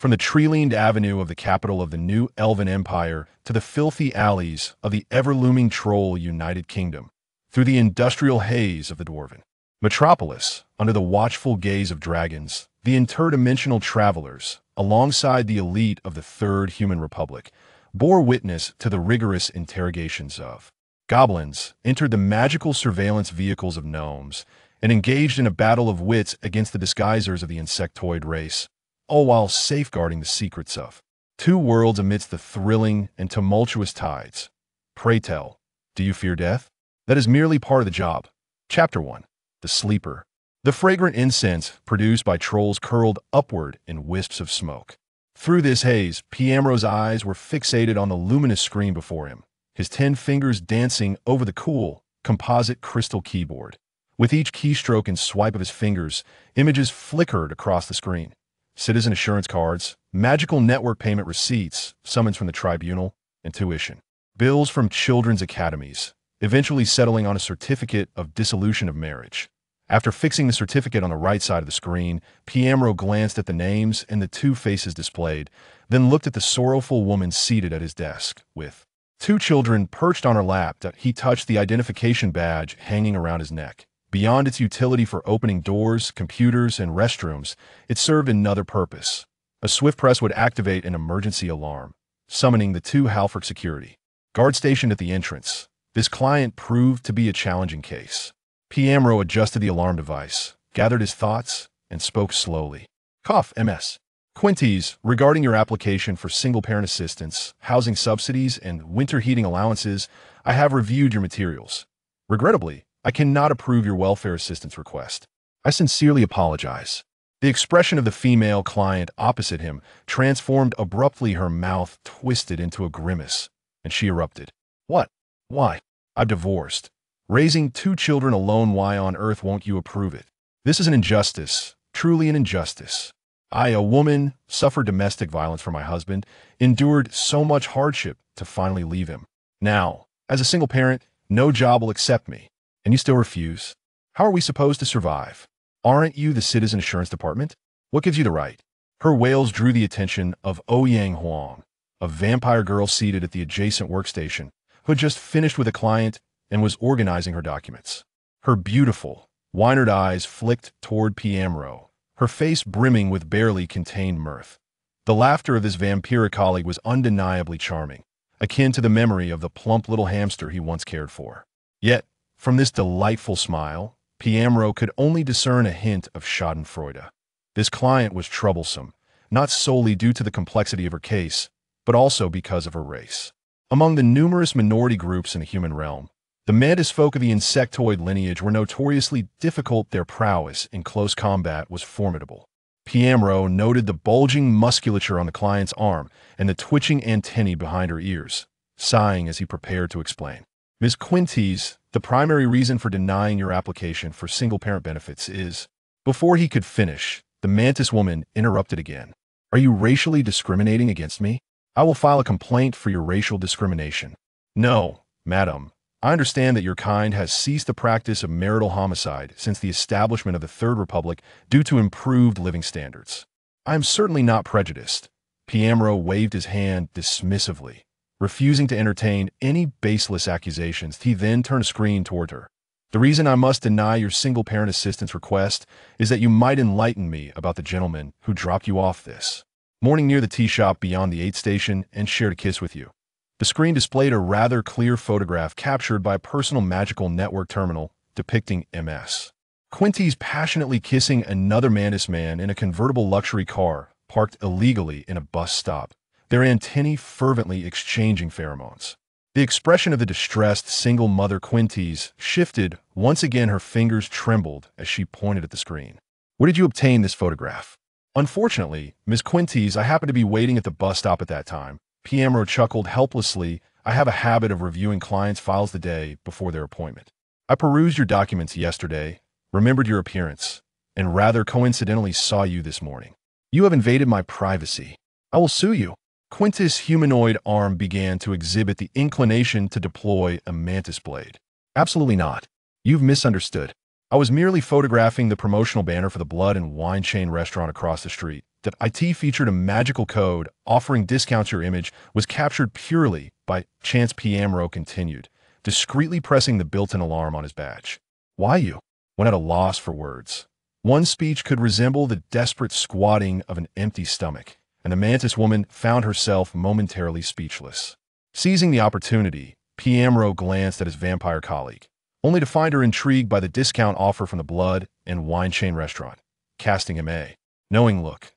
From the tree-lined avenue of the capital of the new Elven Empire to the filthy alleys of the ever-looming troll United Kingdom, through the industrial haze of the dwarven metropolis, under the watchful gaze of dragons, the interdimensional travelers, alongside the elite of the Third Human Republic, bore witness to the rigorous interrogations of goblins, entered the magical surveillance vehicles of gnomes, and engaged in a battle of wits against the disguisers of the insectoid race, all while safeguarding the secrets of two worlds amidst the thrilling and tumultuous tides. Pray tell, do you fear death? That is merely part of the job. Chapter 1. The Sleeper. The fragrant incense produced by trolls curled upward in wisps of smoke. Through this haze, Piamro's eyes were fixated on the luminous screen before him, his 10 fingers dancing over the cool, composite crystal keyboard. With each keystroke and swipe of his fingers, images flickered across the screen. Citizen assurance cards, magical network payment receipts, summons from the tribunal, and tuition. Bills from children's academies, eventually settling on a certificate of dissolution of marriage. After fixing the certificate on the right side of the screen, Piamro glanced at the names and the 2 faces displayed, then looked at the sorrowful woman seated at his desk, with 2 children perched on her lap. He touched the identification badge hanging around his neck. Beyond its utility for opening doors, computers, and restrooms, it served another purpose. A swift press would activate an emergency alarm, summoning the 2 Halford security guards stationed at the entrance. This client proved to be a challenging case. Piamro adjusted the alarm device, gathered his thoughts, and spoke slowly. Cough, MS. Quintes, regarding your application for single-parent assistance, housing subsidies, and winter heating allowances, I have reviewed your materials. Regrettably, I cannot approve your welfare assistance request. I sincerely apologize. The expression of the female client opposite him transformed abruptly. Her mouth twisted into a grimace, and she erupted. What? Why? I'm divorced. Raising 2 children alone. Why on earth won't you approve it? This is an injustice, truly an injustice. I, a woman, suffered domestic violence from my husband, endured so much hardship to finally leave him. Now, as a single parent, no job will accept me. And you still refuse? How are we supposed to survive? Aren't you the Citizen Assurance Department? What gives you the right? Her wails drew the attention of Ouyang Huang, a vampire girl seated at the adjacent workstation, who had just finished with a client and was organizing her documents. Her beautiful, wine-eyed eyes flicked toward Piamro, her face brimming with barely contained mirth. The laughter of his vampiric colleague was undeniably charming, akin to the memory of the plump little hamster he once cared for. Yet, from this delightful smile, Piamro could only discern a hint of schadenfreude. This client was troublesome, not solely due to the complexity of her case, but also because of her race. Among the numerous minority groups in the human realm, the mantis folk of the insectoid lineage were notoriously difficult. Their prowess in close combat was formidable. Piamro noted the bulging musculature on the client's arm and the twitching antennae behind her ears, sighing as he prepared to explain. Ms. Quintes, the primary reason for denying your application for single-parent benefits is... Before he could finish, the mantis woman interrupted again. Are you racially discriminating against me? I will file a complaint for your racial discrimination. No, madam. I understand that your kind has ceased the practice of marital homicide since the establishment of the Third Republic due to improved living standards. I am certainly not prejudiced. Piamro waved his hand dismissively, refusing to entertain any baseless accusations. He then turned a screen toward her. The reason I must deny your single-parent assistance request is that you might enlighten me about the gentleman who dropped you off this morning near the tea shop beyond the 8th station and shared a kiss with you. The screen displayed a rather clear photograph captured by a personal magical network terminal depicting MS. Quintes passionately kissing another mantis man in a convertible luxury car parked illegally in a bus stop, their antennae fervently exchanging pheromones. The expression of the distressed single mother Quintes shifted. Once again her fingers trembled as she pointed at the screen. Where did you obtain this photograph? Unfortunately, Miss Quintes, I happened to be waiting at the bus stop at that time. Piamro chuckled helplessly. I have a habit of reviewing clients' files the day before their appointment. I perused your documents yesterday, remembered your appearance, and rather coincidentally saw you this morning. You have invaded my privacy. I will sue you. Quintus' humanoid arm began to exhibit the inclination to deploy a mantis blade. Absolutely not. You've misunderstood. I was merely photographing the promotional banner for the Blood and Wine chain restaurant across the street. that IT featured a magical code offering discounts. Your image was captured purely by chance. Piamro continued, discreetly pressing the built-in alarm on his badge. Why you? Went at a loss for words. One speech could resemble the desperate squatting of an empty stomach, and the mantis woman found herself momentarily speechless. Seizing the opportunity, Piamro glanced at his vampire colleague, only to find her intrigued by the discount offer from the blood and wine chain restaurant, casting him a knowing look.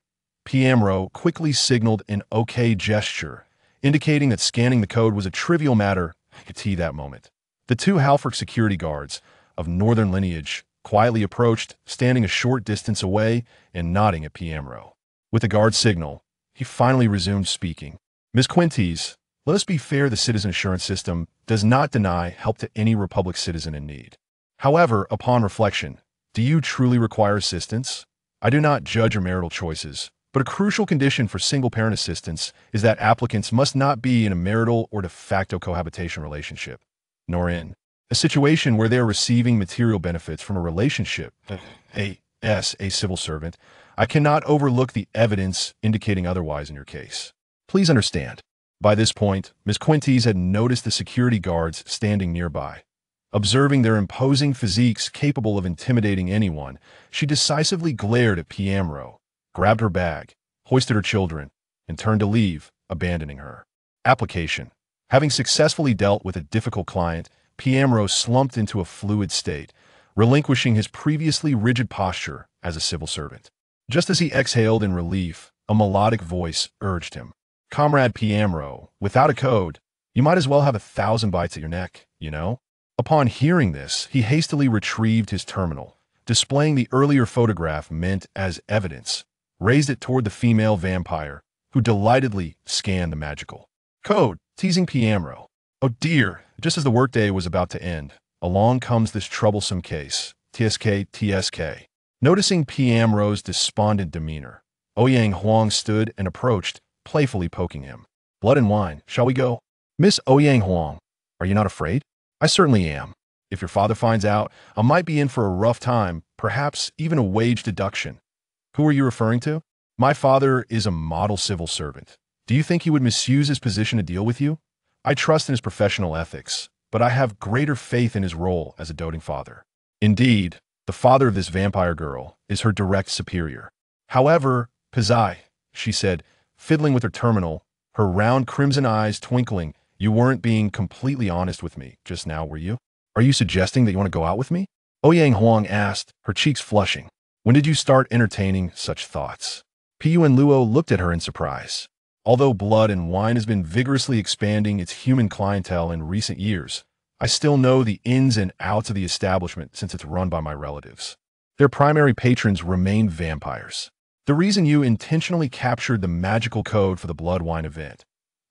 Piamro quickly signaled an OK gesture, indicating that scanning the code was a trivial matter at that moment. The two Halford security guards, of northern lineage, quietly approached, standing a short distance away and nodding at Piamro. With the guard's signal, he finally resumed speaking. Ms. Quintes, let us be fair, the citizen assurance system does not deny help to any Republic citizen in need. However, upon reflection, do you truly require assistance? I do not judge your marital choices, but a crucial condition for single-parent assistance is that applicants must not be in a marital or de facto cohabitation relationship, nor in a situation where they are receiving material benefits from a relationship. A civil servant. I cannot overlook the evidence indicating otherwise in your case. Please understand. By this point, Ms. Quintes had noticed the security guards standing nearby. Observing their imposing physiques capable of intimidating anyone, she decisively glared at Piamro, grabbed her bag, hoisted her children, and turned to leave, abandoning her. Application. Having successfully dealt with a difficult client, Piamro slumped into a fluid state, relinquishing his previously rigid posture as a civil servant. Just as he exhaled in relief, a melodic voice urged him. Comrade Piamro, without a code, you might as well have 1,000 bites at your neck, you know? Upon hearing this, he hastily retrieved his terminal, displaying the earlier photograph meant as evidence, raised it toward the female vampire, who delightedly scanned the magical code, teasing Piamro. Oh dear, just as the workday was about to end, along comes this troublesome case, TSK. Noticing Piamro's despondent demeanor, Ouyang Huang stood and approached, playfully poking him. Blood and wine, shall we go? Miss Ouyang Huang, are you not afraid? I certainly am. If your father finds out, I might be in for a rough time, perhaps even a wage deduction. Who are you referring to? My father is a model civil servant. Do you think he would misuse his position to deal with you? I trust in his professional ethics, but I have greater faith in his role as a doting father. Indeed, the father of this vampire girl is her direct superior. However, Pizai, she said, fiddling with her terminal, her round crimson eyes twinkling, you weren't being completely honest with me just now, were you? Are you suggesting that you want to go out with me? Ouyang Huang asked, her cheeks flushing. When did you start entertaining such thoughts? Piyuan Luo looked at her in surprise. Although Blood and Wine has been vigorously expanding its human clientele in recent years, I still know the ins and outs of the establishment since it's run by my relatives. Their primary patrons remain vampires. The reason you intentionally captured the magical code for the Blood Wine event.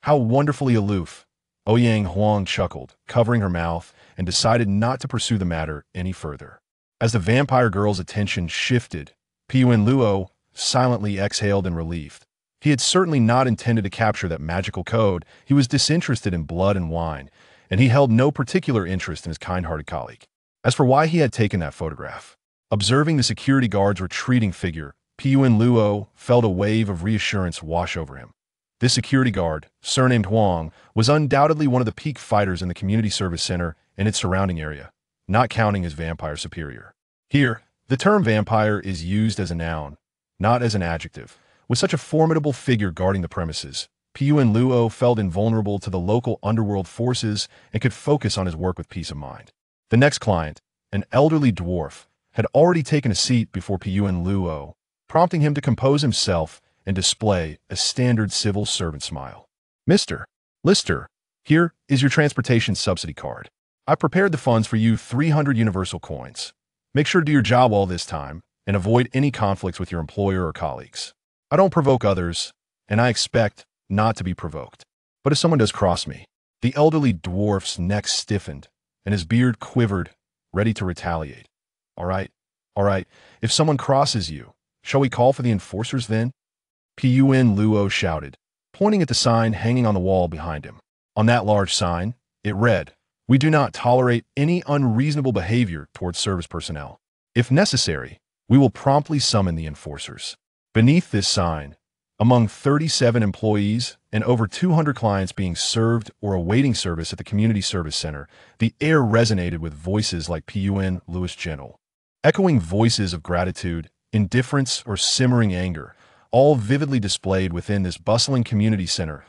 How wonderfully aloof. Ouyang Huang chuckled, covering her mouth, and decided not to pursue the matter any further. As the vampire girl's attention shifted, Piyuan Luo silently exhaled in relief. He had certainly not intended to capture that magical code. He was disinterested in Blood and Wine, and he held no particular interest in his kind-hearted colleague. As for why he had taken that photograph, observing the security guard's retreating figure, Piyuan Luo felt a wave of reassurance wash over him. This security guard, surnamed Huang, was undoubtedly one of the peak fighters in the community service center and its surrounding area, not counting his vampire superior. Here, the term vampire is used as a noun, not as an adjective. With such a formidable figure guarding the premises, Piyuan Luo felt invulnerable to the local underworld forces and could focus on his work with peace of mind. The next client, an elderly dwarf, had already taken a seat before Piyuan Luo, prompting him to compose himself and display a standard civil servant smile. Mr. Lister, here is your transportation subsidy card. I prepared the funds for you 300 universal coins. Make sure to do your job all this time and avoid any conflicts with your employer or colleagues. I don't provoke others, and I expect not to be provoked. But if someone does cross me, the elderly dwarf's neck stiffened and his beard quivered, ready to retaliate. All right, if someone crosses you, shall we call for the enforcers then? Piyuan Luo shouted, pointing at the sign hanging on the wall behind him. On that large sign, it read, "We do not tolerate any unreasonable behavior towards service personnel. If necessary, we will promptly summon the enforcers." Beneath this sign, among 37 employees and over 200 clients being served or awaiting service at the Community Service Center, the air resonated with voices like Pun Louis Gentle, echoing voices of gratitude, indifference, or simmering anger, all vividly displayed within this bustling community center.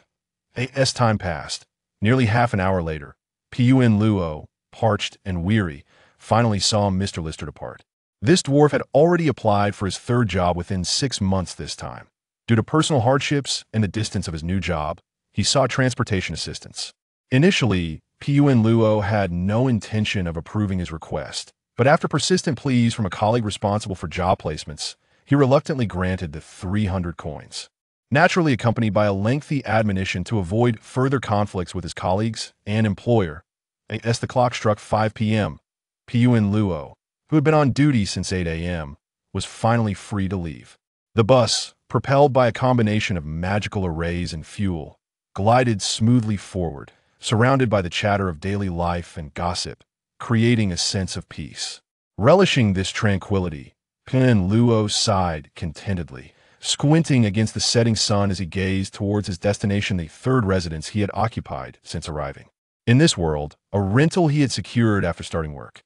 As time passed, nearly half an hour later, Pun Luo, parched and weary, finally saw Mr. Lister depart. This dwarf had already applied for his third job within 6 months this time. Due to personal hardships and the distance of his new job, he sought transportation assistance. Initially, Pun Luo had no intention of approving his request, but after persistent pleas from a colleague responsible for job placements, he reluctantly granted the 300 coins. Naturally accompanied by a lengthy admonition to avoid further conflicts with his colleagues and employer, as the clock struck 5 p.m., Pun Luo, who had been on duty since 8 a.m., was finally free to leave. The bus, propelled by a combination of magical arrays and fuel, glided smoothly forward, surrounded by the chatter of daily life and gossip, creating a sense of peace. Relishing this tranquility, Pun Luo sighed contentedly, squinting against the setting sun as he gazed towards his destination, the third residence he had occupied since arriving. In this world, a rental he had secured after starting work.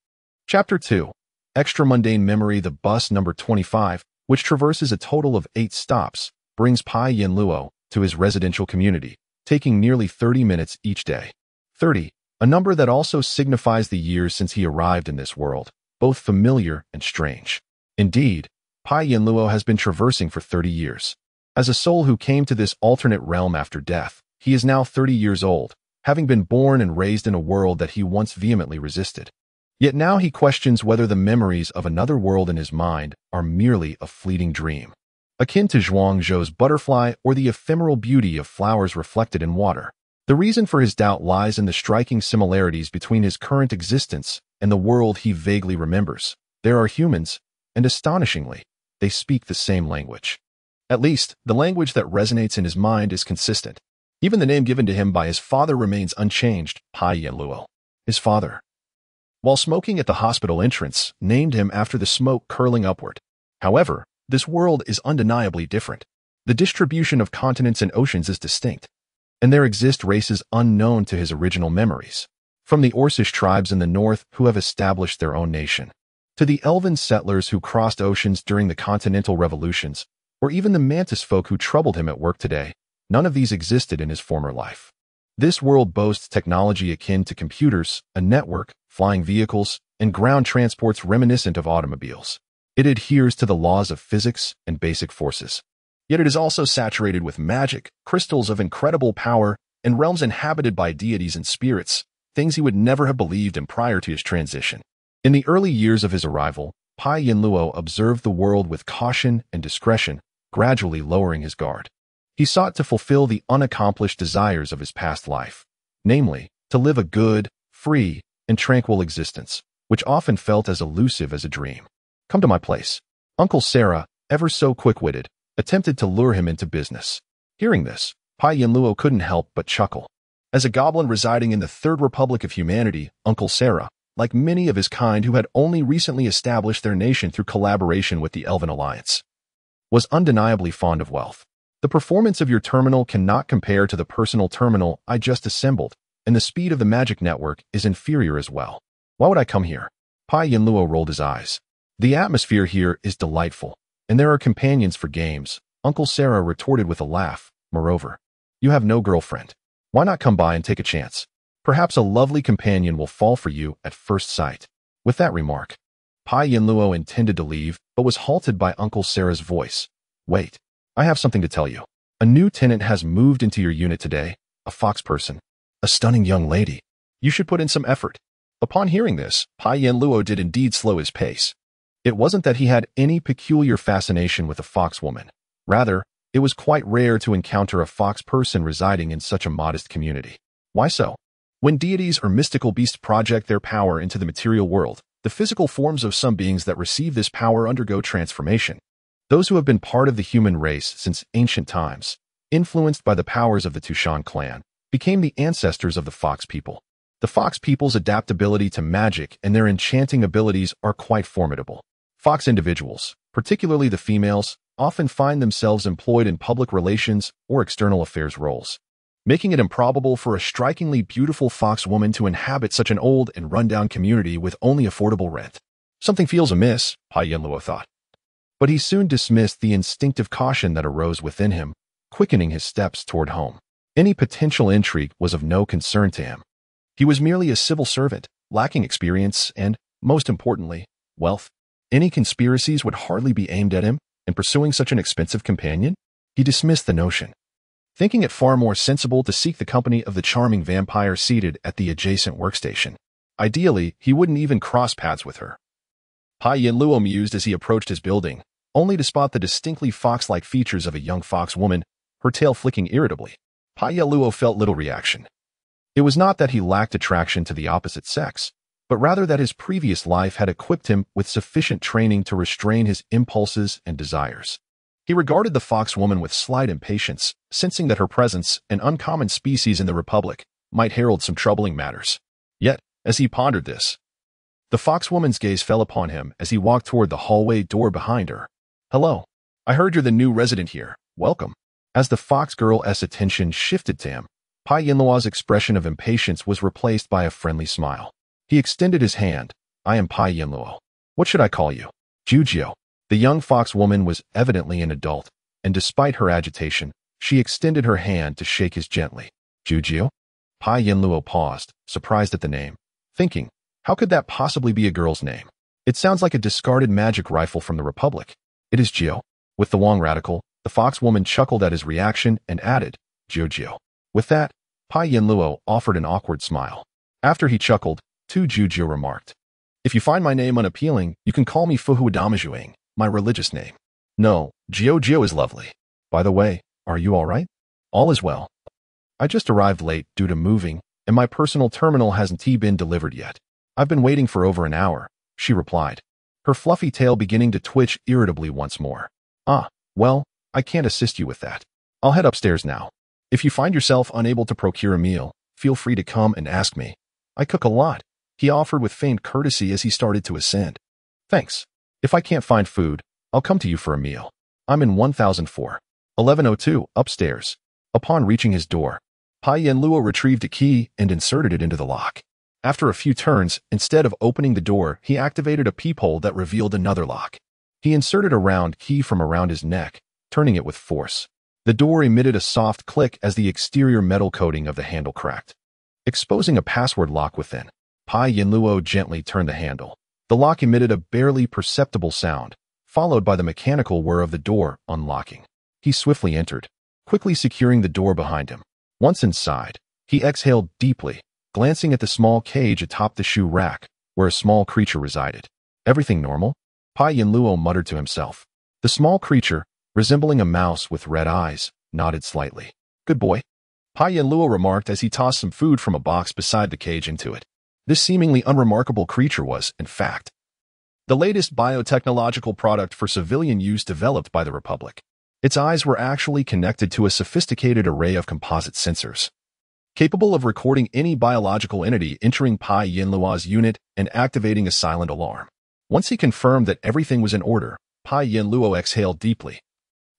Chapter 2. Extra Mundane Memory. The bus number 25, which traverses a total of 8 stops, brings Pun Luo to his residential community, taking nearly 30 minutes each day. 30, a number that also signifies the years since he arrived in this world, both familiar and strange. Indeed, Pun Luo has been traversing for 30 years. As a soul who came to this alternate realm after death, he is now 30 years old, having been born and raised in a world that he once vehemently resisted. Yet now he questions whether the memories of another world in his mind are merely a fleeting dream, akin to Zhuangzhou's butterfly or the ephemeral beauty of flowers reflected in water. The reason for his doubt lies in the striking similarities between his current existence and the world he vaguely remembers. There are humans, and astonishingly, they speak the same language. At least, the language that resonates in his mind is consistent. Even the name given to him by his father remains unchanged, Pun Luo. His father, while smoking at the hospital entrance, named him after the smoke curling upward. However, this world is undeniably different. The distribution of continents and oceans is distinct, and there exist races unknown to his original memories. From the Orcish tribes in the north who have established their own nation, to the elven settlers who crossed oceans during the continental revolutions, or even the mantis folk who troubled him at work today, none of these existed in his former life. This world boasts technology akin to computers, a network, flying vehicles, and ground transports reminiscent of automobiles. It adheres to the laws of physics and basic forces. Yet it is also saturated with magic, crystals of incredible power, and realms inhabited by deities and spirits, things he would never have believed in prior to his transition. In the early years of his arrival, Pun Luo observed the world with caution and discretion, gradually lowering his guard. He sought to fulfill the unaccomplished desires of his past life, namely, to live a good, free, and tranquil existence, which often felt as elusive as a dream. Come to my place. Uncle Sarah, ever so quick-witted, attempted to lure him into business. Hearing this, Pun Luo couldn't help but chuckle. As a goblin residing in the Third Republic of Humanity, Uncle Sarah, like many of his kind who had only recently established their nation through collaboration with the Elven Alliance, was undeniably fond of wealth. The performance of your terminal cannot compare to the personal terminal I just assembled, and the speed of the magic network is inferior as well. Why would I come here? Pun Luo rolled his eyes. The atmosphere here is delightful, and there are companions for games, Uncle Sarah retorted with a laugh. Moreover, you have no girlfriend. Why not come by and take a chance? Perhaps a lovely companion will fall for you at first sight. With that remark, Pun Luo intended to leave, but was halted by Uncle Sarah's voice. Wait. I have something to tell you. A new tenant has moved into your unit today, a fox person, a stunning young lady. You should put in some effort. Upon hearing this, Pun Luo did indeed slow his pace. It wasn't that he had any peculiar fascination with a fox woman. Rather, it was quite rare to encounter a fox person residing in such a modest community. Why so? When deities or mystical beasts project their power into the material world, the physical forms of some beings that receive this power undergo transformation. Those who have been part of the human race since ancient times, influenced by the powers of the Tushan clan, became the ancestors of the fox people. The fox people's adaptability to magic and their enchanting abilities are quite formidable. Fox individuals, particularly the females, often find themselves employed in public relations or external affairs roles, making it improbable for a strikingly beautiful fox woman to inhabit such an old and rundown community with only affordable rent. Something feels amiss, Pa Yinluo thought. But he soon dismissed the instinctive caution that arose within him, quickening his steps toward home. Any potential intrigue was of no concern to him. He was merely a civil servant, lacking experience and, most importantly, wealth. Any conspiracies would hardly be aimed at him, and pursuing such an expensive companion, he dismissed the notion, thinking it far more sensible to seek the company of the charming vampire seated at the adjacent workstation. Ideally, he wouldn't even cross paths with her. Pa Yinluo mused as he approached his building, only to spot the distinctly fox-like features of a young fox woman, her tail flicking irritably. Pa Yinluo felt little reaction. It was not that he lacked attraction to the opposite sex, but rather that his previous life had equipped him with sufficient training to restrain his impulses and desires. He regarded the fox woman with slight impatience, sensing that her presence, an uncommon species in the Republic, might herald some troubling matters. Yet, as he pondered this, the fox woman's gaze fell upon him as he walked toward the hallway door behind her. "Hello. I heard you're the new resident here. Welcome." As the fox girl's attention shifted to him, Pa Yinluo's expression of impatience was replaced by a friendly smile. He extended his hand. "I am Pa Yinluo. What should I call you?" "Jujio." The young fox woman was evidently an adult, and despite her agitation, she extended her hand to shake his gently. "Jujio?" Pa Yinluo paused, surprised at the name, thinking, how could that possibly be a girl's name? It sounds like a discarded magic rifle from the Republic. "It is Jio." With the Wong radical, the fox woman chuckled at his reaction and added, "Jujio." With that, Pa Yinluo offered an awkward smile. After he chuckled, Jujio remarked, "If you find my name unappealing, you can call me Fuhu Damajuing, my religious name." "No, Jio is lovely. By the way, are you all right?" "All is well. I just arrived late due to moving, and my personal terminal hasn't been delivered yet. I've been waiting for over an hour," she replied, her fluffy tail beginning to twitch irritably once more. "Ah, well, I can't assist you with that. I'll head upstairs now. If you find yourself unable to procure a meal, feel free to come and ask me. I cook a lot," he offered with feigned courtesy as he started to ascend. "Thanks. If I can't find food, I'll come to you for a meal. I'm in 1004. 1102, upstairs." Upon reaching his door, Pa Yinluo retrieved a key and inserted it into the lock. After a few turns, instead of opening the door, he activated a peephole that revealed another lock. He inserted a round key from around his neck, turning it with force. The door emitted a soft click as the exterior metal coating of the handle cracked, exposing a password lock within. Pa Yinluo gently turned the handle. The lock emitted a barely perceptible sound, followed by the mechanical whir of the door unlocking. He swiftly entered, quickly securing the door behind him. Once inside, he exhaled deeply, glancing at the small cage atop the shoe rack, where a small creature resided. "Everything normal?" Pa Yinluo muttered to himself. The small creature, resembling a mouse with red eyes, nodded slightly. "Good boy," Pa Yinluo remarked as he tossed some food from a box beside the cage into it. This seemingly unremarkable creature was, in fact, the latest biotechnological product for civilian use developed by the Republic. Its eyes were actually connected to a sophisticated array of composite sensors, capable of recording any biological entity entering Pa Yinluo's unit and activating a silent alarm. Once he confirmed that everything was in order, Pa Yinluo exhaled deeply,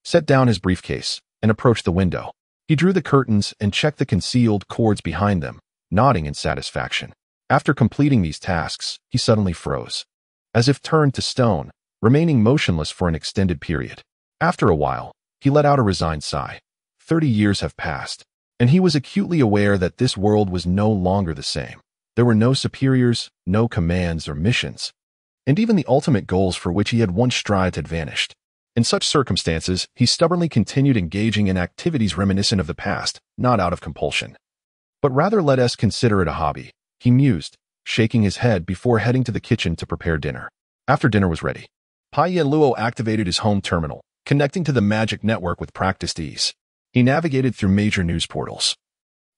set down his briefcase, and approached the window. He drew the curtains and checked the concealed cords behind them, nodding in satisfaction. After completing these tasks, he suddenly froze, as if turned to stone, remaining motionless for an extended period. After a while, he let out a resigned sigh. 30 years have passed, and he was acutely aware that this world was no longer the same. There were no superiors, no commands or missions, and even the ultimate goals for which he had once strived had vanished. In such circumstances, he stubbornly continued engaging in activities reminiscent of the past, not out of compulsion, but rather let us consider it a hobby, he mused, shaking his head before heading to the kitchen to prepare dinner. After dinner was ready, Pa Yinluo activated his home terminal, connecting to the magic network with practiced ease. He navigated through major news portals,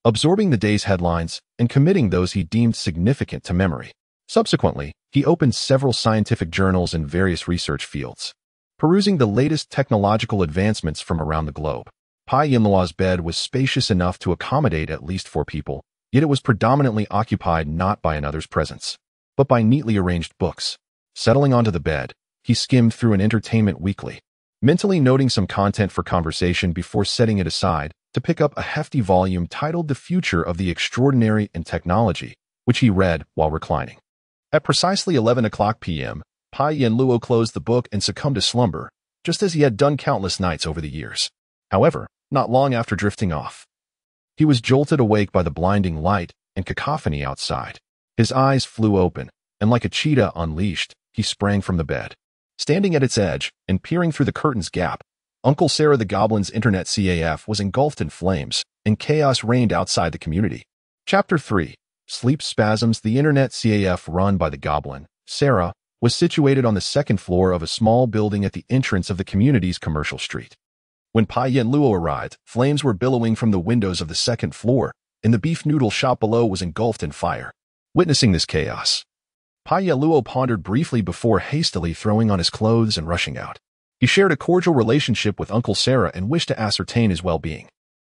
absorbing the day's headlines and committing those he deemed significant to memory. Subsequently, he opened several scientific journals in various research fields, perusing the latest technological advancements from around the globe. Pa Yinluo's bed was spacious enough to accommodate at least 4 people, yet it was predominantly occupied not by another's presence, but by neatly arranged books. Settling onto the bed, he skimmed through an entertainment weekly, mentally noting some content for conversation before setting it aside to pick up a hefty volume titled The Future of the Extraordinary in Technology, which he read while reclining. At precisely 11 o'clock p.m., Pai Yanluo closed the book and succumbed to slumber, just as he had done countless nights over the years. However, not long after drifting off, he was jolted awake by the blinding light and cacophony outside. His eyes flew open, and like a cheetah unleashed, he sprang from the bed. Standing at its edge and peering through the curtain's gap, Uncle Sarah the Goblin's internet CAF was engulfed in flames, and chaos reigned outside the community. Chapter 3. Sleep Spasms. The internet CAF run by the Goblin, Sarah, was situated on the second floor of a small building at the entrance of the community's commercial street. When Pai Yanluo arrived, flames were billowing from the windows of the second floor, and the beef noodle shop below was engulfed in fire. Witnessing this chaos, Pai Yanluo pondered briefly before hastily throwing on his clothes and rushing out. He shared a cordial relationship with Uncle Sarah and wished to ascertain his well-being.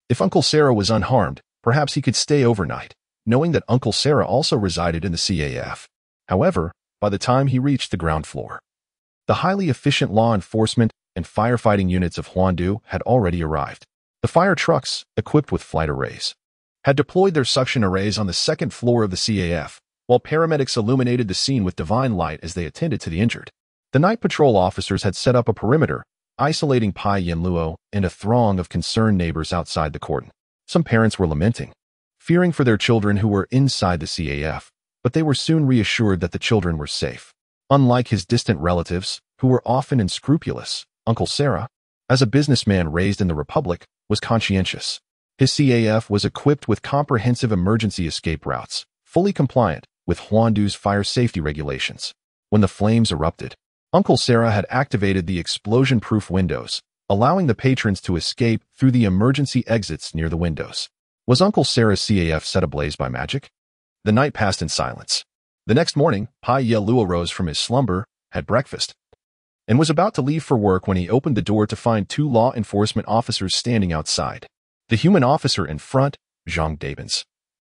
If Uncle Sarah was unharmed, perhaps he could stay overnight, knowing that Uncle Sarah also resided in the CAF. However, by the time he reached the ground floor, the highly efficient law enforcement and firefighting units of Huandu had already arrived. The fire trucks, equipped with flight arrays, had deployed their suction arrays on the second floor of the CAF, while paramedics illuminated the scene with divine light as they attended to the injured. The night patrol officers had set up a perimeter, isolating Pai Yanluo and a throng of concerned neighbors outside the cordon. Some parents were lamenting, fearing for their children who were inside the CAF, but they were soon reassured that the children were safe. Unlike his distant relatives, who were often unscrupulous, Uncle Sarah, as a businessman raised in the Republic, was conscientious. His CAF was equipped with comprehensive emergency escape routes, fully compliant with Huandu's fire safety regulations. When the flames erupted, Uncle Sarah had activated the explosion-proof windows, allowing the patrons to escape through the emergency exits near the windows. Was Uncle Sarah's CAF set ablaze by magic? The night passed in silence. The next morning, Pai Yanluo rose from his slumber, had breakfast, and was about to leave for work when he opened the door to find two law enforcement officers standing outside. The human officer in front, Zhang Dabins,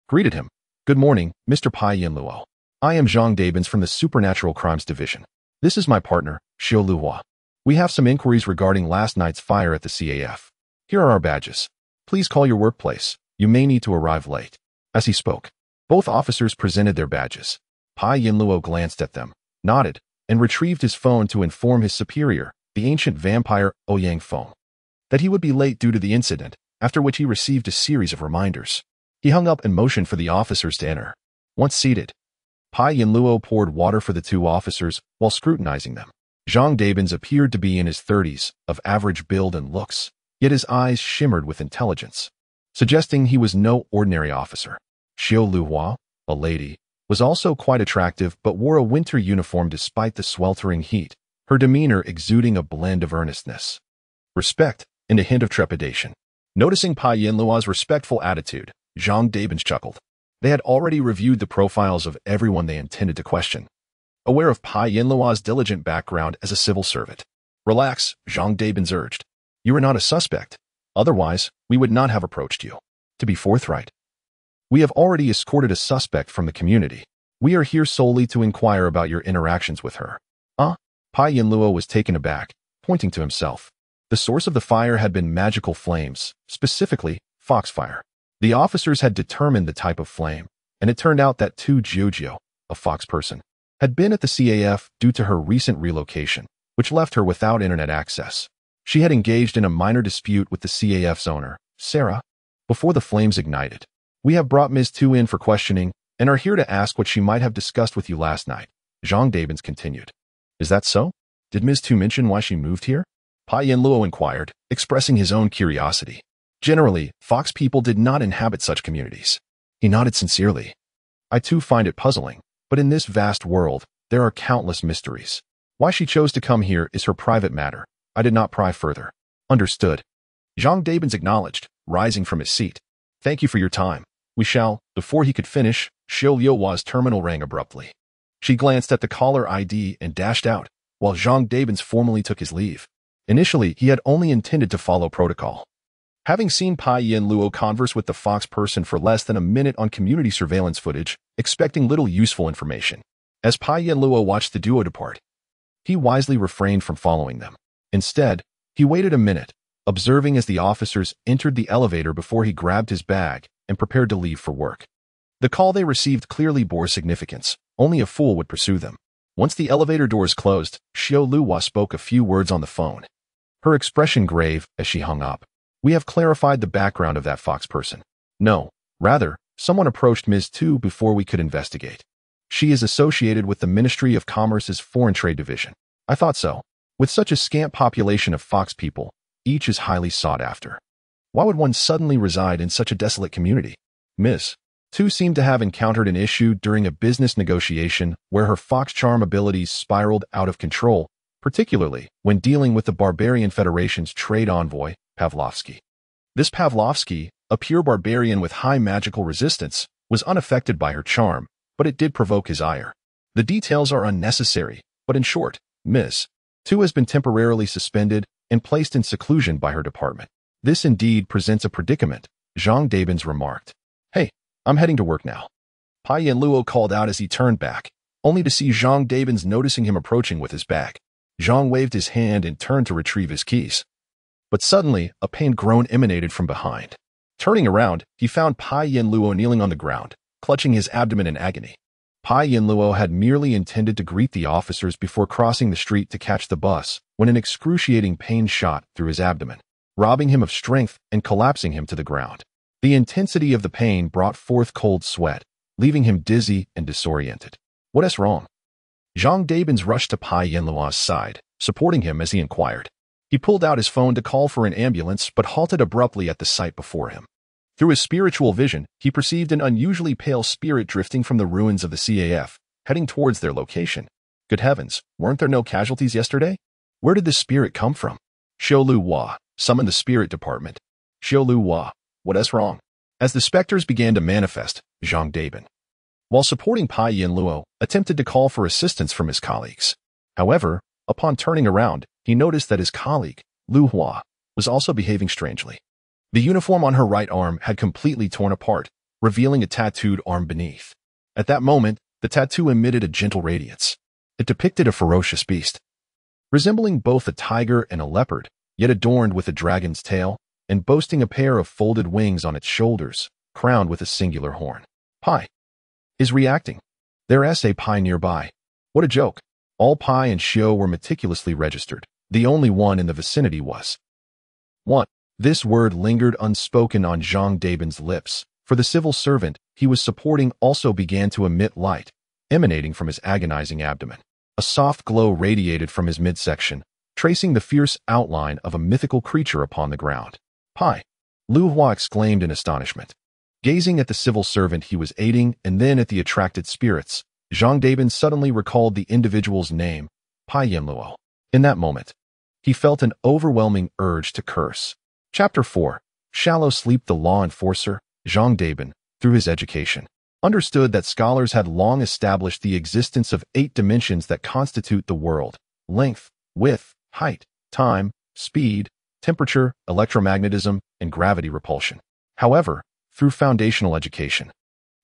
greeted him. "Good morning, Mr. Pai Yanluo. I am Zhang Dabins from the Supernatural Crimes Division. This is my partner, Xiao Luhua. We have some inquiries regarding last night's fire at the CAF. Here are our badges. Please call your workplace. You may need to arrive late." As he spoke, both officers presented their badges. Pai Yanluo glanced at them, nodded, and retrieved his phone to inform his superior, the ancient vampire Ouyang Feng, that he would be late due to the incident, after which he received a series of reminders. He hung up and motioned for the officers to enter. Once seated, Pai Yanluo poured water for the two officers while scrutinizing them. Zhang Dabins appeared to be in his 30s, of average build and looks, yet his eyes shimmered with intelligence, suggesting he was no ordinary officer. Xiao Luhua, a lady, was also quite attractive but wore a winter uniform despite the sweltering heat, her demeanor exuding a blend of earnestness, respect, and a hint of trepidation. Noticing Pai Yanluo's respectful attitude, Zhang Dabins chuckled. They had already reviewed the profiles of everyone they intended to question, aware of Pai Yanluo's diligent background as a civil servant. "Relax," Zhang Dabins urged. "You are not a suspect. Otherwise, we would not have approached you. To be forthright, we have already escorted a suspect from the community. We are here solely to inquire about your interactions with her." Pai Yanluo was taken aback, pointing to himself. The source of the fire had been magical flames, specifically, foxfire. The officers had determined the type of flame, and it turned out that Tu Jiujiu, a fox person, had been at the CAF due to her recent relocation, which left her without internet access. She had engaged in a minor dispute with the CAF's owner, Sarah, before the flames ignited. "We have brought Ms. Tu in for questioning and are here to ask what she might have discussed with you last night," Zhang Dabins continued. "Is that so? Did Ms. Tu mention why she moved here?" Pai Yanluo inquired, expressing his own curiosity. Generally, fox people did not inhabit such communities. He nodded sincerely. "I too find it puzzling, but in this vast world, there are countless mysteries. Why she chose to come here is her private matter. I did not pry further." "Understood," Zhang Dabins acknowledged, rising from his seat. "Thank you for your time. We shall..." Before he could finish, Xiao Liuhua's terminal rang abruptly. She glanced at the caller ID and dashed out, while Zhang Dabins formally took his leave. Initially, he had only intended to follow protocol. Having seen Pai Yanluo converse with the fox person for less than a minute on community surveillance footage, expecting little useful information. As Pai Yanluo watched the duo depart, he wisely refrained from following them. Instead, he waited a minute, observing as the officers entered the elevator before he grabbed his bag and prepared to leave for work. The call they received clearly bore significance. Only a fool would pursue them. Once the elevator doors closed, Xiao Luhua spoke a few words on the phone. Her expression grave as she hung up. We have clarified the background of that fox person. No, rather, someone approached Ms. Tu before we could investigate. She is associated with the Ministry of Commerce's Foreign Trade Division. I thought so. With such a scant population of fox people, each is highly sought after. Why would one suddenly reside in such a desolate community? Ms. Tu seemed to have encountered an issue during a business negotiation where her fox charm abilities spiraled out of control, particularly when dealing with the Barbarian Federation's trade envoy, Pavlovsky. This Pavlovsky, a pure barbarian with high magical resistance, was unaffected by her charm, but it did provoke his ire. The details are unnecessary, but in short, Ms. Tu has been temporarily suspended and placed in seclusion by her department. This indeed presents a predicament, Zhang Dabins remarked. Hey, I'm heading to work now. Pai Yanluo called out as he turned back, only to see Zhang Dabins noticing him approaching with his bag. Zhang waved his hand and turned to retrieve his keys. But suddenly, a pained groan emanated from behind. Turning around, he found Pai Yanluo kneeling on the ground, clutching his abdomen in agony. Pai Yanluo had merely intended to greet the officers before crossing the street to catch the bus when an excruciating pain shot through his abdomen, robbing him of strength and collapsing him to the ground. The intensity of the pain brought forth cold sweat, leaving him dizzy and disoriented. What is wrong? Zhang Dabins rushed to Pai Yanluo's side, supporting him as he inquired. He pulled out his phone to call for an ambulance but halted abruptly at the sight before him. Through his spiritual vision, he perceived an unusually pale spirit drifting from the ruins of the CAF, heading towards their location. Good heavens, weren't there no casualties yesterday? Where did this spirit come from? Xiao Luhua, summon the spirit department. Xiao Luhua, what is wrong? As the specters began to manifest, Zhang Dabin, while supporting Pai Yanluo, attempted to call for assistance from his colleagues. However, upon turning around, he noticed that his colleague, Lu Hua, was also behaving strangely. The uniform on her right arm had completely torn apart, revealing a tattooed arm beneath. At that moment, the tattoo emitted a gentle radiance. It depicted a ferocious beast, resembling both a tiger and a leopard, yet adorned with a dragon's tail, and boasting a pair of folded wings on its shoulders, crowned with a singular horn. Pai is reacting. There's a Pai nearby. What a joke. All Pai and Xiao were meticulously registered. The only one in the vicinity was 1. This word lingered unspoken on Zhang Dabin's lips, for the civil servant he was supporting also began to emit light, emanating from his agonizing abdomen. A soft glow radiated from his midsection, tracing the fierce outline of a mythical creature upon the ground. Pai, Lu Hua exclaimed in astonishment. Gazing at the civil servant he was aiding and then at the attracted spirits, Zhang Dabin suddenly recalled the individual's name, Pai Yanluo. In that moment, he felt an overwhelming urge to curse. Chapter 4. Shallow Sleep. The law enforcer, Zhang Dabin, through his education, understood that scholars had long established the existence of 8 dimensions that constitute the world: length, width, height, time, speed, temperature, electromagnetism, and gravity repulsion. However, through foundational education,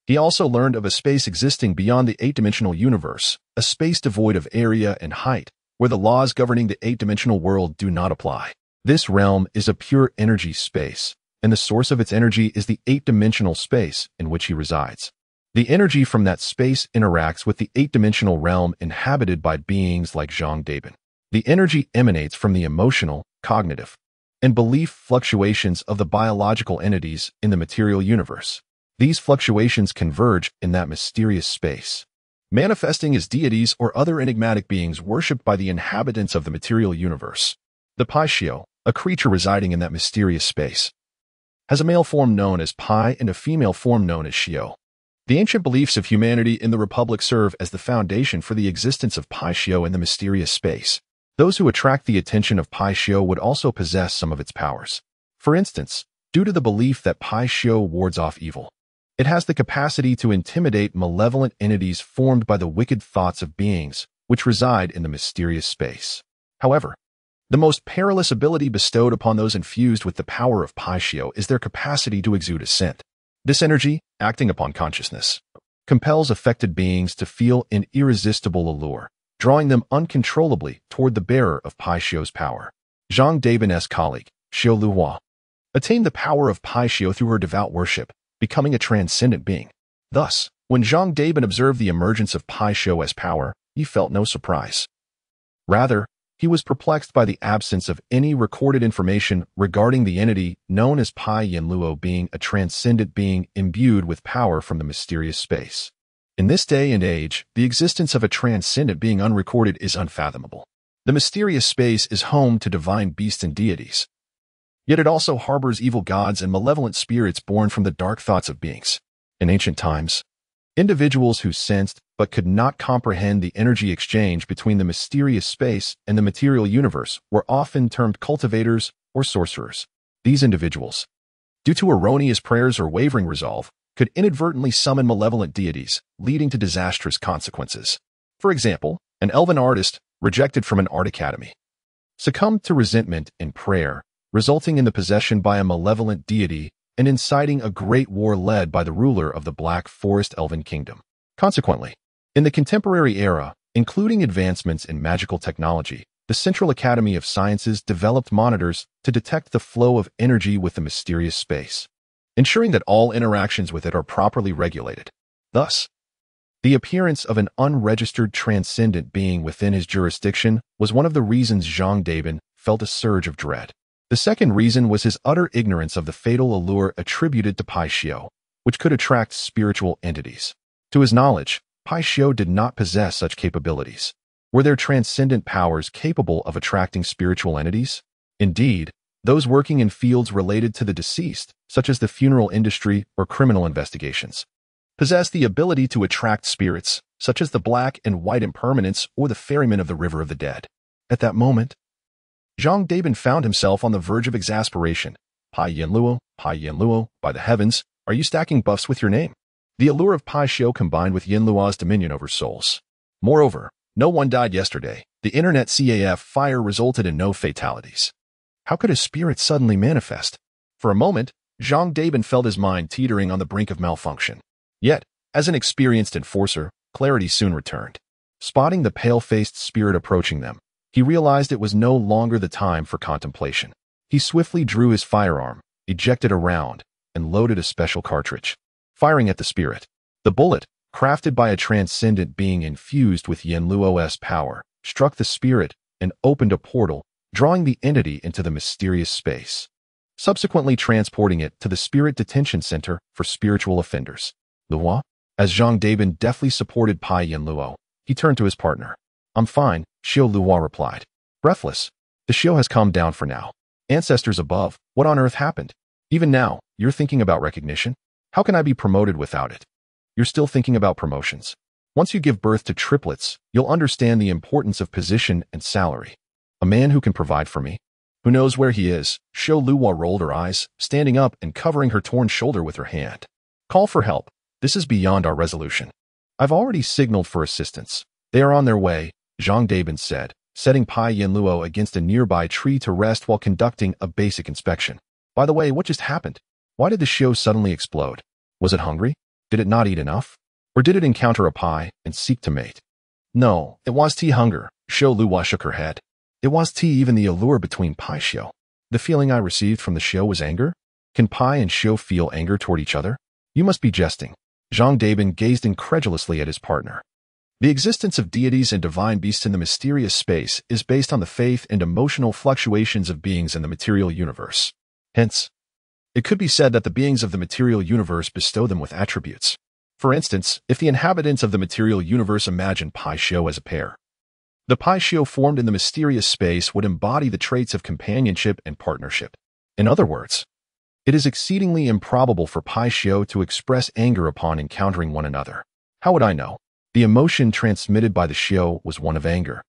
he also learned of a space existing beyond the 8-dimensional universe, a space devoid of area and height, where the laws governing the 8-dimensional world do not apply. This realm is a pure energy space, and the source of its energy is the 8-dimensional space in which he resides. The energy from that space interacts with the 8-dimensional realm inhabited by beings like Zhang Dabin. The energy emanates from the emotional, cognitive, and belief fluctuations of the biological entities in the material universe. These fluctuations converge in that mysterious space, manifesting as deities or other enigmatic beings worshipped by the inhabitants of the material universe. The Pai Xiao, a creature residing in that mysterious space, has a male form known as Pai and a female form known as Xiao. The ancient beliefs of humanity in the Republic serve as the foundation for the existence of Pai Xiao in the mysterious space. Those who attract the attention of Pai Xiao would also possess some of its powers. For instance, due to the belief that Pai Xiao wards off evil, it has the capacity to intimidate malevolent entities formed by the wicked thoughts of beings which reside in the mysterious space. However, the most perilous ability bestowed upon those infused with the power of Pai Xiao is their capacity to exude a scent. This energy, acting upon consciousness, compels affected beings to feel an irresistible allure, drawing them uncontrollably toward the bearer of Pai Xiu's power. Zhang Dabin's colleague, Xiu Luhua, attained the power of Pai Xiu through her devout worship, becoming a transcendent being. Thus, when Zhang Dabin observed the emergence of Pai Xiu as power, he felt no surprise. Rather, he was perplexed by the absence of any recorded information regarding the entity known as Pai Yanluo being a transcendent being imbued with power from the mysterious space. In this day and age, the existence of a transcendent being unrecorded is unfathomable. The mysterious space is home to divine beasts and deities. Yet it also harbors evil gods and malevolent spirits born from the dark thoughts of beings. In ancient times, individuals who sensed but could not comprehend the energy exchange between the mysterious space and the material universe were often termed cultivators or sorcerers. These individuals, due to erroneous prayers or wavering resolve, could inadvertently summon malevolent deities, leading to disastrous consequences. For example, an elven artist, rejected from an art academy, succumbed to resentment in prayer, resulting in the possession by a malevolent deity and inciting a great war led by the ruler of the Black Forest Elven Kingdom. Consequently, in the contemporary era, including advancements in magical technology, the Central Academy of Sciences developed monitors to detect the flow of energy with the mysterious space, ensuring that all interactions with it are properly regulated. Thus, the appearance of an unregistered transcendent being within his jurisdiction was one of the reasons Zhang Dabin felt a surge of dread. The second reason was his utter ignorance of the fatal allure attributed to Pai Xiu, which could attract spiritual entities. To his knowledge, Pai Xiu did not possess such capabilities. Were there transcendent powers capable of attracting spiritual entities? Indeed, those working in fields related to the deceased, such as the funeral industry or criminal investigations, possess the ability to attract spirits, such as the black and white impermanents or the ferrymen of the River of the Dead. At that moment, Zhang Dabin found himself on the verge of exasperation. Pai Yanluo, by the heavens, are you stacking buffs with your name? The allure of Pai Xiu combined with Yanluo's dominion over souls. Moreover, no one died yesterday. The internet CAF fire resulted in no fatalities. How could a spirit suddenly manifest? For a moment, Zhang Dabin felt his mind teetering on the brink of malfunction. Yet, as an experienced enforcer, clarity soon returned. Spotting the pale-faced spirit approaching them, he realized it was no longer the time for contemplation. He swiftly drew his firearm, ejected a round, and loaded a special cartridge. Firing at the spirit, the bullet, crafted by a transcendent being infused with Yanluo's power, struck the spirit and opened a portal, drawing the entity into the mysterious space, subsequently transporting it to the Spirit Detention Center for Spiritual Offenders. Luhua? As Zhang Dabin deftly supported Pai Yanluo, he turned to his partner. I'm fine, Xiu Luhua replied. Breathless, the Xiu has calmed down for now. Ancestors above, what on earth happened? Even now, you're thinking about recognition? How can I be promoted without it? You're still thinking about promotions. Once you give birth to triplets, you'll understand the importance of position and salary. A man who can provide for me, who knows where he is. Xiu Luhua rolled her eyes, standing up and covering her torn shoulder with her hand. Call for help. This is beyond our resolution. I've already signaled for assistance. They are on their way, Zhang Dabin said, setting Pai Yanluo against a nearby tree to rest while conducting a basic inspection. By the way, what just happened? Why did the Xiu suddenly explode? Was it hungry? Did it not eat enough? Or did it encounter a Pai and seek to mate? No, it was tea hunger. Xiu Luhua shook her head. It was tea even the allure between Pai Xiu. The feeling I received from the Xiu was anger? Can Pai and Xiu feel anger toward each other? You must be jesting. Zhang Dabin gazed incredulously at his partner. The existence of deities and divine beasts in the mysterious space is based on the faith and emotional fluctuations of beings in the material universe. Hence, it could be said that the beings of the material universe bestow them with attributes. For instance, if the inhabitants of the material universe imagine Pai Xiu as a pair, the Pai Xiu formed in the mysterious space would embody the traits of companionship and partnership. In other words, it is exceedingly improbable for Pai Xiu to express anger upon encountering one another. How would I know? The emotion transmitted by the Xiu was one of anger.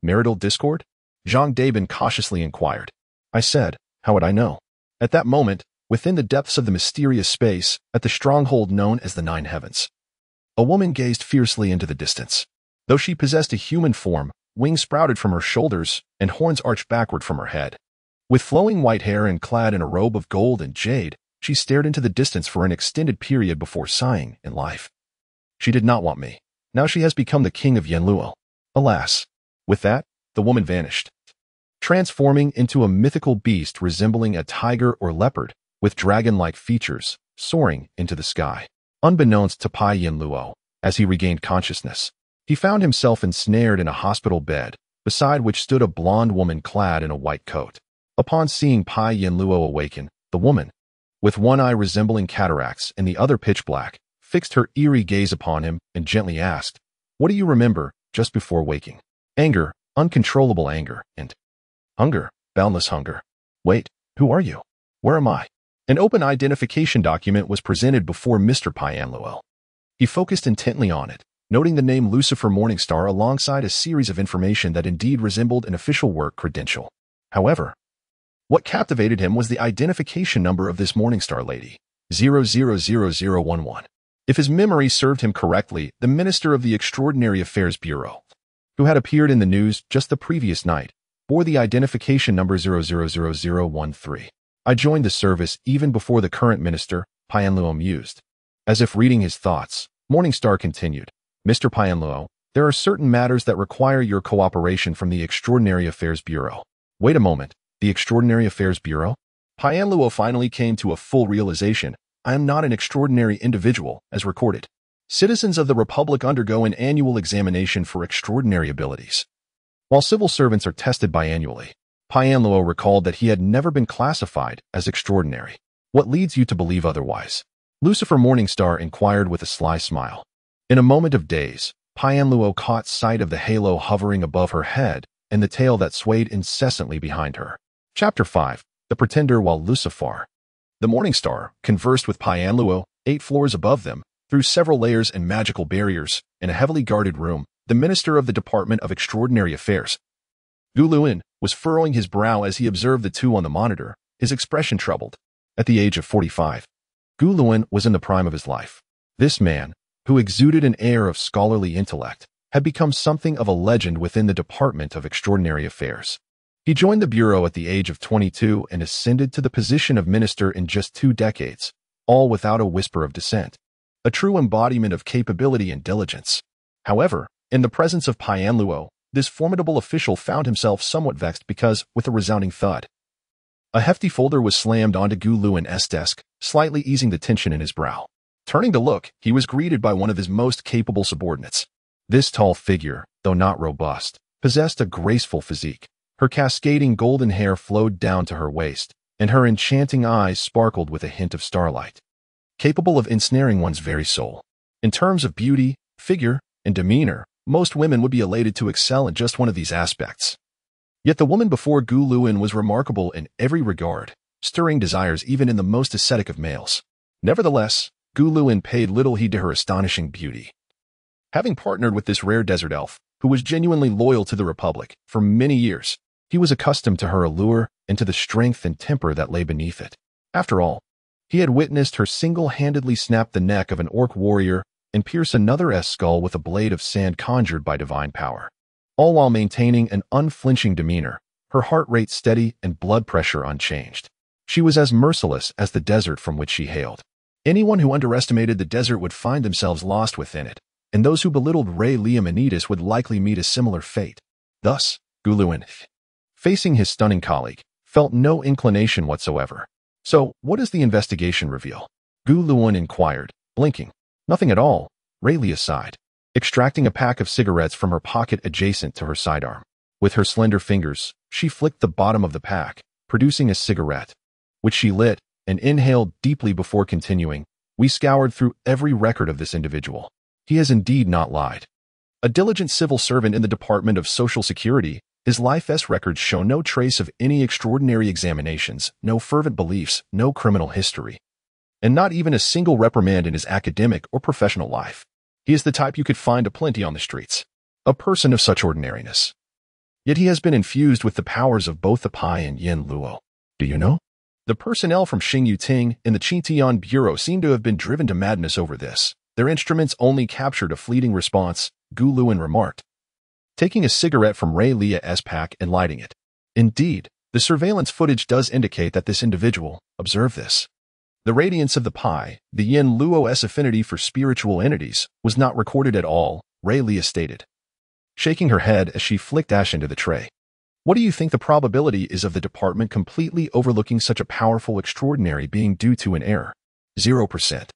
Marital discord? Zhang Dabin cautiously inquired. I said, how would I know? At that moment, within the depths of the mysterious space, at the stronghold known as the Nine Heavens, a woman gazed fiercely into the distance. Though she possessed a human form, wings sprouted from her shoulders and horns arched backward from her head. With flowing white hair and clad in a robe of gold and jade, she stared into the distance for an extended period before sighing in life. She did not want me. Now she has become the king of Yanluo. Alas! With that, the woman vanished, transforming into a mythical beast resembling a tiger or leopard, with dragon-like features, soaring into the sky. Unbeknownst to Pai Yin Luo, as he regained consciousness, he found himself ensnared in a hospital bed, beside which stood a blonde woman clad in a white coat. Upon seeing Pai Yin Luo awaken, the woman, with one eye resembling cataracts and the other pitch black, fixed her eerie gaze upon him and gently asked, "What do you remember just before waking?" Anger, uncontrollable anger, and hunger, boundless hunger. Wait, who are you? Where am I? An open identification document was presented before Mr. Pai Yin Luo. He focused intently on it, noting the name Lucifer Morningstar alongside a series of information that indeed resembled an official work credential. However, what captivated him was the identification number of this Morningstar lady, 000011. If his memory served him correctly, the Minister of the Extraordinary Affairs Bureau, who had appeared in the news just the previous night, bore the identification number 000013. I joined the service even before the current minister, Pai Yin Luo, mused. As if reading his thoughts, Morningstar continued, "Mr. Pai Yin Luo, there are certain matters that require your cooperation from the Extraordinary Affairs Bureau." Wait a moment, the Extraordinary Affairs Bureau? Pai Yin Luo finally came to a full realization. I am not an extraordinary individual, as recorded. Citizens of the Republic undergo an annual examination for extraordinary abilities, while civil servants are tested biannually. Pai Yin Luo recalled that he had never been classified as extraordinary. What leads you to believe otherwise? Lucifer Morningstar inquired with a sly smile. In a moment of daze, Pai Yin Luo caught sight of the halo hovering above her head and the tail that swayed incessantly behind her. Chapter 5. The Pretender while Lucifer. The Morningstar conversed with Pai Yin Luo 8 floors above them, through several layers and magical barriers, in a heavily guarded room. The Minister of the Department of Extraordinary Affairs, Gu Luin, was furrowing his brow as he observed the two on the monitor, his expression troubled. At the age of 45, Gu Luin was in the prime of his life. This man, who exuded an air of scholarly intellect, had become something of a legend within the Department of Extraordinary Affairs. He joined the Bureau at the age of 22 and ascended to the position of minister in just 2 decades, all without a whisper of dissent. A true embodiment of capability and diligence. However, in the presence of Pai Yin Luo, this formidable official found himself somewhat vexed because, with a resounding thud, a hefty folder was slammed onto Gu Luin's desk, slightly easing the tension in his brow. Turning to look, he was greeted by one of his most capable subordinates. This tall figure, though not robust, possessed a graceful physique. Her cascading golden hair flowed down to her waist, and her enchanting eyes sparkled with a hint of starlight, capable of ensnaring one's very soul. In terms of beauty, figure, and demeanor, most women would be elated to excel in just one of these aspects. Yet the woman before Gu Luin was remarkable in every regard, stirring desires even in the most ascetic of males. Nevertheless, Gu Luin paid little heed to her astonishing beauty. Having partnered with this rare desert elf, who was genuinely loyal to the Republic, for many years, he was accustomed to her allure and to the strength and temper that lay beneath it. After all, he had witnessed her single-handedly snap the neck of an orc warrior and pierce another's skull with a blade of sand conjured by divine power, all while maintaining an unflinching demeanor, her heart rate steady and blood pressure unchanged. She was as merciless as the desert from which she hailed. Anyone who underestimated the desert would find themselves lost within it, and those who belittled Ray Leomanidas would likely meet a similar fate. Thus, Gu Luin, facing his stunning colleague, felt no inclination whatsoever. So, what does the investigation reveal? Gu Luin inquired, blinking. Nothing at all, Rayleigh sighed, extracting a pack of cigarettes from her pocket adjacent to her sidearm. With her slender fingers, she flicked the bottom of the pack, producing a cigarette, which she lit and inhaled deeply before continuing. We scoured through every record of this individual. He has indeed not lied. A diligent civil servant in the Department of Social Security, his life's records show no trace of any extraordinary examinations, no fervent beliefs, no criminal history, and not even a single reprimand in his academic or professional life. He is the type you could find aplenty on the streets. A person of such ordinariness. Yet he has been infused with the powers of both the Pai and Yin Luo. Do you know? The personnel from Xingyu Ting and the Qintian Bureau seem to have been driven to madness over this. Their instruments only captured a fleeting response, Gu Luin remarked, taking a cigarette from Ray Leah's pack and lighting it. Indeed, the surveillance footage does indicate that this individual, observe this. The radiance of the Pai, the Yin Luo's affinity for spiritual entities, was not recorded at all, Ray Leah stated. shaking her head as she flicked ash into the tray. What do you think the probability is of the department completely overlooking such a powerful extraordinary being due to an error? 0%.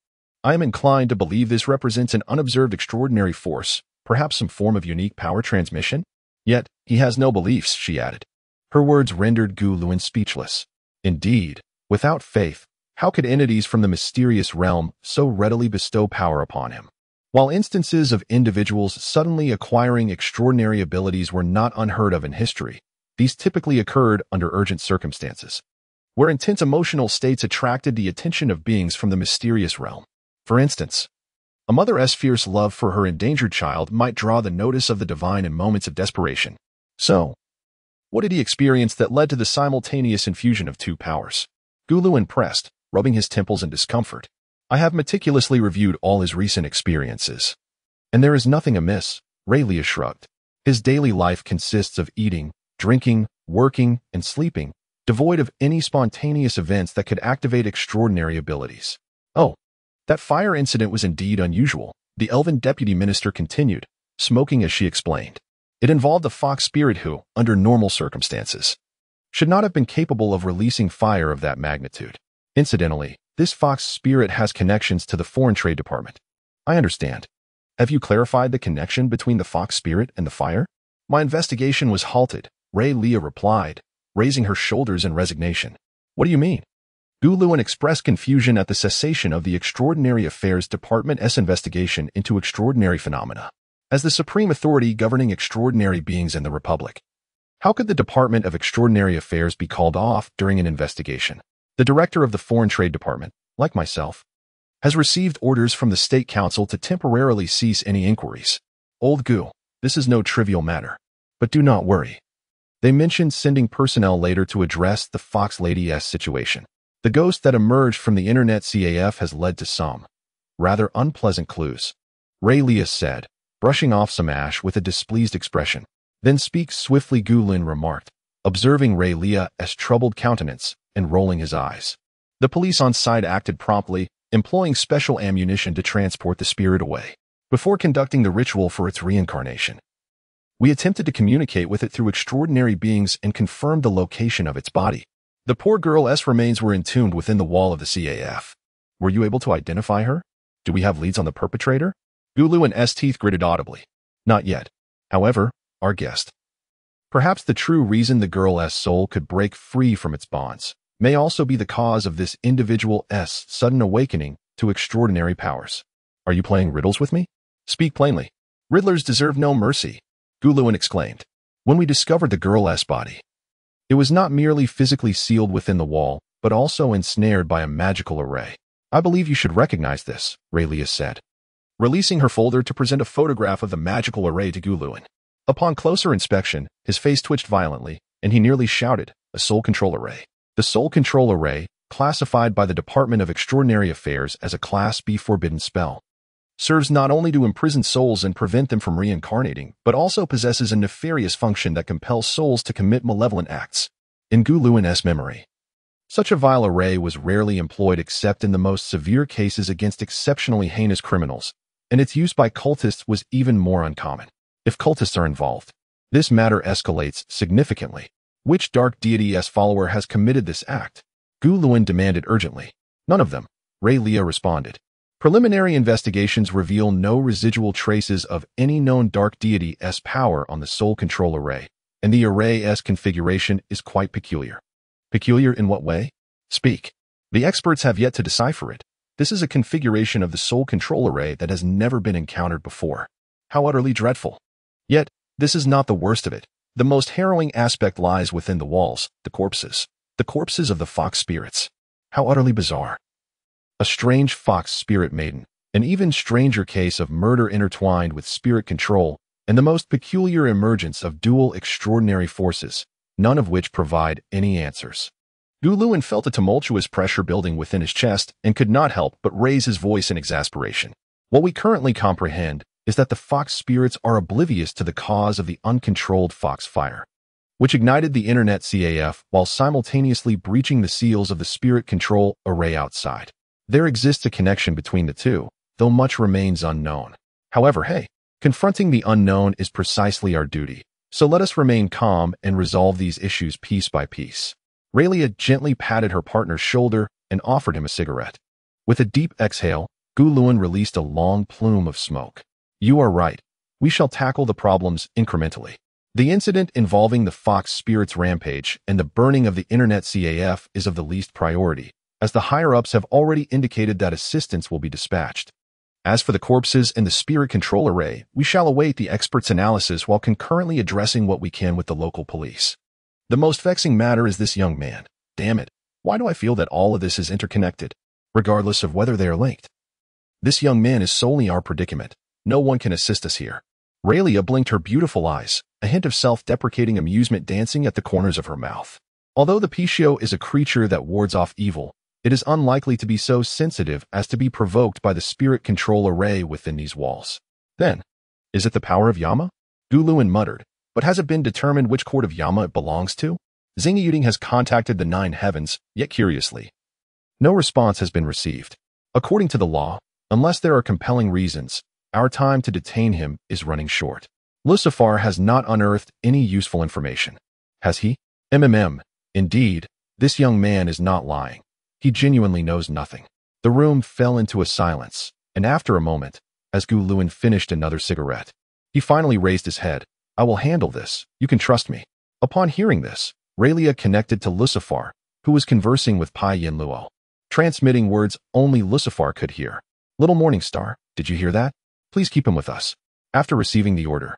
I am inclined to believe this represents an unobserved extraordinary force, perhaps some form of unique power transmission? Yet, he has no beliefs, she added. Her words rendered Guluin speechless. Indeed, without faith, how could entities from the mysterious realm so readily bestow power upon him? While instances of individuals suddenly acquiring extraordinary abilities were not unheard of in history, these typically occurred under urgent circumstances, where intense emotional states attracted the attention of beings from the mysterious realm. For instance, a mother's fierce love for her endangered child might draw the notice of the divine in moments of desperation. So, what did he experience that led to the simultaneous infusion of two powers? Guluin pressed, rubbing his temples in discomfort. I have meticulously reviewed all his recent experiences. And there is nothing amiss, Raylia shrugged. His daily life consists of eating, drinking, working, and sleeping, devoid of any spontaneous events that could activate extraordinary abilities. Oh, that fire incident was indeed unusual, the elven deputy minister continued, smoking as she explained. It involved a fox spirit who, under normal circumstances, should not have been capable of releasing fire of that magnitude. Incidentally, this fox spirit has connections to the foreign trade department. I understand. Have you clarified the connection between the fox spirit and the fire? My investigation was halted, Raylia replied, raising her shoulders in resignation. What do you mean? Guluin expressed confusion at the cessation of the Extraordinary Affairs Department's investigation into extraordinary phenomena. As the supreme authority governing extraordinary beings in the Republic, how could the Department of Extraordinary Affairs be called off during an investigation? The director of the Foreign Trade Department, like myself, has received orders from the State Council to temporarily cease any inquiries. Old Gu, this is no trivial matter. But do not worry. They mentioned sending personnel later to address the Fox Lady's situation. The ghost that emerged from the internet CAF has led to some rather unpleasant clues, Raylia said, brushing off some ash with a displeased expression. Then speak swiftly, Gulin remarked, observing Raylia's troubled countenance and rolling his eyes. The police on site acted promptly, employing special ammunition to transport the spirit away. Before conducting the ritual for its reincarnation, we attempted to communicate with it through extraordinary beings and confirmed the location of its body. The poor girl's remains were entombed within the wall of the CAF. Were you able to identify her? Do we have leads on the perpetrator? Guluin's teeth gritted audibly. Not yet. However, our guest. Perhaps the true reason the girl's soul could break free from its bonds may also be the cause of this individual's sudden awakening to extraordinary powers. Are you playing riddles with me? Speak plainly. Riddlers deserve no mercy, Guluin exclaimed. When we discovered the girl's body, it was not merely physically sealed within the wall, but also ensnared by a magical array. I believe you should recognize this, Raylia said, releasing her folder to present a photograph of the magical array to Guluin. Upon closer inspection, his face twitched violently, and he nearly shouted, a soul control array. The soul control array, classified by the Department of Extraordinary Affairs as a Class B forbidden spell, serves not only to imprison souls and prevent them from reincarnating, but also possesses a nefarious function that compels souls to commit malevolent acts. In Guluin's memory, such a vile array was rarely employed except in the most severe cases against exceptionally heinous criminals, and its use by cultists was even more uncommon. If cultists are involved, this matter escalates significantly. Which dark deity's follower has committed this act? Guluin demanded urgently. None of them, Raylia responded. Preliminary investigations reveal no residual traces of any known dark deity's power on the soul control array, and the array's configuration is quite peculiar. Peculiar in what way? Speak. The experts have yet to decipher it. This is a configuration of the soul control array that has never been encountered before. How utterly dreadful. Yet, this is not the worst of it. The most harrowing aspect lies within the walls, the corpses. The corpses of the fox spirits. How utterly bizarre. A strange fox spirit maiden, an even stranger case of murder intertwined with spirit control, and the most peculiar emergence of dual extraordinary forces, none of which provide any answers. Guluin felt a tumultuous pressure building within his chest and could not help but raise his voice in exasperation. What we currently comprehend is that the fox spirits are oblivious to the cause of the uncontrolled fox fire, which ignited the internet CAF while simultaneously breaching the seals of the spirit control array outside. There exists a connection between the two, though much remains unknown. However, hey, Confronting the unknown is precisely our duty, so let us remain calm and resolve these issues piece by piece. Raylia gently patted her partner's shoulder and offered him a cigarette. With a deep exhale, Guluin released a long plume of smoke. You are right. We shall tackle the problems incrementally. The incident involving the Fox Spirits rampage and the burning of the Internet CAF is of the least priority, as the higher-ups have already indicated that assistance will be dispatched. As for the corpses and the spirit control array, we shall await the expert's analysis while concurrently addressing what we can with the local police. The most vexing matter is this young man. Damn it, why do I feel that all of this is interconnected, regardless of whether they are linked? This young man is solely our predicament. No one can assist us here. Raylia blinked her beautiful eyes, a hint of self-deprecating amusement dancing at the corners of her mouth. Although the Pishio is a creature that wards off evil, it is unlikely to be so sensitive as to be provoked by the spirit control array within these walls. Then, is it the power of Yama? Guluin muttered, but has it been determined which court of Yama it belongs to? Xingyuding has contacted the Nine Heavens, yet curiously, no response has been received. According to the law, unless there are compelling reasons, our time to detain him is running short. Lucifar has not unearthed any useful information. Has he? Indeed, this young man is not lying. He genuinely knows nothing. The room fell into a silence, and after a moment, as Guluin finished another cigarette, he finally raised his head. I will handle this. You can trust me. Upon hearing this, Raylia connected to Lucifar, who was conversing with Pai Yinluo, transmitting words only Lucifar could hear. Little Morningstar, did you hear that? Please keep him with us. After receiving the order,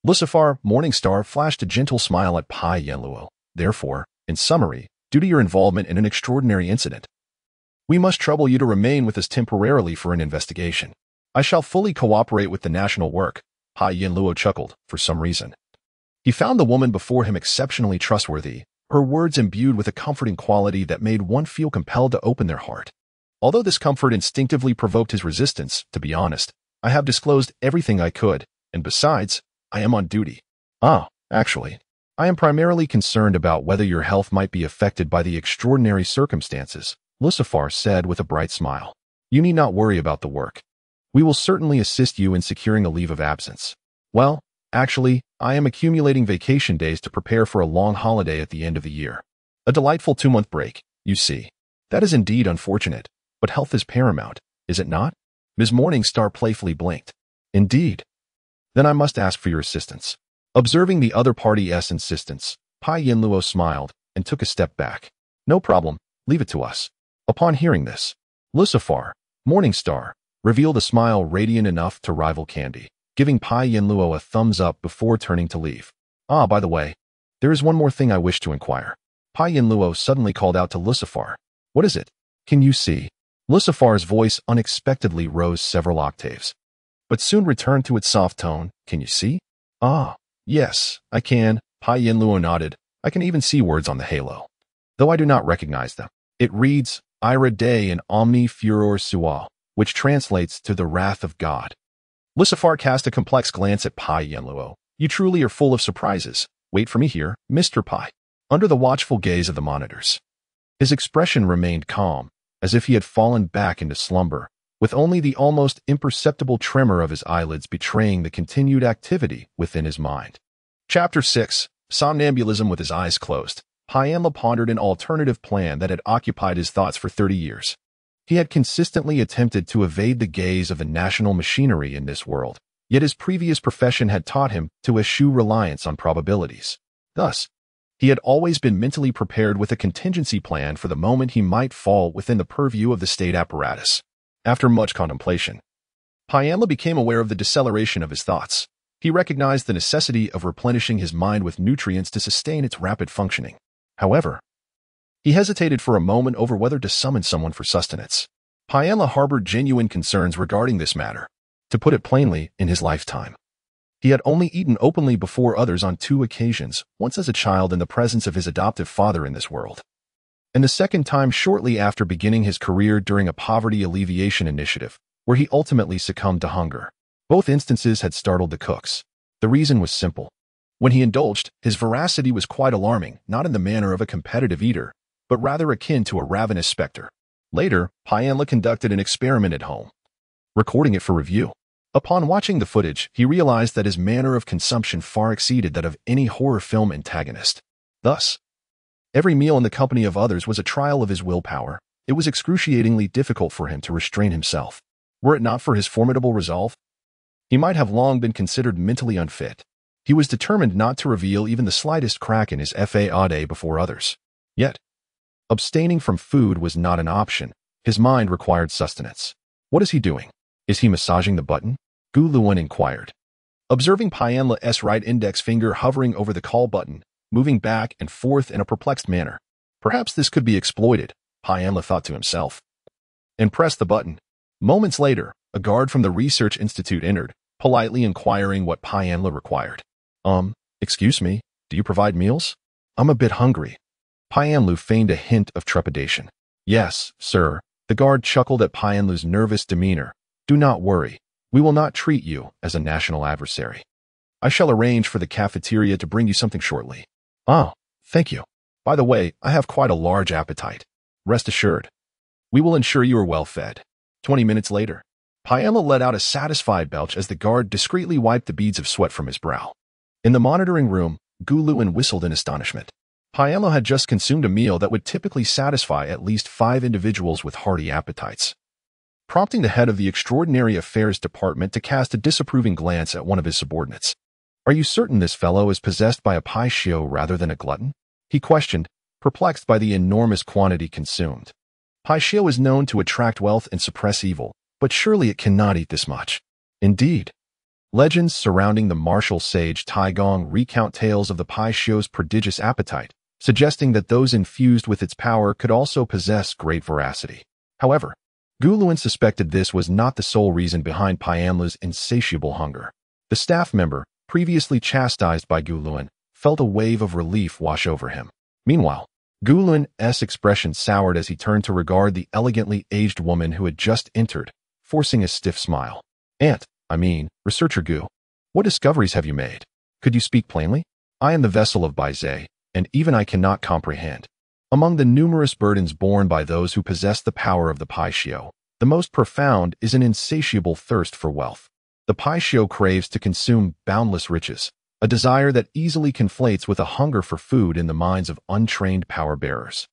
Lucifar, Morningstar flashed a gentle smile at Pai Yinluo. Therefore, in summary, due to your involvement in an extraordinary incident, we must trouble you to remain with us temporarily for an investigation. I shall fully cooperate with the national work. Pai Yinluo chuckled, for some reason. He found the woman before him exceptionally trustworthy, her words imbued with a comforting quality that made one feel compelled to open their heart. Although this comfort instinctively provoked his resistance, to be honest, I have disclosed everything I could, and besides, I am on duty. Actually, I am primarily concerned about whether your health might be affected by the extraordinary circumstances, Lucifar said with a bright smile. You need not worry about the work. We will certainly assist you in securing a leave of absence. Well, actually, I am accumulating vacation days to prepare for a long holiday at the end of the year. A delightful 2-month break, you see. That is indeed unfortunate, but health is paramount, is it not? Ms. Morningstar playfully blinked. Indeed. Then I must ask for your assistance. Observing the other party's insistence, Pai Yinluo smiled and took a step back. No problem, leave it to us. Upon hearing this, Lucifar, Morningstar, revealed a smile radiant enough to rival candy, giving Pai Yinluo a thumbs up before turning to leave. By the way, there is one more thing I wish to inquire. Pai Yinluo suddenly called out to Lucifar. What is it? Can you see? Lucifar's voice unexpectedly rose several octaves, but soon returned to its soft tone. Can you see? Yes, I can. Pai Yinluo nodded. I can even see words on the halo, though I do not recognize them. It reads, Ira Dei in Omni Furor Sua, which translates to the wrath of God. Lucifar cast a complex glance at Pai Yinluo. You truly are full of surprises. Wait for me here, Mr. Pai. Under the watchful gaze of the monitors, his expression remained calm, as if he had fallen back into slumber, with only the almost imperceptible tremor of his eyelids betraying the continued activity within his mind. Chapter 6. Somnambulism. With his eyes closed, Paiyanla pondered an alternative plan that had occupied his thoughts for 30 years. He had consistently attempted to evade the gaze of the national machinery in this world, yet his previous profession had taught him to eschew reliance on probabilities. Thus, he had always been mentally prepared with a contingency plan for the moment he might fall within the purview of the state apparatus. After much contemplation, Paiyanla became aware of the deceleration of his thoughts. He recognized the necessity of replenishing his mind with nutrients to sustain its rapid functioning. However, he hesitated for a moment over whether to summon someone for sustenance. Paiyanla harbored genuine concerns regarding this matter. To put it plainly, in his lifetime, he had only eaten openly before others on 2 occasions, once as a child in the presence of his adoptive father in this world, and the second time shortly after beginning his career during a poverty alleviation initiative, where he ultimately succumbed to hunger. Both instances had startled the cooks. The reason was simple. When he indulged, his voracity was quite alarming, not in the manner of a competitive eater, but rather akin to a ravenous specter. Later, Paiyanla conducted an experiment at home, recording it for review. Upon watching the footage, he realized that his manner of consumption far exceeded that of any horror film antagonist. Thus, every meal in the company of others was a trial of his willpower. It was excruciatingly difficult for him to restrain himself. Were it not for his formidable resolve, he might have long been considered mentally unfit. He was determined not to reveal even the slightest crack in his faade before others. Yet, abstaining from food was not an option. His mind required sustenance. What is he doing? Is he massaging the button? Gu Luan inquired. Observing Pianla's right index finger hovering over the call button, moving back and forth in a perplexed manner. Perhaps this could be exploited, Pianla thought to himself, and pressed the button. Moments later, a guard from the Research Institute entered, politely inquiring what Pianla required. Excuse me, do you provide meals? I'm a bit hungry. Pianlu feigned a hint of trepidation. Yes, sir. The guard chuckled at Pianlu's nervous demeanor. Do not worry. We will not treat you as a national adversary. I shall arrange for the cafeteria to bring you something shortly. Oh, thank you. By the way, I have quite a large appetite. Rest assured. We will ensure you are well fed. 20 minutes later, Pianla let out a satisfied belch as the guard discreetly wiped the beads of sweat from his brow. In the monitoring room, Gu Luan whistled in astonishment. Pianla had just consumed a meal that would typically satisfy at least 5 individuals with hearty appetites, prompting the head of the Extraordinary Affairs Department to cast a disapproving glance at one of his subordinates. Are you certain this fellow is possessed by a paixio rather than a glutton? He questioned, perplexed by the enormous quantity consumed. Paixio is known to attract wealth and suppress evil, but surely it cannot eat this much. Indeed. Legends surrounding the martial sage Taigong recount tales of the paixio's prodigious appetite, suggesting that those infused with its power could also possess great voracity. However, Gu Luan suspected this was not the sole reason behind Pianla's insatiable hunger. The staff member, previously chastised by Gu Luan, felt a wave of relief wash over him. Meanwhile, Gu Luan's expression soured as he turned to regard the elegantly aged woman who had just entered, forcing a stiff smile. Researcher Gu, what discoveries have you made? Could you speak plainly? I am the vessel of Baizé, and even I cannot comprehend. Among the numerous burdens borne by those who possess the power of the paixio, the most profound is an insatiable thirst for wealth. The paixio craves to consume boundless riches, a desire that easily conflates with a hunger for food in the minds of untrained power-bearers.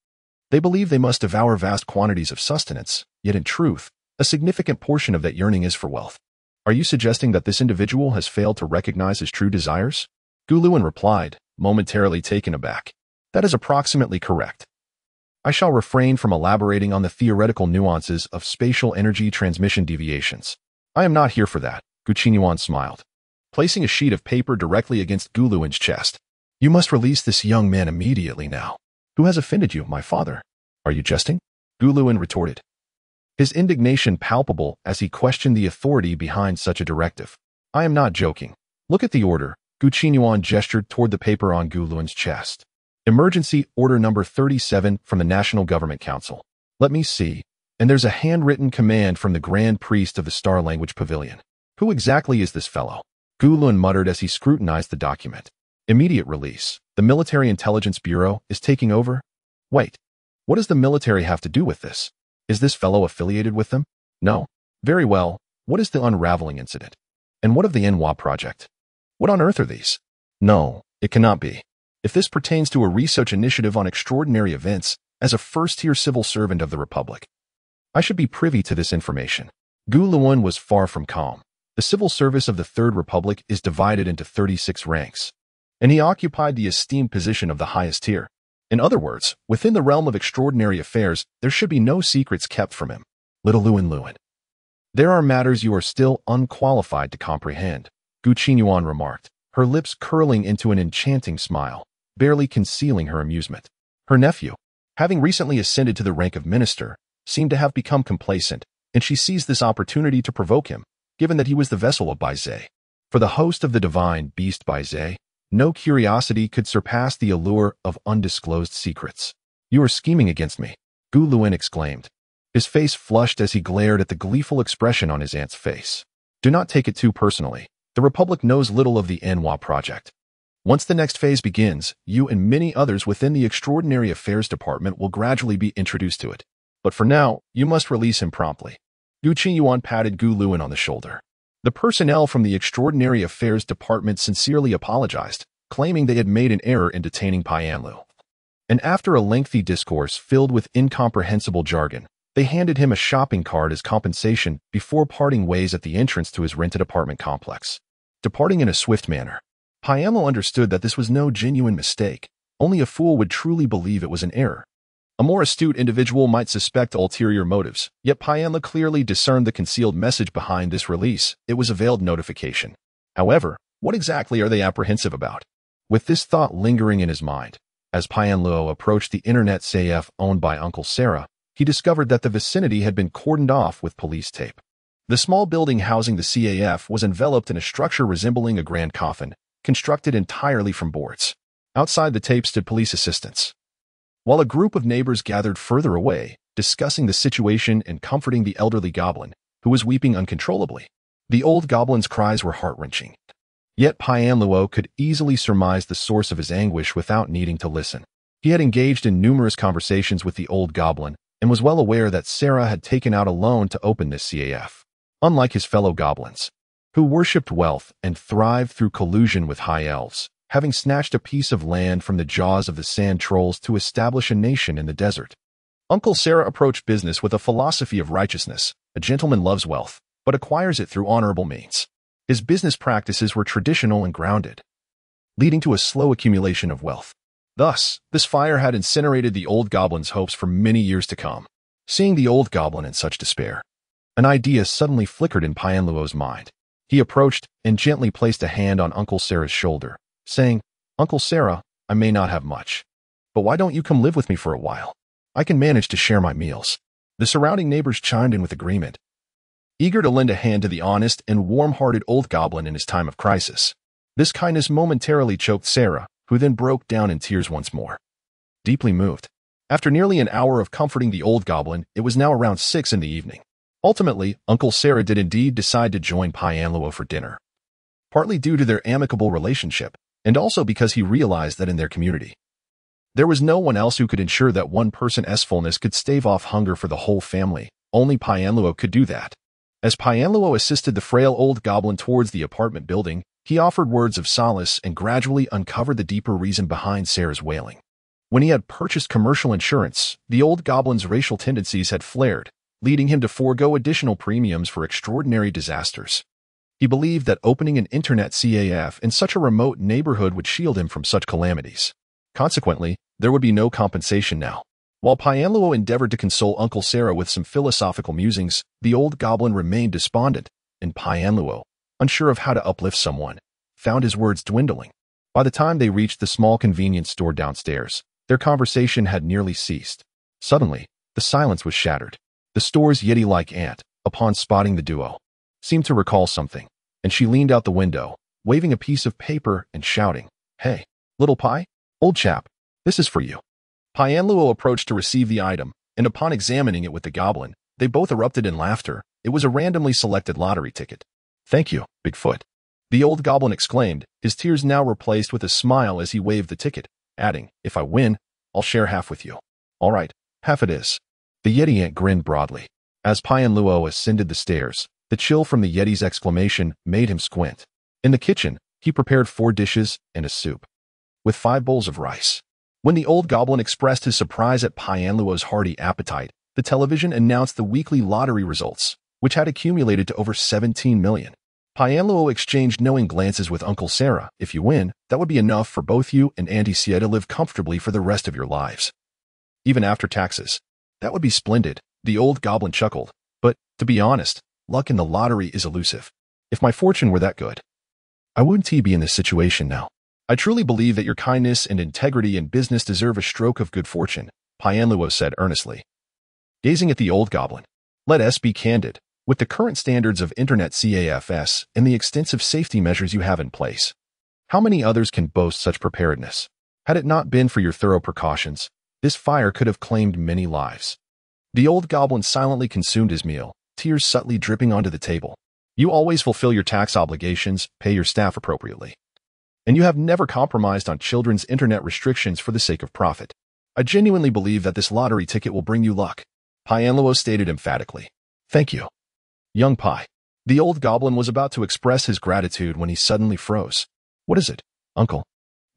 They believe they must devour vast quantities of sustenance, yet in truth, a significant portion of that yearning is for wealth. Are you suggesting that this individual has failed to recognize his true desires? Gu Luan replied, momentarily taken aback. That is approximately correct. I shall refrain from elaborating on the theoretical nuances of spatial energy transmission deviations. I am not here for that, Gu Qinyuan smiled, placing a sheet of paper directly against Gu Luan's chest. You must release this young man immediately now. Who has offended you, my father? Are you jesting? Gu Luan retorted, his indignation palpable as he questioned the authority behind such a directive. I am not joking. Look at the order. Gu Qinyuan gestured toward the paper on Gu Luan's chest. Emergency Order Number 37 from the National Government Council. Let me see. And there's a handwritten command from the Grand Priest of the Star Language Pavilion. Who exactly is this fellow? Gu Luan muttered as he scrutinized the document. Immediate release. The Military Intelligence Bureau is taking over? Wait. What does the military have to do with this? Is this fellow affiliated with them? No. Very well. What is the unraveling incident? And what of the Enwa project? What on earth are these? No, it cannot be. If this pertains to a research initiative on extraordinary events, as a first-tier civil servant of the Republic, I should be privy to this information. Gu Luan was far from calm. The civil service of the Third Republic is divided into 36 ranks, and he occupied the esteemed position of the highest tier. In other words, within the realm of extraordinary affairs, there should be no secrets kept from him. Little Luan. There are matters you are still unqualified to comprehend, Gu Qinyuan remarked, her lips curling into an enchanting smile, barely concealing her amusement. Her nephew, having recently ascended to the rank of minister, seemed to have become complacent, and she seized this opportunity to provoke him, given that he was the vessel of Baizé. For the host of the divine beast Baizé, no curiosity could surpass the allure of undisclosed secrets. You are scheming against me, Gu Luan exclaimed. His face flushed as he glared at the gleeful expression on his aunt's face. Do not take it too personally. The Republic knows little of the Enwa project. Once the next phase begins, you and many others within the Extraordinary Affairs Department will gradually be introduced to it. But for now, you must release him promptly. Gu Qinyuan patted Gu Luan on the shoulder. The personnel from the Extraordinary Affairs Department sincerely apologized, claiming they had made an error in detaining Payanlu. And after a lengthy discourse filled with incomprehensible jargon, they handed him a shopping cart as compensation before parting ways at the entrance to his rented apartment complex. Departing in a swift manner, Payanlu understood that this was no genuine mistake. Only a fool would truly believe it was an error. A more astute individual might suspect ulterior motives, yet Payanlu clearly discerned the concealed message behind this release. It was a veiled notification. However, what exactly are they apprehensive about? With this thought lingering in his mind, as Payanlu approached the internet CAF owned by Uncle Sarah, he discovered that the vicinity had been cordoned off with police tape. The small building housing the CAF was enveloped in a structure resembling a grand coffin, constructed entirely from boards. Outside the tape stood police assistants, while a group of neighbors gathered further away, discussing the situation and comforting the elderly goblin, who was weeping uncontrollably. The old goblin's cries were heart-wrenching. Yet Payanlu could easily surmise the source of his anguish without needing to listen. He had engaged in numerous conversations with the old goblin and was well aware that Sarah had taken out a loan to open this CAF. Unlike his fellow goblins, who worshipped wealth and thrived through collusion with high elves, having snatched a piece of land from the jaws of the sand trolls to establish a nation in the desert. Uncle Sarah approached business with a philosophy of righteousness. A gentleman loves wealth, but acquires it through honorable means. His business practices were traditional and grounded, leading to a slow accumulation of wealth. Thus, this fire had incinerated the old goblin's hopes for many years to come. Seeing the old goblin in such despair, an idea suddenly flickered in Payanlu's mind. He approached and gently placed a hand on Uncle Sarah's shoulder, saying, "Uncle Sarah, I may not have much, but why don't you come live with me for a while? I can manage to share my meals." The surrounding neighbors chimed in with agreement, eager to lend a hand to the honest and warm-hearted old goblin in his time of crisis. This kindness momentarily choked Sarah, who then broke down in tears once more. Deeply moved, after nearly an hour of comforting the old goblin, it was now around 6 in the evening. Ultimately, Uncle Sarah did indeed decide to join Payanlu for dinner, partly due to their amicable relationship, and also because he realized that in their community, there was no one else who could ensure that one person's fullness could stave off hunger for the whole family. Only Payanlu could do that. As Payanlu assisted the frail old goblin towards the apartment building, he offered words of solace and gradually uncovered the deeper reason behind Sarah's wailing. When he had purchased commercial insurance, the old goblin's racial tendencies had flared, leading him to forego additional premiums for extraordinary disasters. He believed that opening an internet CAF in such a remote neighborhood would shield him from such calamities. Consequently, there would be no compensation now. While Payanlu endeavored to console Uncle Sarah with some philosophical musings, the old goblin remained despondent, and Payanlu, unsure of how to uplift someone, found his words dwindling. By the time they reached the small convenience store downstairs, their conversation had nearly ceased. Suddenly, the silence was shattered. The store's yeti-like aunt, upon spotting the duo, seemed to recall something, and she leaned out the window, waving a piece of paper and shouting, "Hey, little Pi, old chap, this is for you." Payanlu approached to receive the item, and upon examining it with the goblin, they both erupted in laughter. It was a randomly selected lottery ticket. "Thank you, Bigfoot," the old goblin exclaimed, his tears now replaced with a smile as he waved the ticket, adding, "If I win, I'll share half with you." "All right, half it is." The Yeti ant grinned broadly. As Payanlu ascended the stairs, the chill from the Yeti's exclamation made him squint. In the kitchen, he prepared 4 dishes and a soup, with 5 bowls of rice. When the old goblin expressed his surprise at Payanlu's hearty appetite, the television announced the weekly lottery results, which had accumulated to over 17 million. Payanlu exchanged knowing glances with Uncle Sarah. "If you win, that would be enough for both you and Auntie Sia to live comfortably for the rest of your lives. Even after taxes. That would be splendid," the old goblin chuckled. "But, to be honest, luck in the lottery is elusive. If my fortune were that good, I wouldn't be in this situation now. I truly believe that your kindness and integrity in business deserve a stroke of good fortune," Payanlu said earnestly, gazing at the old goblin. "Let us be candid. With the current standards of internet CAFs and the extensive safety measures you have in place, how many others can boast such preparedness? Had it not been for your thorough precautions, this fire could have claimed many lives." The old goblin silently consumed his meal, tears subtly dripping onto the table. "You always fulfill your tax obligations, pay your staff appropriately, and you have never compromised on children's internet restrictions for the sake of profit. I genuinely believe that this lottery ticket will bring you luck," Payanlu stated emphatically. "Thank you, young Pi." The old goblin was about to express his gratitude when he suddenly froze. "What is it, uncle?"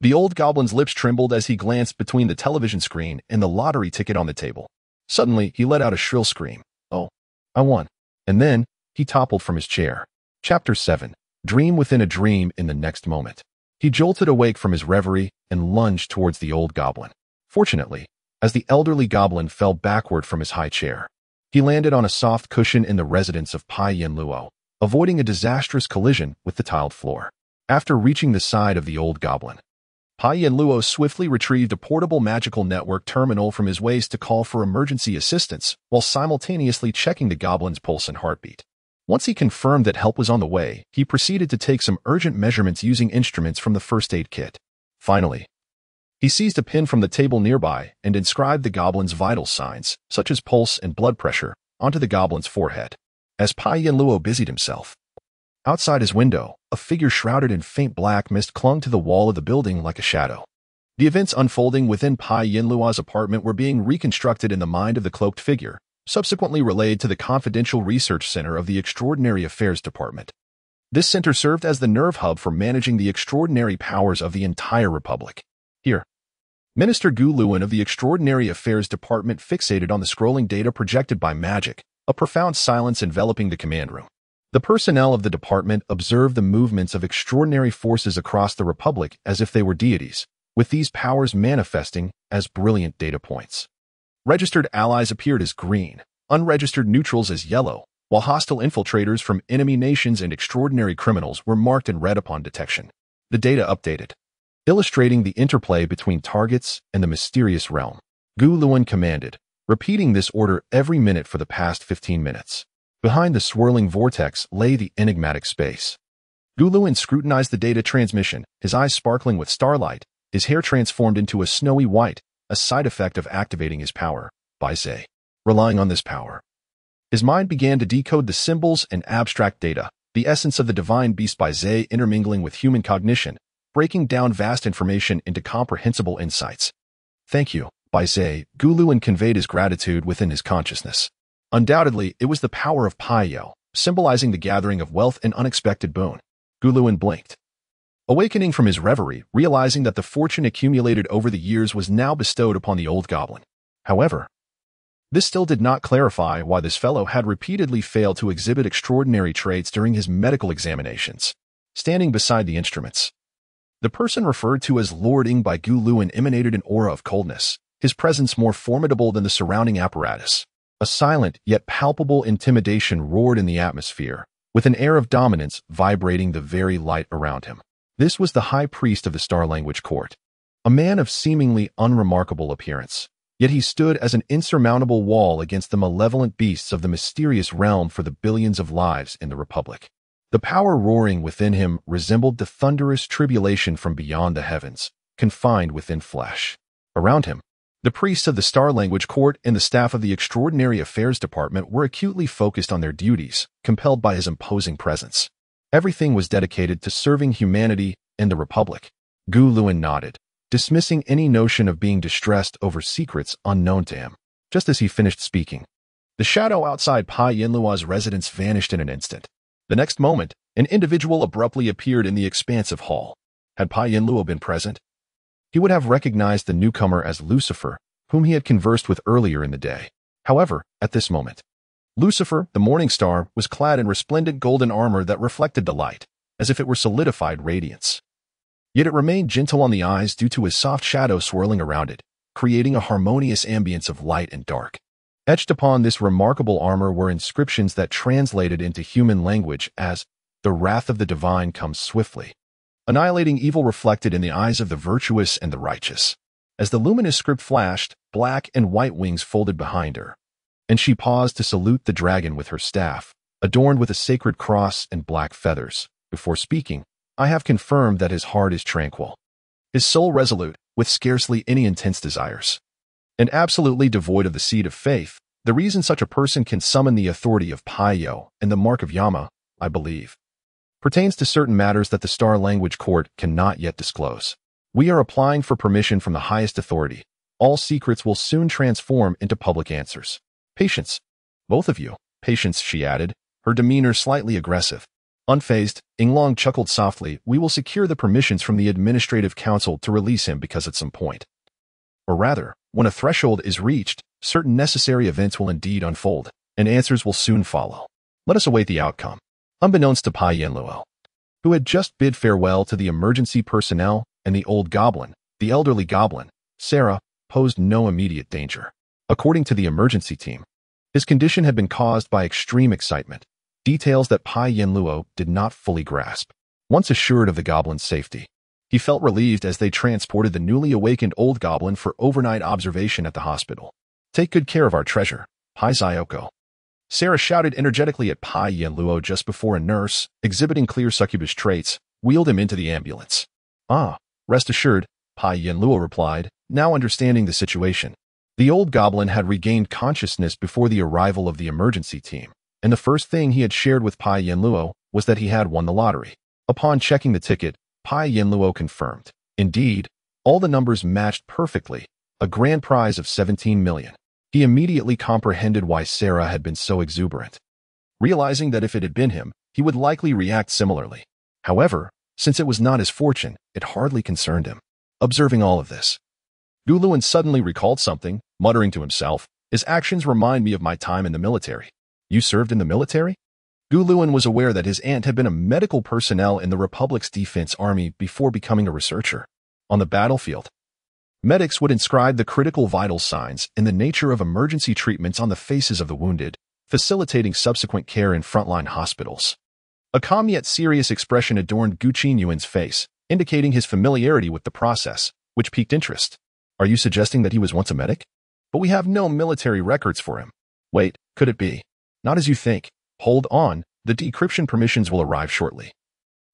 The old goblin's lips trembled as he glanced between the television screen and the lottery ticket on the table. Suddenly, he let out a shrill scream. "Oh, I won." And then, he toppled from his chair. Chapter 7. Dream within a dream in the next moment. He jolted awake from his reverie and lunged towards the old goblin. Fortunately, as the elderly goblin fell backward from his high chair, he landed on a soft cushion in the residence of Pai Yin Luo, avoiding a disastrous collision with the tiled floor. After reaching the side of the old goblin, Pai Yin Luo swiftly retrieved a portable magical network terminal from his waist to call for emergency assistance while simultaneously checking the goblin's pulse and heartbeat. Once he confirmed that help was on the way, he proceeded to take some urgent measurements using instruments from the first aid kit. Finally, he seized a pin from the table nearby and inscribed the goblin's vital signs, such as pulse and blood pressure, onto the goblin's forehead. As Pai Yin Luo busied himself, outside his window, a figure shrouded in faint black mist clung to the wall of the building like a shadow. The events unfolding within Pai Yin Luo's apartment were being reconstructed in the mind of the cloaked figure, subsequently relayed to the confidential research center of the Extraordinary Affairs Department. This center served as the nerve hub for managing the extraordinary powers of the entire Republic. Here, Minister Gu Luan of the Extraordinary Affairs Department fixated on the scrolling data projected by magic, a profound silence enveloping the command room. The personnel of the department observed the movements of extraordinary forces across the Republic as if they were deities, with these powers manifesting as brilliant data points. Registered allies appeared as green, unregistered neutrals as yellow, while hostile infiltrators from enemy nations and extraordinary criminals were marked in red upon detection. The data updated, illustrating the interplay between targets and the mysterious realm. Gu Luan commanded, repeating this order every minute for the past 15 minutes. Behind the swirling vortex lay the enigmatic space. Gu Luan scrutinized the data transmission, his eyes sparkling with starlight, his hair transformed into a snowy white, a side effect of activating his power, by Zay. Relying on this power, his mind began to decode the symbols and abstract data, the essence of the divine beast by Zay intermingling with human cognition, breaking down vast information into comprehensible insights. "Thank you, by Zay," Gu Luan conveyed his gratitude within his consciousness. Undoubtedly, it was the power of Pai Yao, symbolizing the gathering of wealth and unexpected boon. Gu Luan blinked, awakening from his reverie, realizing that the fortune accumulated over the years was now bestowed upon the old goblin. However, this still did not clarify why this fellow had repeatedly failed to exhibit extraordinary traits during his medical examinations. Standing beside the instruments, the person referred to as Lord Ing by Gu Luan emanated an aura of coldness, his presence more formidable than the surrounding apparatus. A silent yet palpable intimidation roared in the atmosphere, with an air of dominance vibrating the very light around him. This was the high priest of the Star Language Court, a man of seemingly unremarkable appearance, yet he stood as an insurmountable wall against the malevolent beasts of the mysterious realm for the billions of lives in the Republic. The power roaring within him resembled the thunderous tribulation from beyond the heavens, confined within flesh. Around him, the priests of the Star Language Court and the staff of the Extraordinary Affairs Department were acutely focused on their duties, compelled by his imposing presence. Everything was dedicated to serving humanity and the Republic. Gu Luan nodded, dismissing any notion of being distressed over secrets unknown to him. Just as he finished speaking, the shadow outside Pai Yin Luo's residence vanished in an instant. The next moment, an individual abruptly appeared in the expansive hall. Had Pai Yin Luo been present, he would have recognized the newcomer as Lucifer, whom he had conversed with earlier in the day. However, at this moment, Lucifer, the morning star, was clad in resplendent golden armor that reflected the light, as if it were solidified radiance. Yet it remained gentle on the eyes due to his soft shadow swirling around it, creating a harmonious ambience of light and dark. Etched upon this remarkable armor were inscriptions that translated into human language as, "The wrath of the divine comes swiftly," annihilating evil reflected in the eyes of the virtuous and the righteous. As the luminous script flashed, black and white wings folded behind her, and she paused to salute the dragon with her staff, adorned with a sacred cross and black feathers. Before speaking, "I have confirmed that his heart is tranquil, his soul resolute, with scarcely any intense desires, and absolutely devoid of the seed of faith. The reason such a person can summon the authority of Pai Yao and the mark of Yama, I believe, pertains to certain matters that the Star Language Court cannot yet disclose. We are applying for permission from the highest authority. All secrets will soon transform into public answers. Patience, both of you." "Patience," she added, her demeanor slightly aggressive. Unfazed, Inglong chuckled softly, "We will secure the permissions from the Administrative Council to release him because at some point, or rather, when a threshold is reached, certain necessary events will indeed unfold, and answers will soon follow. Let us await the outcome." Unbeknownst to Pai Yanluo, who had just bid farewell to the emergency personnel and the old goblin, the elderly goblin, Sarah, posed no immediate danger. According to the emergency team, his condition had been caused by extreme excitement, details that Pai Yanluo did not fully grasp. Once assured of the goblin's safety, he felt relieved as they transported the newly awakened old goblin for overnight observation at the hospital. "Take good care of our treasure, Pai Xioko," Sarah shouted energetically at Pai Yanluo just before a nurse, exhibiting clear succubus traits, wheeled him into the ambulance. "Ah, rest assured," Pai Yanluo replied, now understanding the situation. The old goblin had regained consciousness before the arrival of the emergency team, and the first thing he had shared with Pai Yanluo was that he had won the lottery. Upon checking the ticket, Pai Yanluo confirmed. Indeed, all the numbers matched perfectly, a grand prize of 17 million. He immediately comprehended why Sarah had been so exuberant, realizing that if it had been him, he would likely react similarly. However, since it was not his fortune, it hardly concerned him. Observing all of this, Guluan suddenly recalled something, muttering to himself, "His actions remind me of my time in the military." "You served in the military?" Guluan was aware that his aunt had been a medical personnel in the Republic's defense army before becoming a researcher. On the battlefield, medics would inscribe the critical vital signs and the nature of emergency treatments on the faces of the wounded, facilitating subsequent care in frontline hospitals. A calm yet serious expression adorned Gu Qinyuan's face, indicating his familiarity with the process, which piqued interest. "Are you suggesting that he was once a medic? But we have no military records for him." "Wait, could it be?" "Not as you think. Hold on, the decryption permissions will arrive shortly."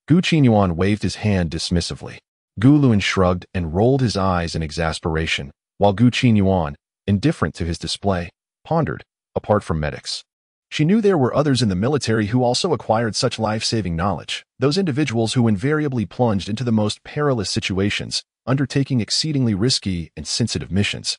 Gu Qinyuan waved his hand dismissively. Guluan shrugged and rolled his eyes in exasperation, while Gu Qinyuan, indifferent to his display, pondered, apart from medics. She knew there were others in the military who also acquired such life-saving knowledge, those individuals who invariably plunged into the most perilous situations, undertaking exceedingly risky and sensitive missions,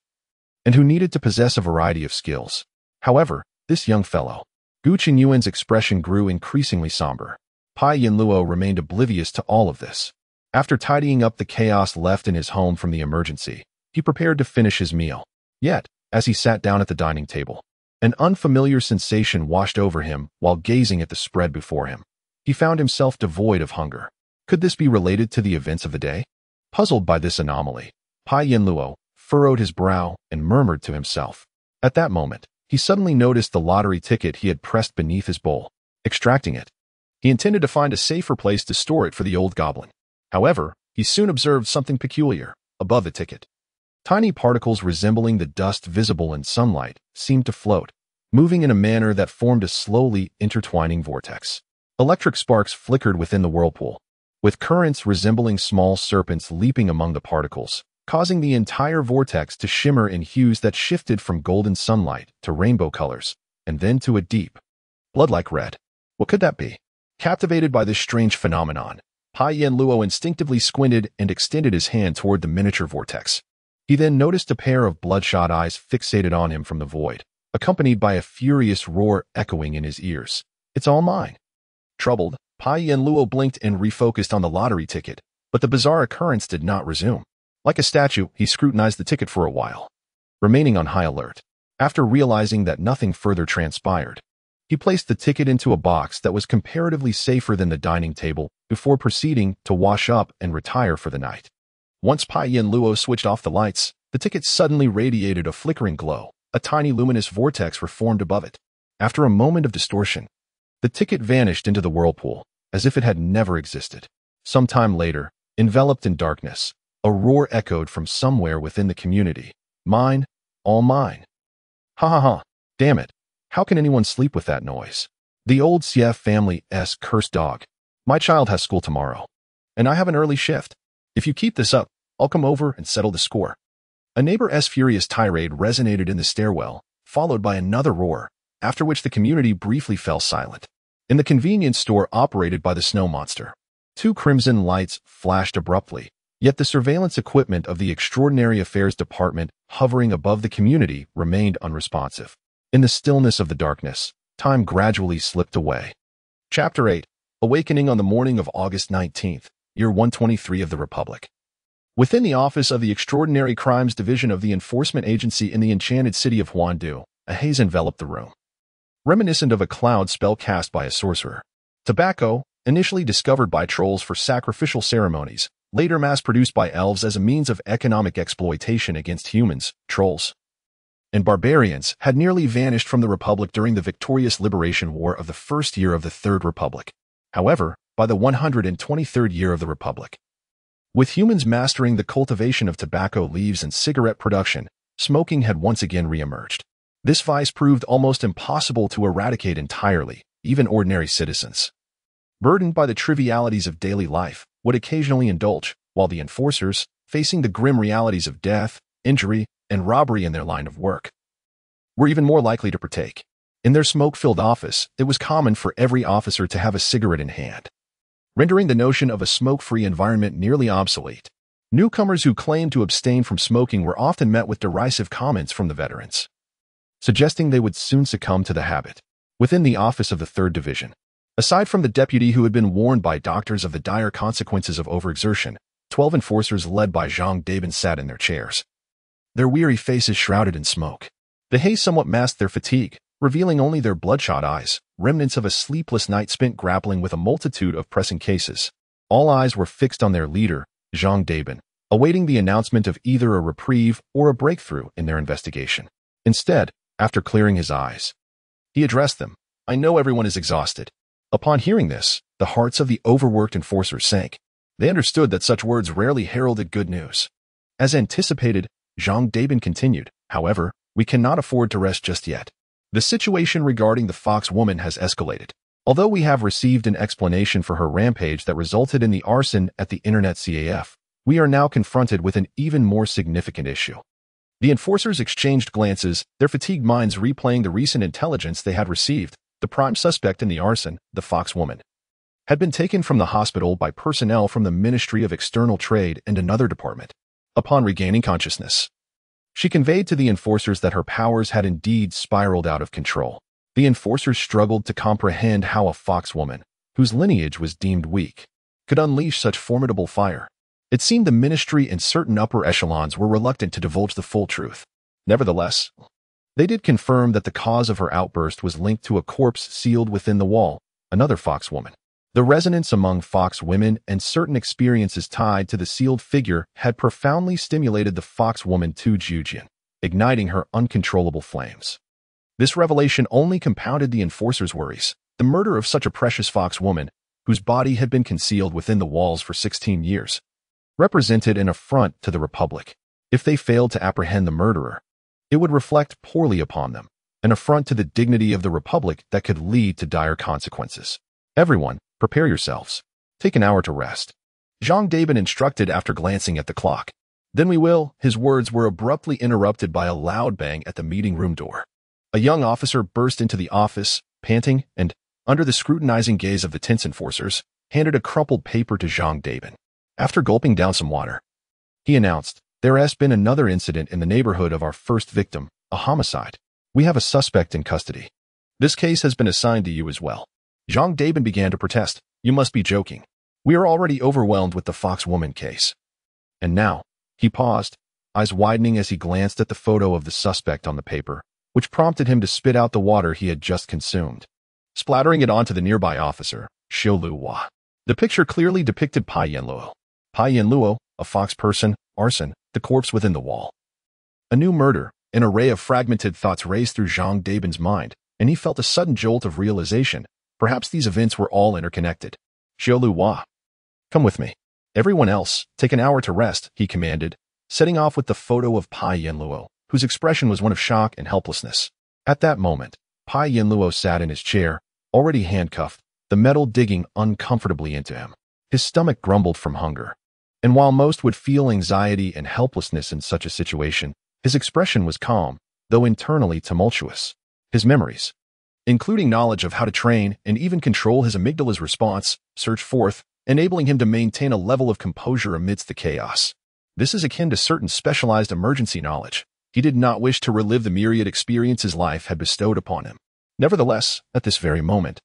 and who needed to possess a variety of skills. However, this young fellow, Gu Qinyuan's expression grew increasingly somber. Pai Yanluo remained oblivious to all of this. After tidying up the chaos left in his home from the emergency, he prepared to finish his meal. Yet, as he sat down at the dining table, an unfamiliar sensation washed over him while gazing at the spread before him. He found himself devoid of hunger. Could this be related to the events of the day? Puzzled by this anomaly, Pai Yanluo furrowed his brow and murmured to himself. At that moment, he suddenly noticed the lottery ticket he had pressed beneath his bowl. Extracting it, he intended to find a safer place to store it for the old goblin. However, he soon observed something peculiar above the ticket. Tiny particles resembling the dust visible in sunlight seemed to float, moving in a manner that formed a slowly intertwining vortex. Electric sparks flickered within the whirlpool, with currents resembling small serpents leaping among the particles, causing the entire vortex to shimmer in hues that shifted from golden sunlight to rainbow colors, and then to a deep, blood-like red. What could that be? Captivated by this strange phenomenon, Pai Yanluo instinctively squinted and extended his hand toward the miniature vortex. He then noticed a pair of bloodshot eyes fixated on him from the void, accompanied by a furious roar echoing in his ears. "It's all mine." Troubled, Pai Yanluo blinked and refocused on the lottery ticket, but the bizarre occurrence did not resume. Like a statue, he scrutinized the ticket for a while, remaining on high alert. After realizing that nothing further transpired, he placed the ticket into a box that was comparatively safer than the dining table before proceeding to wash up and retire for the night. Once Pai Yanluo switched off the lights, the ticket suddenly radiated a flickering glow. A tiny luminous vortex reformed above it. After a moment of distortion, the ticket vanished into the whirlpool, as if it had never existed. Some time later, enveloped in darkness, a roar echoed from somewhere within the community. "Mine, all mine." "Ha ha ha, damn it. How can anyone sleep with that noise? The old Sief family's cursed dog. My child has school tomorrow, and I have an early shift. If you keep this up, I'll come over and settle the score." A neighbor's furious tirade resonated in the stairwell, followed by another roar, after which the community briefly fell silent. In the convenience store operated by the snow monster, 2 crimson lights flashed abruptly, yet the surveillance equipment of the Extraordinary Affairs Department hovering above the community remained unresponsive. In the stillness of the darkness, time gradually slipped away. Chapter 8. Awakening on the morning of August 19th, year 123 of the Republic. Within the office of the Extraordinary Crimes Division of the Enforcement Agency in the enchanted city of Huandu, a haze enveloped the room. Reminiscent of a cloud spell cast by a sorcerer. Tobacco, initially discovered by trolls for sacrificial ceremonies, later mass-produced by elves as a means of economic exploitation against humans, trolls, and barbarians, had nearly vanished from the Republic during the victorious liberation war of the first year of the Third Republic. However, by the 123rd year of the Republic, with humans mastering the cultivation of tobacco leaves and cigarette production, smoking had once again re-emerged. This vice proved almost impossible to eradicate entirely. Even ordinary citizens, burdened by the trivialities of daily life, would occasionally indulge, while the enforcers, facing the grim realities of death, injury, and robbery in their line of work, were even more likely to partake. In their smoke-filled office, it was common for every officer to have a cigarette in hand, rendering the notion of a smoke-free environment nearly obsolete. Newcomers who claimed to abstain from smoking were often met with derisive comments from the veterans, suggesting they would soon succumb to the habit. Within the office of the 3rd Division, aside from the deputy who had been warned by doctors of the dire consequences of overexertion, 12 enforcers led by Zhang Dabin sat in their chairs, their weary faces shrouded in smoke. The haze somewhat masked their fatigue, revealing only their bloodshot eyes, remnants of a sleepless night spent grappling with a multitude of pressing cases. All eyes were fixed on their leader, Zhang Dabin, awaiting the announcement of either a reprieve or a breakthrough in their investigation. Instead, after clearing his eyes, he addressed them. "I know everyone is exhausted." Upon hearing this, the hearts of the overworked enforcers sank. They understood that such words rarely heralded good news. As anticipated, Zhang Dabin continued, "However, we cannot afford to rest just yet. The situation regarding the fox woman has escalated. Although we have received an explanation for her rampage that resulted in the arson at the Internet CAF, we are now confronted with an even more significant issue." The enforcers exchanged glances, their fatigued minds replaying the recent intelligence they had received. The prime suspect in the arson, the fox woman, had been taken from the hospital by personnel from the Ministry of External Trade and another department. Upon regaining consciousness, she conveyed to the enforcers that her powers had indeed spiraled out of control. The enforcers struggled to comprehend how a fox woman, whose lineage was deemed weak, could unleash such formidable fire. It seemed the ministry and certain upper echelons were reluctant to divulge the full truth. Nevertheless, they did confirm that the cause of her outburst was linked to a corpse sealed within the wall, another fox woman. The resonance among fox women and certain experiences tied to the sealed figure had profoundly stimulated the fox woman to Jujian, igniting her uncontrollable flames. This revelation only compounded the enforcers' worries. The murder of such a precious fox woman, whose body had been concealed within the walls for 16 years, represented an affront to the Republic. If they failed to apprehend the murderer, it would reflect poorly upon them, an affront to the dignity of the Republic that could lead to dire consequences. "Everyone, prepare yourselves. Take an hour to rest," Zhang Dabin instructed after glancing at the clock. "Then we will." His words were abruptly interrupted by a loud bang at the meeting room door. A young officer burst into the office, panting, and, under the scrutinizing gaze of the tense enforcers, handed a crumpled paper to Zhang Dabin. After gulping down some water, he announced, "There has been another incident in the neighborhood of our first victim, a homicide. We have a suspect in custody. This case has been assigned to you as well." Zhang Dabin began to protest. "You must be joking. We are already overwhelmed with the fox woman case." And now, he paused, eyes widening as he glanced at the photo of the suspect on the paper, which prompted him to spit out the water he had just consumed, splattering it onto the nearby officer, Xiu Hua. The picture clearly depicted Pai Yanluo. Pai Yanluo, a fox person, arson, the corpse within the wall. A new murder. An array of fragmented thoughts raced through Zhang Dabin's mind, and he felt a sudden jolt of realization. Perhaps these events were all interconnected. "Xiu Hua, come with me. Everyone else, take an hour to rest," he commanded, setting off with the photo of Pai Yanluo, whose expression was one of shock and helplessness. At that moment, Pai Yanluo sat in his chair, already handcuffed, the metal digging uncomfortably into him. His stomach grumbled from hunger. And while most would feel anxiety and helplessness in such a situation, his expression was calm, though internally tumultuous. His memories, including knowledge of how to train and even control his amygdala's response, surged forth, enabling him to maintain a level of composure amidst the chaos. This is akin to certain specialized emergency knowledge. He did not wish to relive the myriad experiences life had bestowed upon him. Nevertheless, at this very moment,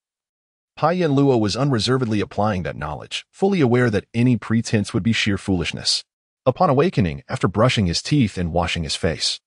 Pai Luo was unreservedly applying that knowledge, fully aware that any pretense would be sheer foolishness. Upon awakening, after brushing his teeth and washing his face,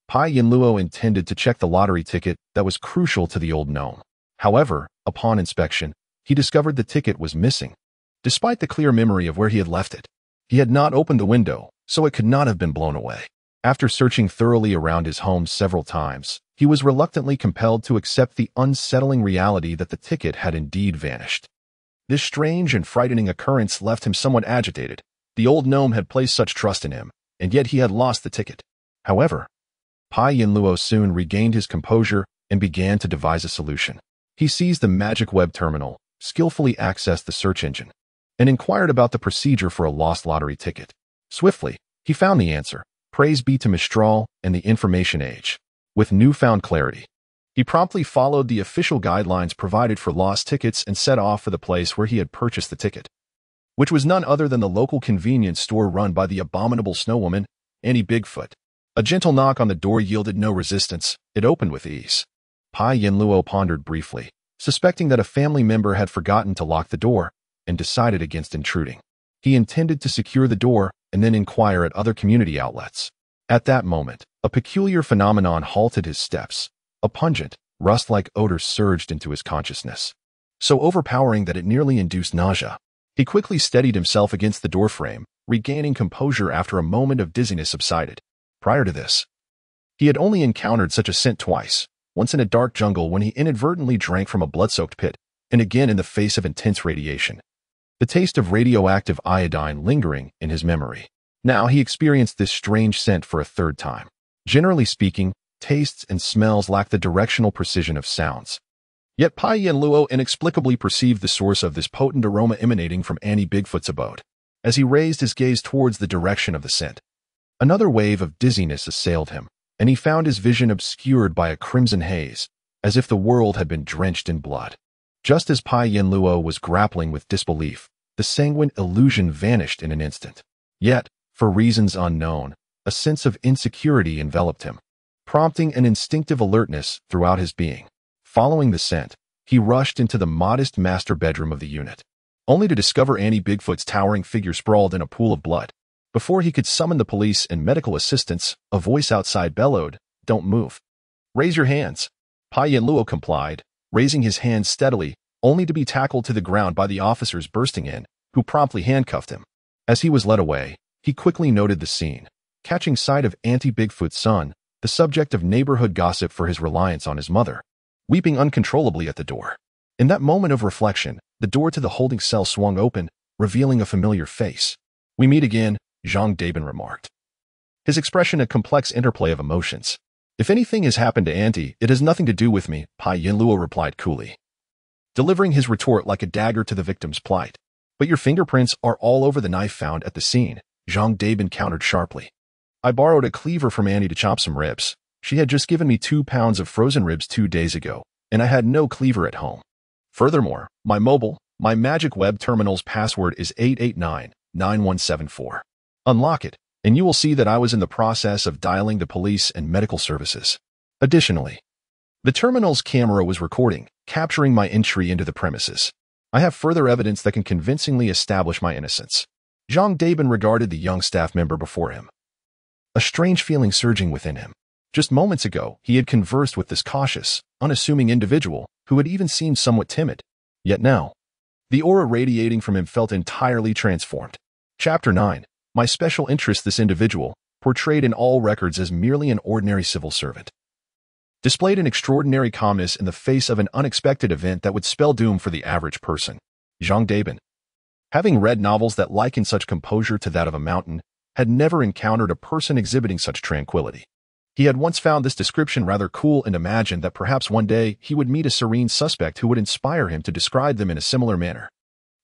Pai Luo intended to check the lottery ticket that was crucial to the old gnome. However, upon inspection, he discovered the ticket was missing. Despite the clear memory of where he had left it, he had not opened the window, so it could not have been blown away. After searching thoroughly around his home several times, he was reluctantly compelled to accept the unsettling reality that the ticket had indeed vanished. This strange and frightening occurrence left him somewhat agitated. The old gnome had placed such trust in him, and yet he had lost the ticket. However, Pai Luo soon regained his composure and began to devise a solution. He seized the magic web terminal, skillfully accessed the search engine, and inquired about the procedure for a lost lottery ticket. Swiftly, he found the answer. Praise be to Mistral and the information age. With newfound clarity, he promptly followed the official guidelines provided for lost tickets and set off for the place where he had purchased the ticket, which was none other than the local convenience store run by the abominable snowwoman, Annie Bigfoot. A gentle knock on the door yielded no resistance. It opened with ease. Pai Luo pondered briefly, suspecting that a family member had forgotten to lock the door, and decided against intruding. He intended to secure the door and then inquire at other community outlets. At that moment, a peculiar phenomenon halted his steps. A pungent, rust-like odor surged into his consciousness, so overpowering that it nearly induced nausea. He quickly steadied himself against the doorframe, regaining composure after a moment of dizziness subsided. Prior to this, he had only encountered such a scent twice, once in a dark jungle when he inadvertently drank from a blood-soaked pit, and again in the face of intense radiation. The taste of radioactive iodine lingering in his memory. Now he experienced this strange scent for a third time. Generally speaking, tastes and smells lack the directional precision of sounds. Yet Pai Luo inexplicably perceived the source of this potent aroma emanating from Annie Bigfoot's abode. As he raised his gaze towards the direction of the scent, another wave of dizziness assailed him, and he found his vision obscured by a crimson haze, as if the world had been drenched in blood. Just as Pai Luo was grappling with disbelief, the sanguine illusion vanished in an instant. Yet, for reasons unknown, a sense of insecurity enveloped him, prompting an instinctive alertness throughout his being. Following the scent, he rushed into the modest master bedroom of the unit, only to discover Annie Bigfoot's towering figure sprawled in a pool of blood. Before he could summon the police and medical assistance, a voice outside bellowed, "Don't move. Raise your hands." Pai Luo complied, raising his hands steadily, only to be tackled to the ground by the officers bursting in, who promptly handcuffed him. As he was led away, he quickly noted the scene, catching sight of Auntie Bigfoot's son, the subject of neighborhood gossip for his reliance on his mother, weeping uncontrollably at the door. In that moment of reflection, the door to the holding cell swung open, revealing a familiar face. "We meet again," Zhang Dabin remarked, his expression a complex interplay of emotions. "If anything has happened to Auntie, it has nothing to do with me," Pai Luo replied coolly, delivering his retort like a dagger to the victim's plight. "But your fingerprints are all over the knife found at the scene," Zhang Dabin countered sharply. "I borrowed a cleaver from Annie to chop some ribs. She had just given me 2 pounds of frozen ribs 2 days ago, and I had no cleaver at home. Furthermore, my magic web terminal's password is 889-9174. Unlock it, and you will see that I was in the process of dialing the police and medical services. Additionally, the terminal's camera was recording, capturing my entry into the premises. I have further evidence that can convincingly establish my innocence." Zhang Dabin regarded the young staff member before him, a strange feeling surging within him. Just moments ago, he had conversed with this cautious, unassuming individual who had even seemed somewhat timid. Yet now, the aura radiating from him felt entirely transformed. Chapter 9. My special interest. This individual, portrayed in all records as merely an ordinary civil servant, displayed an extraordinary calmness in the face of an unexpected event that would spell doom for the average person. Zhang Dabin, having read novels that liken such composure to that of a mountain, had never encountered a person exhibiting such tranquility. He had once found this description rather cool and imagined that perhaps one day he would meet a serene suspect who would inspire him to describe them in a similar manner.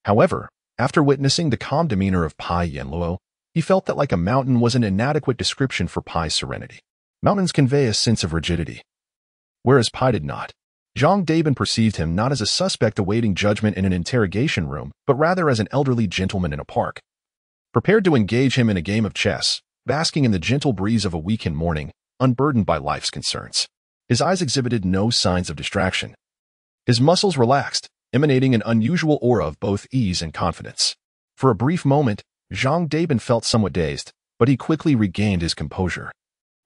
However, after witnessing the calm demeanor of Pai Luo, he felt that like a mountain was an inadequate description for Pai's serenity. Mountains convey a sense of rigidity, whereas Pai did not. Zhang Dabin perceived him not as a suspect awaiting judgment in an interrogation room, but rather as an elderly gentleman in a park, prepared to engage him in a game of chess, basking in the gentle breeze of a weekend morning, unburdened by life's concerns. His eyes exhibited no signs of distraction. His muscles relaxed, emanating an unusual aura of both ease and confidence. For a brief moment, Jean Dabin felt somewhat dazed, but he quickly regained his composure.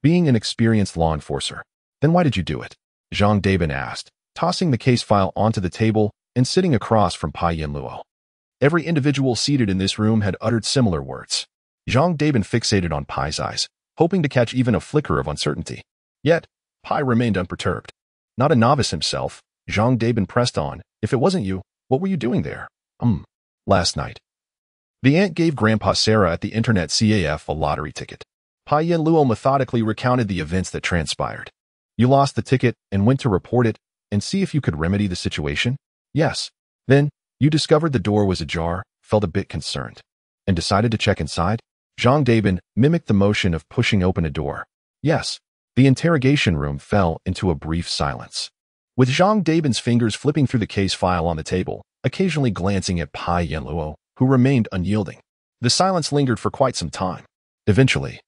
Being an experienced law enforcer, then why did you do it? Jean Dabin asked, tossing the case file onto the table and sitting across from Pai Yin-luo. Every individual seated in this room had uttered similar words. Jean Dabin fixated on Pai's eyes, hoping to catch even a flicker of uncertainty. Yet, Pai remained unperturbed. Not a novice himself, Jean Dabin pressed on. If it wasn't you, what were you doing there? Last night. The aunt gave Grandpa Sarah at the internet CAF a lottery ticket. Pai Yin-luo methodically recounted the events that transpired. You lost the ticket and went to report it and see if you could remedy the situation? Yes. Then, you discovered the door was ajar, felt a bit concerned, and decided to check inside? Jean Dabin mimicked the motion of pushing open a door. Yes. The interrogation room fell into a brief silence. With Jean Dabin's fingers flipping through the case file on the table, occasionally glancing at Pai Yin-luo, who remained unyielding. The silence lingered for quite some time. Eventually,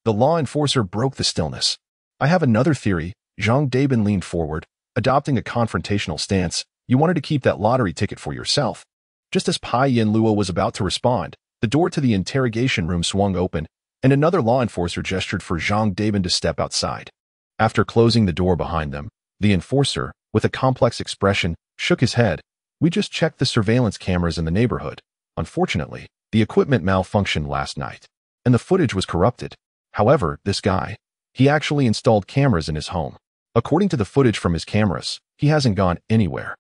the law enforcer broke the stillness. I have another theory. Jean Dabin leaned forward, adopting a confrontational stance. You wanted to keep that lottery ticket for yourself. Just as Pai Yin-luo was about to respond, the door to the interrogation room swung open, and another law enforcer gestured for Jean Dabin to step outside. After closing the door behind them, the enforcer, with a complex expression, shook his head. We just checked the surveillance cameras in the neighborhood. Unfortunately, the equipment malfunctioned last night, and the footage was corrupted. However, this guy, he actually installed cameras in his home. According to the footage from his cameras, he hasn't gone anywhere,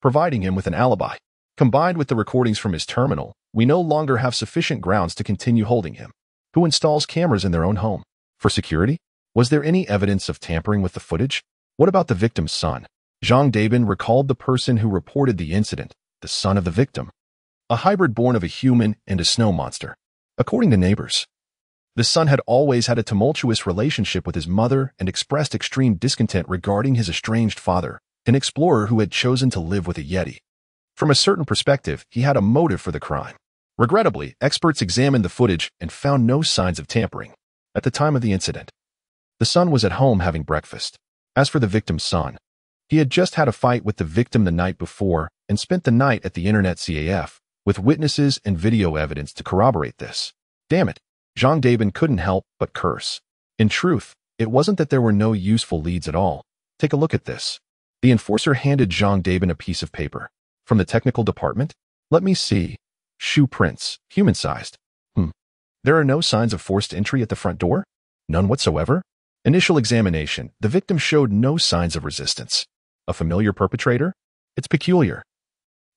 providing him with an alibi. Combined with the recordings from his terminal, we no longer have sufficient grounds to continue holding him. Who installs cameras in their own home? For security? Was there any evidence of tampering with the footage? What about the victim's son? Jean Dabin recalled the person who reported the incident, the son of the victim. A hybrid born of a human and a snow monster. According to neighbors, the son had always had a tumultuous relationship with his mother and expressed extreme discontent regarding his estranged father, an explorer who had chosen to live with a Yeti. From a certain perspective, he had a motive for the crime. Regrettably, experts examined the footage and found no signs of tampering. At the time of the incident, the son was at home having breakfast. As for the victim's son, he had just had a fight with the victim the night before and spent the night at the internet CAF, with witnesses and video evidence to corroborate this. Damn it, Jean Dabin couldn't help but curse. In truth, it wasn't that there were no useful leads at all. Take a look at this. The enforcer handed Jean Dabin a piece of paper. From the technical department? Let me see. Shoe prints, human-sized. There are no signs of forced entry at the front door? None whatsoever? Initial examination, the victim showed no signs of resistance. A familiar perpetrator? It's peculiar.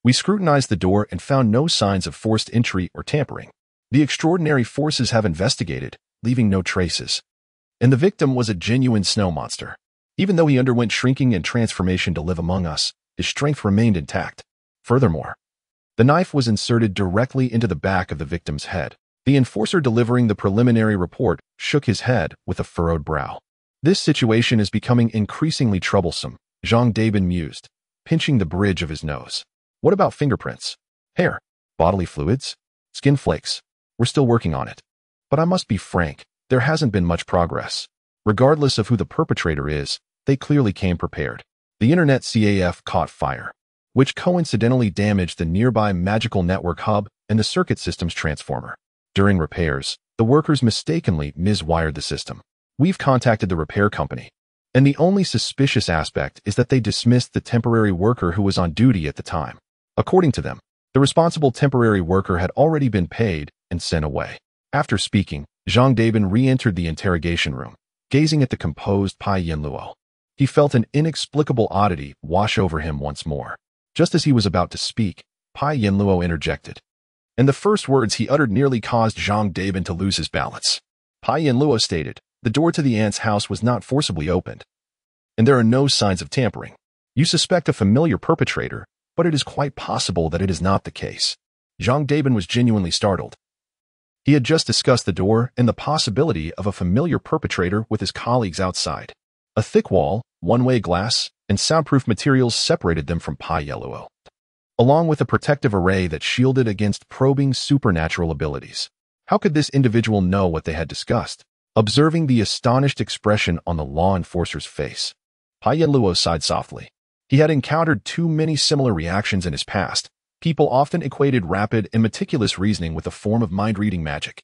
We scrutinized the door and found no signs of forced entry or tampering. The extraordinary forces have investigated, leaving no traces. And the victim was a genuine snow monster. Even though he underwent shrinking and transformation to live among us, his strength remained intact. Furthermore, the knife was inserted directly into the back of the victim's head. The enforcer delivering the preliminary report shook his head with a furrowed brow. This situation is becoming increasingly troublesome, Jean Dabin mused, pinching the bridge of his nose. What about fingerprints? Hair? Bodily fluids? Skin flakes? We're still working on it. But I must be frank, there hasn't been much progress. Regardless of who the perpetrator is, they clearly came prepared. The internet CAF caught fire, which coincidentally damaged the nearby magical network hub and the circuit system's transformer. During repairs, the workers mistakenly miswired the system. We've contacted the repair company, and the only suspicious aspect is that they dismissed the temporary worker who was on duty at the time. According to them, the responsible temporary worker had already been paid and sent away. After speaking, Jean Dabin re-entered the interrogation room, gazing at the composed Pai Yin-luo. He felt an inexplicable oddity wash over him once more. Just as he was about to speak, Pai Yin-luo interjected, and the first words he uttered nearly caused Jean Dabin to lose his balance. Pai Yin-luo stated, the door to the aunt's house was not forcibly opened, and there are no signs of tampering. You suspect a familiar perpetrator, but it is quite possible that it is not the case. Jean Dabin was genuinely startled. He had just discussed the door and the possibility of a familiar perpetrator with his colleagues outside. A thick wall, one-way glass, and soundproof materials separated them from Pai Yin-luo, along with a protective array that shielded against probing supernatural abilities. How could this individual know what they had discussed? Observing the astonished expression on the law enforcer's face, Pai Yanluo sighed softly. He had encountered too many similar reactions in his past. People often equated rapid and meticulous reasoning with a form of mind-reading magic.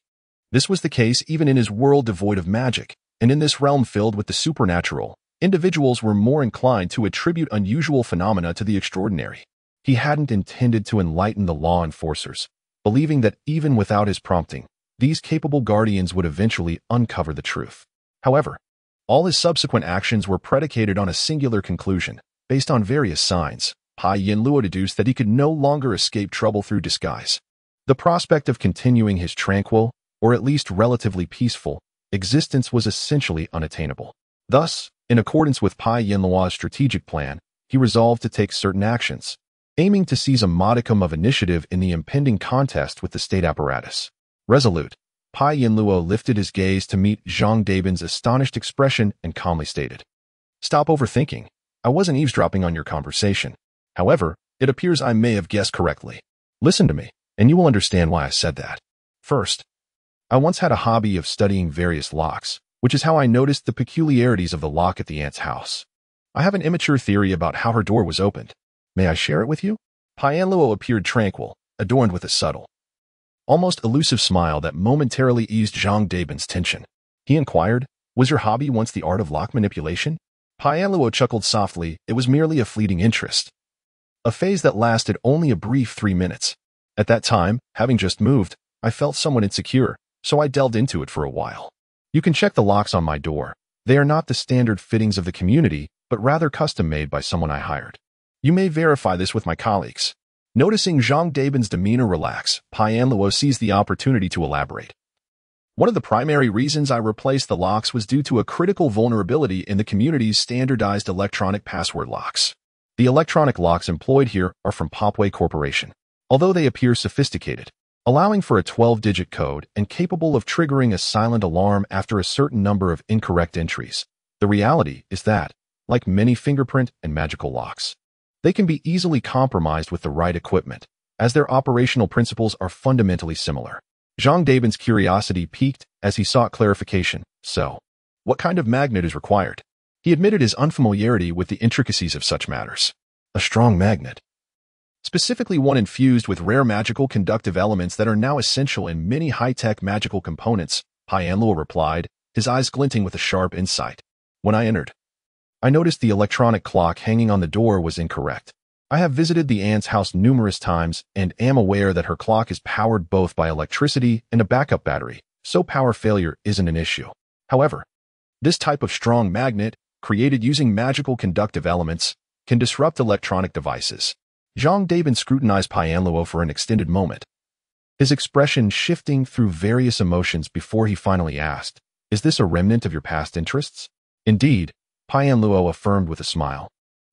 This was the case even in his world devoid of magic, and in this realm filled with the supernatural, individuals were more inclined to attribute unusual phenomena to the extraordinary. He hadn't intended to enlighten the law enforcers, believing that even without his prompting, these capable guardians would eventually uncover the truth. However, all his subsequent actions were predicated on a singular conclusion. Based on various signs, Pai Yanluo deduced that he could no longer escape trouble through disguise. The prospect of continuing his tranquil, or at least relatively peaceful, existence was essentially unattainable. Thus, in accordance with Pai Yanluo's strategic plan, he resolved to take certain actions, aiming to seize a modicum of initiative in the impending contest with the state apparatus. Resolute, Pai Yanluo lifted his gaze to meet Zhang Dabin's astonished expression and calmly stated, "Stop overthinking. I wasn't eavesdropping on your conversation. However, it appears I may have guessed correctly. Listen to me, and you will understand why I said that. First, I once had a hobby of studying various locks, which is how I noticed the peculiarities of the lock at the aunt's house. I have an immature theory about how her door was opened. May I share it with you?" Pai Yanluo appeared tranquil, adorned with a subtle, almost elusive smile that momentarily eased Zhang Dabin's tension. He inquired, "Was your hobby once the art of lock manipulation?" Pai Yanluo chuckled softly. "It was merely a fleeting interest. A phase that lasted only a brief 3 minutes. At that time, having just moved, I felt somewhat insecure, so I delved into it for a while. You can check the locks on my door. They are not the standard fittings of the community, but rather custom-made by someone I hired. You may verify this with my colleagues." Noticing Zhang Dabin's demeanor relax, Pai Yanluo seized the opportunity to elaborate. "One of the primary reasons I replaced the locks was due to a critical vulnerability in the community's standardized electronic password locks. The electronic locks employed here are from Popway Corporation. Although they appear sophisticated, allowing for a 12-digit code and capable of triggering a silent alarm after a certain number of incorrect entries, the reality is that, like many fingerprint and magical locks, they can be easily compromised with the right equipment, as their operational principles are fundamentally similar." Zhang Dabin's curiosity piqued as he sought clarification. "So, what kind of magnet is required?" He admitted his unfamiliarity with the intricacies of such matters. "A strong magnet. Specifically one infused with rare magical conductive elements that are now essential in many high-tech magical components," Pai Yanluo replied, his eyes glinting with a sharp insight. "When I entered, I noticed the electronic clock hanging on the door was incorrect. I have visited the aunt's house numerous times and am aware that her clock is powered both by electricity and a backup battery, so power failure isn't an issue. However, this type of strong magnet, created using magical conductive elements, can disrupt electronic devices." Zhang Dabin scrutinized Pai Yanluo for an extended moment, his expression shifting through various emotions before he finally asked, "Is this a remnant of your past interests?" "Indeed," Pai Yanluo affirmed with a smile.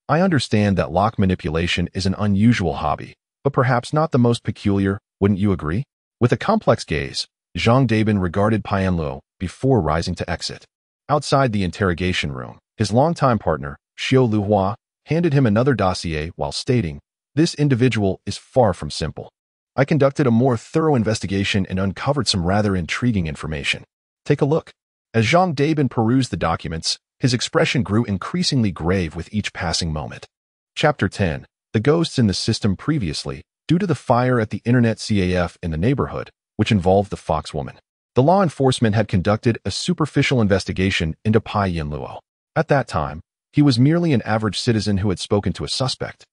"I understand that lock manipulation is an unusual hobby, but perhaps not the most peculiar, wouldn't you agree?" With a complex gaze, Zhang Dabin regarded Pai Yanluo before rising to exit. Outside the interrogation room, his longtime partner, Xiao Luhua, handed him another dossier while stating, "This individual is far from simple. I conducted a more thorough investigation and uncovered some rather intriguing information. Take a look." As Zhang Dabin perused the documents, his expression grew increasingly grave with each passing moment. Chapter 10. The ghosts in the system previously, due to the fire at the Internet CAF in the neighborhood, which involved the Fox woman. The law enforcement had conducted a superficial investigation into Pai Yanluo. At that time, he was merely an average citizen who had spoken to a suspect,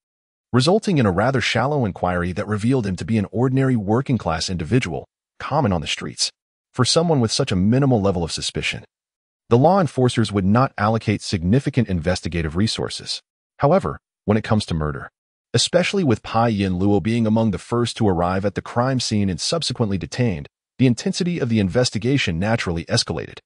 resulting in a rather shallow inquiry that revealed him to be an ordinary working-class individual, common on the streets. For someone with such a minimal level of suspicion, the law enforcers would not allocate significant investigative resources. However, when it comes to murder, especially with Pai Yanluo being among the first to arrive at the crime scene and subsequently detained, the intensity of the investigation naturally escalated.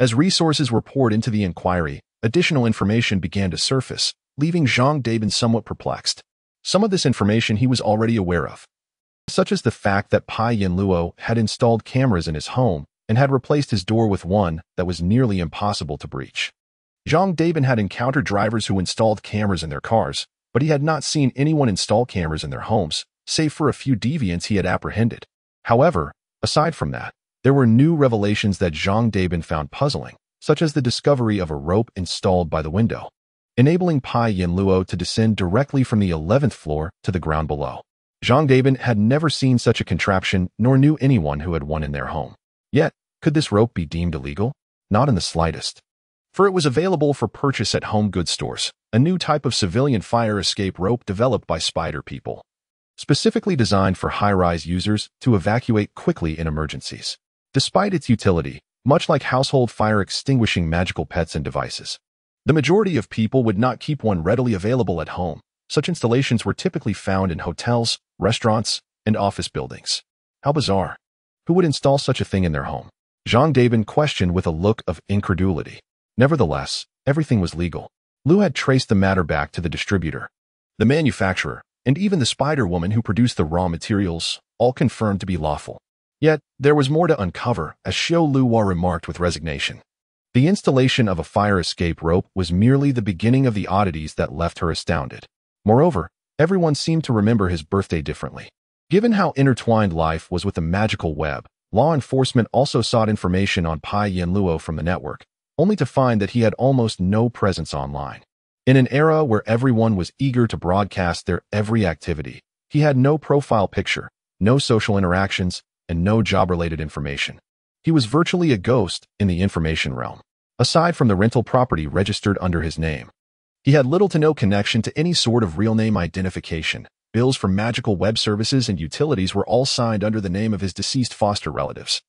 As resources were poured into the inquiry, additional information began to surface, leaving Zhang Dabin somewhat perplexed. Some of this information he was already aware of, such as the fact that Pai Yanluo had installed cameras in his home and had replaced his door with one that was nearly impossible to breach. Zhang Dabin had encountered drivers who installed cameras in their cars, but he had not seen anyone install cameras in their homes, save for a few deviants he had apprehended. However, aside from that, there were new revelations that Zhang Dabin found puzzling, such as the discovery of a rope installed by the window. enabling Pai Yinluo to descend directly from the 11th floor to the ground below. Zhang Dabin had never seen such a contraption nor knew anyone who had one in their home. Yet, could this rope be deemed illegal? Not in the slightest. For it was available for purchase at home goods stores, a new type of civilian fire escape rope developed by spider people, specifically designed for high-rise users to evacuate quickly in emergencies. Despite its utility, much like household fire-extinguishing magical pets and devices, the majority of people would not keep one readily available at home. Such installations were typically found in hotels, restaurants, and office buildings. How bizarre. Who would install such a thing in their home? Zhang Dabin questioned with a look of incredulity. Nevertheless, everything was legal. Lu had traced the matter back to the distributor, the manufacturer, and even the spider woman who produced the raw materials, all confirmed to be lawful. Yet, there was more to uncover, as Xiao Luhua remarked with resignation. The installation of a fire escape rope was merely the beginning of the oddities that left her astounded. Moreover, everyone seemed to remember his birthday differently. Given how intertwined life was with the magical web, law enforcement also sought information on Pai Yinluo from the network, only to find that he had almost no presence online. In an era where everyone was eager to broadcast their every activity, he had no profile picture, no social interactions, and no job-related information. He was virtually a ghost in the information realm. Aside from the rental property registered under his name, he had little to no connection to any sort of real name identification. Bills for magical web services and utilities were all signed under the name of his deceased foster relatives,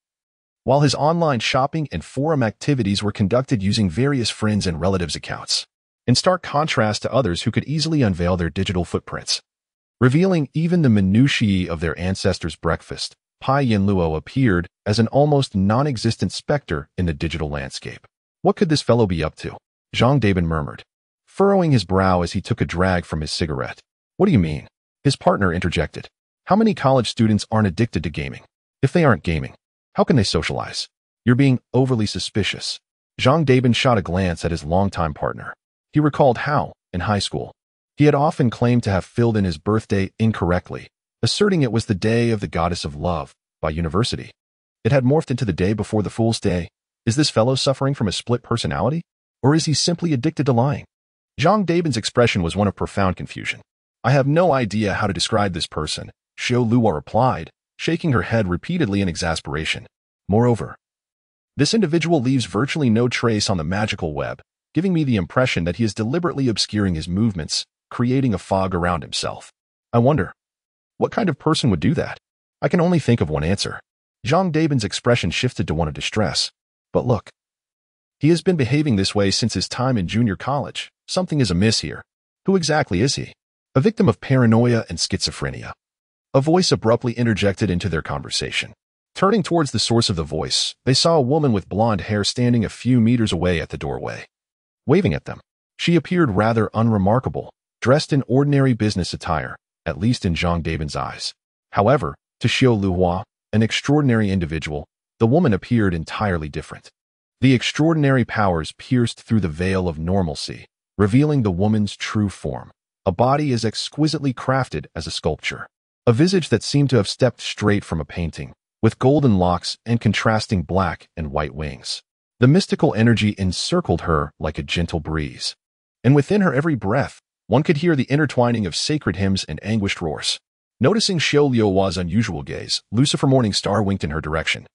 while his online shopping and forum activities were conducted using various friends' and relatives' accounts, in stark contrast to others who could easily unveil their digital footprints, revealing even the minutiae of their ancestors' breakfast. Pai Yinluo appeared as an almost non-existent specter in the digital landscape. What could this fellow be up to? Zhang Dabin murmured, furrowing his brow as he took a drag from his cigarette. What do you mean? His partner interjected. How many college students aren't addicted to gaming? If they aren't gaming, how can they socialize? You're being overly suspicious. Zhang Dabin shot a glance at his longtime partner. He recalled how, in high school, he had often claimed to have filled in his birthday incorrectly, asserting it was the day of the goddess of love. By university, it had morphed into the day before the Fool's Day. Is this fellow suffering from a split personality? Or is he simply addicted to lying? Zhang Dabin's expression was one of profound confusion. I have no idea how to describe this person, Xiao Luhua replied, shaking her head repeatedly in exasperation. Moreover, this individual leaves virtually no trace on the magical web, giving me the impression that he is deliberately obscuring his movements, creating a fog around himself. I wonder, what kind of person would do that? I can only think of one answer. Zhang Dabin's expression shifted to one of distress. But look, he has been behaving this way since his time in junior college. Something is amiss here. Who exactly is he? A victim of paranoia and schizophrenia. A voice abruptly interjected into their conversation. Turning towards the source of the voice, they saw a woman with blonde hair standing a few meters away at the doorway, waving at them. She appeared rather unremarkable, dressed in ordinary business attire, at least in Zhang Dabin's eyes. However, to Xiao Luhua, an extraordinary individual, the woman appeared entirely different. The extraordinary powers pierced through the veil of normalcy, revealing the woman's true form. A body as exquisitely crafted as a sculpture. A visage that seemed to have stepped straight from a painting, with golden locks and contrasting black and white wings. The mystical energy encircled her like a gentle breeze. And within her every breath, one could hear the intertwining of sacred hymns and anguished roars. Noticing Xiao Luohua's unusual gaze, Lucifer Morningstar winked in her direction.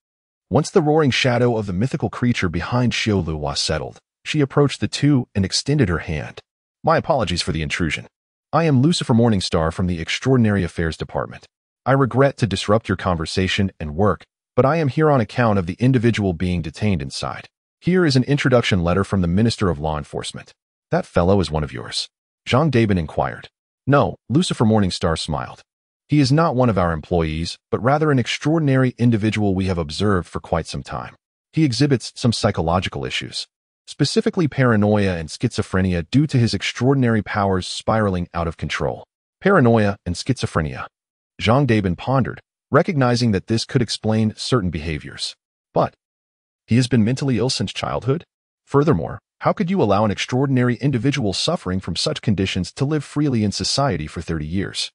Once the roaring shadow of the mythical creature behind Xiao Luohua settled, she approached the two and extended her hand. My apologies for the intrusion. I am Lucifer Morningstar from the Extraordinary Affairs Department. I regret to disrupt your conversation and work, but I am here on account of the individual being detained inside. Here is an introduction letter from the Minister of Law Enforcement. That fellow is one of yours? Zhang Dabin inquired. No, Lucifer Morningstar smiled. He is not one of our employees, but rather an extraordinary individual we have observed for quite some time. He exhibits some psychological issues, specifically paranoia and schizophrenia due to his extraordinary powers spiraling out of control. Paranoia and schizophrenia. Zhang Dabin pondered, recognizing that this could explain certain behaviors. But he has been mentally ill since childhood? Furthermore, how could you allow an extraordinary individual suffering from such conditions to live freely in society for 30 years?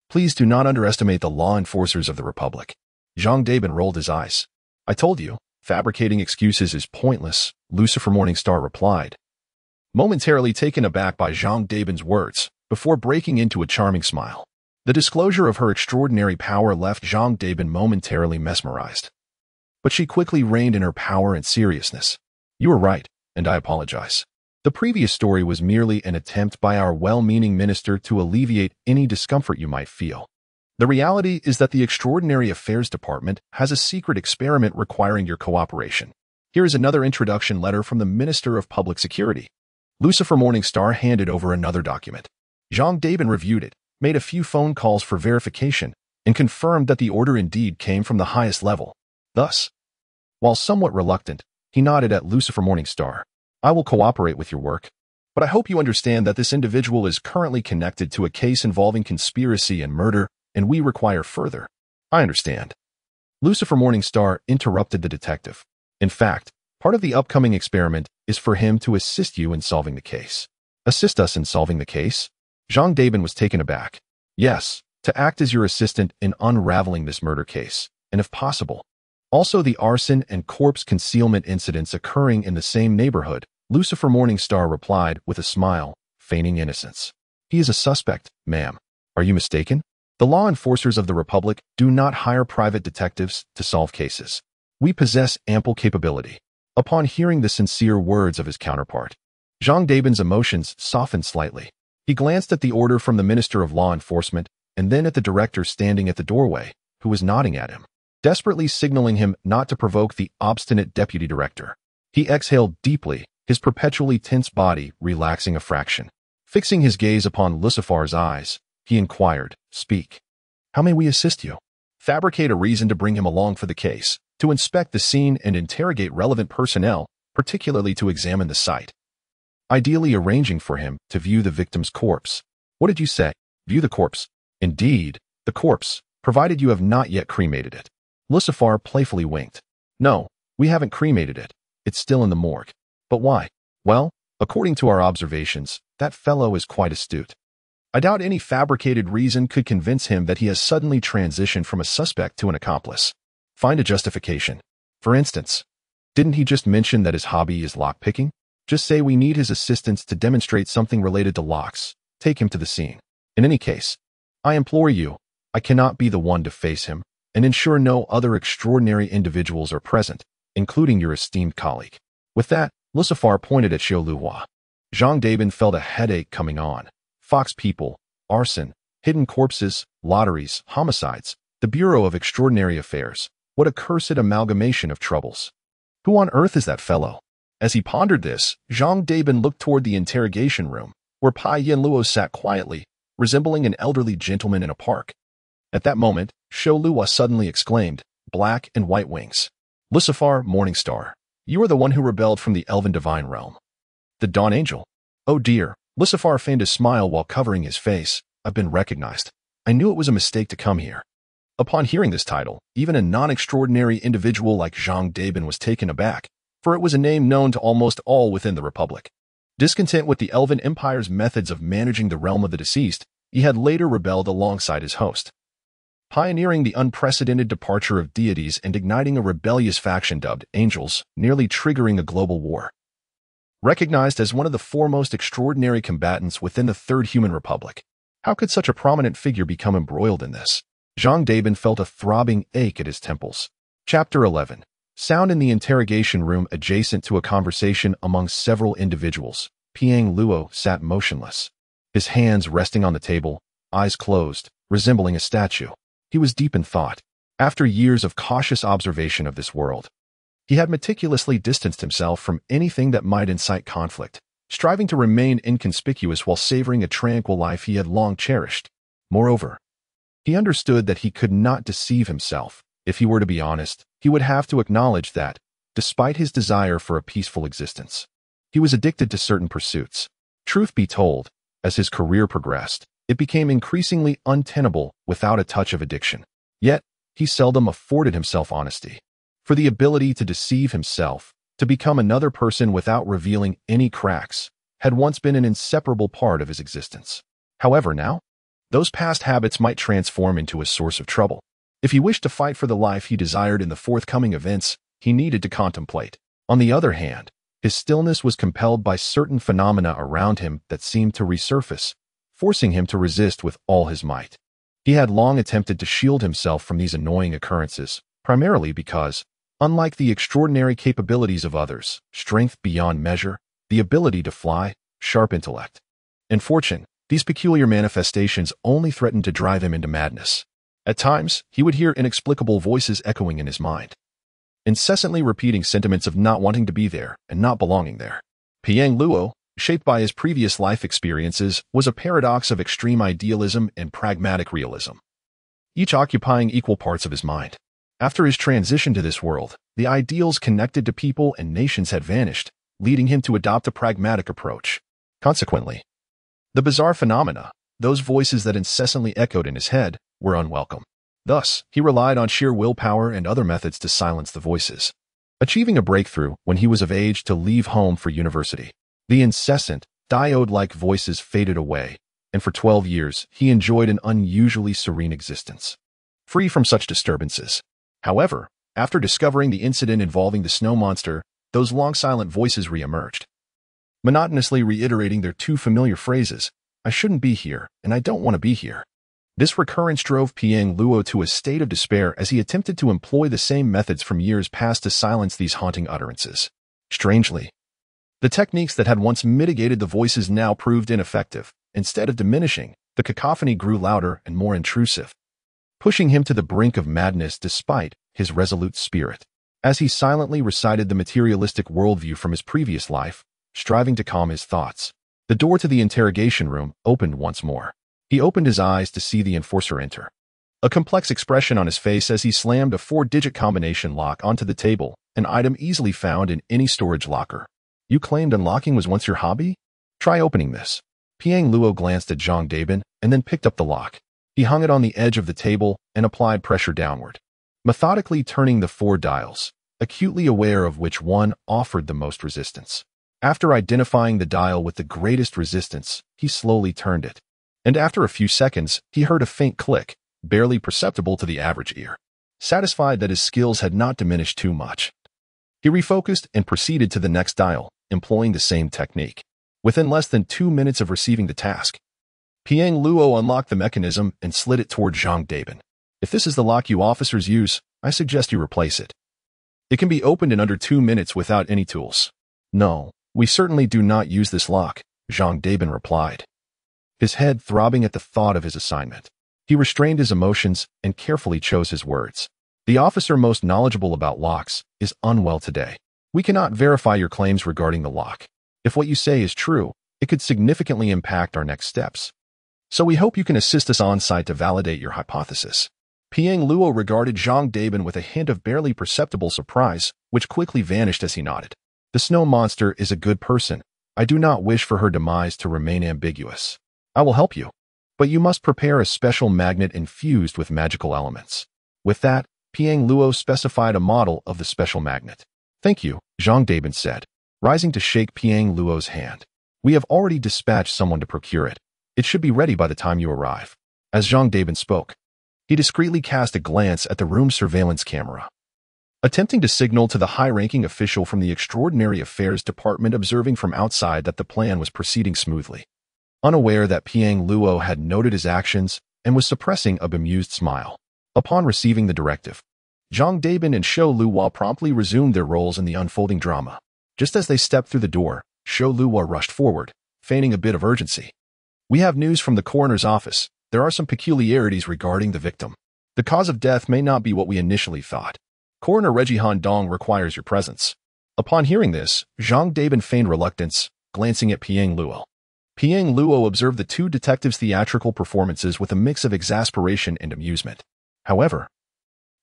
Please do not underestimate the law enforcers of the Republic. Zhang Dabin rolled his eyes. I told you, fabricating excuses is pointless, Lucifer Morningstar replied. momentarily taken aback by Zhang Dabin's words, before breaking into a charming smile. The disclosure of her extraordinary power left Zhang Dabin momentarily mesmerized. But she quickly reined in her power and seriousness. You were right, and I apologize. The previous story was merely an attempt by our well-meaning minister to alleviate any discomfort you might feel. The reality is that the Extraordinary Affairs Department has a secret experiment requiring your cooperation. Here is another introduction letter from the Minister of Public Security. Lucifer Morningstar handed over another document. Zhang Dabin reviewed it, made a few phone calls for verification, and confirmed that the order indeed came from the highest level. Thus, while somewhat reluctant, he nodded at Lucifer Morningstar. I will cooperate with your work, but I hope you understand that this individual is currently connected to a case involving conspiracy and murder, and we require further. I understand. Lucifer Morningstar interrupted the detective. In fact, part of the upcoming experiment is for him to assist you in solving the case. Assist us in solving the case? Zhang Dabin was taken aback. Yes, to act as your assistant in unraveling this murder case, and if possible, also the arson and corpse concealment incidents occurring in the same neighborhood. Lucifer Morningstar replied with a smile, feigning innocence. He is a suspect, ma'am. Are you mistaken? The law enforcers of the Republic do not hire private detectives to solve cases. We possess ample capability. Upon hearing the sincere words of his counterpart, Zhang Dabin's emotions softened slightly. He glanced at the order from the Minister of Law Enforcement and then at the director standing at the doorway, who was nodding at him, desperately signaling him not to provoke the obstinate deputy director. He exhaled deeply, his perpetually tense body relaxing a fraction. Fixing his gaze upon Lucifer's eyes, he inquired, Speak. How may we assist you? Fabricate a reason to bring him along for the case, to inspect the scene and interrogate relevant personnel, particularly to examine the site. Ideally arranging for him to view the victim's corpse. What did you say? View the corpse. Indeed, the corpse, provided you have not yet cremated it. Lucifer playfully winked. No, we haven't cremated it. It's still in the morgue. But why? Well, according to our observations, that fellow is quite astute. I doubt any fabricated reason could convince him that he has suddenly transitioned from a suspect to an accomplice. Find a justification. For instance, didn't he just mention that his hobby is lockpicking? Just say we need his assistance to demonstrate something related to locks. Take him to the scene. In any case, I implore you, I cannot be the one to face him, and ensure no other extraordinary individuals are present, including your esteemed colleague. With that, Lucifer pointed at Xiao Luhua. Zhang Dabin felt a headache coming on. Fox people, arson, hidden corpses, lotteries, homicides, the Bureau of Extraordinary Affairs. What a cursed amalgamation of troubles. Who on earth is that fellow? As he pondered this, Zhang Dabin looked toward the interrogation room, where Pai Yanluo sat quietly, resembling an elderly gentleman in a park. At that moment, Xiao Luhua suddenly exclaimed, Black and white wings. Lucifer Morningstar, you are the one who rebelled from the Elven Divine Realm. The Dawn Angel. Oh dear, Lucifer feigned a smile while covering his face. I've been recognized. I knew it was a mistake to come here. Upon hearing this title, even a non-extraordinary individual like Zhang Dabin was taken aback, for it was a name known to almost all within the Republic. Discontent with the Elven Empire's methods of managing the realm of the deceased, he had later rebelled alongside his host, pioneering the unprecedented departure of deities and igniting a rebellious faction dubbed Angels, nearly triggering a global war. Recognized as one of the foremost extraordinary combatants within the Third Human Republic, how could such a prominent figure become embroiled in this? Zhang Dabin felt a throbbing ache at his temples. Chapter 11. Sound in the interrogation room adjacent to a conversation among several individuals. Piang Luo sat motionless, his hands resting on the table, eyes closed, resembling a statue. He was deep in thought. After years of cautious observation of this world, he had meticulously distanced himself from anything that might incite conflict, striving to remain inconspicuous while savoring a tranquil life he had long cherished. Moreover, he understood that he could not deceive himself. If he were to be honest, he would have to acknowledge that, despite his desire for a peaceful existence, he was addicted to certain pursuits. Truth be told, as his career progressed, it became increasingly untenable without a touch of addiction. Yet, he seldom afforded himself honesty. For the ability to deceive himself, to become another person without revealing any cracks, had once been an inseparable part of his existence. However, now, those past habits might transform into a source of trouble. If he wished to fight for the life he desired in the forthcoming events, he needed to contemplate. On the other hand, His stillness was compelled by certain phenomena around him that seemed to resurface, forcing him to resist with all his might. He had long attempted to shield himself from these annoying occurrences, primarily because, unlike the extraordinary capabilities of others, strength beyond measure, the ability to fly, sharp intellect, and fortune, these peculiar manifestations only threatened to drive him into madness. At times, he would hear inexplicable voices echoing in his mind, incessantly repeating sentiments of not wanting to be there and not belonging there. Piang Luo, shaped by his previous life experiences, was a paradox of extreme idealism and pragmatic realism, each occupying equal parts of his mind. After his transition to this world, the ideals connected to people and nations had vanished, leading him to adopt a pragmatic approach. Consequently, the bizarre phenomena, those voices that incessantly echoed in his head, were unwelcome. Thus, he relied on sheer willpower and other methods to silence the voices, achieving a breakthrough when he was of age to leave home for university. The incessant, diode-like voices faded away, and for 12 years he enjoyed an unusually serene existence, free from such disturbances. However, after discovering the incident involving the snow monster, those long silent voices re-emerged, monotonously reiterating their two familiar phrases, "I shouldn't be here, and I don't want to be here." This recurrence drove Piang Luo to a state of despair as he attempted to employ the same methods from years past to silence these haunting utterances. Strangely, the techniques that had once mitigated the voices now proved ineffective. Instead of diminishing, the cacophony grew louder and more intrusive, pushing him to the brink of madness despite his resolute spirit. As he silently recited the materialistic worldview from his previous life, striving to calm his thoughts, the door to the interrogation room opened once more. He opened his eyes to see the enforcer enter, a complex expression on his face as he slammed a 4-digit combination lock onto the table, an item easily found in any storage locker. "You claimed unlocking was once your hobby? Try opening this." Piang Luo glanced at Zhang Dabin and then picked up the lock. He hung it on the edge of the table and applied pressure downward, methodically turning the 4 dials, acutely aware of which one offered the most resistance. After identifying the dial with the greatest resistance, he slowly turned it, and after a few seconds, he heard a faint click, barely perceptible to the average ear. Satisfied that his skills had not diminished too much, he refocused and proceeded to the next dial, employing the same technique. Within less than 2 minutes of receiving the task, Piang Luo unlocked the mechanism and slid it toward Zhang Dabin. "If this is the lock you officers use, I suggest you replace it. It can be opened in under 2 minutes without any tools." "No, we certainly do not use this lock," Zhang Dabin replied, his head throbbing at the thought of his assignment. He restrained his emotions and carefully chose his words. "The officer most knowledgeable about locks is unwell today. We cannot verify your claims regarding the lock. If what you say is true, it could significantly impact our next steps. So we hope you can assist us on-site to validate your hypothesis." Piang Luo regarded Zhang Dabin with a hint of barely perceptible surprise, which quickly vanished as he nodded. "The snow monster is a good person. I do not wish for her demise to remain ambiguous. I will help you, but you must prepare a special magnet infused with magical elements." With that, Piang Luo specified a model of the special magnet. "Thank you," Zhang Dabin said, rising to shake Piang Luo's hand. "We have already dispatched someone to procure it. It should be ready by the time you arrive." As Zhang Dabin spoke, he discreetly cast a glance at the room's surveillance camera, attempting to signal to the high-ranking official from the Extraordinary Affairs Department observing from outside that the plan was proceeding smoothly. Unaware that Piang Luo had noted his actions and was suppressing a bemused smile. Upon receiving the directive, Zhang Dabin and Shou Luhua promptly resumed their roles in the unfolding drama. Just as they stepped through the door, Shou Luhua rushed forward, feigning a bit of urgency. "We have news from the coroner's office. There are some peculiarities regarding the victim. The cause of death may not be what we initially thought. Coroner Reggie Han Dong requires your presence." Upon hearing this, Zhang Dabin feigned reluctance, glancing at Piang Luo. Piang Luo observed the 2 detectives' theatrical performances with a mix of exasperation and amusement. However,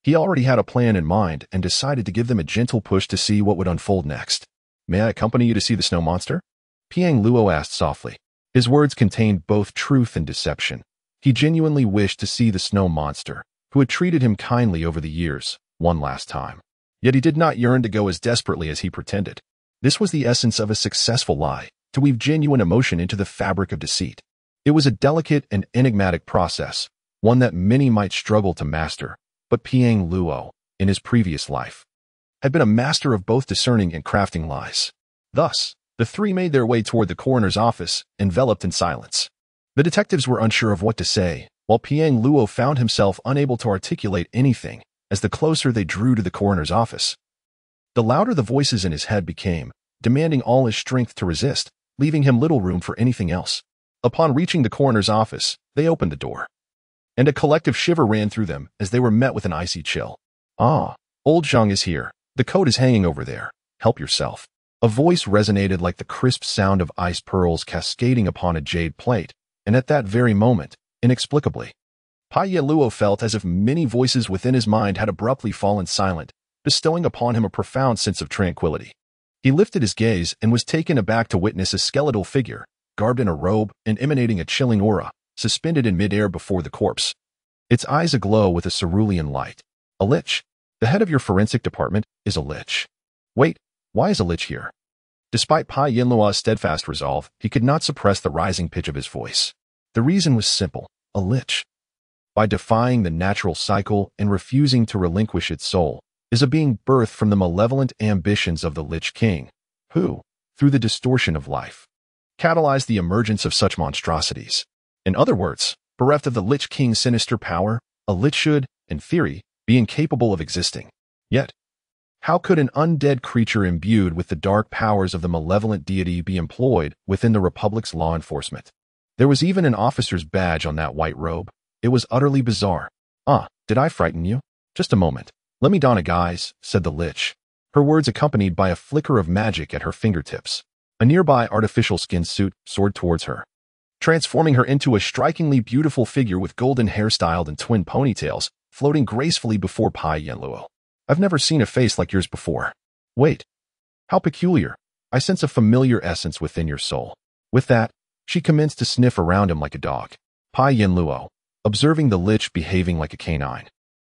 he already had a plan in mind and decided to give them a gentle push to see what would unfold next. "May I accompany you to see the snow monster?" Piang Luo asked softly. His words contained both truth and deception. He genuinely wished to see the snow monster, who had treated him kindly over the years, one last time. Yet he did not yearn to go as desperately as he pretended. This was the essence of a successful lie, to weave genuine emotion into the fabric of deceit. It was a delicate and enigmatic process, one that many might struggle to master, but Piang Luo, in his previous life, had been a master of both discerning and crafting lies. Thus, the three made their way toward the coroner's office, enveloped in silence. The detectives were unsure of what to say, while Piang Luo found himself unable to articulate anything as the closer they drew to the coroner's office. The louder the voices in his head became, demanding all his strength to resist, leaving him little room for anything else. Upon reaching the coroner's office, they opened the door, and a collective shiver ran through them as they were met with an icy chill. "Ah, old Zhang is here. The coat is hanging over there. Help yourself." A voice resonated like the crisp sound of ice pearls cascading upon a jade plate, and at that very moment, inexplicably, Pai Luo felt as if many voices within his mind had abruptly fallen silent, bestowing upon him a profound sense of tranquility. He lifted his gaze and was taken aback to witness a skeletal figure, garbed in a robe and emanating a chilling aura, suspended in midair before the corpse. Its eyes aglow with a cerulean light. A lich. The head of your forensic department is a lich. Wait, why is a lich here? Despite Pai Yinluo's steadfast resolve, he could not suppress the rising pitch of his voice. The reason was simple: a lich, by defying the natural cycle and refusing to relinquish its soul, is a being birthed from the malevolent ambitions of the Lich King, who, through the distortion of life, catalyzed the emergence of such monstrosities. In other words, bereft of the Lich King's sinister power, a lich should, in theory, be incapable of existing. Yet, how could an undead creature imbued with the dark powers of the malevolent deity be employed within the Republic's law enforcement? There was even an officer's badge on that white robe. It was utterly bizarre. "Ah, did I frighten you? Just a moment. Let me don a guise," said the lich, her words accompanied by a flicker of magic at her fingertips. A nearby artificial skin suit soared towards her, transforming her into a strikingly beautiful figure with golden hair styled in twin ponytails, floating gracefully before Pai Yanluo. "I've never seen a face like yours before. Wait. How peculiar. I sense a familiar essence within your soul." With that, she commenced to sniff around him like a dog. Pai Yanluo, observing the lich behaving like a canine,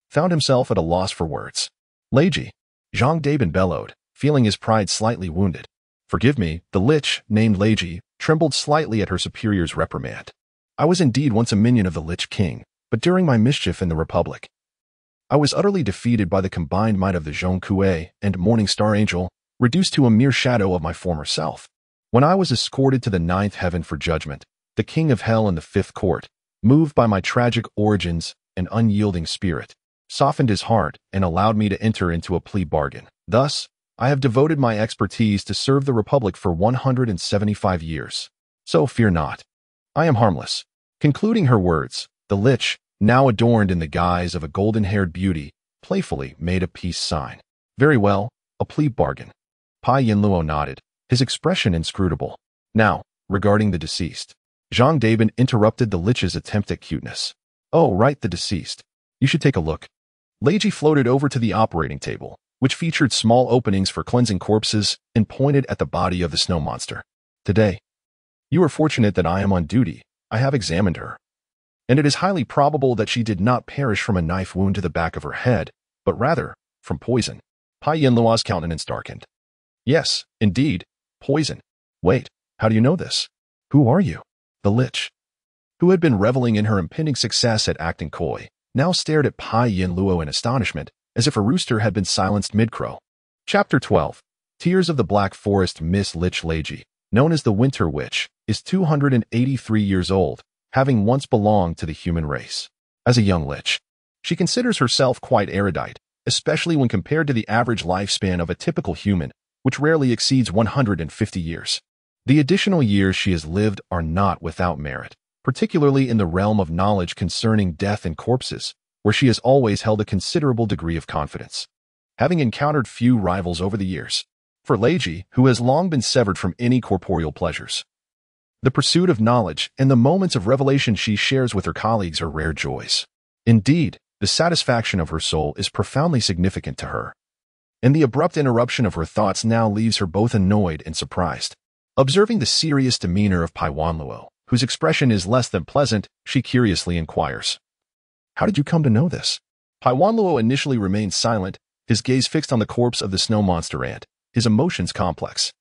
found himself at a loss for words. "Leiji," Zhang Dabin bellowed, feeling his pride slightly wounded. "Forgive me," the lich, named Leiji, trembled slightly at her superior's reprimand. "I was indeed once a minion of the Lich King, but during my mischief in the Republic, I was utterly defeated by the combined might of the Zhong Kue and Morning Star Angel, reduced to a mere shadow of my former self. When I was escorted to the ninth heaven for judgment, the King of Hell in the fifth court, moved by my tragic origins and unyielding spirit, softened his heart and allowed me to enter into a plea bargain. Thus, I have devoted my expertise to serve the Republic for 175 years. So fear not. I am harmless." Concluding her words, the lich, now adorned in the guise of a golden-haired beauty, playfully made a peace sign. "Very well, a plea bargain." Pai Yinluo nodded, his expression inscrutable. "Now, regarding the deceased." Zhang Dabin interrupted the lich's attempt at cuteness. "Oh, right, the deceased. You should take a look." Leiji floated over to the operating table, which featured small openings for cleansing corpses, and pointed at the body of the snow monster. "Today, you are fortunate that I am on duty. I have examined her, and it is highly probable that she did not perish from a knife wound to the back of her head, but rather from poison." Pai Yinluo's countenance darkened. "Yes, indeed, poison. Wait, how do you know this? Who are you?" The lich, who had been reveling in her impending success at acting coy, now stared at Pai Yinluo in astonishment, as if a rooster had been silenced mid-crow. Chapter 12. Tears of the Black Forest. Miss Lich Leiji, known as the Winter Witch, is 283 years old, having once belonged to the human race. As a young lich, she considers herself quite erudite, especially when compared to the average lifespan of a typical human, which rarely exceeds 150 years. The additional years she has lived are not without merit, particularly in the realm of knowledge concerning death and corpses, where she has always held a considerable degree of confidence, having encountered few rivals over the years. For Leiji, who has long been severed from any corporeal pleasures, the pursuit of knowledge and the moments of revelation she shares with her colleagues are rare joys. Indeed, the satisfaction of her soul is profoundly significant to her, and the abrupt interruption of her thoughts now leaves her both annoyed and surprised. Observing the serious demeanor of Pai Wanluo, whose expression is less than pleasant, she curiously inquires, "How did you come to know this?" Pai Wanluo initially remained silent, his gaze fixed on the corpse of the snow monster ant, his emotions complex.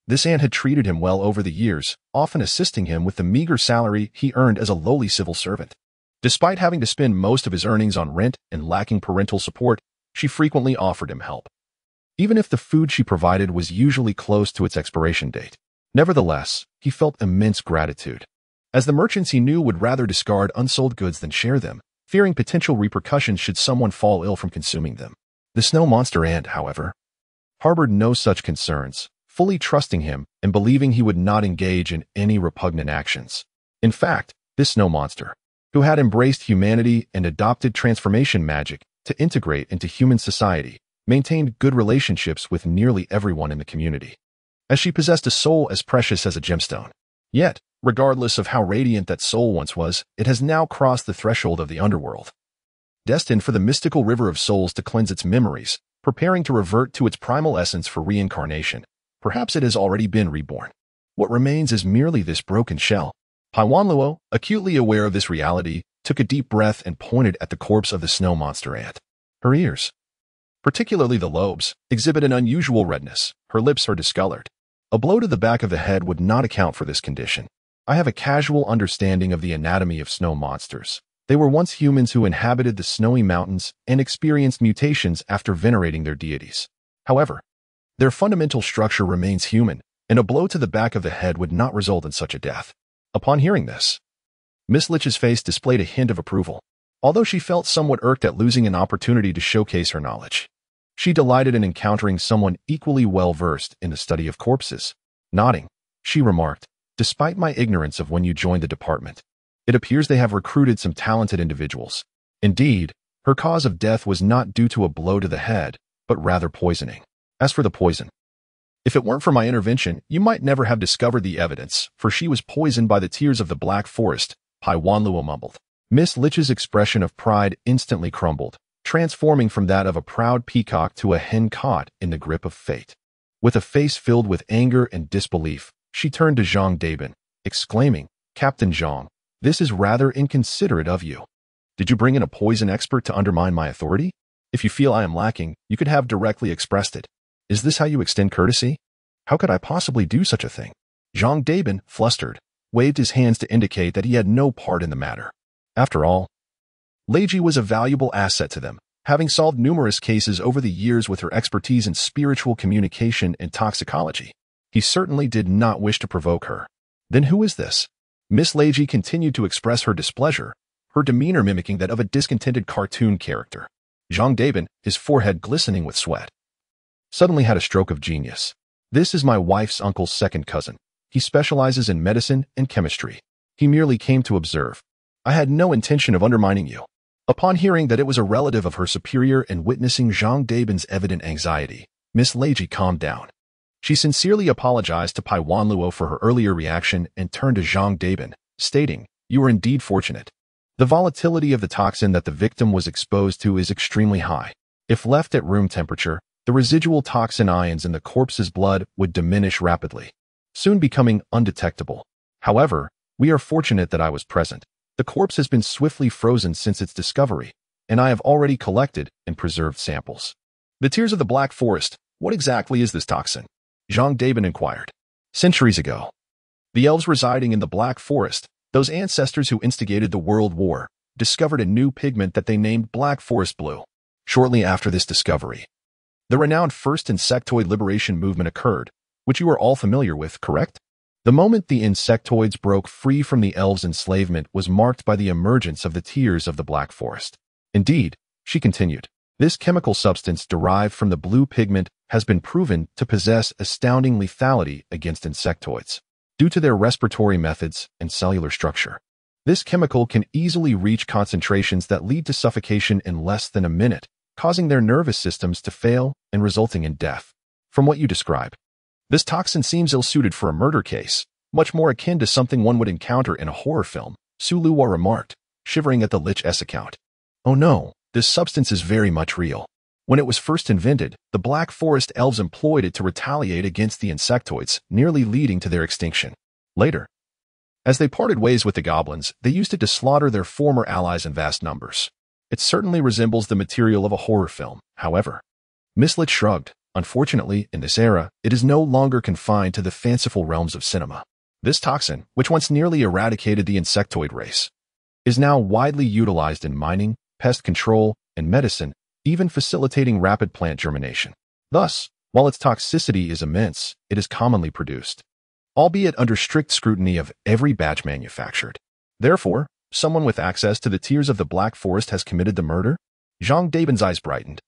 This ant had treated him well over the years, often assisting him with the meager salary he earned as a lowly civil servant. Despite having to spend most of his earnings on rent and lacking parental support, she frequently offered him help. even if the food she provided was usually close to its expiration date. Nevertheless, he felt immense gratitude, as the merchants he knew would rather discard unsold goods than share them, fearing potential repercussions should someone fall ill from consuming them. The snow monster ant, however, harbored no such concerns, fully trusting him and believing he would not engage in any repugnant actions. In fact, this snow monster, who had embraced humanity and adopted transformation magic to integrate into human society, maintained good relationships with nearly everyone in the community, as she possessed a soul as precious as a gemstone. Yet, regardless of how radiant that soul once was, it has now crossed the threshold of the underworld, destined for the mystical river of souls to cleanse its memories, preparing to revert to its primal essence for reincarnation. Perhaps it has already been reborn. What remains is merely this broken shell. Paiwanluo, acutely aware of this reality, took a deep breath and pointed at the corpse of the snow monster ant. Her ears, particularly the lobes, exhibit an unusual redness. Her lips are discolored. A blow to the back of the head would not account for this condition. I have a casual understanding of the anatomy of snow monsters. They were once humans who inhabited the snowy mountains and experienced mutations after venerating their deities. However, their fundamental structure remains human, and a blow to the back of the head would not result in such a death. Upon hearing this, Miss Litch's face displayed a hint of approval, although she felt somewhat irked at losing an opportunity to showcase her knowledge. She delighted in encountering someone equally well-versed in the study of corpses. Nodding, she remarked, "Despite my ignorance of when you joined the department, it appears they have recruited some talented individuals." Indeed, her cause of death was not due to a blow to the head, but rather poisoning. As for the poison, if it weren't for my intervention, you might never have discovered the evidence, for she was poisoned by the tears of the Black Forest, Paiwanluo mumbled. Miss Litch's expression of pride instantly crumbled, transforming from that of a proud peacock to a hen caught in the grip of fate. With a face filled with anger and disbelief, she turned to Zhang Dabin, exclaiming, "Captain Zhang, this is rather inconsiderate of you. Did you bring in a poison expert to undermine my authority? If you feel I am lacking, you could have directly expressed it. Is this how you extend courtesy? How could I possibly do such a thing?" Zhang Dabin, flustered, waved his hands to indicate that he had no part in the matter. After all, Leiji was a valuable asset to them, having solved numerous cases over the years with her expertise in spiritual communication and toxicology. He certainly did not wish to provoke her. Then who is this? Miss Leiji continued to express her displeasure, her demeanor mimicking that of a discontented cartoon character. Zhang Dabin, his forehead glistening with sweat, suddenly had a stroke of genius. "This is my wife's uncle's second cousin. He specializes in medicine and chemistry. He merely came to observe. I had no intention of undermining you." Upon hearing that it was a relative of her superior and witnessing Zhang Dabin's evident anxiety, Miss Leiji calmed down. She sincerely apologized to Paiwanluo for her earlier reaction and turned to Zhang Dabin, stating, "You are indeed fortunate. The volatility of the toxin that the victim was exposed to is extremely high. If left at room temperature, the residual toxin ions in the corpse's blood would diminish rapidly, soon becoming undetectable. However, we are fortunate that I was present. The corpse has been swiftly frozen since its discovery, and I have already collected and preserved samples." "The tears of the Black Forest, what exactly is this toxin?" Zhang Dabin inquired. "Centuries ago, the elves residing in the Black Forest, those ancestors who instigated the World War, discovered a new pigment that they named Black Forest Blue. Shortly after this discovery, the renowned First Insectoid Liberation Movement occurred, which you are all familiar with, correct? The moment the insectoids broke free from the elves' enslavement was marked by the emergence of the tears of the Black Forest. Indeed," she continued, "this chemical substance derived from the blue pigment has been proven to possess astounding lethality against insectoids, due to their respiratory methods and cellular structure. This chemical can easily reach concentrations that lead to suffocation in less than a minute, causing their nervous systems to fail and resulting in death. From what you describe, this toxin seems ill-suited for a murder case, much more akin to something one would encounter in a horror film," Su Luo remarked, shivering at the Lich-S account. "Oh no, this substance is very much real. When it was first invented, the Black Forest elves employed it to retaliate against the insectoids, nearly leading to their extinction. Later, as they parted ways with the goblins, they used it to slaughter their former allies in vast numbers. It certainly resembles the material of a horror film, however." Miss Lich shrugged. "Unfortunately, in this era, it is no longer confined to the fanciful realms of cinema. This toxin, which once nearly eradicated the insectoid race, is now widely utilized in mining, pest control, and medicine, even facilitating rapid plant germination. Thus, while its toxicity is immense, it is commonly produced, albeit under strict scrutiny of every batch manufactured. Therefore, someone with access to the tears of the Black Forest has committed the murder? Jean Daben's eyes brightened.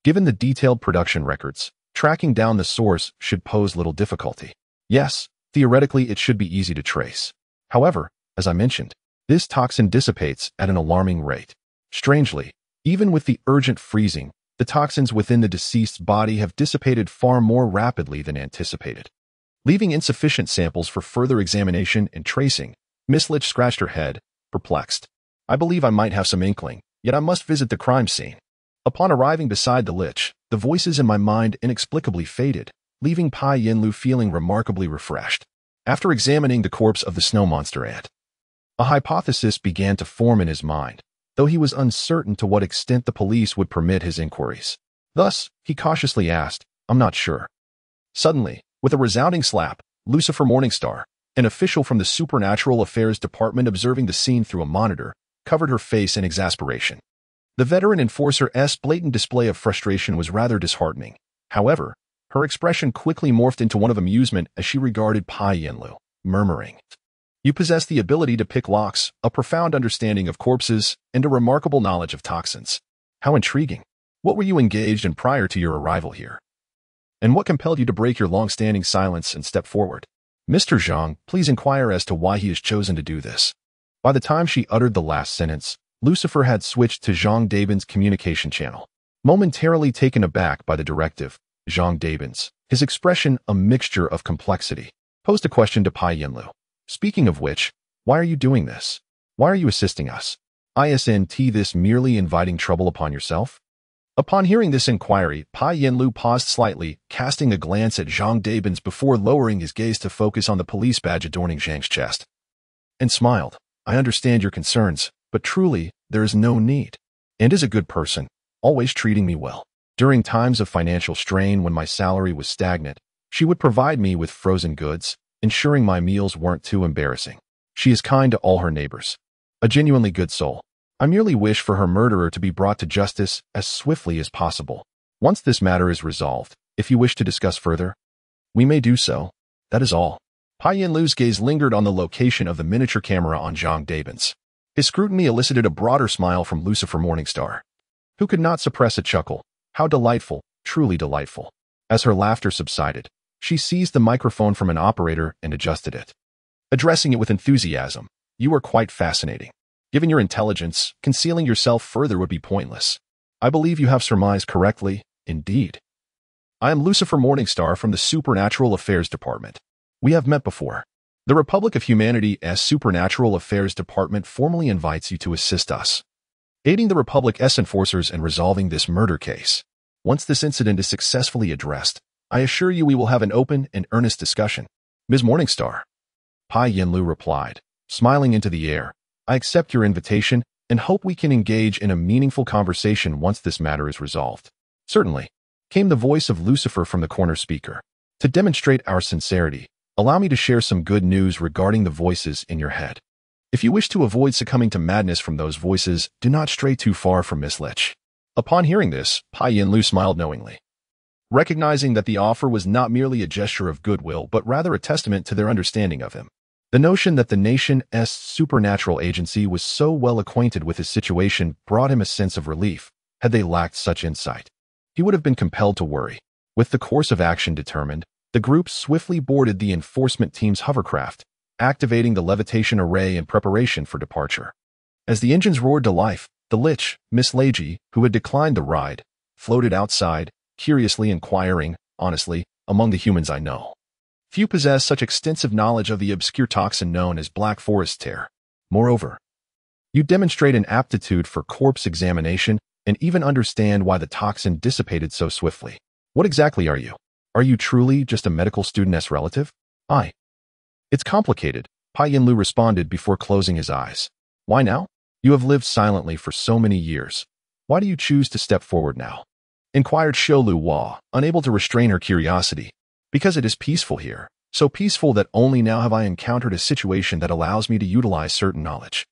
Given the detailed production records, tracking down the source should pose little difficulty. Yes, theoretically it should be easy to trace. However, as I mentioned, this toxin dissipates at an alarming rate. Strangely, even with the urgent freezing, the toxins within the deceased's body have dissipated far more rapidly than anticipated. Leaving insufficient samples for further examination and tracing, Miss Litch scratched her head, perplexed. I believe I might have some inkling, yet I must visit the crime scene. Upon arriving beside the Lich, the voices in my mind inexplicably faded, leaving Pai Yinlu feeling remarkably refreshed. After examining the corpse of the snow monster ant, a hypothesis began to form in his mind, though he was uncertain to what extent the police would permit his inquiries. Thus, he cautiously asked, I'm not sure. Suddenly, with a resounding slap, Lucifer Morningstar, an official from the Supernatural Affairs Department observing the scene through a monitor, covered her face in exasperation. The veteran enforcer's blatant display of frustration was rather disheartening. However, her expression quickly morphed into one of amusement as she regarded Pai Yinlu, murmuring, You possess the ability to pick locks, a profound understanding of corpses, and a remarkable knowledge of toxins. How intriguing. What were you engaged in prior to your arrival here? And what compelled you to break your long-standing silence and step forward? Mr. Zhang, please inquire as to why he has chosen to do this. By the time she uttered the last sentence, Lucifer had switched to Zhang Daben's communication channel. Momentarily taken aback by the directive, Zhang Daben's, his expression a mixture of complexity, posed a question to Pai Yinlu. Speaking of which, why are you doing this? Why are you assisting us? Isn't this merely inviting trouble upon yourself? Upon hearing this inquiry, Pai Yinlu paused slightly, casting a glance at Zhang Daben's before lowering his gaze to focus on the police badge adorning Zhang's chest, and smiled. I understand your concerns, but truly, there is no need. And is a good person, always treating me well. During times of financial strain when my salary was stagnant, she would provide me with frozen goods, ensuring my meals weren't too embarrassing. She is kind to all her neighbors. A genuinely good soul. I merely wish for her murderer to be brought to justice as swiftly as possible. Once this matter is resolved, if you wish to discuss further, we may do so. That is all. Pai Yinlu's gaze lingered on the location of the miniature camera on Zhang Daben's. His scrutiny elicited a broader smile from Lucifer Morningstar, who could not suppress a chuckle. How delightful, truly delightful. As her laughter subsided, she seized the microphone from an operator and adjusted it, addressing it with enthusiasm. You are quite fascinating. Given your intelligence, concealing yourself further would be pointless. I believe you have surmised correctly, indeed. I am Lucifer Morningstar from the Supernatural Affairs Department. We have met before. The Republic of Humanity's Supernatural Affairs Department formally invites you to assist us, aiding the Republic's enforcers in resolving this murder case. Once this incident is successfully addressed, I assure you we will have an open and earnest discussion. Ms. Morningstar. Pai Yinlu replied, smiling into the air. I accept your invitation and hope we can engage in a meaningful conversation once this matter is resolved. Certainly, came the voice of Lucifer from the corner speaker. To demonstrate our sincerity, allow me to share some good news regarding the voices in your head. If you wish to avoid succumbing to madness from those voices, do not stray too far from Miss Litch. Upon hearing this, Pai Yinlu smiled knowingly, recognizing that the offer was not merely a gesture of goodwill but rather a testament to their understanding of him. The notion that the nation's supernatural agency was so well acquainted with his situation brought him a sense of relief. Had they lacked such insight, he would have been compelled to worry. With the course of action determined, the group swiftly boarded the enforcement team's hovercraft, activating the levitation array in preparation for departure. As the engines roared to life, the Lich, Miss Leiji, who had declined the ride, floated outside, curiously inquiring, honestly, among the humans I know, few possess such extensive knowledge of the obscure toxin known as Black Forest tear. Moreover, you demonstrate an aptitude for corpse examination and even understand why the toxin dissipated so swiftly. What exactly are you? Are you truly just a medical student's relative? It's complicated, Pai Yinlu responded before closing his eyes. Why now? You have lived silently for so many years. Why do you choose to step forward now? Inquired Shou Hua, unable to restrain her curiosity. Because it is peaceful here, so peaceful that only now have I encountered a situation that allows me to utilize certain knowledge.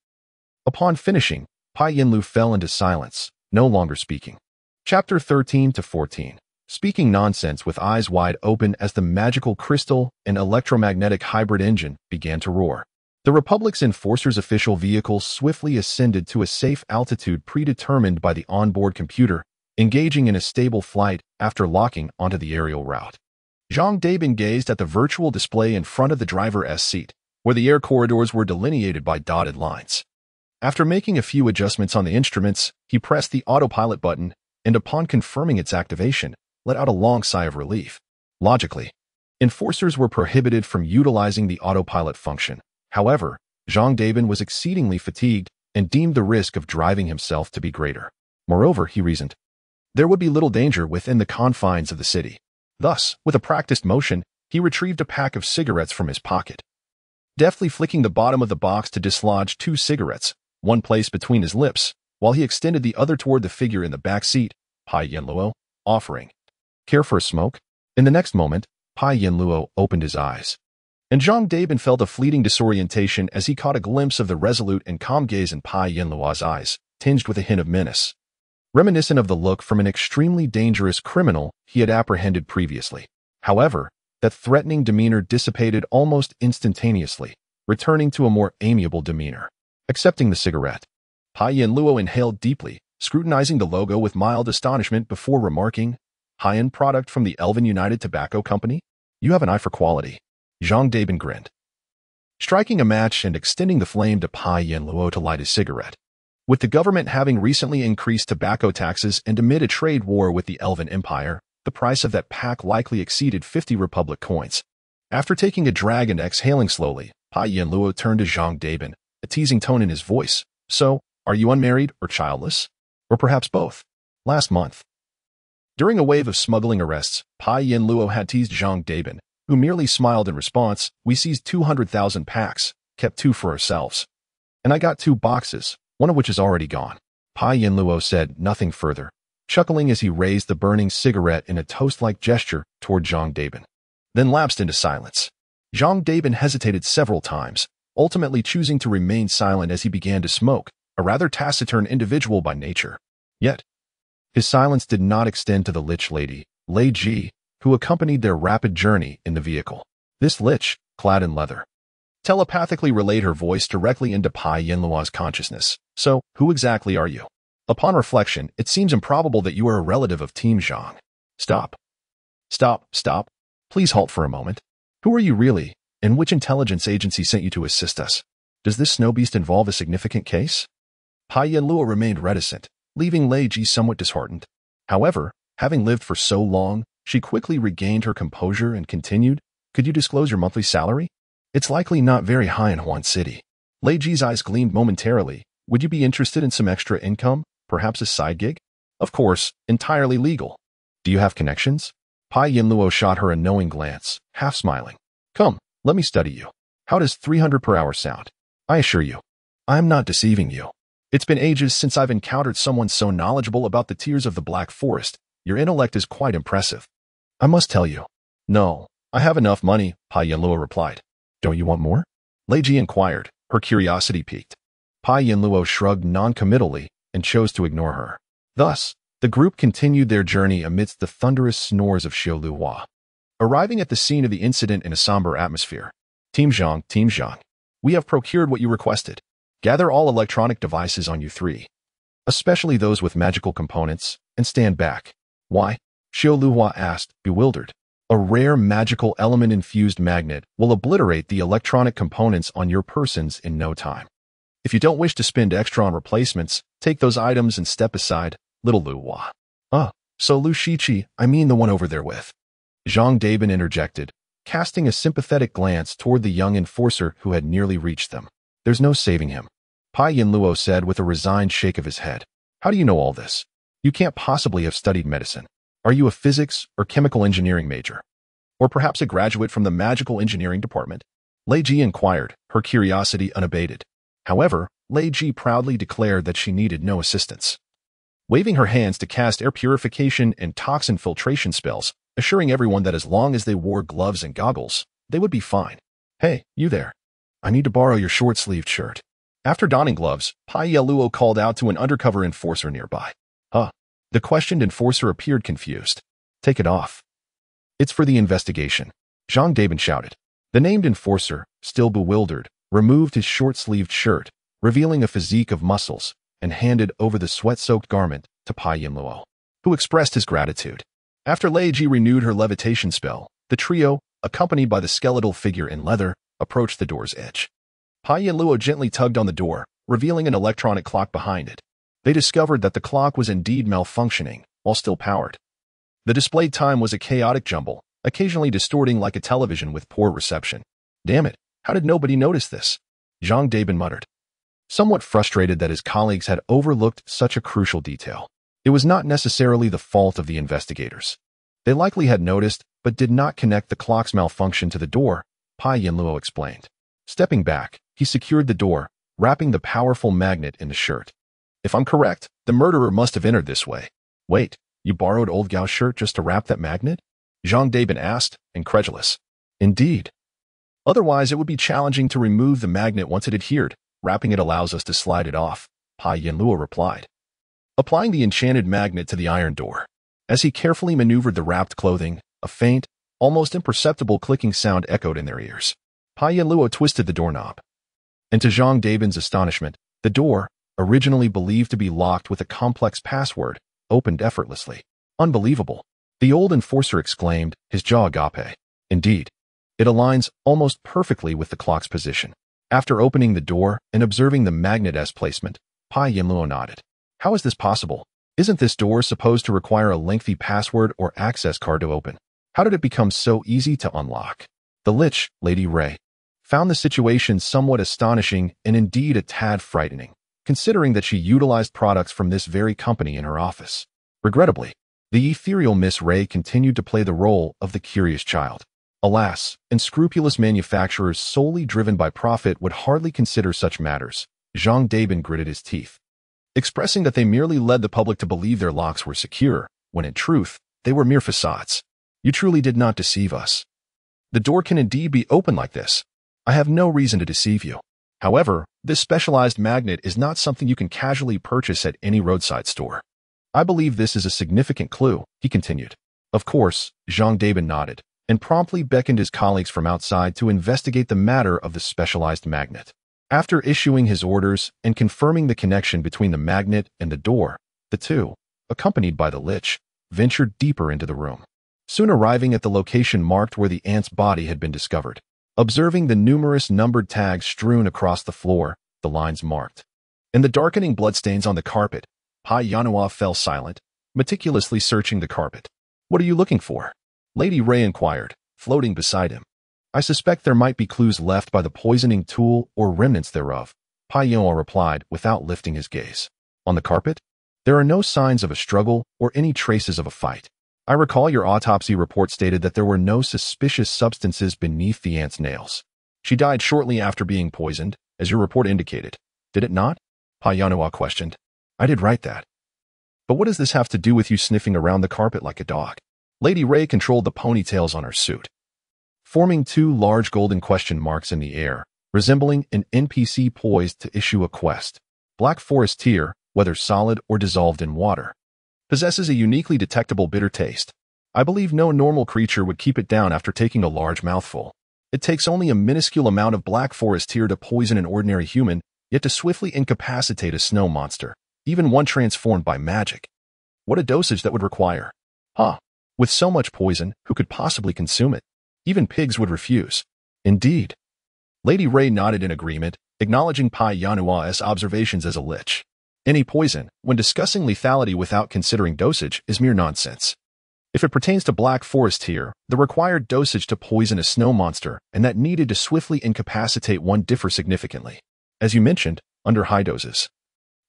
Upon finishing, Pai Yinlu fell into silence, no longer speaking. Chapter 13 to 14. speaking nonsense with eyes wide open as the magical crystal and electromagnetic hybrid engine began to roar. The Republic's enforcer's official vehicle swiftly ascended to a safe altitude predetermined by the onboard computer, engaging in a stable flight after locking onto the aerial route. Jean Dabin gazed at the virtual display in front of the driver's seat, where the air corridors were delineated by dotted lines. After making a few adjustments on the instruments, he pressed the autopilot button and, upon confirming its activation, let out a long sigh of relief. Logically, enforcers were prohibited from utilizing the autopilot function. However, Jean Dabin was exceedingly fatigued and deemed the risk of driving himself to be greater. Moreover, he reasoned, there would be little danger within the confines of the city. Thus, with a practiced motion, he retrieved a pack of cigarettes from his pocket. Deftly flicking the bottom of the box to dislodge 2 cigarettes, one placed between his lips, while he extended the other toward the figure in the back seat, Pai Yinluo, offering, "Care for a smoke?" In the next moment, Pai Yinluo opened his eyes, and Jean Dabin felt a fleeting disorientation as he caught a glimpse of the resolute and calm gaze in Pai Yinluo's eyes, tinged with a hint of menace, reminiscent of the look from an extremely dangerous criminal he had apprehended previously. However, that threatening demeanor dissipated almost instantaneously, returning to a more amiable demeanor. Accepting the cigarette, Pai Yinluo inhaled deeply, scrutinizing the logo with mild astonishment before remarking, "High-end product from the Elven United Tobacco Company? You have an eye for quality." Jean Dabin grinned, striking a match and extending the flame to Pai Yinluo to light his cigarette. With the government having recently increased tobacco taxes and amid a trade war with the Elven Empire, the price of that pack likely exceeded 50 Republic coins. After taking a drag and exhaling slowly, Pai Yinluo turned to Jean Dabin, a teasing tone in his voice. "So, are you unmarried or childless? Or perhaps both?" Last month, during a wave of smuggling arrests, Pai Yinluo had teased Jean Dabin, who merely smiled in response. "We seized 200,000 packs, kept 2 for ourselves. And I got 2 boxes, one of which is already gone." Pai Yinluo said nothing further, chuckling as he raised the burning cigarette in a toast-like gesture toward Jean Dabin, then lapsed into silence. Jean Dabin hesitated several times, ultimately choosing to remain silent as he began to smoke, a rather taciturn individual by nature. Yet, his silence did not extend to the Lich lady, Lei Ji, who accompanied their rapid journey in the vehicle. This Lich, clad in leather, telepathically relayed her voice directly into Pai Yinluo's consciousness. "So, who exactly are you? Upon reflection, it seems improbable that you are a relative of Team Zhang." Stop. Stop. Please halt for a moment. Who are you really, and which intelligence agency sent you to assist us? Does this snow beast involve a significant case? Pai Yinluo remained reticent, leaving Lei Ji somewhat disheartened. However, having lived for so long, she quickly regained her composure and continued, "Could you disclose your monthly salary? It's likely not very high in Huan City." Lei Ji's eyes gleamed momentarily. "Would you be interested in some extra income, perhaps a side gig?" "Of course, entirely legal." "Do you have connections?" Pai Yinluo shot her a knowing glance, half smiling. "Come, let me study you. How does 300 per hour sound? I assure you, I'm not deceiving you. It's been ages since I've encountered someone so knowledgeable about the tiers of the Black Forest. Your intellect is quite impressive." "I must tell you." "No, I have enough money," Pai Yinluo replied. "Don't you want more?" Lei Ji inquired, her curiosity piqued. Pai Yinluo shrugged non-committally and chose to ignore her. Thus, the group continued their journey amidst the thunderous snores of Xiu Luhua. Arriving at the scene of the incident in a somber atmosphere. Team Zhang, we have procured what you requested. Gather all electronic devices on you 3, especially those with magical components, and stand back." "Why?" Xiu Luhua asked, bewildered. "A rare magical element-infused magnet will obliterate the electronic components on your persons in no time. If you don't wish to spend extra on replacements, take those items and step aside, little Luhua." So Lu Shiqi, I mean the one over there with." Jean Dabin interjected, casting a sympathetic glance toward the young enforcer who had nearly reached them. "There's no saving him," Pai Yinluo said with a resigned shake of his head. "How do you know all this? You can't possibly have studied medicine. Are you a physics or chemical engineering major? Or perhaps a graduate from the magical engineering department?" Lei Ji inquired, her curiosity unabated. However, Lei Ji proudly declared that she needed no assistance, waving her hands to cast air purification and toxin filtration spells, assuring everyone that as long as they wore gloves and goggles, they would be fine. "Hey, you there. I need to borrow your short-sleeved shirt." After donning gloves, Pai Yinluo called out to an undercover enforcer nearby. The questioned enforcer appeared confused. Take it off. It's for the investigation, Jean Dabin shouted. The named enforcer, still bewildered, removed his short-sleeved shirt, revealing a physique of muscles, and handed over the sweat-soaked garment to Pai Yinluo, who expressed his gratitude. After Lei Ji renewed her levitation spell, the trio, accompanied by the skeletal figure in leather, approached the door's edge. Pai Yinluo gently tugged on the door, revealing an electronic clock behind it. They discovered that the clock was indeed malfunctioning, while still powered. The displayed time was a chaotic jumble, occasionally distorting like a television with poor reception. Damn it, how did nobody notice this? Zhang Dabin muttered, somewhat frustrated that his colleagues had overlooked such a crucial detail. It was not necessarily the fault of the investigators. They likely had noticed, but did not connect the clock's malfunction to the door, Pai Yinluo explained. Stepping back, he secured the door, wrapping the powerful magnet in the shirt. If I'm correct, the murderer must have entered this way. Wait, you borrowed old Gao's shirt just to wrap that magnet? Zhang Dabin asked, incredulous. Indeed. Otherwise, it would be challenging to remove the magnet once it adhered. Wrapping it allows us to slide it off, Pai Yinluo replied, applying the enchanted magnet to the iron door. As he carefully maneuvered the wrapped clothing, a faint, almost imperceptible clicking sound echoed in their ears. Pai Yinluo twisted the doorknob. And to Zhang Dabin's astonishment, the door, originally believed to be locked with a complex password, opened effortlessly. Unbelievable. The old enforcer exclaimed, his jaw agape. Indeed. It aligns almost perfectly with the clock's position. After opening the door and observing the magnet-S placement, Pai Yinluo nodded. How is this possible? Isn't this door supposed to require a lengthy password or access card to open? How did it become so easy to unlock? The Lich, Lady Ray, found the situation somewhat astonishing and indeed a tad frightening, considering that she utilized products from this very company in her office. Regrettably, the ethereal Miss Ray continued to play the role of the curious child. Alas, unscrupulous manufacturers solely driven by profit would hardly consider such matters. Zhang Dabin gritted his teeth, expressing that they merely led the public to believe their locks were secure, when in truth, they were mere facades. You truly did not deceive us. The door can indeed be open like this. I have no reason to deceive you. However, this specialized magnet is not something you can casually purchase at any roadside store. I believe this is a significant clue, he continued. Of course, Zhang Dabin nodded, and promptly beckoned his colleagues from outside to investigate the matter of the specialized magnet. After issuing his orders and confirming the connection between the magnet and the door, the two, accompanied by the Lich, ventured deeper into the room, soon arriving at the location marked where the ant's body had been discovered. Observing the numerous numbered tags strewn across the floor, the lines marked, and the darkening bloodstains on the carpet, Pai Yinluo fell silent, meticulously searching the carpet. What are you looking for? Lady Ray inquired, floating beside him. I suspect there might be clues left by the poisoning tool or remnants thereof, Pai Yinluo replied without lifting his gaze. On the carpet? There are no signs of a struggle or any traces of a fight. I recall your autopsy report stated that there were no suspicious substances beneath the ant's nails. She died shortly after being poisoned, as your report indicated. Did it not? Pai Yinluo questioned. I did write that. But what does this have to do with you sniffing around the carpet like a dog? Lady Ray controlled the ponytails on her suit, forming two large golden question marks in the air, resembling an NPC poised to issue a quest. Black forest tear, whether solid or dissolved in water, possesses a uniquely detectable bitter taste. I believe no normal creature would keep it down after taking a large mouthful. It takes only a minuscule amount of black forest tear to poison an ordinary human, yet to swiftly incapacitate a snow monster, even one transformed by magic. What a dosage that would require. Huh. With so much poison, who could possibly consume it? Even pigs would refuse. Indeed. Lady Ray nodded in agreement, acknowledging Pai Yinluo's observations as a lich. Any poison, when discussing lethality without considering dosage, is mere nonsense. If it pertains to black forest tear, the required dosage to poison a snow monster and that needed to swiftly incapacitate one differ significantly. As you mentioned, under high doses,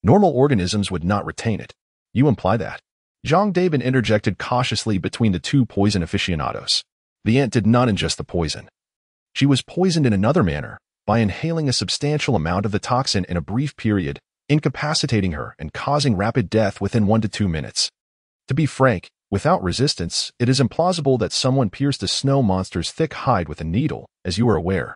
normal organisms would not retain it. You imply that. Zhang Dabin interjected cautiously between the two poison aficionados. The ant did not ingest the poison. She was poisoned in another manner, by inhaling a substantial amount of the toxin in a brief period, incapacitating her and causing rapid death within 1 to 2 minutes. To be frank, without resistance, it is implausible that someone pierced a snow monster's thick hide with a needle, as you are aware.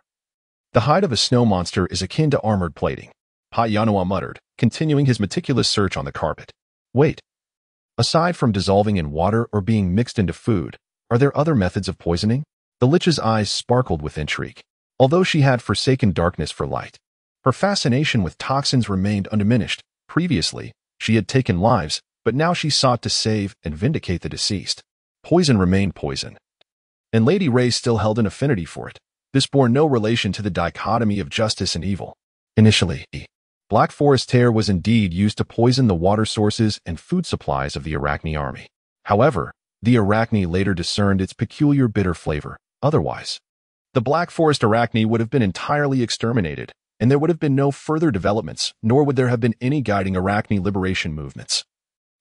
The hide of a snow monster is akin to armored plating, Pai Yinluo muttered, continuing his meticulous search on the carpet. Wait. Aside from dissolving in water or being mixed into food, are there other methods of poisoning? The Lich's eyes sparkled with intrigue. Although she had forsaken darkness for light, her fascination with toxins remained undiminished. Previously, she had taken lives, but now she sought to save and vindicate the deceased. Poison remained poison, and Lady Ray still held an affinity for it. This bore no relation to the dichotomy of justice and evil. Initially, black forest tear was indeed used to poison the water sources and food supplies of the Arachne army. However, the Arachne later discerned its peculiar bitter flavor. Otherwise, the Black Forest Arachne would have been entirely exterminated, and there would have been no further developments, nor would there have been any guiding Arachne liberation movements.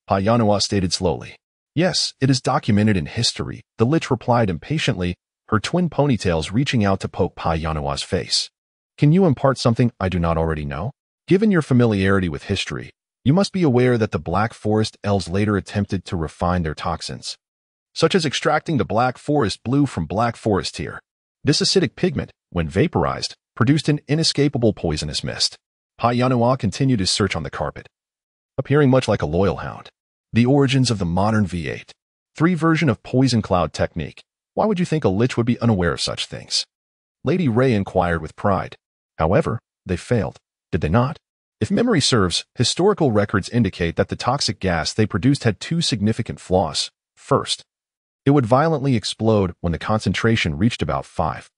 Payanua stated slowly. Yes, it is documented in history, the Lich replied impatiently, her twin ponytails reaching out to poke Payanua's face. Can you impart something I do not already know? Given your familiarity with history, you must be aware that the Black Forest elves later attempted to refine their toxins, such as extracting the Black Forest blue from Black Forest tear. This acidic pigment, when vaporized, produced an inescapable poisonous mist. Payanua continued his search on the carpet, appearing much like a loyal hound. The origins of the modern V8.3 version of poison cloud technique. Why would you think a Lich would be unaware of such things? Lady Ray inquired with pride. However, they failed, did they not? If memory serves, historical records indicate that the toxic gas they produced had two significant flaws. First, it would violently explode when the concentration reached about 5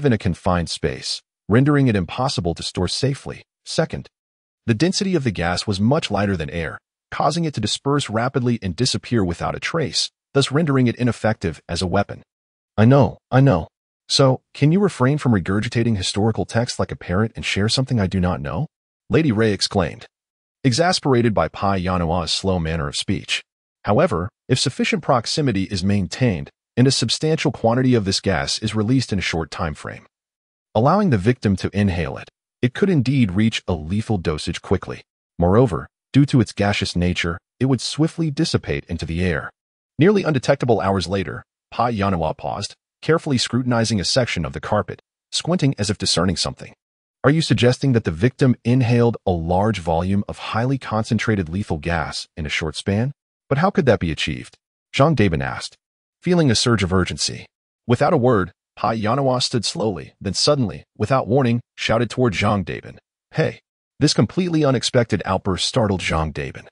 in a confined space, rendering it impossible to store safely. Second, the density of the gas was much lighter than air, causing it to disperse rapidly and disappear without a trace, thus rendering it ineffective as a weapon. I know. So, can you refrain from regurgitating historical texts like a parrot and share something I do not know? Lady Ray exclaimed, exasperated by Payanua's slow manner of speech. However, if sufficient proximity is maintained and a substantial quantity of this gas is released in a short time frame, allowing the victim to inhale it, it could indeed reach a lethal dosage quickly. Moreover, due to its gaseous nature, it would swiftly dissipate into the air. Nearly undetectable hours later, Payanua paused, carefully scrutinizing a section of the carpet, squinting as if discerning something. Are you suggesting that the victim inhaled a large volume of highly concentrated lethal gas in a short span? But how could that be achieved? Zhang Dabin asked, feeling a surge of urgency. Without a word, Payanua stood slowly, then suddenly, without warning, shouted toward Zhang Dabin. Hey! This completely unexpected outburst startled Zhang Dabin,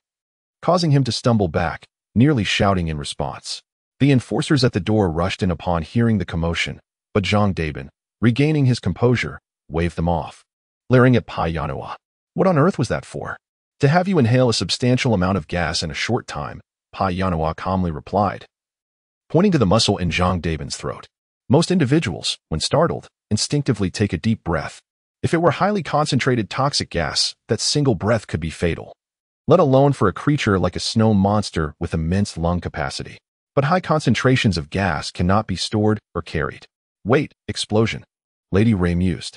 causing him to stumble back, nearly shouting in response. The enforcers at the door rushed in upon hearing the commotion, but Zhang Dabin, regaining his composure, waved them off. Glaring at Payanua. What on earth was that for? To have you inhale a substantial amount of gas in a short time, Payanua calmly replied, pointing to the muscle in Zhang Dabin's throat. Most individuals, when startled, instinctively take a deep breath. If it were highly concentrated toxic gas, that single breath could be fatal, let alone for a creature like a snow monster with immense lung capacity. But high concentrations of gas cannot be stored or carried. Wait, explosion. Lady Ray mused,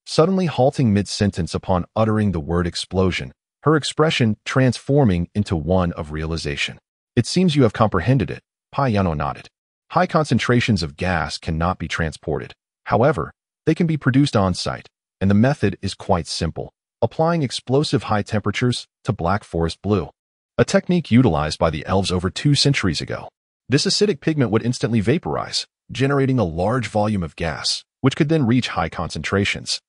suddenly halting mid-sentence upon uttering the word explosion, her expression transforming into one of realization. It seems you have comprehended it. Payanua nodded. High concentrations of gas cannot be transported. However, they can be produced on-site, and the method is quite simple, applying explosive high temperatures to Black Forest blue, a technique utilized by the elves over 2 centuries ago. This acidic pigment would instantly vaporize, generating a large volume of gas, which could then reach high concentrations,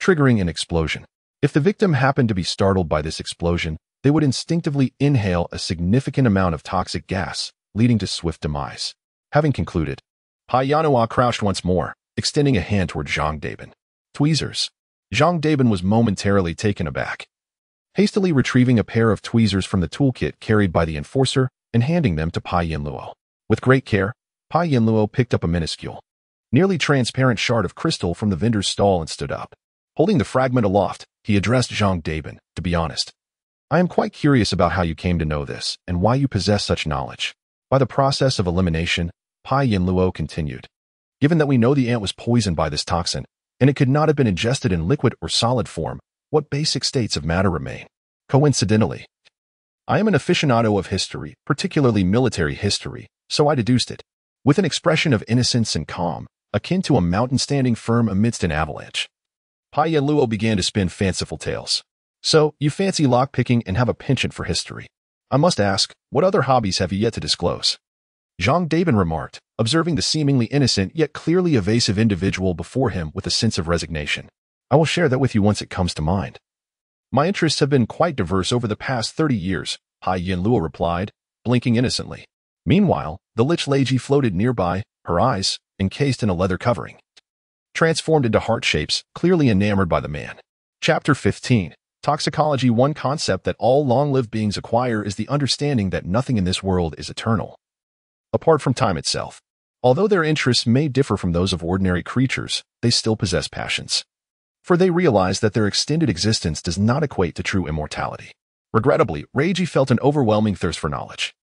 triggering an explosion. If the victim happened to be startled by this explosion, they would instinctively inhale a significant amount of toxic gas, leading to swift demise. Having concluded, Payanua crouched once more, extending a hand toward Zhang Dabin. Tweezers. Zhang Dabin was momentarily taken aback, hastily retrieving a pair of tweezers from the toolkit carried by the enforcer and handing them to Payanua. With great care, Payanua picked up a minuscule, nearly transparent shard of crystal from the vendor's stall and stood up. Holding the fragment aloft, he addressed Zhang Dabin. To be honest, I am quite curious about how you came to know this and why you possess such knowledge. By the process of elimination, Payanua continued. Given that we know the ant was poisoned by this toxin, and it could not have been ingested in liquid or solid form, what basic states of matter remain? Coincidentally, I am an aficionado of history, particularly military history, so I deduced it, with an expression of innocence and calm, akin to a mountain standing firm amidst an avalanche. Payanua began to spin fanciful tales. So, you fancy lockpicking and have a penchant for history. I must ask, what other hobbies have you yet to disclose? Jean Dabin remarked, observing the seemingly innocent yet clearly evasive individual before him with a sense of resignation. I will share that with you once it comes to mind. My interests have been quite diverse over the past 30 years, Hai Yin Luo replied, blinking innocently. Meanwhile, the Lich Lady floated nearby, her eyes, encased in a leather covering, transformed into heart shapes, clearly enamored by the man. Chapter 15. Toxicology. One concept that all long-lived beings acquire is the understanding that nothing in this world is eternal, apart from time itself. Although their interests may differ from those of ordinary creatures, they still possess passions. For they realize that their extended existence does not equate to true immortality. Regrettably, Reiji felt an overwhelming thirst for knowledge.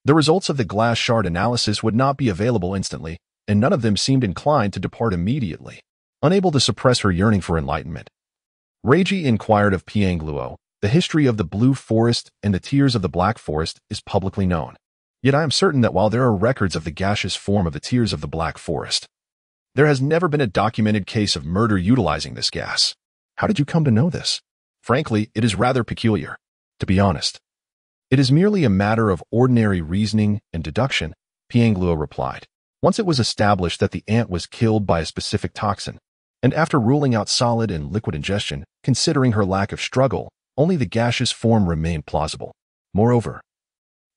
The results of the glass shard analysis would not be available instantly, and none of them seemed inclined to depart immediately. Unable to suppress her yearning for enlightenment, Reiji inquired of Piang Luo. The history of the Blue Forest and the tears of the Black Forest is publicly known. Yet I am certain that while there are records of the gaseous form of the tears of the Black Forest, there has never been a documented case of murder utilizing this gas. How did you come to know this? Frankly, it is rather peculiar. To be honest, it is merely a matter of ordinary reasoning and deduction, Piang Luo replied. Once it was established that the ant was killed by a specific toxin, and after ruling out solid and liquid ingestion, considering her lack of struggle, only the gaseous form remained plausible. Moreover,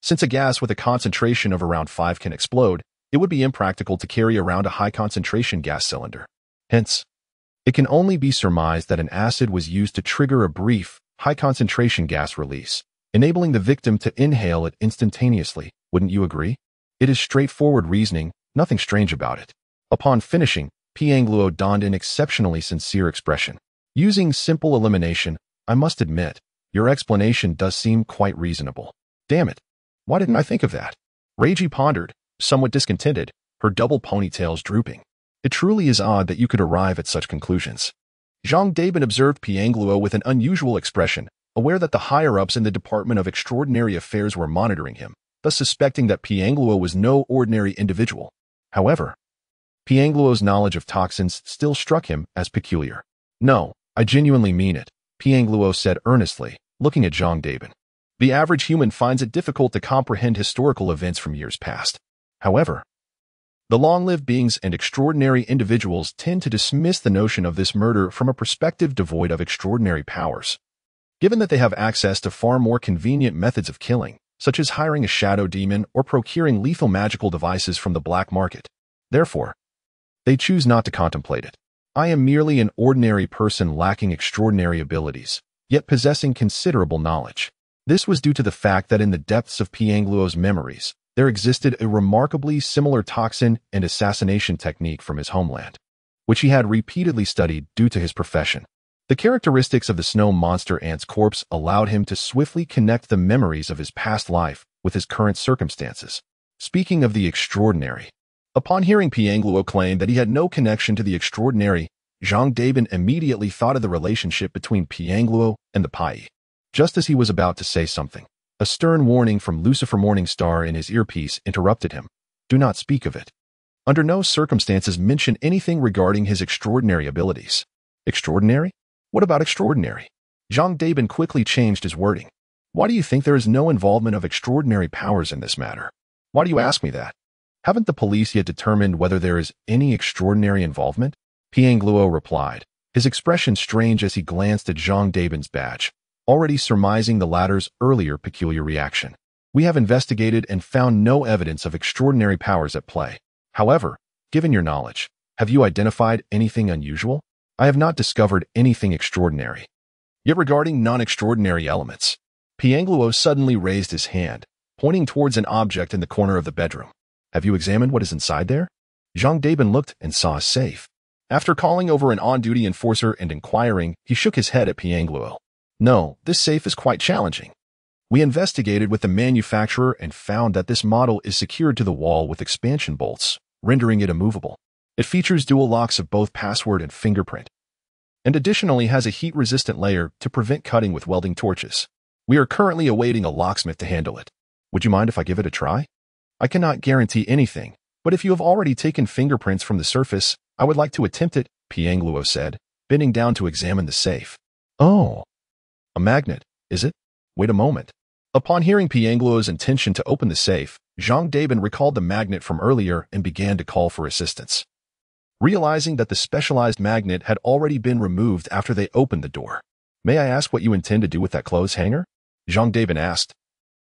since a gas with a concentration of around 5 can explode, it would be impractical to carry around a high-concentration gas cylinder. Hence, it can only be surmised that an acid was used to trigger a brief, high-concentration gas release, enabling the victim to inhale it instantaneously. Wouldn't you agree? It is straightforward reasoning, nothing strange about it. Upon finishing, Piang Luo donned an exceptionally sincere expression. Using simple elimination, I must admit, your explanation does seem quite reasonable. Damn it. Why didn't I think of that? Reiji pondered, somewhat discontented, her double ponytails drooping. It truly is odd that you could arrive at such conclusions. Zhang Dabin observed Piang Luo with an unusual expression, aware that the higher-ups in the Department of Extraordinary Affairs were monitoring him, thus suspecting that Piang Luo was no ordinary individual. However, Piang Luo's knowledge of toxins still struck him as peculiar. No, I genuinely mean it, Piang Luo said earnestly, looking at Zhang Dabin. The average human finds it difficult to comprehend historical events from years past. However, the long-lived beings and extraordinary individuals tend to dismiss the notion of this murder from a perspective devoid of extraordinary powers, given that they have access to far more convenient methods of killing, such as hiring a shadow demon or procuring lethal magical devices from the black market. Therefore, they choose not to contemplate it. I am merely an ordinary person lacking extraordinary abilities, yet possessing considerable knowledge. This was due to the fact that in the depths of Piang Luo's memories, there existed a remarkably similar toxin and assassination technique from his homeland, which he had repeatedly studied due to his profession. The characteristics of the snow monster ant's corpse allowed him to swiftly connect the memories of his past life with his current circumstances. Speaking of the extraordinary, upon hearing Piang Luo claim that he had no connection to the extraordinary, Zhang Dabin immediately thought of the relationship between Piang Luo and the Pai. Just as he was about to say something, a stern warning from Lucifer Morningstar in his earpiece interrupted him. Do not speak of it. Under no circumstances mention anything regarding his extraordinary abilities. Extraordinary? What about extraordinary? Zhang Dabin quickly changed his wording. Why do you think there is no involvement of extraordinary powers in this matter? Why do you ask me that? Haven't the police yet determined whether there is any extraordinary involvement? Piang Luo replied, his expression strange as he glanced at Zhang Dabin's badge, already surmising the latter's earlier peculiar reaction. We have investigated and found no evidence of extraordinary powers at play. However, given your knowledge, have you identified anything unusual? I have not discovered anything extraordinary. Yet regarding non-extraordinary elements, Piang Luo suddenly raised his hand, pointing towards an object in the corner of the bedroom. Have you examined what is inside there? Zhang Dabin looked and saw a safe. After calling over an on-duty enforcer and inquiring, he shook his head at Piang Luo. No, this safe is quite challenging. We investigated with the manufacturer and found that this model is secured to the wall with expansion bolts, rendering it immovable. It features dual locks of both password and fingerprint, and additionally has a heat-resistant layer to prevent cutting with welding torches. We are currently awaiting a locksmith to handle it. Would you mind if I give it a try? I cannot guarantee anything, but if you have already taken fingerprints from the surface, I would like to attempt it, Piang Luo said, bending down to examine the safe. Oh, a magnet, is it? Wait a moment. Upon hearing Piangluo's intention to open the safe, Zhang Dabin recalled the magnet from earlier and began to call for assistance. Realizing that the specialized magnet had already been removed after they opened the door. "May I ask what you intend to do with that clothes hanger?" Zhang Dabin asked,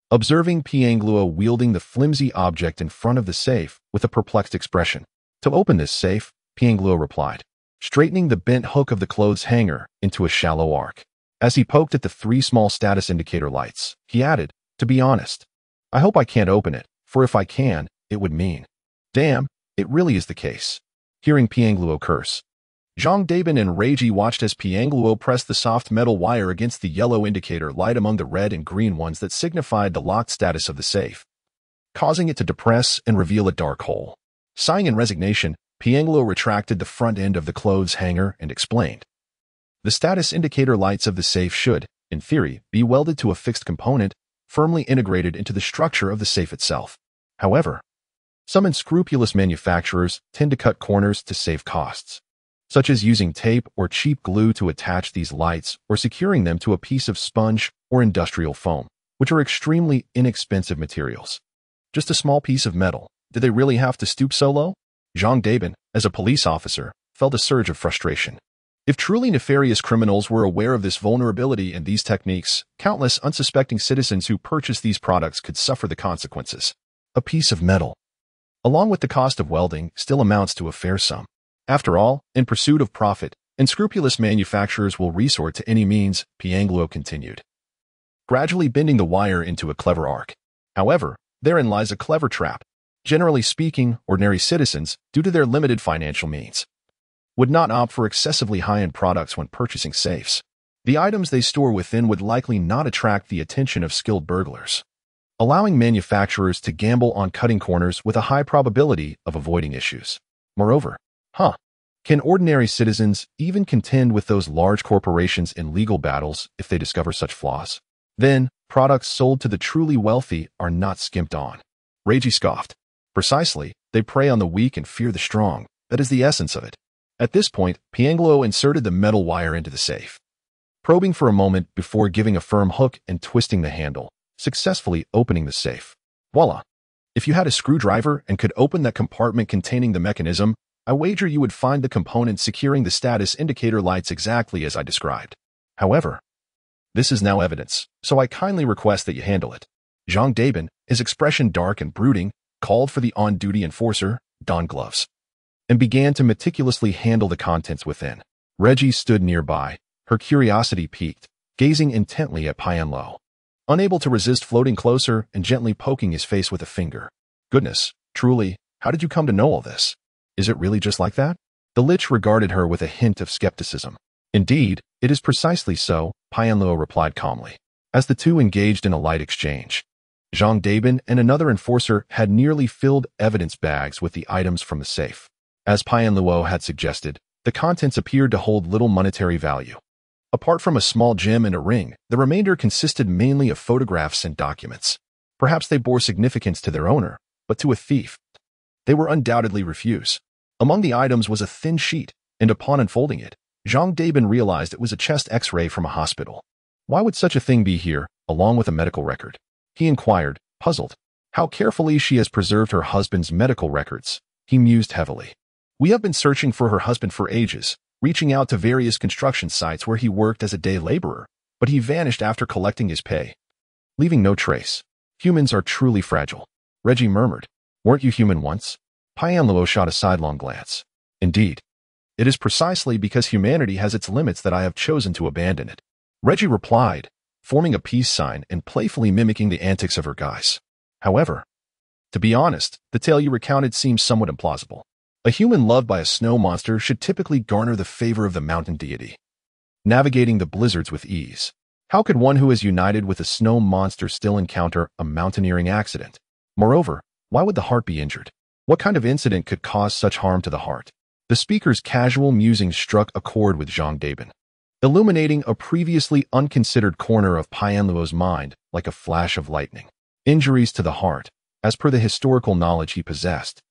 observing Piangluo wielding the flimsy object in front of the safe with a perplexed expression. "To open this safe," Piangluo replied, straightening the bent hook of the clothes hanger into a shallow arc. As he poked at the 3 small status indicator lights, he added, "To be honest, I hope I can't open it, for if I can, it would mean, damn, it really is the case." Hearing Piangluo curse, Zhang Dabin and Reiji watched as Piangluo pressed the soft metal wire against the yellow indicator light among the red and green ones that signified the locked status of the safe, causing it to depress and reveal a dark hole. Sighing in resignation, Piangluo retracted the front end of the clothes hanger and explained, "The status indicator lights of the safe should, in theory, be welded to a fixed component, firmly integrated into the structure of the safe itself. However, some unscrupulous manufacturers tend to cut corners to save costs, such as using tape or cheap glue to attach these lights or securing them to a piece of sponge or industrial foam, which are extremely inexpensive materials. Just a small piece of metal. Did they really have to stoop so low?" Zhang Dabin, as a police officer, felt a surge of frustration. If truly nefarious criminals were aware of this vulnerability in these techniques, countless unsuspecting citizens who purchased these products could suffer the consequences. A piece of metal, along with the cost of welding, still amounts to a fair sum. After all, in pursuit of profit, unscrupulous manufacturers will resort to any means, Piangluo continued, gradually bending the wire into a clever arc. However, therein lies a clever trap. Generally speaking, ordinary citizens, due to their limited financial means, would not opt for excessively high-end products when purchasing safes. The items they store within would likely not attract the attention of skilled burglars, allowing manufacturers to gamble on cutting corners with a high probability of avoiding issues. Moreover, can ordinary citizens even contend with those large corporations in legal battles if they discover such flaws? Then, products sold to the truly wealthy are not skimped on. Reiji scoffed. "Precisely, they prey on the weak and fear the strong. That is the essence of it." At this point, Piangluo inserted the metal wire into the safe, probing for a moment before giving a firm hook and twisting the handle, successfully opening the safe. Voila! If you had a screwdriver and could open that compartment containing the mechanism, I wager you would find the component securing the status indicator lights exactly as I described. However, this is now evidence, so I kindly request that you handle it." Zhang Dabin, his expression dark and brooding, called for the on-duty enforcer, donned gloves, and began to meticulously handle the contents within. Reiji stood nearby, her curiosity piqued, gazing intently at Piangluo, unable to resist floating closer and gently poking his face with a finger. "Goodness, truly, how did you come to know all this? Is it really just like that?" The Lich regarded her with a hint of skepticism. "Indeed, it is precisely so," Piangluo replied calmly, as the two engaged in a light exchange. Zhang Dabin and another enforcer had nearly filled evidence bags with the items from the safe. As Piangluo had suggested, the contents appeared to hold little monetary value. Apart from a small gem and a ring, the remainder consisted mainly of photographs and documents. Perhaps they bore significance to their owner, but to a thief, they were undoubtedly refuse. Among the items was a thin sheet, and upon unfolding it, Zhang Dabin realized it was a chest X-ray from a hospital. Why would such a thing be here, along with a medical record? He inquired, puzzled. How carefully she has preserved her husband's medical records. He mused heavily. "We have been searching for her husband for ages, reaching out to various construction sites where he worked as a day laborer, but he vanished after collecting his pay, leaving no trace. Humans are truly fragile." Reiji murmured. "Weren't you human once?" Piangluo shot a sidelong glance. "Indeed. It is precisely because humanity has its limits that I have chosen to abandon it," Reiji replied, forming a peace sign and playfully mimicking the antics of her guise. "However, to be honest, the tale you recounted seems somewhat implausible. A human loved by a snow monster should typically garner the favor of the mountain deity, navigating the blizzards with ease. How could one who is united with a snow monster still encounter a mountaineering accident? Moreover, why would the heart be injured? What kind of incident could cause such harm to the heart?" The speaker's casual musings struck a chord with Zhang Dabin, illuminating a previously unconsidered corner of Piangluo's mind like a flash of lightning. Injuries to the heart, as per the historical knowledge he possessed,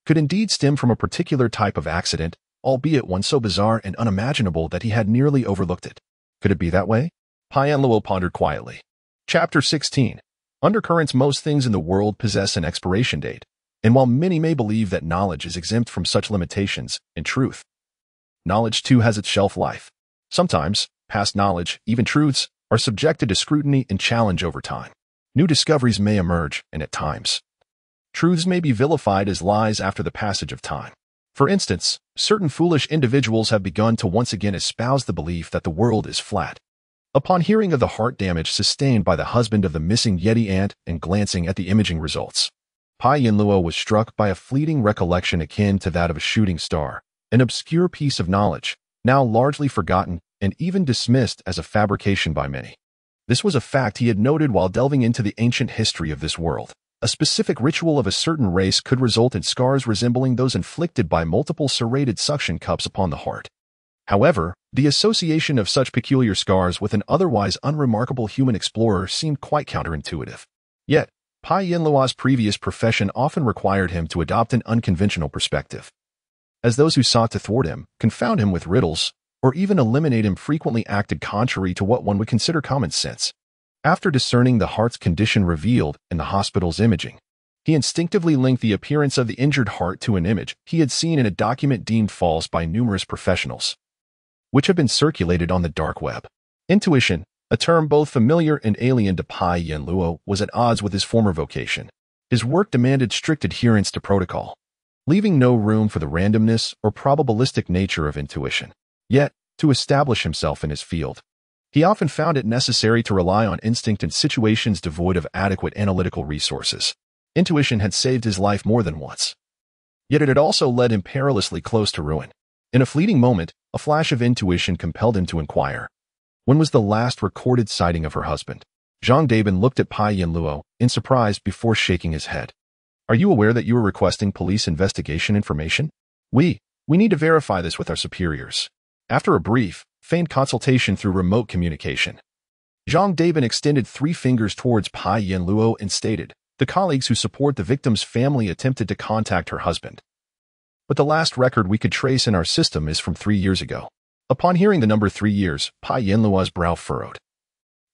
could indeed stem from a particular type of accident, albeit one so bizarre and unimaginable that he had nearly overlooked it. Could it be that way? Piangluo pondered quietly. Chapter 16. Undercurrents: most things in the world possess an expiration date, and while many may believe that knowledge is exempt from such limitations, in truth, knowledge too has its shelf life. Sometimes, past knowledge, even truths, are subjected to scrutiny and challenge over time. New discoveries may emerge, and at times, truths may be vilified as lies after the passage of time. For instance, certain foolish individuals have begun to once again espouse the belief that the world is flat. Upon hearing of the heart damage sustained by the husband of the missing Yeti ant and glancing at the imaging results, Pai Yinluo was struck by a fleeting recollection akin to that of a shooting star, an obscure piece of knowledge, now largely forgotten and even dismissed as a fabrication by many. This was a fact he had noted while delving into the ancient history of this world. A specific ritual of a certain race could result in scars resembling those inflicted by multiple serrated suction cups upon the heart. However, the association of such peculiar scars with an otherwise unremarkable human explorer seemed quite counterintuitive. Yet, Pai Yinluo's previous profession often required him to adopt an unconventional perspective, as those who sought to thwart him, confound him with riddles, or even eliminate him frequently acted contrary to what one would consider common sense. After discerning the heart's condition revealed in the hospital's imaging, he instinctively linked the appearance of the injured heart to an image he had seen in a document deemed false by numerous professionals, which had been circulated on the dark web. Intuition, a term both familiar and alien to Pai Yinluo, was at odds with his former vocation. His work demanded strict adherence to protocol, leaving no room for the randomness or probabilistic nature of intuition. Yet, to establish himself in his field, he often found it necessary to rely on instinct in situations devoid of adequate analytical resources. Intuition had saved his life more than once, yet it had also led him perilously close to ruin. In a fleeting moment, a flash of intuition compelled him to inquire, when was the last recorded sighting of her husband? Zhang Dabin looked at Pai Yinluo in surprise before shaking his head. Are you aware that you are requesting police investigation information? We need to verify this with our superiors. After a brief, feigned consultation through remote communication, Zhang Dabin extended 3 fingers towards Pai Yinluo and stated, the colleagues who support the victim's family attempted to contact her husband, but the last record we could trace in our system is from 3 years ago. Upon hearing the number 3 years, Pai Yinluo's brow furrowed.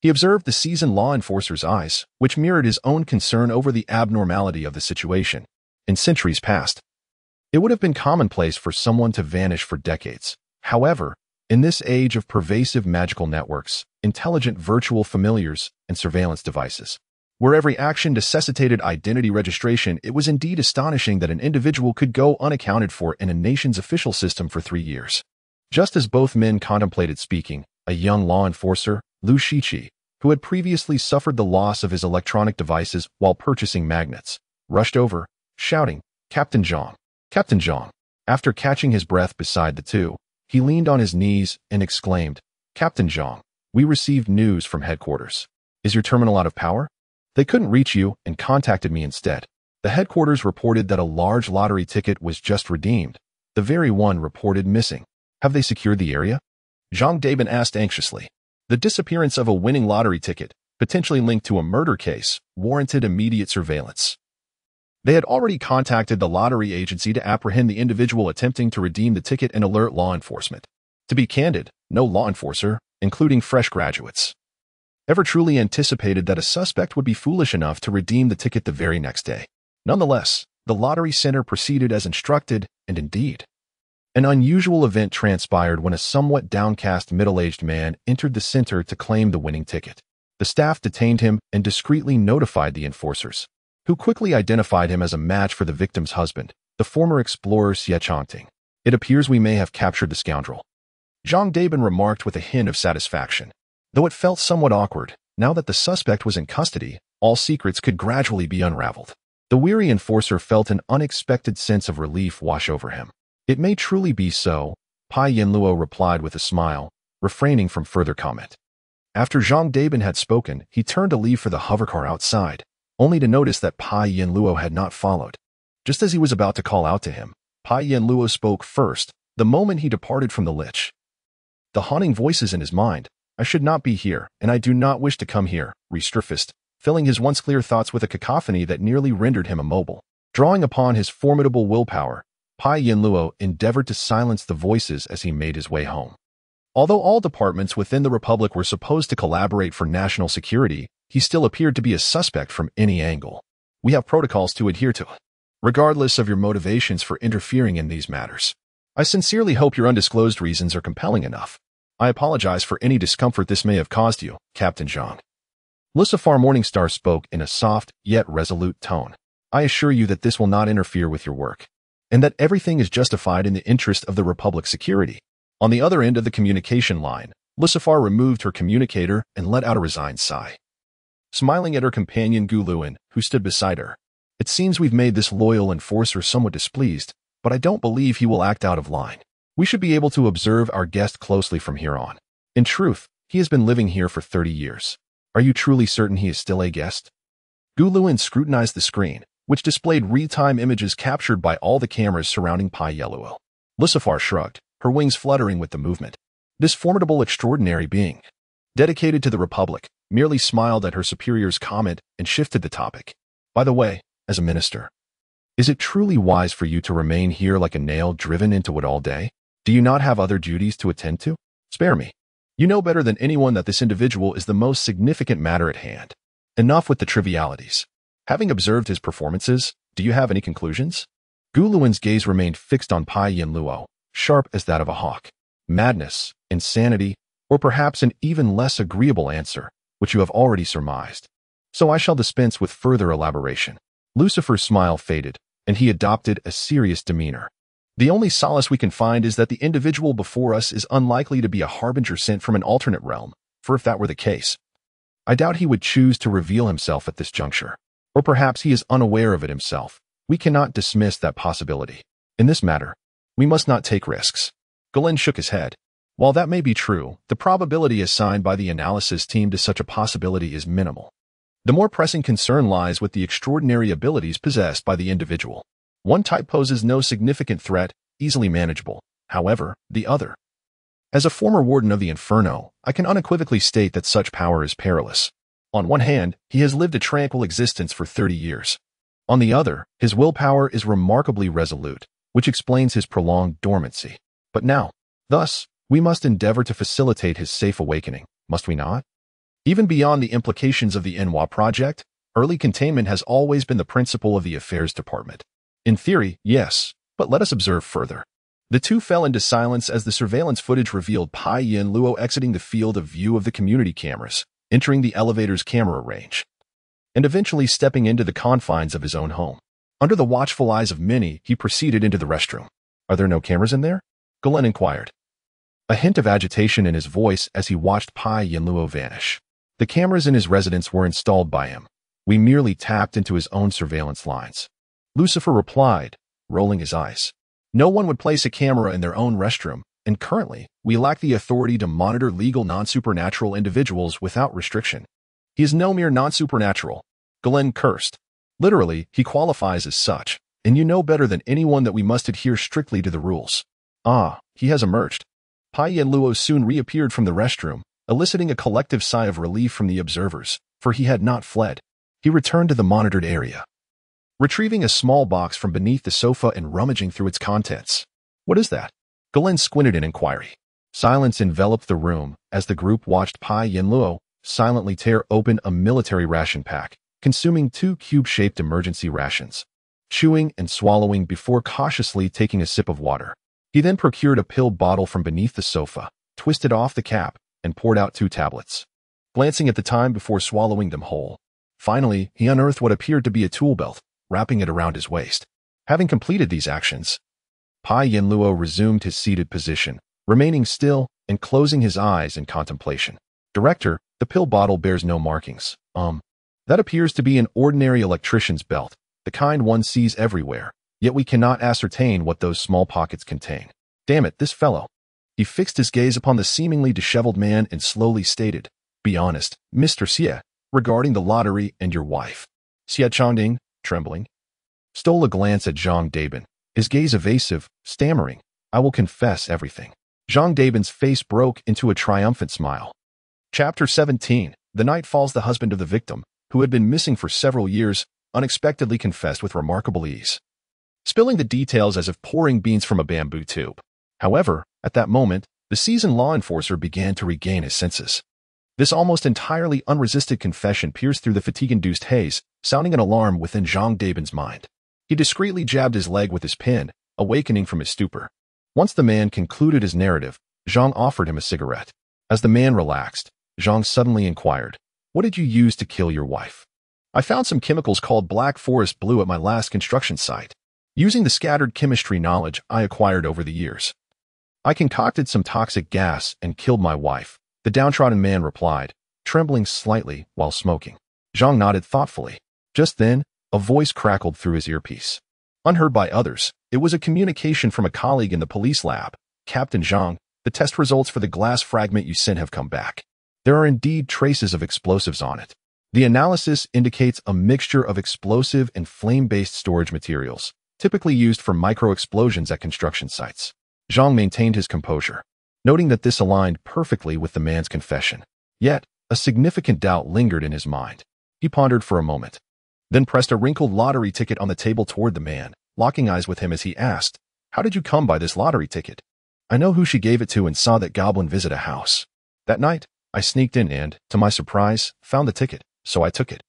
He observed the seasoned law enforcer's eyes, which mirrored his own concern over the abnormality of the situation. In centuries past, it would have been commonplace for someone to vanish for decades. However, in this age of pervasive magical networks, intelligent virtual familiars, and surveillance devices, where every action necessitated identity registration, it was indeed astonishing that an individual could go unaccounted for in a nation's official system for 3 years. Just as both men contemplated speaking, a young law enforcer, Lu Shiqi, who had previously suffered the loss of his electronic devices while purchasing magnets, rushed over, shouting, Captain Zhang! Captain Zhang! After catching his breath beside the two, he leaned on his knees and exclaimed, Captain Zhang, we received news from headquarters. Is your terminal out of power? They couldn't reach you and contacted me instead. The headquarters reported that a large lottery ticket was just redeemed, the very one reported missing. Have they secured the area? Zhang Dabin asked anxiously. The disappearance of a winning lottery ticket, potentially linked to a murder case, warranted immediate surveillance. They had already contacted the lottery agency to apprehend the individual attempting to redeem the ticket and alert law enforcement. To be candid, no law enforcer, including fresh graduates, ever truly anticipated that a suspect would be foolish enough to redeem the ticket the very next day. Nonetheless, the lottery center proceeded as instructed, and indeed, an unusual event transpired when a somewhat downcast middle-aged man entered the center to claim the winning ticket. The staff detained him and discreetly notified the enforcers, who quickly identified him as a match for the victim's husband, the former explorer Xie Changting. It appears we may have captured the scoundrel, Zhang Dabin remarked with a hint of satisfaction. Though it felt somewhat awkward, now that the suspect was in custody, all secrets could gradually be unraveled. The weary enforcer felt an unexpected sense of relief wash over him. It may truly be so, Pai Yinluo replied with a smile, refraining from further comment. After Zhang Dabin had spoken, he turned to leave for the hovercar outside, only to notice that Pai Yinluo had not followed. Just as he was about to call out to him, Pai Yinluo spoke first, the moment he departed from the lich. The haunting voices in his mind, I should not be here, and I do not wish to come here, resurfaced, filling his once clear thoughts with a cacophony that nearly rendered him immobile. Drawing upon his formidable willpower, Pai Yinluo endeavored to silence the voices as he made his way home. Although all departments within the Republic were supposed to collaborate for national security, he still appeared to be a suspect from any angle. We have protocols to adhere to, regardless of your motivations for interfering in these matters. I sincerely hope your undisclosed reasons are compelling enough. I apologize for any discomfort this may have caused you, Captain Zhang. Lucifer Morningstar spoke in a soft yet resolute tone. I assure you that this will not interfere with your work, and that everything is justified in the interest of the Republic's security. On the other end of the communication line, Lucifer removed her communicator and let out a resigned sigh. Smiling at her companion Guluin, who stood beside her. It seems we've made this loyal enforcer somewhat displeased, but I don't believe he will act out of line. We should be able to observe our guest closely from here on. In truth, he has been living here for 30 years. Are you truly certain he is still a guest? Guluin scrutinized the screen, which displayed real-time images captured by all the cameras surrounding Pai Yeluo. Lucifer shrugged, her wings fluttering with the movement. This formidable extraordinary being, dedicated to the Republic, merely smiled at her superior's comment and shifted the topic. By the way, as a minister, is it truly wise for you to remain here like a nail driven into wood all day? Do you not have other duties to attend to? Spare me. You know better than anyone that this individual is the most significant matter at hand. Enough with the trivialities. Having observed his performances, do you have any conclusions? Guluin's gaze remained fixed on Pai Yeluo, sharp as that of a hawk. Madness, insanity, or perhaps an even less agreeable answer, which you have already surmised. So I shall dispense with further elaboration. Lucifer's smile faded, and he adopted a serious demeanor. The only solace we can find is that the individual before us is unlikely to be a harbinger sent from an alternate realm, for if that were the case, I doubt he would choose to reveal himself at this juncture. Or perhaps he is unaware of it himself. We cannot dismiss that possibility. In this matter, we must not take risks. Galen shook his head. While that may be true, the probability assigned by the analysis team to such a possibility is minimal. The more pressing concern lies with the extraordinary abilities possessed by the individual. One type poses no significant threat, easily manageable. However, the other. As a former warden of the Inferno, I can unequivocally state that such power is perilous. On one hand, he has lived a tranquil existence for 30 years. On the other, his willpower is remarkably resolute, which explains his prolonged dormancy. But now, thus, we must endeavor to facilitate his safe awakening, must we not? Even beyond the implications of the Enwa project, early containment has always been the principle of the Affairs Department. In theory, yes, but let us observe further. The two fell into silence as the surveillance footage revealed Pai Yeluo exiting the field of view of the community cameras, entering the elevator's camera range, and eventually stepping into the confines of his own home. Under the watchful eyes of many, he proceeded into the restroom. Are there no cameras in there? Galen inquired, a hint of agitation in his voice as he watched Pai Yeluo vanish. The cameras in his residence were installed by him. We merely tapped into his own surveillance lines. Lucifer replied, rolling his eyes. No one would place a camera in their own restroom, and currently, we lack the authority to monitor legal non-supernatural individuals without restriction. He is no mere non-supernatural. Galen cursed. Literally, he qualifies as such, and you know better than anyone that we must adhere strictly to the rules. Ah, he has emerged. Pai Yeluo soon reappeared from the restroom, eliciting a collective sigh of relief from the observers, for he had not fled. He returned to the monitored area, retrieving a small box from beneath the sofa and rummaging through its contents. What is that? Galen squinted in inquiry. Silence enveloped the room as the group watched Pai Yeluo silently tear open a military ration pack, consuming 2 cube-shaped emergency rations, chewing and swallowing before cautiously taking a sip of water. He then procured a pill bottle from beneath the sofa, twisted off the cap, and poured out 2 tablets, glancing at the time before swallowing them whole. Finally, he unearthed what appeared to be a tool belt, wrapping it around his waist. Having completed these actions, Pai Yeluo resumed his seated position, remaining still and closing his eyes in contemplation. Director, the pill bottle bears no markings. That appears to be an ordinary electrician's belt, the kind one sees everywhere, yet we cannot ascertain what those small pockets contain. Damn it, this fellow. He fixed his gaze upon the seemingly disheveled man and slowly stated, be honest, Mr. Xie, regarding the lottery and your wife. Xie Changding, trembling, stole a glance at Zhang Dabin, his gaze evasive, stammering, I will confess everything. Zhang Dabin's face broke into a triumphant smile. Chapter 17. The night falls. The husband of the victim, who had been missing for several years, unexpectedly confessed with remarkable ease, spilling the details as if pouring beans from a bamboo tube. However, at that moment, the seasoned law enforcer began to regain his senses. This almost entirely unresisted confession pierced through the fatigue-induced haze, sounding an alarm within Zhang Dabin's mind. He discreetly jabbed his leg with his pin, awakening from his stupor. Once the man concluded his narrative, Zhang offered him a cigarette. As the man relaxed, Zhang suddenly inquired, "What did you use to kill your wife?" "I found some chemicals called Black Forest Blue at my last construction site. Using the scattered chemistry knowledge I acquired over the years, I concocted some toxic gas and killed my wife," the downtrodden man replied, trembling slightly while smoking. Zhang nodded thoughtfully. Just then, a voice crackled through his earpiece. Unheard by others, it was a communication from a colleague in the police lab. "Captain Zhang, the test results for the glass fragment you sent have come back. There are indeed traces of explosives on it. The analysis indicates a mixture of explosive and flame-based storage materials, typically used for micro-explosions at construction sites." Zhang maintained his composure, noting that this aligned perfectly with the man's confession. Yet, a significant doubt lingered in his mind. He pondered for a moment, then pressed a wrinkled lottery ticket on the table toward the man, locking eyes with him as he asked, "How did you come by this lottery ticket?" "I know who she gave it to and saw that goblin visit a house. That night, I sneaked in and, to my surprise, found the ticket, so I took it,"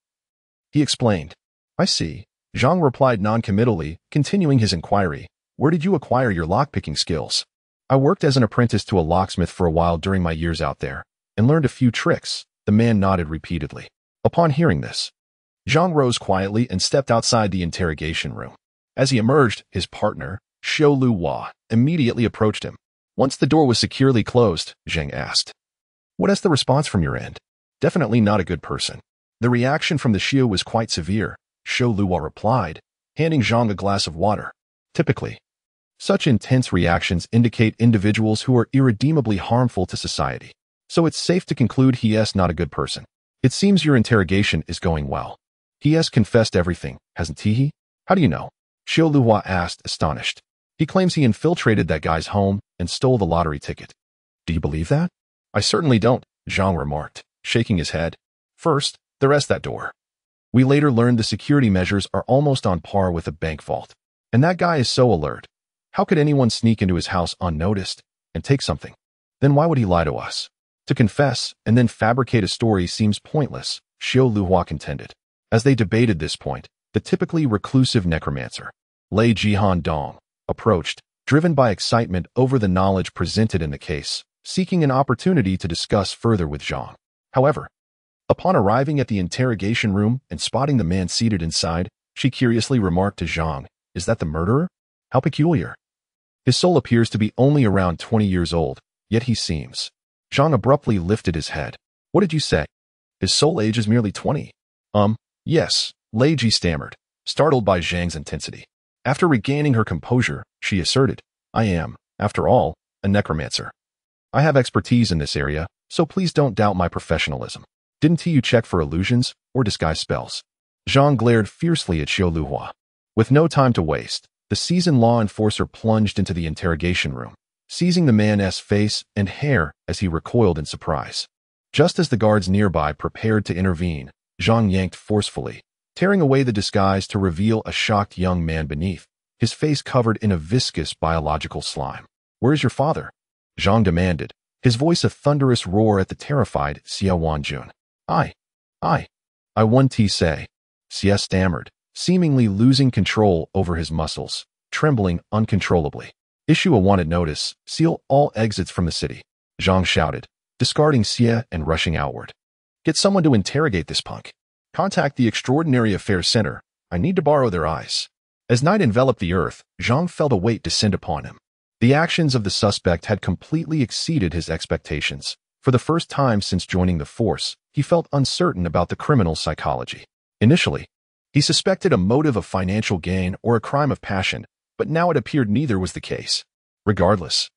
he explained. "I see," Zhang replied noncommittally, continuing his inquiry. "Where did you acquire your lockpicking skills?" "I worked as an apprentice to a locksmith for a while during my years out there, and learned a few tricks," the man nodded repeatedly. Upon hearing this, Zhang rose quietly and stepped outside the interrogation room. As he emerged, his partner, Xiu Luhua, immediately approached him. Once the door was securely closed, Zhang asked, "What is the response from your end?" "Definitely not a good person." "The reaction from the Xiu was quite severe," Xiu Luhua replied, handing Zhang a glass of water. "Typically, such intense reactions indicate individuals who are irredeemably harmful to society. So it's safe to conclude he is not a good person. It seems your interrogation is going well. He has confessed everything, hasn't he?" "How do you know?" Xiu Luhua asked, astonished. "He claims he infiltrated that guy's home and stole the lottery ticket." "Do you believe that?" "I certainly don't," Zhang remarked, shaking his head. "First, the rest that door. We later learned the security measures are almost on par with a bank vault. And that guy is so alert. How could anyone sneak into his house unnoticed and take something? Then why would he lie to us? To confess and then fabricate a story seems pointless," Xiu Luhua contended. As they debated this point, the typically reclusive necromancer, Lei Jihan Dong, approached, driven by excitement over the knowledge presented in the case, seeking an opportunity to discuss further with Zhang. However, upon arriving at the interrogation room and spotting the man seated inside, she curiously remarked to Zhang, "Is that the murderer? How peculiar. His soul appears to be only around 20 years old, yet he seems." Zhang abruptly lifted his head. "What did you say? His soul age is merely 20. Yes," Lei Ji stammered, startled by Zhang's intensity. After regaining her composure, she asserted, "I am, after all, a necromancer. I have expertise in this area, so please don't doubt my professionalism. Didn't you check for illusions or disguise spells?" Zhang glared fiercely at Xiu Luhua. With no time to waste, the seasoned law enforcer plunged into the interrogation room, seizing the man's face and hair as he recoiled in surprise. Just as the guards nearby prepared to intervene, Zhang yanked forcefully, tearing away the disguise to reveal a shocked young man beneath, his face covered in a viscous biological slime. "Where is your father?" Zhang demanded, his voice a thunderous roar at the terrified Xia Wanjun. I want to say," Xia stammered, seemingly losing control over his muscles, trembling uncontrollably. "Issue a wanted notice, seal all exits from the city," Zhang shouted, discarding Xia and rushing outward. "Get someone to interrogate this punk. Contact the Extraordinary Affairs Center. I need to borrow their eyes." As night enveloped the earth, Zhang felt a weight descend upon him. The actions of the suspect had completely exceeded his expectations. For the first time since joining the force, he felt uncertain about the criminal's psychology. Initially, he suspected a motive of financial gain or a crime of passion, but now it appeared neither was the case. Regardless,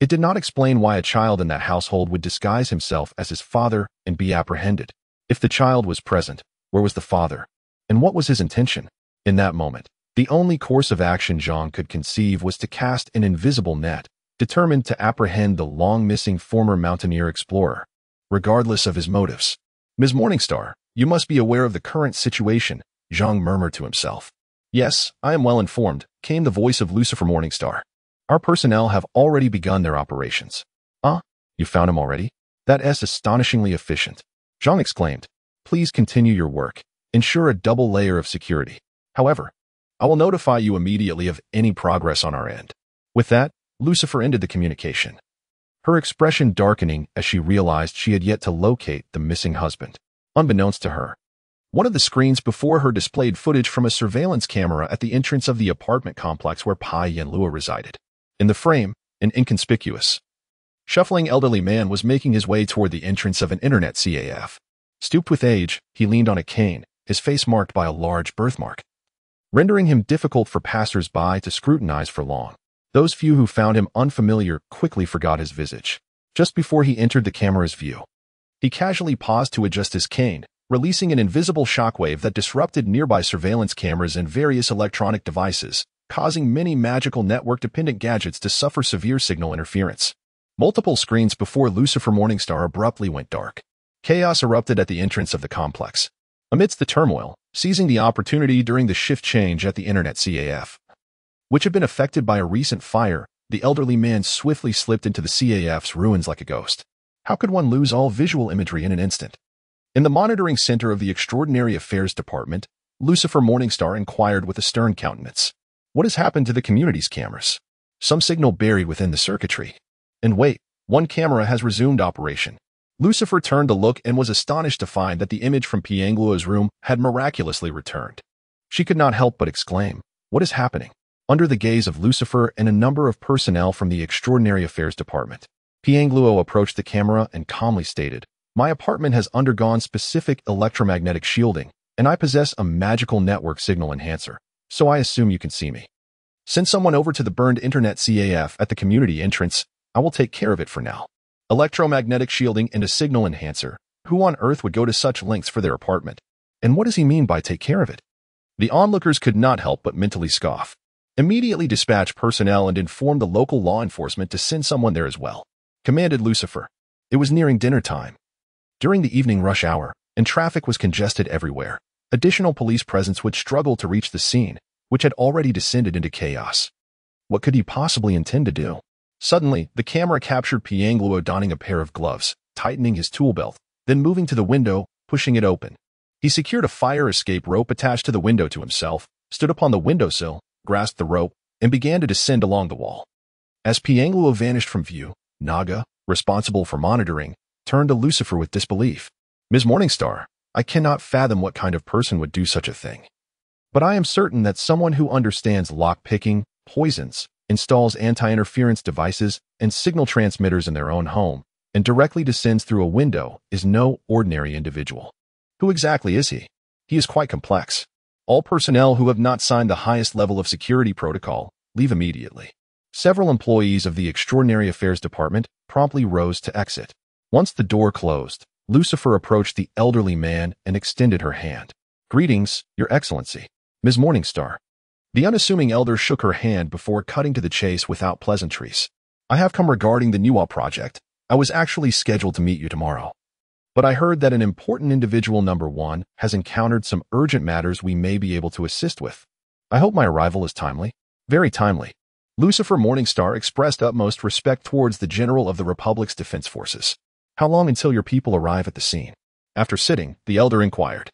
it did not explain why a child in that household would disguise himself as his father and be apprehended. If the child was present, where was the father? And what was his intention? In that moment, the only course of action Zhang could conceive was to cast an invisible net, determined to apprehend the long-missing former mountaineer explorer, regardless of his motives. "Ms. Morningstar, you must be aware of the current situation," Zhang murmured to himself. "Yes, I am well informed," came the voice of Lucifer Morningstar. "Our personnel have already begun their operations." "You found him already?" That's astonishingly efficient. Zhang exclaimed. Please continue your work. Ensure a double layer of security. However, I will notify you immediately of any progress on our end. With that, Lucifer ended the communication, her expression darkening as she realized she had yet to locate the missing husband. Unbeknownst to her, one of the screens before her displayed footage from a surveillance camera at the entrance of the apartment complex where Pai Yanlua resided. In the frame, an inconspicuous, shuffling elderly man was making his way toward the entrance of an internet CAF. Stooped with age, he leaned on a cane, his face marked by a large birthmark, rendering him difficult for passers-by to scrutinize for long. Those few who found him unfamiliar quickly forgot his visage. Just before he entered the camera's view, he casually paused to adjust his cane, releasing an invisible shockwave that disrupted nearby surveillance cameras and various electronic devices, causing many magical network-dependent gadgets to suffer severe signal interference. Multiple screens before Lucifer Morningstar abruptly went dark. Chaos erupted at the entrance of the complex. Amidst the turmoil, seizing the opportunity during the shift change at the internet CAF, which had been affected by a recent fire, the elderly man swiftly slipped into the CAF's ruins like a ghost. How could one lose all visual imagery in an instant? In the monitoring center of the Extraordinary Affairs Department, Lucifer Morningstar inquired with a stern countenance. What has happened to the community's cameras? Some signal buried within the circuitry. And wait, one camera has resumed operation. Lucifer turned to look and was astonished to find that the image from Piangluo's room had miraculously returned. She could not help but exclaim, what is happening? Under the gaze of Lucifer and a number of personnel from the Extraordinary Affairs Department, Piangluo approached the camera and calmly stated, my apartment has undergone specific electromagnetic shielding, and I possess a magical network signal enhancer, so I assume you can see me. Send someone over to the burned internet CAF at the community entrance. I will take care of it for now. Electromagnetic shielding and a signal enhancer. Who on earth would go to such lengths for their apartment? And what does he mean by take care of it? The onlookers could not help but mentally scoff. Immediately dispatch personnel and inform the local law enforcement to send someone there as well, commanded Lucifer. It was nearing dinner time. During the evening rush hour, and traffic was congested everywhere, additional police presence would struggle to reach the scene, which had already descended into chaos. What could he possibly intend to do? Suddenly, the camera captured Piangluo donning a pair of gloves, tightening his tool belt, then moving to the window, pushing it open. He secured a fire escape rope attached to the window to himself, stood upon the windowsill, grasped the rope, and began to descend along the wall. As Piangluo vanished from view, Naga, responsible for monitoring, turned to Lucifer with disbelief. Ms. Morningstar, I cannot fathom what kind of person would do such a thing. But I am certain that someone who understands lock-picking, poisons, installs anti-interference devices and signal transmitters in their own home, and directly descends through a window is no ordinary individual. Who exactly is he? He is quite complex. All personnel who have not signed the highest level of security protocol leave immediately. Several employees of the Extraordinary Affairs Department promptly rose to exit. Once the door closed, Lucifer approached the elderly man and extended her hand. Greetings, Your Excellency. Ms. Morningstar. The unassuming elder shook her hand before cutting to the chase without pleasantries. I have come regarding the Nuwa project. I was actually scheduled to meet you tomorrow. But I heard that an important individual number 1 has encountered some urgent matters we may be able to assist with. I hope my arrival is timely. Very timely. Lucifer Morningstar expressed utmost respect towards the General of the Republic's Defense Forces. How long until your people arrive at the scene? After sitting, the elder inquired.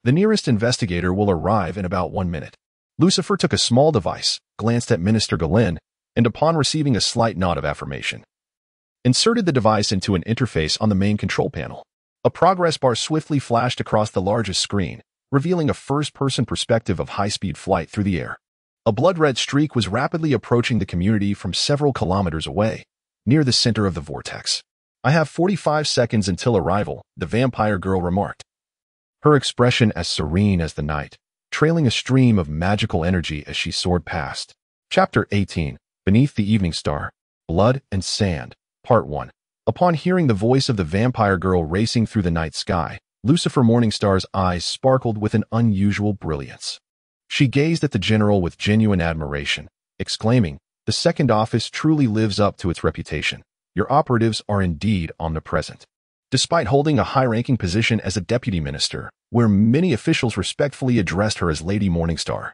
The nearest investigator will arrive in about 1 minute. Lucifer took a small device, glanced at Minister Galen, and upon receiving a slight nod of affirmation, inserted the device into an interface on the main control panel. A progress bar swiftly flashed across the largest screen, revealing a first-person perspective of high-speed flight through the air. A blood-red streak was rapidly approaching the community from several kilometers away, near the center of the vortex. I have 45 seconds until arrival, the vampire girl remarked, her expression as serene as the night, trailing a stream of magical energy as she soared past. Chapter 18, Beneath the Evening Star, Blood and Sand, Part 1. Upon hearing the voice of the vampire girl racing through the night sky, Lucifer Morningstar's eyes sparkled with an unusual brilliance. She gazed at the general with genuine admiration, exclaiming, the second office truly lives up to its reputation. Your operatives are indeed omnipresent. Despite holding a high-ranking position as a deputy minister, where many officials respectfully addressed her as Lady Morningstar,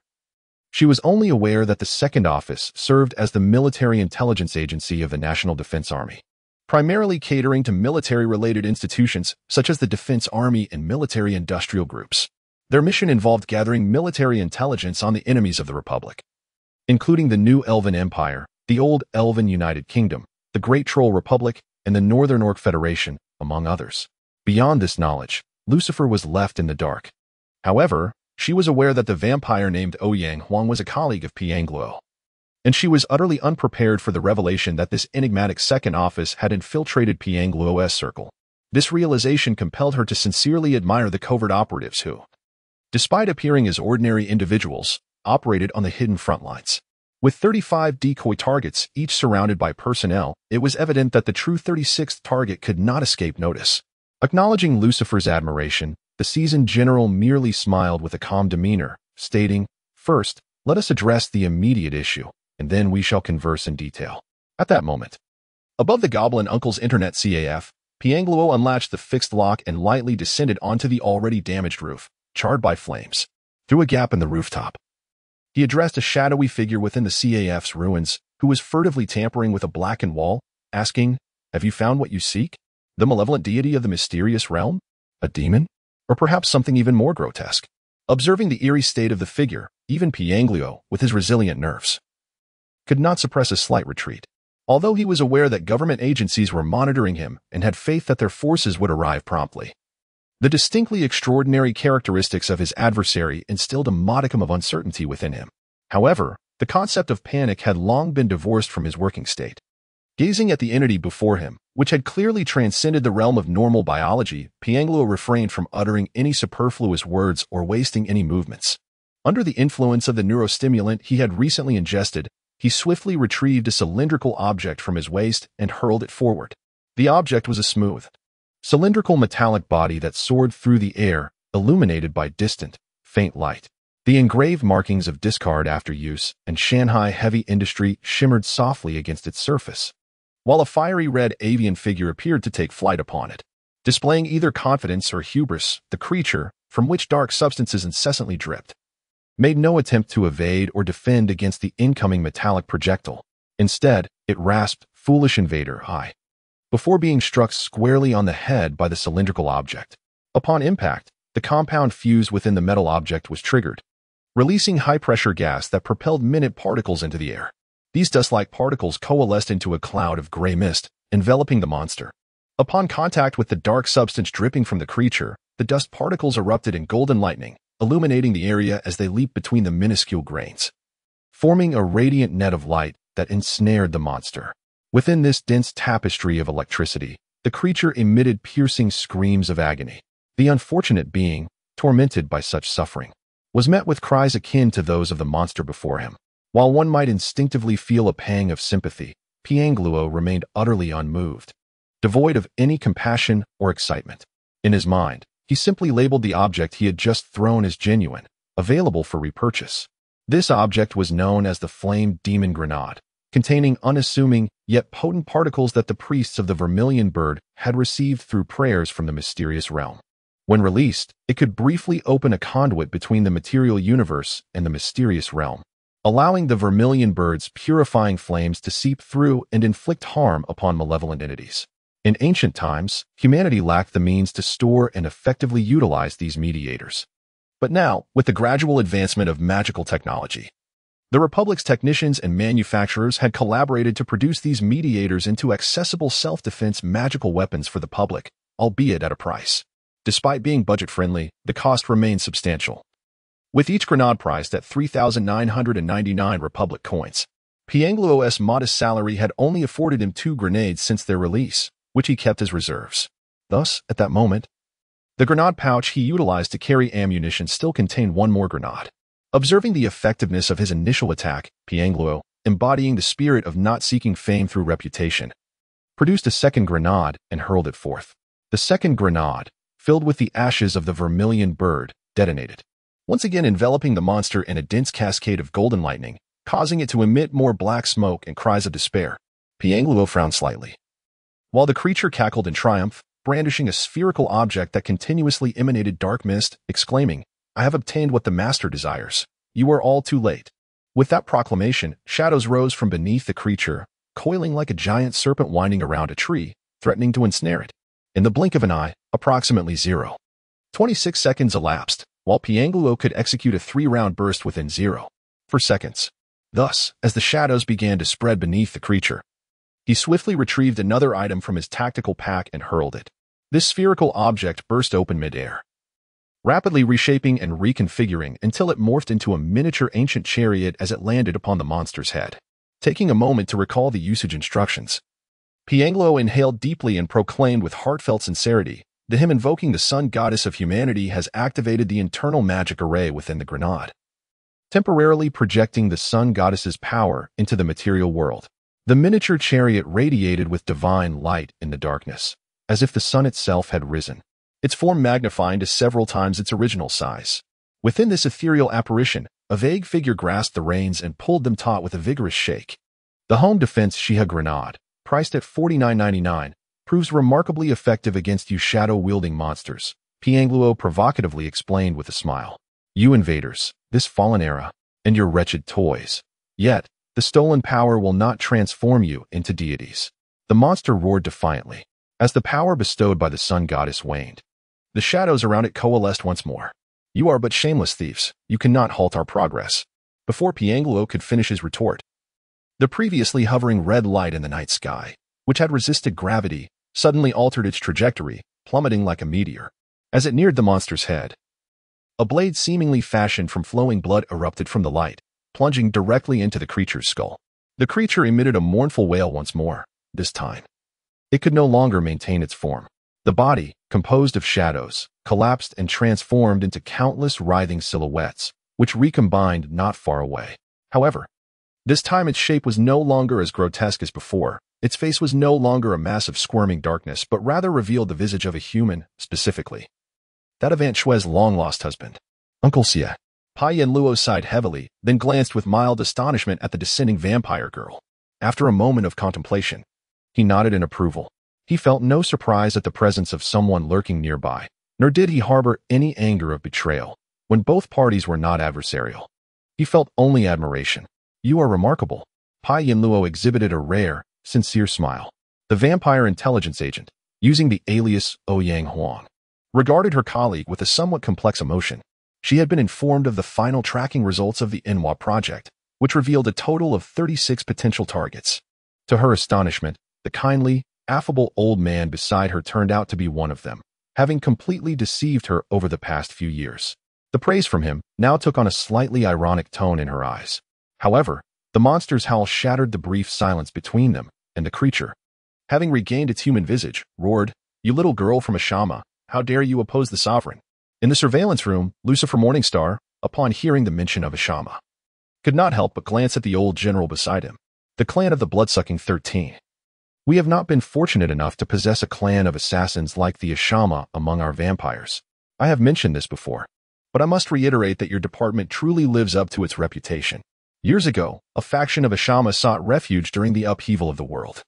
she was only aware that the second office served as the military intelligence agency of the National Defense Army. primarily catering to military-related institutions such as the Defense Army and military-industrial groups. Their mission involved gathering military intelligence on the enemies of the Republic, including the new Elven Empire, the old Elven United Kingdom, the Great Troll Republic, and the Northern Orc Federation, among others. Beyond this knowledge, Lucifer was left in the dark. However, she was aware that the vampire named Ouyang Huang was a colleague of Piangluo, and she was utterly unprepared for the revelation that this enigmatic second office had infiltrated Piangluo's circle. This realization compelled her to sincerely admire the covert operatives who, despite appearing as ordinary individuals, operated on the hidden front lines. With 35 decoy targets, each surrounded by personnel, it was evident that the true 36th target could not escape notice. Acknowledging Lucifer's admiration, the seasoned general merely smiled with a calm demeanor, stating, "First, let us address the immediate issue, and then we shall converse in detail." At that moment, above the Goblin Uncle's internet CAF, Piangluo unlatched the fixed lock and lightly descended onto the already damaged roof, charred by flames. Through a gap in the rooftop, he addressed a shadowy figure within the CAF's ruins who was furtively tampering with a blackened wall, asking, "Have you found what you seek? The malevolent deity of the mysterious realm? A demon? Or perhaps something even more grotesque?" Observing the eerie state of the figure, even Piangluo, with his resilient nerves, could not suppress a slight retreat. Although he was aware that government agencies were monitoring him and had faith that their forces would arrive promptly, the distinctly extraordinary characteristics of his adversary instilled a modicum of uncertainty within him. However, the concept of panic had long been divorced from his working state. Gazing at the entity before him, which had clearly transcended the realm of normal biology, Piangluo refrained from uttering any superfluous words or wasting any movements. Under the influence of the neurostimulant he had recently ingested, he swiftly retrieved a cylindrical object from his waist and hurled it forward. The object was a smooth, cylindrical metallic body that soared through the air, illuminated by distant, faint light. The engraved markings of discard after use and Shanghai heavy industry shimmered softly against its surface, while a fiery red avian figure appeared to take flight upon it. Displaying either confidence or hubris, the creature, from which dark substances incessantly dripped, made no attempt to evade or defend against the incoming metallic projectile. Instead, it rasped, "Foolish invader, high," before being struck squarely on the head by the cylindrical object. Upon impact, the compound fuse within the metal object was triggered, releasing high-pressure gas that propelled minute particles into the air. These dust-like particles coalesced into a cloud of gray mist, enveloping the monster. Upon contact with the dark substance dripping from the creature, the dust particles erupted in golden lightning, illuminating the area as they leaped between the minuscule grains, forming a radiant net of light that ensnared the monster. Within this dense tapestry of electricity, the creature emitted piercing screams of agony. The unfortunate being, tormented by such suffering, was met with cries akin to those of the monster before him. While one might instinctively feel a pang of sympathy, Piangluo remained utterly unmoved, devoid of any compassion or excitement. In his mind, he simply labeled the object he had just thrown as genuine, available for repurchase. This object was known as the Flame Demon Grenade, containing unassuming yet potent particles that the priests of the Vermilion Bird had received through prayers from the mysterious realm. When released, it could briefly open a conduit between the material universe and the mysterious realm, allowing the Vermilion Bird's purifying flames to seep through and inflict harm upon malevolent entities. In ancient times, humanity lacked the means to store and effectively utilize these mediators. But now, with the gradual advancement of magical technology, the Republic's technicians and manufacturers had collaborated to produce these mediators into accessible self-defense magical weapons for the public, albeit at a price. Despite being budget-friendly, the cost remained substantial, with each grenade priced at 3,999 Republic coins. Piangluo's modest salary had only afforded him 2 grenades since their release, which he kept as reserves. Thus, at that moment, the grenade pouch he utilized to carry ammunition still contained 1 more grenade. Observing the effectiveness of his initial attack, Piangluo, embodying the spirit of not seeking fame through reputation, produced a second grenade and hurled it forth. The second grenade, filled with the ashes of the Vermilion Bird, detonated, once again enveloping the monster in a dense cascade of golden lightning, causing it to emit more black smoke and cries of despair. Piangluo frowned slightly, while the creature cackled in triumph, brandishing a spherical object that continuously emanated dark mist, exclaiming, "I have obtained what the master desires. You are all too late." With that proclamation, shadows rose from beneath the creature, coiling like a giant serpent winding around a tree, threatening to ensnare it. In the blink of an eye, approximately 0.26 seconds elapsed, while Piangluo could execute a 3-round burst within 0.4 seconds. Thus, as the shadows began to spread beneath the creature, he swiftly retrieved another item from his tactical pack and hurled it. This spherical object burst open mid-air, rapidly reshaping and reconfiguring until it morphed into a miniature ancient chariot as it landed upon the monster's head. Taking a moment to recall the usage instructions, Piangluo inhaled deeply and proclaimed with heartfelt sincerity, "The hymn invoking the sun goddess of humanity has activated the internal magic array within the grenade, temporarily projecting the sun goddess's power into the material world." The miniature chariot radiated with divine light in the darkness, as if the sun itself had risen, its form magnifying to several times its original size. Within this ethereal apparition, a vague figure grasped the reins and pulled them taut with a vigorous shake. The home defense Shiha grenade, priced at $49.99, proves remarkably effective against you shadow-wielding monsters, Piangluo provocatively explained with a smile. You invaders, this fallen era, and your wretched toys. Yet, the stolen power will not transform you into deities. The monster roared defiantly, as the power bestowed by the sun goddess waned. The shadows around it coalesced once more. You are but shameless thieves. You cannot halt our progress. Before Piangluo could finish his retort, the previously hovering red light in the night sky, which had resisted gravity, suddenly altered its trajectory, plummeting like a meteor. As it neared the monster's head, a blade seemingly fashioned from flowing blood erupted from the light, plunging directly into the creature's skull. The creature emitted a mournful wail once more. This time, it could no longer maintain its form. The body, composed of shadows, collapsed and transformed into countless writhing silhouettes, which recombined not far away. However, this time its shape was no longer as grotesque as before. Its face was no longer a mass of squirming darkness, but rather revealed the visage of a human, specifically that of Aunt Shue's long-lost husband, Uncle Xie. Piangluo sighed heavily, then glanced with mild astonishment at the descending vampire girl. After a moment of contemplation, he nodded in approval. He felt no surprise at the presence of someone lurking nearby, nor did he harbor any anger of betrayal. When both parties were not adversarial, he felt only admiration. You are remarkable. Piangluo exhibited a rare, sincere smile. The vampire intelligence agent, using the alias Ouyang Huang, regarded her colleague with a somewhat complex emotion. She had been informed of the final tracking results of the Enwa project, which revealed a total of 36 potential targets. To her astonishment, the kindly, affable old man beside her turned out to be one of them, having completely deceived her over the past few years. The praise from him now took on a slightly ironic tone in her eyes. However, the monster's howl shattered the brief silence between them, and the creature, having regained its human visage, roared, "You little girl from Ashama, how dare you oppose the sovereign?" In the surveillance room, Lucifer Morningstar, upon hearing the mention of Ashama, could not help but glance at the old general beside him. The clan of the Bloodsucking 13. We have not been fortunate enough to possess a clan of assassins like the Ashama among our vampires. I have mentioned this before, but I must reiterate that your department truly lives up to its reputation. Years ago, a faction of Ashama sought refuge during the upheaval of the world.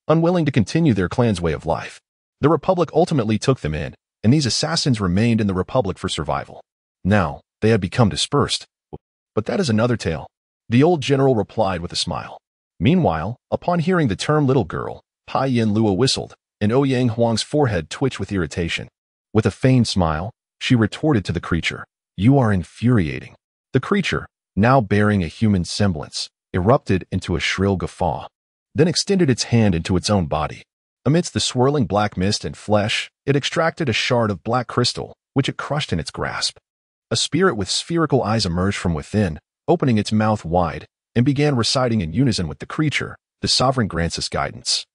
Unwilling to continue their clan's way of life, the Republic ultimately took them in, and these assassins remained in the Republic for survival. Now, they had become dispersed. But that is another tale. The old general replied with a smile. Meanwhile, upon hearing the term little girl, Piangluo whistled, and Ouyang Huang's forehead twitched with irritation. With a feigned smile, she retorted to the creature, "You are infuriating." The creature, now bearing a human semblance, erupted into a shrill guffaw, then extended its hand into its own body. Amidst the swirling black mist and flesh, it extracted a shard of black crystal, which it crushed in its grasp. A spirit with spherical eyes emerged from within, opening its mouth wide, and began reciting in unison with the creature, "The sovereign grants us guidance,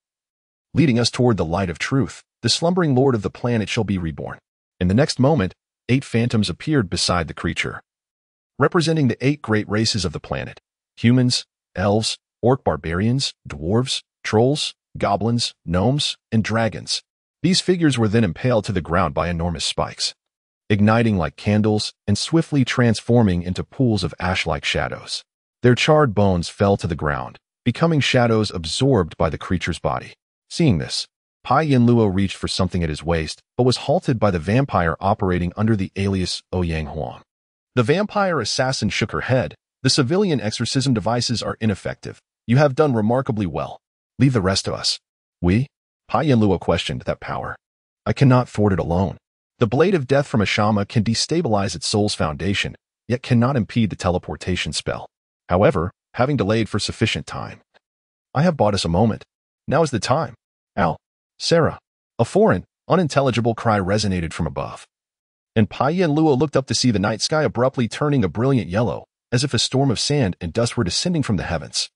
leading us toward the light of truth. The slumbering lord of the planet shall be reborn." In the next moment, 8 phantoms appeared beside the creature, representing the 8 great races of the planet: humans, elves, orc barbarians, dwarves, trolls, goblins, gnomes, and dragons. These figures were then impaled to the ground by enormous spikes, igniting like candles and swiftly transforming into pools of ash-like shadows. Their charred bones fell to the ground, becoming shadows absorbed by the creature's body. Seeing this, Piangluo reached for something at his waist, but was halted by the vampire operating under the alias Ouyang Huang. The vampire assassin shook her head. "The civilian exorcism devices are ineffective. You have done remarkably well. Leave the rest to us. We? Pa Yanluo questioned that power. I cannot thwart it alone. The blade of death from a Shama can destabilize its soul's foundation, yet cannot impede the teleportation spell. However, having delayed for sufficient time, I have bought us a moment. Now is the time. Al. Sarah. A foreign, unintelligible cry resonated from above. And Pa Yanluo looked up to see the night sky abruptly turning a brilliant yellow, as if a storm of sand and dust were descending from the heavens.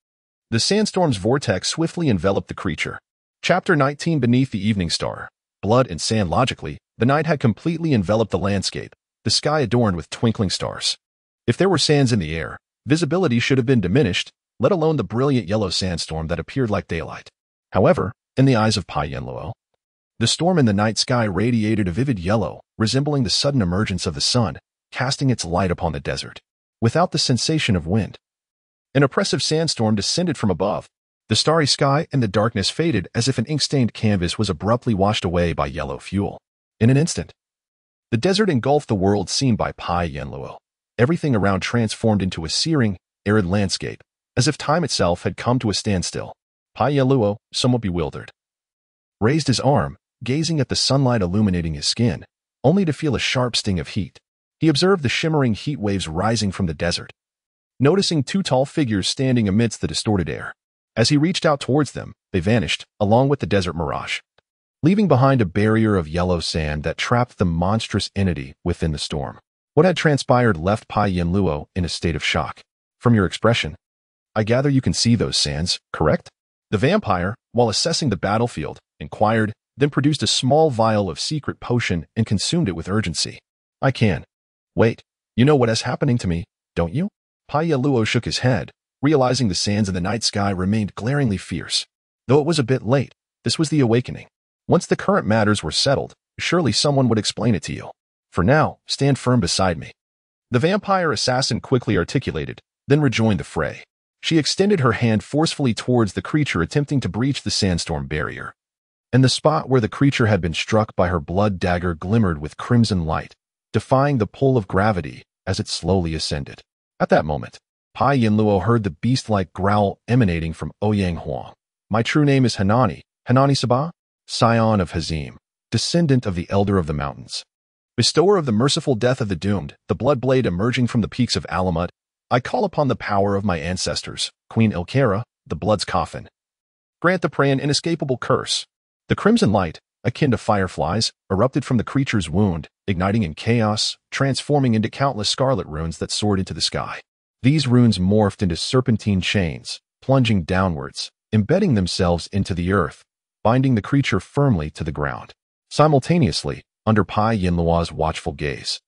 The sandstorm's vortex swiftly enveloped the creature. Chapter 19 Beneath the Evening Star. Blood and sand. Logically, the night had completely enveloped the landscape, the sky adorned with twinkling stars. If there were sands in the air, visibility should have been diminished, let alone the brilliant yellow sandstorm that appeared like daylight. However, in the eyes of Pa Yanluo, the storm in the night sky radiated a vivid yellow, resembling the sudden emergence of the sun, casting its light upon the desert, without the sensation of wind. An oppressive sandstorm descended from above. The starry sky and the darkness faded as if an ink-stained canvas was abruptly washed away by yellow fuel. In an instant, the desert engulfed the world seen by Pa Yanluo. Everything around transformed into a searing, arid landscape, as if time itself had come to a standstill. Pa Yanluo, somewhat bewildered, raised his arm, gazing at the sunlight illuminating his skin, only to feel a sharp sting of heat. He observed the shimmering heat waves rising from the desert, noticing two tall figures standing amidst the distorted air. As he reached out towards them, they vanished, along with the desert mirage, leaving behind a barrier of yellow sand that trapped the monstrous entity within the storm. What had transpired left Pa Yanluo in a state of shock. From your expression, I gather you can see those sands, correct? The vampire, while assessing the battlefield, inquired, then produced a small vial of secret potion and consumed it with urgency. I can. Wait, you know what is happening to me, don't you? Pa Yanluo shook his head, realizing the sands in the night sky remained glaringly fierce. Though it was a bit late, this was the awakening. Once the current matters were settled, surely someone would explain it to you. For now, stand firm beside me. The vampire assassin quickly articulated, then rejoined the fray. She extended her hand forcefully towards the creature attempting to breach the sandstorm barrier. And the spot where the creature had been struck by her blood dagger glimmered with crimson light, defying the pull of gravity as it slowly ascended. At that moment, Pa Yanluo heard the beast-like growl emanating from Ouyang Huang. My true name is Hanani Saba, scion of Hazim, descendant of the Elder of the Mountains, bestower of the merciful death of the doomed, the blood blade emerging from the peaks of Alamut. I call upon the power of my ancestors, Queen Ilkera, the blood's coffin. Grant the prey an inescapable curse. The crimson light, akin to fireflies, erupted from the creature's wound, igniting in chaos, transforming into countless scarlet runes that soared into the sky. These runes morphed into serpentine chains, plunging downwards, embedding themselves into the earth, binding the creature firmly to the ground. Simultaneously, under Pa Yanluo's watchful gaze,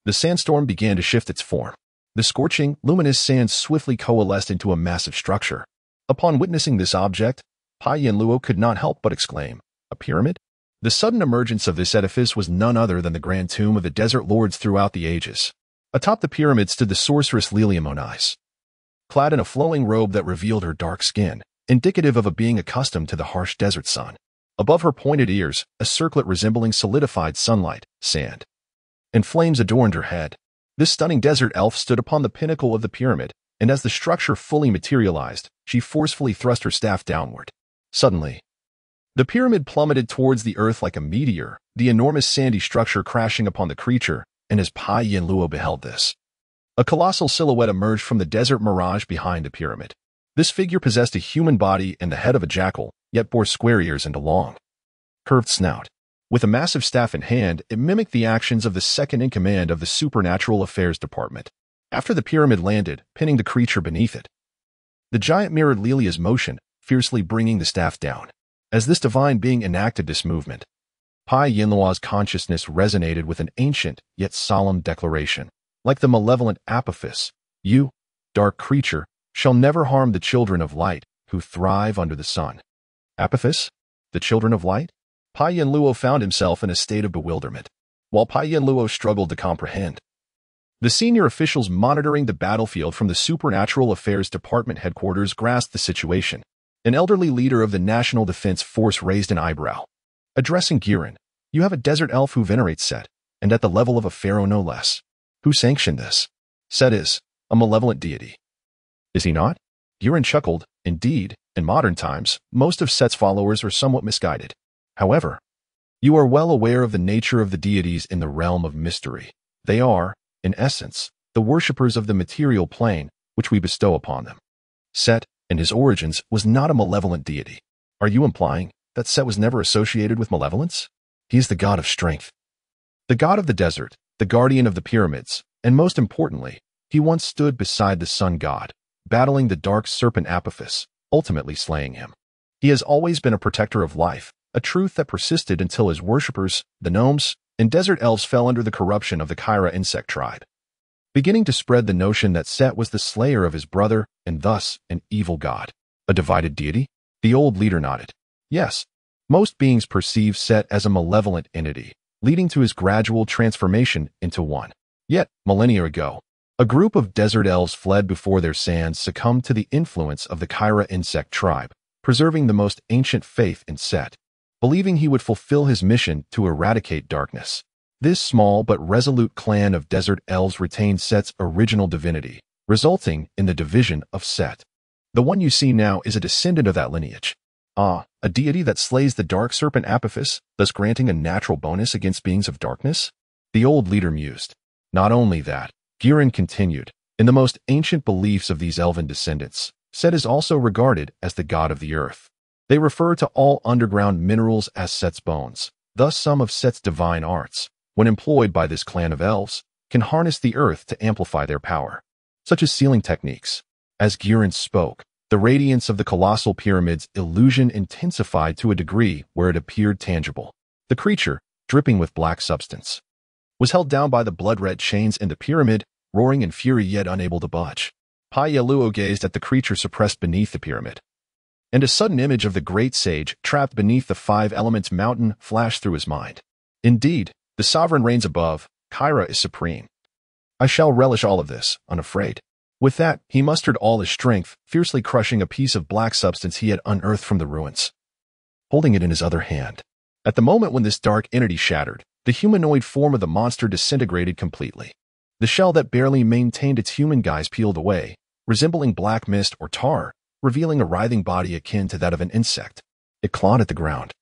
the sandstorm began to shift its form. The scorching, luminous sands swiftly coalesced into a massive structure. Upon witnessing this object, Pa Yanluo could not help but exclaim, a pyramid? The sudden emergence of this edifice was none other than the grand tomb of the desert lords throughout the ages. Atop the pyramid stood the sorceress Liliamonais, clad in a flowing robe that revealed her dark skin, indicative of a being accustomed to the harsh desert sun. Above her pointed ears, a circlet resembling solidified sunlight, sand, and flames adorned her head. This stunning desert elf stood upon the pinnacle of the pyramid, and as the structure fully materialized, she forcefully thrust her staff downward. Suddenly, the pyramid plummeted towards the earth like a meteor, the enormous sandy structure crashing upon the creature, and as Pa Yanluo beheld this, a colossal silhouette emerged from the desert mirage behind the pyramid. This figure possessed a human body and the head of a jackal, yet bore square ears and a long, curved snout. With a massive staff in hand, it mimicked the actions of the second-in-command of the Supernatural Affairs Department. After the pyramid landed, pinning the creature beneath it, the giant mirrored Lilia's motion, fiercely bringing the staff down. As this divine being enacted this movement, Pa Yanluo's consciousness resonated with an ancient yet solemn declaration. Like the malevolent Apophis, you, dark creature, shall never harm the children of light who thrive under the sun. Apophis? The children of light? Pa Yanluo found himself in a state of bewilderment, while Pa Yanluo struggled to comprehend. The senior officials monitoring the battlefield from the Supernatural Affairs Department headquarters grasped the situation. An elderly leader of the National Defense Force raised an eyebrow. Addressing Giran, you have a desert elf who venerates Set, and at the level of a pharaoh no less. Who sanctioned this? Set is a malevolent deity. Is he not? Gurren chuckled. Indeed, in modern times, most of Set's followers are somewhat misguided. However, you are well aware of the nature of the deities in the realm of mystery. They are, in essence, the worshippers of the material plane which we bestow upon them. Set, in his origins, was not a malevolent deity. Are you implying that Set was never associated with malevolence? He is the god of strength, the god of the desert, the guardian of the pyramids, and most importantly, he once stood beside the sun god, battling the dark serpent Apophis, ultimately slaying him. He has always been a protector of life, a truth that persisted until his worshippers, the gnomes, and desert elves fell under the corruption of the Kyra insect tribe, beginning to spread the notion that Set was the slayer of his brother and thus an evil god. A divided deity? The old leader nodded. Yes, most beings perceive Set as a malevolent entity, leading to his gradual transformation into one. Yet, millennia ago, a group of desert elves fled before their sands succumbed to the influence of the Kyra insect tribe, preserving the most ancient faith in Set, believing he would fulfill his mission to eradicate darkness. This small but resolute clan of desert elves retained Set's original divinity, resulting in the division of Set. The one you see now is a descendant of that lineage. A deity that slays the dark serpent Apophis, thus granting a natural bonus against beings of darkness? The old leader mused. Not only that, Gurren continued, in the most ancient beliefs of these elven descendants, Set is also regarded as the god of the earth. They refer to all underground minerals as Set's bones. Thus some of Set's divine arts, when employed by this clan of elves, can harness the earth to amplify their power, such as sealing techniques. As Gurren spoke, the radiance of the colossal pyramid's illusion intensified to a degree where it appeared tangible. The creature, dripping with black substance, was held down by the blood-red chains in the pyramid, roaring in fury yet unable to budge. Paiyaluo gazed at the creature suppressed beneath the pyramid, and a sudden image of the great sage trapped beneath the five elements mountain flashed through his mind. Indeed, the sovereign reigns above, Kyra is supreme. I shall relish all of this, unafraid. With that, he mustered all his strength, fiercely crushing a piece of black substance he had unearthed from the ruins, holding it in his other hand. At the moment when this dark entity shattered, the humanoid form of the monster disintegrated completely. The shell that barely maintained its human guise peeled away, resembling black mist or tar, revealing a writhing body akin to that of an insect. It clawed at the ground,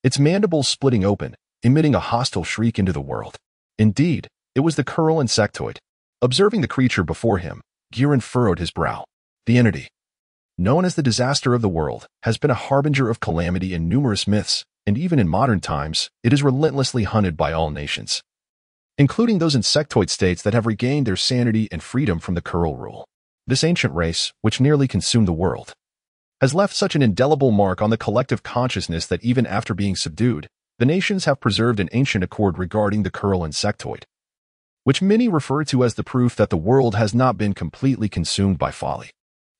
its mandibles splitting open, emitting a hostile shriek into the world. Indeed, it was the curl insectoid. Observing the creature before him, Gurren furrowed his brow. The entity, known as the disaster of the world, has been a harbinger of calamity in numerous myths, and even in modern times, it is relentlessly hunted by all nations, including those insectoid states that have regained their sanity and freedom from the curl rule. This ancient race, which nearly consumed the world, has left such an indelible mark on the collective consciousness that even after being subdued, the nations have preserved an ancient accord regarding the curl insectoid, which many refer to as the proof that the world has not been completely consumed by folly.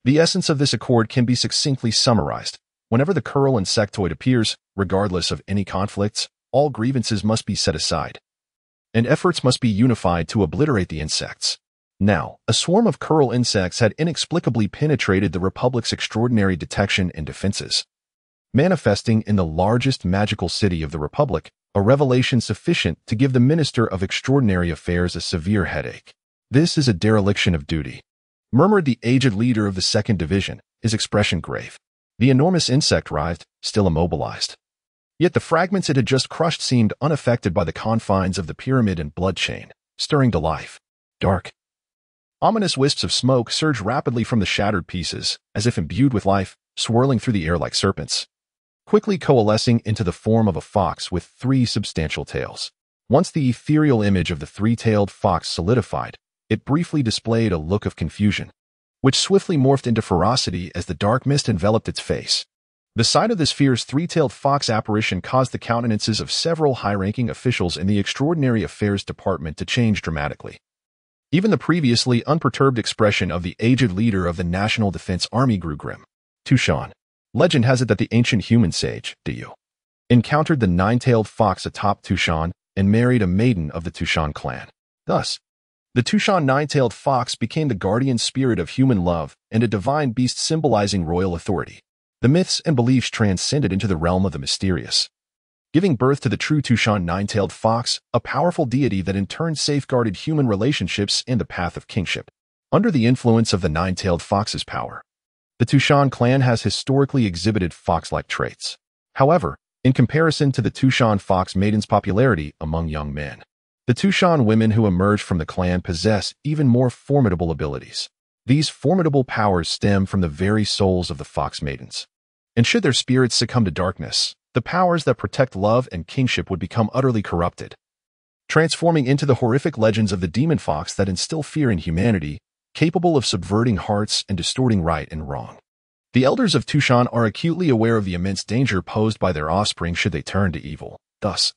The essence of this accord can be succinctly summarized. Whenever the curl insectoid appears, regardless of any conflicts, all grievances must be set aside, and efforts must be unified to obliterate the insects. Now, a swarm of curl insects had inexplicably penetrated the Republic's extraordinary detection and defenses, manifesting in the largest magical city of the Republic, a revelation sufficient to give the Minister of Extraordinary Affairs a severe headache. This is a dereliction of duty, murmured the aged leader of the 2nd Division, his expression grave. The enormous insect writhed, still immobilized. Yet the fragments it had just crushed seemed unaffected by the confines of the pyramid and blood chain, stirring to life. Dark, ominous wisps of smoke surged rapidly from the shattered pieces, as if imbued with life, swirling through the air like serpents, quickly coalescing into the form of a fox with 3 substantial tails. Once the ethereal image of the 3-tailed fox solidified, it briefly displayed a look of confusion, which swiftly morphed into ferocity as the dark mist enveloped its face. The sight of this fierce 3-tailed fox apparition caused the countenances of several high-ranking officials in the Extraordinary Affairs Department to change dramatically. Even the previously unperturbed expression of the aged leader of the National Defense Army grew grim. Tushan. Legend has it that the ancient human sage, Du, encountered the 9-tailed fox atop Tushan and married a maiden of the Tushan clan. Thus, the Tushan 9-tailed fox became the guardian spirit of human love and a divine beast symbolizing royal authority. The myths and beliefs transcended into the realm of the mysterious, giving birth to the true Tushan 9-tailed fox, a powerful deity that in turn safeguarded human relationships and the path of kingship. Under the influence of the 9-tailed fox's power, The Tushan clan has historically exhibited fox-like traits. However, in comparison to the Tushan fox maiden's popularity among young men, the Tushan women who emerge from the clan possess even more formidable abilities. These formidable powers stem from the very souls of the fox maidens. And should their spirits succumb to darkness, the powers that protect love and kingship would become utterly corrupted, transforming into the horrific legends of the demon fox that instill fear in humanity, capable of subverting hearts and distorting right and wrong. The elders of Tushan are acutely aware of the immense danger posed by their offspring should they turn to evil. Thus,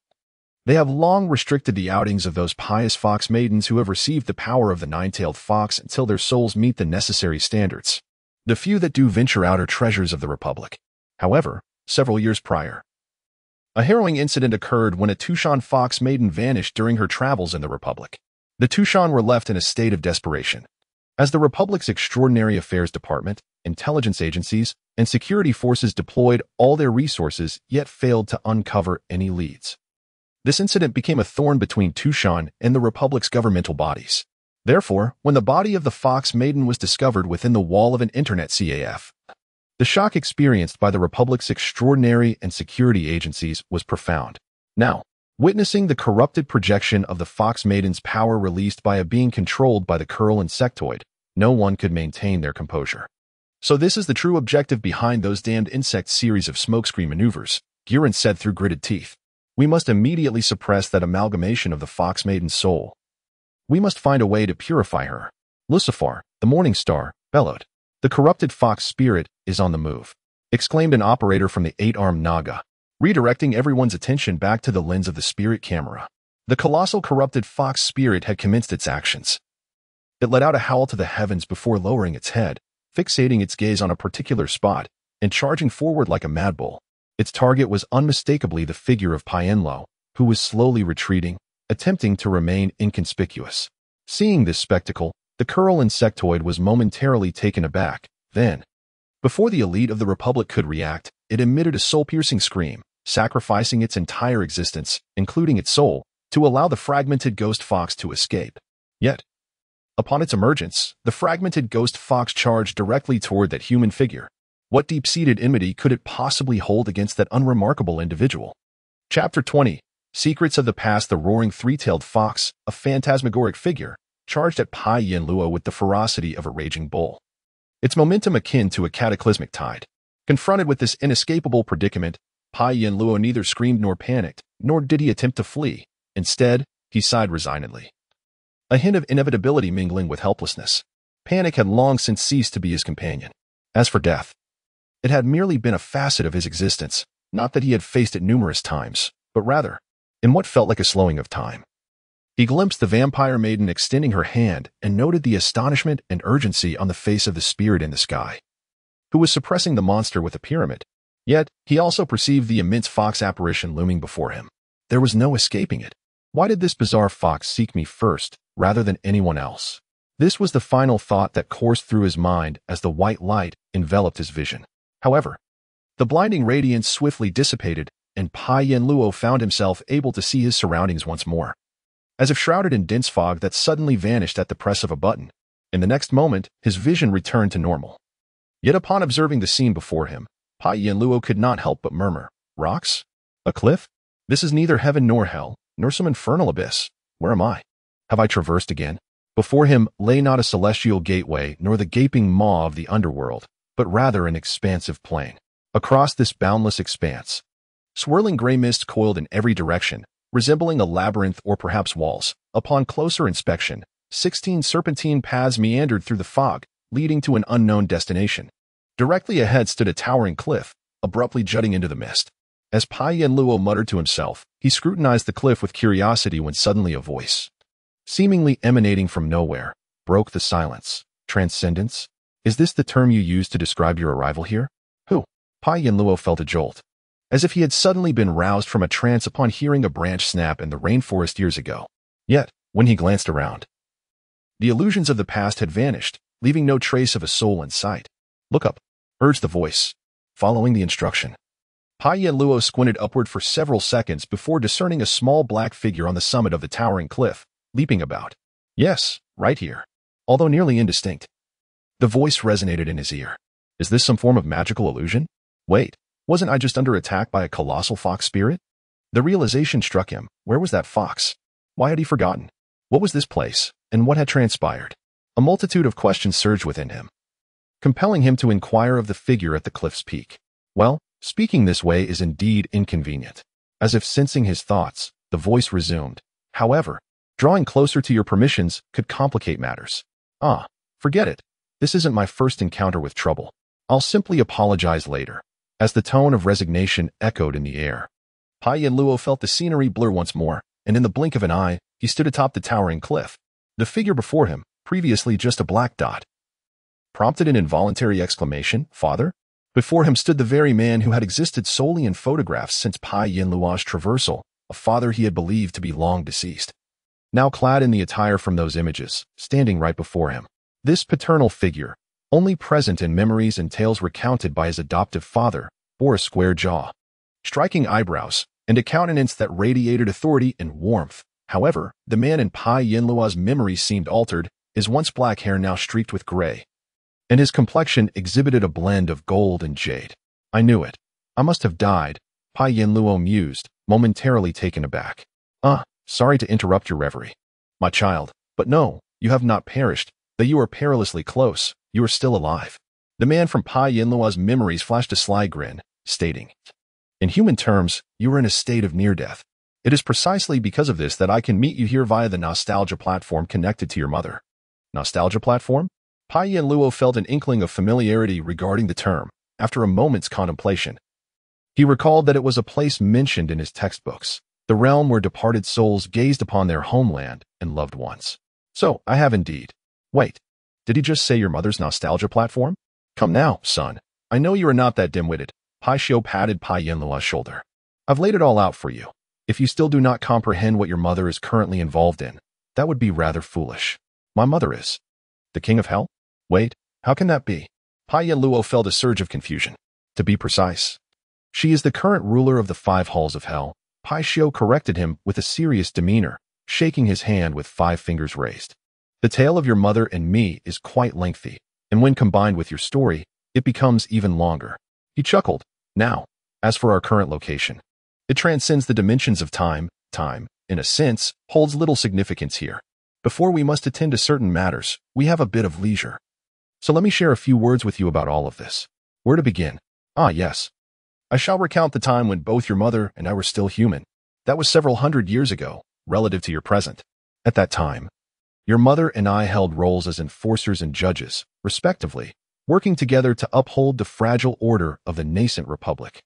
they have long restricted the outings of those pious fox maidens who have received the power of the nine-tailed fox until their souls meet the necessary standards. The few that do venture out are treasures of the Republic. However, several years prior, a harrowing incident occurred when a Tushan fox maiden vanished during her travels in the Republic. The Tushan were left in a state of desperation, as the Republic's Extraordinary Affairs Department, intelligence agencies, and security forces deployed all their resources yet failed to uncover any leads. This incident became a thorn between Tushan and the Republic's governmental bodies. Therefore, when the body of the fox maiden was discovered within the wall of an internet CAF, the shock experienced by the Republic's extraordinary and security agencies was profound. Now, witnessing the corrupted projection of the fox maiden's power released by a being controlled by the curl insectoid, no one could maintain their composure. So this is the true objective behind those damned insect series of smokescreen maneuvers, Giran said through gritted teeth. We must immediately suppress that amalgamation of the fox maiden's soul. We must find a way to purify her. Lucifer, the morning star, bellowed. The corrupted fox spirit is on the move, exclaimed an operator from the eight-armed Naga, redirecting everyone's attention back to the lens of the spirit camera. The colossal corrupted fox spirit had commenced its actions. It let out a howl to the heavens before lowering its head, fixating its gaze on a particular spot, and charging forward like a mad bull. Its target was unmistakably the figure of Pienlo, who was slowly retreating, attempting to remain inconspicuous. Seeing this spectacle, the curl insectoid was momentarily taken aback. Then, before the elite of the Republic could react, it emitted a soul-piercing scream, sacrificing its entire existence, including its soul, to allow the fragmented ghost fox to escape. Yet, upon its emergence, the fragmented ghost fox charged directly toward that human figure. What deep-seated enmity could it possibly hold against that unremarkable individual? Chapter 20. Secrets of the Past. The roaring three-tailed fox, a phantasmagoric figure, charged at Pai Yin Luo with the ferocity of a raging bull. Its momentum akin to a cataclysmic tide. Confronted with this inescapable predicament, Pai Yin Luo neither screamed nor panicked, nor did he attempt to flee. Instead, he sighed resignedly, a hint of inevitability mingling with helplessness. Panic had long since ceased to be his companion. As for death, it had merely been a facet of his existence, not that he had faced it numerous times, but rather, in what felt like a slowing of time. He glimpsed the vampire maiden extending her hand and noted the astonishment and urgency on the face of the spirit in the sky, who was suppressing the monster with a pyramid. Yet, he also perceived the immense fox apparition looming before him. There was no escaping it. Why did this bizarre fox seek me first, rather than anyone else? This was the final thought that coursed through his mind as the white light enveloped his vision. However, the blinding radiance swiftly dissipated, and Pai Yin Luo found himself able to see his surroundings once more, as if shrouded in dense fog that suddenly vanished at the press of a button. In the next moment, his vision returned to normal. Yet upon observing the scene before him, Pai Yin Luo could not help but murmur, "Rocks? A cliff? This is neither heaven nor hell, nor some infernal abyss. Where am I? Have I traversed again?" Before him lay not a celestial gateway nor the gaping maw of the underworld, but rather an expansive plain. Across this boundless expanse, swirling gray mist coiled in every direction, resembling a labyrinth or perhaps walls. Upon closer inspection, 16 serpentine paths meandered through the fog, leading to an unknown destination. Directly ahead stood a towering cliff, abruptly jutting into the mist. As Pai Yin Luo muttered to himself, he scrutinized the cliff with curiosity when suddenly a voice, seemingly emanating from nowhere, broke the silence. "Transcendence? Is this the term you use to describe your arrival here?" "Who?" Pai Yin Luo felt a jolt, as if he had suddenly been roused from a trance upon hearing a branch snap in the rainforest years ago. Yet, when he glanced around, the illusions of the past had vanished, leaving no trace of a soul in sight. "Look up," urged the voice, following the instruction. Pai Yin Luo squinted upward for several seconds before discerning a small black figure on the summit of the towering cliff, leaping about. "Yes, right here." Although nearly indistinct, the voice resonated in his ear. Is this some form of magical illusion? Wait, wasn't I just under attack by a colossal fox spirit? The realization struck him. Where was that fox? Why had he forgotten? What was this place, and what had transpired? A multitude of questions surged within him, compelling him to inquire of the figure at the cliff's peak. Well, speaking this way is indeed inconvenient. As if sensing his thoughts, the voice resumed. However, drawing closer to your permissions could complicate matters. Ah, forget it. This isn't my first encounter with trouble. I'll simply apologize later. As the tone of resignation echoed in the air, Pai Yin-luo felt the scenery blur once more, and in the blink of an eye, he stood atop the towering cliff. The figure before him, previously just a black dot, prompted an involuntary exclamation. Father? Before him stood the very man who had existed solely in photographs since Pai Yin-luo's traversal, a father he had believed to be long deceased. Now clad in the attire from those images, standing right before him. This paternal figure, only present in memories and tales recounted by his adoptive father, bore a square jaw, striking eyebrows, and a countenance that radiated authority and warmth. However, the man in Pai Yin-luo's memory seemed altered, his once black hair now streaked with gray, and his complexion exhibited a blend of gold and jade. I knew it. I must have died, Pai Yin-luo mused, momentarily taken aback. Sorry to interrupt your reverie, my child, but no, you have not perished, though you are perilously close, you are still alive. The man from Pai Yin-luo's memories flashed a sly grin, stating, in human terms, you are in a state of near death. It is precisely because of this that I can meet you here via the nostalgia platform connected to your mother. Nostalgia platform? Pai Yin-luo felt an inkling of familiarity regarding the term. After a moment's contemplation, he recalled that it was a place mentioned in his textbooks, the realm where departed souls gazed upon their homeland and loved ones. So, I have indeed. Wait, did he just say your mother's nostalgia platform? Come now, son. I know you are not that dim-witted. Pai Shio patted Pai Yin-luo's shoulder. I've laid it all out for you. If you still do not comprehend what your mother is currently involved in, that would be rather foolish. My mother is the king of hell? Wait, how can that be? Pai Yin-luo felt a surge of confusion. To be precise, she is the current ruler of the 5 halls of hell. Pai Shio corrected him with a serious demeanor, shaking his hand with 5 fingers raised. The tale of your mother and me is quite lengthy, and when combined with your story, it becomes even longer. He chuckled. Now, as for our current location, it transcends the dimensions of time. Time, in a sense, holds little significance here. Before we must attend to certain matters, we have a bit of leisure. So let me share a few words with you about all of this. Where to begin? Yes. I shall recount the time when both your mother and I were still human. That was several hundred years ago, relative to your present. At that time, your mother and I held roles as enforcers and judges, respectively, working together to uphold the fragile order of the nascent republic.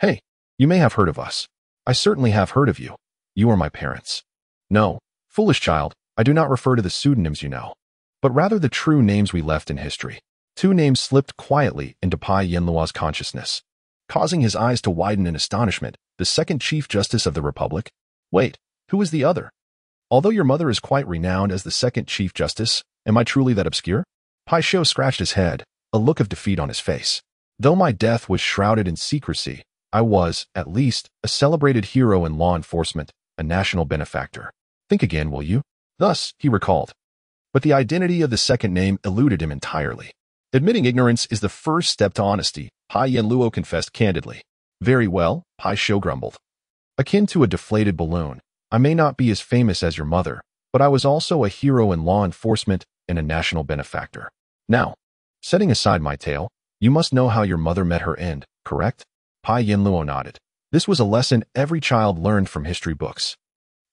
Hey, you may have heard of us. I certainly have heard of you. You are my parents. No, foolish child, I do not refer to the pseudonyms you know, but rather the true names we left in history. 2 names slipped quietly into Pai Yin-luo's consciousness, causing his eyes to widen in astonishment. The second Chief Justice of the Republic? Wait, who is the other? Although your mother is quite renowned as the second Chief Justice, am I truly that obscure? Pai Shio scratched his head, a look of defeat on his face. Though my death was shrouded in secrecy, I was, at least, a celebrated hero in law enforcement, a national benefactor. Think again, will you? Thus, he recalled. But the identity of the second name eluded him entirely. Admitting ignorance is the first step to honesty, Pai Yin-luo confessed candidly. Very well, Pai Shio grumbled. Akin to a deflated balloon, I may not be as famous as your mother, but I was also a hero in law enforcement and a national benefactor. Now, setting aside my tale, you must know how your mother met her end, correct? Pai Yin-luo nodded. This was a lesson every child learned from history books.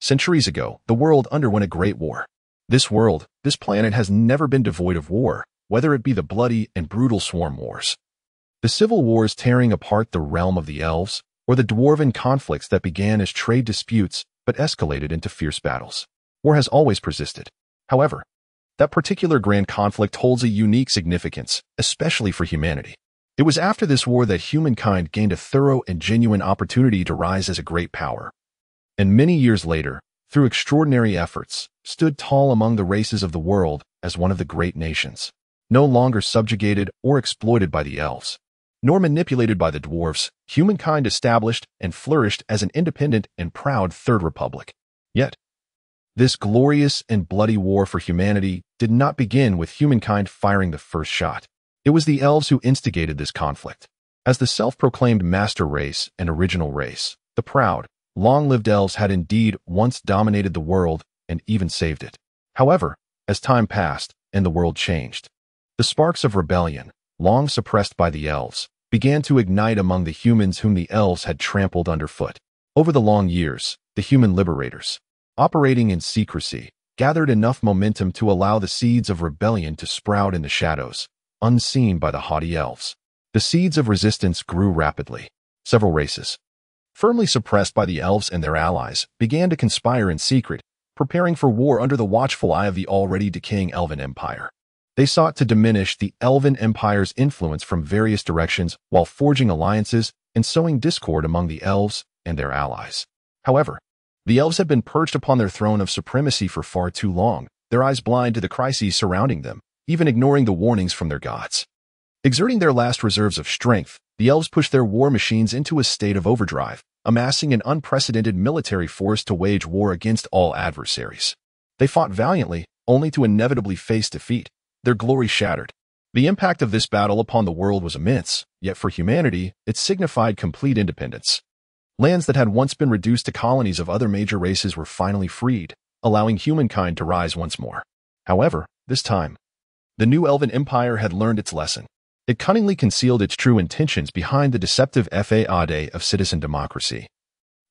Centuries ago, the world underwent a great war. This world, this planet has never been devoid of war, whether it be the bloody and brutal swarm wars, the civil wars tearing apart the realm of the elves, or the dwarven conflicts that began as trade disputes but escalated into fierce battles. War has always persisted. However, that particular grand conflict holds a unique significance, especially for humanity. It was after this war that humankind gained a thorough and genuine opportunity to rise as a great power, and many years later, through extraordinary efforts, stood tall among the races of the world as one of the great nations, no longer subjugated or exploited by the elves, nor manipulated by the dwarves. Humankind established and flourished as an independent and proud Third Republic. Yet, this glorious and bloody war for humanity did not begin with humankind firing the first shot. It was the elves who instigated this conflict. As the self-proclaimed master race and original race, the proud, long-lived elves had indeed once dominated the world and even saved it. However, as time passed and the world changed, the sparks of rebellion, long suppressed by the elves, began to ignite among the humans whom the elves had trampled underfoot. Over the long years, the human liberators, operating in secrecy, gathered enough momentum to allow the seeds of rebellion to sprout in the shadows, unseen by the haughty elves. The seeds of resistance grew rapidly. Several races, firmly suppressed by the elves and their allies, began to conspire in secret, preparing for war under the watchful eye of the already decaying Elven Empire. They sought to diminish the Elven Empire's influence from various directions while forging alliances and sowing discord among the elves and their allies. However, the elves had been perched upon their throne of supremacy for far too long, their eyes blind to the crises surrounding them, even ignoring the warnings from their gods. Exerting their last reserves of strength, the elves pushed their war machines into a state of overdrive, amassing an unprecedented military force to wage war against all adversaries. They fought valiantly, only to inevitably face defeat, their glory shattered. The impact of this battle upon the world was immense, yet for humanity, it signified complete independence. Lands that had once been reduced to colonies of other major races were finally freed, allowing humankind to rise once more. However, this time, the new Elven Empire had learned its lesson. It cunningly concealed its true intentions behind the deceptive facade of citizen democracy,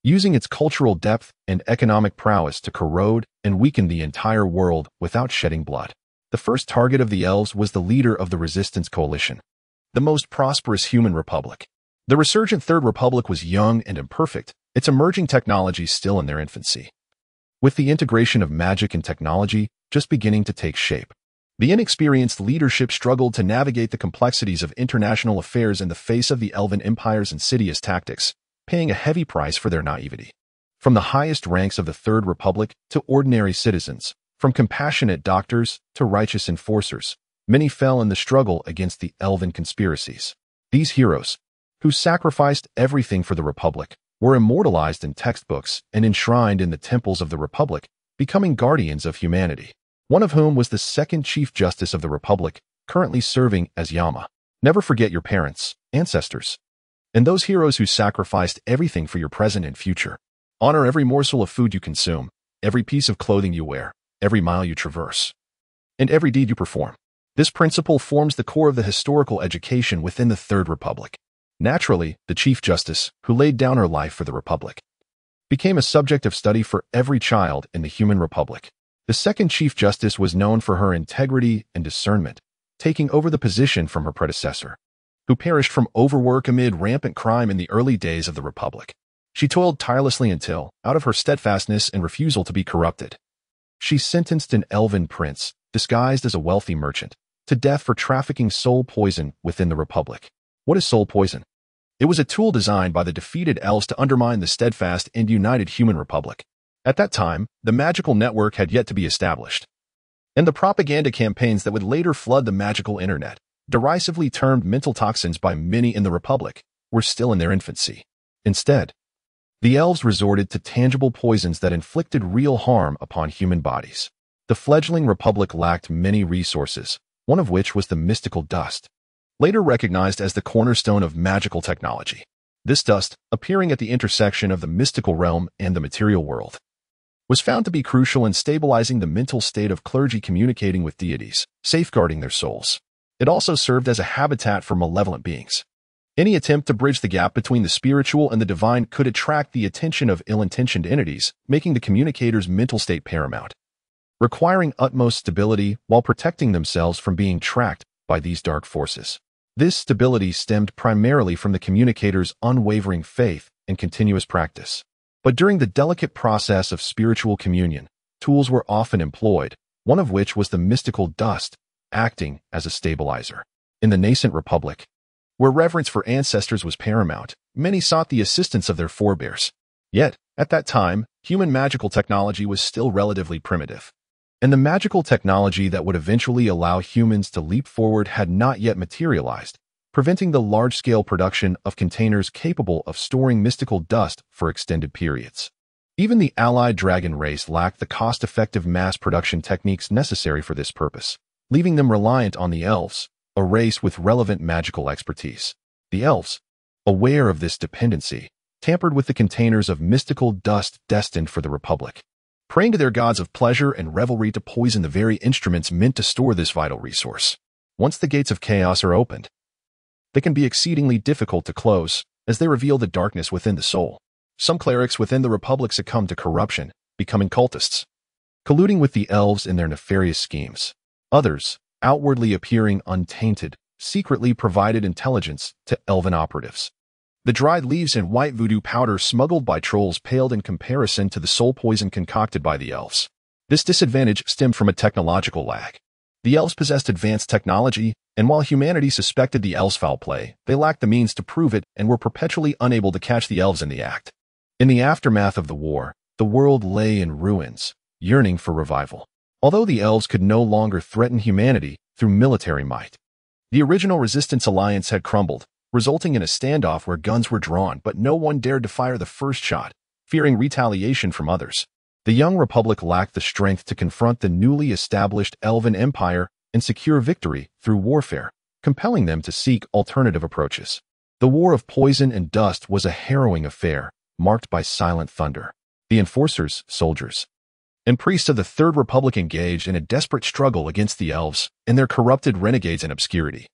using its cultural depth and economic prowess to corrode and weaken the entire world without shedding blood. The first target of the elves was the leader of the Resistance Coalition, the most prosperous human republic. The resurgent Third Republic was young and imperfect, its emerging technologies still in their infancy, with the integration of magic and technology just beginning to take shape. The inexperienced leadership struggled to navigate the complexities of international affairs in the face of the Elven Empire's insidious tactics, paying a heavy price for their naivety. From the highest ranks of the Third Republic to ordinary citizens, from compassionate doctors to righteous enforcers, many fell in the struggle against the Elven conspiracies. These heroes, who sacrificed everything for the Republic, were immortalized in textbooks and enshrined in the temples of the Republic, becoming guardians of humanity. One of whom was the second Chief Justice of the Republic, currently serving as Yama. Never forget your parents, ancestors, and those heroes who sacrificed everything for your present and future. Honor every morsel of food you consume, every piece of clothing you wear, every mile you traverse, and every deed you perform. This principle forms the core of the historical education within the Third Republic. Naturally, the Chief Justice, who laid down her life for the Republic, became a subject of study for every child in the human republic. The second Chief Justice was known for her integrity and discernment, taking over the position from her predecessor, who perished from overwork amid rampant crime in the early days of the Republic. She toiled tirelessly until, out of her steadfastness and refusal to be corrupted, she sentenced an elven prince, disguised as a wealthy merchant, to death for trafficking soul poison within the Republic. What is soul poison? It was a tool designed by the defeated elves to undermine the steadfast and united human republic. At that time, the magical network had yet to be established, and the propaganda campaigns that would later flood the magical internet, derisively termed mental toxins by many in the Republic, were still in their infancy. Instead, the elves resorted to tangible poisons that inflicted real harm upon human bodies. The fledgling Republic lacked many resources, one of which was the mystical dust, later recognized as the cornerstone of magical technology. This dust, appearing at the intersection of the mystical realm and the material world, was found to be crucial in stabilizing the mental state of clergy communicating with deities, safeguarding their souls. It also served as a habitat for malevolent beings. Any attempt to bridge the gap between the spiritual and the divine could attract the attention of ill-intentioned entities, making the communicator's mental state paramount, requiring utmost stability while protecting themselves from being tracked by these dark forces. This stability stemmed primarily from the communicator's unwavering faith and continuous practice. But during the delicate process of spiritual communion, tools were often employed, one of which was the mystical dust, acting as a stabilizer. In the nascent Republic, where reverence for ancestors was paramount, many sought the assistance of their forebears. Yet, at that time, human magical technology was still relatively primitive, and the magical technology that would eventually allow humans to leap forward had not yet materialized, preventing the large-scale production of containers capable of storing mystical dust for extended periods. Even the allied dragon race lacked the cost-effective mass production techniques necessary for this purpose, leaving them reliant on the elves, a race with relevant magical expertise. The elves, aware of this dependency, tampered with the containers of mystical dust destined for the Republic, praying to their gods of pleasure and revelry to poison the very instruments meant to store this vital resource. Once the gates of chaos are opened, they can be exceedingly difficult to close, as they reveal the darkness within the soul. Some clerics within the Republic succumb to corruption, becoming cultists, colluding with the elves in their nefarious schemes. Others, outwardly appearing untainted, secretly provided intelligence to elven operatives. The dried leaves and white voodoo powder smuggled by trolls paled in comparison to the soul poison concocted by the elves. This disadvantage stemmed from a technological lag. The elves possessed advanced technology, and while humanity suspected the elves' foul play, they lacked the means to prove it and were perpetually unable to catch the elves in the act. In the aftermath of the war, the world lay in ruins, yearning for revival. Although the elves could no longer threaten humanity through military might, the original Resistance alliance had crumbled, resulting in a standoff where guns were drawn but no one dared to fire the first shot, fearing retaliation from others. The young Republic lacked the strength to confront the newly established Elven Empire and secure victory through warfare, compelling them to seek alternative approaches. The War of Poison and Dust was a harrowing affair, marked by silent thunder. The enforcers, soldiers, and priests of the Third Republic engaged in a desperate struggle against the elves and their corrupted renegades in obscurity.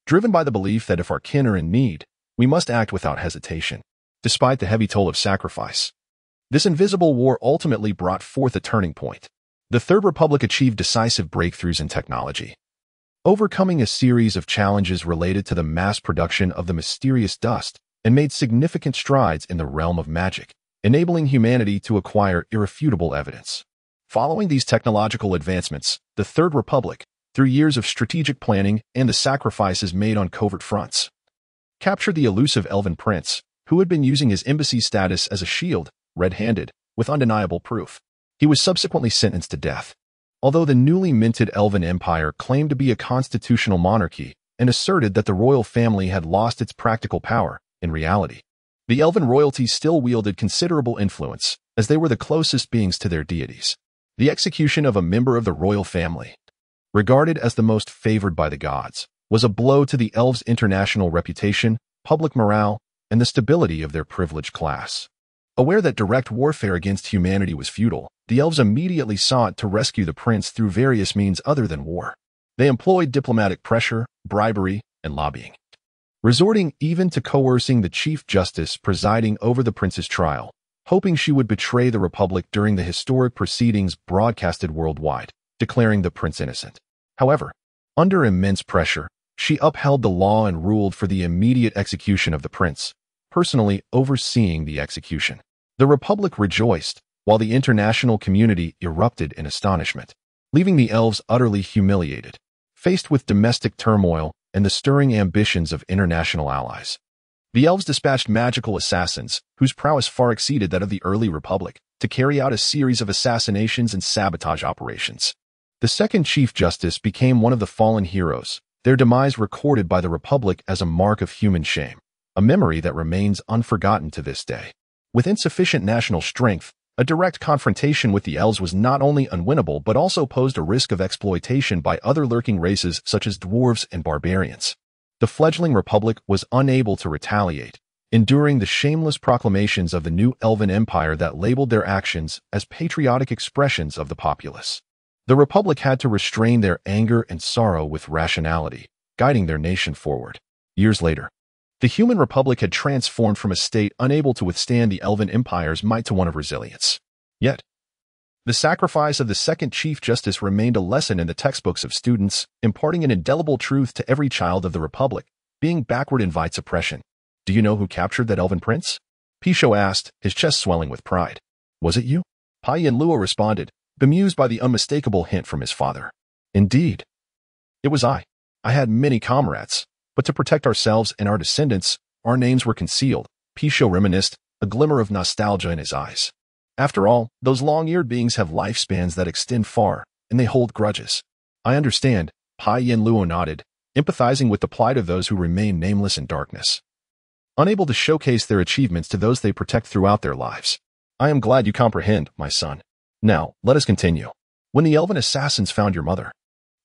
Driven by the belief that if our kin are in need, we must act without hesitation, despite the heavy toll of sacrifice. This invisible war ultimately brought forth a turning point. The Third Republic achieved decisive breakthroughs in technology, overcoming a series of challenges related to the mass production of the mysterious dust, and made significant strides in the realm of magic, enabling humanity to acquire irrefutable evidence. Following these technological advancements, the Third Republic, through years of strategic planning and the sacrifices made on covert fronts, captured the elusive elven prince, who had been using his embassy status as a shield, red-handed, with undeniable proof. He was subsequently sentenced to death. Although the newly minted Elven Empire claimed to be a constitutional monarchy and asserted that the royal family had lost its practical power, in reality, the elven royalty still wielded considerable influence, as they were the closest beings to their deities. The execution of a member of the royal family, regarded as the most favored by the gods, was a blow to the elves' international reputation, public morale, and the stability of their privileged class. Aware that direct warfare against humanity was futile, the elves immediately sought to rescue the prince through various means other than war. They employed diplomatic pressure, bribery, and lobbying, resorting even to coercing the chief justice presiding over the prince's trial, hoping she would betray the Republic during the historic proceedings broadcasted worldwide, declaring the prince innocent. However, under immense pressure, she upheld the law and ruled for the immediate execution of the prince, personally overseeing the execution. The Republic rejoiced, while the international community erupted in astonishment, leaving the elves utterly humiliated, faced with domestic turmoil and the stirring ambitions of international allies. The elves dispatched magical assassins, whose prowess far exceeded that of the early Republic, to carry out a series of assassinations and sabotage operations. The second Chief Justice became one of the fallen heroes, their demise recorded by the Republic as a mark of human shame, a memory that remains unforgotten to this day. With insufficient national strength, a direct confrontation with the elves was not only unwinnable but also posed a risk of exploitation by other lurking races such as dwarves and barbarians. The fledgling Republic was unable to retaliate, enduring the shameless proclamations of the new Elven Empire that labeled their actions as patriotic expressions of the populace. The Republic had to restrain their anger and sorrow with rationality, guiding their nation forward. Years later, the human Republic had transformed from a state unable to withstand the Elven Empire's might to one of resilience. Yet, the sacrifice of the second Chief Justice remained a lesson in the textbooks of students, imparting an indelible truth to every child of the Republic. Being backward invites oppression. Do you know who captured that Elven Prince? Pisho asked, his chest swelling with pride. Was it you? Pai Yin Luo responded, bemused by the unmistakable hint from his father. Indeed. It was I. I had many comrades, but to protect ourselves and our descendants, our names were concealed. Pisho reminisced, a glimmer of nostalgia in his eyes. After all, those long-eared beings have lifespans that extend far, and they hold grudges. I understand, Pai Yin Luo nodded, empathizing with the plight of those who remain nameless in darkness, unable to showcase their achievements to those they protect throughout their lives. I am glad you comprehend, my son. Now, let us continue. When the elven assassins found your mother,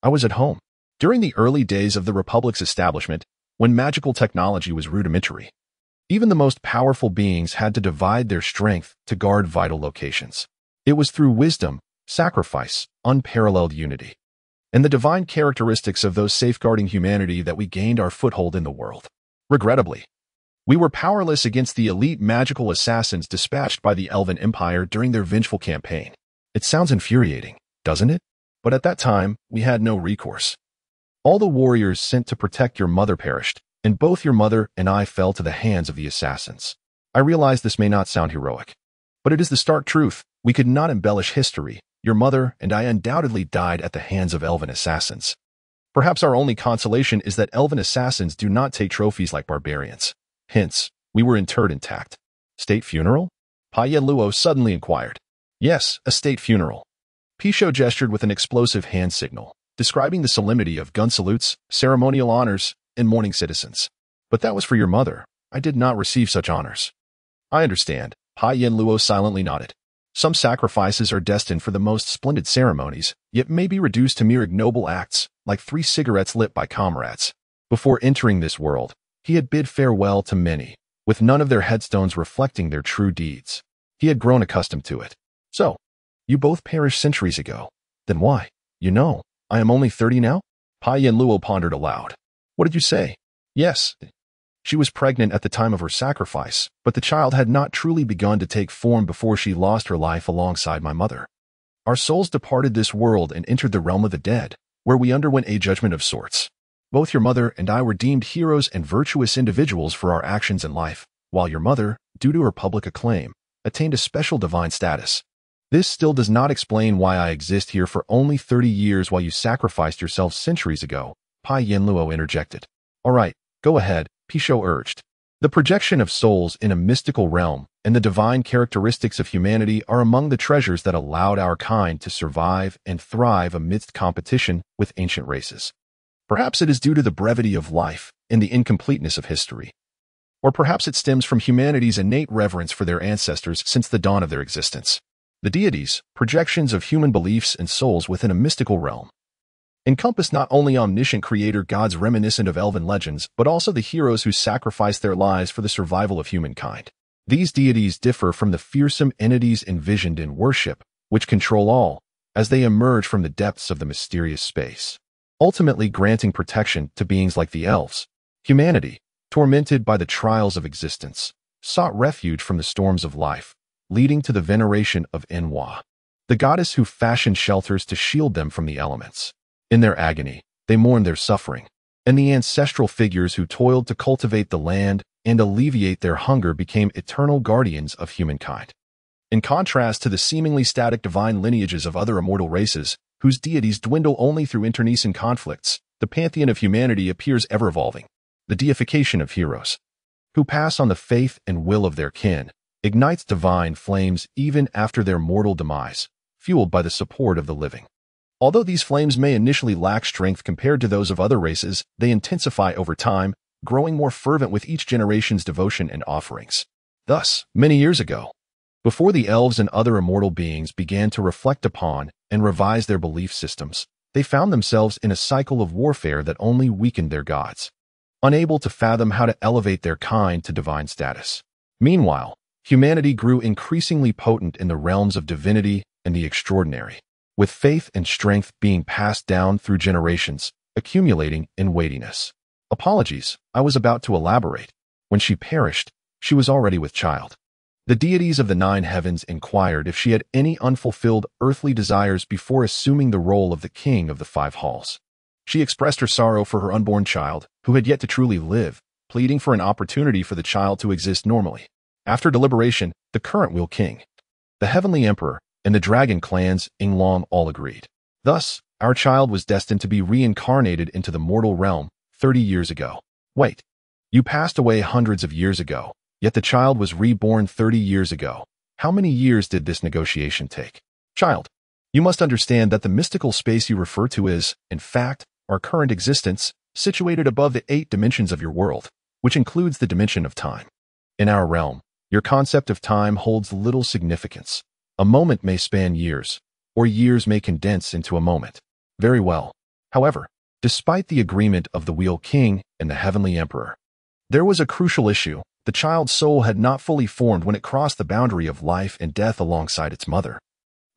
I was at home. During the early days of the Republic's establishment, when magical technology was rudimentary, even the most powerful beings had to divide their strength to guard vital locations. It was through wisdom, sacrifice, unparalleled unity, and the divine characteristics of those safeguarding humanity that we gained our foothold in the world. Regrettably, we were powerless against the elite magical assassins dispatched by the Elven Empire during their vengeful campaign. It sounds infuriating, doesn't it? But at that time, we had no recourse. All the warriors sent to protect your mother perished, and both your mother and I fell to the hands of the assassins. I realize this may not sound heroic, but it is the stark truth. We could not embellish history. Your mother and I undoubtedly died at the hands of elven assassins. Perhaps our only consolation is that elven assassins do not take trophies like barbarians. Hence, we were interred intact. State funeral? Luo suddenly inquired. Yes, a state funeral. Pisho gestured with an explosive hand signal, describing the solemnity of gun salutes, ceremonial honors, and mourning citizens. But that was for your mother. I did not receive such honors. I understand. Luo silently nodded. Some sacrifices are destined for the most splendid ceremonies, yet may be reduced to mere ignoble acts, like 3 cigarettes lit by comrades. Before entering this world, he had bid farewell to many, with none of their headstones reflecting their true deeds. He had grown accustomed to it. So, you both perished centuries ago. Then why? You know, I am only 30 now? Luo pondered aloud. What did you say? Yes. She was pregnant at the time of her sacrifice, but the child had not truly begun to take form before she lost her life alongside my mother. Our souls departed this world and entered the realm of the dead, where we underwent a judgment of sorts. Both your mother and I were deemed heroes and virtuous individuals for our actions in life, while your mother, due to her public acclaim, attained a special divine status. This still does not explain why I exist here for only 30 years while you sacrificed yourself centuries ago, Luo interjected. All right, go ahead, Pisho urged. The projection of souls in a mystical realm and the divine characteristics of humanity are among the treasures that allowed our kind to survive and thrive amidst competition with ancient races. Perhaps it is due to the brevity of life and the incompleteness of history. Or perhaps it stems from humanity's innate reverence for their ancestors since the dawn of their existence. The deities, projections of human beliefs and souls within a mystical realm, encompass not only omniscient creator gods reminiscent of elven legends, but also the heroes who sacrificed their lives for the survival of humankind. These deities differ from the fearsome entities envisioned in worship, which control all, as they emerge from the depths of the mysterious space, ultimately granting protection to beings like the elves. Humanity, tormented by the trials of existence, sought refuge from the storms of life, leading to the veneration of Enwa, the goddess who fashioned shelters to shield them from the elements. In their agony, they mourned their suffering, and the ancestral figures who toiled to cultivate the land and alleviate their hunger became eternal guardians of humankind. In contrast to the seemingly static divine lineages of other immortal races, whose deities dwindle only through internecine conflicts, the pantheon of humanity appears ever-evolving. The deification of heroes, who pass on the faith and will of their kin, ignites divine flames even after their mortal demise, fueled by the support of the living. Although these flames may initially lack strength compared to those of other races, they intensify over time, growing more fervent with each generation's devotion and offerings. Thus, many years ago, before the elves and other immortal beings began to reflect upon and revise their belief systems, they found themselves in a cycle of warfare that only weakened their gods, unable to fathom how to elevate their kind to divine status. Meanwhile, humanity grew increasingly potent in the realms of divinity and the extraordinary, with faith and strength being passed down through generations, accumulating in weightiness. Apologies, I was about to elaborate. When she perished, she was already with child. The deities of the 9 heavens inquired if she had any unfulfilled earthly desires before assuming the role of the king of the 5 halls. She expressed her sorrow for her unborn child, who had yet to truly live, pleading for an opportunity for the child to exist normally. After deliberation, the current Wheel King, the Heavenly Emperor, and the Dragon clans Inglong all agreed. Thus, our child was destined to be reincarnated into the mortal realm 30 years ago. Wait, you passed away hundreds of years ago, yet the child was reborn 30 years ago. How many years did this negotiation take? Child, you must understand that the mystical space you refer to is, in fact, our current existence, situated above the 8 dimensions of your world, which includes the dimension of time. In our realm, your concept of time holds little significance. A moment may span years, or years may condense into a moment. Very well. However, Despite the agreement of the Wheel King and the Heavenly Emperor, there was a crucial issue. The child's soul had not fully formed when it crossed the boundary of life and death alongside its mother,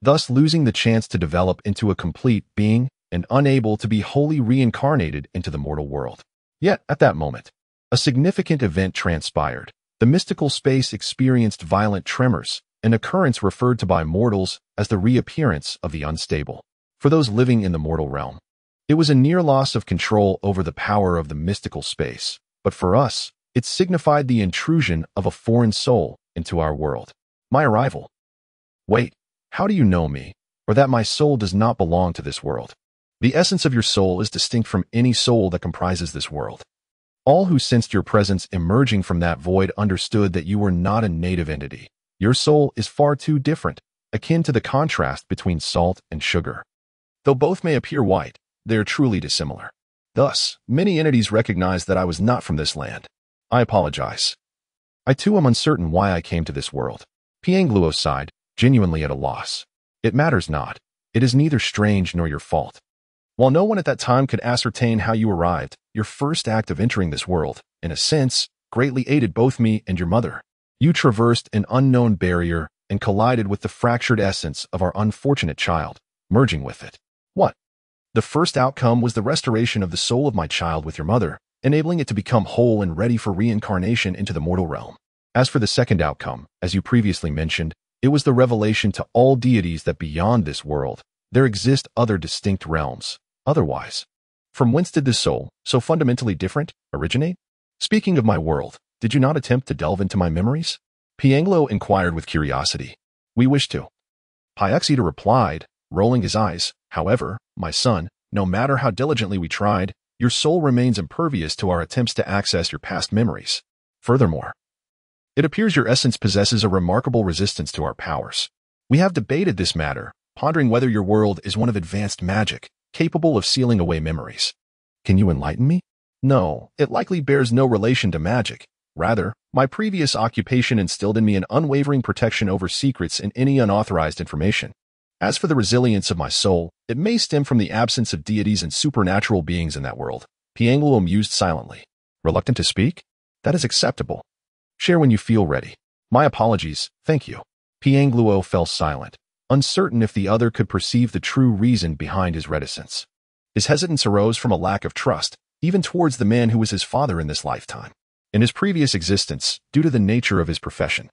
thus losing the chance to develop into a complete being and unable to be wholly reincarnated into the mortal world. Yet, at that moment, a significant event transpired. The mystical space experienced violent tremors, an occurrence referred to by mortals as the reappearance of the unstable. For those living in the mortal realm, it was a near loss of control over the power of the mystical space, but for us, it signified the intrusion of a foreign soul into our world. My arrival. Wait, how do you know me, or that my soul does not belong to this world? The essence of your soul is distinct from any soul that comprises this world. All who sensed your presence emerging from that void understood that you were not a native entity. Your soul is far too different, akin to the contrast between salt and sugar. Though both may appear white, they are truly dissimilar. Thus, many entities recognized that I was not from this land. I apologize. I too am uncertain why I came to this world. Piangluo sighed, genuinely at a loss. It matters not. It is neither strange nor your fault. While no one at that time could ascertain how you arrived, your first act of entering this world, in a sense, greatly aided both me and your mother. You traversed an unknown barrier and collided with the fractured essence of our unfortunate child, merging with it. What? The first outcome was the restoration of the soul of my child with your mother, enabling it to become whole and ready for reincarnation into the mortal realm. As for the second outcome, as you previously mentioned, it was the revelation to all deities that beyond this world, there exist other distinct realms. Otherwise, from whence did this soul, so fundamentally different, originate? Speaking of my world, did you not attempt to delve into my memories? Pianglo inquired with curiosity. We wish to. Pyexeter replied, rolling his eyes. However, my son, no matter how diligently we tried, your soul remains impervious to our attempts to access your past memories. Furthermore, it appears your essence possesses a remarkable resistance to our powers. We have debated this matter, pondering whether your world is one of advanced magic, capable of sealing away memories. Can you enlighten me? No, it likely bears no relation to magic. Rather, my previous occupation instilled in me an unwavering protection over secrets and any unauthorized information. As for the resilience of my soul, it may stem from the absence of deities and supernatural beings in that world. Piangluo mused silently. Reluctant to speak? That is acceptable. Share when you feel ready. My apologies, thank you. Piangluo fell silent, uncertain if the other could perceive the true reason behind his reticence. His hesitance arose from a lack of trust, even towards the man who was his father in this lifetime. In his previous existence, due to the nature of his profession,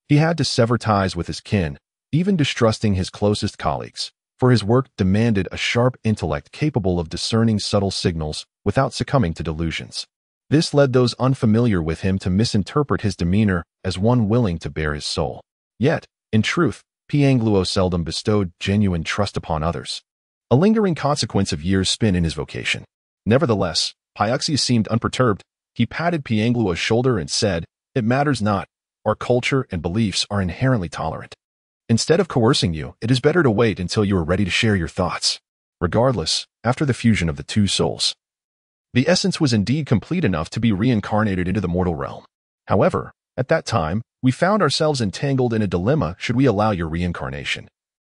he had to sever ties with his kin, even distrusting his closest colleagues, for his work demanded a sharp intellect capable of discerning subtle signals without succumbing to delusions. This led those unfamiliar with him to misinterpret his demeanor as one willing to bare his soul. Yet, in truth, Piangluo seldom bestowed genuine trust upon others, a lingering consequence of years spent in his vocation. Nevertheless, Pyexeter seemed unperturbed. He patted Piangluo's shoulder and said, "It matters not. Our culture and beliefs are inherently tolerant. Instead of coercing you, it is better to wait until you are ready to share your thoughts." Regardless, after the fusion of the two souls, the essence was indeed complete enough to be reincarnated into the mortal realm. However, at that time, we found ourselves entangled in a dilemma should we allow your reincarnation,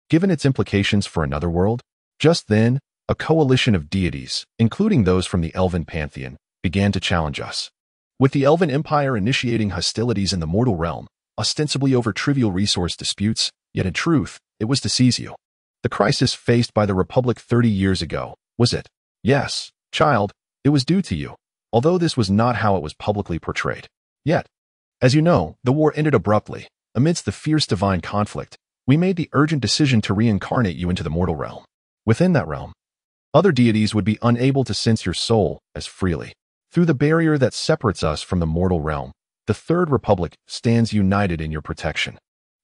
given its implications for another world. Just then, a coalition of deities, including those from the Elven pantheon, began to challenge us. With the Elven Empire initiating hostilities in the mortal realm, ostensibly over trivial resource disputes, yet in truth, it was to seize you. The crisis faced by the Republic 30 years ago, was it? Yes, child, it was due to you, although this was not how it was publicly portrayed. Yet, as you know, the war ended abruptly. Amidst the fierce divine conflict, we made the urgent decision to reincarnate you into the mortal realm. Within that realm, other deities would be unable to sense your soul as freely. Through the barrier that separates us from the mortal realm, the Third Republic stands united in your protection.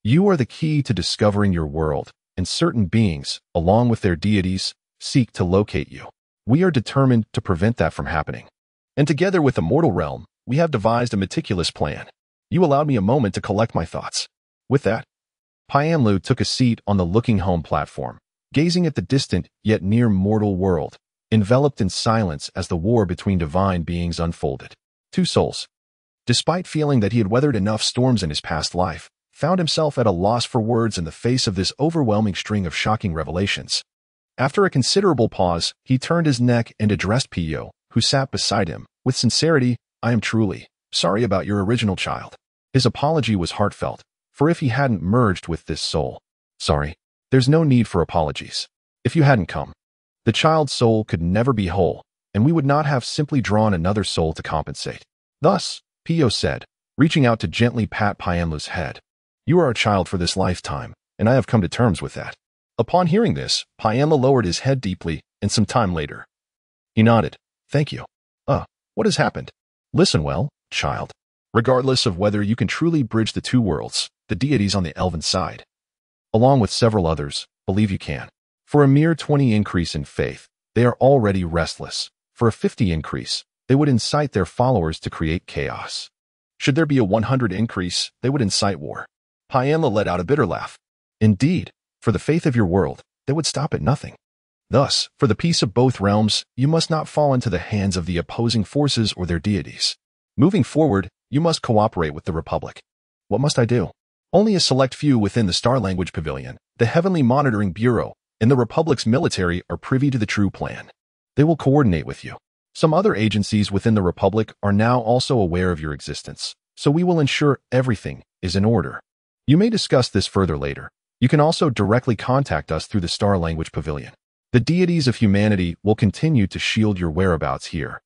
You are the key to discovering your world, and certain beings, along with their deities, seek to locate you. We are determined to prevent that from happening. And together with the mortal realm, we have devised a meticulous plan. You allowed me a moment to collect my thoughts. With that, Piangluo took a seat on the looking home platform, gazing at the distant yet near mortal world, enveloped in silence as the war between divine beings unfolded. Two souls. Despite feeling that he had weathered enough storms in his past life, found himself at a loss for words in the face of this overwhelming string of shocking revelations. After a considerable pause, he turned his neck and addressed Pio, who sat beside him. With sincerity, I am truly sorry about your original child. His apology was heartfelt, for if he hadn't merged with this soul, sorry, there's no need for apologies. If you hadn't come, the child's soul could never be whole, and we would not have simply drawn another soul to compensate. Thus, Pio said, reaching out to gently pat Piamlu's head. You are a child for this lifetime, and I have come to terms with that. Upon hearing this, Piamlu lowered his head deeply, and some time later, he nodded. Thank you. What has happened? Listen well, child. Regardless of whether you can truly bridge the two worlds, the deities on the elven side, along with several others, believe you can. For a mere 20 increase in faith, they are already restless. For a 50 increase, they would incite their followers to create chaos. Should there be a 100 increase, they would incite war. Piamlu let out a bitter laugh. Indeed, for the faith of your world, they would stop at nothing. Thus, for the peace of both realms, you must not fall into the hands of the opposing forces or their deities. Moving forward, you must cooperate with the Republic. What must I do? Only a select few within the Star Language Pavilion, the Heavenly Monitoring Bureau, and the Republic's military are privy to the true plan. They will coordinate with you. Some other agencies within the Republic are now also aware of your existence, so we will ensure everything is in order. You may discuss this further later. You can also directly contact us through the Star Language Pavilion. The deities of humanity will continue to shield your whereabouts here,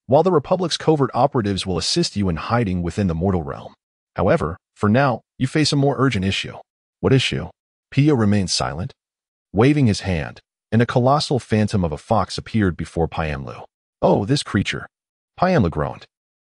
while the Republic's covert operatives will assist you in hiding within the mortal realm. However, for now, you face a more urgent issue. What issue? Pio remained silent, waving his hand, and a colossal phantom of a fox appeared before Piamlu. Oh, this creature. Piamlu groaned.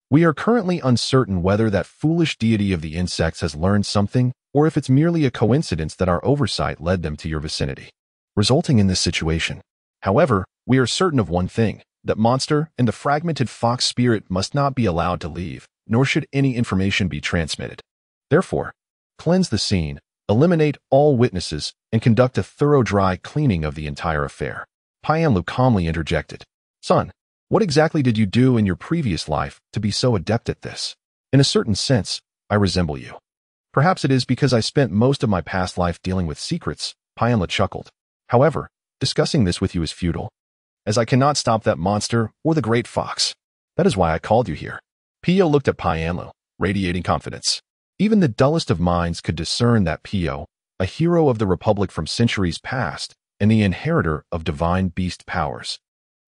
We are currently uncertain whether that foolish deity of the insects has learned something, or if it's merely a coincidence that our oversight led them to your vicinity, resulting in this situation. However, we are certain of one thing, that monster and the fragmented fox spirit must not be allowed to leave, nor should any information be transmitted. Therefore, cleanse the scene, eliminate all witnesses, and conduct a thorough dry cleaning of the entire affair. Piamlu calmly interjected. Son, what exactly did you do in your previous life to be so adept at this? In a certain sense, I resemble you. Perhaps it is because I spent most of my past life dealing with secrets, Piamlu chuckled. However, discussing this with you is futile, as I cannot stop that monster or the great fox. That is why I called you here. Pio looked at Piamlu, radiating confidence. Even the dullest of minds could discern that Pio, a hero of the Republic from centuries past and the inheritor of divine beast powers,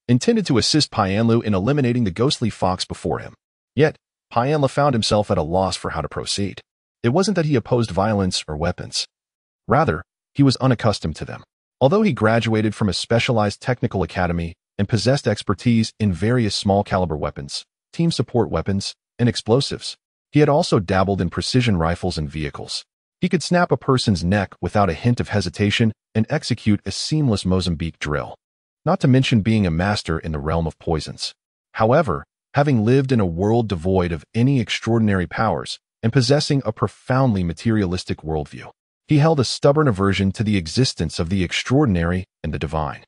intended to assist Piamlu in eliminating the ghostly fox before him. Yet, Piamlu found himself at a loss for how to proceed. It wasn't that he opposed violence or weapons. Rather, he was unaccustomed to them. Although he graduated from a specialized technical academy and possessed expertise in various small-caliber weapons, team support weapons, and explosives, he had also dabbled in precision rifles and vehicles. He could snap a person's neck without a hint of hesitation and execute a seamless Mozambique drill, not to mention being a master in the realm of poisons. However, having lived in a world devoid of any extraordinary powers and possessing a profoundly materialistic worldview, he held a stubborn aversion to the existence of the extraordinary and the divine,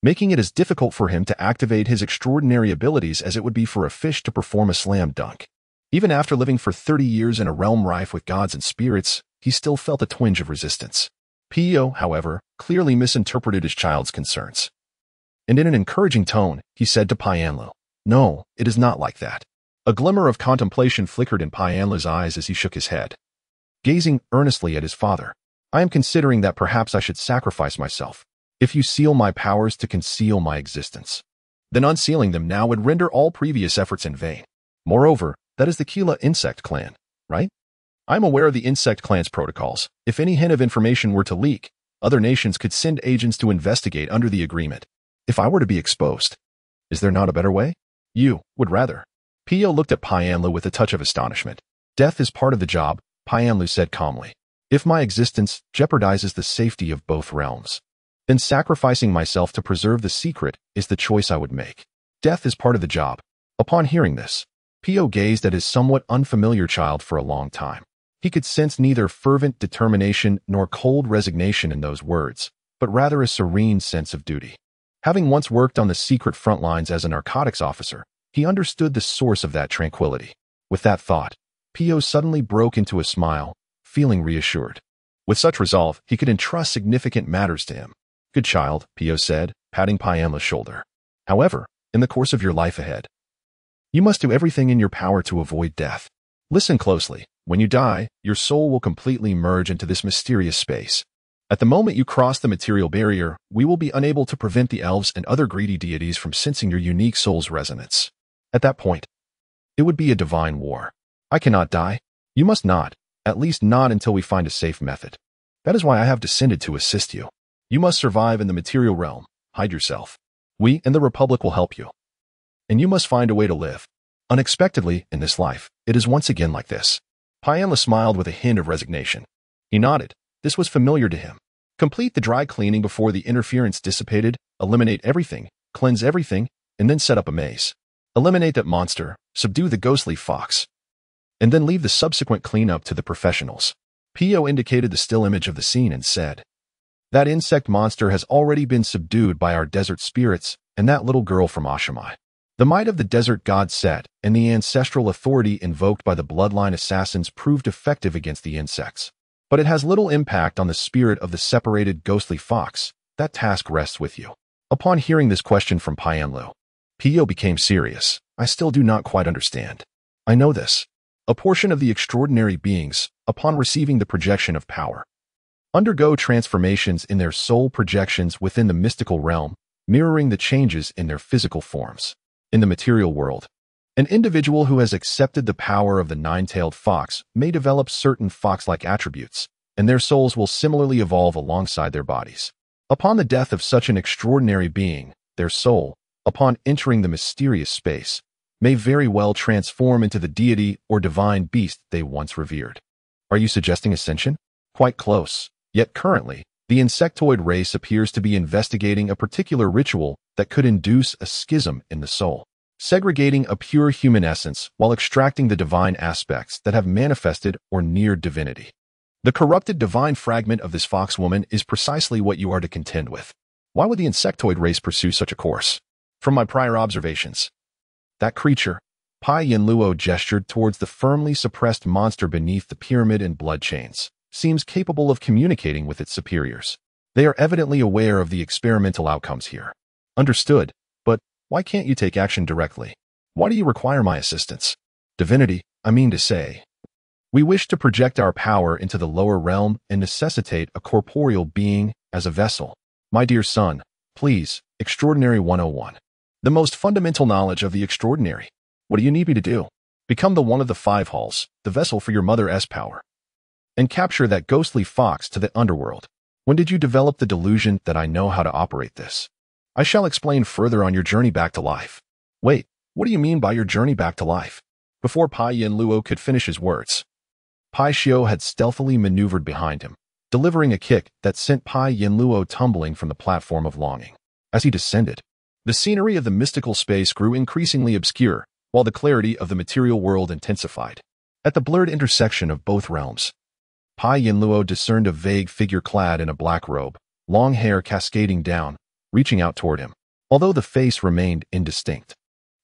making it as difficult for him to activate his extraordinary abilities as it would be for a fish to perform a slam dunk. Even after living for 30 years in a realm rife with gods and spirits, he still felt a twinge of resistance. Pio, however, clearly misinterpreted his child's concerns. And in an encouraging tone, he said to Piamlu, No, it is not like that. A glimmer of contemplation flickered in Piamlu's eyes as he shook his head, gazing earnestly at his father. I am considering that perhaps I should sacrifice myself, if you seal my powers to conceal my existence. Then unsealing them now would render all previous efforts in vain. Moreover, that is the Kila insect clan, right? I am aware of the insect clan's protocols. If any hint of information were to leak, other nations could send agents to investigate under the agreement. If I were to be exposed, is there not a better way? You would rather. Pio looked at Piamlu with a touch of astonishment. Death is part of the job, Piamlu said calmly. If my existence jeopardizes the safety of both realms, then sacrificing myself to preserve the secret is the choice I would make. Death is part of the job. Upon hearing this, Pio gazed at his somewhat unfamiliar child for a long time. He could sense neither fervent determination nor cold resignation in those words, but rather a serene sense of duty. Having once worked on the secret front lines as a narcotics officer, he understood the source of that tranquility. With that thought, Pio suddenly broke into a smile, feeling reassured. With such resolve, he could entrust significant matters to him. Good child, Pio said, patting Piamla's shoulder. However, in the course of your life ahead, you must do everything in your power to avoid death. Listen closely. When you die, your soul will completely merge into this mysterious space. At the moment you cross the material barrier, we will be unable to prevent the elves and other greedy deities from sensing your unique soul's resonance. At that point, it would be a divine war. I cannot die. You must not, at least not until we find a safe method. That is why I have descended to assist you. You must survive in the material realm. Hide yourself. We and the Republic will help you. And you must find a way to live. Unexpectedly, in this life, it is once again like this. Piamla smiled with a hint of resignation. He nodded. This was familiar to him. Complete the dry cleaning before the interference dissipated, eliminate everything, cleanse everything, and then set up a maze. Eliminate that monster, subdue the ghostly fox, and then leave the subsequent cleanup to the professionals. Pio indicated the still image of the scene and said, That insect monster has already been subdued by our desert spirits and that little girl from Ashamai. The might of the desert god Set and the ancestral authority invoked by the bloodline assassins proved effective against the insects. But it has little impact on the spirit of the separated ghostly fox. That task rests with you. Upon hearing this question from Piamla, Pio became serious. I still do not quite understand. I know this. A portion of the extraordinary beings, upon receiving the projection of power, undergo transformations in their soul projections within the mystical realm, mirroring the changes in their physical forms. In the material world, an individual who has accepted the power of the nine-tailed fox may develop certain fox-like attributes, and their souls will similarly evolve alongside their bodies. Upon the death of such an extraordinary being, their soul, upon entering the mysterious space, may very well transform into the deity or divine beast they once revered. Are you suggesting ascension? Quite close. Yet currently, the insectoid race appears to be investigating a particular ritual that could induce a schism in the soul, segregating a pure human essence while extracting the divine aspects that have manifested or neared divinity. The corrupted divine fragment of this foxwoman is precisely what you are to contend with. Why would the insectoid race pursue such a course? From my prior observations, that creature, Pai Yinluo gestured towards the firmly suppressed monster beneath the pyramid and blood chains, seems capable of communicating with its superiors. They are evidently aware of the experimental outcomes here. Understood, but why can't you take action directly? Why do you require my assistance? Divinity, I mean to say. We wish to project our power into the lower realm and necessitate a corporeal being as a vessel. My dear son, please, Extraordinary 101. The most fundamental knowledge of the extraordinary. What do you need me to do? Become the one of the five halls, the vessel for your mother's power, and capture that ghostly fox to the underworld. When did you develop the delusion that I know how to operate this? I shall explain further on your journey back to life. Wait, what do you mean by your journey back to life? Before Pai Yinluo could finish his words, Pai Xiao had stealthily maneuvered behind him, delivering a kick that sent Pai Yinluo tumbling from the platform of longing. As he descended, the scenery of the mystical space grew increasingly obscure, while the clarity of the material world intensified. At the blurred intersection of both realms, Pai Yinluo discerned a vague figure clad in a black robe, long hair cascading down, reaching out toward him. Although the face remained indistinct,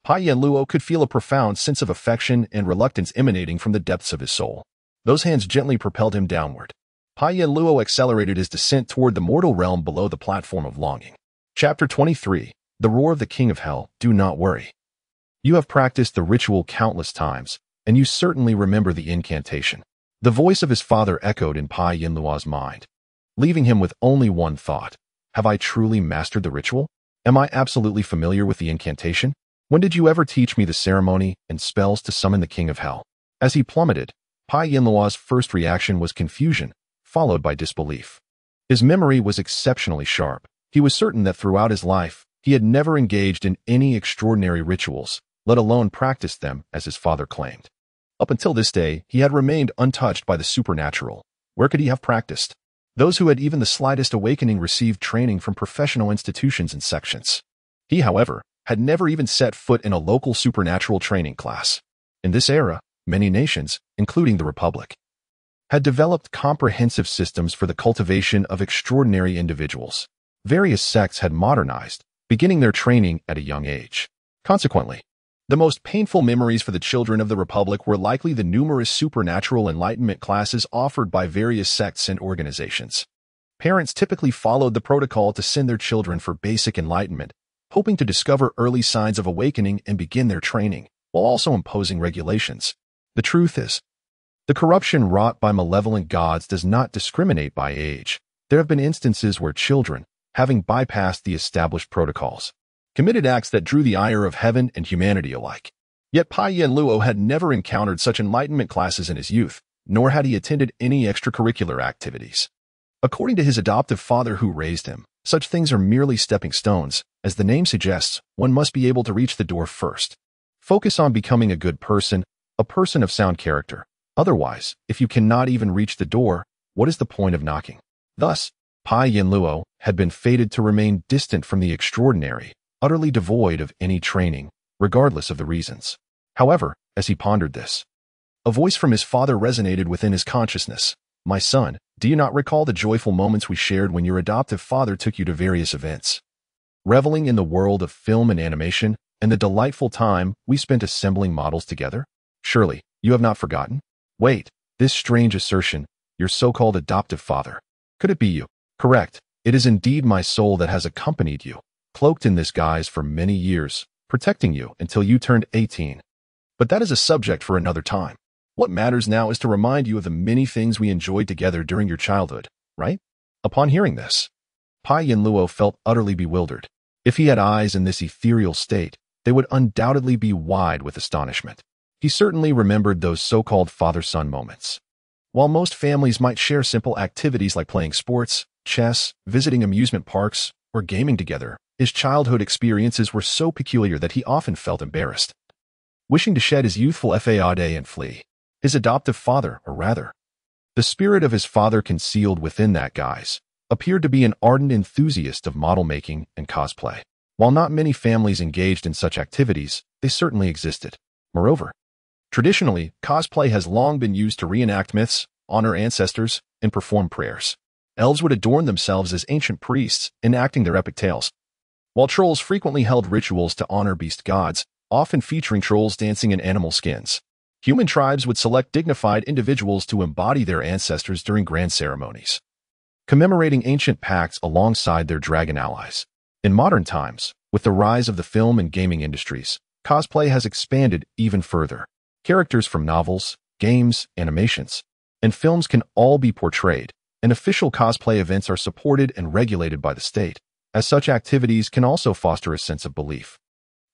Pai Yinluo could feel a profound sense of affection and reluctance emanating from the depths of his soul. Those hands gently propelled him downward. Pai Yinluo accelerated his descent toward the mortal realm below the platform of longing. Chapter 23. The Roar of the King of Hell. Do not worry. You have practiced the ritual countless times, and you certainly remember the incantation. The voice of his father echoed in Pai Yinluo's mind, leaving him with only one thought. Have I truly mastered the ritual? Am I absolutely familiar with the incantation? When did you ever teach me the ceremony and spells to summon the King of Hell? As he plummeted, Pai Yinluo's first reaction was confusion, followed by disbelief. His memory was exceptionally sharp. He was certain that throughout his life, he had never engaged in any extraordinary rituals, let alone practiced them as his father claimed. Up until this day, he had remained untouched by the supernatural. Where could he have practiced? Those who had even the slightest awakening received training from professional institutions and sections. He, however, had never even set foot in a local supernatural training class. In this era, many nations, including the Republic, had developed comprehensive systems for the cultivation of extraordinary individuals. Various sects had modernized, beginning their training at a young age. Consequently, the most painful memories for the children of the Republic were likely the numerous supernatural enlightenment classes offered by various sects and organizations. Parents typically followed the protocol to send their children for basic enlightenment, hoping to discover early signs of awakening and begin their training, while also imposing regulations. The truth is, the corruption wrought by malevolent gods does not discriminate by age. There have been instances where children, having bypassed the established protocols, committed acts that drew the ire of heaven and humanity alike. Yet Pai Luo had never encountered such enlightenment classes in his youth, nor had he attended any extracurricular activities. According to his adoptive father who raised him, such things are merely stepping stones. As the name suggests, one must be able to reach the door first. Focus on becoming a good person, a person of sound character. Otherwise, if you cannot even reach the door, what is the point of knocking? Thus, Pai Luo had been fated to remain distant from the extraordinary, utterly devoid of any training, regardless of the reasons. However, as he pondered this, a voice from his father resonated within his consciousness. My son, do you not recall the joyful moments we shared when your adoptive father took you to various events? Reveling in the world of film and animation, and the delightful time we spent assembling models together? Surely, you have not forgotten? Wait, this strange assertion, your so-called adoptive father. Could it be you? Correct. It is indeed my soul that has accompanied you, cloaked in this guise for many years, protecting you until you turned 18. But that is a subject for another time. What matters now is to remind you of the many things we enjoyed together during your childhood, right? Upon hearing this, Pai Luo felt utterly bewildered. If he had eyes in this ethereal state, they would undoubtedly be wide with astonishment. He certainly remembered those so-called father-son moments. While most families might share simple activities like playing sports, chess, visiting amusement parks, or gaming together, his childhood experiences were so peculiar that he often felt embarrassed. Wishing to shed his youthful fade and flee, his adoptive father, or rather, the spirit of his father concealed within that guise, appeared to be an ardent enthusiast of model making and cosplay. While not many families engaged in such activities, they certainly existed. Moreover, traditionally, cosplay has long been used to reenact myths, honor ancestors, and perform prayers. Elves would adorn themselves as ancient priests, enacting their epic tales, while trolls frequently held rituals to honor beast gods, often featuring trolls dancing in animal skins. Human tribes would select dignified individuals to embody their ancestors during grand ceremonies, commemorating ancient pacts alongside their dragon allies. In modern times, with the rise of the film and gaming industries, cosplay has expanded even further. Characters from novels, games, animations, and films can all be portrayed, and official cosplay events are supported and regulated by the state, as such activities can also foster a sense of belief.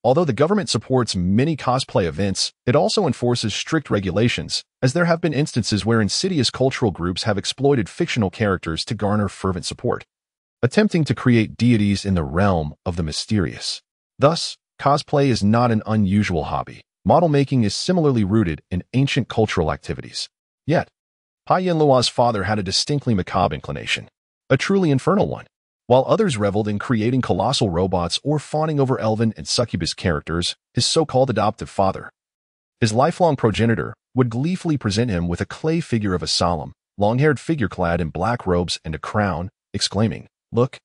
Although the government supports many cosplay events, it also enforces strict regulations, as there have been instances where insidious cultural groups have exploited fictional characters to garner fervent support, attempting to create deities in the realm of the mysterious. Thus, cosplay is not an unusual hobby. Model making is similarly rooted in ancient cultural activities. Yet, Pai Luo's father had a distinctly macabre inclination, a truly infernal one. While others reveled in creating colossal robots or fawning over elven and succubus characters, his so-called adoptive father, his lifelong progenitor, would gleefully present him with a clay figure of a solemn, long-haired figure clad in black robes and a crown, exclaiming, "Look,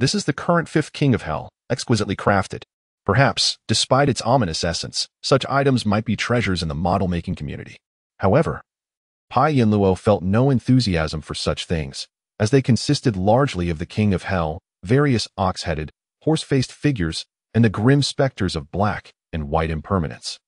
this is the current fifth king of hell, exquisitely crafted." Perhaps, despite its ominous essence, such items might be treasures in the model-making community. However, Pai Luo felt no enthusiasm for such things, as they consisted largely of the king of hell, various ox-headed, horse-faced figures, and the grim specters of black and white impermanence,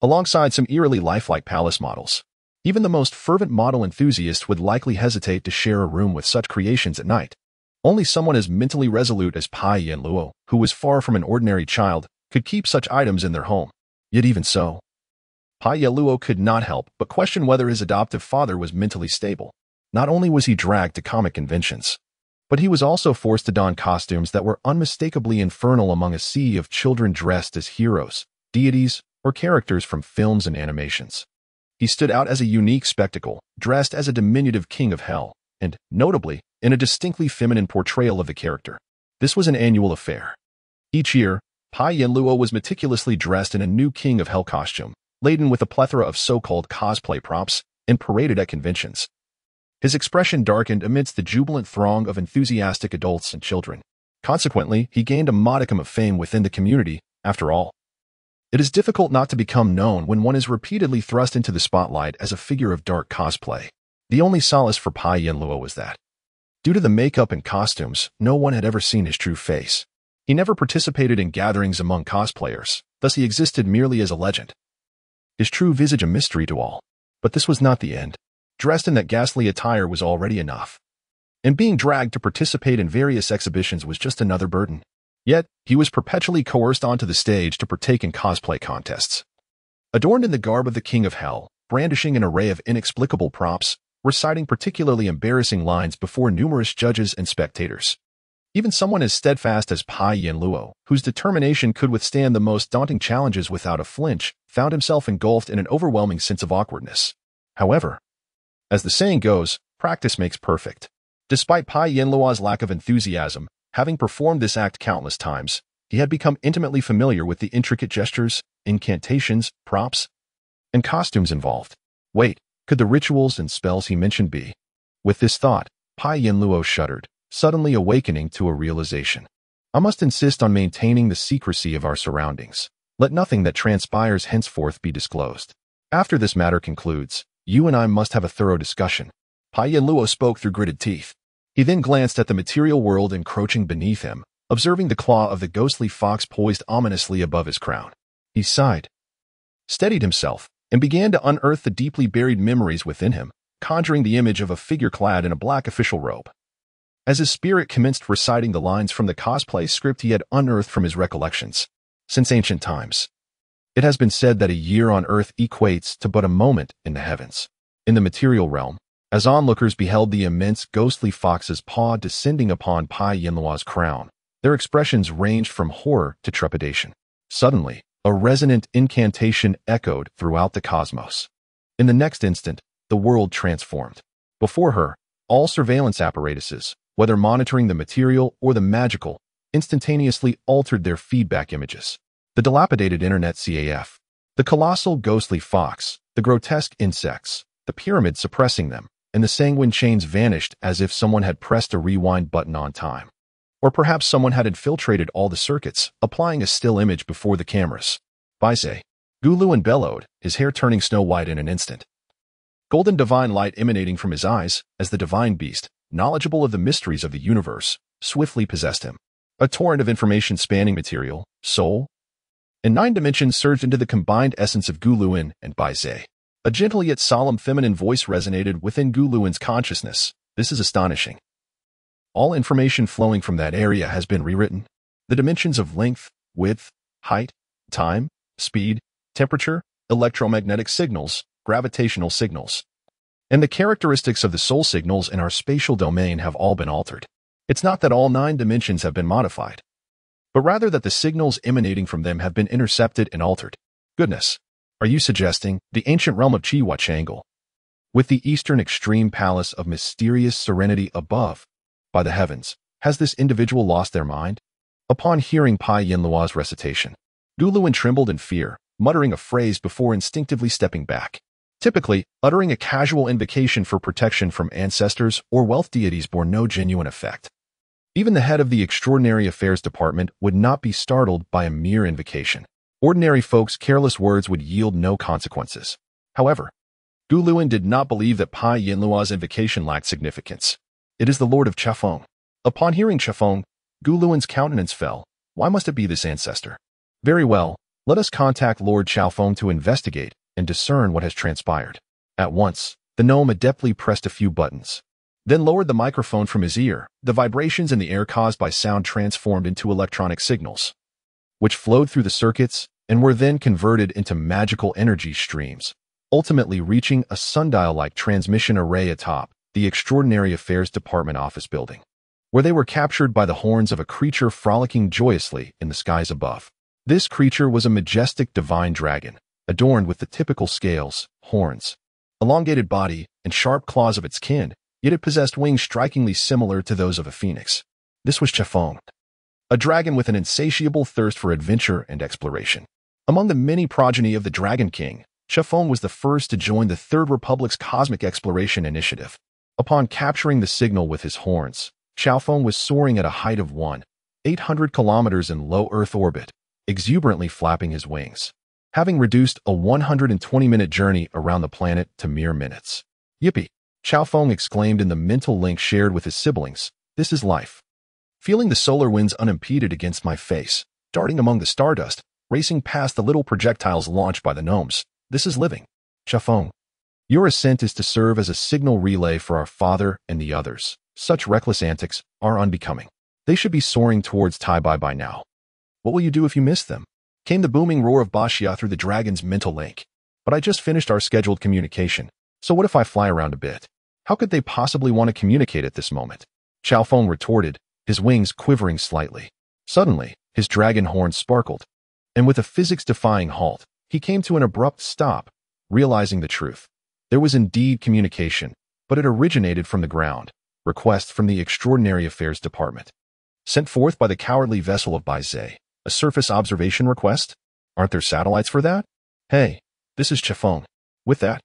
alongside some eerily lifelike palace models. Even the most fervent model enthusiast would likely hesitate to share a room with such creations at night. Only someone as mentally resolute as Pai Luo, who was far from an ordinary child, could keep such items in their home. Yet even so, Pai Luo could not help but question whether his adoptive father was mentally stable. Not only was he dragged to comic conventions, but he was also forced to don costumes that were unmistakably infernal among a sea of children dressed as heroes, deities, or characters from films and animations. He stood out as a unique spectacle, dressed as a diminutive king of hell, and, notably, in a distinctly feminine portrayal of the character. This was an annual affair. Each year, Pai Luo was meticulously dressed in a new king of hell costume, laden with a plethora of so-called cosplay props, and paraded at conventions. His expression darkened amidst the jubilant throng of enthusiastic adults and children. Consequently, he gained a modicum of fame within the community. After all, it is difficult not to become known when one is repeatedly thrust into the spotlight as a figure of dark cosplay. The only solace for Pai Luo was that, Due to the makeup and costumes, no one had ever seen his true face. He never participated in gatherings among cosplayers, thus he existed merely as a legend. His true visage a mystery to all. But this was not the end. Dressed in that ghastly attire was already enough. And being dragged to participate in various exhibitions was just another burden. Yet, he was perpetually coerced onto the stage to partake in cosplay contests. Adorned in the garb of the King of Hell, brandishing an array of inexplicable props, reciting particularly embarrassing lines before numerous judges and spectators. Even someone as steadfast as Pai Yin-luo, whose determination could withstand the most daunting challenges without a flinch, found himself engulfed in an overwhelming sense of awkwardness. However, as the saying goes, practice makes perfect. Despite Pai Yin-luo's lack of enthusiasm, having performed this act countless times, he had become intimately familiar with the intricate gestures, incantations, props, and costumes involved. Wait, could the rituals and spells he mentioned be? With this thought, Pai Yin-luo shuddered, suddenly awakening to a realization. I must insist on maintaining the secrecy of our surroundings. Let nothing that transpires henceforth be disclosed. After this matter concludes, you and I must have a thorough discussion. Pai Yin-luo spoke through gritted teeth. He then glanced at the material world encroaching beneath him, observing the claw of the ghostly fox poised ominously above his crown. He sighed, steadied himself, and began to unearth the deeply buried memories within him, conjuring the image of a figure clad in a black official robe. As his spirit commenced reciting the lines from the cosplay script he had unearthed from his recollections, since ancient times, it has been said that a year on Earth equates to but a moment in the heavens. In the material realm, as onlookers beheld the immense ghostly fox's paw descending upon Pai Yin-luo's crown, their expressions ranged from horror to trepidation. Suddenly, a resonant incantation echoed throughout the cosmos. In the next instant, the world transformed. Before her, all surveillance apparatuses, whether monitoring the material or the magical, instantaneously altered their feedback images. The dilapidated internet CAF, the colossal ghostly fox, the grotesque insects, the pyramid suppressing them, and the sanguine chains vanished as if someone had pressed a rewind button on time. Or perhaps someone had infiltrated all the circuits, applying a still image before the cameras. Baise, Guluin bellowed, his hair turning snow-white in an instant. Golden divine light emanating from his eyes, as the divine beast, knowledgeable of the mysteries of the universe, swiftly possessed him. A torrent of information spanning material, soul, and 9 dimensions surged into the combined essence of Guluin and Baise. A gentle yet solemn feminine voice resonated within Guluin's consciousness. This is astonishing. All information flowing from that area has been rewritten. The dimensions of length, width, height, time, speed, temperature, electromagnetic signals, gravitational signals, and the characteristics of the soul signals in our spatial domain have all been altered. It's not that all 9 dimensions have been modified, but rather that the signals emanating from them have been intercepted and altered. Goodness, are you suggesting the ancient realm of Chiwa Changle, with the eastern extreme palace of mysterious serenity above, by the heavens, has this individual lost their mind? Upon hearing Pai Yin-luo's recitation, Guluin trembled in fear, muttering a phrase before instinctively stepping back. Typically, uttering a casual invocation for protection from ancestors or wealth deities bore no genuine effect. Even the head of the Extraordinary Affairs Department would not be startled by a mere invocation. Ordinary folks' careless words would yield no consequences. However, Guluin did not believe that Pai Yin-luo's invocation lacked significance. It is the Lord of Chafeng. Upon hearing Chafeng, Guluin's countenance fell. Why must it be this ancestor? Very well, let us contact Lord Chafeng to investigate and discern what has transpired. At once, the gnome adeptly pressed a few buttons, then lowered the microphone from his ear. The vibrations in the air caused by sound transformed into electronic signals, which flowed through the circuits and were then converted into magical energy streams, ultimately reaching a sundial-like transmission array atop the Extraordinary Affairs Department office building, where they were captured by the horns of a creature frolicking joyously in the skies above. This creature was a majestic divine dragon, adorned with the typical scales, horns, elongated body, and sharp claws of its kin, yet it possessed wings strikingly similar to those of a phoenix. This was Chafeng, a dragon with an insatiable thirst for adventure and exploration. Among the many progeny of the Dragon King, Chafeng was the first to join the Third Republic's Cosmic Exploration Initiative. Upon capturing the signal with his horns, Chafeng was soaring at a height of 1,800 kilometers in low Earth orbit, exuberantly flapping his wings, having reduced a 120-minute journey around the planet to mere minutes. Yippee! Chao Feng exclaimed in the mental link shared with his siblings. This is life. Feeling the solar winds unimpeded against my face, darting among the stardust, racing past the little projectiles launched by the gnomes. This is living. Chao Feng. Your ascent is to serve as a signal relay for our father and the others. Such reckless antics are unbecoming. They should be soaring towards Tai-Bai by now. What will you do if you miss them? Came the booming roar of Bashia through the dragon's mental link. But I just finished our scheduled communication, so what if I fly around a bit? How could they possibly want to communicate at this moment? Chao Feng retorted, his wings quivering slightly. Suddenly, his dragon horn sparkled, and with a physics-defying halt, he came to an abrupt stop, realizing the truth. There was indeed communication, but it originated from the ground. Request from the Extraordinary Affairs Department. Sent forth by the cowardly vessel of Baizé. A surface observation request? Aren't there satellites for that? Hey, this is Chao Feng. With that,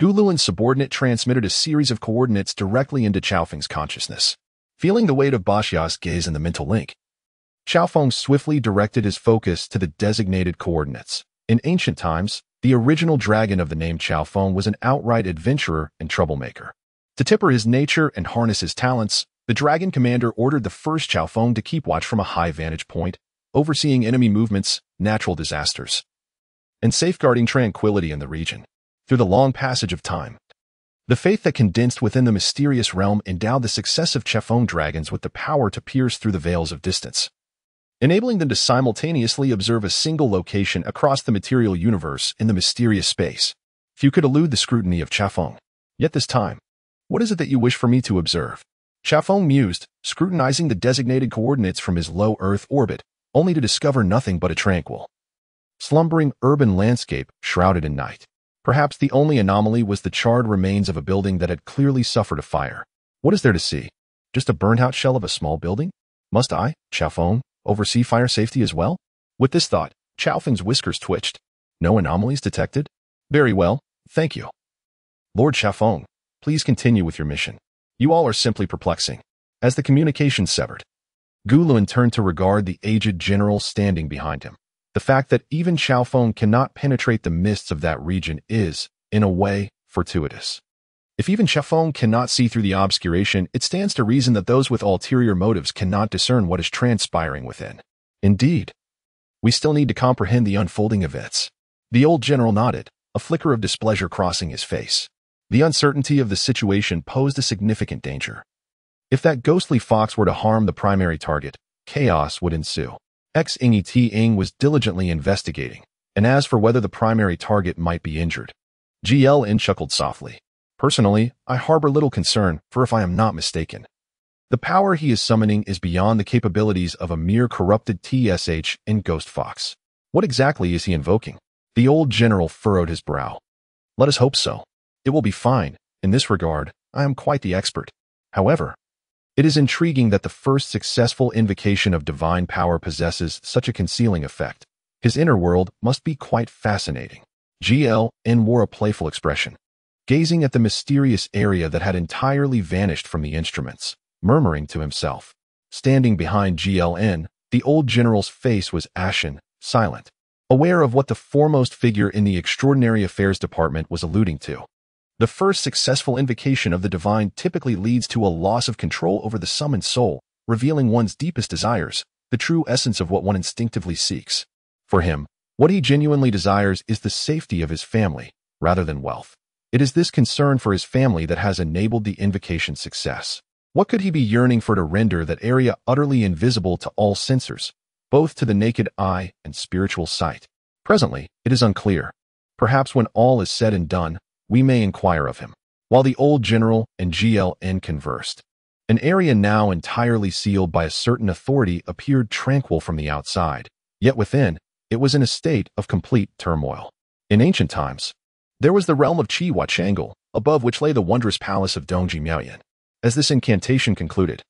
Guluan's subordinate transmitted a series of coordinates directly into Chao Feng's consciousness. Feeling the weight of Bashia's gaze in the mental link, Chao Feng swiftly directed his focus to the designated coordinates. In ancient times, the original dragon of the name Chao Feng was an outright adventurer and troublemaker. To temper his nature and harness his talents, the dragon commander ordered the first Chao Feng to keep watch from a high vantage point, overseeing enemy movements, natural disasters, and safeguarding tranquility in the region. Through the long passage of time, the faith that condensed within the mysterious realm endowed the successive Chao Feng dragons with the power to pierce through the veils of distance, enabling them to simultaneously observe a single location across the material universe in the mysterious space. Few could elude the scrutiny of Chao Feng. Yet this time, what is it that you wish for me to observe? Chao Feng mused, scrutinizing the designated coordinates from his low Earth orbit, only to discover nothing but a tranquil, slumbering urban landscape shrouded in night. Perhaps the only anomaly was the charred remains of a building that had clearly suffered a fire. What is there to see? Just a burned-out shell of a small building? Must I, Chao Feng, oversee fire safety as well? With this thought, Chao Feng's whiskers twitched. No anomalies detected? Very well, thank you. Lord Chao Feng, please continue with your mission. You all are simply perplexing. As the communication severed, Guluan turned to regard the aged general standing behind him. The fact that even Chao Feng cannot penetrate the mists of that region is, in a way, fortuitous. If even Chao Feng cannot see through the obscuration, it stands to reason that those with ulterior motives cannot discern what is transpiring within. Indeed, we still need to comprehend the unfolding events. The old general nodded, a flicker of displeasure crossing his face. The uncertainty of the situation posed a significant danger. If that ghostly fox were to harm the primary target, chaos would ensue. Xing was diligently investigating, and as for whether the primary target might be injured, GLN chuckled softly. Personally, I harbor little concern, for if I am not mistaken, the power he is summoning is beyond the capabilities of a mere corrupted TSH in Ghost Fox. What exactly is he invoking? The old general furrowed his brow. Let us hope so. It will be fine. In this regard, I am quite the expert. However, it is intriguing that the first successful invocation of divine power possesses such a concealing effect. His inner world must be quite fascinating. GLN wore a playful expression, gazing at the mysterious area that had entirely vanished from the instruments, murmuring to himself. Standing behind GLN, the old general's face was ashen, silent, aware of what the foremost figure in the Extraordinary Affairs Department was alluding to. The first successful invocation of the divine typically leads to a loss of control over the summoned soul, revealing one's deepest desires, the true essence of what one instinctively seeks. For him, what he genuinely desires is the safety of his family, rather than wealth. It is this concern for his family that has enabled the invocation's success. What could he be yearning for to render that area utterly invisible to all sensors, both to the naked eye and spiritual sight? Presently, it is unclear. Perhaps when all is said and done, we may inquire of him. While the old general and GLN conversed, an area now entirely sealed by a certain authority appeared tranquil from the outside, yet within, it was in a state of complete turmoil. In ancient times, there was the realm of Chiwa Changle, above which lay the wondrous palace of Dongji Miaoyan. As this incantation concluded,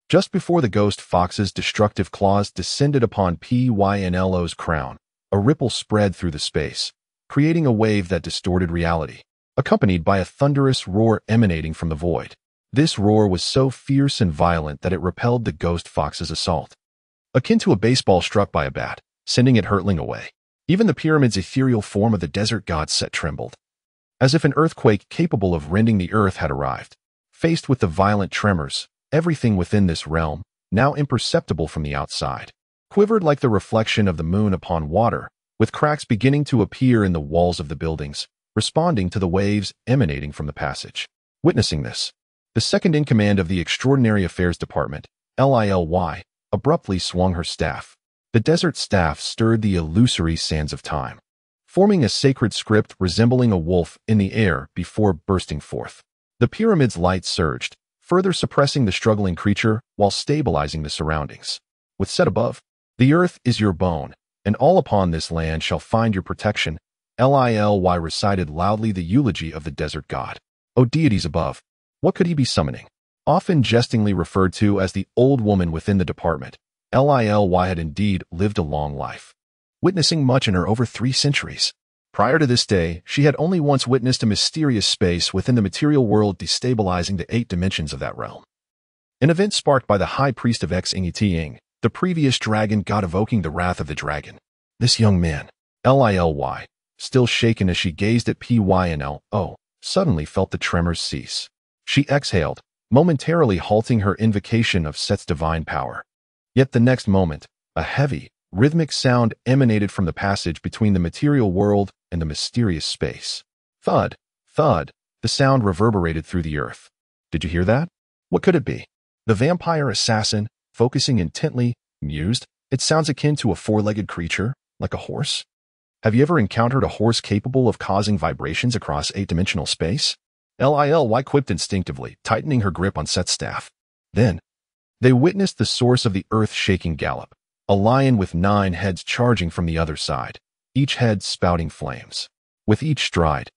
just before the ghost fox's destructive claws descended upon Pynlo's crown, a ripple spread through the space, creating a wave that distorted reality, accompanied by a thunderous roar emanating from the void. This roar was so fierce and violent that it repelled the ghost fox's assault, akin to a baseball struck by a bat, sending it hurtling away. Even the pyramid's ethereal form of the desert god Set trembled. as if an earthquake capable of rending the earth had arrived. Faced with the violent tremors, everything within this realm, now imperceptible from the outside, quivered like the reflection of the moon upon water, with cracks beginning to appear in the walls of the buildings, responding to the waves emanating from the passage. Witnessing this, the second-in-command of the Extraordinary Affairs Department, LILY, abruptly swung her staff. The desert staff stirred the illusory sands of time, forming a sacred script resembling a wolf in the air before bursting forth. The pyramid's light surged, further suppressing the struggling creature while stabilizing the surroundings. With said above, "The earth is your bone, and all upon this land shall find your protection," LILY recited loudly the eulogy of the desert god. O deities above, what could he be summoning? Often jestingly referred to as the old woman within the department, LILY had indeed lived a long life, witnessing much in her over 3 centuries. Prior to this day, she had only once witnessed a mysterious space within the material world destabilizing the 8 dimensions of that realm. An event sparked by the High Priest of Xingting, the previous dragon god, evoking the wrath of the dragon. This young man, LILY, still shaken as she gazed at PYNLO, suddenly felt the tremors cease. She exhaled, momentarily halting her invocation of Set's divine power. Yet the next moment, a heavy, rhythmic sound emanated from the passage between the material world and the mysterious space. Thud, thud, the sound reverberated through the earth. Did you hear that? What could it be? The vampire assassin, focusing intently, mused, "It sounds akin to a 4-legged creature, like a horse." Have you ever encountered a horse capable of causing vibrations across 8-dimensional space? LILY quipped instinctively, tightening her grip on Set's staff. Then, they witnessed the source of the earth-shaking gallop, a lion with 9 heads charging from the other side, each head spouting flames. With each stride,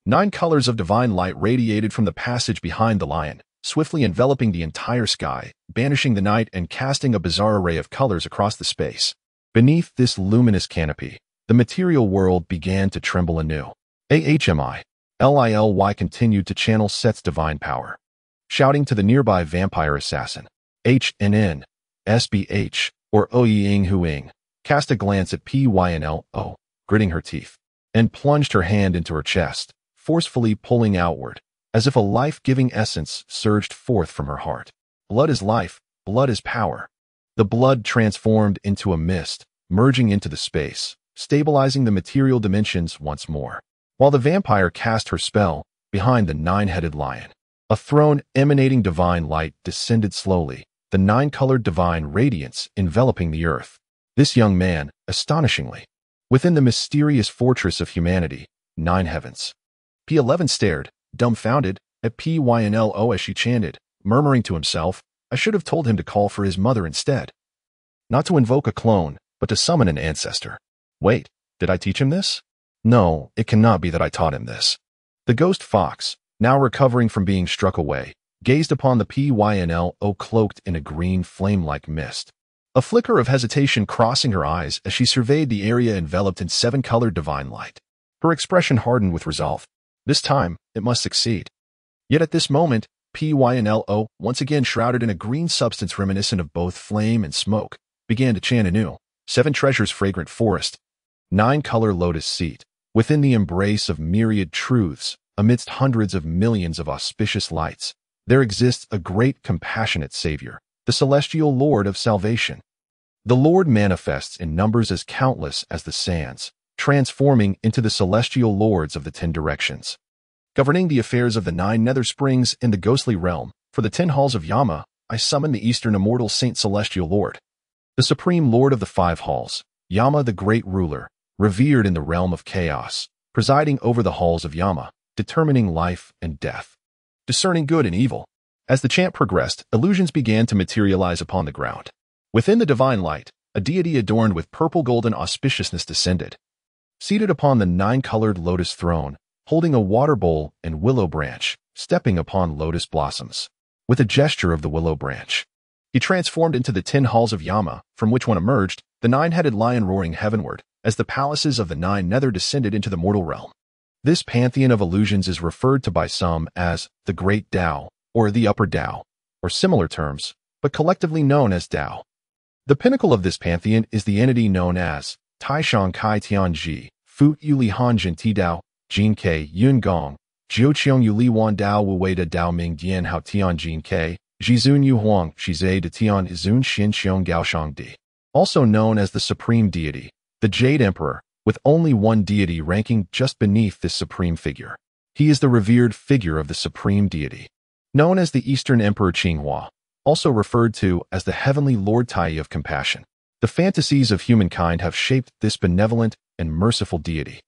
9 colors of divine light radiated from the passage behind the lion, swiftly enveloping the entire sky, banishing the night and casting a bizarre array of colors across the space. Beneath this luminous canopy, the material world began to tremble anew. AHMI, LILY continued to channel Set's divine power, shouting to the nearby vampire assassin, HNN, SBH, or Oying Huing, cast a glance at PYNLO, gritting her teeth, and plunged her hand into her chest, forcefully pulling outward, as if a life-giving essence surged forth from her heart. Blood is life, blood is power. The blood transformed into a mist, merging into the space, stabilizing the material dimensions once more. While the vampire cast her spell, behind the 9-headed lion, a throne emanating divine light descended slowly, the 9-colored divine radiance enveloping the earth. This young man, astonishingly, within the mysterious fortress of humanity, 9 heavens. P11 stared, dumbfounded, at PYNLO as she chanted, murmuring to himself, "I should have told him to call for his mother instead. Not to invoke a clone, but to summon an ancestor. Wait, did I teach him this? No, it cannot be that I taught him this." The ghost fox, now recovering from being struck away, gazed upon the PYNLO cloaked in a green flame-like mist, a flicker of hesitation crossing her eyes as she surveyed the area enveloped in 7-colored divine light. Her expression hardened with resolve. This time, it must succeed. Yet at this moment, PYNLO, once again shrouded in a green substance reminiscent of both flame and smoke, began to chant anew. 7 treasures fragrant forest, 9-color lotus seat, within the embrace of myriad truths, amidst hundreds of millions of auspicious lights, there exists a great compassionate Savior, the celestial Lord of salvation. The Lord manifests in numbers as countless as the sands, transforming into the celestial lords of the 10 directions. Governing the affairs of the 9 nether springs in the ghostly realm, for the 10 halls of Yama, I summon the Eastern Immortal Saint Celestial Lord, the Supreme Lord of the 5 halls, Yama the Great Ruler, revered in the realm of chaos, presiding over the halls of Yama, determining life and death, discerning good and evil. As the chant progressed, illusions began to materialize upon the ground. Within the divine light, a deity adorned with purple-golden auspiciousness descended. Seated upon the 9-colored lotus throne, holding a water bowl and willow branch, stepping upon lotus blossoms. With a gesture of the willow branch, he transformed into the 10 halls of Yama, from which one emerged, the 9-headed lion roaring heavenward, as the palaces of the 9 nether descended into the mortal realm. This pantheon of illusions is referred to by some as the Great Tao, or the Upper Tao, or similar terms, but collectively known as Tao. The pinnacle of this pantheon is the entity known as Taishan Kai Tianji, Fu Yuli Hanjin Ti Dao, Jin Ke, Yun Gong, Jiuqiong Yu Li Wan Dao Wu Wei De Dao Ming Dian Hao Tian Jin Ke, Jizun Yu Huang, Shizai De Tian Izun Xin Xiong Gaoshang Di. Also known as the Supreme Deity, the Jade Emperor, with only one deity ranking just beneath this supreme figure. He is the revered figure of the Supreme Deity. Known as the Eastern Emperor Qinghua, also referred to as the Heavenly Lord Tai of Compassion. The fantasies of humankind have shaped this benevolent and merciful deity,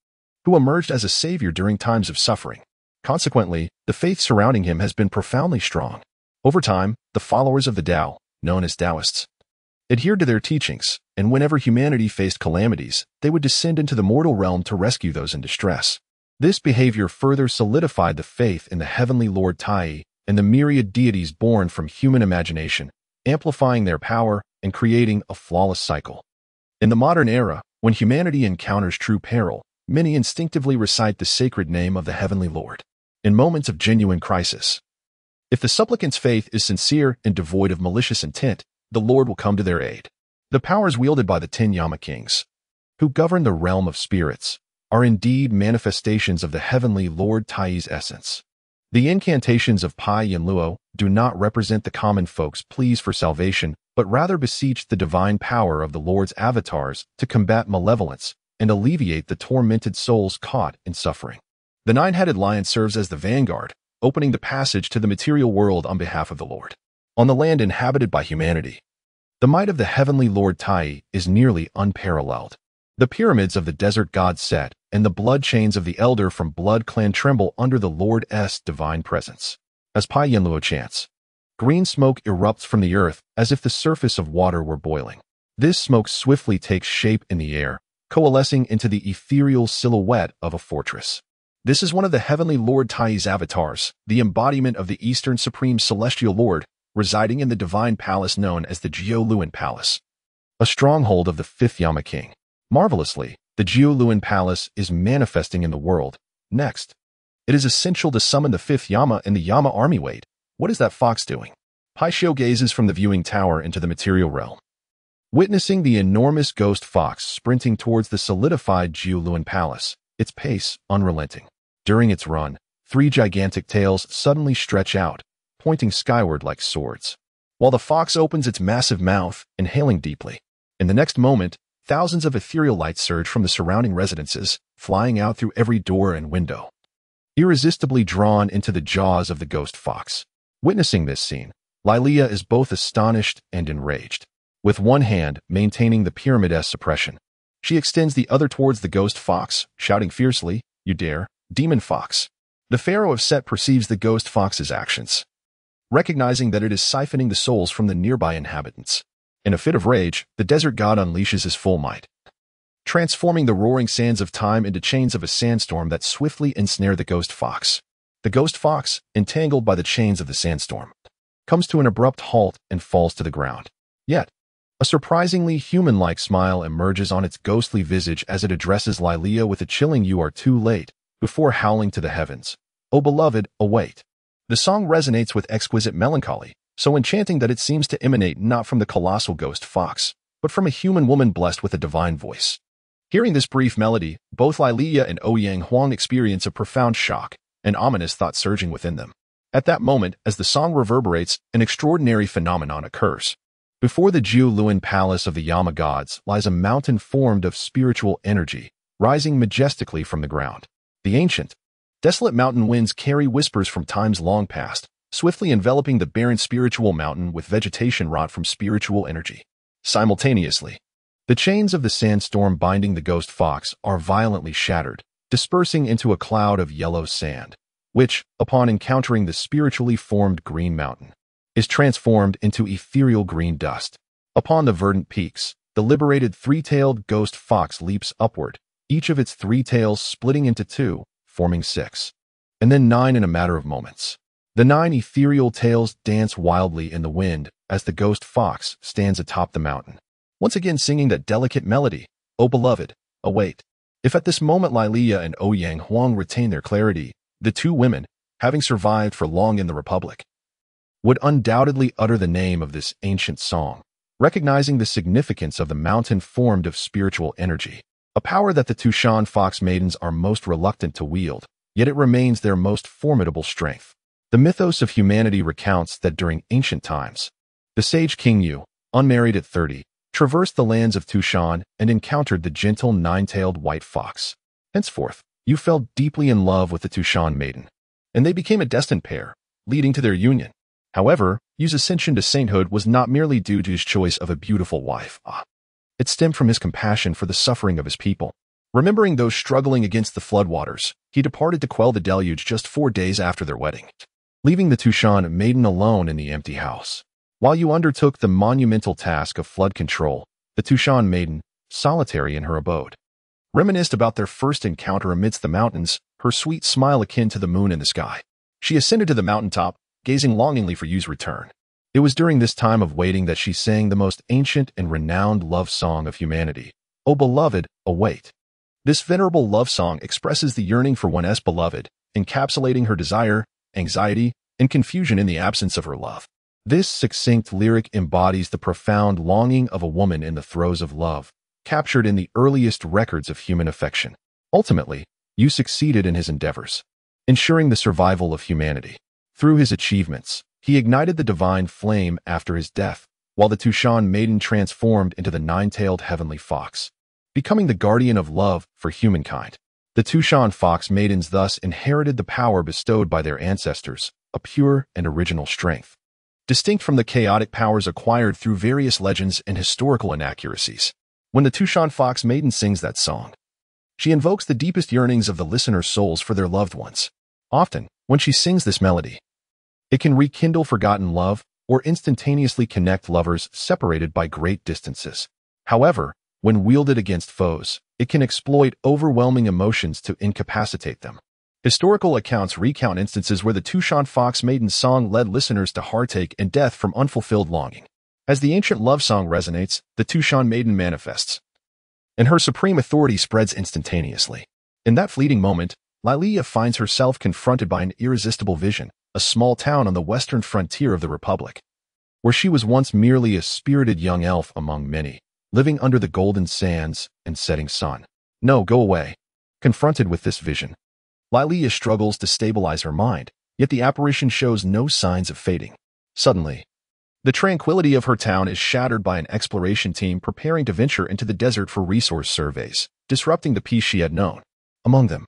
who emerged as a savior during times of suffering. Consequently, the faith surrounding him has been profoundly strong. Over time, the followers of the Tao, known as Taoists, adhered to their teachings, and whenever humanity faced calamities, they would descend into the mortal realm to rescue those in distress. This behavior further solidified the faith in the Heavenly Lord Tai and the myriad deities born from human imagination, amplifying their power and creating a flawless cycle. In the modern era, when humanity encounters true peril, many instinctively recite the sacred name of the Heavenly Lord. In moments of genuine crisis, if the supplicant's faith is sincere and devoid of malicious intent, the Lord will come to their aid. The powers wielded by the 10 Yama Kings, who govern the realm of spirits, are indeed manifestations of the Heavenly Lord Tai's essence. The incantations of Pai Yin Luo do not represent the common folk's pleas for salvation, but rather beseech the divine power of the Lord's avatars to combat malevolence and alleviate the tormented souls caught in suffering. The nine-headed lion serves as the vanguard, opening the passage to the material world on behalf of the Lord. On the land inhabited by humanity, the might of the Heavenly Lord Tai is nearly unparalleled. The pyramids of the desert god Set and the blood chains of the elder from Blood Clan tremble under the Lord's divine presence. As Pai Yin Luo chants, green smoke erupts from the earth as if the surface of water were boiling. This smoke swiftly takes shape in the air, coalescing into the ethereal silhouette of a fortress. This is one of the Heavenly Lord Tai's avatars, the embodiment of the Eastern Supreme Celestial Lord, residing in the divine palace known as the Jiuluan Palace, a stronghold of the 5th Yama King. Marvelously, the Jiuluan Palace is manifesting in the world. Next, it is essential to summon the 5th Yama and the Yama army. Wait, what is that fox doing? Pai Shio gazes from the viewing tower into the material realm, witnessing the enormous ghost fox sprinting towards the solidified Jiuluan Palace, its pace unrelenting. During its run, 3 gigantic tails suddenly stretch out, pointing skyward like swords, while the fox opens its massive mouth, inhaling deeply. In the next moment, thousands of ethereal lights surge from the surrounding residences, flying out through every door and window, irresistibly drawn into the jaws of the ghost fox. Witnessing this scene, Lilia is both astonished and enraged. With one hand maintaining the pyramid-esque suppression, she extends the other towards the ghost fox, shouting fiercely, "You dare, demon fox!" The Pharaoh of Set perceives the ghost fox's actions, recognizing that it is siphoning the souls from the nearby inhabitants. In a fit of rage, the desert god unleashes his full might, transforming the roaring sands of time into chains of a sandstorm that swiftly ensnare the ghost fox. The ghost fox, entangled by the chains of the sandstorm, comes to an abrupt halt and falls to the ground. Yet, a surprisingly human-like smile emerges on its ghostly visage as it addresses Lilia with a chilling "You are too late," before howling to the heavens, "O beloved, await." The song resonates with exquisite melancholy, so enchanting that it seems to emanate not from the colossal ghost fox, but from a human woman blessed with a divine voice. Hearing this brief melody, both Lilia and Ouyang Huang experience a profound shock, an ominous thought surging within them. At that moment, as the song reverberates, an extraordinary phenomenon occurs. Before the Jiuluan Palace of the Yama gods lies a mountain formed of spiritual energy, rising majestically from the ground. The ancient, desolate mountain winds carry whispers from times long past, swiftly enveloping the barren spiritual mountain with vegetation wrought from spiritual energy. Simultaneously, the chains of the sandstorm binding the ghost fox are violently shattered, dispersing into a cloud of yellow sand, which, upon encountering the spiritually formed green mountain, is transformed into ethereal green dust. Upon the verdant peaks, the liberated 3-tailed ghost fox leaps upward, each of its 3 tails splitting into 2, forming 6, and then 9 in a matter of moments. The 9 ethereal tails dance wildly in the wind as the ghost fox stands atop the mountain, once again singing that delicate melody, "O beloved, await." If at this moment Lilia and Ouyang Huang retain their clarity, the 2 women, having survived for long in the Republic, would undoubtedly utter the name of this ancient song, recognizing the significance of the mountain formed of spiritual energy. a power that the Tushan fox maidens are most reluctant to wield, yet it remains their most formidable strength. The mythos of humanity recounts that during ancient times, the sage King Yu, unmarried at 30, traversed the lands of Tushan and encountered the gentle nine-tailed white fox. Henceforth, Yu fell deeply in love with the Tushan maiden, and they became a destined pair, leading to their union. However, Yu's ascension to sainthood was not merely due to his choice of a beautiful wife. It stemmed from his compassion for the suffering of his people. Remembering those struggling against the floodwaters, he departed to quell the deluge just 4 days after their wedding, leaving the Tushan maiden alone in the empty house. While Yu undertook the monumental task of flood control, the Tushan maiden, solitary in her abode, reminisced about their first encounter amidst the mountains, her sweet smile akin to the moon in the sky. She ascended to the mountaintop, gazing longingly for Yu's return. It was during this time of waiting that she sang the most ancient and renowned love song of humanity. "O beloved, await." This venerable love song expresses the yearning for one's beloved, encapsulating her desire, anxiety, and confusion in the absence of her love. This succinct lyric embodies the profound longing of a woman in the throes of love, captured in the earliest records of human affection. Ultimately, Yu succeeded in his endeavors, ensuring the survival of humanity. Through his achievements, he ignited the divine flame after his death, while the Tushan maiden transformed into the nine-tailed heavenly fox, becoming the guardian of love for humankind. The Tushan fox maidens thus inherited the power bestowed by their ancestors, a pure and original strength, distinct from the chaotic powers acquired through various legends and historical inaccuracies. When the Tushan fox maiden sings that song, she invokes the deepest yearnings of the listener's souls for their loved ones. Often, when she sings this melody, it can rekindle forgotten love or instantaneously connect lovers separated by great distances. However, when wielded against foes, it can exploit overwhelming emotions to incapacitate them. Historical accounts recount instances where the Tushan fox maiden's song led listeners to heartache and death from unfulfilled longing. As the ancient love song resonates, the Tushan maiden manifests, and her supreme authority spreads instantaneously. In that fleeting moment, Lilia finds herself confronted by an irresistible vision, a small town on the western frontier of the Republic, where she was once merely a spirited young elf among many, living under the golden sands and setting sun. No, go away. Confronted with this vision, Lilia struggles to stabilize her mind, yet the apparition shows no signs of fading. Suddenly, the tranquility of her town is shattered by an exploration team preparing to venture into the desert for resource surveys, disrupting the peace she had known. Among them,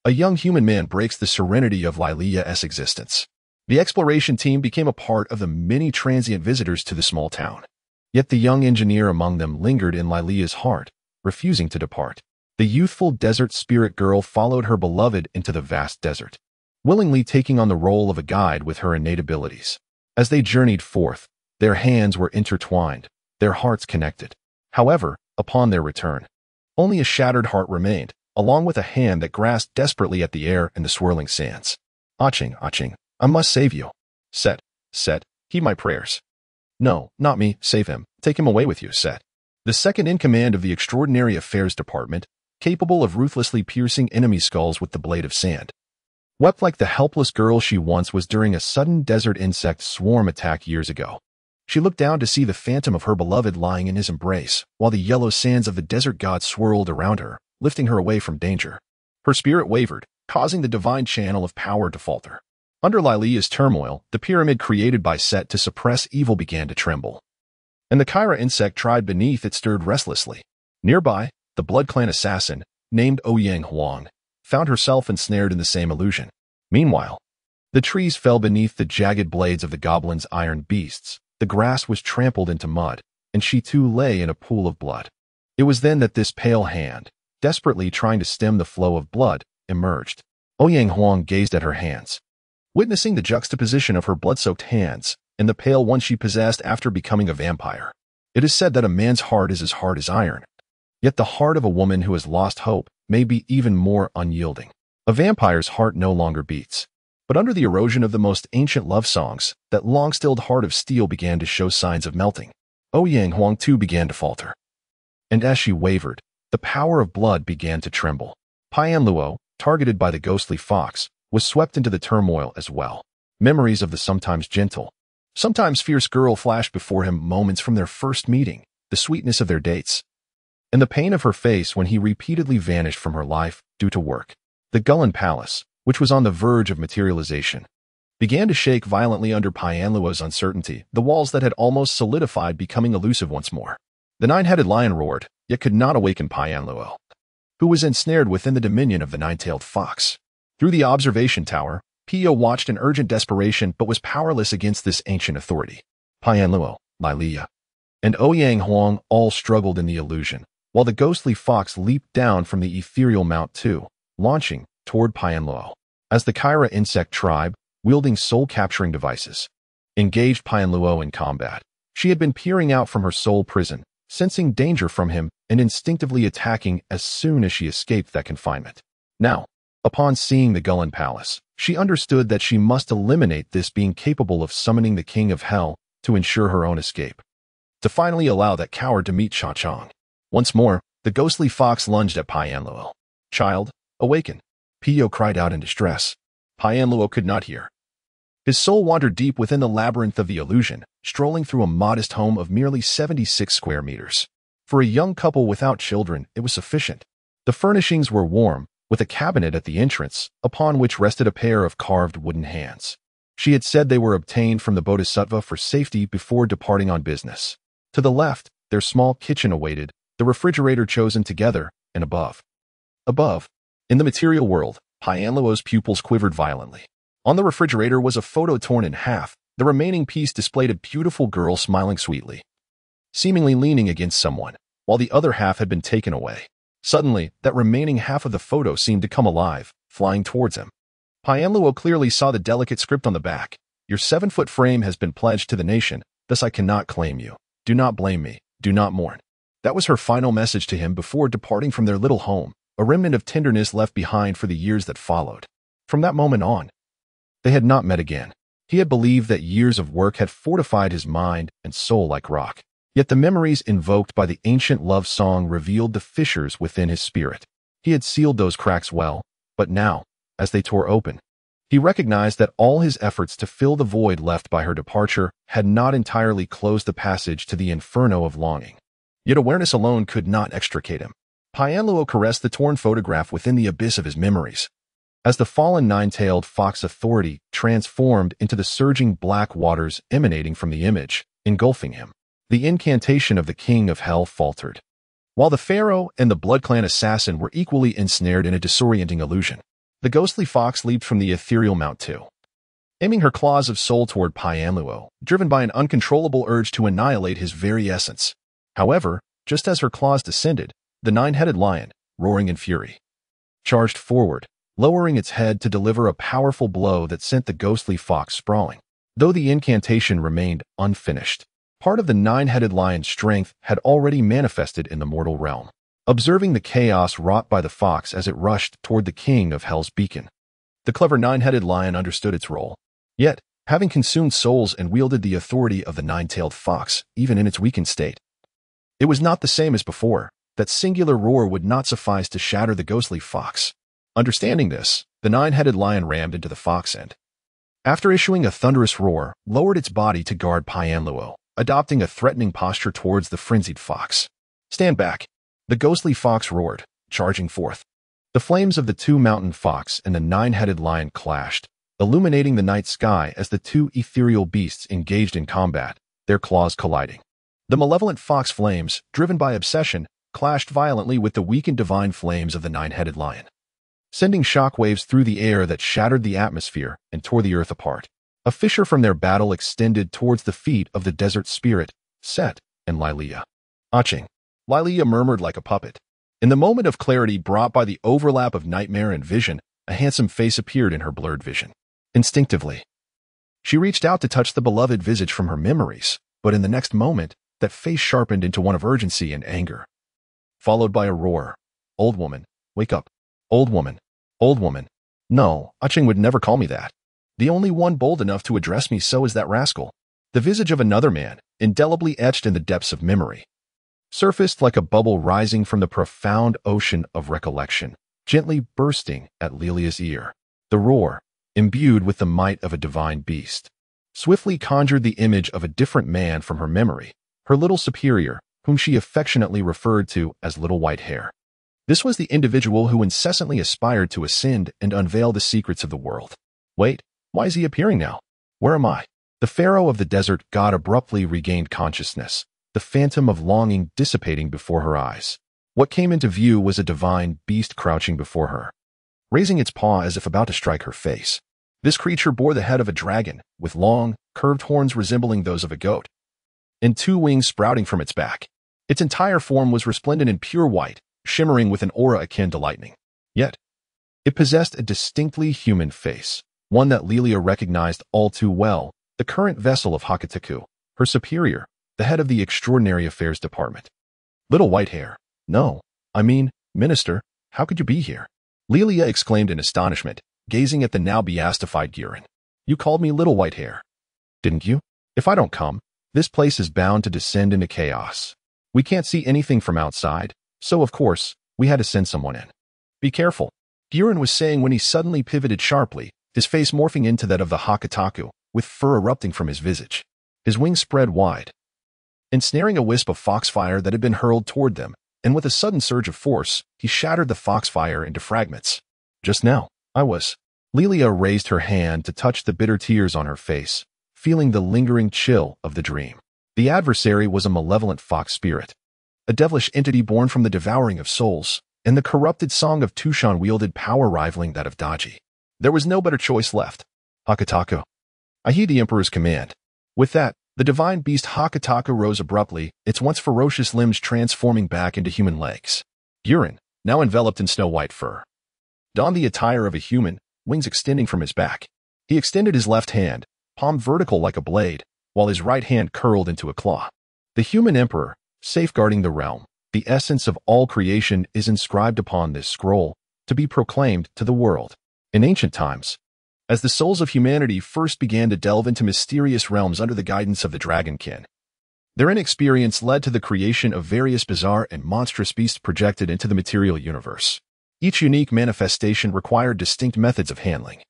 a young human man breaks the serenity of Lilia's existence. The exploration team became a part of the many transient visitors to the small town. Yet the young engineer among them lingered in Lilia's heart, refusing to depart. The youthful desert spirit girl followed her beloved into the vast desert, willingly taking on the role of a guide with her innate abilities. As they journeyed forth, their hands were intertwined, their hearts connected. However, upon their return, only a shattered heart remained, along with a hand that grasped desperately at the air and the swirling sands. Aching, I must save you. Set, heed my prayers. No, not me, save him. Take him away with you, Set. The second in command of the Extraordinary Affairs Department, capable of ruthlessly piercing enemy skulls with the blade of sand, wept like the helpless girl she once was during a sudden desert insect swarm attack years ago. She looked down to see the phantom of her beloved lying in his embrace, while the yellow sands of the desert god swirled around her, lifting her away from danger. Her spirit wavered, causing the divine channel of power to falter. Under Lilia's turmoil, the pyramid created by Set to suppress evil began to tremble, and the Kyra insect tribe beneath it stirred restlessly. Nearby, the Blood Clan assassin, named Ouyang Huang, found herself ensnared in the same illusion. Meanwhile, the trees fell beneath the jagged blades of the goblins' iron beasts, the grass was trampled into mud, and she too lay in a pool of blood. It was then that this pale hand, desperately trying to stem the flow of blood, emerged. Ouyang Huang gazed at her hands, witnessing the juxtaposition of her blood-soaked hands and the pale one she possessed after becoming a vampire. It is said that a man's heart is as hard as iron, yet the heart of a woman who has lost hope may be even more unyielding. A vampire's heart no longer beats, but under the erosion of the most ancient love songs, that long-stilled heart of steel began to show signs of melting. Ouyang Huang too began to falter, and as she wavered, the power of blood began to tremble. Pian Luo, targeted by the ghostly fox, was swept into the turmoil as well. Memories of the sometimes gentle, sometimes fierce girl flashed before him, moments from their first meeting, the sweetness of their dates, and the pain of her face when he repeatedly vanished from her life due to work. The Gullen Palace, which was on the verge of materialization, began to shake violently under Pianluo's uncertainty, the walls that had almost solidified becoming elusive once more. The nine-headed lion roared, yet could not awaken Pianluo, who was ensnared within the dominion of the nine-tailed fox. Through the observation tower, Pio watched in urgent desperation but was powerless against this ancient authority. Pianluo, Lilia, and Ouyang Huang all struggled in the illusion, while the ghostly fox leaped down from the ethereal Mount 2, launching toward Pianluo. As the Kyra insect tribe, wielding soul-capturing devices, engaged Pianluo in combat, she had been peering out from her soul prison, sensing danger from him and instinctively attacking as soon as she escaped that confinement. Now, upon seeing the Gullen Palace, she understood that she must eliminate this being capable of summoning the King of Hell to ensure her own escape. To finally allow that coward to meet Chachang. Once more, the ghostly fox lunged at Pianluo. "Child, awaken!" Pio cried out in distress. Pianluo could not hear. His soul wandered deep within the labyrinth of the illusion, strolling through a modest home of merely 76 square meters. For a young couple without children, it was sufficient. The furnishings were warm, with a cabinet at the entrance, upon which rested a pair of carved wooden hands. She had said they were obtained from the Bodhisattva for safety before departing on business. To the left, their small kitchen awaited, the refrigerator chosen together, and above, in the material world, Pianluo's pupils quivered violently. On the refrigerator was a photo torn in half. The remaining piece displayed a beautiful girl smiling sweetly, seemingly leaning against someone, while the other half had been taken away. Suddenly, that remaining half of the photo seemed to come alive, flying towards him. Pianluo clearly saw the delicate script on the back. "Your 7-foot frame has been pledged to the nation, thus I cannot claim you. Do not blame me. Do not mourn." That was her final message to him before departing from their little home, a remnant of tenderness left behind for the years that followed. From that moment on, they had not met again. He had believed that years of work had fortified his mind and soul like rock. Yet the memories invoked by the ancient love song revealed the fissures within his spirit. He had sealed those cracks well, but now, as they tore open, he recognized that all his efforts to fill the void left by her departure had not entirely closed the passage to the inferno of longing. Yet awareness alone could not extricate him. Pianluo caressed the torn photograph within the abyss of his memories. As the fallen nine-tailed fox authority transformed into the surging black waters emanating from the image, engulfing him, the incantation of the King of Hell faltered. While the pharaoh and the Blood Clan assassin were equally ensnared in a disorienting illusion, the ghostly fox leaped from the ethereal Mount 2, aiming her claws of soul toward Pianluo, driven by an uncontrollable urge to annihilate his very essence. However, just as her claws descended, the nine-headed lion, roaring in fury, charged forward, lowering its head to deliver a powerful blow that sent the ghostly fox sprawling. Though the incantation remained unfinished, part of the nine-headed lion's strength had already manifested in the mortal realm. Observing the chaos wrought by the fox as it rushed toward the King of Hell's beacon, the clever nine-headed lion understood its role. Yet, having consumed souls and wielded the authority of the nine-tailed fox, even in its weakened state, it was not the same as before. That singular roar would not suffice to shatter the ghostly fox. Understanding this, the nine-headed lion rammed into the fox and, after issuing a thunderous roar, lowered its body to guard Pianluo, adopting a threatening posture towards the frenzied fox. "Stand back!" The ghostly fox roared, charging forth. The flames of the two mountain fox and the nine-headed lion clashed, illuminating the night sky as the two ethereal beasts engaged in combat, their claws colliding. The malevolent fox flames, driven by obsession, clashed violently with the weakened divine flames of the nine-headed lion, sending shockwaves through the air that shattered the atmosphere and tore the earth apart. A fissure from their battle extended towards the feet of the desert spirit, Set, and Lilia. "Aching." Lilia murmured like a puppet. In the moment of clarity brought by the overlap of nightmare and vision, a handsome face appeared in her blurred vision. Instinctively, she reached out to touch the beloved visage from her memories, but in the next moment, that face sharpened into one of urgency and anger, followed by a roar. "Old woman, wake up. Old woman. Old woman." No, Aching would never call me that. The only one bold enough to address me so is that rascal. The visage of another man, indelibly etched in the depths of memory, surfaced like a bubble rising from the profound ocean of recollection, gently bursting at Lilia's ear. The roar, imbued with the might of a divine beast, swiftly conjured the image of a different man from her memory, her little superior, whom she affectionately referred to as Little White Hair. This was the individual who incessantly aspired to ascend and unveil the secrets of the world. Wait, why is he appearing now? Where am I? The pharaoh of the desert god abruptly regained consciousness, the phantom of longing dissipating before her eyes. What came into view was a divine beast crouching before her, raising its paw as if about to strike her face. This creature bore the head of a dragon, with long, curved horns resembling those of a goat, and 2 wings sprouting from its back. Its entire form was resplendent in pure white, shimmering with an aura akin to lightning. Yet, it possessed a distinctly human face, one that Lilia recognized all too well, the current vessel of Hakataku, her superior, the head of the Extraordinary Affairs Department. Little White Hair. No, I mean, Minister, how could you be here? Lilia exclaimed in astonishment, gazing at the now beastified Gurin. You called me Little White Hair, didn't you? If I don't come, this place is bound to descend into chaos. We can't see anything from outside, so of course, we had to send someone in. Be careful, Gurin was saying when he suddenly pivoted sharply, his face morphing into that of the Hakataku, with fur erupting from his visage. His wings spread wide, ensnaring a wisp of foxfire that had been hurled toward them, and with a sudden surge of force, he shattered the foxfire into fragments. Just now, I was. Lilia raised her hand to touch the bitter tears on her face, feeling the lingering chill of the dream. The adversary was a malevolent fox spirit, a devilish entity born from the devouring of souls, and the corrupted song of Tushan wielded power rivaling that of Daji. There was no better choice left. Hakataku. I heed the Emperor's command. With that, the divine beast Hakataku rose abruptly, its once ferocious limbs transforming back into human legs. Gurin, now enveloped in snow-white fur, donned the attire of a human, wings extending from his back. He extended his left hand, palm vertical like a blade, while his right hand curled into a claw. The human emperor, safeguarding the realm, the essence of all creation is inscribed upon this scroll, to be proclaimed to the world. In ancient times, as the souls of humanity first began to delve into mysterious realms under the guidance of the Dragonkin, their inexperience led to the creation of various bizarre and monstrous beasts projected into the material universe. Each unique manifestation required distinct methods of handling,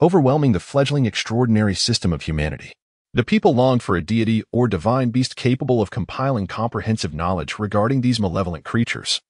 overwhelming the fledgling extraordinary system of humanity. The people longed for a deity or divine beast capable of compiling comprehensive knowledge regarding these malevolent creatures,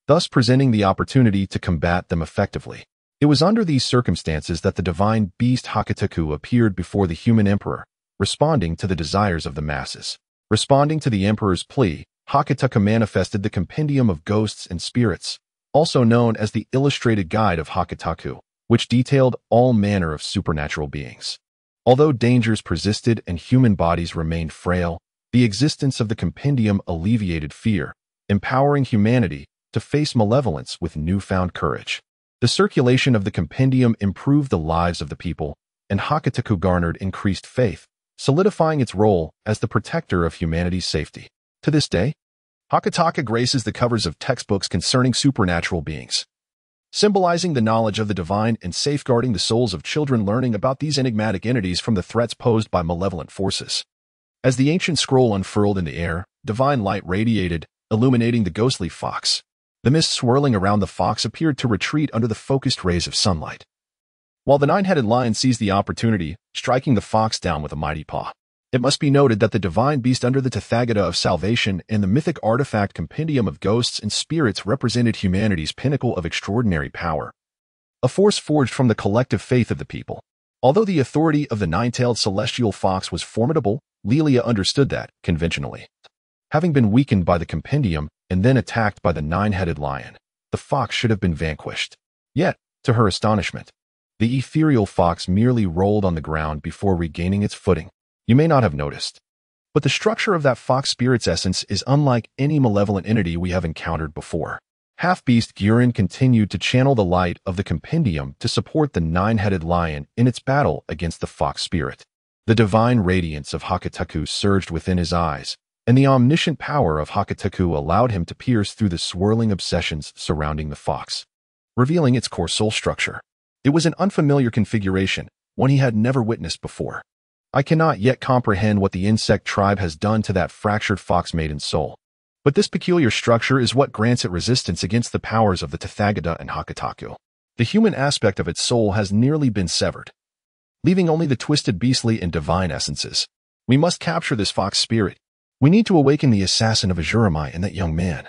thus presenting the opportunity to combat them effectively. It was under these circumstances that the divine beast Hakataku appeared before the human emperor, responding to the desires of the masses. Responding to the emperor's plea, Hakataku manifested the Compendium of Ghosts and Spirits, also known as the Illustrated Guide of Hakataku, which detailed all manner of supernatural beings. Although dangers persisted and human bodies remained frail, the existence of the compendium alleviated fear, empowering humanity to face malevolence with newfound courage. The circulation of the compendium improved the lives of the people, and Hakataku garnered increased faith, solidifying its role as the protector of humanity's safety. To this day, Hakataku graces the covers of textbooks concerning supernatural beings, symbolizing the knowledge of the divine and safeguarding the souls of children learning about these enigmatic entities from the threats posed by malevolent forces. As the ancient scroll unfurled in the air, divine light radiated, illuminating the ghostly fox. The mist swirling around the fox appeared to retreat under the focused rays of sunlight, while the 9-headed lion seized the opportunity, striking the fox down with a mighty paw. It must be noted that the divine beast under the Tathagata of Salvation and the mythic artifact Compendium of Ghosts and Spirits represented humanity's pinnacle of extraordinary power, a force forged from the collective faith of the people. Although the authority of the 9-tailed celestial fox was formidable, Lilia understood that, conventionally, having been weakened by the compendium and then attacked by the 9-headed lion, the fox should have been vanquished. Yet, to her astonishment, the ethereal fox merely rolled on the ground before regaining its footing. You may not have noticed, but the structure of that fox spirit's essence is unlike any malevolent entity we have encountered before. Half-beast Gurin continued to channel the light of the compendium to support the 9-headed lion in its battle against the fox spirit. The divine radiance of Hakataku surged within his eyes, and the omniscient power of Hakataku allowed him to pierce through the swirling obsessions surrounding the fox, revealing its core soul structure. It was an unfamiliar configuration, one he had never witnessed before. I cannot yet comprehend what the insect tribe has done to that fractured fox maiden's soul, but this peculiar structure is what grants it resistance against the powers of the Tathagata and Hakataku. The human aspect of its soul has nearly been severed, leaving only the twisted beastly and divine essences. We must capture this fox spirit, We need to awaken the assassin of Azuramai and that young man,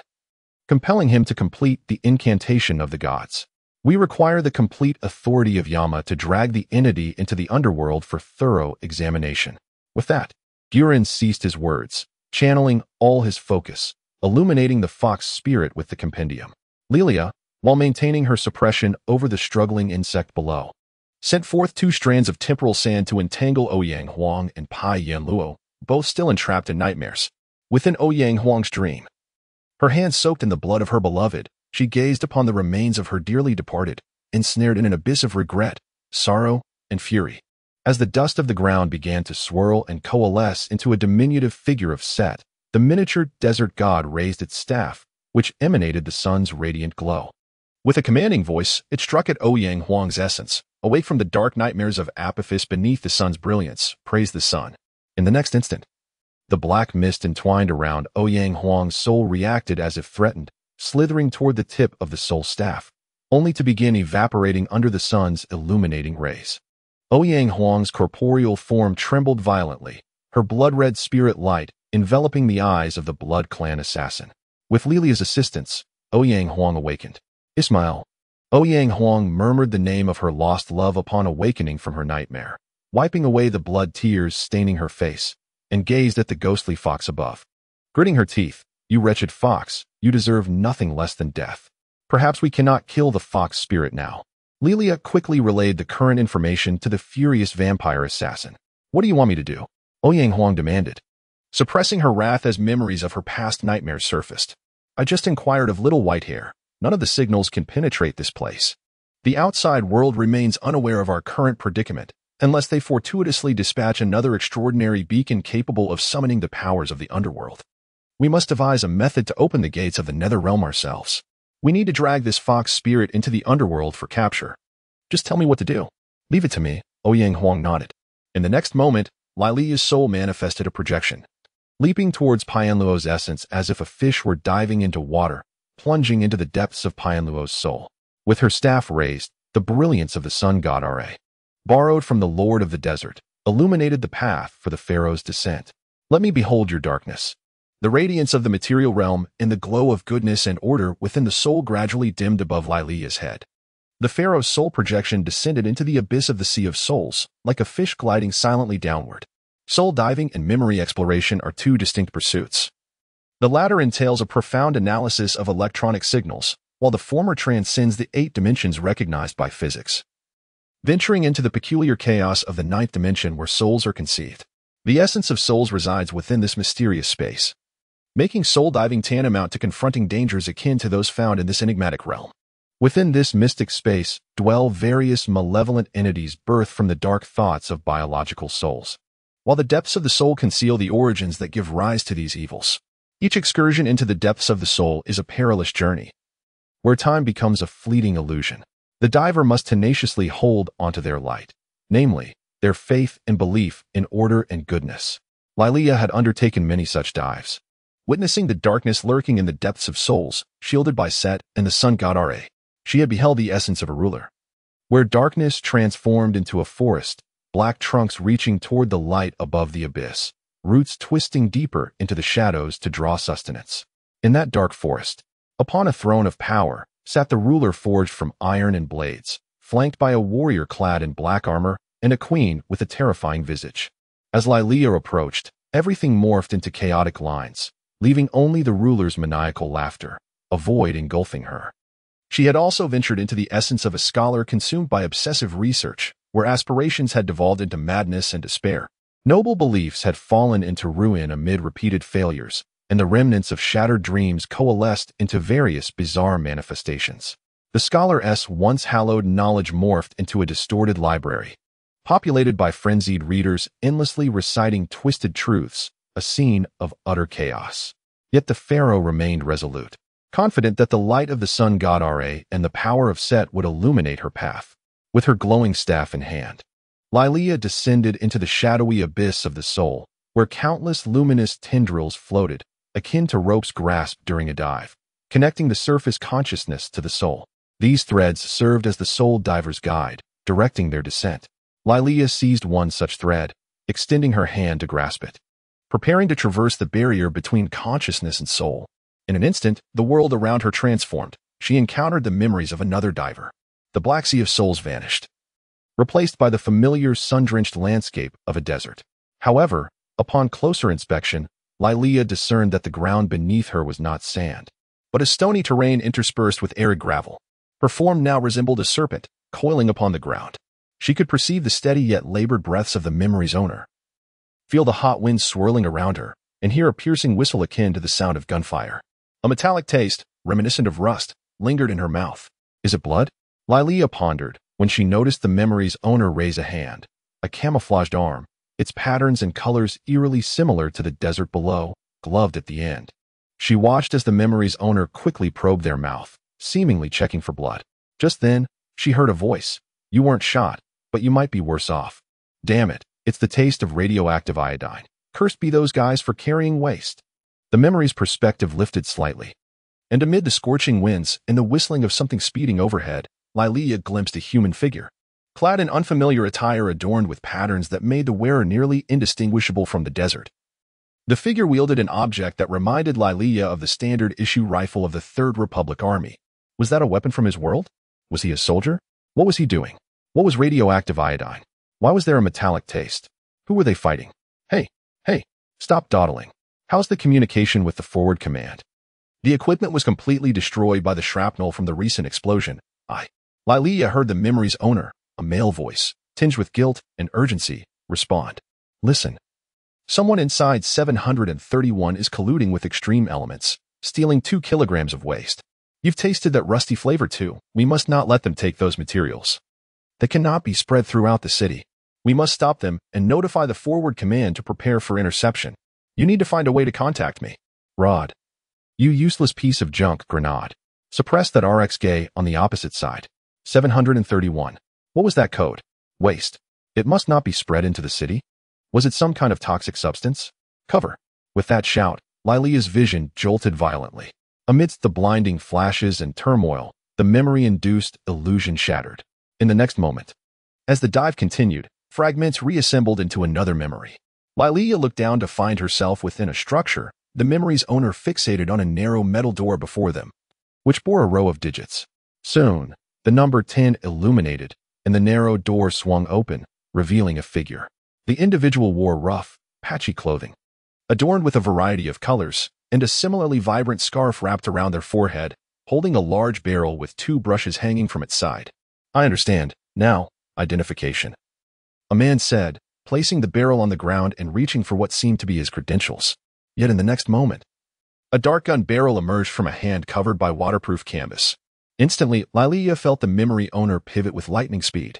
compelling him to complete the incantation of the gods. We require the complete authority of Yama to drag the entity into the underworld for thorough examination. With that, Guren ceased his words, channeling all his focus, illuminating the fox spirit with the compendium. Lilia, while maintaining her suppression over the struggling insect below, sent forth 2 strands of temporal sand to entangle Ouyang Huang and Pai Yanluo, both still entrapped in nightmares. Within Ouyang Huang's dream, her hands soaked in the blood of her beloved, she gazed upon the remains of her dearly departed, ensnared in an abyss of regret, sorrow, and fury. As the dust of the ground began to swirl and coalesce into a diminutive figure of Set, the miniature desert god raised its staff, which emanated the sun's radiant glow. With a commanding voice, it struck at Ouyang Huang's essence. Awake from the dark nightmares of Apophis beneath the sun's brilliance, praise the sun. In the next instant, the black mist entwined around Ouyang Huang's soul reacted as if threatened, slithering toward the tip of the soul staff, only to begin evaporating under the sun's illuminating rays. Ouyang Huang's corporeal form trembled violently, her blood-red spirit light enveloping the eyes of the Blood Clan assassin. With Lilia's assistance, Ouyang Huang awakened. Ismail. Ouyang Huang murmured the name of her lost love upon awakening from her nightmare, wiping away the blood tears staining her face, and gazed at the ghostly fox above. Gritting her teeth, "You wretched fox, you deserve nothing less than death. Perhaps we cannot kill the fox spirit now." Lilia quickly relayed the current information to the furious vampire assassin. "What do you want me to do?" Ouyang Huang demanded, suppressing her wrath as memories of her past nightmares surfaced. "I just inquired of Little Whitehair. None of the signals can penetrate this place. The outside world remains unaware of our current predicament, unless they fortuitously dispatch another extraordinary beacon capable of summoning the powers of the underworld. We must devise a method to open the gates of the nether realm ourselves. We need to drag this fox spirit into the underworld for capture. Just tell me what to do." "Leave it to me," Ouyang Huang nodded. In the next moment, Lilia's soul manifested a projection, leaping towards Payanluo's essence as if a fish were diving into water, plunging into the depths of Payanluo's soul. With her staff raised, the brilliance of the sun god Ra, borrowed from the Lord of the Desert, illuminated the path for the Pharaoh's descent. "Let me behold your darkness." The radiance of the material realm and the glow of goodness and order within the soul gradually dimmed above Lilia's head. The Pharaoh's soul projection descended into the abyss of the Sea of Souls, like a fish gliding silently downward. Soul diving and memory exploration are 2 distinct pursuits. The latter entails a profound analysis of electronic signals, while the former transcends the 8 dimensions recognized by physics, venturing into the peculiar chaos of the 9th dimension where souls are conceived. The essence of souls resides within this mysterious space, making soul diving tantamount to confronting dangers akin to those found in this enigmatic realm. Within this mystic space dwell various malevolent entities birthed from the dark thoughts of biological souls, while the depths of the soul conceal the origins that give rise to these evils. Each excursion into the depths of the soul is a perilous journey, where time becomes a fleeting illusion. The diver must tenaciously hold onto their light, namely, their faith and belief in order and goodness. Lilia had undertaken many such dives, witnessing the darkness lurking in the depths of souls, shielded by Set and the sun god Ra. She had beheld the essence of a ruler, where darkness transformed into a forest, black trunks reaching toward the light above the abyss, roots twisting deeper into the shadows to draw sustenance. In that dark forest, upon a throne of power, sat the ruler forged from iron and blades, flanked by a warrior clad in black armor and a queen with a terrifying visage. As Lilia approached, everything morphed into chaotic lines, leaving only the ruler's maniacal laughter, a void engulfing her. She had also ventured into the essence of a scholar consumed by obsessive research, where aspirations had devolved into madness and despair. Noble beliefs had fallen into ruin amid repeated failures, and the remnants of shattered dreams coalesced into various bizarre manifestations. The scholar's once hallowed knowledge morphed into a distorted library, populated by frenzied readers endlessly reciting twisted truths, a scene of utter chaos. Yet the pharaoh remained resolute, confident that the light of the sun god Ra and the power of Set would illuminate her path. With her glowing staff in hand, Lilia descended into the shadowy abyss of the soul, where countless luminous tendrils floated, akin to ropes grasped during a dive, connecting the surface consciousness to the soul. These threads served as the soul diver's guide, directing their descent. Lilia seized one such thread, extending her hand to grasp it. preparing to traverse the barrier between consciousness and soul. In an instant, the world around her transformed. She encountered the memories of another diver. The black sea of souls vanished, replaced by the familiar sun-drenched landscape of a desert. However, upon closer inspection, Lilia discerned that the ground beneath her was not sand, but a stony terrain interspersed with arid gravel. Her form now resembled a serpent, coiling upon the ground. She could perceive the steady yet labored breaths of the memory's owner, feel the hot wind swirling around her, and hear a piercing whistle akin to the sound of gunfire. A metallic taste, reminiscent of rust, lingered in her mouth. Is it blood? Lilia pondered when she noticed the memory's owner raise a hand, a camouflaged arm, its patterns and colors eerily similar to the desert below, gloved at the end. She watched as the memory's owner quickly probed their mouth, seemingly checking for blood. Just then, she heard a voice. You weren't shot, but you might be worse off. Damn it, it's the taste of radioactive iodine. Cursed be those guys for carrying waste. The memory's perspective lifted slightly, and amid the scorching winds and the whistling of something speeding overhead, Lilia glimpsed a human figure, clad in unfamiliar attire adorned with patterns that made the wearer nearly indistinguishable from the desert. The figure wielded an object that reminded Lilia of the standard-issue rifle of the Third Republic Army. Was that a weapon from his world? Was he a soldier? What was he doing? What was radioactive iodine? Why was there a metallic taste? Who were they fighting? Hey, stop dawdling. How's the communication with the forward command? The equipment was completely destroyed by the shrapnel from the recent explosion. Lilia heard the memory's owner, a male voice, tinged with guilt and urgency, respond. Listen. Someone inside 731 is colluding with extreme elements, stealing 2 kilograms of waste. You've tasted that rusty flavor too. We must not let them take those materials. They cannot be spread throughout the city. We must stop them and notify the forward command to prepare for interception. You need to find a way to contact me. Rod. You useless piece of junk, Grenade. Suppress that RX gay on the opposite side. 731. What was that code? Waste. It must not be spread into the city. Was it some kind of toxic substance? Cover. With that shout, Lilia's vision jolted violently. Amidst the blinding flashes and turmoil, the memory-induced illusion shattered. In the next moment, as the dive continued, fragments reassembled into another memory. Lilia looked down to find herself within a structure, the memory's owner fixated on a narrow metal door before them, which bore a row of digits. Soon, the number 10 illuminated, and the narrow door swung open, revealing a figure. The individual wore rough, patchy clothing, adorned with a variety of colors, and a similarly vibrant scarf wrapped around their forehead, holding a large barrel with 2 brushes hanging from its side. I understand. Now, identification. A man said, placing the barrel on the ground and reaching for what seemed to be his credentials. Yet in the next moment, a dart gun barrel emerged from a hand covered by waterproof canvas. Instantly, Lilia felt the memory owner pivot with lightning speed,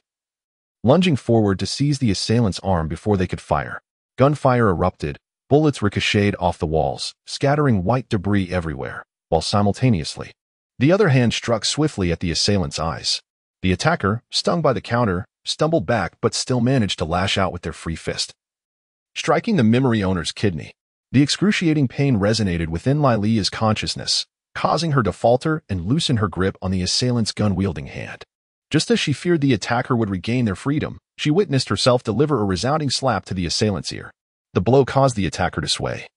lunging forward to seize the assailant's arm before they could fire. Gunfire erupted, bullets ricocheted off the walls, scattering white debris everywhere, while simultaneously, the other hand struck swiftly at the assailant's eyes. The attacker, stung by the counter, stumbled back but still managed to lash out with their free fist, striking the memory owner's kidney. The excruciating pain resonated within Lilia's consciousness, causing her to falter and loosen her grip on the assailant's gun-wielding hand. Just as she feared the attacker would regain their freedom, she witnessed herself deliver a resounding slap to the assailant's ear. The blow caused the attacker to sway,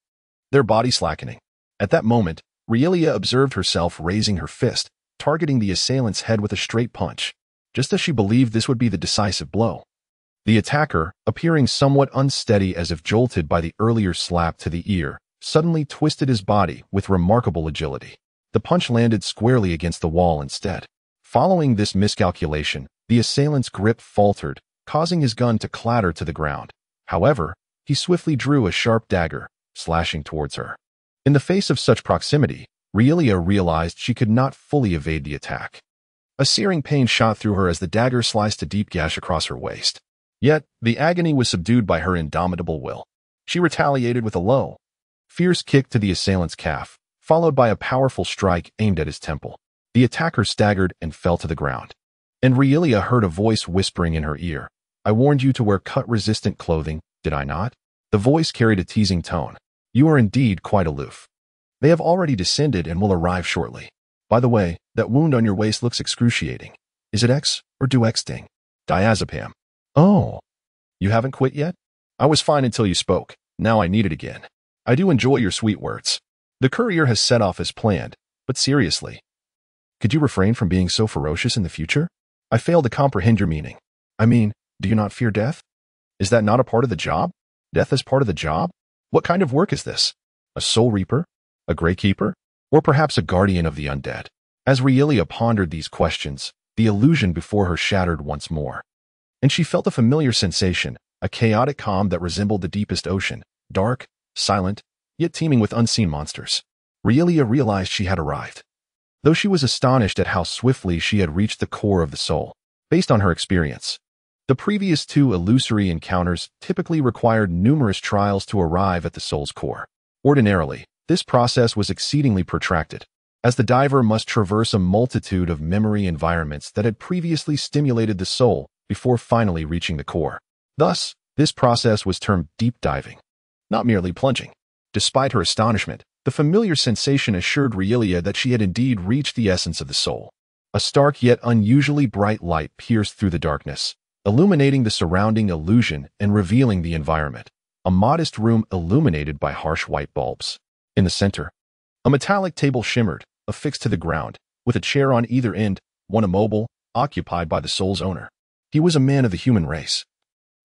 their body slackening. At that moment, Rielia observed herself raising her fist, targeting the assailant's head with a straight punch, just as she believed this would be the decisive blow. The attacker, appearing somewhat unsteady as if jolted by the earlier slap to the ear, suddenly twisted his body with remarkable agility. The punch landed squarely against the wall instead. Following this miscalculation, the assailant's grip faltered, causing his gun to clatter to the ground. However, he swiftly drew a sharp dagger, slashing towards her. In the face of such proximity, Rielia realized she could not fully evade the attack. A searing pain shot through her as the dagger sliced a deep gash across her waist. Yet, the agony was subdued by her indomitable will. She retaliated with a low, fierce kick to the assailant's calf, followed by a powerful strike aimed at his temple. The attacker staggered and fell to the ground. And Rielia heard a voice whispering in her ear, I warned you to wear cut-resistant clothing, did I not? The voice carried a teasing tone. You are indeed quite aloof. They have already descended and will arrive shortly. By the way, that wound on your waist looks excruciating. Is it X or do X sting? Diazepam. Oh, you haven't quit yet? I was fine until you spoke. Now I need it again. I do enjoy your sweet words. The courier has set off as planned, but seriously, could you refrain from being so ferocious in the future? I fail to comprehend your meaning. I mean, do you not fear death? Is that not a part of the job? Death is part of the job? What kind of work is this? A soul reaper? A grey keeper? Or perhaps a guardian of the undead? As Rielia pondered these questions, the illusion before her shattered once more. And she felt a familiar sensation, a chaotic calm that resembled the deepest ocean, dark, silent, yet teeming with unseen monsters. Rielia realized she had arrived. Though she was astonished at how swiftly she had reached the core of the soul, based on her experience. The previous two illusory encounters typically required numerous trials to arrive at the soul's core. Ordinarily, this process was exceedingly protracted, as the diver must traverse a multitude of memory environments that had previously stimulated the soul before finally reaching the core. Thus, this process was termed deep diving, not merely plunging. Despite her astonishment, the familiar sensation assured Rielia that she had indeed reached the essence of the soul. A stark yet unusually bright light pierced through the darkness, illuminating the surrounding illusion and revealing the environment. A modest room illuminated by harsh white bulbs. In the center, a metallic table shimmered, affixed to the ground, with a chair on either end, one immobile, occupied by the soul's owner. He was a man of the human race.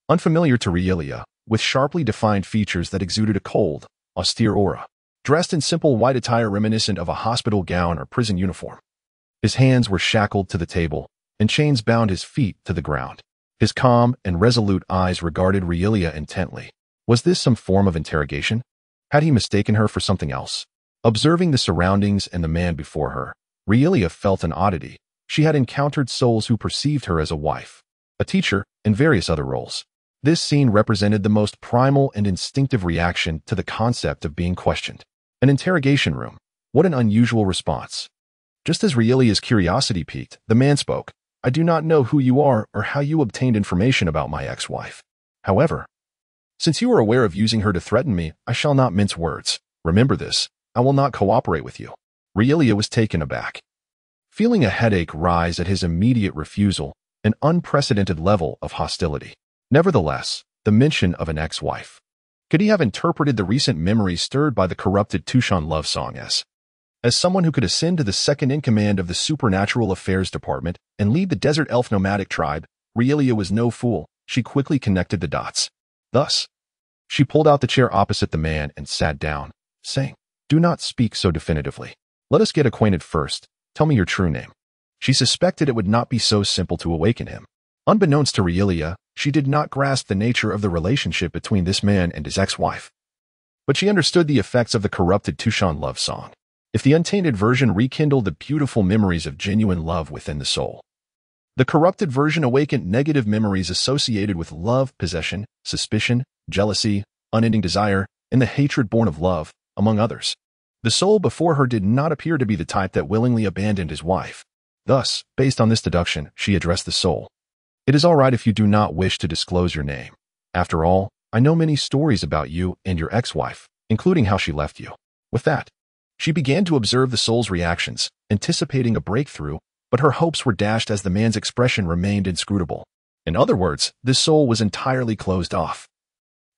Unfamiliar to Rielia, with sharply defined features that exuded a cold, austere aura. Dressed in simple white attire reminiscent of a hospital gown or prison uniform. His hands were shackled to the table, and chains bound his feet to the ground. His calm and resolute eyes regarded Rielia intently. Was this some form of interrogation? Had he mistaken her for something else? Observing the surroundings and the man before her, Rielia felt an oddity. She had encountered souls who perceived her as a wife, a teacher, and various other roles. This scene represented the most primal and instinctive reaction to the concept of being questioned. An interrogation room. What an unusual response. Just as Rielia's curiosity piqued, the man spoke. I do not know who you are or how you obtained information about my ex-wife. However, since you are aware of using her to threaten me, I shall not mince words. Remember this, I will not cooperate with you. Rielia was taken aback. Feeling a headache rise at his immediate refusal, an unprecedented level of hostility. Nevertheless, the mention of an ex-wife. Could he have interpreted the recent memories stirred by the corrupted Tushan love song as someone who could ascend to the second-in-command of the Supernatural Affairs Department and lead the Desert Elf nomadic tribe? Rielia was no fool. She quickly connected the dots. Thus, she pulled out the chair opposite the man and sat down, saying, Do not speak so definitively. Let us get acquainted first. Tell me your true name. She suspected it would not be so simple to awaken him. Unbeknownst to Rielia, she did not grasp the nature of the relationship between this man and his ex-wife. But she understood the effects of the corrupted Tushan love song. If the untainted version rekindled the beautiful memories of genuine love within the soul, the corrupted version awakened negative memories associated with love, possession, suspicion, jealousy, unending desire, and the hatred born of love, among others. The soul before her did not appear to be the type that willingly abandoned his wife. Thus, based on this deduction, she addressed the soul. It is all right if you do not wish to disclose your name. After all, I know many stories about you and your ex-wife, including how she left you. With that, she began to observe the soul's reactions, anticipating a breakthrough, but her hopes were dashed as the man's expression remained inscrutable. In other words, this soul was entirely closed off.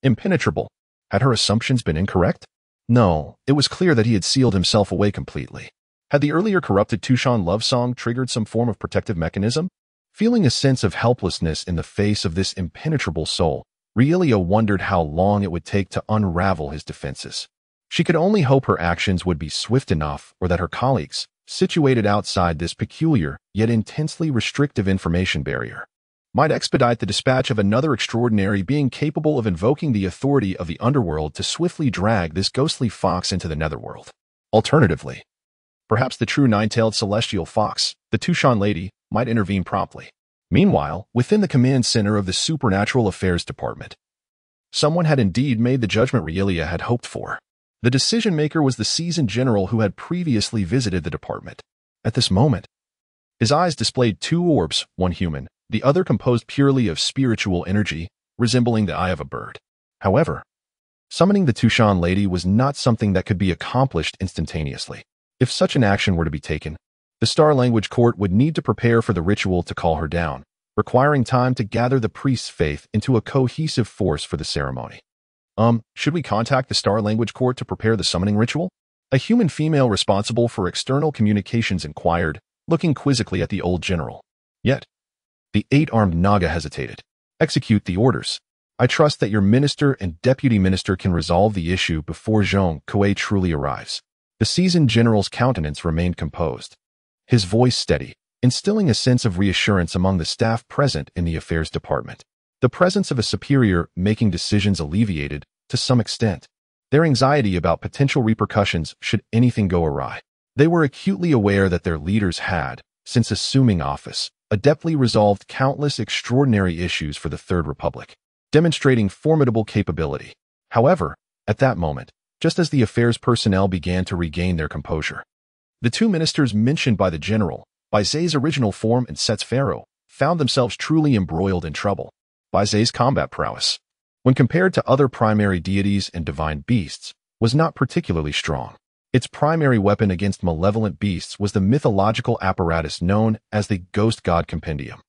Impenetrable. Had her assumptions been incorrect? No, it was clear that he had sealed himself away completely. Had the earlier corrupted Tushan love song triggered some form of protective mechanism? Feeling a sense of helplessness in the face of this impenetrable soul, Rielia wondered how long it would take to unravel his defenses. She could only hope her actions would be swift enough or that her colleagues, situated outside this peculiar yet intensely restrictive information barrier, might expedite the dispatch of another extraordinary being capable of invoking the authority of the underworld to swiftly drag this ghostly fox into the netherworld. Alternatively, perhaps the true nine-tailed celestial fox, the Tushan lady, might intervene promptly. Meanwhile, within the command center of the Supernatural Affairs Department, someone had indeed made the judgment Rielia had hoped for. The decision-maker was the seasoned general who had previously visited the department. At this moment, his eyes displayed two orbs, one human, the other composed purely of spiritual energy, resembling the eye of a bird. However, summoning the Tushan lady was not something that could be accomplished instantaneously. If such an action were to be taken, the Star Language Court would need to prepare for the ritual to call her down, requiring time to gather the priest's faith into a cohesive force for the ceremony. Should we contact the Star Language Court to prepare the summoning ritual? A human female responsible for external communications inquired, looking quizzically at the old general. Yet, the eight-armed Naga hesitated. Execute the orders. I trust that your minister and deputy minister can resolve the issue before Zhong Kuei truly arrives. The seasoned general's countenance remained composed, his voice steady, instilling a sense of reassurance among the staff present in the affairs department. The presence of a superior making decisions alleviated, to some extent, their anxiety about potential repercussions should anything go awry. They were acutely aware that their leaders had, since assuming office, adeptly resolved countless extraordinary issues for the Third Republic, demonstrating formidable capability. However, at that moment, just as the affairs personnel began to regain their composure, the two ministers mentioned by the general, by Zay's original form and Set's pharaoh, found themselves truly embroiled in trouble. By Zay's combat prowess, when compared to other primary deities and divine beasts, was not particularly strong. Its primary weapon against malevolent beasts was the mythological apparatus known as the Ghost God Compendium,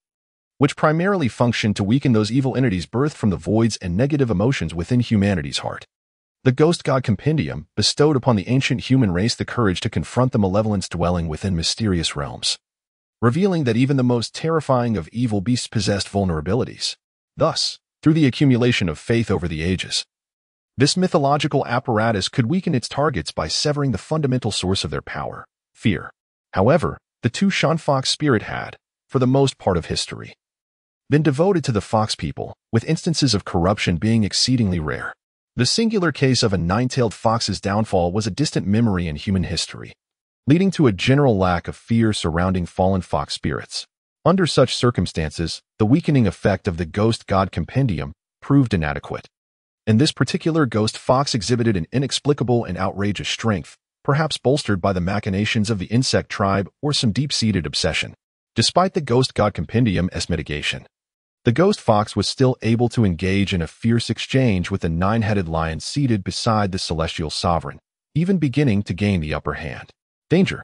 which primarily functioned to weaken those evil entities birthed from the voids and negative emotions within humanity's heart. The Ghost God Compendium bestowed upon the ancient human race the courage to confront the malevolence dwelling within mysterious realms, revealing that even the most terrifying of evil beasts possessed vulnerabilities. Thus, through the accumulation of faith over the ages, this mythological apparatus could weaken its targets by severing the fundamental source of their power, fear. However, the two Shan Fox spirit had, for the most part of history, been devoted to the Fox people, with instances of corruption being exceedingly rare. The singular case of a nine-tailed fox's downfall was a distant memory in human history, leading to a general lack of fear surrounding fallen fox spirits. Under such circumstances, the weakening effect of the Ghost God Compendium proved inadequate. And this particular ghost fox exhibited an inexplicable and outrageous strength, perhaps bolstered by the machinations of the insect tribe or some deep-seated obsession. Despite the Ghost God Compendium's mitigation, the ghost fox was still able to engage in a fierce exchange with the nine-headed lion seated beside the celestial sovereign, even beginning to gain the upper hand. Danger!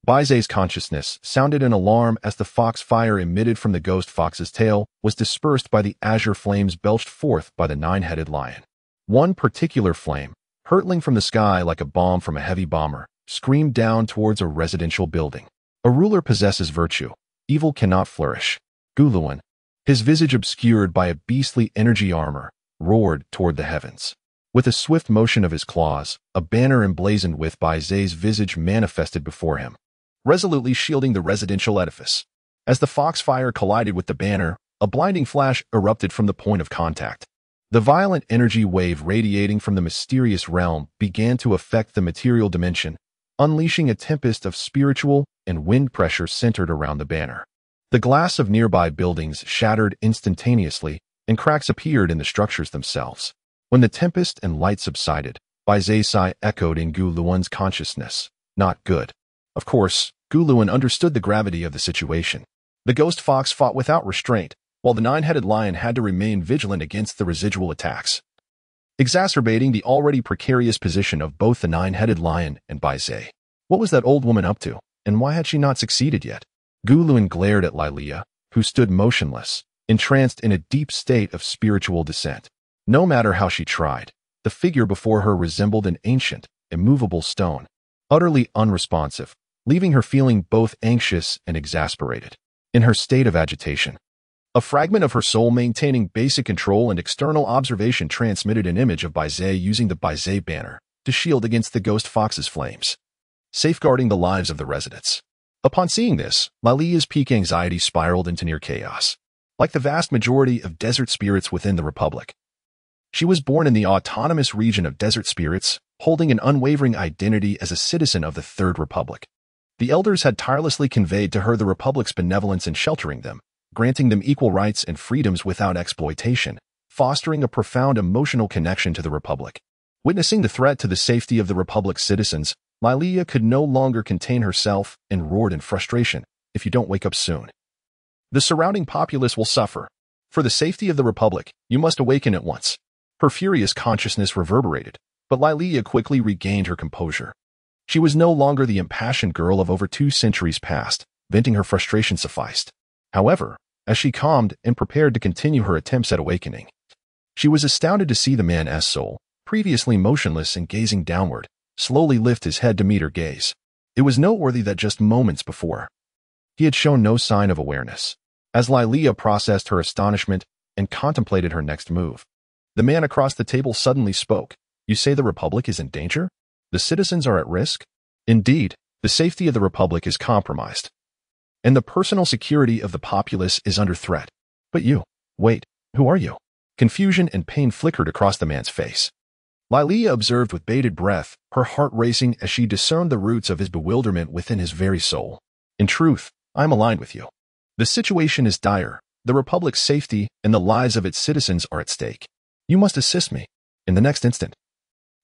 Baize's consciousness sounded an alarm as the fox fire emitted from the ghost fox's tail was dispersed by the azure flames belched forth by the nine-headed lion. One particular flame, hurtling from the sky like a bomb from a heavy bomber, screamed down towards a residential building. A ruler possesses virtue. Evil cannot flourish. Guluan, his visage obscured by a beastly energy armor, roared toward the heavens. With a swift motion of his claws, a banner emblazoned with Baize's visage manifested before him, resolutely shielding the residential edifice. As the foxfire collided with the banner, a blinding flash erupted from the point of contact. The violent energy wave radiating from the mysterious realm began to affect the material dimension, unleashing a tempest of spiritual and wind pressure centered around the banner. The glass of nearby buildings shattered instantaneously, and cracks appeared in the structures themselves. When the tempest and light subsided, Baize's sigh echoed in Gu Luan's consciousness. Not good. Of course, Gu Luan understood the gravity of the situation. The ghost fox fought without restraint, while the nine-headed lion had to remain vigilant against the residual attacks, exacerbating the already precarious position of both the nine-headed lion and Baize. What was that old woman up to, and why had she not succeeded yet? Gu Luan glared at Lilia, who stood motionless, entranced in a deep state of spiritual descent. No matter how she tried, the figure before her resembled an ancient, immovable stone, utterly unresponsive, leaving her feeling both anxious and exasperated. In her state of agitation, a fragment of her soul maintaining basic control and external observation transmitted an image of Baize using the Baize banner to shield against the ghost fox's flames, safeguarding the lives of the residents. Upon seeing this, Lilia's peak anxiety spiraled into near chaos. Like the vast majority of desert spirits within the Republic, she was born in the autonomous region of desert spirits, holding an unwavering identity as a citizen of the Third Republic. The elders had tirelessly conveyed to her the Republic's benevolence in sheltering them, granting them equal rights and freedoms without exploitation, fostering a profound emotional connection to the Republic. Witnessing the threat to the safety of the Republic's citizens, Lilia could no longer contain herself and roared in frustration, "If you don't wake up soon, the surrounding populace will suffer. For the safety of the Republic, you must awaken at once." Her furious consciousness reverberated, but Lilia quickly regained her composure. She was no longer the impassioned girl of over 2 centuries past. Venting her frustration sufficed. However, as she calmed and prepared to continue her attempts at awakening, She was astounded to see the man's soul, previously motionless and gazing downward, slowly lift his head to meet her gaze. It was noteworthy that just moments before, he had shown no sign of awareness. As Lilia processed her astonishment and contemplated her next move, the man across the table suddenly spoke. You say the Republic is in danger? The citizens are at risk? Indeed, the safety of the Republic is compromised, and the personal security of the populace is under threat. But you, wait, who are you? Confusion and pain flickered across the man's face. Lilia observed with bated breath, her heart racing as she discerned the roots of his bewilderment within his very soul. In truth, I am aligned with you. The situation is dire. The Republic's safety and the lives of its citizens are at stake. You must assist me. In the next instant,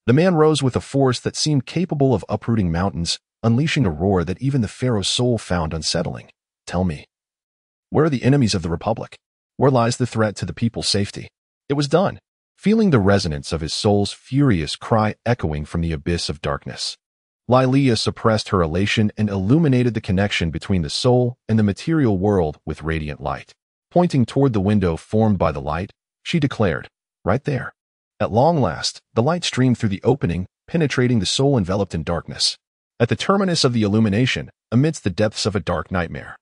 the man rose with a force that seemed capable of uprooting mountains, unleashing a roar that even the Pharaoh's soul found unsettling. Tell me, where are the enemies of the Republic? Where lies the threat to the people's safety? It was done, feeling the resonance of his soul's furious cry echoing from the abyss of darkness. Lilia suppressed her elation and illuminated the connection between the soul and the material world with radiant light. Pointing toward the window formed by the light, she declared, right there. At long last, the light streamed through the opening, penetrating the soul enveloped in darkness. At the terminus of the illumination, amidst the depths of a dark nightmare,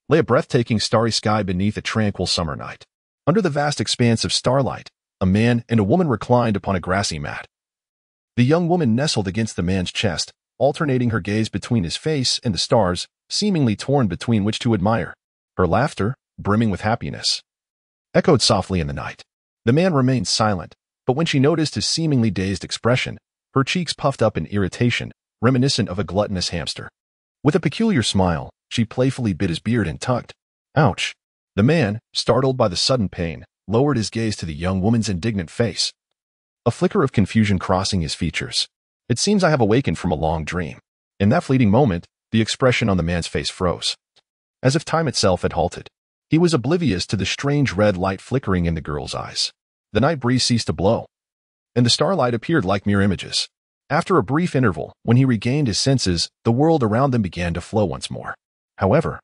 lay a breathtaking starry sky beneath a tranquil summer night. Under the vast expanse of starlight, a man and a woman reclined upon a grassy mat. The young woman nestled against the man's chest, alternating her gaze between his face and the stars, seemingly torn between which to admire. Her laughter, brimming with happiness, echoed softly in the night. The man remained silent, but when she noticed his seemingly dazed expression, her cheeks puffed up in irritation, reminiscent of a gluttonous hamster. With a peculiar smile, she playfully bit his beard and tugged. Ouch! The man, startled by the sudden pain, lowered his gaze to the young woman's indignant face, a flicker of confusion crossing his features. It seems I have awakened from a long dream. In that fleeting moment, the expression on the man's face froze, as if time itself had halted. He was oblivious to the strange red light flickering in the girl's eyes. The night breeze ceased to blow, and the starlight appeared like mere images. After a brief interval, when he regained his senses, the world around them began to flow once more. However,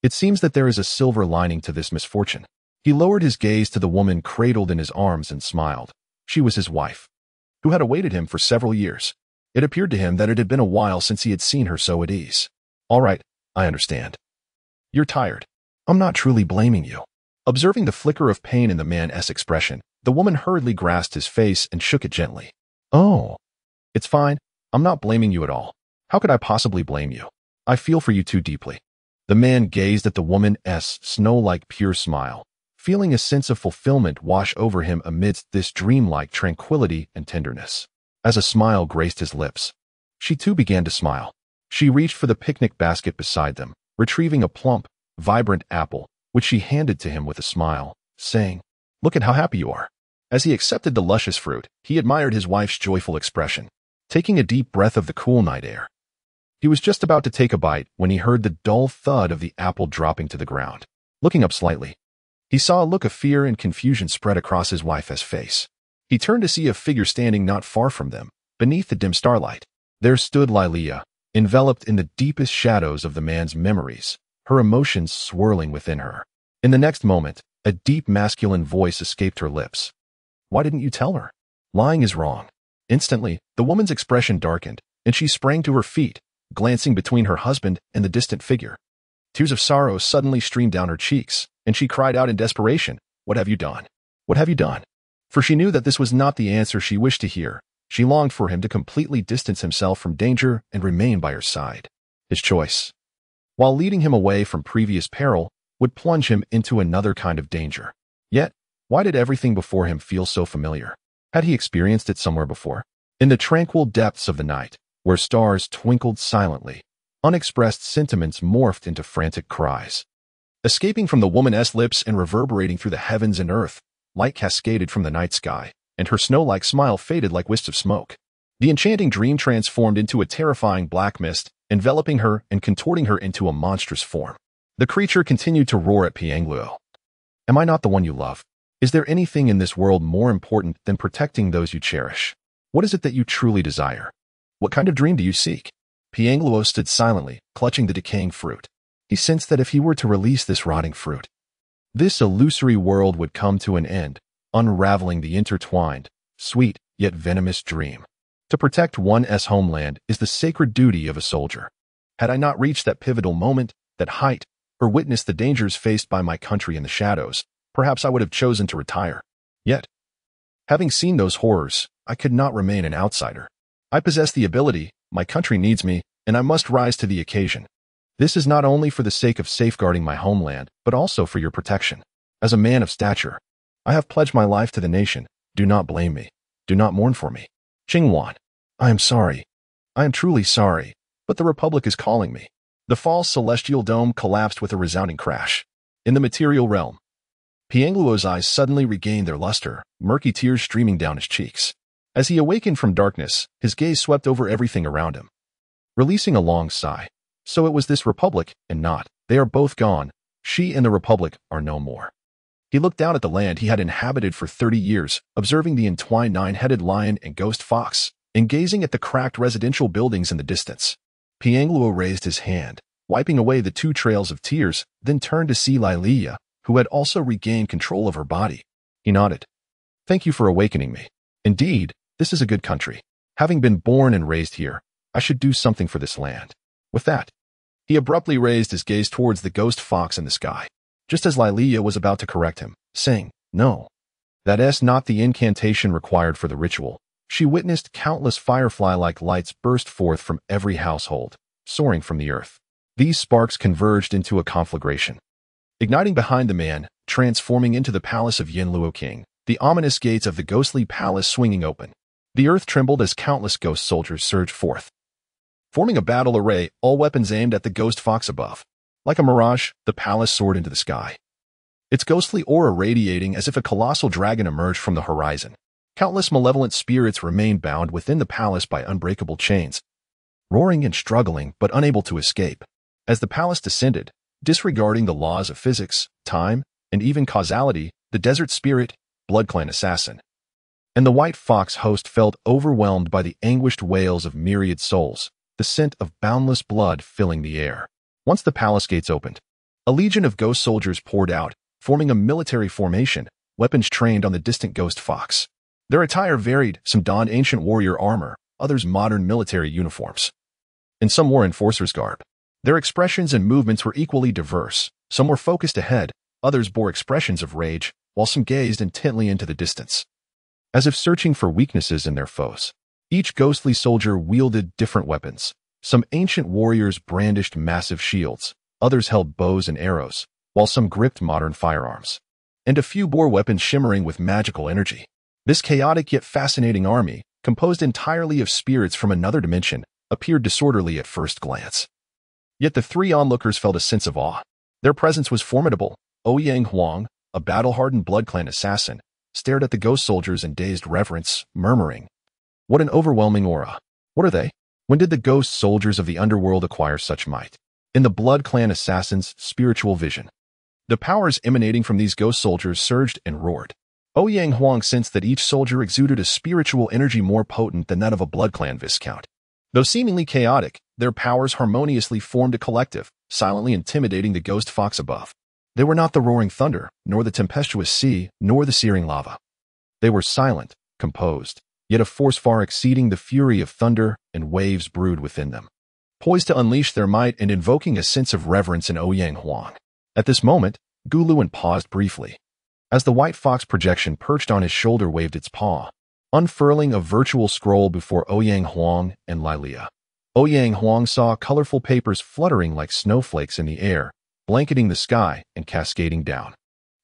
it seems that there is a silver lining to this misfortune. He lowered his gaze to the woman cradled in his arms and smiled. She was his wife, who had awaited him for several years. It appeared to him that it had been a while since he had seen her so at ease. All right, I understand. You're tired. I'm not truly blaming you. Observing the flicker of pain in the man's expression, the woman hurriedly grasped his face and shook it gently. Oh, it's fine. I'm not blaming you at all. How could I possibly blame you? I feel for you too deeply. The man gazed at the woman's snow-like pure smile, feeling a sense of fulfillment wash over him amidst this dreamlike tranquility and tenderness. As a smile graced his lips, she too began to smile. She reached for the picnic basket beside them, retrieving a plump, vibrant apple, which she handed to him with a smile, saying, Look at how happy you are. As he accepted the luscious fruit, he admired his wife's joyful expression, taking a deep breath of the cool night air. He was just about to take a bite when he heard the dull thud of the apple dropping to the ground. Looking up slightly, he saw a look of fear and confusion spread across his wife's face. He turned to see a figure standing not far from them, beneath the dim starlight. There stood Lilia, enveloped in the deepest shadows of the man's memories, her emotions swirling within her. In the next moment, a deep masculine voice escaped her lips. Why didn't you tell her? Lying is wrong. Instantly, the woman's expression darkened, and she sprang to her feet, glancing between her husband and the distant figure. Tears of sorrow suddenly streamed down her cheeks, and she cried out in desperation, What have you done? What have you done? For she knew that this was not the answer she wished to hear. She longed for him to completely distance himself from danger and remain by her side. His choice, while leading him away from previous peril, would plunge him into another kind of danger. Yet, why did everything before him feel so familiar? Had he experienced it somewhere before? In the tranquil depths of the night, where stars twinkled silently, unexpressed sentiments morphed into frantic cries. Escaping from the woman's lips and reverberating through the heavens and earth, light cascaded from the night sky, and her snow-like smile faded like wisps of smoke. The enchanting dream transformed into a terrifying black mist, enveloping her and contorting her into a monstrous form. The creature continued to roar at Piangluo. Am I not the one you love? Is there anything in this world more important than protecting those you cherish? What is it that you truly desire? What kind of dream do you seek? Piangluo stood silently, clutching the decaying fruit. He sensed that if he were to release this rotting fruit, this illusory world would come to an end, unraveling the intertwined, sweet yet venomous dream. To protect one's homeland is the sacred duty of a soldier. Had I not reached that pivotal moment, that height, or witnessed the dangers faced by my country in the shadows, perhaps I would have chosen to retire. Yet, having seen those horrors, I could not remain an outsider. I possess the ability, my country needs me, and I must rise to the occasion. This is not only for the sake of safeguarding my homeland, but also for your protection. As a man of stature, I have pledged my life to the nation. Do not blame me. Do not mourn for me. Qingwan, I am sorry. I am truly sorry, but the Republic is calling me. The false celestial dome collapsed with a resounding crash. In the material realm, Piangluo's eyes suddenly regained their luster, murky tears streaming down his cheeks. As he awakened from darkness, his gaze swept over everything around him, releasing a long sigh. So it was this Republic, and not. They are both gone. She and the Republic are no more. He looked down at the land he had inhabited for 30 years, observing the entwined nine-headed lion and ghost fox, and gazing at the cracked residential buildings in the distance. Piangluo raised his hand, wiping away the 2 trails of tears, then turned to see Lilia, who had also regained control of her body. He nodded. Thank you for awakening me. Indeed, this is a good country. Having been born and raised here, I should do something for this land. With that, he abruptly raised his gaze towards the ghost fox in the sky, just as Lilia was about to correct him, saying, No. That is not the incantation required for the ritual. She witnessed countless firefly-like lights burst forth from every household, soaring from the earth. These sparks converged into a conflagration, igniting behind the man, transforming into the palace of Yinluo King, the ominous gates of the ghostly palace swinging open. The earth trembled as countless ghost soldiers surged forth, forming a battle array, all weapons aimed at the ghost fox above. Like a mirage, the palace soared into the sky, its ghostly aura radiating as if a colossal dragon emerged from the horizon. Countless malevolent spirits remained bound within the palace by unbreakable chains, roaring and struggling but unable to escape. As the palace descended, disregarding the laws of physics, time, and even causality, the desert spirit, Blood Clan assassin, and the white fox host felt overwhelmed by the anguished wails of myriad souls, the scent of boundless blood filling the air. Once the palace gates opened, a legion of ghost soldiers poured out, forming a military formation, weapons trained on the distant ghost fox. Their attire varied, some donned ancient warrior armor, others modern military uniforms, and some wore enforcer's garb. Their expressions and movements were equally diverse. Some were focused ahead, others bore expressions of rage, while some gazed intently into the distance, as if searching for weaknesses in their foes. Each ghostly soldier wielded different weapons. Some ancient warriors brandished massive shields, others held bows and arrows, while some gripped modern firearms, and a few bore weapons shimmering with magical energy. This chaotic yet fascinating army, composed entirely of spirits from another dimension, appeared disorderly at first glance. Yet the 3 onlookers felt a sense of awe. Their presence was formidable. Ouyang Huang, a battle-hardened Blood Clan assassin, stared at the ghost soldiers in dazed reverence, murmuring, What an overwhelming aura. What are they? When did the ghost soldiers of the underworld acquire such might? In the Blood Clan assassin's spiritual vision, the powers emanating from these ghost soldiers surged and roared. Ouyang Huang sensed that each soldier exuded a spiritual energy more potent than that of a Blood Clan viscount. Though seemingly chaotic, their powers harmoniously formed a collective, silently intimidating the ghost fox above. They were not the roaring thunder, nor the tempestuous sea, nor the searing lava. They were silent, composed, yet a force far exceeding the fury of thunder and waves brewed within them, poised to unleash their might and invoking a sense of reverence in Ouyang Huang. At this moment, Guluan paused briefly, as the white fox projection perched on his shoulder waved its paw, unfurling a virtual scroll before Ouyang Huang and Lilia. Ouyang Huang saw colorful papers fluttering like snowflakes in the air, blanketing the sky and cascading down.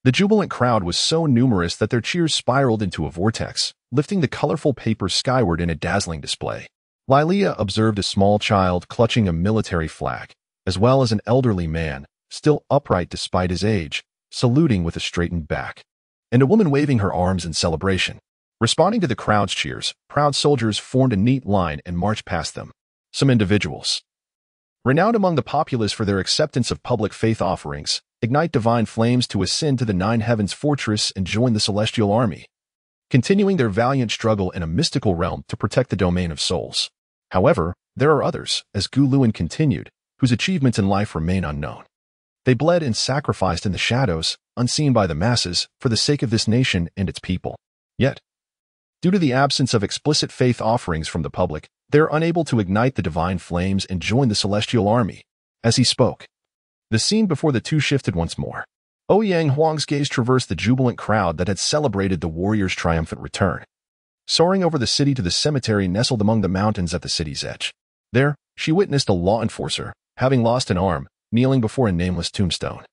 The jubilant crowd was so numerous that their cheers spiraled into a vortex, lifting the colorful papers skyward in a dazzling display. Lilia observed a small child clutching a military flag, as well as an elderly man, still upright despite his age, saluting with a straightened back, and a woman waving her arms in celebration. Responding to the crowd's cheers, proud soldiers formed a neat line and marched past them. Some individuals, renowned among the populace for their acceptance of public faith offerings, ignite divine flames to ascend to the Nine Heavens fortress and join the celestial army, continuing their valiant struggle in a mystical realm to protect the domain of souls. However, there are others, as Guluan continued, whose achievements in life remain unknown. They bled and sacrificed in the shadows, unseen by the masses, for the sake of this nation and its people. Yet, due to the absence of explicit faith offerings from the public, they are unable to ignite the divine flames and join the celestial army. As he spoke, the scene before the two shifted once more. Ouyang Huang's gaze traversed the jubilant crowd that had celebrated the warrior's triumphant return. Soaring over the city to the cemetery nestled among the mountains at the city's edge. There, she witnessed a law enforcer, having lost an arm, kneeling before a nameless tombstone.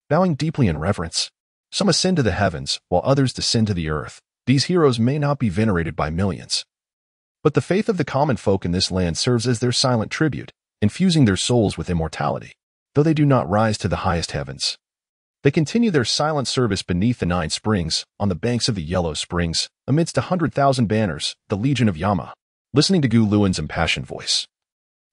Bowing deeply in reverence, some ascend to the heavens, while others descend to the earth. These heroes may not be venerated by millions, but the faith of the common folk in this land serves as their silent tribute, infusing their souls with immortality. Though they do not rise to the highest heavens, they continue their silent service beneath the 9 springs, on the banks of the Yellow Springs, amidst 100,000 banners, the Legion of Yama. Listening to Gu Luan's impassioned voice,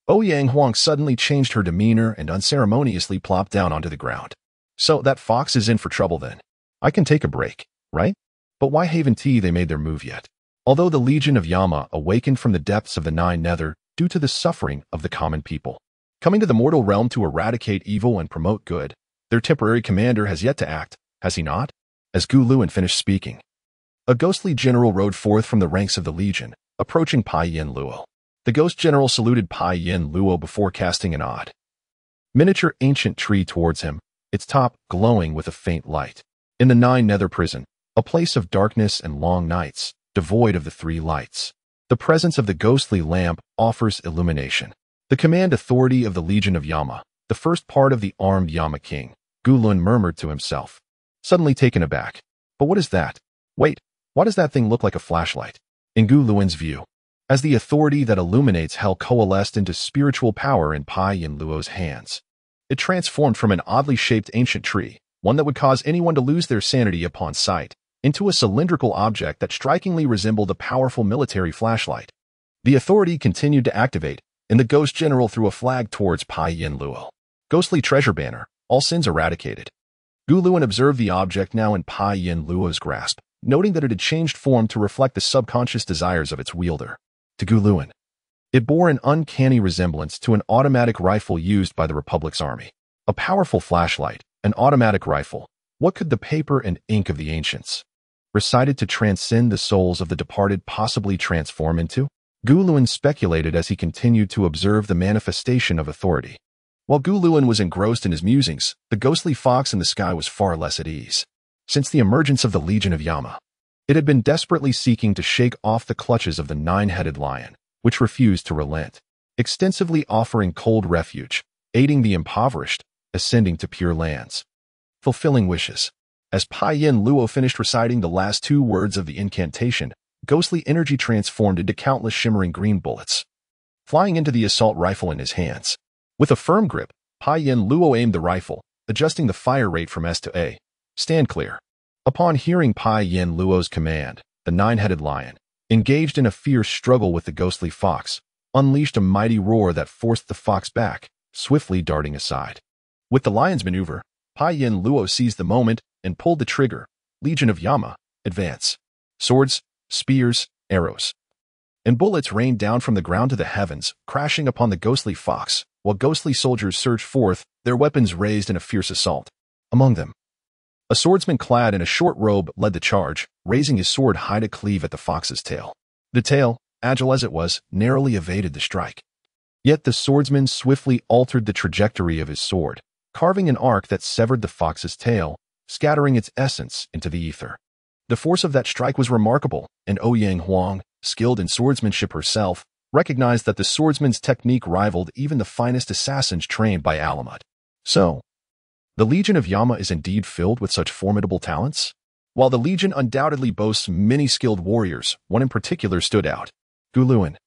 Ouyang Huang suddenly changed her demeanor and unceremoniously plopped down onto the ground. So that fox is in for trouble then. I can take a break, right? But why haven't they made their move yet? Although the Legion of Yama awakened from the depths of the 9 Nether due to the suffering of the common people, coming to the mortal realm to eradicate evil and promote good, their temporary commander has yet to act, has he not? As Gu Luan finished speaking, a ghostly general rode forth from the ranks of the Legion, approaching Pai Yin Luo. The ghost general saluted Pai Yin Luo before casting an odd, miniature ancient tree towards him, its top glowing with a faint light. In the 9 Nether prison, a place of darkness and long nights, devoid of the 3 lights, the presence of the ghostly lamp offers illumination. The command authority of the Legion of Yama, the first part of the armed Yama King, Gu Luan murmured to himself, suddenly taken aback. But what is that? Wait, why does that thing look like a flashlight? In Gu Luan's view, as the authority that illuminates hell coalesced into spiritual power in Pai Yin Luo's hands, it transformed from an oddly shaped ancient tree, one that would cause anyone to lose their sanity upon sight, into a cylindrical object that strikingly resembled a powerful military flashlight. The authority continued to activate, and the ghost general threw a flag towards Pai Yin Luo. Ghostly treasure banner, all sins eradicated. Gu Luan observed the object now in Pai Yin Luo's grasp, noting that it had changed form to reflect the subconscious desires of its wielder. To Gu Luan, it bore an uncanny resemblance to an automatic rifle used by the Republic's army. A powerful flashlight, an automatic rifle. What could the paper and ink of the ancients, recited to transcend the souls of the departed, possibly transform into? Gu Luan speculated as he continued to observe the manifestation of authority. While Gu Luan was engrossed in his musings, the ghostly fox in the sky was far less at ease. Since the emergence of the Legion of Yama, it had been desperately seeking to shake off the clutches of the 9-headed lion, which refused to relent, extensively offering cold refuge, aiding the impoverished, ascending to pure lands, fulfilling wishes. As Pai Yin Luo finished reciting the last 2 words of the incantation, ghostly energy transformed into countless shimmering green bullets, flying into the assault rifle in his hands. With a firm grip, Pai Yin Luo aimed the rifle, adjusting the fire rate from S to A. Stand clear. Upon hearing Pai Yin Luo's command, the 9-headed lion, engaged in a fierce struggle with the ghostly fox, unleashed a mighty roar that forced the fox back, swiftly darting aside. With the lion's maneuver, Pai Yin Luo seized the moment and pulled the trigger. Legion of Yama, advance. Swords, spears, arrows, and bullets rained down from the ground to the heavens, crashing upon the ghostly fox, while ghostly soldiers surged forth, their weapons raised in a fierce assault. Among them, a swordsman clad in a short robe led the charge, raising his sword high to cleave at the fox's tail. The tail, agile as it was, narrowly evaded the strike. Yet the swordsman swiftly altered the trajectory of his sword, carving an arc that severed the fox's tail, scattering its essence into the ether. The force of that strike was remarkable, and Ouyang Huang, skilled in swordsmanship herself, recognized that the swordsman's technique rivaled even the finest assassins trained by Alamut. So, the Legion of Yama is indeed filled with such formidable talents? While the Legion undoubtedly boasts many skilled warriors, one in particular stood out. Gu Luan,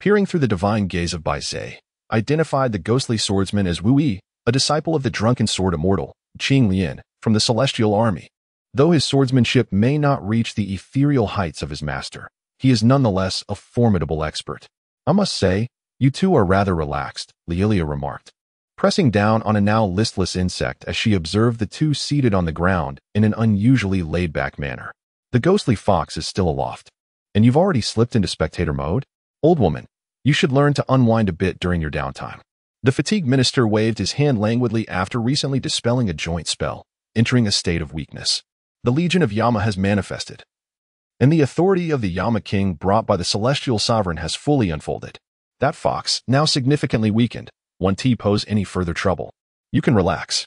peering through the divine gaze of Bai Zhe, identified the ghostly swordsman as Wu Yi, a disciple of the drunken sword immortal, Qing Lian, from the celestial army. Though his swordsmanship may not reach the ethereal heights of his master, he is nonetheless a formidable expert. I must say, you two are rather relaxed, Leolia remarked, pressing down on a now listless insect as she observed the two seated on the ground in an unusually laid-back manner. The ghostly fox is still aloft, and you've already slipped into spectator mode? Old woman, you should learn to unwind a bit during your downtime. The fatigued minister waved his hand languidly after recently dispelling a joint spell, entering a state of weakness. The Legion of Yama has manifested, and the authority of the Yama King brought by the Celestial Sovereign has fully unfolded. That fox, now significantly weakened, won't pose any further trouble. You can relax.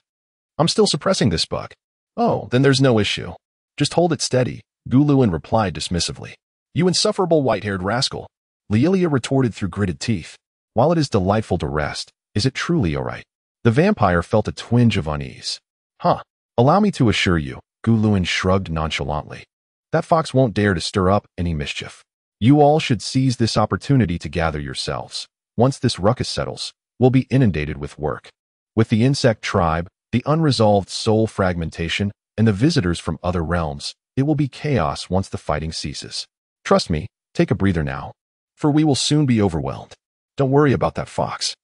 I'm still suppressing this bug. Oh, then there's no issue. Just hold it steady, Guluin replied dismissively. You insufferable white-haired rascal, Leelia retorted through gritted teeth. While it is delightful to rest, is it truly all right? The vampire felt a twinge of unease. Huh. Allow me to assure you, Guluin shrugged nonchalantly. That fox won't dare to stir up any mischief. You all should seize this opportunity to gather yourselves. Once this ruckus settles, we'll be inundated with work. With the insect tribe, the unresolved soul fragmentation, and the visitors from other realms, it will be chaos once the fighting ceases. Trust me, take a breather now, for we will soon be overwhelmed. Don't worry about that fox.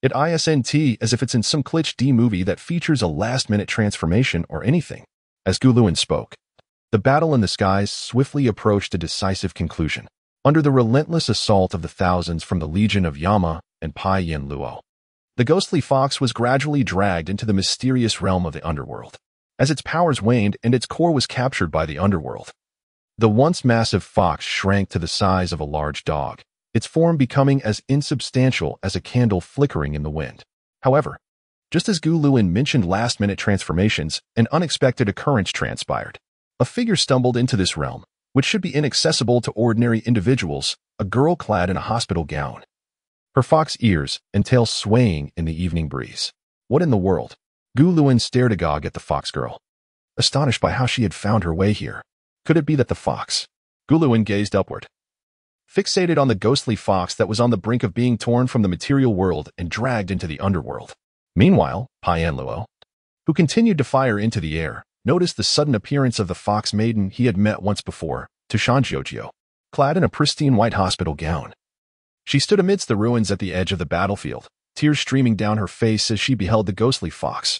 It isn't as if it's in some Glitchy movie that features a last-minute transformation or anything. As Guluin spoke, the battle in the skies swiftly approached a decisive conclusion, under the relentless assault of the thousands from the Legion of Yama and Pai Yin Luo. The ghostly fox was gradually dragged into the mysterious realm of the underworld, as its powers waned and its core was captured by the underworld. The once massive fox shrank to the size of a large dog, its form becoming as insubstantial as a candle flickering in the wind. However, just as Guluin mentioned last-minute transformations, an unexpected occurrence transpired. A figure stumbled into this realm, which should be inaccessible to ordinary individuals, a girl clad in a hospital gown. Her fox ears and tail swaying in the evening breeze. What in the world? Guluin stared agog at the fox girl, astonished by how she had found her way here. Could it be that the fox? Guluin gazed upward, fixated on the ghostly fox that was on the brink of being torn from the material world and dragged into the underworld. Meanwhile, Pai Yin Luo, who continued to fire into the air, noticed the sudden appearance of the fox maiden he had met once before, Tushanjiojio, clad in a pristine white hospital gown. She stood amidst the ruins at the edge of the battlefield, tears streaming down her face as she beheld the ghostly fox,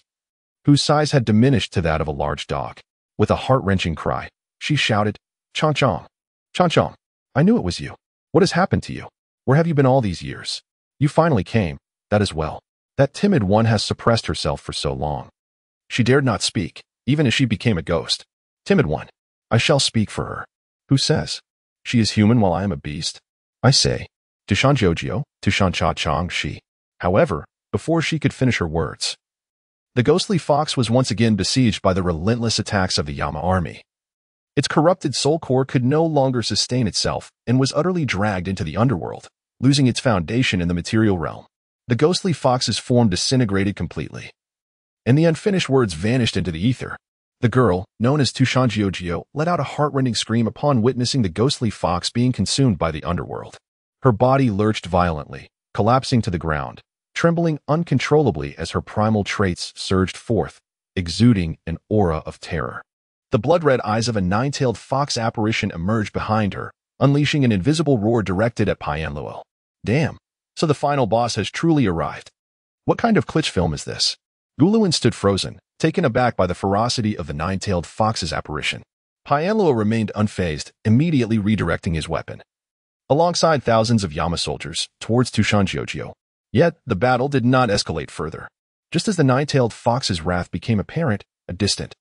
whose size had diminished to that of a large dog. With a heart-wrenching cry, she shouted, "Chong-chong! Chong-chong! I knew it was you. What has happened to you? Where have you been all these years? You finally came, that is well. That timid one has suppressed herself for so long." She dared not speak, even as she became a ghost. Timid one. I shall speak for her. Who says? She is human while I am a beast. I say, Tushanjiojio, Tushan-cha-chong, she. However, before she could finish her words, the ghostly fox was once again besieged by the relentless attacks of the Yama army. Its corrupted soul core could no longer sustain itself and was utterly dragged into the underworld, losing its foundation in the material realm. The ghostly fox's form disintegrated completely, and the unfinished words vanished into the ether. The girl, known as Tushanjiojio, let out a heart-rending scream upon witnessing the ghostly fox being consumed by the underworld. Her body lurched violently, collapsing to the ground, trembling uncontrollably as her primal traits surged forth, exuding an aura of terror. The blood-red eyes of a nine-tailed fox apparition emerged behind her, unleashing an invisible roar directed at Pai Yin Luo. Damn, so the final boss has truly arrived. What kind of Glitch film is this? Guluin stood frozen, taken aback by the ferocity of the nine-tailed fox's apparition. Pai Yin Luo remained unfazed, immediately redirecting his weapon, alongside thousands of Yama soldiers, towards Tushanjiojio. Yet, the battle did not escalate further. Just as the nine-tailed fox's wrath became apparent, a distant,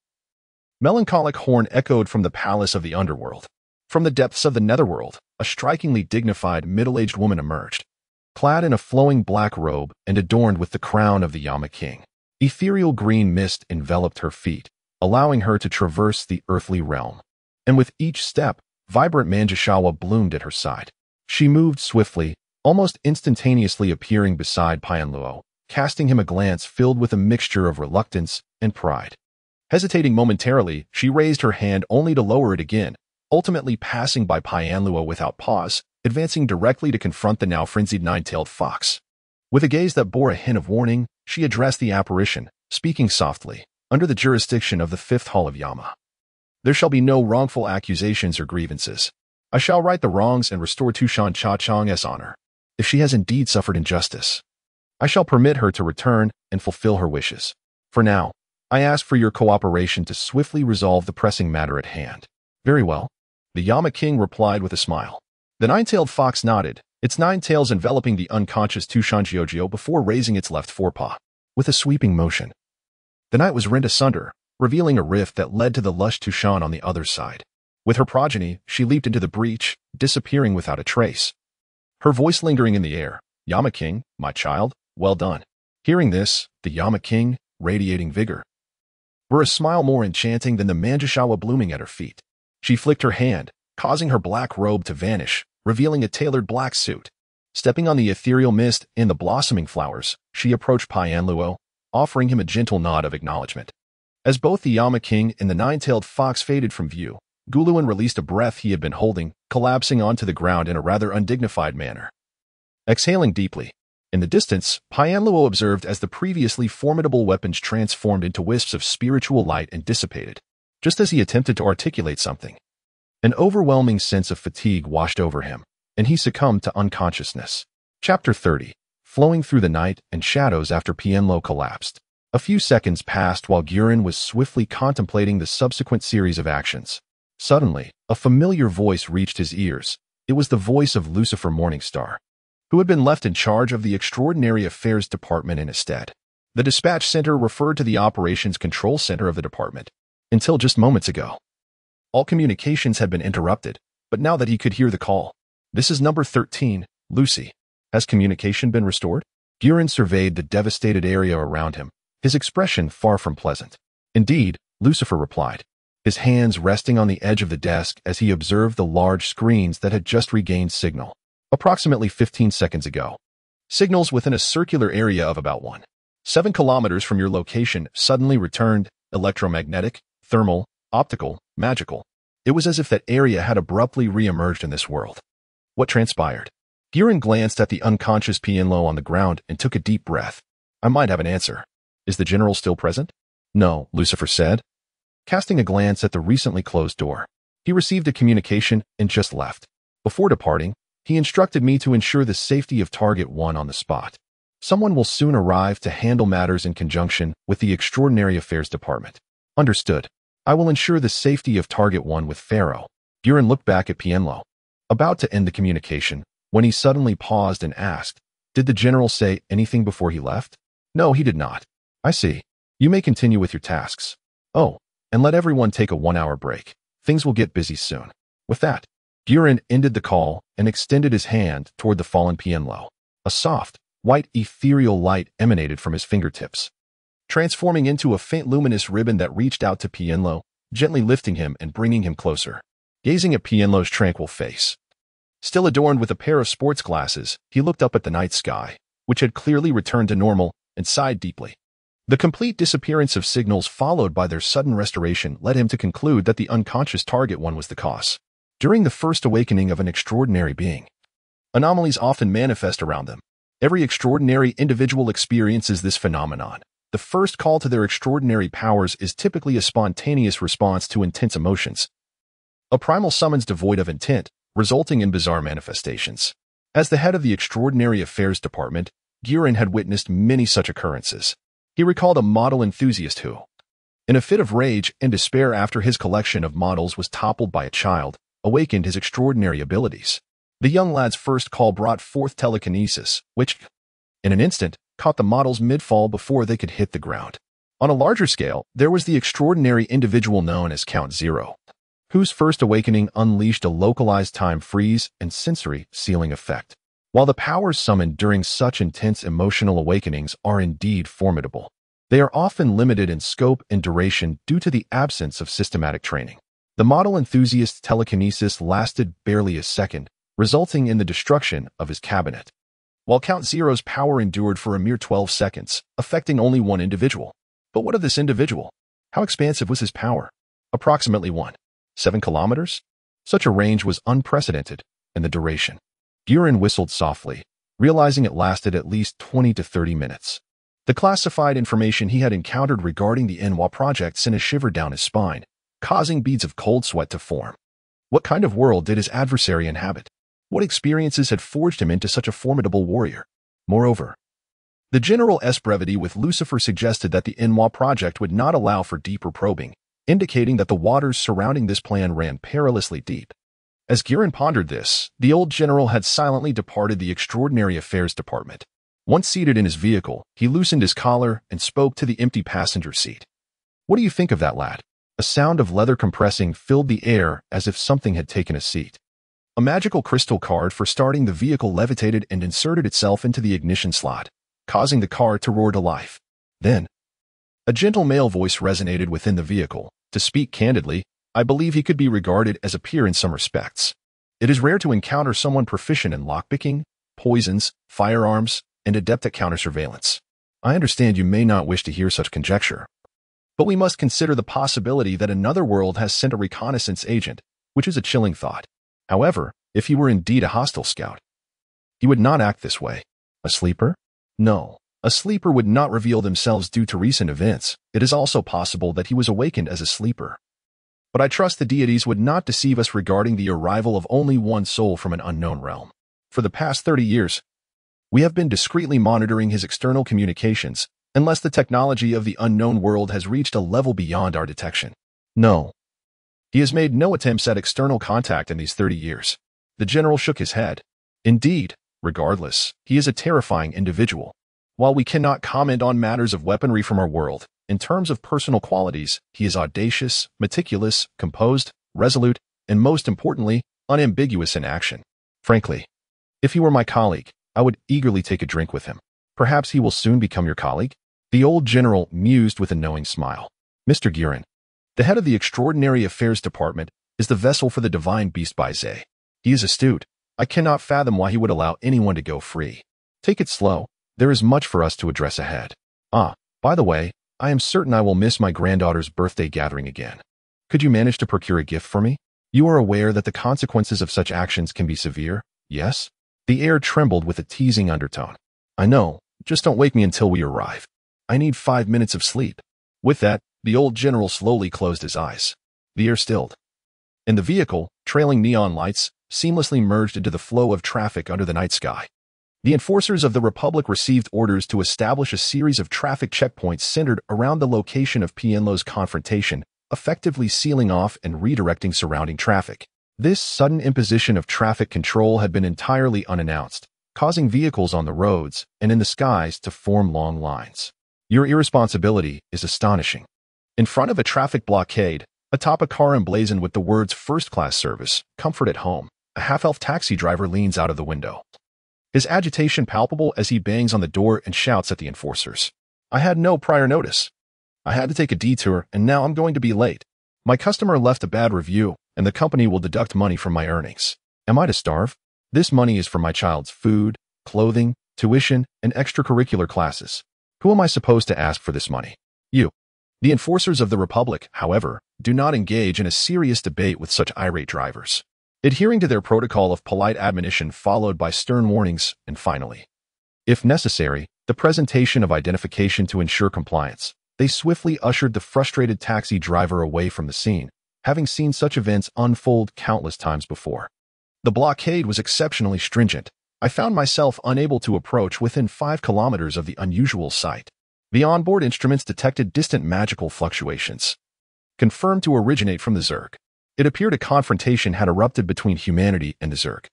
melancholic horn echoed from the palace of the underworld. From the depths of the netherworld, a strikingly dignified middle-aged woman emerged, clad in a flowing black robe and adorned with the crown of the Yama King. Ethereal green mist enveloped her feet, allowing her to traverse the earthly realm. And with each step, vibrant manjashawa bloomed at her side. She moved swiftly, almost instantaneously appearing beside Pai Yin Luo, casting him a glance filled with a mixture of reluctance and pride. Hesitating momentarily, she raised her hand only to lower it again, ultimately passing by Pai Yin Luo without pause, advancing directly to confront the now frenzied nine-tailed fox. With a gaze that bore a hint of warning, she addressed the apparition, speaking softly, under the jurisdiction of the Fifth Hall of Yama. There shall be no wrongful accusations or grievances. I shall right the wrongs and restore Tushan-cha-chong's honor. If she has indeed suffered injustice, I shall permit her to return and fulfill her wishes. For now, I ask for your cooperation to swiftly resolve the pressing matter at hand. Very well, the Yama King replied with a smile. The nine-tailed fox nodded, its 9 tails enveloping the unconscious Tushanjiojio before raising its left forepaw. With a sweeping motion, the night was rent asunder, revealing a rift that led to the lush Tushan on the other side. With her progeny, she leaped into the breach, disappearing without a trace. Her voice lingering in the air, "Yama King, my child, well done." Hearing this, the Yama King, radiating vigor, were a smile more enchanting than the manjushawa blooming at her feet. She flicked her hand, causing her black robe to vanish, revealing a tailored black suit. Stepping on the ethereal mist and the blossoming flowers, she approached Pianluo, offering him a gentle nod of acknowledgement. As both the Yama King and the 9-tailed fox faded from view, Guluin released a breath he had been holding, collapsing onto the ground in a rather undignified manner. Exhaling deeply, in the distance, Pianluo observed as the previously formidable weapons transformed into wisps of spiritual light and dissipated. Just as he attempted to articulate something, an overwhelming sense of fatigue washed over him, and he succumbed to unconsciousness. Chapter 30. Flowing through the night and shadows after Pianluo collapsed. A few seconds passed while Gurin was swiftly contemplating the subsequent series of actions. Suddenly, a familiar voice reached his ears. It was the voice of Lucifer Morningstar, who had been left in charge of the Extraordinary Affairs Department in his stead. The dispatch center referred to the operations control center of the department. Until just moments ago, all communications had been interrupted, but now that he could hear the call, "This is number 13, Lucy. Has communication been restored?" Gurin surveyed the devastated area around him, his expression far from pleasant. "Indeed," Lucifer replied, his hands resting on the edge of the desk as he observed the large screens that had just regained signal. Approximately 15 seconds ago, signals within a circular area of about 1.7 kilometers from your location suddenly returned, electromagnetic, thermal, optical, magical. It was as if that area had abruptly re-emerged in this world. What transpired? Gurin glanced at the unconscious Pianluo on the ground and took a deep breath. "I might have an answer. Is the general still present?" "No," Lucifer said, casting a glance at the recently closed door. "He received a communication and just left. Before departing, he instructed me to ensure the safety of Target 1 on the spot. Someone will soon arrive to handle matters in conjunction with the Extraordinary Affairs Department." "Understood. I will ensure the safety of Target 1 with Pharaoh." Gurin looked back at Pianluo, about to end the communication, when he suddenly paused and asked, "Did the general say anything before he left?" "No, he did not." "I see. You may continue with your tasks. Oh, and let everyone take a 1-hour break. Things will get busy soon." With that, Gurin ended the call and extended his hand toward the fallen Pianluo. A soft, white ethereal light emanated from his fingertips, transforming into a faint luminous ribbon that reached out to Pianluo, gently lifting him and bringing him closer. Gazing at Pianluo's tranquil face, still adorned with a pair of sports glasses, he looked up at the night sky, which had clearly returned to normal, and sighed deeply. The complete disappearance of signals followed by their sudden restoration led him to conclude that the unconscious Target 1 was the cause. During the first awakening of an extraordinary being, anomalies often manifest around them. Every extraordinary individual experiences this phenomenon. The first call to their extraordinary powers is typically a spontaneous response to intense emotions, a primal summons devoid of intent, resulting in bizarre manifestations. As the head of the Extraordinary Affairs Department, Gurin had witnessed many such occurrences. He recalled a model enthusiast who, in a fit of rage and despair after his collection of models was toppled by a child, awakened his extraordinary abilities. The young lad's first call brought forth telekinesis, which, in an instant, caught the models mid-fall before they could hit the ground. On a larger scale, there was the extraordinary individual known as Count Zero, whose first awakening unleashed a localized time freeze and sensory sealing effect. While the powers summoned during such intense emotional awakenings are indeed formidable, they are often limited in scope and duration due to the absence of systematic training. The model enthusiast's telekinesis lasted barely a second, resulting in the destruction of his cabinet, while Count Zero's power endured for a mere 12 seconds, affecting only one individual. But what of this individual? How expansive was his power? Approximately 1.7 kilometers? Such a range was unprecedented, and the duration. Gurin whistled softly, realizing it lasted at least 20 to 30 minutes. The classified information he had encountered regarding the Enwa project sent a shiver down his spine, causing beads of cold sweat to form. What kind of world did his adversary inhabit? What experiences had forged him into such a formidable warrior? Moreover, the general's brevity with Lucifer suggested that the Enwa project would not allow for deeper probing, indicating that the waters surrounding this plan ran perilously deep. As Giran pondered this, the old general had silently departed the Extraordinary Affairs Department. Once seated in his vehicle, he loosened his collar and spoke to the empty passenger seat. "What do you think of that, lad?" A sound of leather compressing filled the air as if something had taken a seat. A magical crystal card for starting the vehicle levitated and inserted itself into the ignition slot, causing the car to roar to life. Then, a gentle male voice resonated within the vehicle. "To speak candidly, I believe he could be regarded as a peer in some respects. It is rare to encounter someone proficient in lockpicking, poisons, firearms, and adept at counter-surveillance. I understand you may not wish to hear such conjecture, but we must consider the possibility that another world has sent a reconnaissance agent, which is a chilling thought. However, if he were indeed a hostile scout, he would not act this way. A sleeper? No. A sleeper would not reveal themselves due to recent events. It is also possible that he was awakened as a sleeper. But I trust the deities would not deceive us regarding the arrival of only one soul from an unknown realm. For the past 30 years, we have been discreetly monitoring his external communications, unless the technology of the unknown world has reached a level beyond our detection. No. He has made no attempts at external contact in these 30 years. The general shook his head. Indeed, regardless, he is a terrifying individual. While we cannot comment on matters of weaponry from our world, in terms of personal qualities, he is audacious, meticulous, composed, resolute, and most importantly, unambiguous in action. Frankly, if he were my colleague, I would eagerly take a drink with him. Perhaps he will soon become your colleague? The old general mused with a knowing smile. Mr. Giran, the head of the Extraordinary Affairs Department, is the vessel for the divine beast by Zay. He is astute. I cannot fathom why he would allow anyone to go free. Take it slow. There is much for us to address ahead. By the way, I am certain I will miss my granddaughter's birthday gathering again. Could you manage to procure a gift for me? You are aware that the consequences of such actions can be severe, yes? The air trembled with a teasing undertone. I know, just don't wake me until we arrive. I need 5 minutes of sleep. With that, the old general slowly closed his eyes. The air stilled. And the vehicle, trailing neon lights, seamlessly merged into the flow of traffic under the night sky. The enforcers of the Republic received orders to establish a series of traffic checkpoints centered around the location of Pienlo's confrontation, effectively sealing off and redirecting surrounding traffic. This sudden imposition of traffic control had been entirely unannounced, causing vehicles on the roads and in the skies to form long lines. Your irresponsibility is astonishing. In front of a traffic blockade, atop a car emblazoned with the words first-class service, comfort at home, a half-elf taxi driver leans out of the window. His agitation palpable as he bangs on the door and shouts at the enforcers. I had no prior notice. I had to take a detour, and now I'm going to be late. My customer left a bad review, and the company will deduct money from my earnings. Am I to starve? This money is for my child's food, clothing, tuition, and extracurricular classes. Who am I supposed to ask for this money? You. The enforcers of the Republic, however, do not engage in a serious debate with such irate drivers, adhering to their protocol of polite admonition followed by stern warnings, and finally, if necessary, the presentation of identification to ensure compliance. They swiftly ushered the frustrated taxi driver away from the scene, having seen such events unfold countless times before. The blockade was exceptionally stringent. I found myself unable to approach within 5 kilometers of the unusual sight. The onboard instruments detected distant magical fluctuations, confirmed to originate from the Zerg. It appeared a confrontation had erupted between humanity and the Zerg.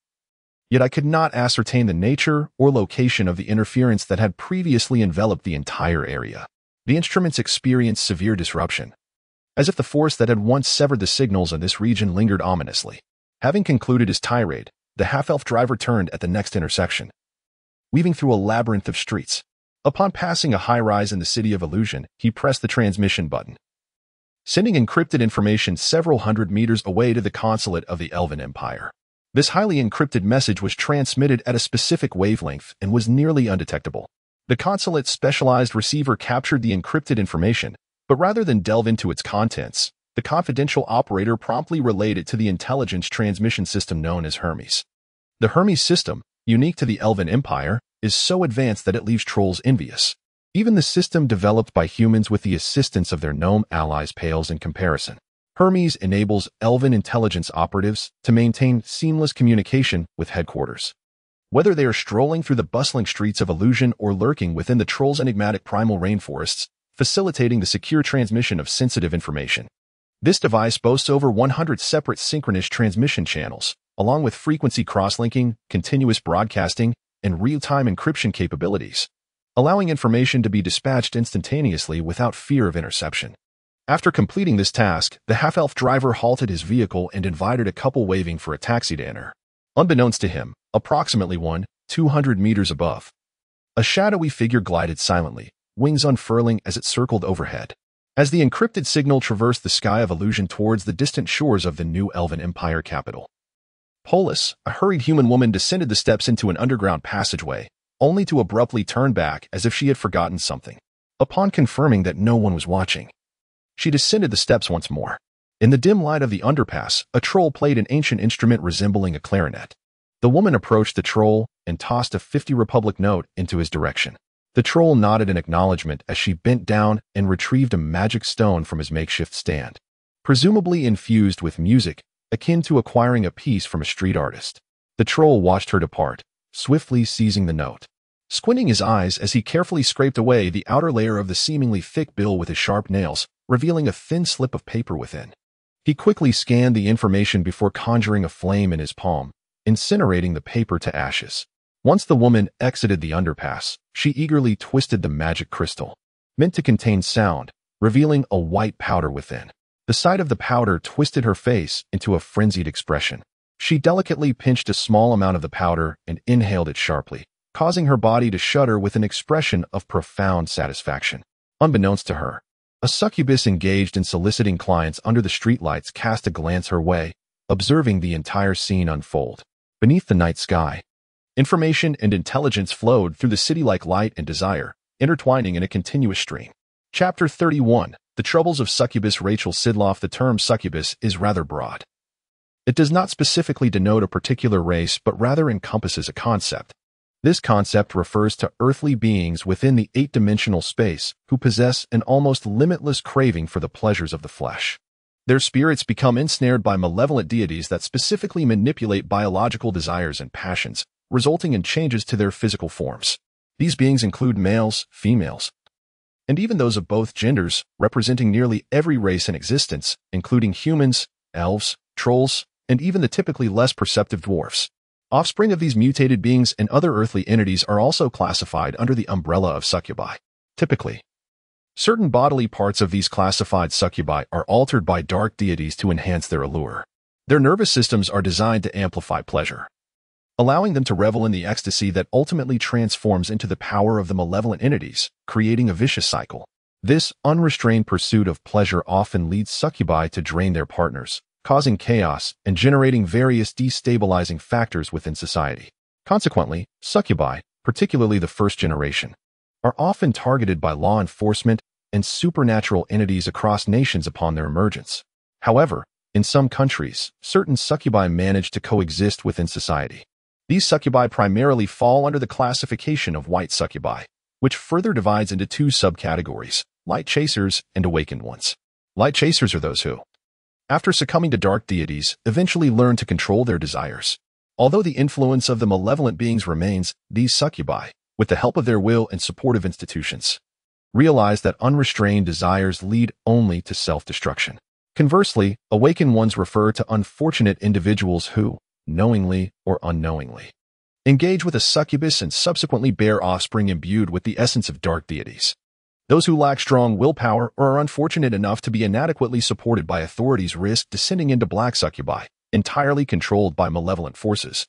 Yet I could not ascertain the nature or location of the interference that had previously enveloped the entire area. The instruments experienced severe disruption, as if the force that had once severed the signals in this region lingered ominously. Having concluded his tirade, the half-elf driver turned at the next intersection, weaving through a labyrinth of streets. Upon passing a high-rise in the city of Illusion, he pressed the transmission button, sending encrypted information several hundred meters away to the consulate of the Elven Empire. This highly encrypted message was transmitted at a specific wavelength and was nearly undetectable. The consulate's specialized receiver captured the encrypted information, but rather than delve into its contents, the confidential operator promptly relayed it to the intelligence transmission system known as Hermes. The Hermes system, unique to the Elven Empire, is so advanced that it leaves trolls envious. Even the system developed by humans with the assistance of their gnome allies pales in comparison. Hermes enables Elven intelligence operatives to maintain seamless communication with headquarters, whether they are strolling through the bustling streets of Illusion or lurking within the trolls' enigmatic primal rainforests, facilitating the secure transmission of sensitive information. This device boasts over 100 separate synchronous transmission channels, along with frequency cross-linking, continuous broadcasting, and real-time encryption capabilities, allowing information to be dispatched instantaneously without fear of interception. After completing this task, the half-elf driver halted his vehicle and invited a couple waving for a taxi to enter. Unbeknownst to him, approximately 200 meters above, a shadowy figure glided silently, wings unfurling as it circled overhead. As the encrypted signal traversed the sky of illusion towards the distant shores of the new Elven Empire capital. Polis, a hurried human woman, descended the steps into an underground passageway, only to abruptly turn back as if she had forgotten something. Upon confirming that no one was watching, she descended the steps once more. In the dim light of the underpass, a troll played an ancient instrument resembling a clarinet. The woman approached the troll and tossed a 50 Republic note into his direction. The troll nodded in acknowledgement as she bent down and retrieved a magic stone from his makeshift stand, presumably infused with music, akin to acquiring a piece from a street artist. The troll watched her depart, swiftly seizing the note, squinting his eyes as he carefully scraped away the outer layer of the seemingly thick bill with his sharp nails, revealing a thin slip of paper within. He quickly scanned the information before conjuring a flame in his palm, incinerating the paper to ashes. Once the woman exited the underpass, she eagerly twisted the magic crystal, meant to contain sound, revealing a white powder within. The sight of the powder twisted her face into a frenzied expression. She delicately pinched a small amount of the powder and inhaled it sharply, causing her body to shudder with an expression of profound satisfaction. Unbeknownst to her, a succubus engaged in soliciting clients under the streetlights cast a glance her way, observing the entire scene unfold. Beneath the night sky, information and intelligence flowed through the city like light and desire, intertwining in a continuous stream. Chapter 31. The Troubles of Succubus. Rachel Sidloff. The term succubus is rather broad. It does not specifically denote a particular race but rather encompasses a concept. This concept refers to earthly beings within the 8-dimensional space who possess an almost limitless craving for the pleasures of the flesh. Their spirits become ensnared by malevolent deities that specifically manipulate biological desires and passions, resulting in changes to their physical forms. These beings include males, females, and even those of both genders, representing nearly every race in existence, including humans, elves, trolls, and even the typically less perceptive dwarfs. Offspring of these mutated beings and other earthly entities are also classified under the umbrella of succubi. Typically, certain bodily parts of these classified succubi are altered by dark deities to enhance their allure. Their nervous systems are designed to amplify pleasure, allowing them to revel in the ecstasy that ultimately transforms into the power of the malevolent entities, creating a vicious cycle. This unrestrained pursuit of pleasure often leads succubi to drain their partners, causing chaos and generating various destabilizing factors within society. Consequently, succubi, particularly the first generation, are often targeted by law enforcement and supernatural entities across nations upon their emergence. However, in some countries, certain succubi manage to coexist within society. These succubi primarily fall under the classification of white succubi, which further divides into 2 subcategories, light chasers and awakened ones. Light chasers are those who, after succumbing to dark deities, eventually learn to control their desires. Although the influence of the malevolent beings remains, these succubi, with the help of their will and supportive institutions, realize that unrestrained desires lead only to self-destruction. Conversely, awakened ones refer to unfortunate individuals who, knowingly or unknowingly, engage with a succubus and subsequently bear offspring imbued with the essence of dark deities. Those who lack strong willpower or are unfortunate enough to be inadequately supported by authorities risk descending into black succubi, entirely controlled by malevolent forces,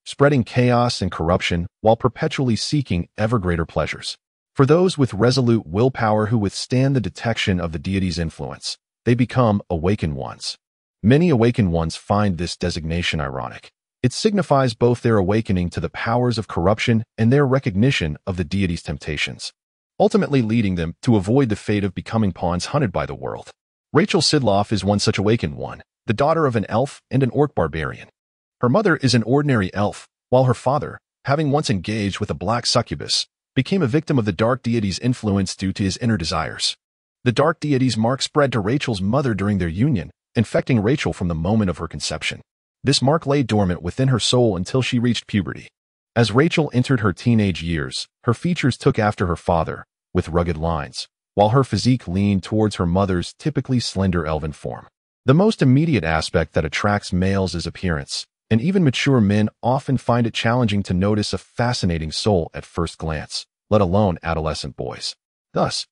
spreading chaos and corruption while perpetually seeking ever greater pleasures. For those with resolute willpower who withstand the detection of the deity's influence, they become awakened ones. Many awakened ones find this designation ironic. It signifies both their awakening to the powers of corruption and their recognition of the deity's temptations, ultimately leading them to avoid the fate of becoming pawns hunted by the world. Rachel Sidloff is one such awakened one, the daughter of an elf and an orc barbarian. Her mother is an ordinary elf, while her father, having once engaged with a black succubus, became a victim of the dark deity's influence due to his inner desires. The dark deity's mark spread to Rachel's mother during their union, infecting Rachel from the moment of her conception. This mark lay dormant within her soul until she reached puberty. As Rachel entered her teenage years, her features took after her father, with rugged lines, while her physique leaned towards her mother's typically slender elven form. The most immediate aspect that attracts males is appearance, and even mature men often find it challenging to notice a fascinating soul at first glance, let alone adolescent boys. Thus,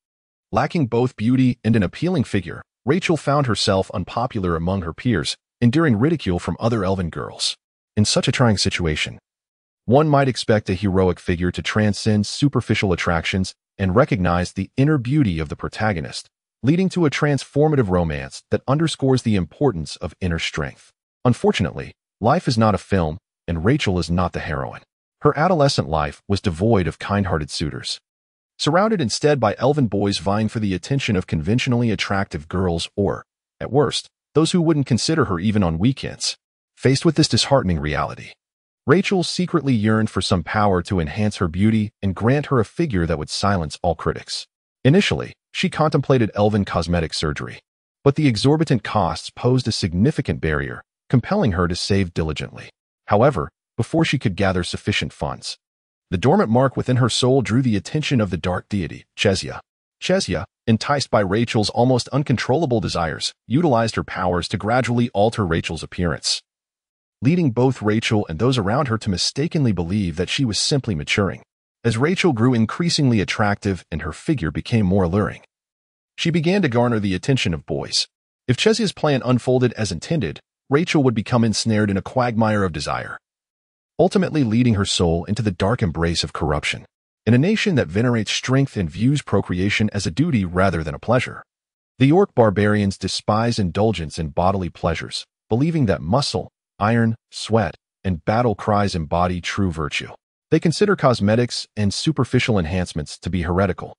lacking both beauty and an appealing figure, Rachel found herself unpopular among her peers, enduring ridicule from other elven girls. In such a trying situation, one might expect a heroic figure to transcend superficial attractions and recognize the inner beauty of the protagonist, leading to a transformative romance that underscores the importance of inner strength. Unfortunately, life is not a film, and Rachel is not the heroine. Her adolescent life was devoid of kind-hearted suitors. Surrounded instead by elven boys vying for the attention of conventionally attractive girls or, at worst, those who wouldn't consider her even on weekends. Faced with this disheartening reality, Rachel secretly yearned for some power to enhance her beauty and grant her a figure that would silence all critics. Initially, she contemplated elven cosmetic surgery, but the exorbitant costs posed a significant barrier, compelling her to save diligently. However, before she could gather sufficient funds, the dormant mark within her soul drew the attention of the dark deity, Chesia. Chesia, enticed by Rachel's almost uncontrollable desires, utilized her powers to gradually alter Rachel's appearance, leading both Rachel and those around her to mistakenly believe that she was simply maturing. As Rachel grew increasingly attractive and her figure became more alluring, she began to garner the attention of boys. If Chesia's plan unfolded as intended, Rachel would become ensnared in a quagmire of desire, ultimately leading her soul into the dark embrace of corruption. In a nation that venerates strength and views procreation as a duty rather than a pleasure, the orc barbarians despise indulgence in bodily pleasures, believing that muscle, iron, sweat, and battle cries embody true virtue. They consider cosmetics and superficial enhancements to be heretical.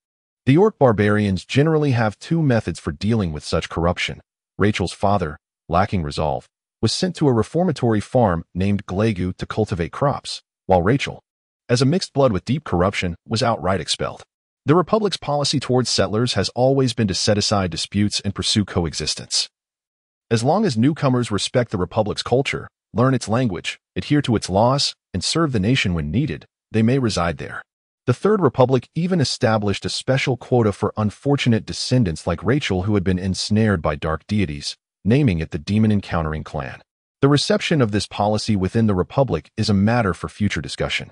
The orc barbarians generally have two methods for dealing with such corruption. Rachel's father, lacking resolve, was sent to a reformatory farm named Glegu to cultivate crops, while Rachel, as a mixed blood with deep corruption, was outright expelled. The Republic's policy towards settlers has always been to set aside disputes and pursue coexistence. As long as newcomers respect the Republic's culture, learn its language, adhere to its laws, and serve the nation when needed, they may reside there. The Third Republic even established a special quota for unfortunate descendants like Rachel who had been ensnared by dark deities, naming it the Demon Encountering Clan. The reception of this policy within the Republic is a matter for future discussion.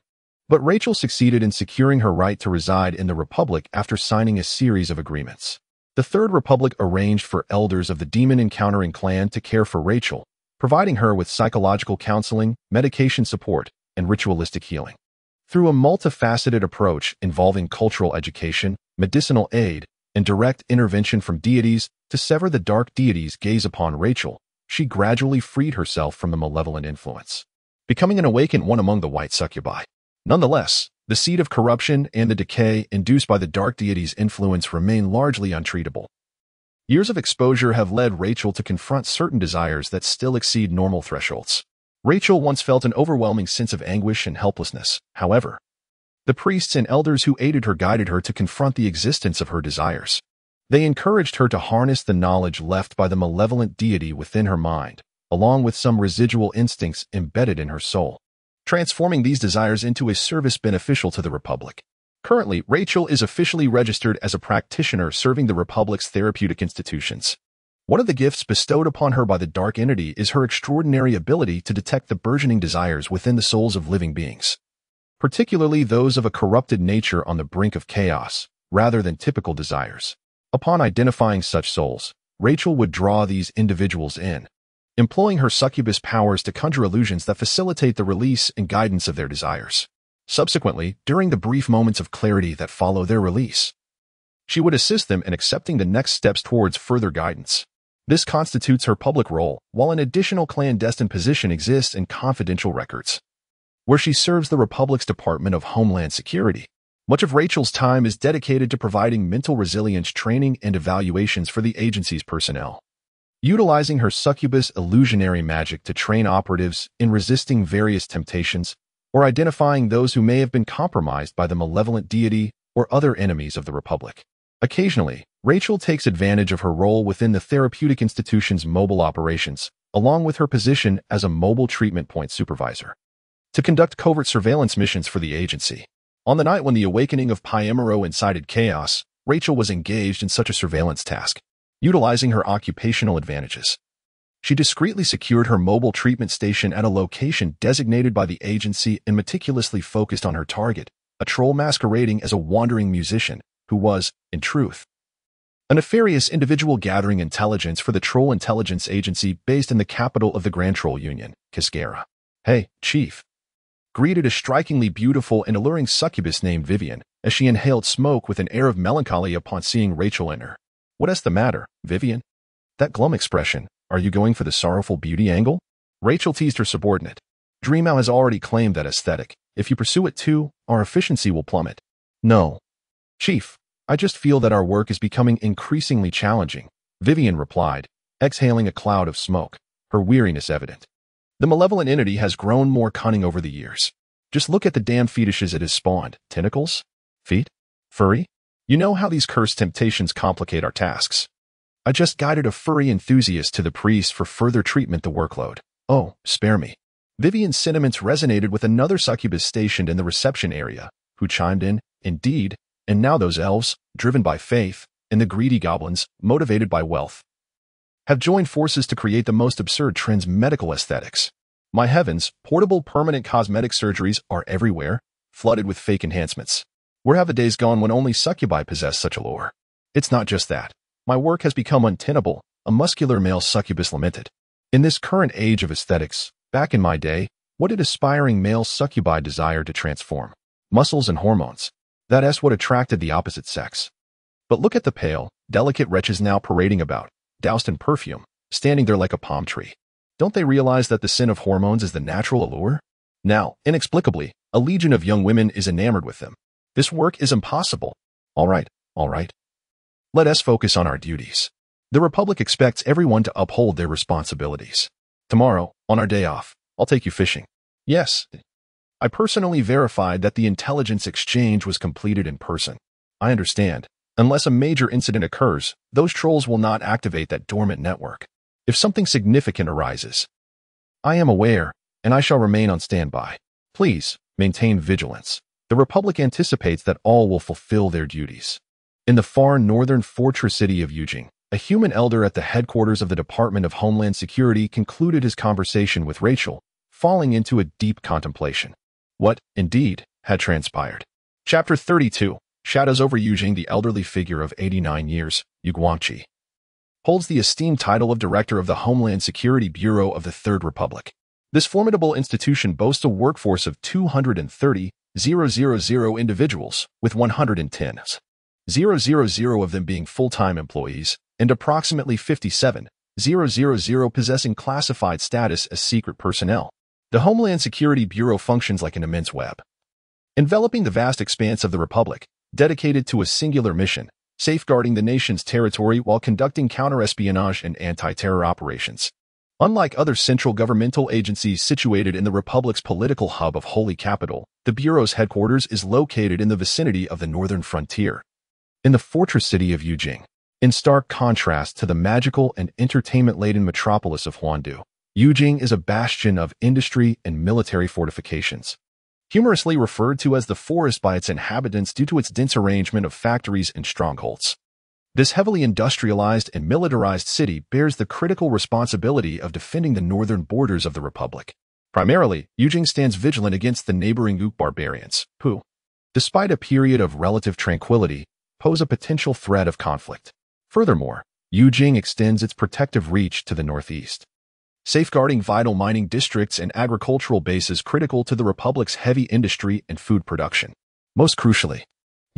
But Rachel succeeded in securing her right to reside in the Republic after signing a series of agreements. The Third Republic arranged for elders of the Demon Encountering Clan to care for Rachel, providing her with psychological counseling, medication support, and ritualistic healing. Through a multifaceted approach involving cultural education, medicinal aid, and direct intervention from deities to sever the dark deities' gaze upon Rachel, she gradually freed herself from the malevolent influence, becoming an awakened one among the white succubi. Nonetheless, the seed of corruption and the decay induced by the dark deity's influence remain largely untreatable. Years of exposure have led Rachel to confront certain desires that still exceed normal thresholds. Rachel once felt an overwhelming sense of anguish and helplessness. However, the priests and elders who aided her guided her to confront the existence of her desires. They encouraged her to harness the knowledge left by the malevolent deity within her mind, along with some residual instincts embedded in her soul, transforming these desires into a service beneficial to the Republic. Currently, Rachel is officially registered as a practitioner serving the Republic's therapeutic institutions. One of the gifts bestowed upon her by the dark entity is her extraordinary ability to detect the burgeoning desires within the souls of living beings, particularly those of a corrupted nature on the brink of chaos, rather than typical desires. Upon identifying such souls, Rachel would draw these individuals in, employing her succubus powers to conjure illusions that facilitate the release and guidance of their desires. Subsequently, during the brief moments of clarity that follow their release, she would assist them in accepting the next steps towards further guidance. This constitutes her public role, while an additional clandestine position exists in confidential records, where she serves the Republic's Department of Homeland Security. Much of Rachel's time is dedicated to providing mental resilience training and evaluations for the agency's personnel, utilizing her succubus illusionary magic to train operatives in resisting various temptations or identifying those who may have been compromised by the malevolent deity or other enemies of the Republic. Occasionally, Rachel takes advantage of her role within the therapeutic institution's mobile operations, along with her position as a mobile treatment point supervisor, to conduct covert surveillance missions for the agency. On the night when the awakening of Pyemero incited chaos, Rachel was engaged in such a surveillance task, utilizing her occupational advantages. She discreetly secured her mobile treatment station at a location designated by the agency and meticulously focused on her target, a troll masquerading as a wandering musician who was, in truth, a nefarious individual gathering intelligence for the Troll Intelligence Agency based in the capital of the Grand Troll Union, Cascara. "Hey, Chief," greeted a strikingly beautiful and alluring succubus named Vivian as she inhaled smoke with an air of melancholy upon seeing Rachel enter. "What's the matter, Vivian? That glum expression. Are you going for the sorrowful beauty angle?" Rachel teased her subordinate. "Dreamow has already claimed that aesthetic. If you pursue it too, our efficiency will plummet." "No, Chief, I just feel that our work is becoming increasingly challenging," Vivian replied, exhaling a cloud of smoke, her weariness evident. "The malevolent entity has grown more cunning over the years. Just look at the damn fetishes it has spawned. Tentacles? Feet? Furry? You know how these cursed temptations complicate our tasks. I just guided a furry enthusiast to the priest for further treatment the workload. Oh, spare me." Vivian's sentiments resonated with another succubus stationed in the reception area, who chimed in, "Indeed, and now those elves, driven by faith, and the greedy goblins, motivated by wealth, have joined forces to create the most absurd trends medical aesthetics. My heavens, portable permanent cosmetic surgeries are everywhere, flooded with fake enhancements. Where have the days gone when only succubi possess such allure? It's not just that. My work has become untenable," a muscular male succubus lamented. "In this current age of aesthetics, back in my day, what did aspiring male succubi desire to transform? Muscles and hormones. That's what attracted the opposite sex. But look at the pale, delicate wretches now parading about, doused in perfume, standing there like a palm tree. Don't they realize that the sin of hormones is the natural allure? Now, inexplicably, a legion of young women is enamored with them. This work is impossible. All right. Let us focus on our duties. The Republic expects everyone to uphold their responsibilities. Tomorrow, on our day off, I'll take you fishing." "Yes. I personally verified that the intelligence exchange was completed in person. I understand. Unless a major incident occurs, those trolls will not activate that dormant network. If something significant arises, I am aware, and I shall remain on standby. Please, maintain vigilance. The Republic anticipates that all will fulfill their duties." In the far northern fortress city of Yujing, a human elder at the headquarters of the Department of Homeland Security concluded his conversation with Rachel, falling into a deep contemplation. What, indeed, had transpired? Chapter 32. Shadows over Yujing. The elderly figure of 89 years, Yu Guangqi, holds the esteemed title of Director of the Homeland Security Bureau of the Third Republic. This formidable institution boasts a workforce of 230,000 individuals, with 110,000 of them being full-time employees, and approximately 57,000 possessing classified status as secret personnel. The Homeland Security Bureau functions like an immense web, enveloping the vast expanse of the Republic, dedicated to a singular mission, safeguarding the nation's territory while conducting counter-espionage and anti-terror operations. Unlike other central governmental agencies situated in the Republic's political hub of Holy Capital, the Bureau's headquarters is located in the vicinity of the northern frontier, in the fortress city of Yujing. In stark contrast to the magical and entertainment-laden metropolis of Huandu, Yujing is a bastion of industry and military fortifications. Humorously referred to as the forest by its inhabitants due to its dense arrangement of factories and strongholds. This heavily industrialized and militarized city bears the critical responsibility of defending the northern borders of the Republic. Primarily, Yujing stands vigilant against the neighboring Uk barbarians, who, despite a period of relative tranquility, pose a potential threat of conflict. Furthermore, Yujing extends its protective reach to the northeast, safeguarding vital mining districts and agricultural bases critical to the Republic's heavy industry and food production. Most crucially,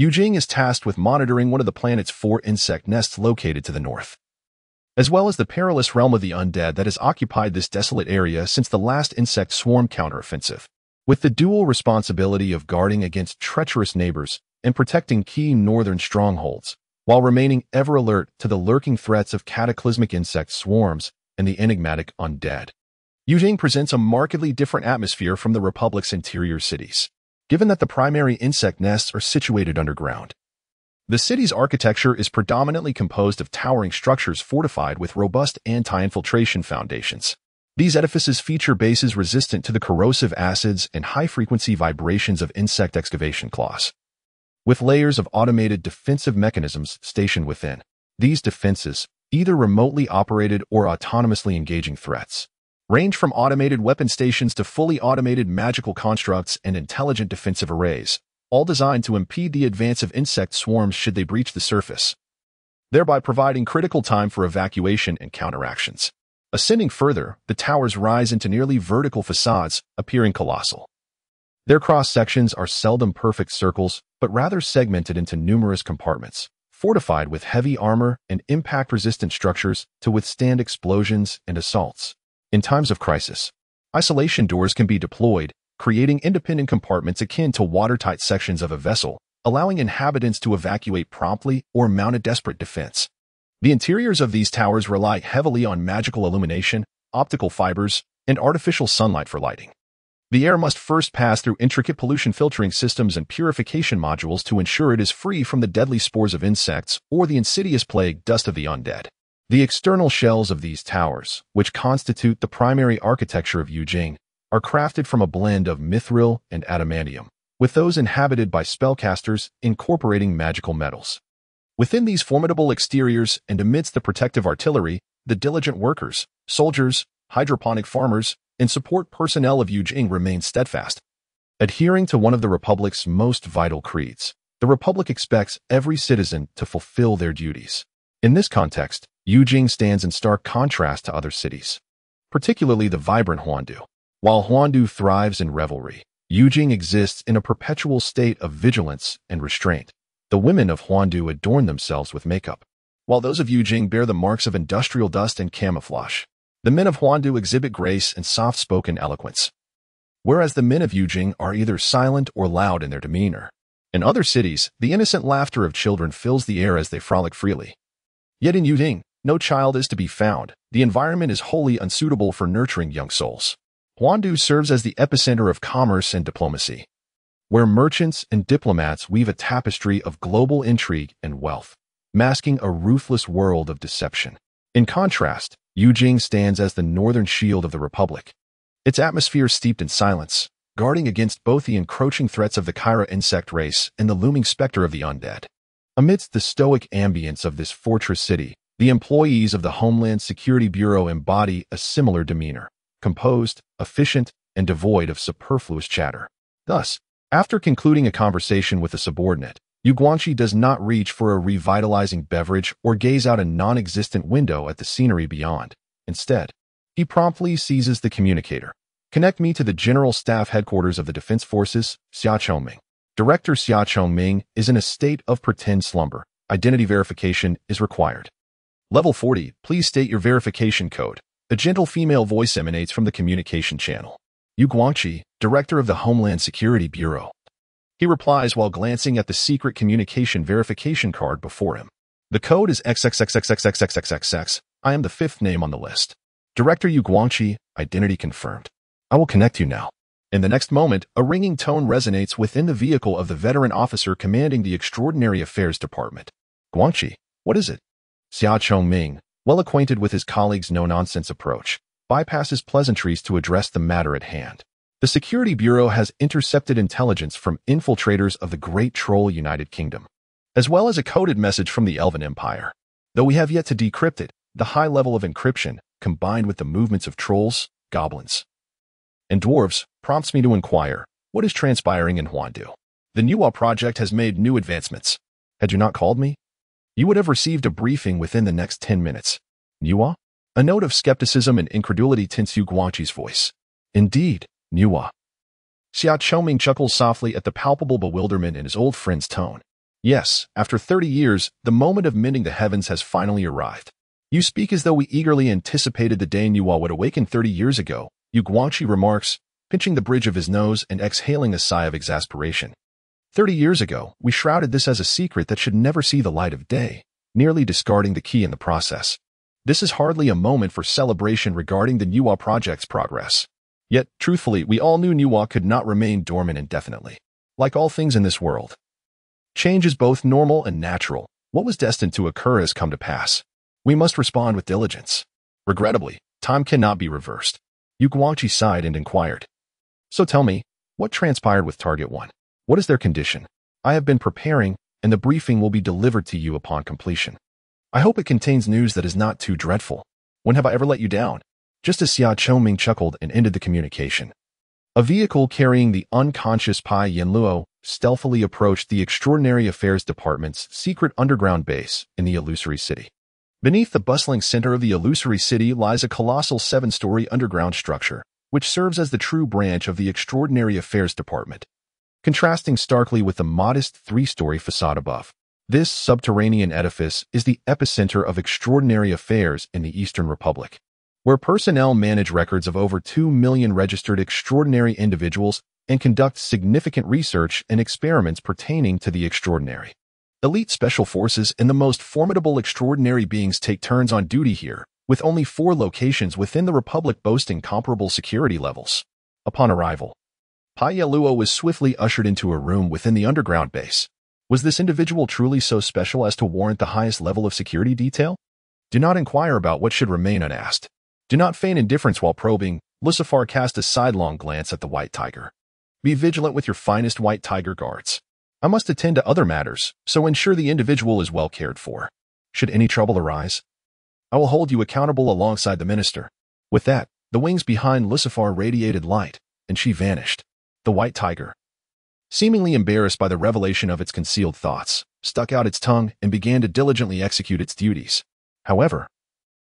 Yujing is tasked with monitoring one of the planet's 4 insect nests located to the north, as well as the perilous realm of the undead that has occupied this desolate area since the last insect swarm counteroffensive. With the dual responsibility of guarding against treacherous neighbors and protecting key northern strongholds, while remaining ever alert to the lurking threats of cataclysmic insect swarms and the enigmatic undead, Yujing presents a markedly different atmosphere from the Republic's interior cities, given that the primary insect nests are situated underground. The city's architecture is predominantly composed of towering structures fortified with robust anti-infiltration foundations. These edifices feature bases resistant to the corrosive acids and high-frequency vibrations of insect excavation claws, with layers of automated defensive mechanisms stationed within. These defenses, either remotely operated or autonomously engaging threats, range from automated weapon stations to fully automated magical constructs and intelligent defensive arrays, all designed to impede the advance of insect swarms should they breach the surface, thereby providing critical time for evacuation and counteractions. Ascending further, the towers rise into nearly vertical facades, appearing colossal. Their cross-sections are seldom perfect circles, but rather segmented into numerous compartments, fortified with heavy armor and impact-resistant structures to withstand explosions and assaults. In times of crisis, isolation doors can be deployed, creating independent compartments akin to watertight sections of a vessel, allowing inhabitants to evacuate promptly or mount a desperate defense. The interiors of these towers rely heavily on magical illumination, optical fibers, and artificial sunlight for lighting. The air must first pass through intricate pollution filtering systems and purification modules to ensure it is free from the deadly spores of insects or the insidious plague dust of the undead. The external shells of these towers, which constitute the primary architecture of Yujing, are crafted from a blend of mithril and adamantium, with those inhabited by spellcasters incorporating magical metals. Within these formidable exteriors and amidst the protective artillery, the diligent workers, soldiers, hydroponic farmers, and support personnel of Yujing remain steadfast. Adhering to one of the Republic's most vital creeds, the Republic expects every citizen to fulfill their duties. In this context, Yujing stands in stark contrast to other cities, particularly the vibrant Huandu. While Huandu thrives in revelry, Yujing exists in a perpetual state of vigilance and restraint. The women of Huandu adorn themselves with makeup, while those of Yujing bear the marks of industrial dust and camouflage. The men of Huandu exhibit grace and soft-spoken eloquence, whereas the men of Yujing are either silent or loud in their demeanor. In other cities, the innocent laughter of children fills the air as they frolic freely. Yet in Yujing, no child is to be found. The environment is wholly unsuitable for nurturing young souls. Huandu serves as the epicenter of commerce and diplomacy, where merchants and diplomats weave a tapestry of global intrigue and wealth, masking a ruthless world of deception. In contrast, Yujing stands as the northern shield of the Republic, its atmosphere steeped in silence, guarding against both the encroaching threats of the Kyra insect race and the looming specter of the undead. Amidst the stoic ambience of this fortress city, the employees of the Homeland Security Bureau embody a similar demeanor, composed, efficient, and devoid of superfluous chatter. Thus, after concluding a conversation with a subordinate, Yu Guangxi does not reach for a revitalizing beverage or gaze out a non-existent window at the scenery beyond. Instead, he promptly seizes the communicator. Connect me to the General Staff Headquarters of the Defense Forces, Xia Chongming. Director Xia Chongming is in a state of pretend slumber. Identity verification is required. Level 40, please state your verification code. A gentle female voice emanates from the communication channel. Yu Guangxi, Director of the Homeland Security Bureau. He replies while glancing at the secret communication verification card before him. The code is XXXXXXXXXX. I am the fifth name on the list. Director Yu Guangxi, identity confirmed. I will connect you now. In the next moment, a ringing tone resonates within the vehicle of the veteran officer commanding the Extraordinary Affairs Department. Guangxi, what is it? Xia Chongming, well acquainted with his colleague's no-nonsense approach, bypasses pleasantries to address the matter at hand. The Security Bureau has intercepted intelligence from infiltrators of the Great Troll United Kingdom, as well as a coded message from the Elven Empire. Though we have yet to decrypt it, the high level of encryption, combined with the movements of trolls, goblins, and dwarves, prompts me to inquire, what is transpiring in Huandu? The Nuwa project has made new advancements. Had you not called me, you would have received a briefing within the next 10 minutes. Nuwa? A note of skepticism and incredulity tints Yu Guangxi's voice. Indeed, Nuwa. Xia Chongming chuckles softly at the palpable bewilderment in his old friend's tone. Yes, after 30 years, the moment of mending the heavens has finally arrived. You speak as though we eagerly anticipated the day Nuwa would awaken 30 years ago, Yu Guangxi remarks, pinching the bridge of his nose and exhaling a sigh of exasperation. 30 years ago, we shrouded this as a secret that should never see the light of day, nearly discarding the key in the process. This is hardly a moment for celebration regarding the Nuwa project's progress. Yet, truthfully, we all knew Nuwa could not remain dormant indefinitely. Like all things in this world, change is both normal and natural. What was destined to occur has come to pass. We must respond with diligence. Regrettably, time cannot be reversed. Yu Guangxi sighed and inquired. So tell me, what transpired with Target 1? What is their condition? I have been preparing, and the briefing will be delivered to you upon completion. I hope it contains news that is not too dreadful. When have I ever let you down? Just as Xia Chongming chuckled and ended the communication. A vehicle carrying the unconscious Pai Yanluo stealthily approached the Extraordinary Affairs Department's secret underground base in the illusory city. Beneath the bustling center of the illusory city lies a colossal 7-story underground structure, which serves as the true branch of the Extraordinary Affairs Department. Contrasting starkly with the modest 3-story facade above, this subterranean edifice is the epicenter of extraordinary affairs in the Eastern Republic, where personnel manage records of over 2 million registered extraordinary individuals and conduct significant research and experiments pertaining to the extraordinary. Elite special forces and the most formidable extraordinary beings take turns on duty here, with only 4 locations within the Republic boasting comparable security levels. Upon arrival, Pai Yaluo was swiftly ushered into a room within the underground base. Was this individual truly so special as to warrant the highest level of security detail? Do not inquire about what should remain unasked. Do not feign indifference while probing. Lucifer cast a sidelong glance at the White Tiger. Be vigilant with your finest White Tiger guards. I must attend to other matters, so ensure the individual is well cared for. Should any trouble arise, I will hold you accountable alongside the minister. With that, the wings behind Lucifer radiated light, and she vanished. The White Tiger, seemingly embarrassed by the revelation of its concealed thoughts, stuck out its tongue and began to diligently execute its duties. However,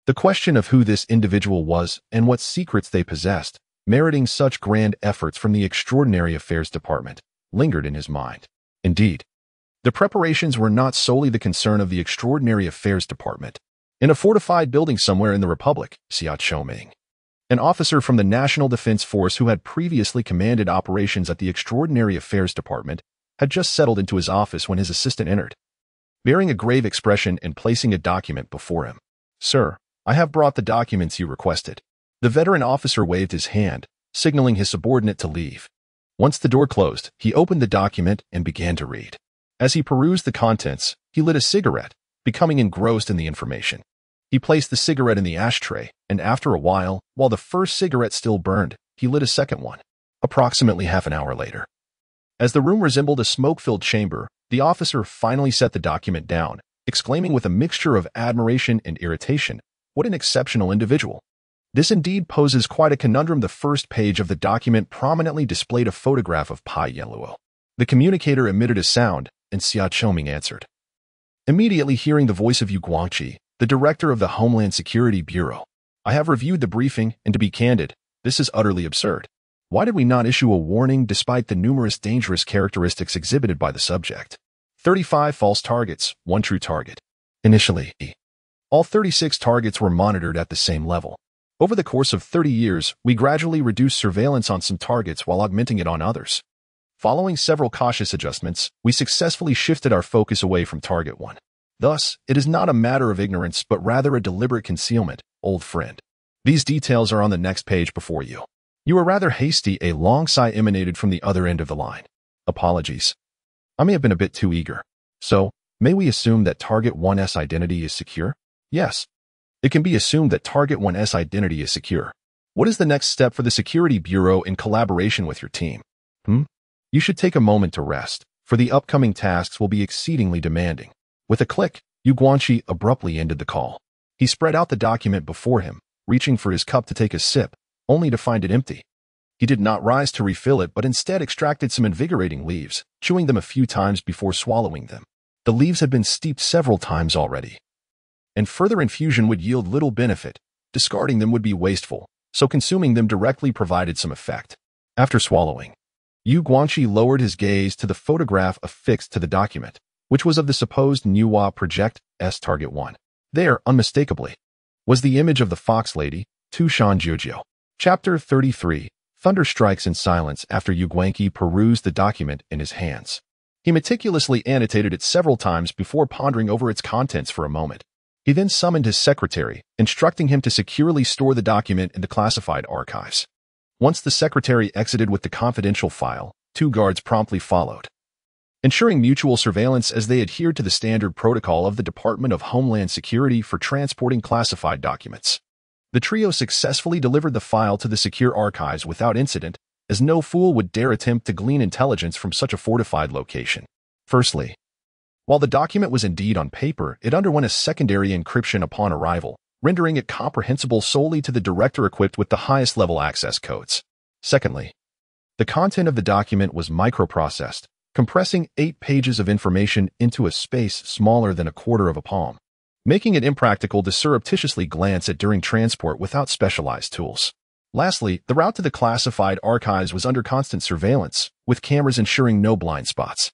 the question of who this individual was and what secrets they possessed, meriting such grand efforts from the Extraordinary Affairs Department, lingered in his mind. Indeed, the preparations were not solely the concern of the Extraordinary Affairs Department. In a fortified building somewhere in the Republic, Xia Chongming, an officer from the National Defense Force who had previously commanded operations at the Extraordinary Affairs Department, had just settled into his office when his assistant entered, bearing a grave expression and placing a document before him. Sir, I have brought the documents you requested. The veteran officer waved his hand, signaling his subordinate to leave. Once the door closed, he opened the document and began to read. As he perused the contents, he lit a cigarette, becoming engrossed in the information. He placed the cigarette in the ashtray, and after a while the first cigarette still burned, he lit a second one. Approximately half an hour later, as the room resembled a smoke-filled chamber, the officer finally set the document down, exclaiming with a mixture of admiration and irritation, "What an exceptional individual!" This indeed poses quite a conundrum. The first page of the document prominently displayed a photograph of Pai Yanluo. The communicator emitted a sound, and Xia Chongming answered. Immediately hearing the voice of Yu Guangqi, the director of the Homeland Security Bureau. I have reviewed the briefing, and to be candid, this is utterly absurd. Why did we not issue a warning despite the numerous dangerous characteristics exhibited by the subject? 35 false targets, 1 true target. Initially, all 36 targets were monitored at the same level. Over the course of 30 years, we gradually reduced surveillance on some targets while augmenting it on others. Following several cautious adjustments, we successfully shifted our focus away from target 1. Thus, it is not a matter of ignorance but rather a deliberate concealment, old friend. These details are on the next page before you. You are rather hasty. A long sigh emanated from the other end of the line. Apologies. I may have been a bit too eager. So, may we assume that Target 1's identity is secure? Yes. It can be assumed that Target 1's identity is secure. What is the next step for the Security Bureau in collaboration with your team? You should take a moment to rest, for the upcoming tasks will be exceedingly demanding. With a click, Yu Guangqi abruptly ended the call. He spread out the document before him, reaching for his cup to take a sip, only to find it empty. He did not rise to refill it but instead extracted some invigorating leaves, chewing them a few times before swallowing them. The leaves had been steeped several times already, and further infusion would yield little benefit. Discarding them would be wasteful, so consuming them directly provided some effect. After swallowing, Yu Guangqi lowered his gaze to the photograph affixed to the document, which was of the supposed Nuwa Project S Target 1. There, unmistakably, was the image of the Fox Lady, Tu Shan Jiujiu. Chapter 33. Thunder strikes in silence after Yu Guangqi perused the document in his hands. He meticulously annotated it several times before pondering over its contents for a moment. He then summoned his secretary, instructing him to securely store the document in the classified archives. Once the secretary exited with the confidential file, 2 guards promptly followed, ensuring mutual surveillance as they adhered to the standard protocol of the Department of Homeland Security for transporting classified documents. The trio successfully delivered the file to the secure archives without incident, as no fool would dare attempt to glean intelligence from such a fortified location. Firstly, While the document was indeed on paper, it underwent a secondary encryption upon arrival, rendering it comprehensible solely to the director equipped with the highest level access codes. Secondly, the content of the document was microprocessed, compressing 8 pages of information into a space smaller than a quarter of a palm, making it impractical to surreptitiously glance at during transport without specialized tools. Lastly, the route to the classified archives was under constant surveillance, with cameras ensuring no blind spots.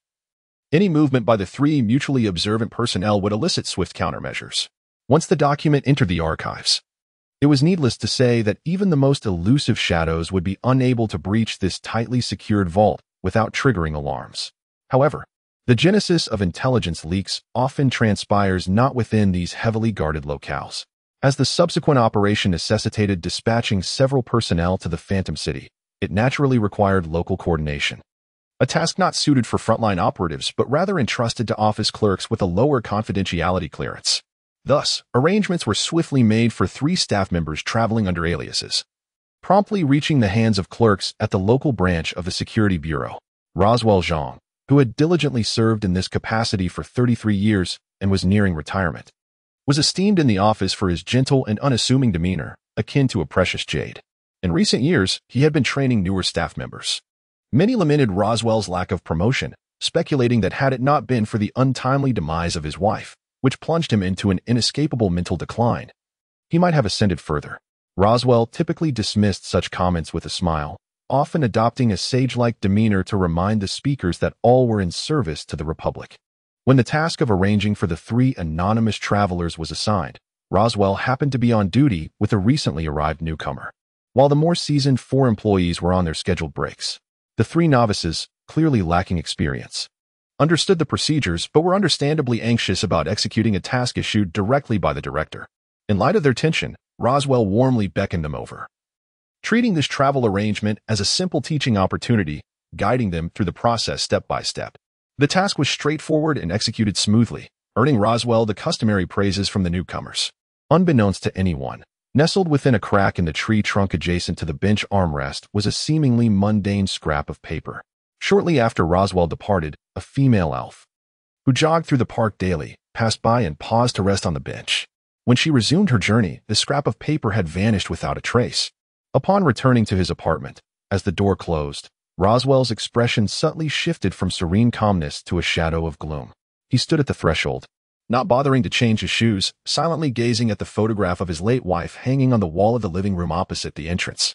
Any movement by the 3 mutually observant personnel would elicit swift countermeasures. Once the document entered the archives, it was needless to say that even the most elusive shadows would be unable to breach this tightly secured vault without triggering alarms. However, the genesis of intelligence leaks often transpires not within these heavily guarded locales. As the subsequent operation necessitated dispatching several personnel to the Phantom City, it naturally required local coordination. A task not suited for frontline operatives, but rather entrusted to office clerks with a lower confidentiality clearance. Thus, arrangements were swiftly made for 3 staff members traveling under aliases, promptly reaching the hands of clerks at the local branch of the Security Bureau. Roswell Zhang, who had diligently served in this capacity for 33 years and was nearing retirement, was esteemed in the office for his gentle and unassuming demeanor, akin to a precious jade. In recent years, he had been training newer staff members. Many lamented Roswell's lack of promotion, speculating that had it not been for the untimely demise of his wife, which plunged him into an inescapable mental decline, he might have ascended further. Roswell typically dismissed such comments with a smile, often adopting a sage-like demeanor to remind the speakers that all were in service to the Republic. When the task of arranging for the 3 anonymous travelers was assigned, Roswell happened to be on duty with a recently arrived newcomer, while the more seasoned 4 employees were on their scheduled breaks. The 3 novices, clearly lacking experience, understood the procedures but were understandably anxious about executing a task issued directly by the director. In light of their tension, Roswell warmly beckoned them over, treating this travel arrangement as a simple teaching opportunity, guiding them through the process step by step. The task was straightforward and executed smoothly, earning Roswell the customary praises from the newcomers. Unbeknownst to anyone, nestled within a crack in the tree trunk adjacent to the bench armrest was a seemingly mundane scrap of paper. Shortly after Roswell departed, a female elf, who jogged through the park daily, passed by and paused to rest on the bench. When she resumed her journey, the scrap of paper had vanished without a trace. Upon returning to his apartment, as the door closed, Roswell's expression subtly shifted from serene calmness to a shadow of gloom. He stood at the threshold, not bothering to change his shoes, silently gazing at the photograph of his late wife hanging on the wall of the living room opposite the entrance.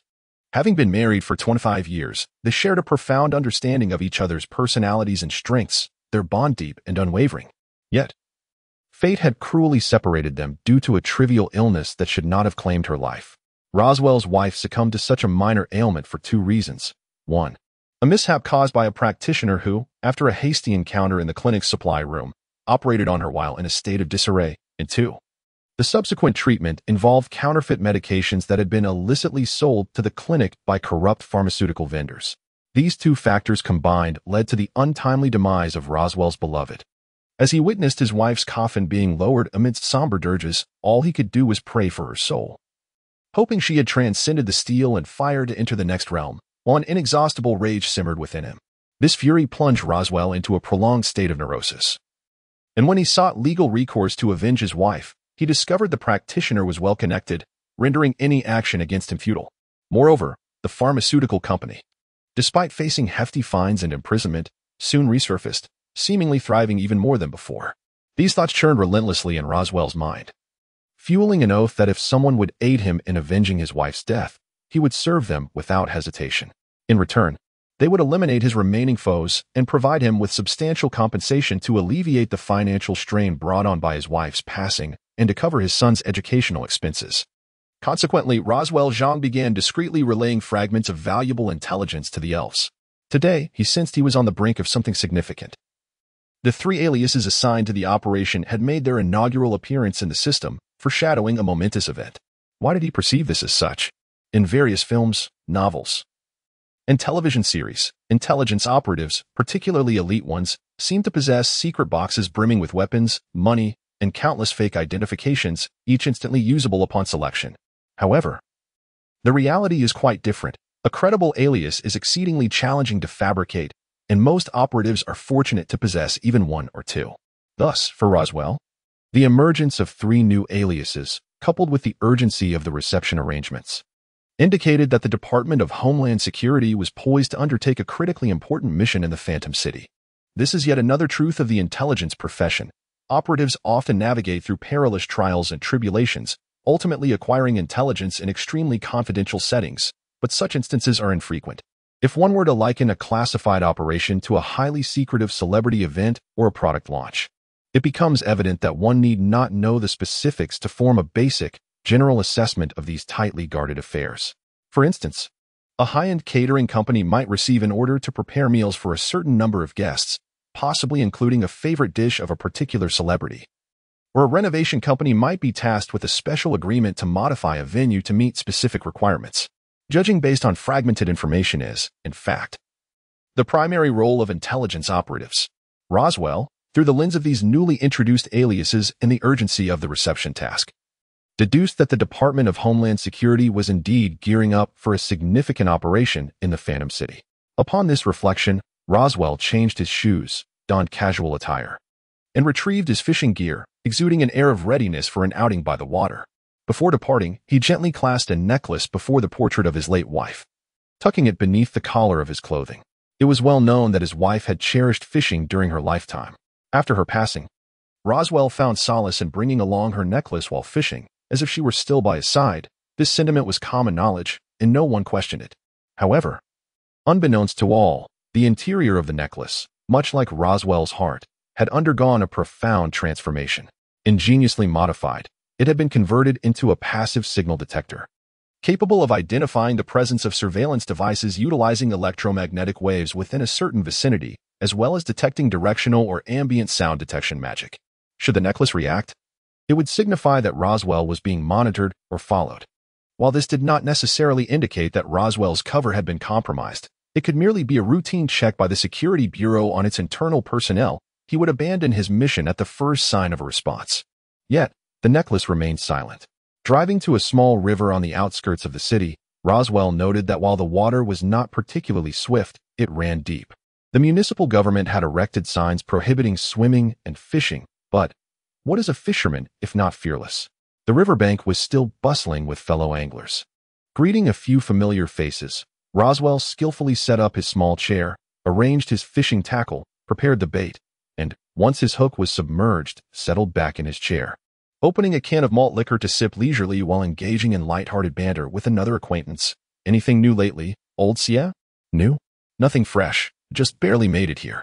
Having been married for 25 years, they shared a profound understanding of each other's personalities and strengths, their bond deep and unwavering. Yet, fate had cruelly separated them due to a trivial illness that should not have claimed her life. Roswell's wife succumbed to such a minor ailment for 2 reasons. 1. A mishap caused by a practitioner who, after a hasty encounter in the clinic's supply room, operated on her while in a state of disarray. And 2. The subsequent treatment involved counterfeit medications that had been illicitly sold to the clinic by corrupt pharmaceutical vendors. These 2 factors combined led to the untimely demise of Roswell's beloved. As he witnessed his wife's coffin being lowered amidst somber dirges, all he could do was pray for her soul, hoping she had transcended the steel and fire to enter the next realm, while an inexhaustible rage simmered within him. This fury plunged Roswell into a prolonged state of neurosis. And when he sought legal recourse to avenge his wife, he discovered the practitioner was well connected, rendering any action against him futile. Moreover, the pharmaceutical company, despite facing hefty fines and imprisonment, soon resurfaced, seemingly thriving even more than before. These thoughts churned relentlessly in Roswell's mind, fueling an oath that if someone would aid him in avenging his wife's death, he would serve them without hesitation. In return, they would eliminate his remaining foes and provide him with substantial compensation to alleviate the financial strain brought on by his wife's passing and to cover his son's educational expenses. Consequently, Roswell Zhang began discreetly relaying fragments of valuable intelligence to the elves. Today, he sensed he was on the brink of something significant. The 3 aliases assigned to the operation had made their inaugural appearance in the system, foreshadowing a momentous event. Why did he perceive this as such? In various films, novels, and television series, intelligence operatives, particularly elite ones, seem to possess secret boxes brimming with weapons, money, and countless fake identifications, each instantly usable upon selection. However, the reality is quite different. A credible alias is exceedingly challenging to fabricate, and most operatives are fortunate to possess even 1 or 2. Thus, for Roswell, the emergence of 3 new aliases, coupled with the urgency of the reception arrangements, indicated that the Department of Homeland Security was poised to undertake a critically important mission in the Phantom City. This is yet another truth of the intelligence profession. Operatives often navigate through perilous trials and tribulations, ultimately acquiring intelligence in extremely confidential settings, but such instances are infrequent. If one were to liken a classified operation to a highly secretive celebrity event or a product launch, it becomes evident that one need not know the specifics to form a basic, general assessment of these tightly guarded affairs. For instance, a high-end catering company might receive an order to prepare meals for a certain number of guests, possibly including a favorite dish of a particular celebrity. Or a renovation company might be tasked with a special agreement to modify a venue to meet specific requirements. Judging based on fragmented information is, in fact, the primary role of intelligence operatives. Roswell, through the lens of these newly introduced aliases and the urgency of the reception task, deduced that the Department of Homeland Security was indeed gearing up for a significant operation in the Phantom City. Upon this reflection, Roswell changed his shoes, donned casual attire, and retrieved his fishing gear, exuding an air of readiness for an outing by the water. Before departing, he gently clasped a necklace before the portrait of his late wife, tucking it beneath the collar of his clothing. It was well known that his wife had cherished fishing during her lifetime. After her passing, Roswell found solace in bringing along her necklace while fishing, as if she were still by his side. This sentiment was common knowledge, and no one questioned it. However, unbeknownst to all, the interior of the necklace, much like Roswell's heart, had undergone a profound transformation. Ingeniously modified, it had been converted into a passive signal detector, capable of identifying the presence of surveillance devices utilizing electromagnetic waves within a certain vicinity, as well as detecting directional or ambient sound detection magic. Should the necklace react, it would signify that Roswell was being monitored or followed. While this did not necessarily indicate that Roswell's cover had been compromised, it could merely be a routine check by the Security Bureau on its internal personnel. He would abandon his mission at the first sign of a response. Yet, the necklace remained silent. Driving to a small river on the outskirts of the city, Roswell noted that while the water was not particularly swift, it ran deep. The municipal government had erected signs prohibiting swimming and fishing, but what is a fisherman if not fearless? The riverbank was still bustling with fellow anglers. Greeting a few familiar faces, Roswell skillfully set up his small chair, arranged his fishing tackle, prepared the bait, and, once his hook was submerged, settled back in his chair, opening a can of malt liquor to sip leisurely while engaging in light-hearted banter with another acquaintance. Anything new lately, old Sia? New? Nothing fresh, just barely made it here.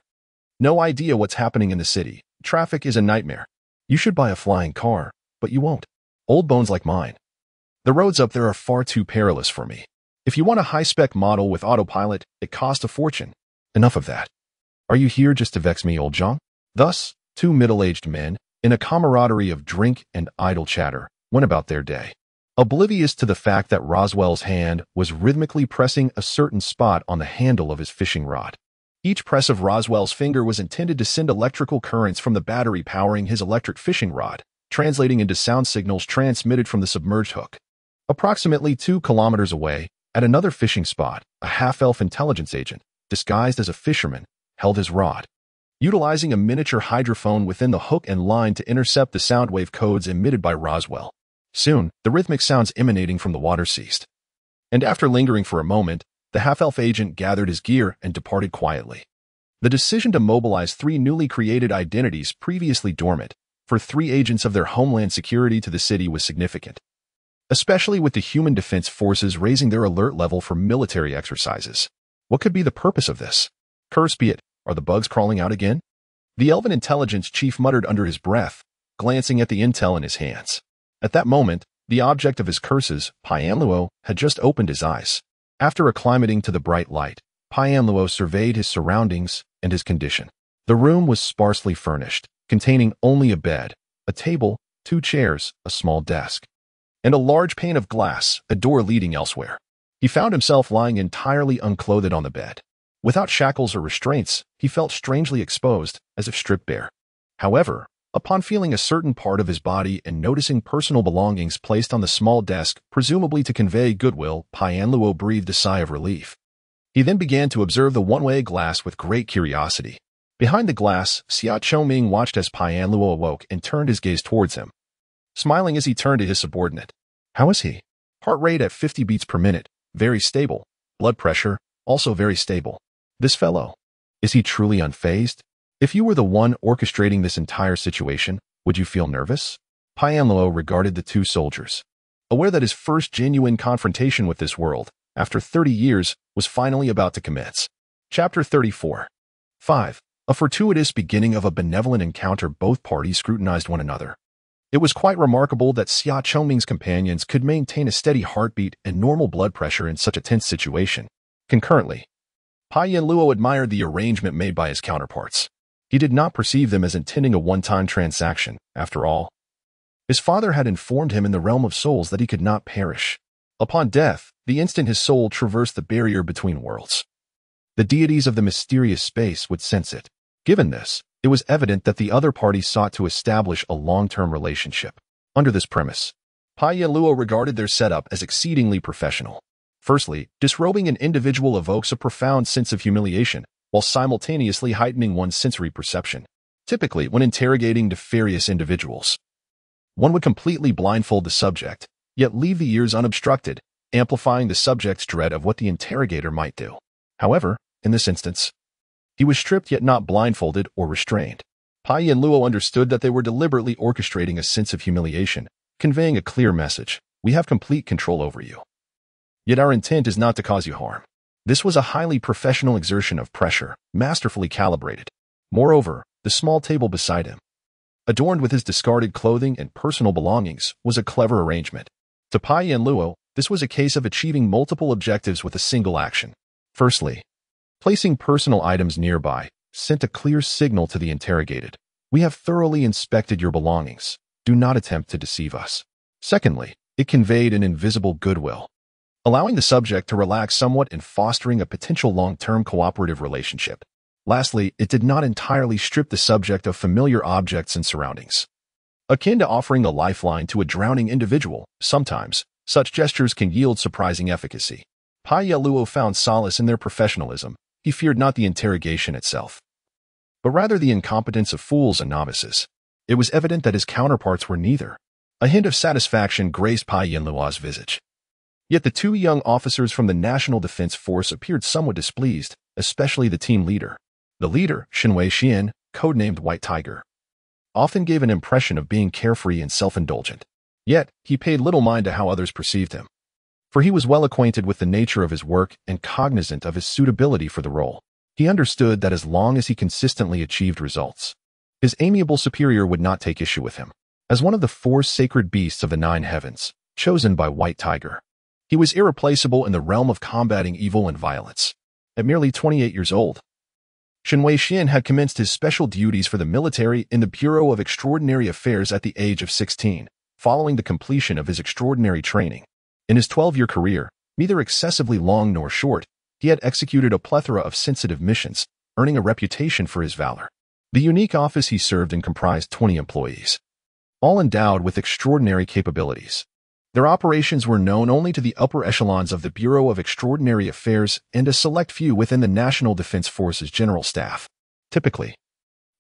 No idea what's happening in the city. Traffic is a nightmare. You should buy a flying car, but you won't. Old bones like mine. The roads up there are far too perilous for me. If you want a high-spec model with autopilot, it costs a fortune. Enough of that. Are you here just to vex me, old Jean? Thus, 2 middle-aged men, in a camaraderie of drink and idle chatter, went about their day, oblivious to the fact that Roswell's hand was rhythmically pressing a certain spot on the handle of his fishing rod. Each press of Roswell's finger was intended to send electrical currents from the battery powering his electric fishing rod, translating into sound signals transmitted from the submerged hook. Approximately 2 kilometers away, at another fishing spot, a half-elf intelligence agent, disguised as a fisherman, held his rod, utilizing a miniature hydrophone within the hook and line to intercept the sound wave codes emitted by Roswell. Soon, the rhythmic sounds emanating from the water ceased. And after lingering for a moment, the half-elf agent gathered his gear and departed quietly. The decision to mobilize 3 newly created identities previously dormant for 3 agents of their Homeland Security to the city was significant, especially with the human defense forces raising their alert level for military exercises. What could be the purpose of this? Curse be it, are the bugs crawling out again? The Elven intelligence chief muttered under his breath, glancing at the intel in his hands. At that moment, the object of his curses, Pianluo, had just opened his eyes. After acclimating to the bright light, Pianluo surveyed his surroundings and his condition. The room was sparsely furnished, containing only a bed, a table, 2 chairs, a small desk, and a large pane of glass, a door leading elsewhere. He found himself lying entirely unclothed on the bed. Without shackles or restraints, he felt strangely exposed, as if stripped bare. However, upon feeling a certain part of his body and noticing personal belongings placed on the small desk, presumably to convey goodwill, Pianluo breathed a sigh of relief. He then began to observe the one-way glass with great curiosity. Behind the glass, Xia Chongming watched as Payan Luo awoke and turned his gaze towards him, smiling as he turned to his subordinate. How is he? Heart rate at 50 beats per minute, very stable. Blood pressure, also very stable. This fellow, is he truly unfazed? If you were the one orchestrating this entire situation, would you feel nervous? Payan Luo regarded the two soldiers, aware that his first genuine confrontation with this world, after 30 years, was finally about to commence. Chapter 34. 5. A fortuitous beginning of a benevolent encounter. Both parties scrutinized one another. It was quite remarkable that Xia Chongming's companions could maintain a steady heartbeat and normal blood pressure in such a tense situation. Concurrently, Payan Luo admired the arrangement made by his counterparts. He did not perceive them as intending a one-time transaction. After all, his father had informed him in the realm of souls that he could not perish. Upon death, the instant his soul traversed the barrier between worlds, the deities of the mysterious space would sense it. Given this, it was evident that the other party sought to establish a long-term relationship. Under this premise, Payan Luo regarded their setup as exceedingly professional. Firstly, disrobing an individual evokes a profound sense of humiliation, while simultaneously heightening one's sensory perception. Typically, when interrogating nefarious individuals, one would completely blindfold the subject, yet leave the ears unobstructed, amplifying the subject's dread of what the interrogator might do. However, in this instance, he was stripped yet not blindfolded or restrained. Payan Luo understood that they were deliberately orchestrating a sense of humiliation, conveying a clear message: we have complete control over you. Yet our intent is not to cause you harm. This was a highly professional exertion of pressure, masterfully calibrated. Moreover, the small table beside him, adorned with his discarded clothing and personal belongings, was a clever arrangement. To Payan Luo, this was a case of achieving multiple objectives with a single action. Firstly, placing personal items nearby sent a clear signal to the interrogated: we have thoroughly inspected your belongings. Do not attempt to deceive us. Secondly, it conveyed an invisible goodwill, allowing the subject to relax somewhat and fostering a potential long-term cooperative relationship. Lastly, it did not entirely strip the subject of familiar objects and surroundings. Akin to offering a lifeline to a drowning individual, sometimes such gestures can yield surprising efficacy. Payan Luo found solace in their professionalism. He feared not the interrogation itself, but rather the incompetence of fools and novices. It was evident that his counterparts were neither. A hint of satisfaction graced Payan Luo's visage. Yet the two young officers from the National Defense Force appeared somewhat displeased, especially the team leader. The leader, Shenwei Xian, codenamed White Tiger, often gave an impression of being carefree and self-indulgent. Yet, he paid little mind to how others perceived him, for he was well acquainted with the nature of his work and cognizant of his suitability for the role. He understood that as long as he consistently achieved results, his amiable superior would not take issue with him. As one of the 4 sacred beasts of the 9 heavens, chosen by White Tiger, he was irreplaceable in the realm of combating evil and violence. At merely 28 years old, Shenwei Xian had commenced his special duties for the military in the Bureau of Extraordinary Affairs at the age of 16, following the completion of his extraordinary training. In his 12-year career, neither excessively long nor short, he had executed a plethora of sensitive missions, earning a reputation for his valor. The unique office he served in comprised 20 employees, all endowed with extraordinary capabilities. Their operations were known only to the upper echelons of the Bureau of Extraordinary Affairs and a select few within the National Defense Force's general staff. Typically,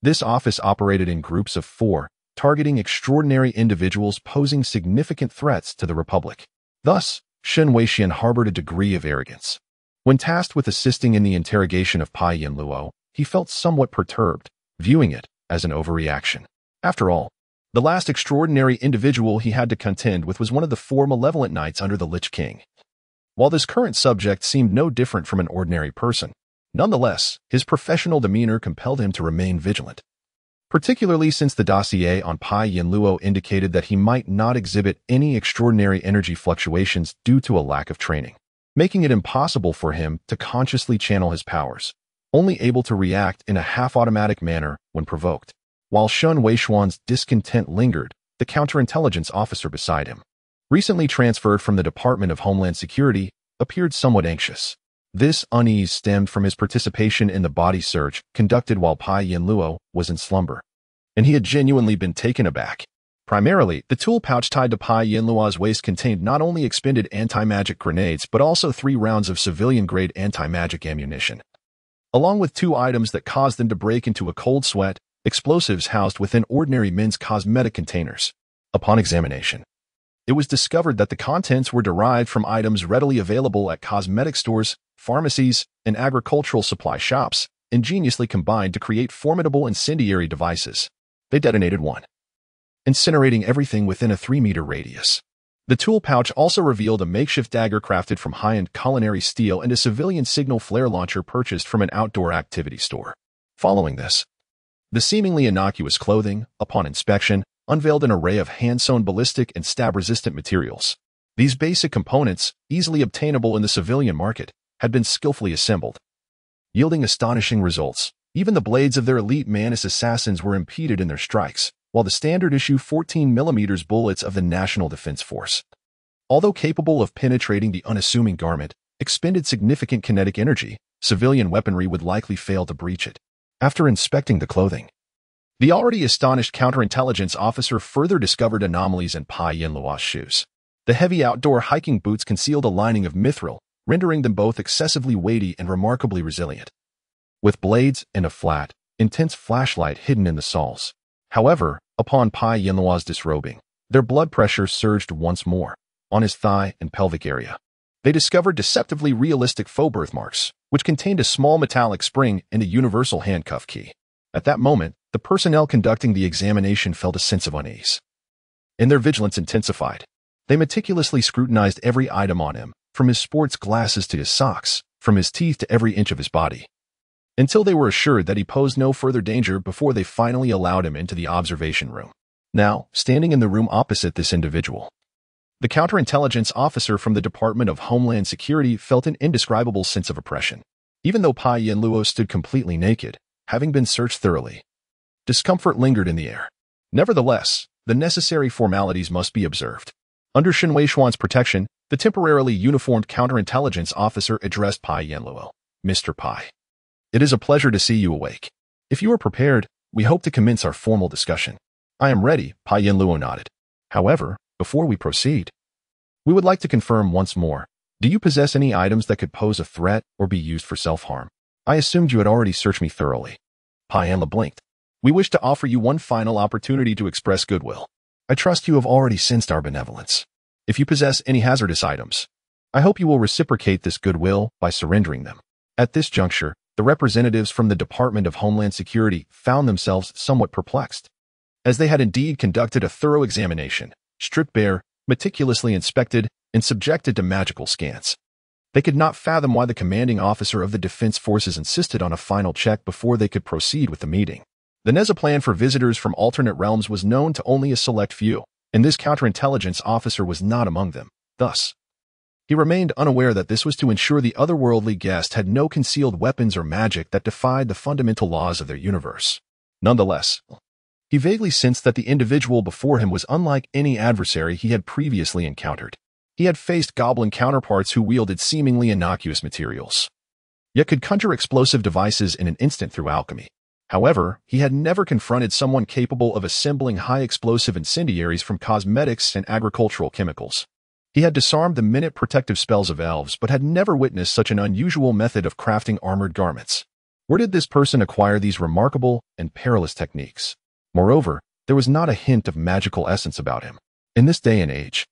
this office operated in groups of 4, targeting extraordinary individuals posing significant threats to the Republic. Thus, Shen Weixian harbored a degree of arrogance. When tasked with assisting in the interrogation of Payan Luo, he felt somewhat perturbed, viewing it as an overreaction. After all, the last extraordinary individual he had to contend with was one of the 4 malevolent knights under the Lich King. While this current subject seemed no different from an ordinary person, nonetheless, his professional demeanor compelled him to remain vigilant, particularly since the dossier on Payan Luo indicated that he might not exhibit any extraordinary energy fluctuations due to a lack of training, making it impossible for him to consciously channel his powers, only able to react in a half-automatic manner when provoked. While Shun Weishuan's discontent lingered, the counterintelligence officer beside him, recently transferred from the Department of Homeland Security, appeared somewhat anxious. This unease stemmed from his participation in the body search conducted while Payan Luo was in slumber, and he had genuinely been taken aback. Primarily, the tool pouch tied to Payan Luo's waist contained not only expended anti-magic grenades but also 3 rounds of civilian-grade anti-magic ammunition. along with 2 items that caused them to break into a cold sweat, explosives housed within ordinary men's cosmetic containers. Upon examination, it was discovered that the contents were derived from items readily available at cosmetic stores, pharmacies, and agricultural supply shops, ingeniously combined to create formidable incendiary devices. They detonated one, incinerating everything within a 3-meter radius. The tool pouch also revealed a makeshift dagger crafted from high-end culinary steel and a civilian signal flare launcher purchased from an outdoor activity store. Following this, the seemingly innocuous clothing, upon inspection, unveiled an array of hand-sewn ballistic and stab-resistant materials. These basic components, easily obtainable in the civilian market, had been skillfully assembled, yielding astonishing results. Even the blades of their elite Manus assassins were impeded in their strikes, while the standard-issue 14mm bullets of the National Defense Force, although capable of penetrating the unassuming garment, expended significant kinetic energy, civilian weaponry would likely fail to breach it. After inspecting the clothing, the already astonished counterintelligence officer further discovered anomalies in Pai Yinluo's shoes. The heavy outdoor hiking boots concealed a lining of mithril, rendering them both excessively weighty and remarkably resilient, with blades and a flat, intense flashlight hidden in the soles. However, upon Pai Yinluo's disrobing, their blood pressure surged once more, on his thigh and pelvic area. They discovered deceptively realistic faux birthmarks, which contained a small metallic spring and a universal handcuff key. At that moment, the personnel conducting the examination felt a sense of unease, and their vigilance intensified. They meticulously scrutinized every item on him, from his sports glasses to his socks, from his teeth to every inch of his body, until they were assured that he posed no further danger before they finally allowed him into the observation room. Now, standing in the room opposite this individual, the counterintelligence officer from the Department of Homeland Security felt an indescribable sense of oppression. Even though Pai Yinluo stood completely naked, having been searched thoroughly, discomfort lingered in the air. Nevertheless, the necessary formalities must be observed. Under Shen Weishuan's protection, the temporarily uniformed counterintelligence officer addressed Pai Yinluo. Mr. Pai, it is a pleasure to see you awake. If you are prepared, we hope to commence our formal discussion. I am ready, Pai Yinluo nodded. However, before we proceed, we would like to confirm once more, do you possess any items that could pose a threat or be used for self-harm? I assumed you had already searched me thoroughly. Pai Yinluo blinked. We wish to offer you one final opportunity to express goodwill. I trust you have already sensed our benevolence. If you possess any hazardous items, I hope you will reciprocate this goodwill by surrendering them. At this juncture, the representatives from the Department of Homeland Security found themselves somewhat perplexed, as they had indeed conducted a thorough examination, stripped bare, meticulously inspected, and subjected to magical scans. They could not fathom why the commanding officer of the defense forces insisted on a final check before they could proceed with the meeting. The Neza plan for visitors from alternate realms was known to only a select few, and this counterintelligence officer was not among them. Thus, he remained unaware that this was to ensure the otherworldly guest had no concealed weapons or magic that defied the fundamental laws of their universe. Nonetheless, he vaguely sensed that the individual before him was unlike any adversary he had previously encountered. He had faced goblin counterparts who wielded seemingly innocuous materials, yet could conjure explosive devices in an instant through alchemy. However, he had never confronted someone capable of assembling high-explosive incendiaries from cosmetics and agricultural chemicals. He had disarmed the minute protective spells of elves, but had never witnessed such an unusual method of crafting armored garments. Where did this person acquire these remarkable and perilous techniques? Moreover, there was not a hint of magical essence about him. In this day and age,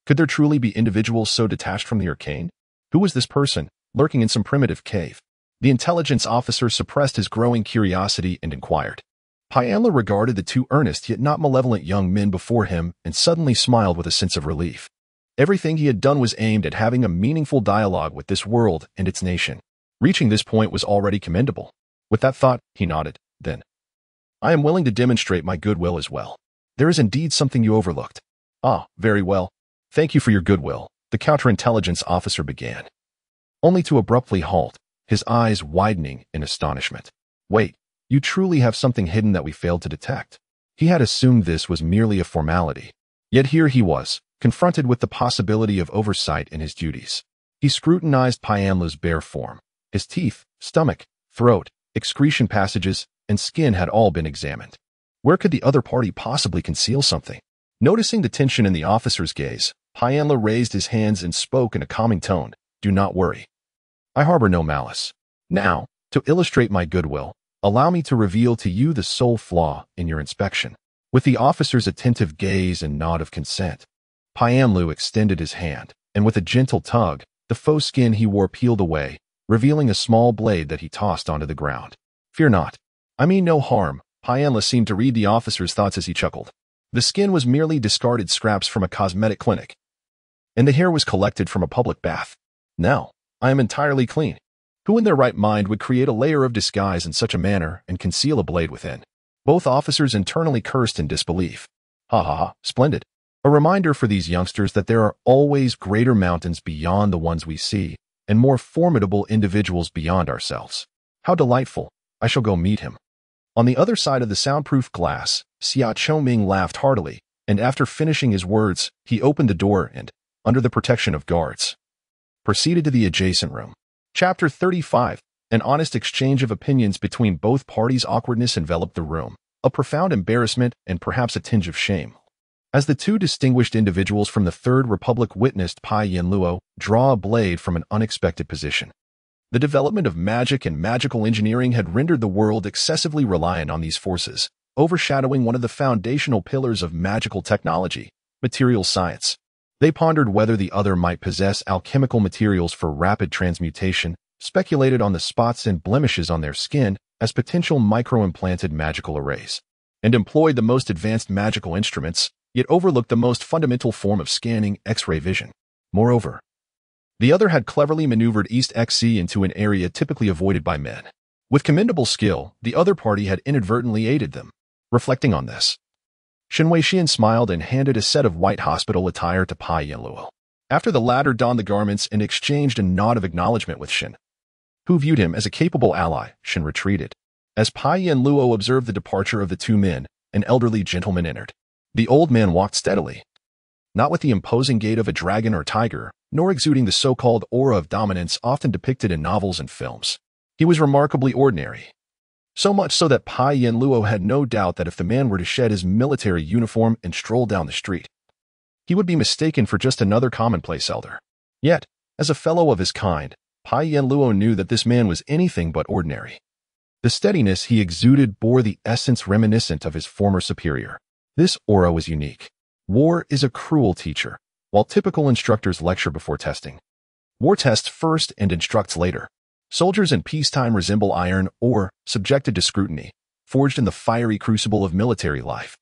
could there truly be individuals so detached from the arcane? Who was this person, lurking in some primitive cave? The intelligence officer suppressed his growing curiosity and inquired. Pai Yinluo regarded the 2 earnest yet not malevolent young men before him and suddenly smiled with a sense of relief. Everything he had done was aimed at having a meaningful dialogue with this world and its nation. Reaching this point was already commendable. With that thought, he nodded. Then, I am willing to demonstrate my goodwill as well. There is indeed something you overlooked. Ah, very well. Thank you for your goodwill, the counterintelligence officer began, only to abruptly halt, his eyes widening in astonishment. Wait, you truly have something hidden that we failed to detect. He had assumed this was merely a formality. Yet here he was, confronted with the possibility of oversight in his duties. He scrutinized Pai Yinluo's bare form. His teeth, stomach, throat, excretion passages, and skin had all been examined. Where could the other party possibly conceal something? Noticing the tension in the officer's gaze, Pai Yinluo raised his hands and spoke in a calming tone. Do not worry. I harbor no malice. Now, To illustrate my goodwill, allow me to reveal to you the sole flaw in your inspection. With the officer's attentive gaze and nod of consent, Pyamlu extended his hand, and with a gentle tug, the faux skin he wore peeled away, revealing a small blade that he tossed onto the ground. Fear not. I mean no harm. Pyamlu seemed to read the officer's thoughts as he chuckled. The skin was merely discarded scraps from a cosmetic clinic, and the hair was collected from a public bath. Now, I am entirely clean. Who in their right mind would create a layer of disguise in such a manner and conceal a blade within? Both officers internally cursed in disbelief. Ha ha ha, splendid. A reminder for these youngsters that there are always greater mountains beyond the ones we see, and more formidable individuals beyond ourselves. How delightful. I shall go meet him. On the other side of the soundproof glass, Xia Chongming laughed heartily, and after finishing his words, he opened the door and, under the protection of guards, proceeded to the adjacent room. Chapter 35. An honest exchange of opinions between both parties. Awkwardness enveloped the room, a profound embarrassment and perhaps a tinge of shame, as the two distinguished individuals from the Third Republic witnessed Pai Yanluo draw a blade from an unexpected position. The development of magic and magical engineering had rendered the world excessively reliant on these forces, overshadowing one of the foundational pillars of magical technology, material science. They pondered whether the other might possess alchemical materials for rapid transmutation, speculated on the spots and blemishes on their skin as potential micro-implanted magical arrays, and employed the most advanced magical instruments, yet overlooked the most fundamental form of scanning, X-ray vision. Moreover, the other had cleverly maneuvered East XC into an area typically avoided by men. With commendable skill, the other party had inadvertently aided them. Reflecting on this, Shen Weixian smiled and handed a set of white hospital attire to Pai Yanluo. After the latter donned the garments and exchanged a nod of acknowledgement with Shen, who viewed him as a capable ally, Shen retreated. As Pai Yanluo observed the departure of the two men, an elderly gentleman entered. The old man walked steadily, not with the imposing gait of a dragon or tiger, nor exuding the so-called aura of dominance often depicted in novels and films. He was remarkably ordinary. So much so that Pai Yanluo had no doubt that if the man were to shed his military uniform and stroll down the street, he would be mistaken for just another commonplace elder. Yet, as a fellow of his kind, Pai Yanluo knew that this man was anything but ordinary. The steadiness he exuded bore the essence reminiscent of his former superior. This aura was unique. War is a cruel teacher. While typical instructors lecture before testing, war tests first and instructs later. Soldiers in peacetime resemble iron ore, subjected to scrutiny, forged in the fiery crucible of military life,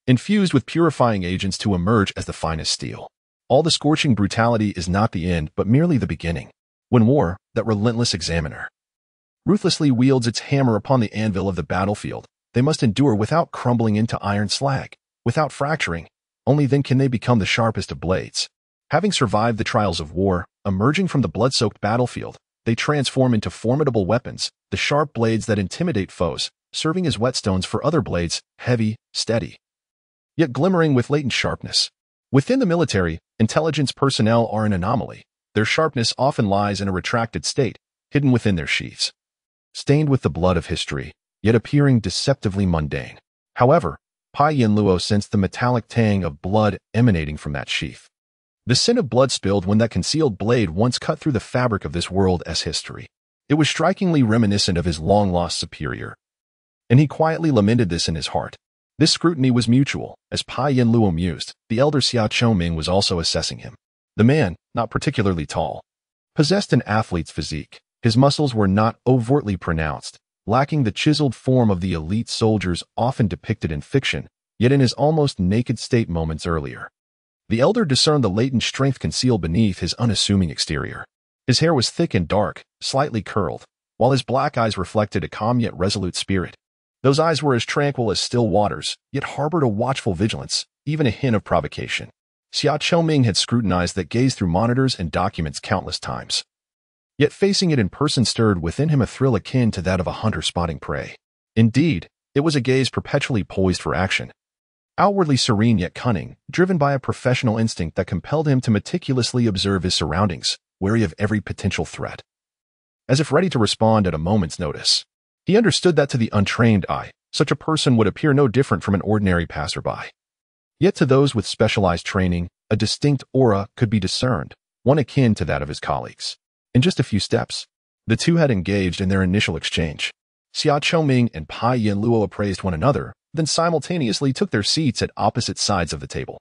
infused with purifying agents to emerge as the finest steel. All the scorching brutality is not the end, but merely the beginning. When war, that relentless examiner, ruthlessly wields its hammer upon the anvil of the battlefield, they must endure without crumbling into iron slag, without fracturing. Only then can they become the sharpest of blades. Having survived the trials of war, emerging from the blood-soaked battlefield, they transform into formidable weapons, the sharp blades that intimidate foes, serving as whetstones for other blades, heavy, steady, yet glimmering with latent sharpness. Within the military, intelligence personnel are an anomaly. Their sharpness often lies in a retracted state, hidden within their sheaths, stained with the blood of history, yet appearing deceptively mundane. However, Pai Yanluo sensed the metallic tang of blood emanating from that sheath. The scent of blood spilled when that concealed blade once cut through the fabric of this world as history. It was strikingly reminiscent of his long-lost superior, and he quietly lamented this in his heart. This scrutiny was mutual. As Pai Yanluo mused, the elder Xia Chongming was also assessing him. The man, not particularly tall, possessed an athlete's physique. His muscles were not overtly pronounced, lacking the chiseled form of the elite soldiers often depicted in fiction, yet in his almost naked state moments earlier. The elder discerned the latent strength concealed beneath his unassuming exterior. His hair was thick and dark, slightly curled, while his black eyes reflected a calm yet resolute spirit. Those eyes were as tranquil as still waters, yet harbored a watchful vigilance, even a hint of provocation. Xia Chongming had scrutinized that gaze through monitors and documents countless times. Yet facing it in person stirred within him a thrill akin to that of a hunter spotting prey. Indeed, it was a gaze perpetually poised for action, outwardly serene yet cunning, driven by a professional instinct that compelled him to meticulously observe his surroundings, wary of every potential threat, as if ready to respond at a moment's notice. He understood that to the untrained eye, such a person would appear no different from an ordinary passerby. Yet to those with specialized training, a distinct aura could be discerned, one akin to that of his colleagues. In just a few steps, The two had engaged in their initial exchange. Xia Chongming and Pai Yanluo appraised one another, then simultaneously took their seats at opposite sides of the table.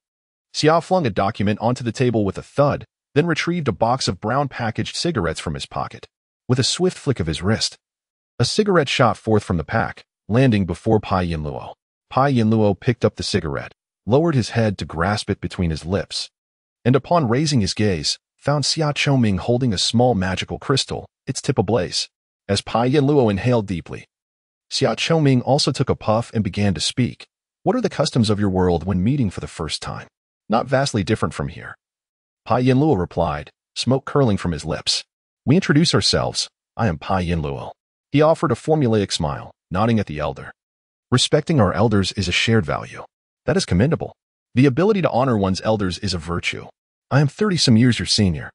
Xia flung a document onto the table with a thud, then retrieved a box of brown packaged cigarettes from his pocket. With a swift flick of his wrist, a cigarette shot forth from the pack, landing before Pai Yanluo. Pai Yanluo picked up the cigarette, lowered his head to grasp it between his lips, and upon raising his gaze, found Xia Chongming holding a small magical crystal, its tip ablaze. As Pai Yanluo inhaled deeply, Xia Chongming also took a puff and began to speak. What are the customs of your world when meeting for the first time? Not vastly different from here. Pai Yanluo replied, smoke curling from his lips. We introduce ourselves. I am Pai Yanluo. He offered a formulaic smile, nodding at the elder. Respecting our elders is a shared value. That is commendable. The ability to honor one's elders is a virtue. I am 30-some years your senior.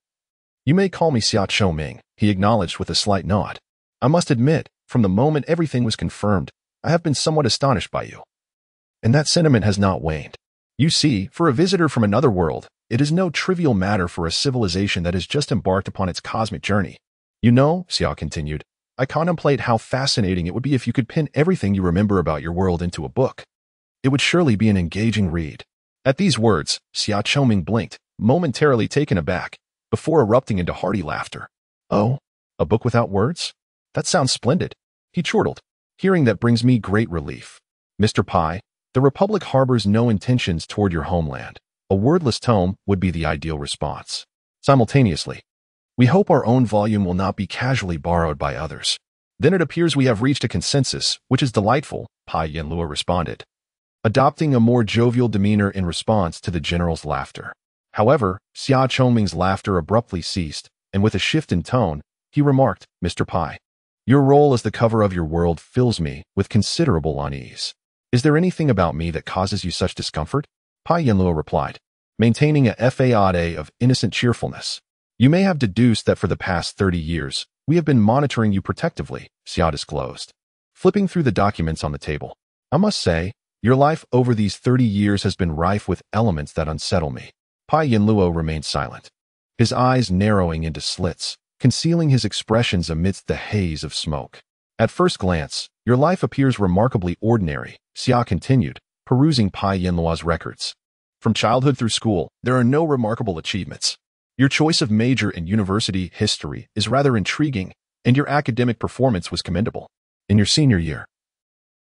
You may call me Xia Chongming, he acknowledged with a slight nod. I must admit, from the moment everything was confirmed, I have been somewhat astonished by you. And that sentiment has not waned. You see, for a visitor from another world, it is no trivial matter for a civilization that has just embarked upon its cosmic journey. You know, Xia continued, I contemplate how fascinating it would be if you could pin everything you remember about your world into a book. It would surely be an engaging read. At these words, Xia Chongming blinked, momentarily taken aback, before erupting into hearty laughter. Oh, a book without words? That sounds splendid, he chortled. Hearing that brings me great relief. Mr. Pai, the Republic harbors no intentions toward your homeland. A wordless tome would be the ideal response. Simultaneously, we hope our own volume will not be casually borrowed by others. Then it appears we have reached a consensus, which is delightful, Pai Yanluo responded, adopting a more jovial demeanor in response to the general's laughter. However, Xia Chongming's laughter abruptly ceased, and with a shift in tone, he remarked, Mr. Pai, your role as the cover of your world fills me with considerable unease. Is there anything about me that causes you such discomfort? Pai Yanluo replied, maintaining a facade of innocent cheerfulness. You may have deduced that for the past 30 years, we have been monitoring you protectively, Xia disclosed, flipping through the documents on the table. I must say, your life over these 30 years has been rife with elements that unsettle me. Pai Yanluo remained silent, his eyes narrowing into slits, concealing his expressions amidst the haze of smoke. At first glance, your life appears remarkably ordinary, Xia continued, perusing Pai Yanluo's records. From childhood through school, there are no remarkable achievements. Your choice of major in university history is rather intriguing, and your academic performance was commendable. In your senior year,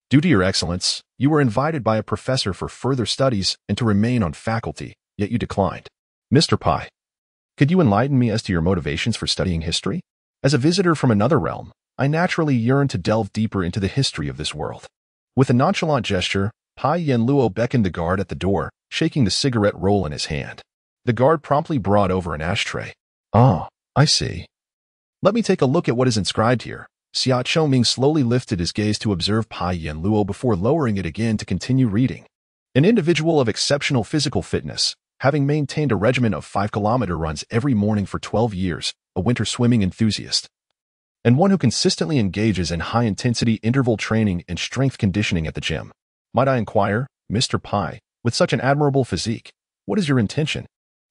due to your excellence, you were invited by a professor for further studies and to remain on faculty, yet you declined. Mr. Pai, could you enlighten me as to your motivations for studying history? As a visitor from another realm, I naturally yearn to delve deeper into the history of this world. With a nonchalant gesture, Pai Yanluo beckoned the guard at the door, shaking the cigarette roll in his hand. The guard promptly brought over an ashtray. Ah, I see. Let me take a look at what is inscribed here. Xia Chongming slowly lifted his gaze to observe Pai Yanluo before lowering it again to continue reading. An individual of exceptional physical fitness, having maintained a regimen of 5-kilometer runs every morning for 12 years, a winter swimming enthusiast, and one who consistently engages in high-intensity interval training and strength conditioning at the gym. Might I inquire, Mr. Pai, with such an admirable physique, what is your intention?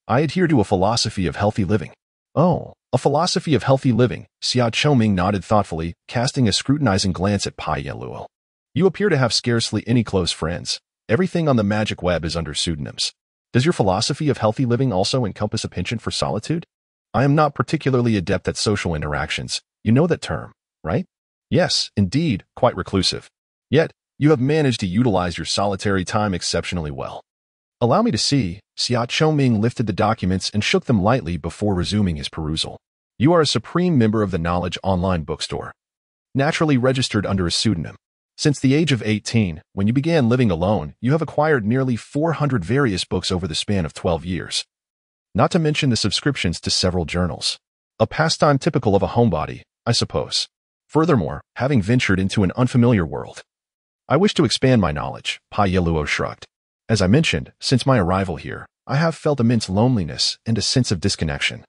I adhere to a philosophy of healthy living. Oh, a philosophy of healthy living, Xia Chongming nodded thoughtfully, casting a scrutinizing glance at Pai Yanluo. You appear to have scarcely any close friends. Everything on the magic web is under pseudonyms. Does your philosophy of healthy living also encompass a penchant for solitude? I am not particularly adept at social interactions. You know that term, right? Yes, indeed, quite reclusive. Yet, you have managed to utilize your solitary time exceptionally well. Allow me to see. Xia Chongming lifted the documents and shook them lightly before resuming his perusal. You are a supreme member of the Knowledge Online bookstore, naturally registered under a pseudonym. Since the age of 18, when you began living alone, you have acquired nearly 400 various books over the span of 12 years. Not to mention the subscriptions to several journals. A pastime typical of a homebody, I suppose. Furthermore, having ventured into an unfamiliar world, I wish to expand my knowledge, Pai Yanluo shrugged. As I mentioned, since my arrival here, I have felt immense loneliness and a sense of disconnection.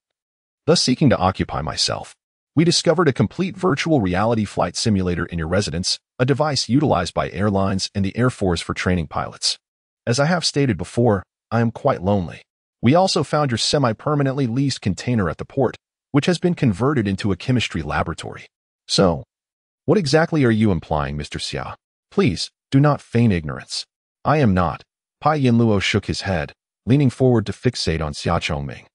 Thus seeking to occupy myself, we discovered a complete virtual reality flight simulator in your residence, a device utilized by airlines and the Air Force for training pilots. As I have stated before, I am quite lonely. We also found your semi-permanently leased container at the port, which has been converted into a chemistry laboratory. So, what exactly are you implying, Mr. Xia? Please, do not feign ignorance. I am not. Pai Yinluo shook his head, leaning forward to fixate on Xia Chongming,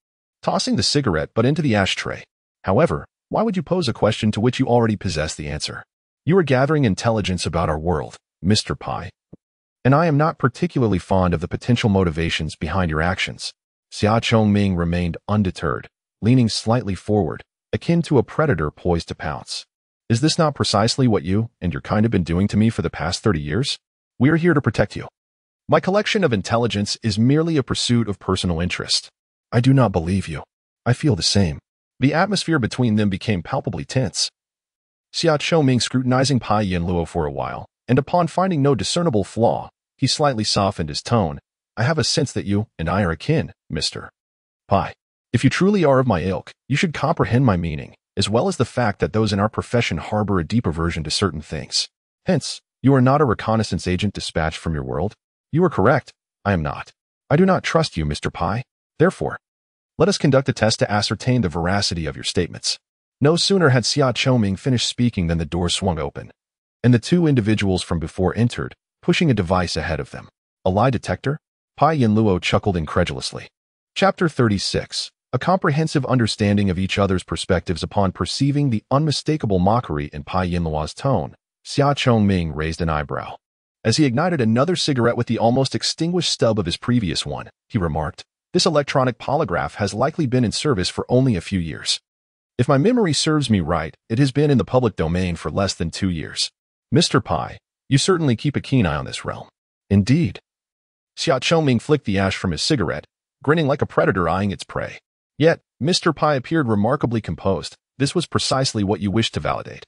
tossing the cigarette butt into the ashtray. However, why would you pose a question to which you already possess the answer? You are gathering intelligence about our world, Mr. Pai. And I am not particularly fond of the potential motivations behind your actions. Xia Chongming remained undeterred, leaning slightly forward, akin to a predator poised to pounce. Is this not precisely what you and your kind have been doing to me for the past 30 years? We are here to protect you. My collection of intelligence is merely a pursuit of personal interest. I do not believe you. I feel the same. The atmosphere between them became palpably tense. Xia Chongming scrutinizing Pai Yinluo for a while, and upon finding no discernible flaw, he slightly softened his tone. I have a sense that you and I are akin, Mr. Pai. If you truly are of my ilk, you should comprehend my meaning, as well as the fact that those in our profession harbor a deep aversion to certain things. Hence, you are not a reconnaissance agent dispatched from your world. You are correct. I am not. I do not trust you, Mr. Pai. Therefore, let us conduct a test to ascertain the veracity of your statements. No sooner had Xia Chongming finished speaking than the door swung open, and the two individuals from before entered, pushing a device ahead of them. A lie detector? Pai Yinluo chuckled incredulously. Chapter 36. A comprehensive understanding of each other's perspectives. Upon perceiving the unmistakable mockery in Pai Yinluo's tone, Xia Chongming raised an eyebrow. As he ignited another cigarette with the almost extinguished stub of his previous one, he remarked, "This electronic polygraph has likely been in service for only a few years. If my memory serves me right, it has been in the public domain for less than 2 years. Mr. Pai, you certainly keep a keen eye on this realm." Indeed. Xia Chongming flicked the ash from his cigarette, grinning like a predator eyeing its prey. Yet, Mr. Pai appeared remarkably composed. This was precisely what you wished to validate.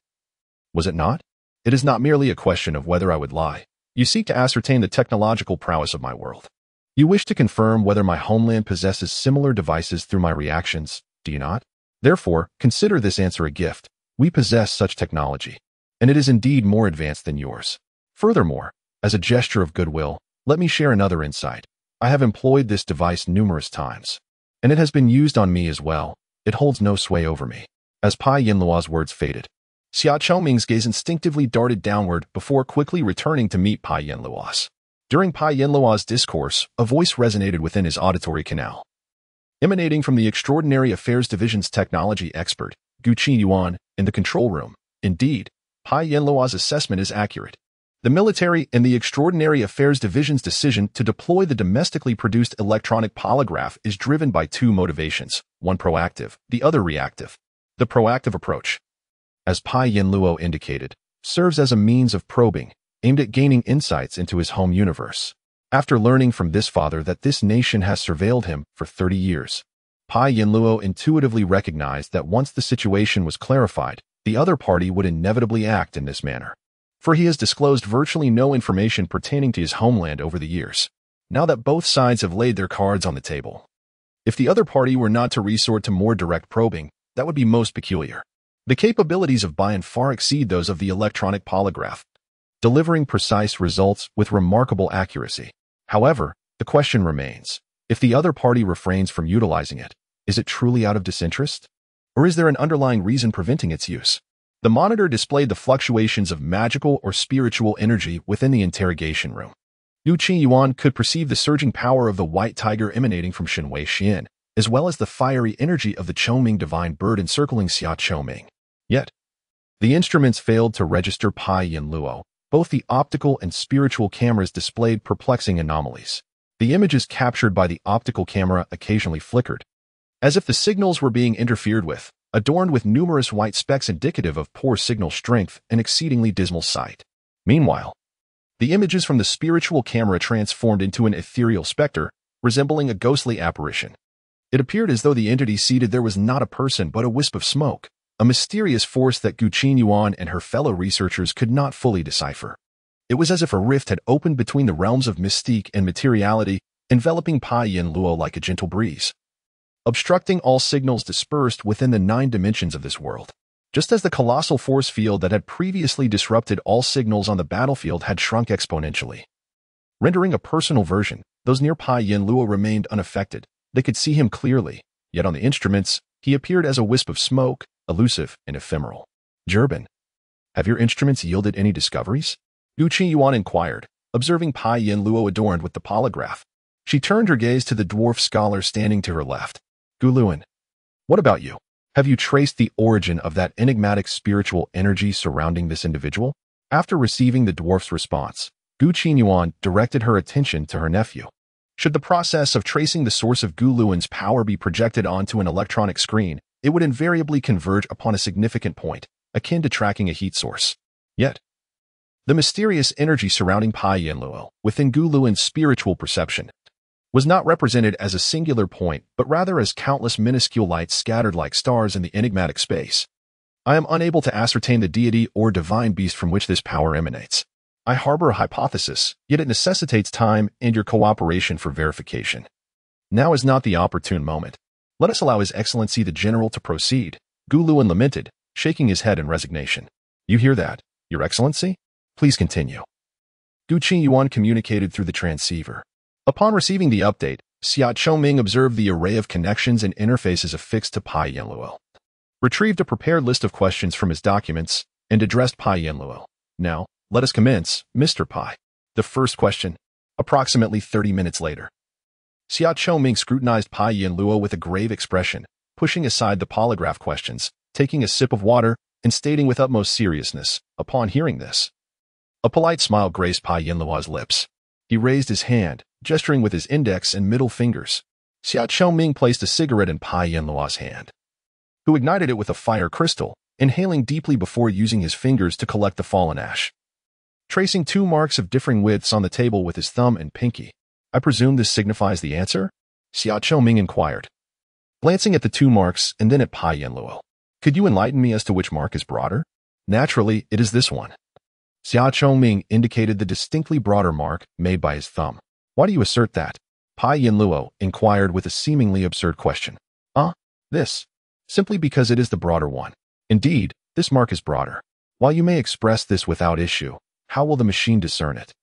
Was it not? It is not merely a question of whether I would lie. You seek to ascertain the technological prowess of my world. You wish to confirm whether my homeland possesses similar devices through my reactions, do you not? Therefore, consider this answer a gift. We possess such technology, and it is indeed more advanced than yours. Furthermore, as a gesture of goodwill, let me share another insight. I have employed this device numerous times, and it has been used on me as well. It holds no sway over me. As Pai Yinluo's words faded, Xia Chongming's gaze instinctively darted downward before quickly returning to meet Pai Yinluo's. During Pai Yinluo's discourse, a voice resonated within his auditory canal. Emanating from the Extraordinary Affairs Division's technology expert, Guqi Yuan, in the control room. Indeed, Pai Yinluo's assessment is accurate. The military and the Extraordinary Affairs Division's decision to deploy the domestically produced electronic polygraph is driven by two motivations, one proactive, the other reactive. The proactive approach, as Pai Yinluo indicated, serves as a means of probing, aimed at gaining insights into his home universe. After learning from this father that this nation has surveilled him for 30 years, Pai Yinluo intuitively recognized that once the situation was clarified, the other party would inevitably act in this manner. For he has disclosed virtually no information pertaining to his homeland over the years, now that both sides have laid their cards on the table. If the other party were not to resort to more direct probing, that would be most peculiar. The capabilities of Bayan far exceed those of the electronic polygraph, delivering precise results with remarkable accuracy. However, the question remains, if the other party refrains from utilizing it, is it truly out of disinterest? Or is there an underlying reason preventing its use? The monitor displayed the fluctuations of magical or spiritual energy within the interrogation room. Guqi Yuan could perceive the surging power of the white tiger emanating from Shenwei Xian, as well as the fiery energy of the Chongming divine bird encircling Xia Chongming. Yet, the instruments failed to register Pai Yinluo. Both the optical and spiritual cameras displayed perplexing anomalies. The images captured by the optical camera occasionally flickered, as if the signals were being interfered with, adorned with numerous white specks indicative of poor signal strength and exceedingly dismal sight. Meanwhile, the images from the spiritual camera transformed into an ethereal specter, resembling a ghostly apparition. It appeared as though the entity seated there was not a person but a wisp of smoke, a mysterious force that Guqi Yuan and her fellow researchers could not fully decipher. It was as if a rift had opened between the realms of mystique and materiality, enveloping Pai Yinluo like a gentle breeze, obstructing all signals dispersed within the 9 dimensions of this world. Just as the colossal force field that had previously disrupted all signals on the battlefield had shrunk exponentially, rendering a personal version, those near Pai Yinluo remained unaffected. They could see him clearly, yet on the instruments, He appeared as a wisp of smoke, elusive and ephemeral. Gerben, have your instruments yielded any discoveries? Gu Qiyuan inquired, observing Pai Yin Luo adorned with the polygraph. She turned her gaze to the dwarf scholar standing to her left. Gu Luan, what about you? Have you traced the origin of that enigmatic spiritual energy surrounding this individual? After receiving the dwarf's response, Gu Qiyuan directed her attention to her nephew. Should the process of tracing the source of Gu Luan's power be projected onto an electronic screen, it would invariably converge upon a significant point, akin to tracking a heat source. Yet, the mysterious energy surrounding Pai Yin Luo, within Gu Luan's spiritual perception, was not represented as a singular point, but rather as countless minuscule lights scattered like stars in the enigmatic space. I am unable to ascertain the deity or divine beast from which this power emanates. I harbor a hypothesis, yet it necessitates time and your cooperation for verification. Now is not the opportune moment. Let us allow His Excellency the General to proceed, Gu Luan lamented, shaking his head in resignation. You hear that, Your Excellency? Please continue. Gu Qiyuan communicated through the transceiver. Upon receiving the update, Xia Chongming observed the array of connections and interfaces affixed to Pai Yin Luo, retrieved a prepared list of questions from his documents, and addressed Pai Yin Luo. Now, let us commence, Mr. Pai. The first question, approximately 30 minutes later. Xia Chongming scrutinized Pai Yin Luo with a grave expression, pushing aside the polygraph questions, taking a sip of water, and stating with utmost seriousness, upon hearing this. A polite smile graced Pai Yin Luo's lips. He raised his hand, gesturing with his index and middle fingers. Xia Chongming placed a cigarette in Pai Yin Luo's hand, who ignited it with a fire crystal, inhaling deeply before using his fingers to collect the fallen ash. Tracing 2 marks of differing widths on the table with his thumb and pinky. I presume this signifies the answer? Xia Chongming inquired, glancing at the 2 marks and then at Pai Yin Luo. Could you enlighten me as to which mark is broader? Naturally, it is this one. Xia Chongming indicated the distinctly broader mark made by his thumb. Why do you assert that? Pai Yin Luo inquired with a seemingly absurd question. This. Simply because it is the broader one. Indeed, this mark is broader. While you may express this without issue, how will the machine discern it?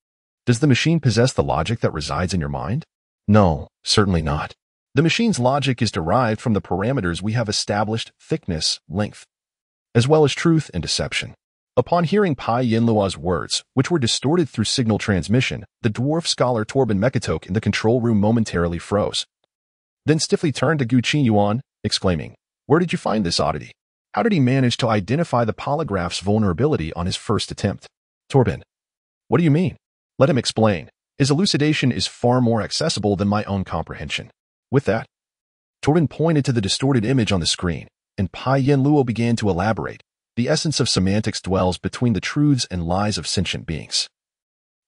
Does the machine possess the logic that resides in your mind? No, certainly not. The machine's logic is derived from the parameters we have established, thickness, length, as well as truth and deception. Upon hearing Pai Yin Luo's words, which were distorted through signal transmission, the dwarf scholar Torben Mekatok in the control room momentarily froze. Then stiffly turned to Gu Qiyuan, exclaiming, Where did you find this oddity? How did he manage to identify the polygraph's vulnerability on his first attempt? Torben, what do you mean? Let him explain. His elucidation is far more accessible than my own comprehension. With that, Torben pointed to the distorted image on the screen, and Pai Yin Luo began to elaborate. The essence of semantics dwells between the truths and lies of sentient beings.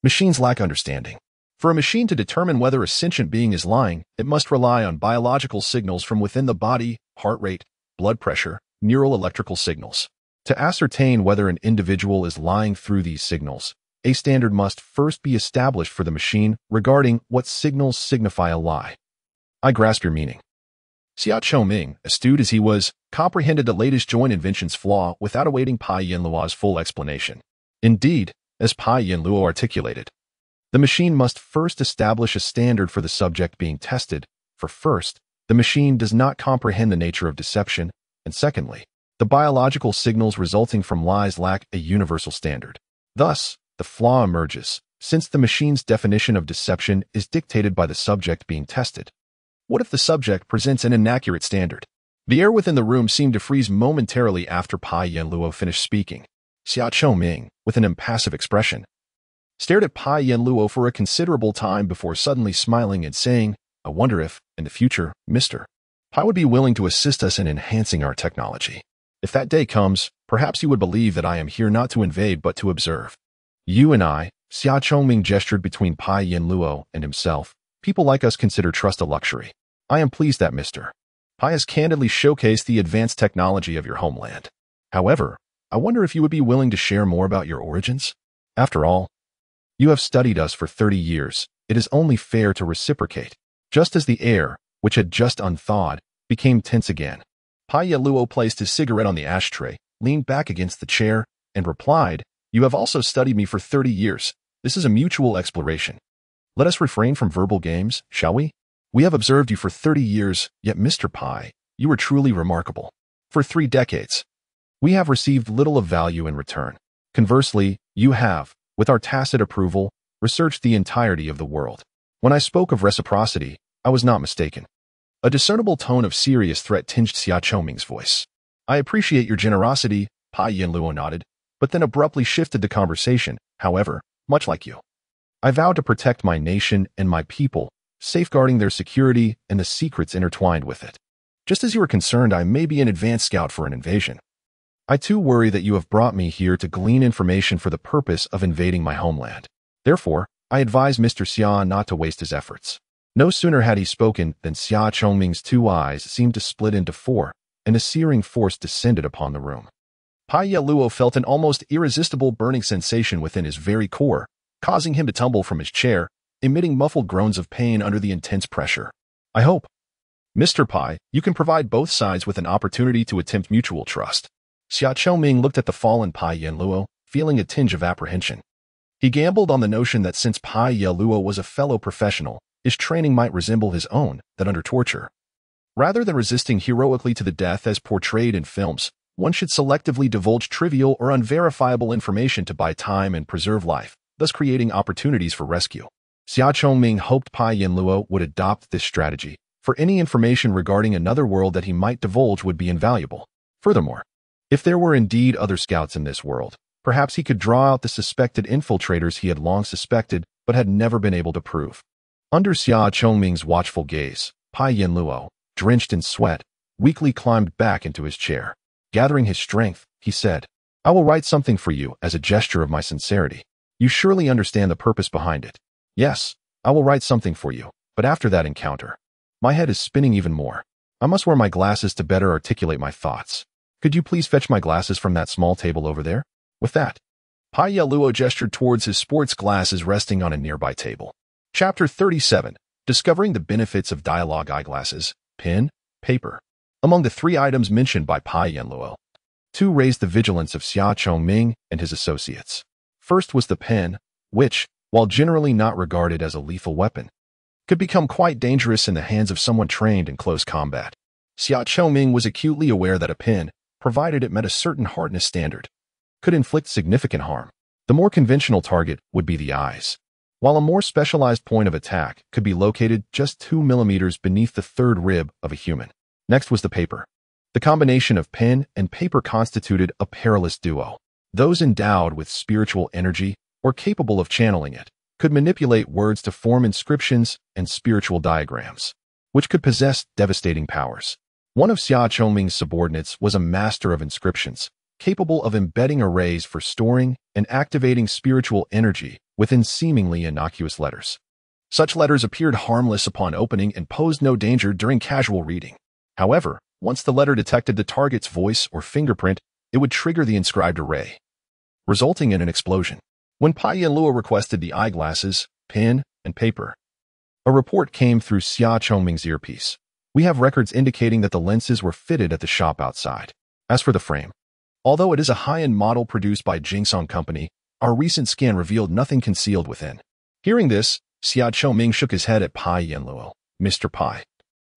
Machines lack understanding. For a machine to determine whether a sentient being is lying, it must rely on biological signals from within the body, heart rate, blood pressure, neural electrical signals. To ascertain whether an individual is lying through these signals, a standard must first be established for the machine regarding what signals signify a lie. I grasp your meaning. Xia Chongming, astute as he was, comprehended the latest joint invention's flaw without awaiting Pai Yin Luo's full explanation. Indeed, as Pai Yin Luo articulated, the machine must first establish a standard for the subject being tested, for first, the machine does not comprehend the nature of deception, and secondly, the biological signals resulting from lies lack a universal standard. Thus, the flaw emerges, since the machine's definition of deception is dictated by the subject being tested. What if the subject presents an inaccurate standard? The air within the room seemed to freeze momentarily after Pai Yin Luo finished speaking. Xia Chongming, with an impassive expression, stared at Pai Yin Luo for a considerable time before suddenly smiling and saying, I wonder if, in the future, Mr. Pai would be willing to assist us in enhancing our technology. If that day comes, perhaps you would believe that I am here not to invade but to observe. You and I, Xia Chongming gestured between Pai Yin Luo and himself. People like us consider trust a luxury. I am pleased that Mr. Pai has candidly showcased the advanced technology of your homeland. However, I wonder if you would be willing to share more about your origins? After all, you have studied us for 30 years. It is only fair to reciprocate. Just as the air, which had just unthawed, became tense again, Pai Yin Luo placed his cigarette on the ashtray, leaned back against the chair, and replied, You have also studied me for 30 years. This is a mutual exploration. Let us refrain from verbal games, shall we? We have observed you for 30 years, yet Mr. Pai, You were truly remarkable. For 3 decades, we have received little of value in return. Conversely, you have, with our tacit approval, researched the entirety of the world. When I spoke of reciprocity, I was not mistaken. A discernible tone of serious threat tinged Xia Chongming's voice. I appreciate your generosity, Pai Yinluo nodded, but then abruptly shifted the conversation. However, much like you, I vowed to protect my nation and my people, safeguarding their security and the secrets intertwined with it. Just as you are concerned I may be an advanced scout for an invasion, I too worry that you have brought me here to glean information for the purpose of invading my homeland. Therefore, I advise Mr. Xia not to waste his efforts. No sooner had he spoken than Xia Chongming's 2 eyes seemed to split into 4, and a searing force descended upon the room. Pai Yeluo felt an almost irresistible burning sensation within his very core, causing him to tumble from his chair, emitting muffled groans of pain under the intense pressure. I hope, Mr. Pai, you can provide both sides with an opportunity to attempt mutual trust. Xia Chongming looked at the fallen Pai Yenluo, feeling a tinge of apprehension. He gambled on the notion that since Pai Yeluo was a fellow professional, his training might resemble his own, that under torture, rather than resisting heroically to the death as portrayed in films, one should selectively divulge trivial or unverifiable information to buy time and preserve life, thus creating opportunities for rescue. Xia Chongming hoped Pai Yenluo would adopt this strategy, for any information regarding another world that he might divulge would be invaluable. Furthermore, if there were indeed other scouts in this world, perhaps he could draw out the suspected infiltrators he had long suspected but had never been able to prove. Under Xia Chongming's watchful gaze, Pai Yenluo, drenched in sweat, weakly climbed back into his chair. Gathering his strength, he said, I will write something for you as a gesture of my sincerity. You surely understand the purpose behind it. Yes, I will write something for you, but after that encounter, my head is spinning even more. I must wear my glasses to better articulate my thoughts. Could you please fetch my glasses from that small table over there? With that, Pai Yeluo gestured towards his sports glasses resting on a nearby table. Chapter 37. Discovering the benefits of dialogue eyeglasses, pen, paper. Among the 3 items mentioned by Pai Yenluo, 2 raised the vigilance of Xia Chongming and his associates. First was the pen, which, while generally not regarded as a lethal weapon, could become quite dangerous in the hands of someone trained in close combat. Xia Chongming was acutely aware that a pen, provided it met a certain hardness standard, could inflict significant harm. The more conventional target would be the eyes, while a more specialized point of attack could be located just 2 millimeters beneath the 3rd rib of a human. Next was the paper. The combination of pen and paper constituted a perilous duo. Those endowed with spiritual energy or capable of channeling it could manipulate words to form inscriptions and spiritual diagrams, which could possess devastating powers. One of Xia Chongming's subordinates was a master of inscriptions, capable of embedding arrays for storing and activating spiritual energy within seemingly innocuous letters. Such letters appeared harmless upon opening and posed no danger during casual reading. However, once the letter detected the target's voice or fingerprint, it would trigger the inscribed array, resulting in an explosion. When Pai Yenluo requested the eyeglasses, pen, and paper, a report came through Xia Chongming's earpiece. We have records indicating that the lenses were fitted at the shop outside. As for the frame, although it is a high-end model produced by Jingsong Company, our recent scan revealed nothing concealed within. Hearing this, Xia Chongming shook his head at Pai Yenluo. Mr. Pai,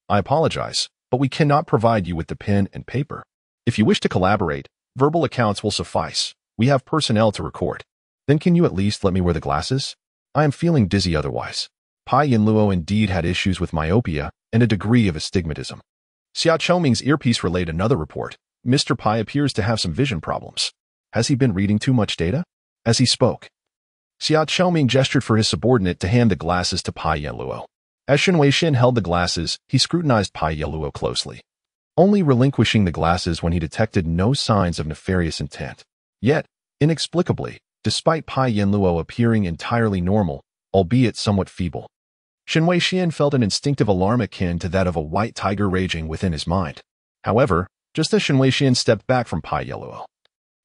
I apologize, but we cannot provide you with the pen and paper. If you wish to collaborate, verbal accounts will suffice. We have personnel to record. Then can you at least let me wear the glasses? I am feeling dizzy otherwise. Pai Yenluo indeed had issues with myopia and a degree of astigmatism. Xia Chongming's earpiece relayed another report. Mr. Pai appears to have some vision problems. Has he been reading too much data? As he spoke, Xia Chongming gestured for his subordinate to hand the glasses to Pai Yeluo. As Shen Weishin held the glasses, he scrutinized Pai Yeluo closely, only relinquishing the glasses when he detected no signs of nefarious intent. Yet, inexplicably, despite Pai Yenluo appearing entirely normal, albeit somewhat feeble, Shen Weishin felt an instinctive alarm akin to that of a white tiger raging within his mind. However, just as Shen Weishin stepped back from Pai Yeluo,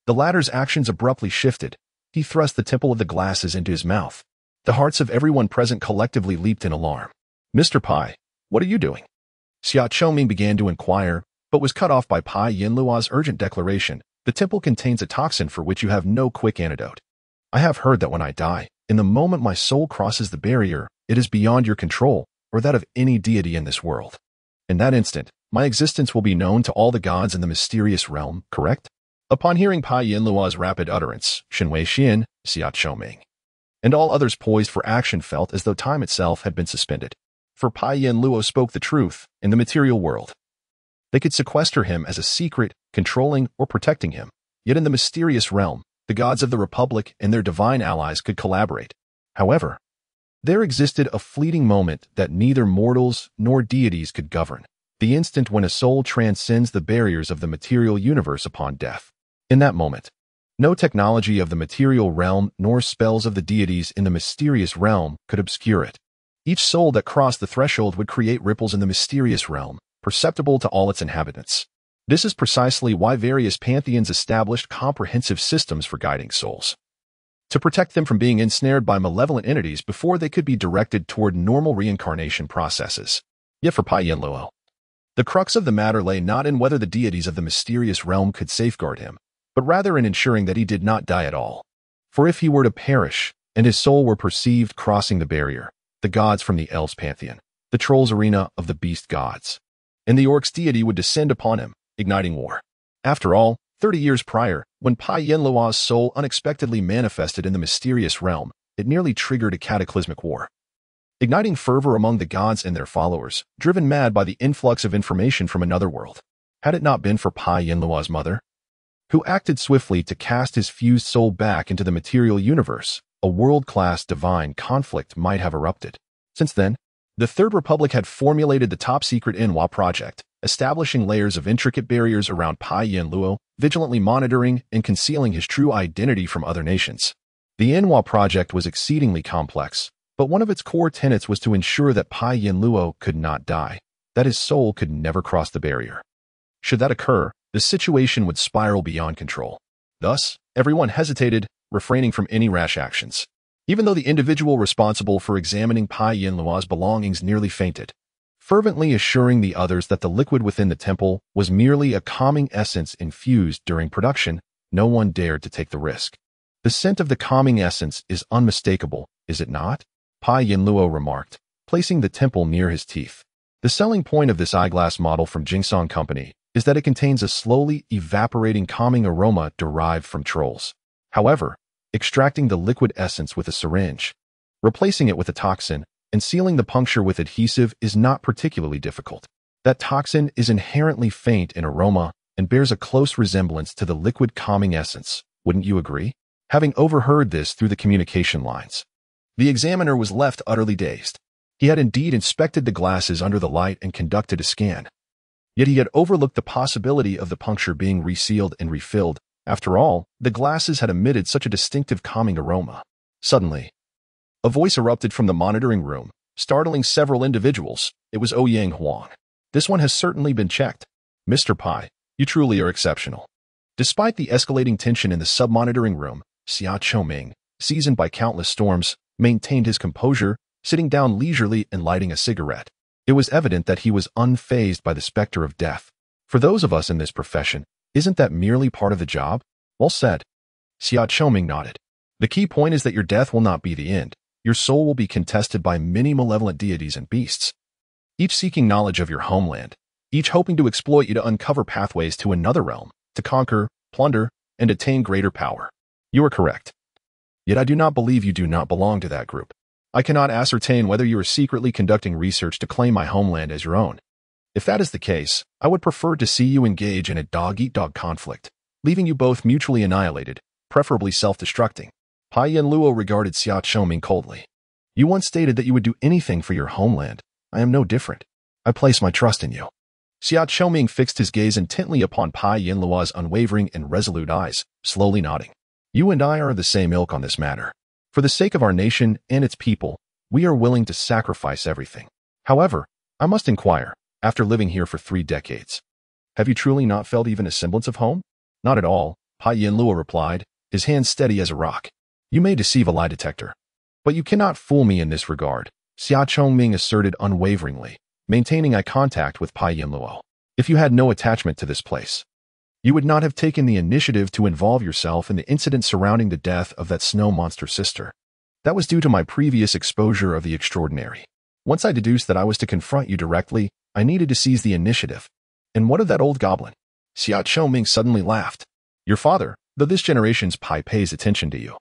the latter's actions abruptly shifted. He thrust the temple of the glasses into his mouth. The hearts of everyone present collectively leaped in alarm. Mr. Pai, what are you doing? Xia Chongming began to inquire, but was cut off by Pai Yenluo's urgent declaration. The temple contains a toxin for which you have no quick antidote. I have heard that when I die, in the moment my soul crosses the barrier, it is beyond your control, or that of any deity in this world. In that instant, my existence will be known to all the gods in the mysterious realm, correct? Upon hearing Pai Yinluo's rapid utterance, Shenwei Xian, Xia Choming, and all others poised for action felt as though time itself had been suspended. For Pai Yinluo spoke the truth in the material world. They could sequester him as a secret, controlling or protecting him. Yet in the mysterious realm, the gods of the Republic and their divine allies could collaborate. However, there existed a fleeting moment that neither mortals nor deities could govern. The instant when a soul transcends the barriers of the material universe upon death. In that moment, no technology of the material realm nor spells of the deities in the mysterious realm could obscure it. Each soul that crossed the threshold would create ripples in the mysterious realm, perceptible to all its inhabitants. This is precisely why various pantheons established comprehensive systems for guiding souls, to protect them from being ensnared by malevolent entities before they could be directed toward normal reincarnation processes. Yet for Pai Yinluo, the crux of the matter lay not in whether the deities of the mysterious realm could safeguard him, but rather in ensuring that he did not die at all. For if he were to perish, and his soul were perceived crossing the barrier, the gods from the elves' pantheon, the trolls' arena of the beast gods, and the orcs' deity would descend upon him, igniting war. After all, 30 years prior, when Pai Yinluo's soul unexpectedly manifested in the mysterious realm, it nearly triggered a cataclysmic war, igniting fervor among the gods and their followers, driven mad by the influx of information from another world. Had it not been for Pai Yinluo's mother, who acted swiftly to cast his fused soul back into the material universe, a world-class divine conflict might have erupted. Since then, the Third Republic had formulated the top-secret Inhua project, establishing layers of intricate barriers around Pai Yinluo, vigilantly monitoring and concealing his true identity from other nations. The Inhua project was exceedingly complex, but one of its core tenets was to ensure that Pai Yinluo could not die, that his soul could never cross the barrier. Should that occur, the situation would spiral beyond control. Thus, everyone hesitated, refraining from any rash actions. Even though the individual responsible for examining Pai Yinluo's belongings nearly fainted, fervently assuring the others that the liquid within the temple was merely a calming essence infused during production, no one dared to take the risk. The scent of the calming essence is unmistakable, is it not? Pai Yinluo remarked, placing the temple near his teeth. The selling point of this eyeglass model from Jingsong Company is that it contains a slowly evaporating calming aroma derived from trolls. However, extracting the liquid essence with a syringe, replacing it with a toxin, and sealing the puncture with adhesive is not particularly difficult. That toxin is inherently faint in aroma and bears a close resemblance to the liquid calming essence, wouldn't you agree? Having overheard this through the communication lines, the examiner was left utterly dazed. He had indeed inspected the glasses under the light and conducted a scan. Yet he had overlooked the possibility of the puncture being resealed and refilled. After all, the glasses had emitted such a distinctive calming aroma. Suddenly, a voice erupted from the monitoring room, startling several individuals. It was Ouyang Huang. This one has certainly been checked. Mr. Pai, you truly are exceptional. Despite the escalating tension in the sub-monitoring room, Xia Choming, seasoned by countless storms, maintained his composure, sitting down leisurely and lighting a cigarette. It was evident that he was unfazed by the specter of death. For those of us in this profession, isn't that merely part of the job? Well said. Xia Choming nodded. The key point is that your death will not be the end. Your soul will be contested by many malevolent deities and beasts, each seeking knowledge of your homeland, each hoping to exploit you to uncover pathways to another realm, to conquer, plunder, and attain greater power. You are correct. Yet I do not believe you do not belong to that group. I cannot ascertain whether you are secretly conducting research to claim my homeland as your own. If that is the case, I would prefer to see you engage in a dog-eat-dog conflict, leaving you both mutually annihilated, preferably self-destructing. Pai Yinluo regarded Xia Choming coldly. You once stated that you would do anything for your homeland. I am no different. I place my trust in you. Xia Choming fixed his gaze intently upon Pai Yinluo's unwavering and resolute eyes, slowly nodding. You and I are of the same ilk on this matter. For the sake of our nation and its people, we are willing to sacrifice everything. However, I must inquire, after living here for 3 decades, have you truly not felt even a semblance of home? Not at all, Pai Yinluo replied, his hand steady as a rock. You may deceive a lie detector, but you cannot fool me in this regard, Xia Chongming asserted unwaveringly, maintaining eye contact with Pai Yinluo. If you had no attachment to this place, you would not have taken the initiative to involve yourself in the incident surrounding the death of that snow monster sister. That was due to my previous exposure of the extraordinary. Once I deduced that I was to confront you directly, I needed to seize the initiative. And what of that old goblin? Xia Chongming suddenly laughed. Your father, though this generation's pai pays attention to you.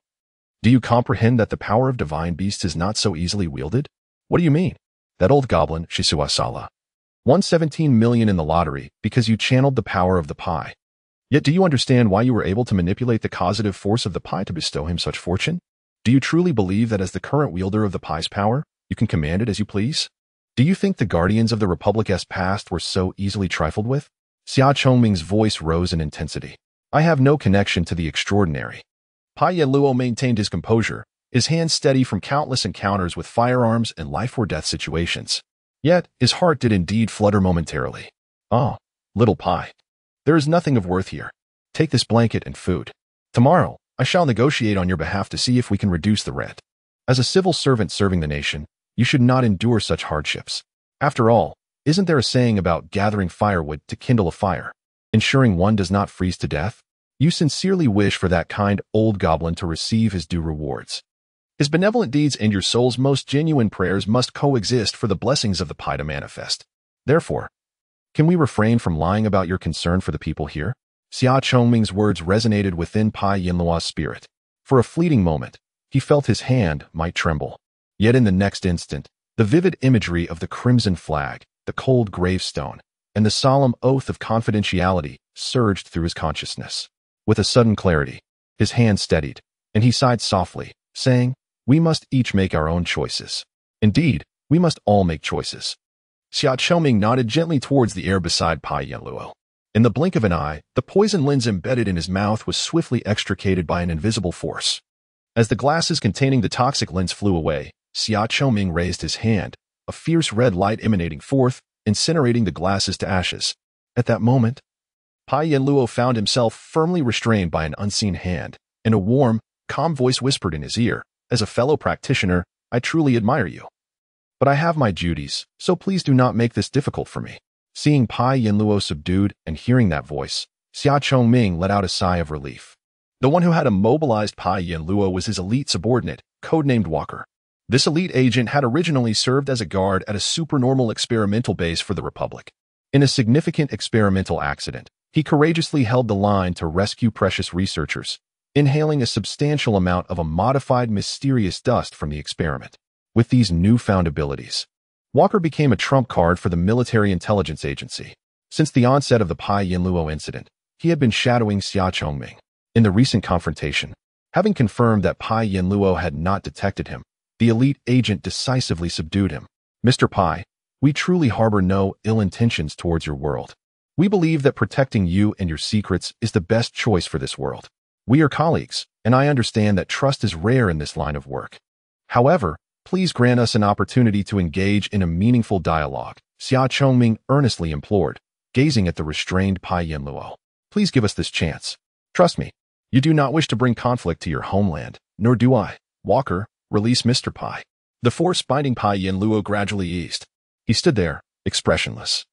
Do you comprehend that the power of divine beasts is not so easily wielded? What do you mean? That old goblin, Shisua Sala, won 17 million in the lottery because you channeled the power of the pai. Yet do you understand why you were able to manipulate the causative force of the pai to bestow him such fortune? Do you truly believe that as the current wielder of the pai's power, you can command it as you please? Do you think the guardians of the Republic's past were so easily trifled with? Xia Chongming's voice rose in intensity. I have no connection to the extraordinary. Pai Yanluo maintained his composure, his hands steady from countless encounters with firearms and life-or-death situations. Yet, his heart did indeed flutter momentarily. Ah, little Pai. There is nothing of worth here. Take this blanket and food. Tomorrow, I shall negotiate on your behalf to see if we can reduce the rent. As a civil servant serving the nation, you should not endure such hardships. After all, isn't there a saying about gathering firewood to kindle a fire, ensuring one does not freeze to death? You sincerely wish for that kind old goblin to receive his due rewards. His benevolent deeds and your soul's most genuine prayers must coexist for the blessings of the pai to manifest. Therefore, can we refrain from lying about your concern for the people here? Xia Chongming's words resonated within Pai Yinluo's spirit. For a fleeting moment, he felt his hand might tremble. Yet in the next instant, the vivid imagery of the crimson flag, the cold gravestone, and the solemn oath of confidentiality surged through his consciousness. With a sudden clarity, his hand steadied, and he sighed softly, saying, We must each make our own choices. Indeed, we must all make choices. Xia Chongming nodded gently towards the air beside Pai Yanluo. In the blink of an eye, the poison lens embedded in his mouth was swiftly extricated by an invisible force. As the glasses containing the toxic lens flew away, Xia Chongming raised his hand, a fierce red light emanating forth, incinerating the glasses to ashes. At that moment, Pai Yanluo found himself firmly restrained by an unseen hand, and a warm, calm voice whispered in his ear, As a fellow practitioner, I truly admire you. But I have my duties, so please do not make this difficult for me. Seeing Pai Yanluo subdued and hearing that voice, Xia Chongming let out a sigh of relief. The one who had immobilized Pai Yanluo was his elite subordinate, codenamed Walker. This elite agent had originally served as a guard at a supernormal experimental base for the Republic. In a significant experimental accident, he courageously held the line to rescue precious researchers, inhaling a substantial amount of a modified mysterious dust from the experiment. With these newfound abilities, Walker became a trump card for the military intelligence agency. Since the onset of the Pai Yanluo incident, he had been shadowing Xia Chongming. In the recent confrontation, having confirmed that Pai Yanluo had not detected him, the elite agent decisively subdued him. Mr. Pai, we truly harbor no ill intentions towards your world. We believe that protecting you and your secrets is the best choice for this world. We are colleagues, and I understand that trust is rare in this line of work. However, please grant us an opportunity to engage in a meaningful dialogue, Xia Chongming earnestly implored, gazing at the restrained Pai Yanluo. Please give us this chance. Trust me, you do not wish to bring conflict to your homeland, nor do I. Walker, release Mr. Pai. The force binding Pai Yanluo gradually eased. He stood there, expressionless,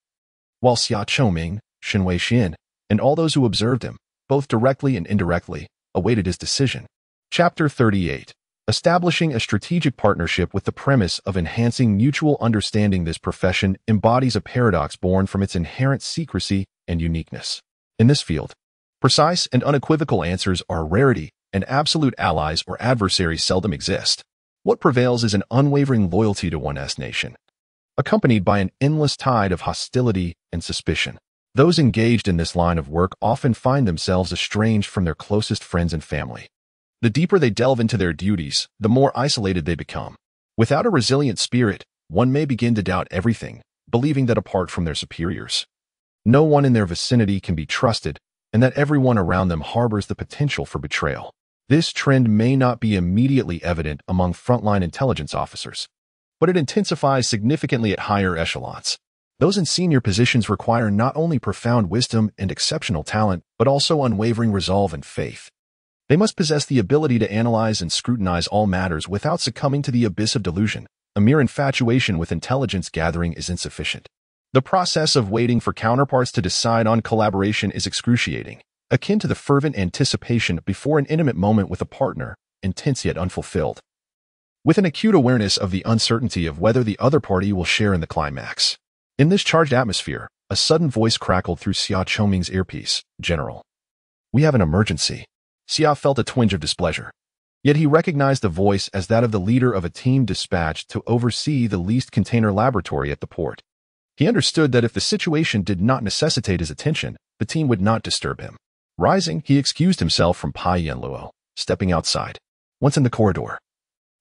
while Xia Chongming, Shen Weixin, and all those who observed him, both directly and indirectly, awaited his decision. Chapter 38. Establishing a strategic partnership with the premise of enhancing mutual understanding. This profession embodies a paradox born from its inherent secrecy and uniqueness. In this field, precise and unequivocal answers are a rarity, and absolute allies or adversaries seldom exist. What prevails is an unwavering loyalty to one's nation, accompanied by an endless tide of hostility and suspicion. Those engaged in this line of work often find themselves estranged from their closest friends and family. The deeper they delve into their duties, the more isolated they become. Without a resilient spirit, one may begin to doubt everything, believing that apart from their superiors, no one in their vicinity can be trusted, and that everyone around them harbors the potential for betrayal. This trend may not be immediately evident among frontline intelligence officers, but it intensifies significantly at higher echelons. Those in senior positions require not only profound wisdom and exceptional talent, but also unwavering resolve and faith. They must possess the ability to analyze and scrutinize all matters without succumbing to the abyss of delusion. A mere infatuation with intelligence gathering is insufficient. The process of waiting for counterparts to decide on collaboration is excruciating, akin to the fervent anticipation before an intimate moment with a partner, intense yet unfulfilled, with an acute awareness of the uncertainty of whether the other party will share in the climax. In this charged atmosphere, a sudden voice crackled through Xia Chongming's earpiece. "General, we have an emergency." Xia felt a twinge of displeasure. Yet he recognized the voice as that of the leader of a team dispatched to oversee the leased container laboratory at the port. He understood that if the situation did not necessitate his attention, the team would not disturb him. Rising, he excused himself from Pai Yanluo, stepping outside. Once in the corridor,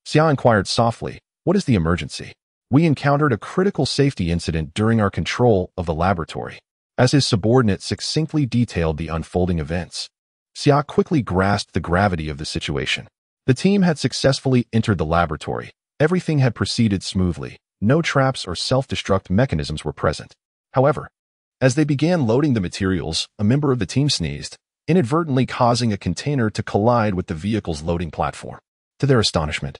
Xia inquired softly, "What is the emergency?" "We encountered a critical safety incident during our control of the laboratory." As his subordinate succinctly detailed the unfolding events, Xia quickly grasped the gravity of the situation. The team had successfully entered the laboratory. Everything had proceeded smoothly. No traps or self-destruct mechanisms were present. However, as they began loading the materials, a member of the team sneezed, inadvertently causing a container to collide with the vehicle's loading platform. To their astonishment,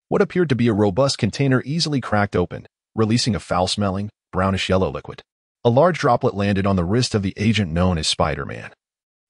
what appeared to be a robust container easily cracked open, releasing a foul-smelling, brownish-yellow liquid. A large droplet landed on the wrist of the agent known as Spider-Man,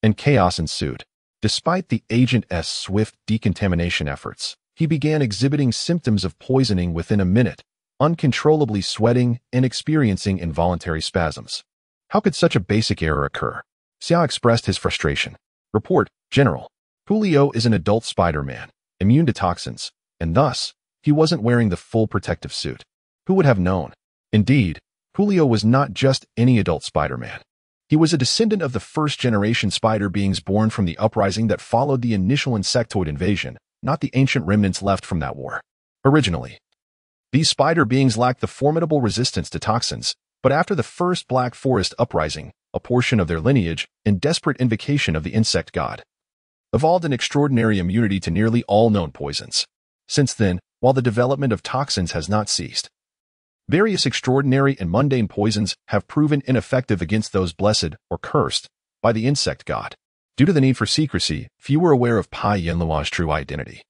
and chaos ensued. Despite the agent's swift decontamination efforts, he began exhibiting symptoms of poisoning within a minute, uncontrollably sweating and experiencing involuntary spasms. How could such a basic error occur? Xia expressed his frustration. "Report, General. Julio is an adult Spider-Man, immune to toxins, and thus, he wasn't wearing the full protective suit. Who would have known?" Indeed, Julio was not just any adult Spider-Man. He was a descendant of the first-generation spider beings born from the uprising that followed the initial insectoid invasion, not the ancient remnants left from that war. Originally, these spider beings lacked the formidable resistance to toxins, but after the first Black Forest uprising, a portion of their lineage, in desperate invocation of the insect god, evolved an extraordinary immunity to nearly all known poisons. Since then, while the development of toxins has not ceased, various extraordinary and mundane poisons have proven ineffective against those blessed or cursed by the insect god. Due to the need for secrecy, few were aware of Pai Yanluo's true identity.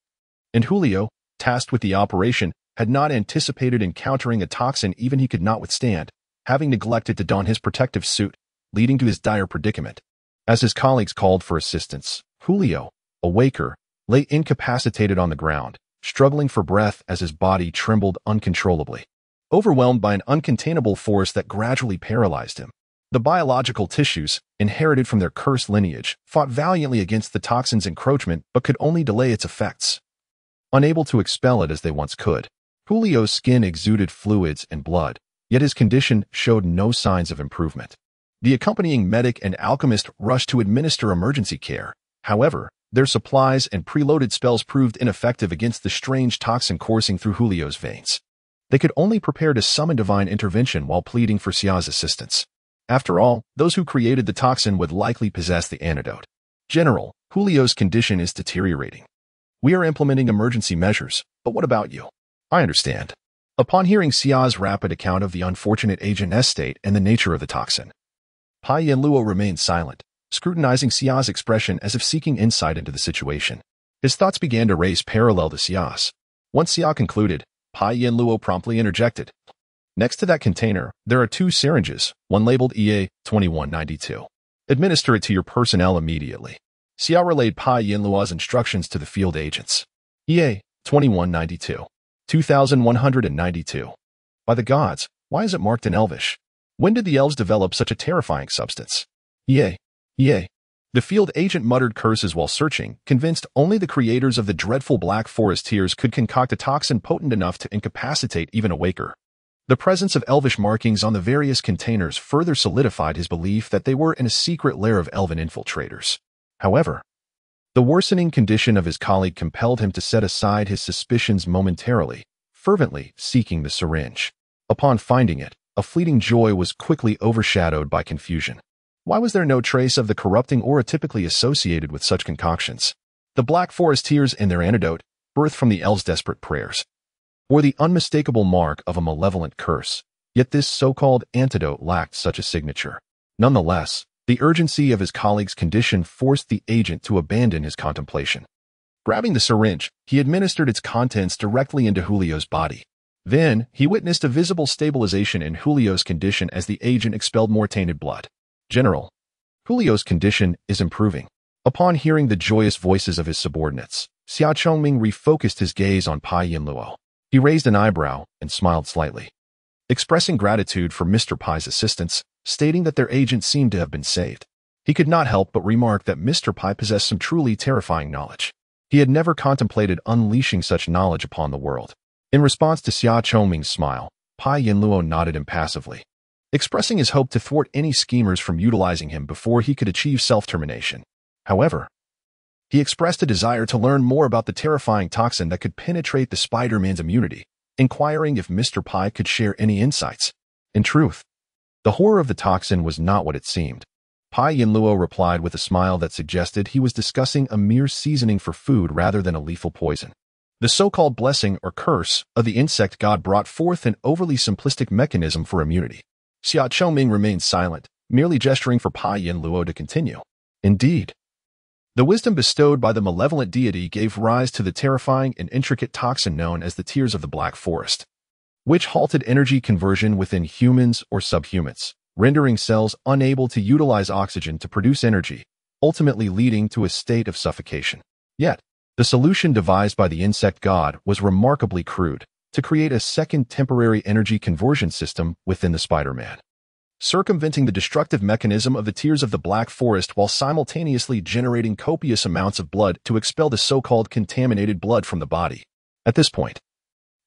And Julio, tasked with the operation, had not anticipated encountering a toxin even he could not withstand, having neglected to don his protective suit, leading to his dire predicament. As his colleagues called for assistance, Julio, a waker, lay incapacitated on the ground, struggling for breath as his body trembled uncontrollably. Overwhelmed by an uncontainable force that gradually paralyzed him, the biological tissues, inherited from their cursed lineage, fought valiantly against the toxin's encroachment but could only delay its effects. Unable to expel it as they once could, Julio's skin exuded fluids and blood, yet his condition showed no signs of improvement. The accompanying medic and alchemist rushed to administer emergency care. However, their supplies and preloaded spells proved ineffective against the strange toxin coursing through Julio's veins. They could only prepare to summon divine intervention while pleading for Xia's assistance. After all, those who created the toxin would likely possess the antidote. "General, Julio's condition is deteriorating. We are implementing emergency measures, but what about you?" "I understand." Upon hearing Xia's rapid account of the unfortunate agent's state and the nature of the toxin, Pai Yanluo remained silent, scrutinizing Xia's expression as if seeking insight into the situation. His thoughts began to race parallel to Xia's. Once Xia concluded, Pai Yanluo promptly interjected. "Next to that container, there are 2 syringes, one labeled EA 2192. Administer it to your personnel immediately." Xia relayed Pai Yanluo's instructions to the field agents. EA 2192. 2192. By the gods, why is it marked in Elvish? When did the elves develop such a terrifying substance? EA. The field agent muttered curses while searching, convinced only the creators of the dreadful Black Forest tears could concoct a toxin potent enough to incapacitate even a waker. The presence of elvish markings on the various containers further solidified his belief that they were in a secret lair of elven infiltrators. However, the worsening condition of his colleague compelled him to set aside his suspicions momentarily, fervently seeking the syringe. Upon finding it, a fleeting joy was quickly overshadowed by confusion. Why was there no trace of the corrupting aura typically associated with such concoctions? The Black Forest tears and their antidote, birthed from the elves' desperate prayers, bore the unmistakable mark of a malevolent curse, yet this so-called antidote lacked such a signature. Nonetheless, the urgency of his colleague's condition forced the agent to abandon his contemplation. Grabbing the syringe, he administered its contents directly into Julio's body. Then, he witnessed a visible stabilization in Julio's condition as the agent expelled more tainted blood. "General, Julio's condition is improving." Upon hearing the joyous voices of his subordinates, Xia Chongming refocused his gaze on Pai Yanluo. He raised an eyebrow and smiled slightly. Expressing gratitude for Mr. Pai's assistance, stating that their agent seemed to have been saved. He could not help but remark that Mr. Pai possessed some truly terrifying knowledge. He had never contemplated unleashing such knowledge upon the world. In response to Xia Chongming's smile, Pai Yinluo nodded impassively, expressing his hope to thwart any schemers from utilizing him before he could achieve self-termination. However, he expressed a desire to learn more about the terrifying toxin that could penetrate the Spider-Man's immunity, inquiring if Mr. Pai could share any insights. In truth, the horror of the toxin was not what it seemed. Pai Yinluo replied with a smile that suggested he was discussing a mere seasoning for food rather than a lethal poison. The so-called blessing or curse of the insect god brought forth an overly simplistic mechanism for immunity. Xia Chongming remained silent, merely gesturing for Pai Yinluo to continue. Indeed, the wisdom bestowed by the malevolent deity gave rise to the terrifying and intricate toxin known as the Tears of the Black Forest, which halted energy conversion within humans or subhumans, rendering cells unable to utilize oxygen to produce energy, ultimately leading to a state of suffocation. Yet, the solution devised by the insect god was remarkably crude, to create a second temporary energy conversion system within the Spider-Man, circumventing the destructive mechanism of the Tears of the Black Forest while simultaneously generating copious amounts of blood to expel the so-called contaminated blood from the body. At this point,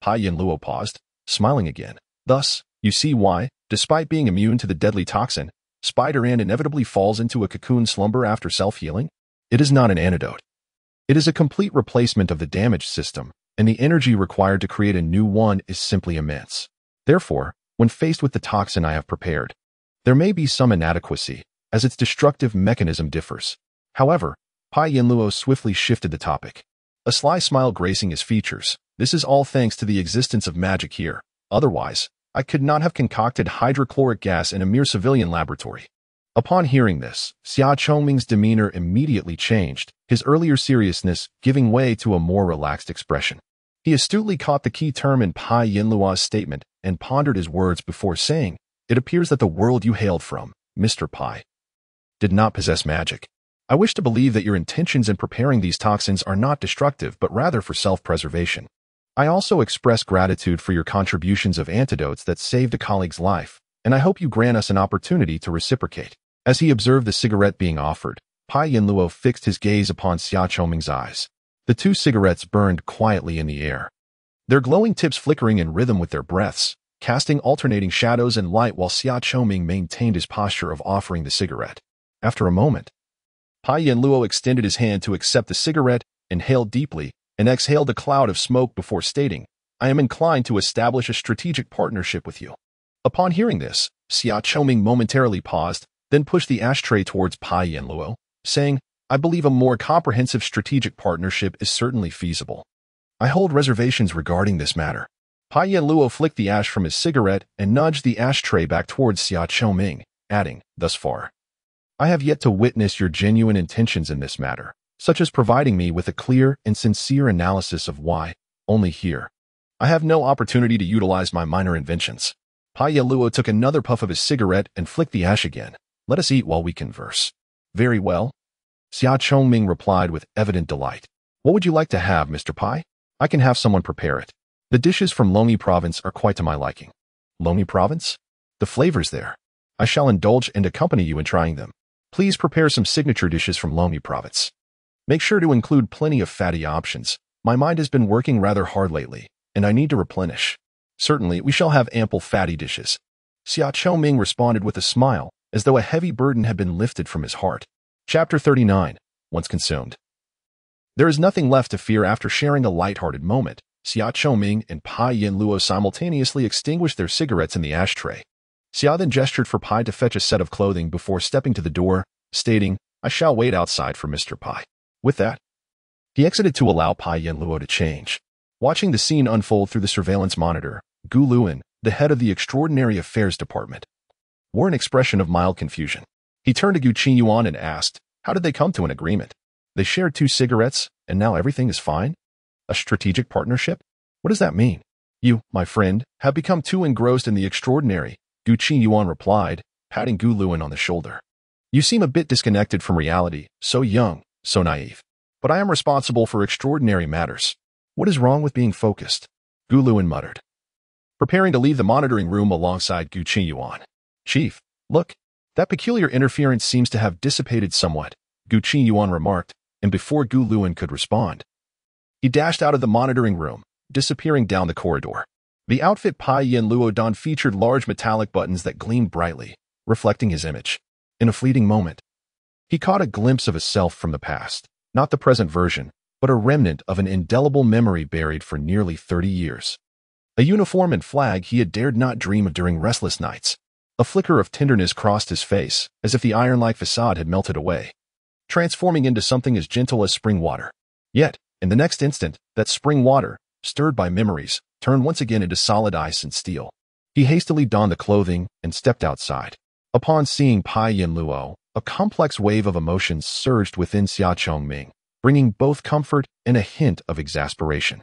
Pai Yinluo paused, smiling again. Thus, you see why, despite being immune to the deadly toxin, Spider-Man inevitably falls into a cocoon slumber after self-healing? It is not an antidote. It is a complete replacement of the damaged system, and the energy required to create a new one is simply immense. Therefore, when faced with the toxin I have prepared, there may be some inadequacy, as its destructive mechanism differs. However, Pai Yinluo swiftly shifted the topic, a sly smile gracing his features. This is all thanks to the existence of magic here. Otherwise, I could not have concocted hydrochloric gas in a mere civilian laboratory. Upon hearing this, Xia Chongming's demeanor immediately changed, his earlier seriousness giving way to a more relaxed expression. He astutely caught the key term in Pai Yinluo's statement and pondered his words before saying, "It appears that the world you hailed from, Mr. Pai, did not possess magic. I wish to believe that your intentions in preparing these toxins are not destructive but rather for self-preservation. I also express gratitude for your contributions of antidotes that saved a colleague's life, and I hope you grant us an opportunity to reciprocate." As he observed the cigarette being offered, Pai Yinluo fixed his gaze upon Xia Chongming's eyes. The two cigarettes burned quietly in the air, their glowing tips flickering in rhythm with their breaths, casting alternating shadows and light while Xia Chongming maintained his posture of offering the cigarette. After a moment, Pai Yinluo extended his hand to accept the cigarette, inhaled deeply, and exhaled a cloud of smoke before stating, "I am inclined to establish a strategic partnership with you." Upon hearing this, Xia Chongming momentarily paused, then pushed the ashtray towards Pai Yinluo, saying, "I believe a more comprehensive strategic partnership is certainly feasible. I hold reservations regarding this matter." Pai Yinluo flicked the ash from his cigarette and nudged the ashtray back towards Xia Chongming, adding, "Thus far, I have yet to witness your genuine intentions in this matter, such as providing me with a clear and sincere analysis of why, only here, I have no opportunity to utilize my minor inventions." Pai Yinluo took another puff of his cigarette and flicked the ash again. "Let us eat while we converse." "Very well," Xia Chongming replied with evident delight. "What would you like to have, Mr. Pai? I can have someone prepare it. The dishes from Longyi province are quite to my liking." "Longyi province? The flavors there. I shall indulge and accompany you in trying them. Please prepare some signature dishes from Longyi province. Make sure to include plenty of fatty options. My mind has been working rather hard lately, and I need to replenish." "Certainly, we shall have ample fatty dishes." Xia Chongming responded with a smile, as though a heavy burden had been lifted from his heart. Chapter 39. Once consumed. There is nothing left to fear after sharing a light-hearted moment. Xia Chongming and Pai Yinluo simultaneously extinguished their cigarettes in the ashtray. Xia then gestured for Pai to fetch a set of clothing before stepping to the door, stating, "I shall wait outside for Mr. Pai." With that, he exited to allow Pai Yinluo to change. Watching the scene unfold through the surveillance monitor, Gu Luan, the head of the Extraordinary Affairs Department, wore an expression of mild confusion. He turned to Gu Qingyuan and asked, "How did they come to an agreement? They shared 2 cigarettes, and now everything is fine? A strategic partnership? What does that mean?" "You, my friend, have become too engrossed in the extraordinary," Gu Qingyuan replied, patting Gu Luan on the shoulder. "You seem a bit disconnected from reality, so young, so naive. But I am responsible for extraordinary matters. What is wrong with being focused?" Gu Luan muttered, preparing to leave the monitoring room alongside Gu Qingyuan. "Chief, Look, that peculiar interference seems to have dissipated somewhat, Guqi Yuan remarked, and before Gu Luan could respond, he dashed out of the monitoring room, disappearing down the corridor. The outfit Pai Yin Luo donned featured large metallic buttons that gleamed brightly, reflecting his image. In a fleeting moment, he caught a glimpse of a self from the past, not the present version, but a remnant of an indelible memory buried for nearly 30 years. A uniform and flag he had dared not dream of during restless nights. A flicker of tenderness crossed his face, as if the iron-like facade had melted away, transforming into something as gentle as spring water. Yet, in the next instant, that spring water, stirred by memories, turned once again into solid ice and steel. He hastily donned the clothing and stepped outside. Upon seeing Pai Yin Luo, a complex wave of emotions surged within Xia Chongming, bringing both comfort and a hint of exasperation.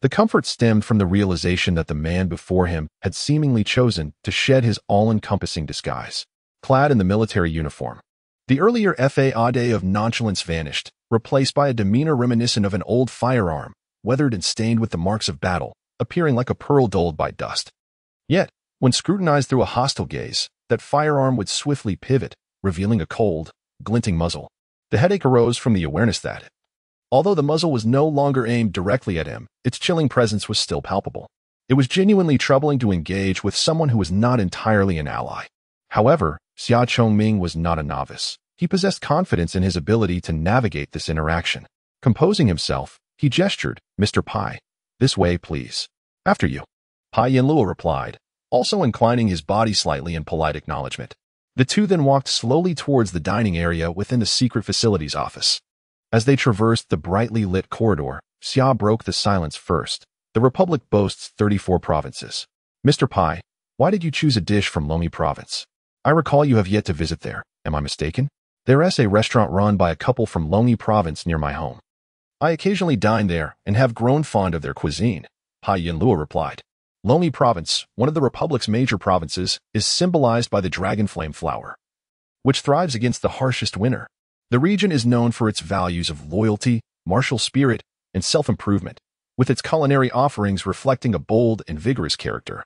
The comfort stemmed from the realization that the man before him had seemingly chosen to shed his all-encompassing disguise. Clad in the military uniform, the earlier facade of nonchalance vanished, replaced by a demeanor reminiscent of an old firearm, weathered and stained with the marks of battle, appearing like a pearl dulled by dust. Yet, when scrutinized through a hostile gaze, that firearm would swiftly pivot, revealing a cold, glinting muzzle. The headache arose from the awareness that, although the muzzle was no longer aimed directly at him, its chilling presence was still palpable. It was genuinely troubling to engage with someone who was not entirely an ally. However, Xia Chongming was not a novice. He possessed confidence in his ability to navigate this interaction. Composing himself, he gestured, "Mr. Pai, this way, please." "After you," Pai Yin Luo replied, also inclining his body slightly in polite acknowledgement. The two then walked slowly towards the dining area within the secret facilities office. As they traversed the brightly lit corridor, Xia broke the silence first. "The Republic boasts 34 provinces. Mr. Pai, why did you choose a dish from Lomi province? I recall you have yet to visit there. Am I mistaken? There is a restaurant run by a couple from Lomi province near my home. I occasionally dine there and have grown fond of their cuisine," Pai Yin Luo replied. Lomi province, one of the Republic's major provinces, is symbolized by the dragon flame flower, which thrives against the harshest winter. The region is known for its values of loyalty, martial spirit, and self-improvement, with its culinary offerings reflecting a bold and vigorous character,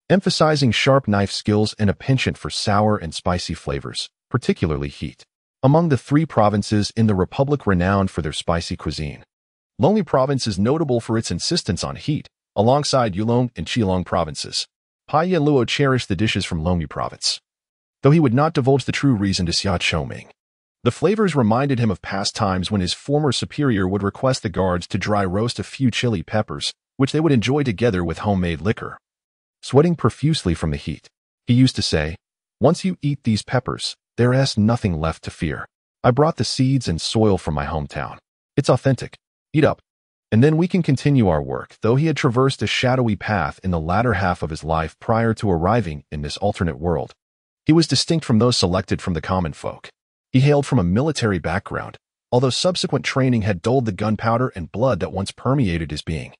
emphasizing sharp knife skills and a penchant for sour and spicy flavors, particularly heat. Among the 3 provinces in the Republic renowned for their spicy cuisine, Lomi province is notable for its insistence on heat, alongside Yulong and Qilong provinces. Pai Yin Luo cherished the dishes from Lomi province, though he would not divulge the true reason to Xia Chongming. The flavors reminded him of past times when his former superior would request the guards to dry roast a few chili peppers, which they would enjoy together with homemade liquor. Sweating profusely from the heat, he used to say, "Once you eat these peppers, there is nothing left to fear. I brought the seeds and soil from my hometown. It's authentic. Eat up, and then we can continue our work." Though he had traversed a shadowy path in the latter half of his life prior to arriving in this alternate world, he was distinct from those selected from the common folk. He hailed from a military background, although subsequent training had dulled the gunpowder and blood that once permeated his being.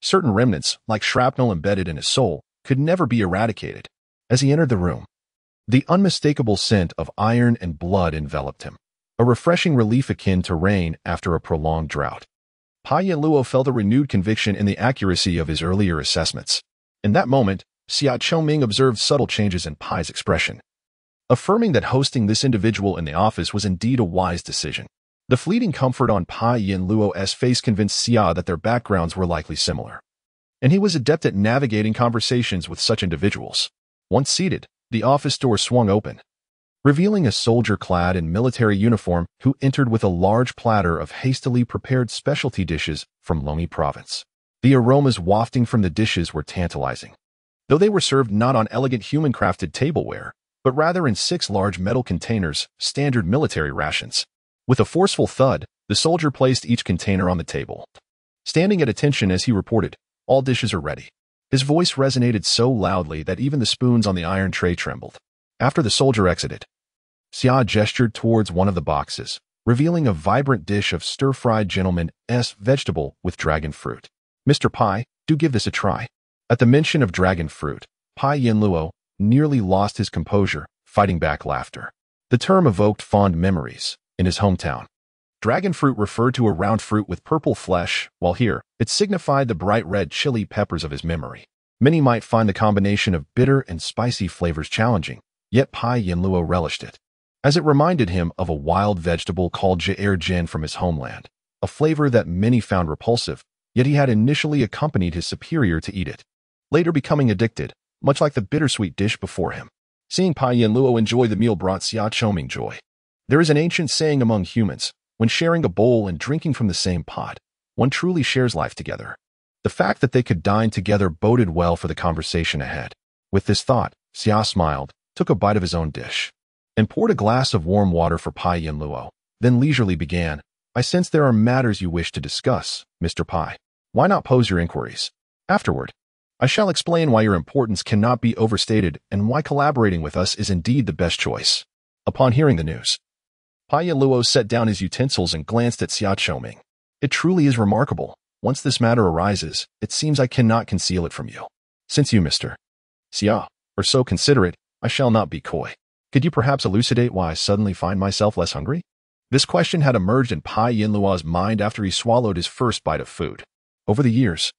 Certain remnants, like shrapnel embedded in his soul, could never be eradicated. As he entered the room, the unmistakable scent of iron and blood enveloped him, a refreshing relief akin to rain after a prolonged drought. Pai Yin Luo felt a renewed conviction in the accuracy of his earlier assessments. In that moment, Xia Chongming observed subtle changes in Pai's expression, affirming that hosting this individual in the office was indeed a wise decision. The fleeting comfort on Pai Yin Luo's face convinced Xia that their backgrounds were likely similar, and he was adept at navigating conversations with such individuals. Once seated, the office door swung open, revealing a soldier clad in military uniform who entered with a large platter of hastily prepared specialty dishes from Lomi province. The aromas wafting from the dishes were tantalizing, though they were served not on elegant human-crafted tableware, but rather in 6 large metal containers, standard military rations. With a forceful thud, the soldier placed each container on the table, standing at attention as he reported, "All dishes are ready." His voice resonated so loudly that even the spoons on the iron tray trembled. After the soldier exited, Xia gestured towards one of the boxes, revealing a vibrant dish of stir-fried gentleman's vegetable with dragon fruit. "Mr. Pai, do give this a try." At the mention of dragon fruit, Pai Yin Luo nearly lost his composure, fighting back laughter. The term evoked fond memories. In his hometown, dragon fruit referred to a round fruit with purple flesh, while here, it signified the bright red chili peppers of his memory. Many might find the combination of bitter and spicy flavors challenging, Yet Pai Yinluo relished it, as it reminded him of a wild vegetable called jin from his homeland, a flavor that many found repulsive, yet he had initially accompanied his superior to eat it, later becoming addicted, much like the bittersweet dish before him. Seeing Pai Yinluo enjoy the meal brought Xia Chongming joy. There is an ancient saying among humans, when sharing a bowl and drinking from the same pot, one truly shares life together. The fact that they could dine together boded well for the conversation ahead. With this thought, Xia smiled, took a bite of his own dish, and poured a glass of warm water for Pai Yinluo, then leisurely began, "I sense there are matters you wish to discuss, Mr. Pai. Why not pose your inquiries? Afterward, I shall explain why your importance cannot be overstated and why collaborating with us is indeed the best choice." Upon hearing the news, Pai Yinluo set down his utensils and glanced at Xia Chongming. "It truly is remarkable. Once this matter arises, it seems I cannot conceal it from you. Since you, Mr. Xia, are so considerate, I shall not be coy. Could you perhaps elucidate why I suddenly find myself less hungry?" This question had emerged in Pai Yinluo's mind after he swallowed his first bite of food. Over the years,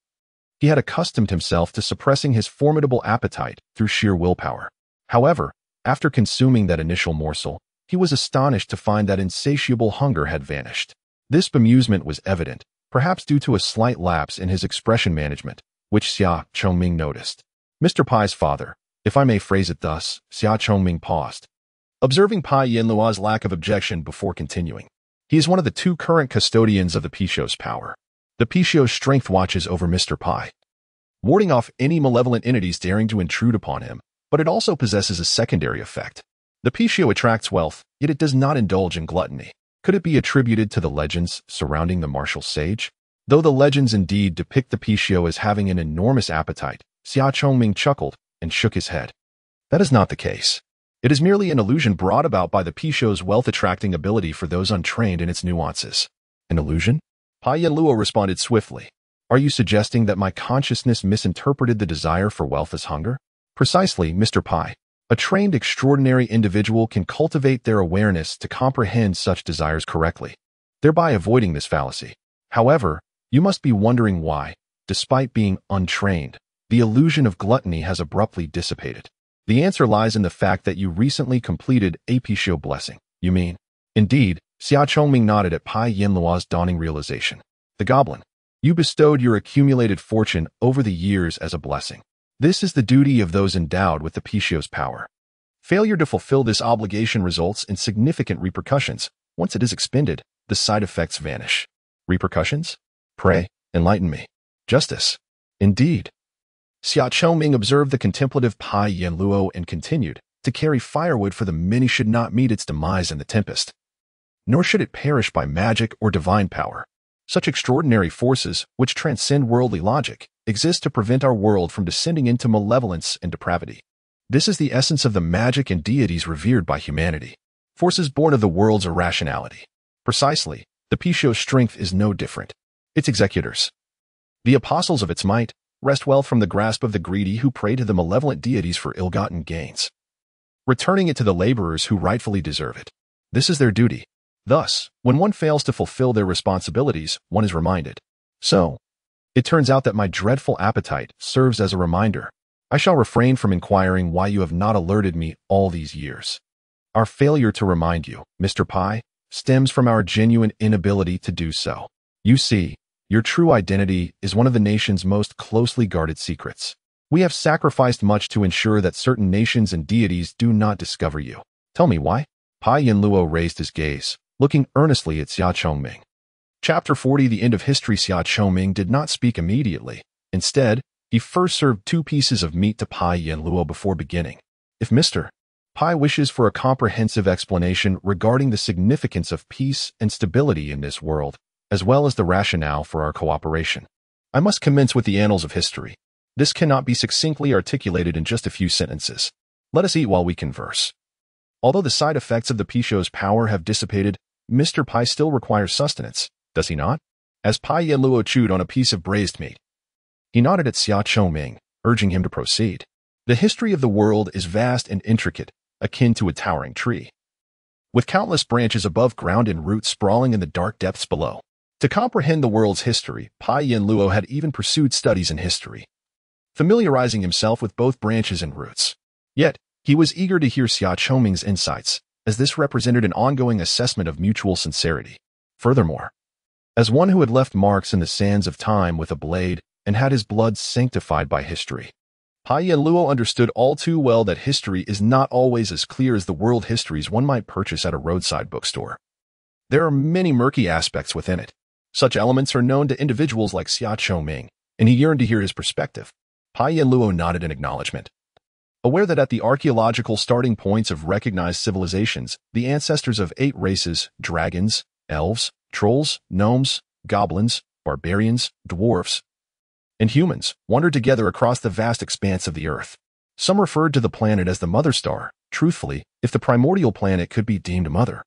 he had accustomed himself to suppressing his formidable appetite through sheer willpower. However, after consuming that initial morsel, he was astonished to find that insatiable hunger had vanished. This bemusement was evident, perhaps due to a slight lapse in his expression management, which Xia Chongming noticed. Mr. Pai's father, if I may phrase it thus. Xia Chongming paused, observing Pai Yinluo's lack of objection before continuing. He is one of the two current custodians of the Pishio's power. The Pishio's strength watches over Mr. Pai, warding off any malevolent entities daring to intrude upon him, but it also possesses a secondary effect. The Pishio attracts wealth, yet it does not indulge in gluttony. Could it be attributed to the legends surrounding the martial sage? Though the legends indeed depict the Pishio as having an enormous appetite, Xia Chongming chuckled and shook his head. That is not the case. It is merely an illusion brought about by the Pishio's wealth-attracting ability for those untrained in its nuances. An illusion? Pai Yinluo responded swiftly. Are you suggesting that my consciousness misinterpreted the desire for wealth as hunger? Precisely, Mr. Pai. A trained extraordinary individual can cultivate their awareness to comprehend such desires correctly, thereby avoiding this fallacy. However, you must be wondering why, despite being untrained, the illusion of gluttony has abruptly dissipated. The answer lies in the fact that you recently completed a Pishio blessing. You mean? Indeed, Xia Chongming nodded at Pai Yinluo's dawning realization. The goblin. You bestowed your accumulated fortune over the years as a blessing. This is the duty of those endowed with the Pishio's power. Failure to fulfill this obligation results in significant repercussions. Once it is expended, the side effects vanish. Repercussions? Pray, enlighten me. Justice. Indeed. Xia Chongming observed the contemplative Pai Yinluo and continued, to carry firewood for the many should not meet its demise in the tempest, nor should it perish by magic or divine power. Such extraordinary forces, which transcend worldly logic, exist to prevent our world from descending into malevolence and depravity. This is the essence of the magic and deities revered by humanity. Forces born of the world's irrationality. Precisely, the Pishio's strength is no different. Its executors, the apostles of its might, wrest wealth from the grasp of the greedy who pray to the malevolent deities for ill-gotten gains, returning it to the laborers who rightfully deserve it. This is their duty. Thus, when one fails to fulfill their responsibilities, one is reminded. So, it turns out that my dreadful appetite serves as a reminder. I shall refrain from inquiring why you have not alerted me all these years. Our failure to remind you, Mr. Pai, stems from our genuine inability to do so. You see, your true identity is one of the nation's most closely guarded secrets. We have sacrificed much to ensure that certain nations and deities do not discover you. Tell me why? Pai Yinluo raised his gaze, looking earnestly at Xia Chongming. Chapter 40 The End of History. Xia Chongming did not speak immediately. Instead, he first served 2 pieces of meat to Pai Yinluo before beginning. If Mr. Pai wishes for a comprehensive explanation regarding the significance of peace and stability in this world, as well as the rationale for our cooperation, I must commence with the annals of history. This cannot be succinctly articulated in just a few sentences. Let us eat while we converse. Although the side effects of the Pishio's power have dissipated, Mr. Pai still requires sustenance, does he not? As Pai Yinluo chewed on a piece of braised meat, he nodded at Xia Chongming, urging him to proceed. The history of the world is vast and intricate, akin to a towering tree, with countless branches above ground and roots sprawling in the dark depths below. To comprehend the world's history, Pai Yinluo had even pursued studies in history, familiarizing himself with both branches and roots. Yet, He was eager to hear Xia Chongming's insights, as this represented an ongoing assessment of mutual sincerity. Furthermore, as one who had left marks in the sands of time with a blade and had his blood sanctified by history, Pai Yanluo understood all too well that history is not always as clear as the world histories one might purchase at a roadside bookstore. There are many murky aspects within it. Such elements are known to individuals like Xia Chongming, and he yearned to hear his perspective. Pai Yanluo nodded in acknowledgement, aware that at the archaeological starting points of recognized civilizations, the ancestors of 8 races, dragons, elves, trolls, gnomes, goblins, barbarians, dwarves, and humans, wandered together across the vast expanse of the earth. Some referred to the planet as the Mother Star. Truthfully, if the primordial planet could be deemed mother,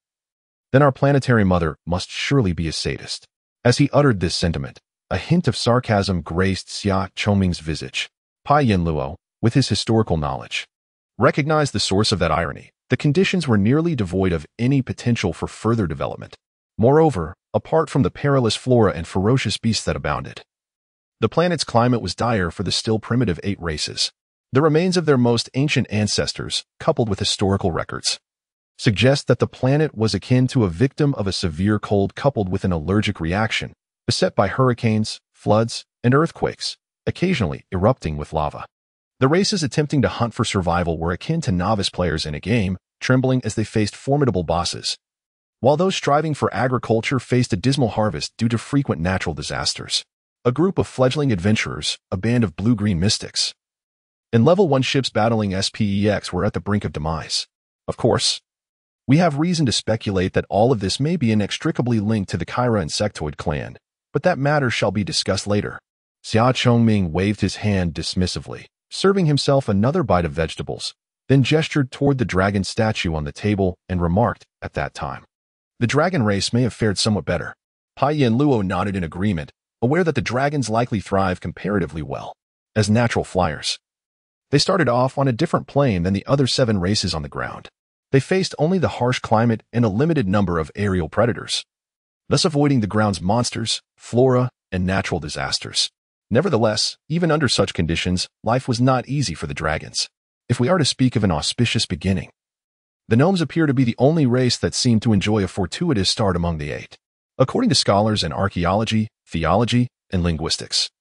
then our planetary mother must surely be a sadist. As he uttered this sentiment, a hint of sarcasm graced Xia Chongming's visage. Pai Yanluo, with his historical knowledge, recognized the source of that irony. The conditions were nearly devoid of any potential for further development. Moreover, apart from the perilous flora and ferocious beasts that abounded, the planet's climate was dire for the still primitive 8 races. The remains of their most ancient ancestors, coupled with historical records, suggest that the planet was akin to a victim of a severe cold coupled with an allergic reaction, beset by hurricanes, floods, and earthquakes, occasionally erupting with lava. The races attempting to hunt for survival were akin to novice players in a game, trembling as they faced formidable bosses, while those striving for agriculture faced a dismal harvest due to frequent natural disasters. A group of fledgling adventurers, a band of blue-green mystics, and level 1 ships battling SPEX were at the brink of demise. Of course, we have reason to speculate that all of this may be inextricably linked to the Kyra insectoid clan, but that matter shall be discussed later. Xia Chongming waved his hand dismissively, serving himself another bite of vegetables, then gestured toward the dragon statue on the table and remarked, at that time, the dragon race may have fared somewhat better. Pai Yanluo nodded in agreement, aware that the dragons likely thrive comparatively well as natural flyers. They started off on a different plane than the other 7 races on the ground. They faced only the harsh climate and a limited number of aerial predators, thus avoiding the ground's monsters, flora, and natural disasters. Nevertheless, even under such conditions, life was not easy for the dragons. If we are to speak of an auspicious beginning, the gnomes appear to be the only race that seemed to enjoy a fortuitous start among the 8. According to scholars in archaeology, theology, and linguistics,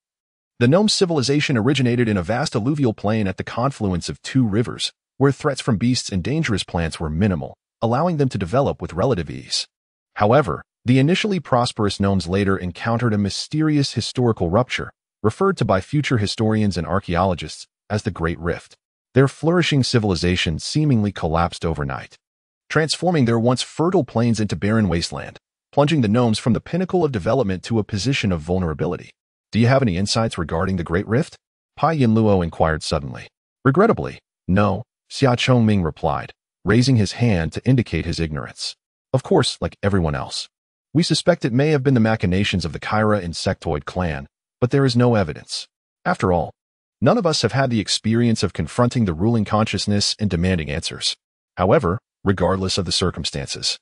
the gnome civilization originated in a vast alluvial plain at the confluence of 2 rivers, where threats from beasts and dangerous plants were minimal, allowing them to develop with relative ease. However, the initially prosperous gnomes later encountered a mysterious historical rupture, referred to by future historians and archaeologists as the Great Rift. Their flourishing civilization seemingly collapsed overnight, transforming their once fertile plains into barren wasteland, plunging the gnomes from the pinnacle of development to a position of vulnerability. Do you have any insights regarding the Great Rift? Pai Yanluo inquired suddenly. Regrettably, no, Xia Chongming replied, raising his hand to indicate his ignorance. Of course, like everyone else, we suspect it may have been the machinations of the Kyra insectoid clan, but there is no evidence. After all, none of us have had the experience of confronting the ruling consciousness and demanding answers. However, regardless of the circumstances,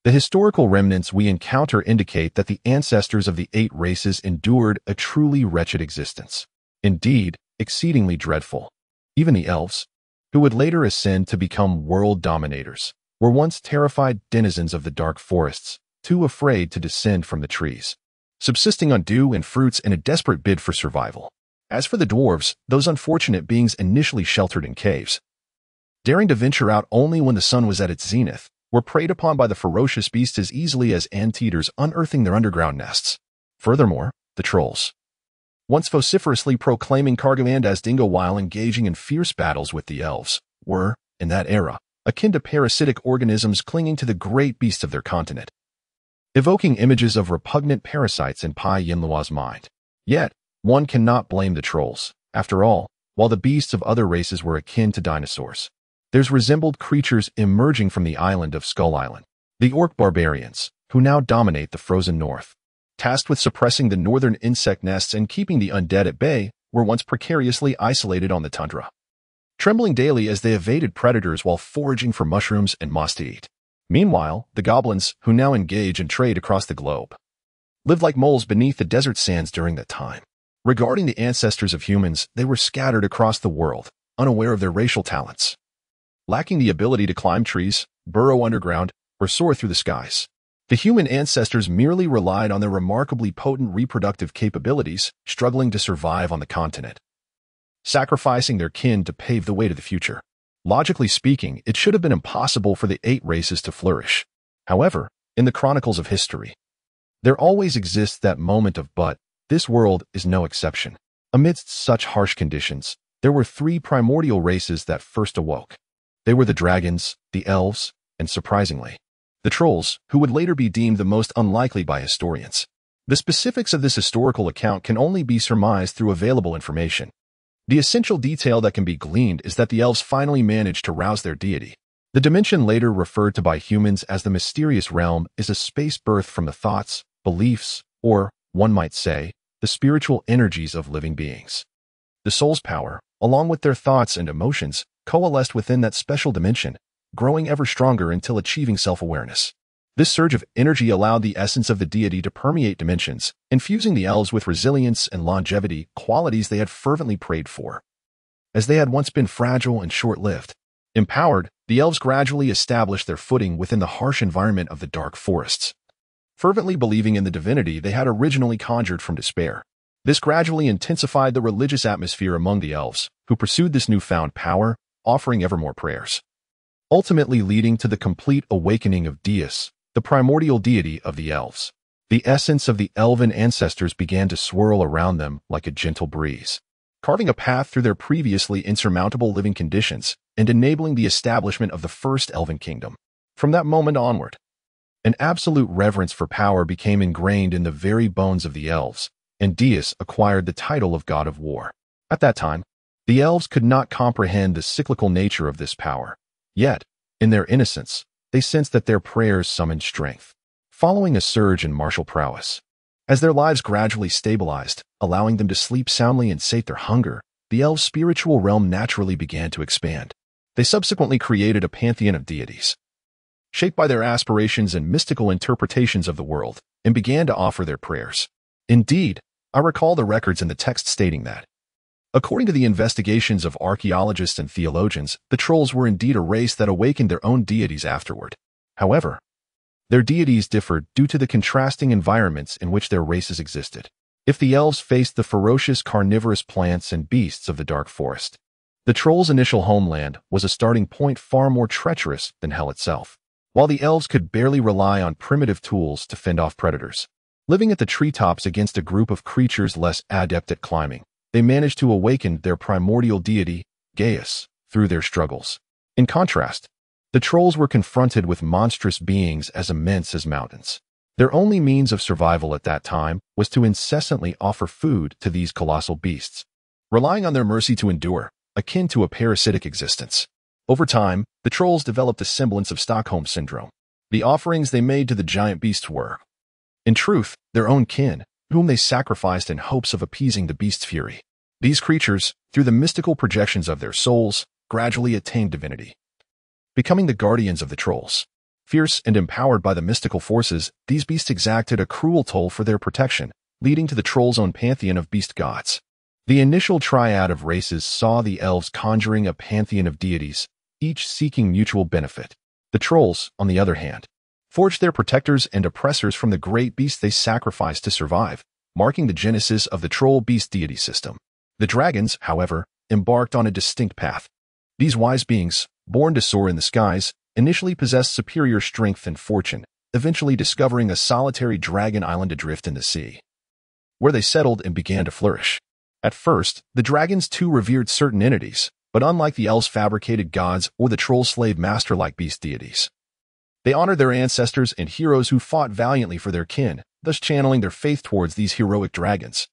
the historical remnants we encounter indicate that the ancestors of the 8 races endured a truly wretched existence. Indeed, exceedingly dreadful. Even the elves, who would later ascend to become world dominators, were once terrified denizens of the dark forests, too afraid to descend from the trees, subsisting on dew and fruits in a desperate bid for survival. As for the dwarves, those unfortunate beings initially sheltered in caves, daring to venture out only when the sun was at its zenith, were preyed upon by the ferocious beasts as easily as anteaters unearthing their underground nests. Furthermore, the trolls, once vociferously proclaiming Cargoland as dingo while engaging in fierce battles with the elves, were, in that era, akin to parasitic organisms clinging to the great beasts of their continent, evoking images of repugnant parasites in Pai Yanluo's mind. Yet, one cannot blame the trolls. After all, while the beasts of other races were akin to dinosaurs, there's resembled creatures emerging from the island of Skull Island. The orc barbarians, who now dominate the frozen north, tasked with suppressing the northern insect nests and keeping the undead at bay, were once precariously isolated on the tundra, trembling daily as they evaded predators while foraging for mushrooms and moss to eat. Meanwhile, the goblins, who now engage in trade across the globe, lived like moles beneath the desert sands during that time. Regarding the ancestors of humans, they were scattered across the world, unaware of their racial talents, lacking the ability to climb trees, burrow underground, or soar through the skies. The human ancestors merely relied on their remarkably potent reproductive capabilities, struggling to survive on the continent, sacrificing their kin to pave the way to the future. Logically speaking, it should have been impossible for the 8 races to flourish. However, in the chronicles of history, there always exists that moment of but. This world is no exception. Amidst such harsh conditions, there were 3 primordial races that first awoke. They were the dragons, the elves, and surprisingly, the trolls, who would later be deemed the most unlikely by historians. The specifics of this historical account can only be surmised through available information. The essential detail that can be gleaned is that the elves finally managed to rouse their deity. The dimension later referred to by humans as the mysterious realm is a space birthed from the thoughts, beliefs, or, one might say, the spiritual energies of living beings. The soul's power, along with their thoughts and emotions, coalesced within that special dimension, growing ever stronger until achieving self-awareness. This surge of energy allowed the essence of the deity to permeate dimensions, infusing the elves with resilience and longevity, qualities they had fervently prayed for. As they had once been fragile and short-lived, empowered, the elves gradually established their footing within the harsh environment of the dark forests, fervently believing in the divinity they had originally conjured from despair. This gradually intensified the religious atmosphere among the elves, who pursued this newfound power, offering ever more prayers, ultimately leading to the complete awakening of Deus, the primordial deity of the elves. The essence of the elven ancestors began to swirl around them like a gentle breeze, carving a path through their previously insurmountable living conditions and enabling the establishment of the first elven kingdom. From that moment onward, an absolute reverence for power became ingrained in the very bones of the elves, and Deus acquired the title of God of War. At that time, the elves could not comprehend the cyclical nature of this power. Yet, in their innocence, they sensed that their prayers summoned strength, following a surge in martial prowess. As their lives gradually stabilized, allowing them to sleep soundly and sate their hunger, the elves' spiritual realm naturally began to expand. They subsequently created a pantheon of deities, shaped by their aspirations and mystical interpretations of the world, and began to offer their prayers. Indeed, I recall the records in the text stating that, according to the investigations of archaeologists and theologians, the trolls were indeed a race that awakened their own deities afterward. However, their deities differed due to the contrasting environments in which their races existed. If the elves faced the ferocious carnivorous plants and beasts of the dark forest, the trolls' initial homeland was a starting point far more treacherous than hell itself. While the elves could barely rely on primitive tools to fend off predators, living at the treetops against a group of creatures less adept at climbing, they managed to awaken their primordial deity, Gaius, through their struggles. In contrast, the trolls were confronted with monstrous beings as immense as mountains. Their only means of survival at that time was to incessantly offer food to these colossal beasts, relying on their mercy to endure, akin to a parasitic existence. Over time, the trolls developed a semblance of Stockholm Syndrome. The offerings they made to the giant beasts were, in truth, their own kin, whom they sacrificed in hopes of appeasing the beast's fury. These creatures, through the mystical projections of their souls, gradually attained divinity, becoming the guardians of the trolls. Fierce and empowered by the mystical forces, these beasts exacted a cruel toll for their protection, leading to the trolls' own pantheon of beast gods. The initial triad of races saw the elves conjuring a pantheon of deities, each seeking mutual benefit. The trolls, on the other hand, forged their protectors and oppressors from the great beasts they sacrificed to survive, marking the genesis of the troll-beast deity system. The dragons, however, embarked on a distinct path. These wise beings, born to soar in the skies, initially possessed superior strength and fortune, eventually discovering a solitary dragon island adrift in the sea, where they settled and began to flourish. At first, the dragons too revered certain entities, but unlike the elves' fabricated gods or the troll-slave master-like beast deities, they honored their ancestors and heroes who fought valiantly for their kin, thus channeling their faith towards these heroic dragons,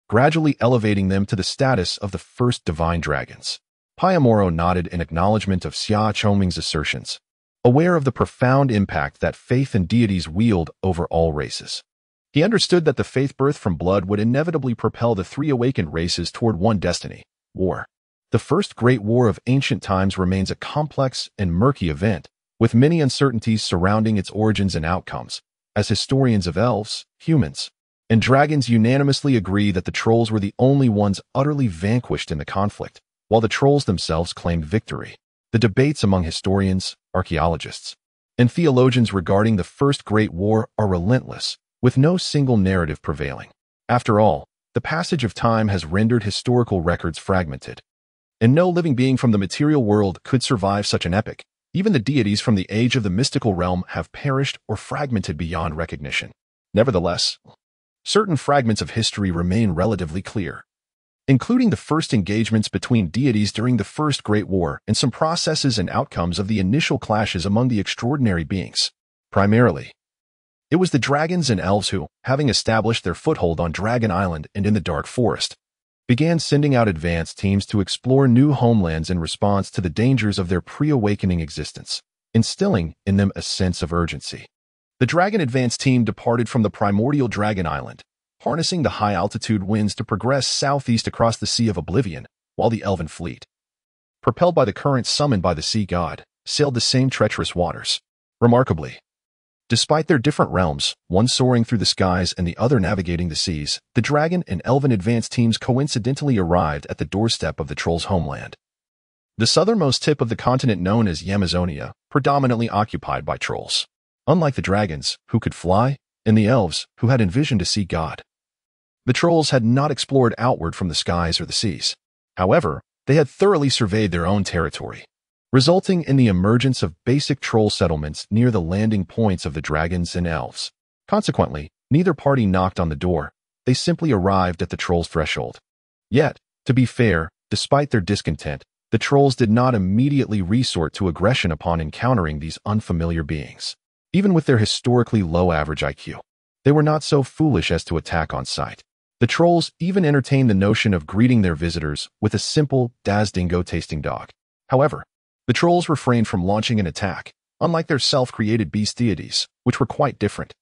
gradually elevating them to the status of the first divine dragons. Payamoro nodded in acknowledgement of Xia Chongming's assertions, aware of the profound impact that faith and deities wield over all races. He understood that the faith birthed from blood would inevitably propel the 3 awakened races toward one destiny: war. The first great war of ancient times remains a complex and murky event, with many uncertainties surrounding its origins and outcomes, as historians of elves, humans, and dragons unanimously agree that the trolls were the only ones utterly vanquished in the conflict, while the trolls themselves claimed victory. The debates among historians, archaeologists, and theologians regarding the First Great War are relentless, with no single narrative prevailing. After all, the passage of time has rendered historical records fragmented, and no living being from the material world could survive such an epic. Even the deities from the age of the mystical realm have perished or fragmented beyond recognition. Nevertheless, certain fragments of history remain relatively clear, including the first engagements between deities during the First Great War and some processes and outcomes of the initial clashes among the extraordinary beings. Primarily, it was the dragons and elves who, having established their foothold on Dragon Island and in the Dark Forest, began sending out advance teams to explore new homelands in response to the dangers of their pre-awakening existence, instilling in them a sense of urgency. The Dragon Advance team departed from the primordial Dragon Island, harnessing the high-altitude winds to progress southeast across the Sea of Oblivion, while the Elven fleet, propelled by the currents summoned by the sea god, sailed the same treacherous waters. Remarkably, despite their different realms, one soaring through the skies and the other navigating the seas, the Dragon and Elven advance teams coincidentally arrived at the doorstep of the Trolls' homeland, the southernmost tip of the continent known as Yamazonia, predominantly occupied by Trolls. Unlike the dragons, who could fly, and the elves, who had envisioned a sea god, the Trolls had not explored outward from the skies or the seas. However, they had thoroughly surveyed their own territory, resulting in the emergence of basic Troll settlements near the landing points of the dragons and elves. Consequently, neither party knocked on the door, they simply arrived at the Trolls' threshold. Yet, to be fair, despite their discontent, the Trolls did not immediately resort to aggression upon encountering these unfamiliar beings. Even with their historically low average IQ, they were not so foolish as to attack on sight. The Trolls even entertained the notion of greeting their visitors with a simple Dazdingo-tasting dog. However, the Trolls refrained from launching an attack, unlike their self-created beast deities, which were quite different.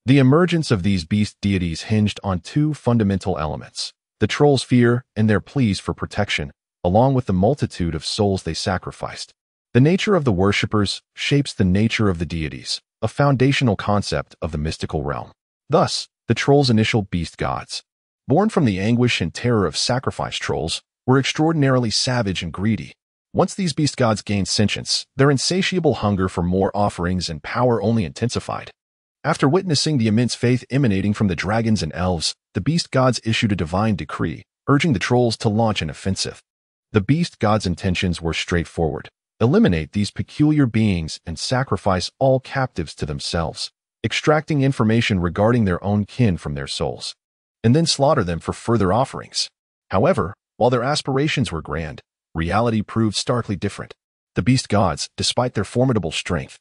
The emergence of these beast deities hinged on two fundamental elements: the Trolls' fear and their pleas for protection, along with the multitude of souls they sacrificed. The nature of the worshippers shapes the nature of the deities, a foundational concept of the mystical realm. Thus, the Trolls' initial beast gods, born from the anguish and terror of sacrifice Trolls, were extraordinarily savage and greedy. Once these beast gods gained sentience, their insatiable hunger for more offerings and power only intensified. After witnessing the immense faith emanating from the dragons and elves, the beast gods issued a divine decree, urging the Trolls to launch an offensive. The beast gods' intentions were straightforward: eliminate these peculiar beings and sacrifice all captives to themselves, extracting information regarding their own kin from their souls, and then slaughter them for further offerings. However, while their aspirations were grand, reality proved starkly different. The beast gods, despite their formidable strength,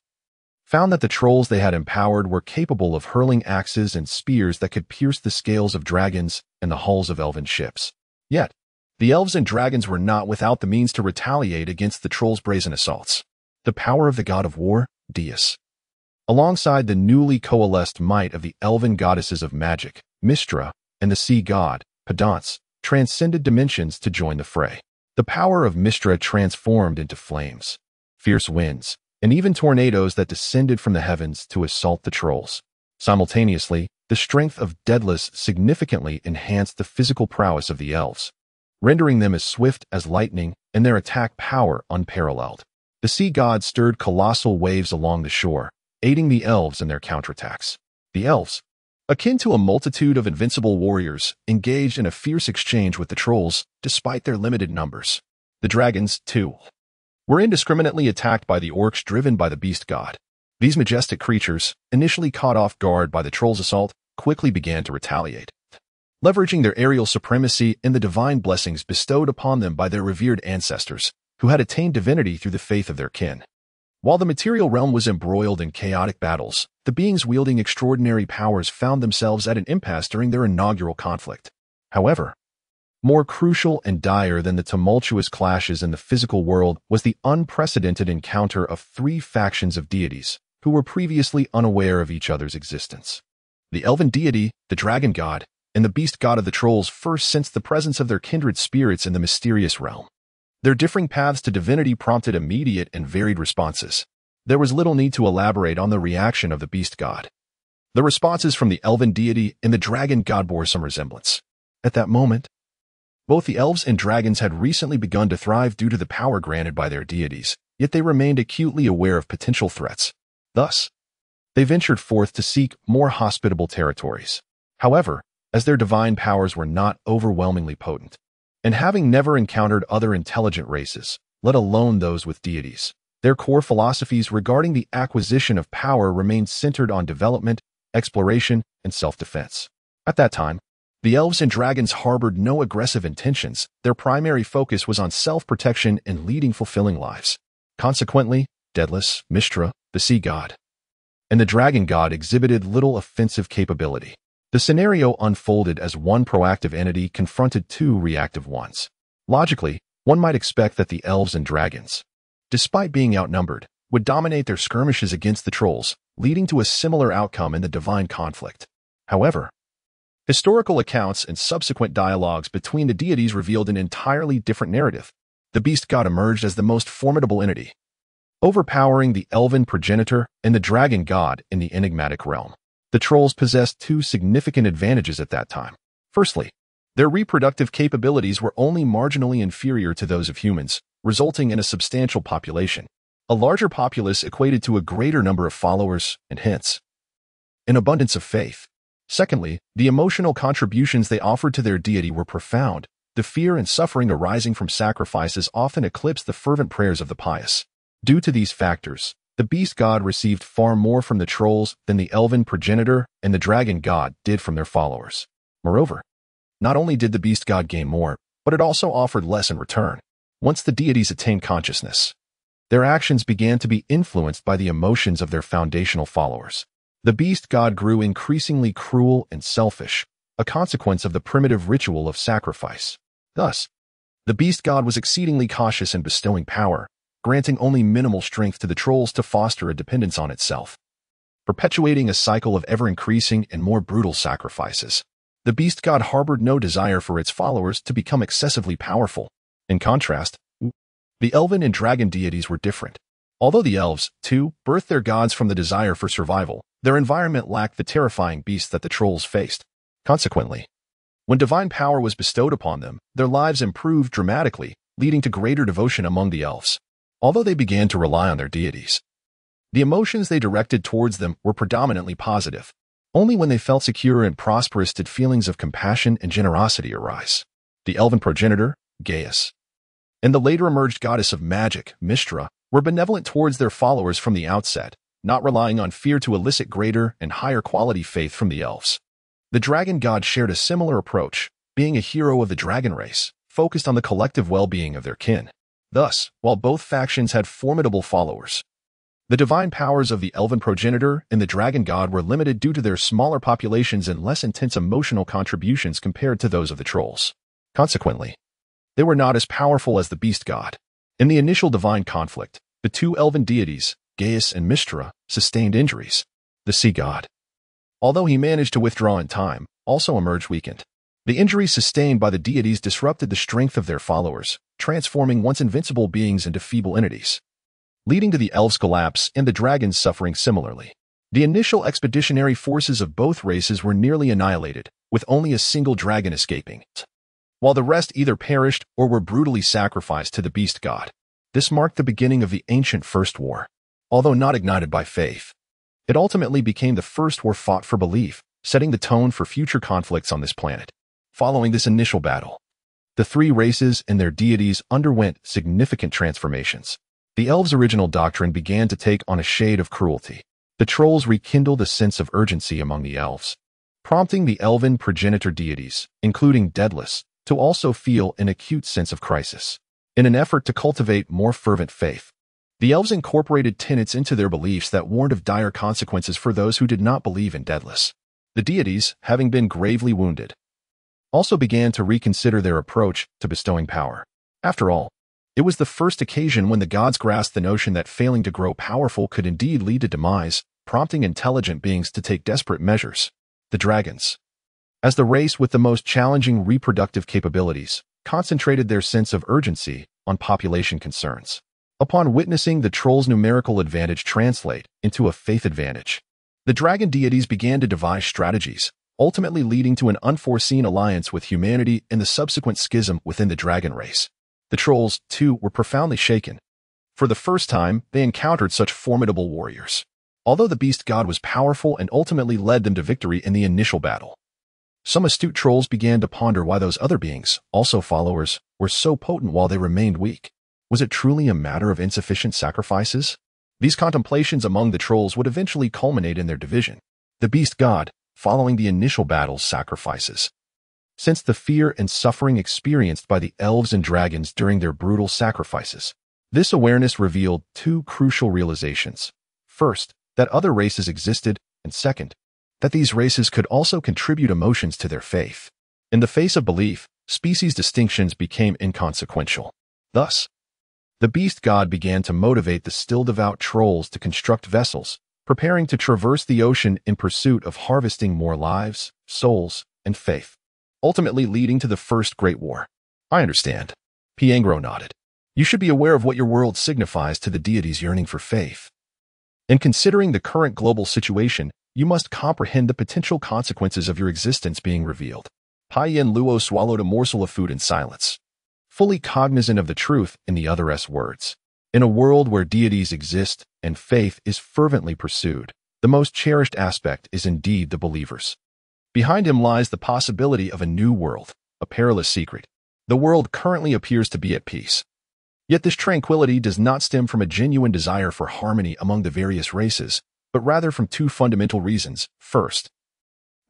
found that the Trolls they had empowered were capable of hurling axes and spears that could pierce the scales of dragons and the hulls of elven ships. Yet, the elves and dragons were not without the means to retaliate against the Trolls' brazen assaults. The power of the god of war, Deus, alongside the newly coalesced might of the elven goddesses of magic, Mystra, and the sea god, Pedance, transcended dimensions to join the fray. The power of Mystra transformed into flames, fierce winds, and even tornadoes that descended from the heavens to assault the Trolls. Simultaneously, the strength of Daedalus significantly enhanced the physical prowess of the elves, rendering them as swift as lightning and their attack power unparalleled. The sea god stirred colossal waves along the shore, aiding the elves in their counterattacks. The elves, akin to a multitude of invincible warriors, engaged in a fierce exchange with the Trolls despite their limited numbers. The dragons, too, were indiscriminately attacked by the orcs driven by the beast god. These majestic creatures, initially caught off guard by the Trolls' assault, quickly began to retaliate, leveraging their aerial supremacy and the divine blessings bestowed upon them by their revered ancestors, who had attained divinity through the faith of their kin. While the material realm was embroiled in chaotic battles, the beings wielding extraordinary powers found themselves at an impasse during their inaugural conflict. However, more crucial and dire than the tumultuous clashes in the physical world was the unprecedented encounter of three factions of deities who were previously unaware of each other's existence. The elven deity, the dragon god, and the beast god of the Trolls first sensed the presence of their kindred spirits in the mysterious realm. Their differing paths to divinity prompted immediate and varied responses. There was little need to elaborate on the reaction of the beast god. The responses from the elven deity and the dragon god bore some resemblance. At that moment, both the elves and dragons had recently begun to thrive due to the power granted by their deities, yet they remained acutely aware of potential threats. Thus, they ventured forth to seek more hospitable territories. However, as their divine powers were not overwhelmingly potent, and having never encountered other intelligent races, let alone those with deities, their core philosophies regarding the acquisition of power remained centered on development, exploration, and self-defense. At that time, the elves and dragons harbored no aggressive intentions. Their primary focus was on self-protection and leading fulfilling lives. Consequently, Daedalus, Mystra, the sea god, and the dragon god exhibited little offensive capability. The scenario unfolded as one proactive entity confronted two reactive ones. Logically, one might expect that the elves and dragons, despite being outnumbered, would dominate their skirmishes against the trolls, leading to a similar outcome in the divine conflict. However, historical accounts and subsequent dialogues between the deities revealed an entirely different narrative. The beast god emerged as the most formidable entity, overpowering the elven progenitor and the dragon god in the enigmatic realm. The trolls possessed two significant advantages at that time. Firstly, their reproductive capabilities were only marginally inferior to those of humans, resulting in a substantial population. A larger populace equated to a greater number of followers and hence an abundance of faith. Secondly, the emotional contributions they offered to their deity were profound. The fear and suffering arising from sacrifices often eclipsed the fervent prayers of the pious. Due to these factors, the beast god received far more from the trolls than the elven progenitor and the dragon god did from their followers. Moreover, not only did the beast god gain more, but it also offered less in return. Once the deities attained consciousness, their actions began to be influenced by the emotions of their foundational followers. The beast god grew increasingly cruel and selfish, a consequence of the primitive ritual of sacrifice. Thus, the beast god was exceedingly cautious in bestowing power, granting only minimal strength to the trolls to foster a dependence on itself, perpetuating a cycle of ever-increasing and more brutal sacrifices. The beast god harbored no desire for its followers to become excessively powerful. In contrast, the elven and dragon deities were different. Although the elves, too, birthed their gods from the desire for survival, their environment lacked the terrifying beasts that the trolls faced. Consequently, when divine power was bestowed upon them, their lives improved dramatically, leading to greater devotion among the elves. Although they began to rely on their deities, the emotions they directed towards them were predominantly positive. Only when they felt secure and prosperous did feelings of compassion and generosity arise. The elven progenitor, Gaius, and the later emerged goddess of magic, Mystra, were benevolent towards their followers from the outset, not relying on fear to elicit greater and higher quality faith from the elves. The dragon god shared a similar approach, being a hero of the dragon race, focused on the collective well-being of their kin. Thus, while both factions had formidable followers, the divine powers of the elven progenitor and the dragon god were limited due to their smaller populations and less intense emotional contributions compared to those of the trolls. Consequently, they were not as powerful as the beast god. In the initial divine conflict, the two elven deities, Gaius and Mystra, sustained injuries. The sea god, although he managed to withdraw in time, also emerged weakened. The injuries sustained by the deities disrupted the strength of their followers, transforming once invincible beings into feeble entities, leading to the elves' collapse and the dragons suffering similarly. The initial expeditionary forces of both races were nearly annihilated, with only a single dragon escaping, while the rest either perished or were brutally sacrificed to the beast god. This marked the beginning of the ancient First War. Although not ignited by faith, it ultimately became the first war fought for belief, setting the tone for future conflicts on this planet. Following this initial battle, the three races and their deities underwent significant transformations. The elves' original doctrine began to take on a shade of cruelty. The trolls rekindled a sense of urgency among the elves, prompting the elven progenitor deities, including Daedalus, to also feel an acute sense of crisis. In an effort to cultivate more fervent faith, the elves incorporated tenets into their beliefs that warned of dire consequences for those who did not believe in Daedalus. The deities, having been gravely wounded, also began to reconsider their approach to bestowing power. After all, it was the first occasion when the gods grasped the notion that failing to grow powerful could indeed lead to demise, prompting intelligent beings to take desperate measures. The dragons, as the race with the most challenging reproductive capabilities, concentrated their sense of urgency on population concerns. Upon witnessing the trolls' numerical advantage translate into a faith advantage, the dragon deities began to devise strategies, ultimately leading to an unforeseen alliance with humanity and the subsequent schism within the dragon race. The trolls, too, were profoundly shaken. For the first time, they encountered such formidable warriors. Although the beast god was powerful and ultimately led them to victory in the initial battle, some astute trolls began to ponder why those other beings, also followers, were so potent while they remained weak. Was it truly a matter of insufficient sacrifices? These contemplations among the trolls would eventually culminate in their division. The beast god, following the initial battle's sacrifices. Since the fear and suffering experienced by the elves and dragons during their brutal sacrifices, this awareness revealed two crucial realizations. First, that other races existed, and second, that these races could also contribute emotions to their faith. In the face of belief, species distinctions became inconsequential. Thus, the beast god began to motivate the still devout trolls to construct vessels, preparing to traverse the ocean in pursuit of harvesting more lives, souls, and faith, ultimately leading to the First Great War. I understand. Piangro nodded. You should be aware of what your world signifies to the deities yearning for faith. In considering the current global situation, you must comprehend the potential consequences of your existence being revealed. Paiyan Luo swallowed a morsel of food in silence, fully cognizant of the truth in the other's words. In a world where deities exist and faith is fervently pursued, the most cherished aspect is indeed the believers. Behind him lies the possibility of a new world, a perilous secret. The world currently appears to be at peace. Yet this tranquility does not stem from a genuine desire for harmony among the various races, but rather from two fundamental reasons. First,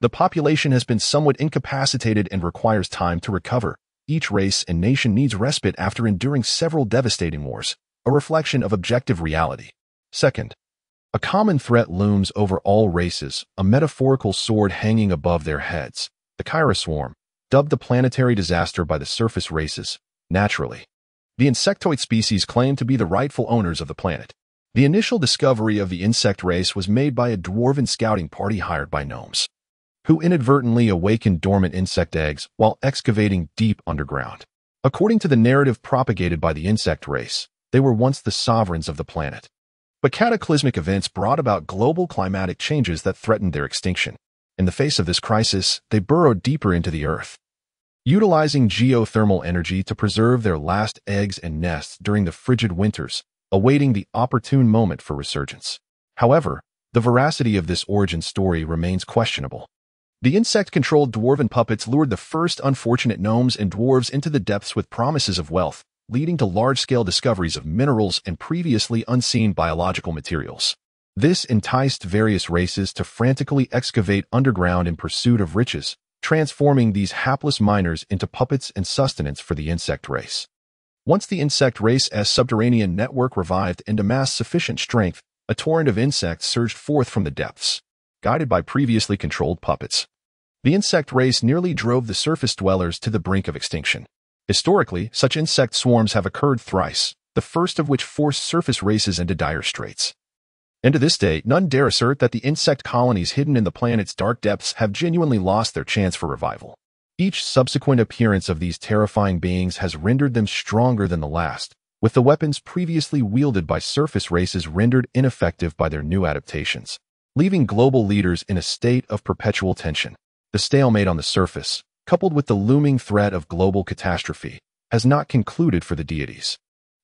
the population has been somewhat incapacitated and requires time to recover. Each race and nation needs respite after enduring several devastating wars, a reflection of objective reality. Second, a common threat looms over all races, a metaphorical sword hanging above their heads. The Kyra swarm, dubbed the planetary disaster by the surface races, naturally. The insectoid species claim to be the rightful owners of the planet. The initial discovery of the insect race was made by a dwarven scouting party hired by gnomes, who inadvertently awakened dormant insect eggs while excavating deep underground. According to the narrative propagated by the insect race, they were once the sovereigns of the planet. But cataclysmic events brought about global climatic changes that threatened their extinction. In the face of this crisis, they burrowed deeper into the earth, utilizing geothermal energy to preserve their last eggs and nests during the frigid winters, awaiting the opportune moment for resurgence. However, the veracity of this origin story remains questionable. The insect-controlled dwarven puppets lured the first unfortunate gnomes and dwarves into the depths with promises of wealth, leading to large-scale discoveries of minerals and previously unseen biological materials. This enticed various races to frantically excavate underground in pursuit of riches, transforming these hapless miners into puppets and sustenance for the insect race. Once the insect race's subterranean network revived and amassed sufficient strength, a torrent of insects surged forth from the depths, guided by previously controlled puppets. The insect race nearly drove the surface dwellers to the brink of extinction. Historically, such insect swarms have occurred thrice, the first of which forced surface races into dire straits. And to this day, none dare assert that the insect colonies hidden in the planet's dark depths have genuinely lost their chance for revival. Each subsequent appearance of these terrifying beings has rendered them stronger than the last, with the weapons previously wielded by surface races rendered ineffective by their new adaptations, leaving global leaders in a state of perpetual tension. The stalemate on the surface, coupled with the looming threat of global catastrophe, has not concluded for the deities.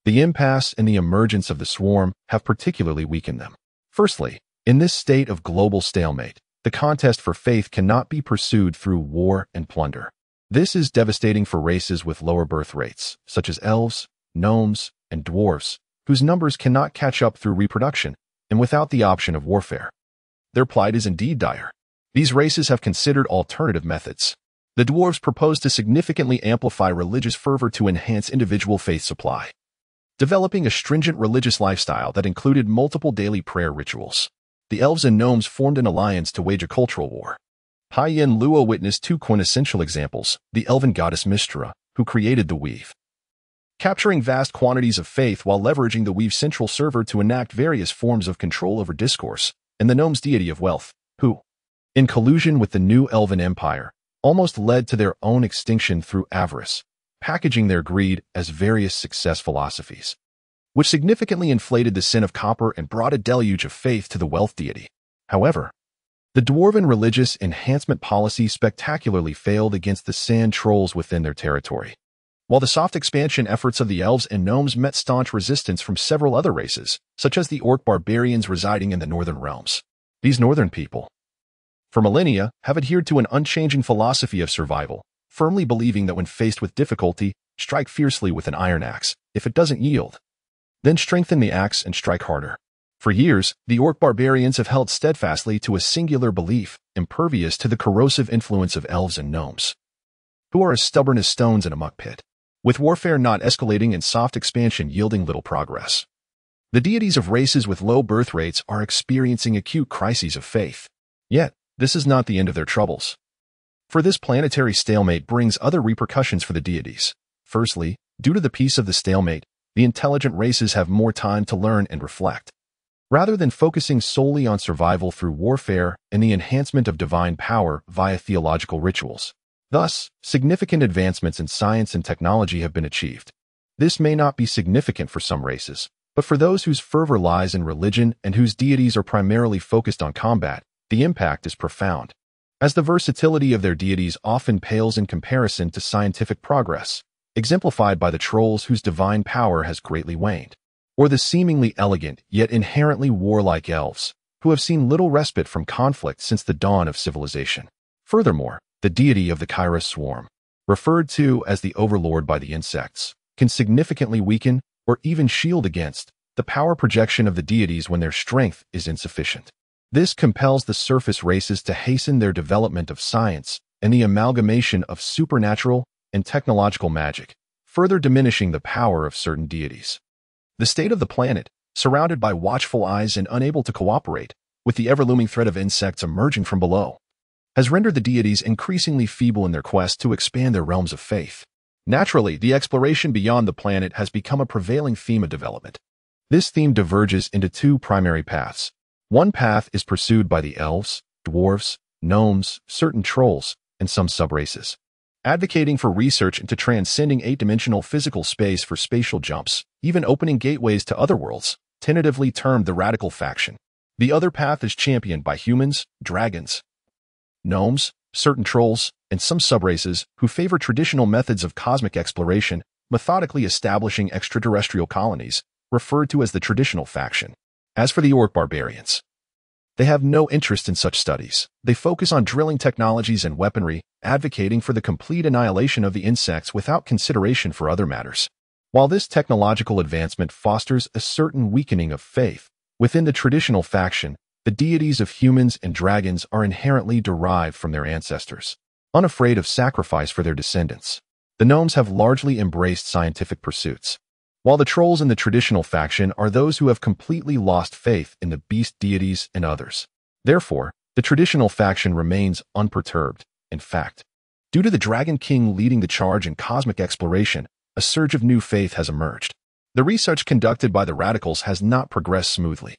The impasse and the emergence of the swarm have particularly weakened them. Firstly, in this state of global stalemate, the contest for faith cannot be pursued through war and plunder. This is devastating for races with lower birth rates, such as elves, gnomes, and dwarves, whose numbers cannot catch up through reproduction, and without the option of warfare. Their plight is indeed dire. These races have considered alternative methods. The dwarves propose to significantly amplify religious fervor to enhance individual faith supply, developing a stringent religious lifestyle that included multiple daily prayer rituals. The elves and gnomes formed an alliance to wage a cultural war. Paiyan Luo witnessed two quintessential examples: the elven goddess Mystra, who created the weave, capturing vast quantities of faith while leveraging the weave's central server to enact various forms of control over discourse, and the gnome's deity of wealth, who, in collusion with the new Elven Empire, almost led to their own extinction through avarice, packaging their greed as various success philosophies, which significantly inflated the sin of copper and brought a deluge of faith to the wealth deity. However, the dwarven religious enhancement policy spectacularly failed against the sand trolls within their territory. while the soft expansion efforts of the elves and gnomes met staunch resistance from several other races, such as the orc barbarians residing in the northern realms. These northern people, for millennia, have adhered to an unchanging philosophy of survival, firmly believing that when faced with difficulty, strike fiercely with an iron axe. If it doesn't yield, then strengthen the axe and strike harder. For years, the orc barbarians have held steadfastly to a singular belief, impervious to the corrosive influence of elves and gnomes, who are as stubborn as stones in a muck pit, with warfare not escalating and soft expansion yielding little progress. The deities of races with low birth rates are experiencing acute crises of faith. Yet, this is not the end of their troubles. For this planetary stalemate brings other repercussions for the deities. Firstly, due to the peace of the stalemate, the intelligent races have more time to learn and reflect, rather than focusing solely on survival through warfare and the enhancement of divine power via theological rituals. Thus, significant advancements in science and technology have been achieved. This may not be significant for some races, but for those whose fervor lies in religion and whose deities are primarily focused on combat, the impact is profound, as the versatility of their deities often pales in comparison to scientific progress, exemplified by the trolls whose divine power has greatly waned, or the seemingly elegant yet inherently warlike elves, who have seen little respite from conflict since the dawn of civilization. Furthermore, the deity of the Kairos swarm, referred to as the overlord by the insects, can significantly weaken or even shield against the power projection of the deities when their strength is insufficient. This compels the surface races to hasten their development of science and the amalgamation of supernatural and technological magic, further diminishing the power of certain deities. The state of the planet, surrounded by watchful eyes and unable to cooperate, with the ever-looming threat of insects emerging from below, has rendered the deities increasingly feeble in their quest to expand their realms of faith. Naturally, the exploration beyond the planet has become a prevailing theme of development. This theme diverges into two primary paths. One path is pursued by the elves, dwarves, gnomes, certain trolls, and some subraces, advocating for research into transcending eight-dimensional physical space for spatial jumps, even opening gateways to other worlds, tentatively termed the radical faction. The other path is championed by humans, dragons, gnomes, certain trolls, and some subraces who favor traditional methods of cosmic exploration, methodically establishing extraterrestrial colonies, referred to as the traditional faction. As for the orc barbarians, they have no interest in such studies. They focus on drilling technologies and weaponry, advocating for the complete annihilation of the insects without consideration for other matters. While this technological advancement fosters a certain weakening of faith, within the traditional faction, the deities of humans and dragons are inherently derived from their ancestors, unafraid of sacrifice for their descendants. The gnomes have largely embraced scientific pursuits, while the trolls in the traditional faction are those who have completely lost faith in the beast deities and others. Therefore, the traditional faction remains unperturbed. In fact, due to the Dragon King leading the charge in cosmic exploration, a surge of new faith has emerged. The research conducted by the radicals has not progressed smoothly.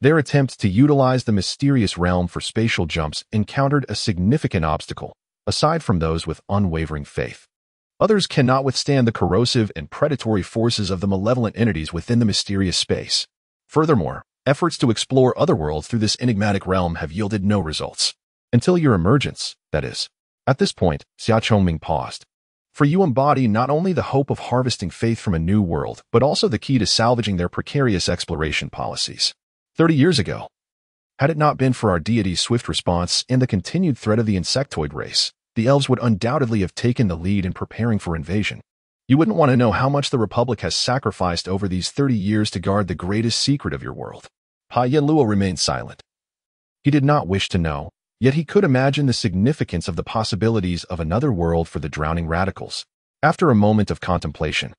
Their attempt to utilize the mysterious realm for spatial jumps encountered a significant obstacle, aside from those with unwavering faith. Others cannot withstand the corrosive and predatory forces of the malevolent entities within the mysterious space. Furthermore, efforts to explore other worlds through this enigmatic realm have yielded no results. Until your emergence, that is. At this point, Xia Chongming paused. For you embody not only the hope of harvesting faith from a new world, but also the key to salvaging their precarious exploration policies. 30 years ago, had it not been for our deity's swift response and the continued threat of the insectoid race, the elves would undoubtedly have taken the lead in preparing for invasion. You wouldn't want to know how much the Republic has sacrificed over these 30 years to guard the greatest secret of your world. Pa Yanluo remained silent. He did not wish to know, yet he could imagine the significance of the possibilities of another world for the drowning radicals. After a moment of contemplation,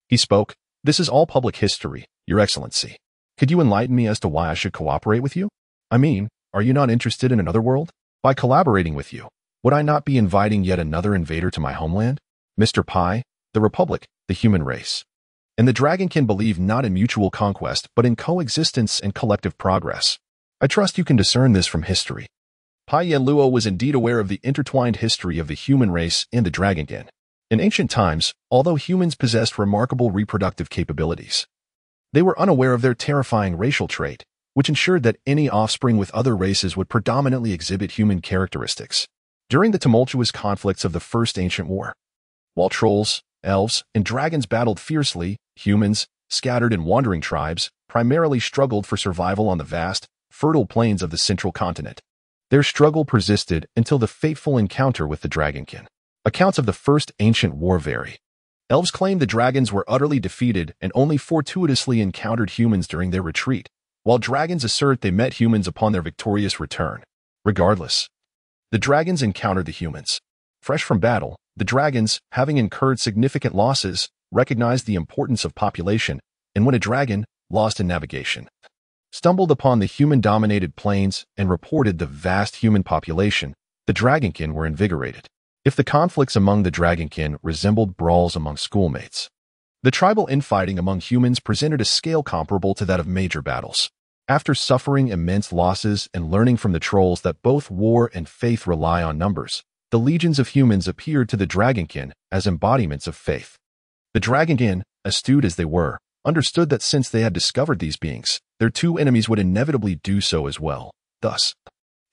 he spoke. This is all public history, Your Excellency. Could you enlighten me as to why I should cooperate with you? I mean, are you not interested in another world? By collaborating with you, would I not be inviting yet another invader to my homeland? Mr. Pai, the Republic, the human race, and the dragon can believe not in mutual conquest but in coexistence and collective progress. I trust you can discern this from history. Pai Yanluo was indeed aware of the intertwined history of the human race and the dragonkin. In ancient times, although humans possessed remarkable reproductive capabilities, they were unaware of their terrifying racial trait, which ensured that any offspring with other races would predominantly exhibit human characteristics. During the tumultuous conflicts of the First Ancient War, while trolls, elves, and dragons battled fiercely. Humans, scattered in wandering tribes, primarily struggled for survival on the vast, fertile plains of the central continent. Their struggle persisted until the fateful encounter with the dragonkin. Accounts of the first ancient war vary. Elves claim the dragons were utterly defeated and only fortuitously encountered humans during their retreat, while dragons assert they met humans upon their victorious return. Regardless, the dragons encountered the humans. Fresh from battle, the dragons, having incurred significant losses, recognized the importance of population, and when a dragon, lost in navigation, stumbled upon the human-dominated plains and reported the vast human population, the dragonkin were invigorated. If the conflicts among the dragonkin resembled brawls among schoolmates, the tribal infighting among humans presented a scale comparable to that of major battles. After suffering immense losses and learning from the trolls that both war and faith rely on numbers, the legions of humans appeared to the dragonkin as embodiments of faith. The dragonkin, astute as they were, understood that since they had discovered these beings, their two enemies would inevitably do so as well. Thus,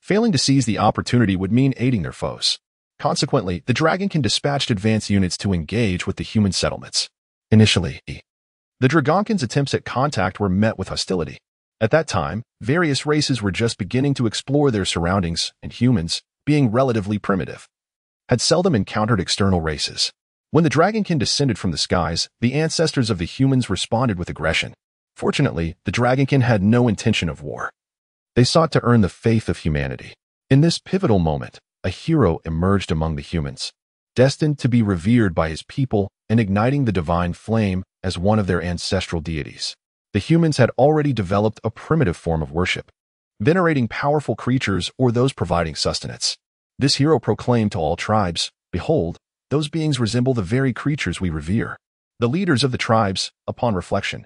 failing to seize the opportunity would mean aiding their foes. Consequently, the dragonkin dispatched advance units to engage with the human settlements. Initially, the dragonkin's attempts at contact were met with hostility. At that time, various races were just beginning to explore their surroundings, and humans, being relatively primitive, had seldom encountered external races. When the dragonkin descended from the skies, the ancestors of the humans responded with aggression. Fortunately, the dragonkin had no intention of war. They sought to earn the faith of humanity. In this pivotal moment, a hero emerged among the humans, destined to be revered by his people and igniting the divine flame as one of their ancestral deities. The humans had already developed a primitive form of worship, venerating powerful creatures or those providing sustenance. This hero proclaimed to all tribes, "Behold, those beings resemble the very creatures we revere." The leaders of the tribes, upon reflection,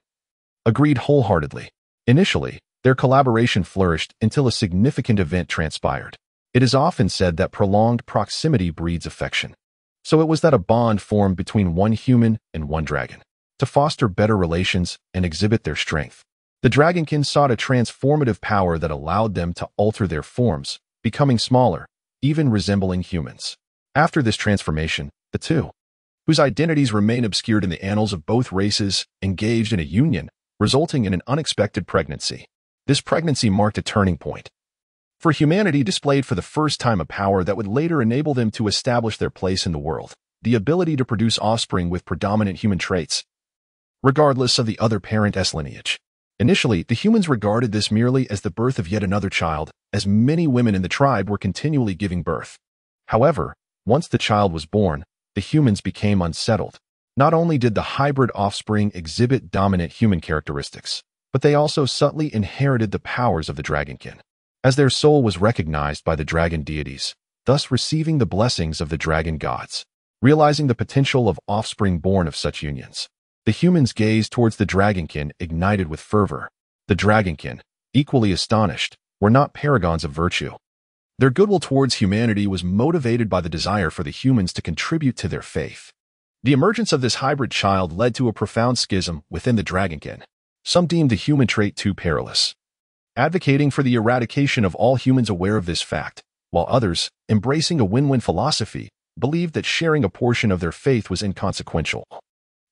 agreed wholeheartedly. Initially, their collaboration flourished until a significant event transpired. It is often said that prolonged proximity breeds affection. So it was that a bond formed between one human and one dragon, to foster better relations and exhibit their strength. The dragonkin sought a transformative power that allowed them to alter their forms, becoming smaller, even resembling humans. After this transformation, the two, whose identities remain obscured in the annals of both races, engaged in a union, resulting in an unexpected pregnancy. This pregnancy marked a turning point. For humanity displayed for the first time a power that would later enable them to establish their place in the world, the ability to produce offspring with predominant human traits, regardless of the other parent's lineage. Initially, the humans regarded this merely as the birth of yet another child, as many women in the tribe were continually giving birth. However, once the child was born, the humans became unsettled. Not only did the hybrid offspring exhibit dominant human characteristics, but they also subtly inherited the powers of the dragonkin, as their soul was recognized by the dragon deities, thus receiving the blessings of the dragon gods. Realizing the potential of offspring born of such unions, the humans gazed towards the dragonkin ignited with fervor. The dragonkin, equally astonished, were not paragons of virtue. Their goodwill towards humanity was motivated by the desire for the humans to contribute to their faith. The emergence of this hybrid child led to a profound schism within the dragonkin. Some deemed the human trait too perilous, advocating for the eradication of all humans aware of this fact, while others, embracing a win-win philosophy, believed that sharing a portion of their faith was inconsequential,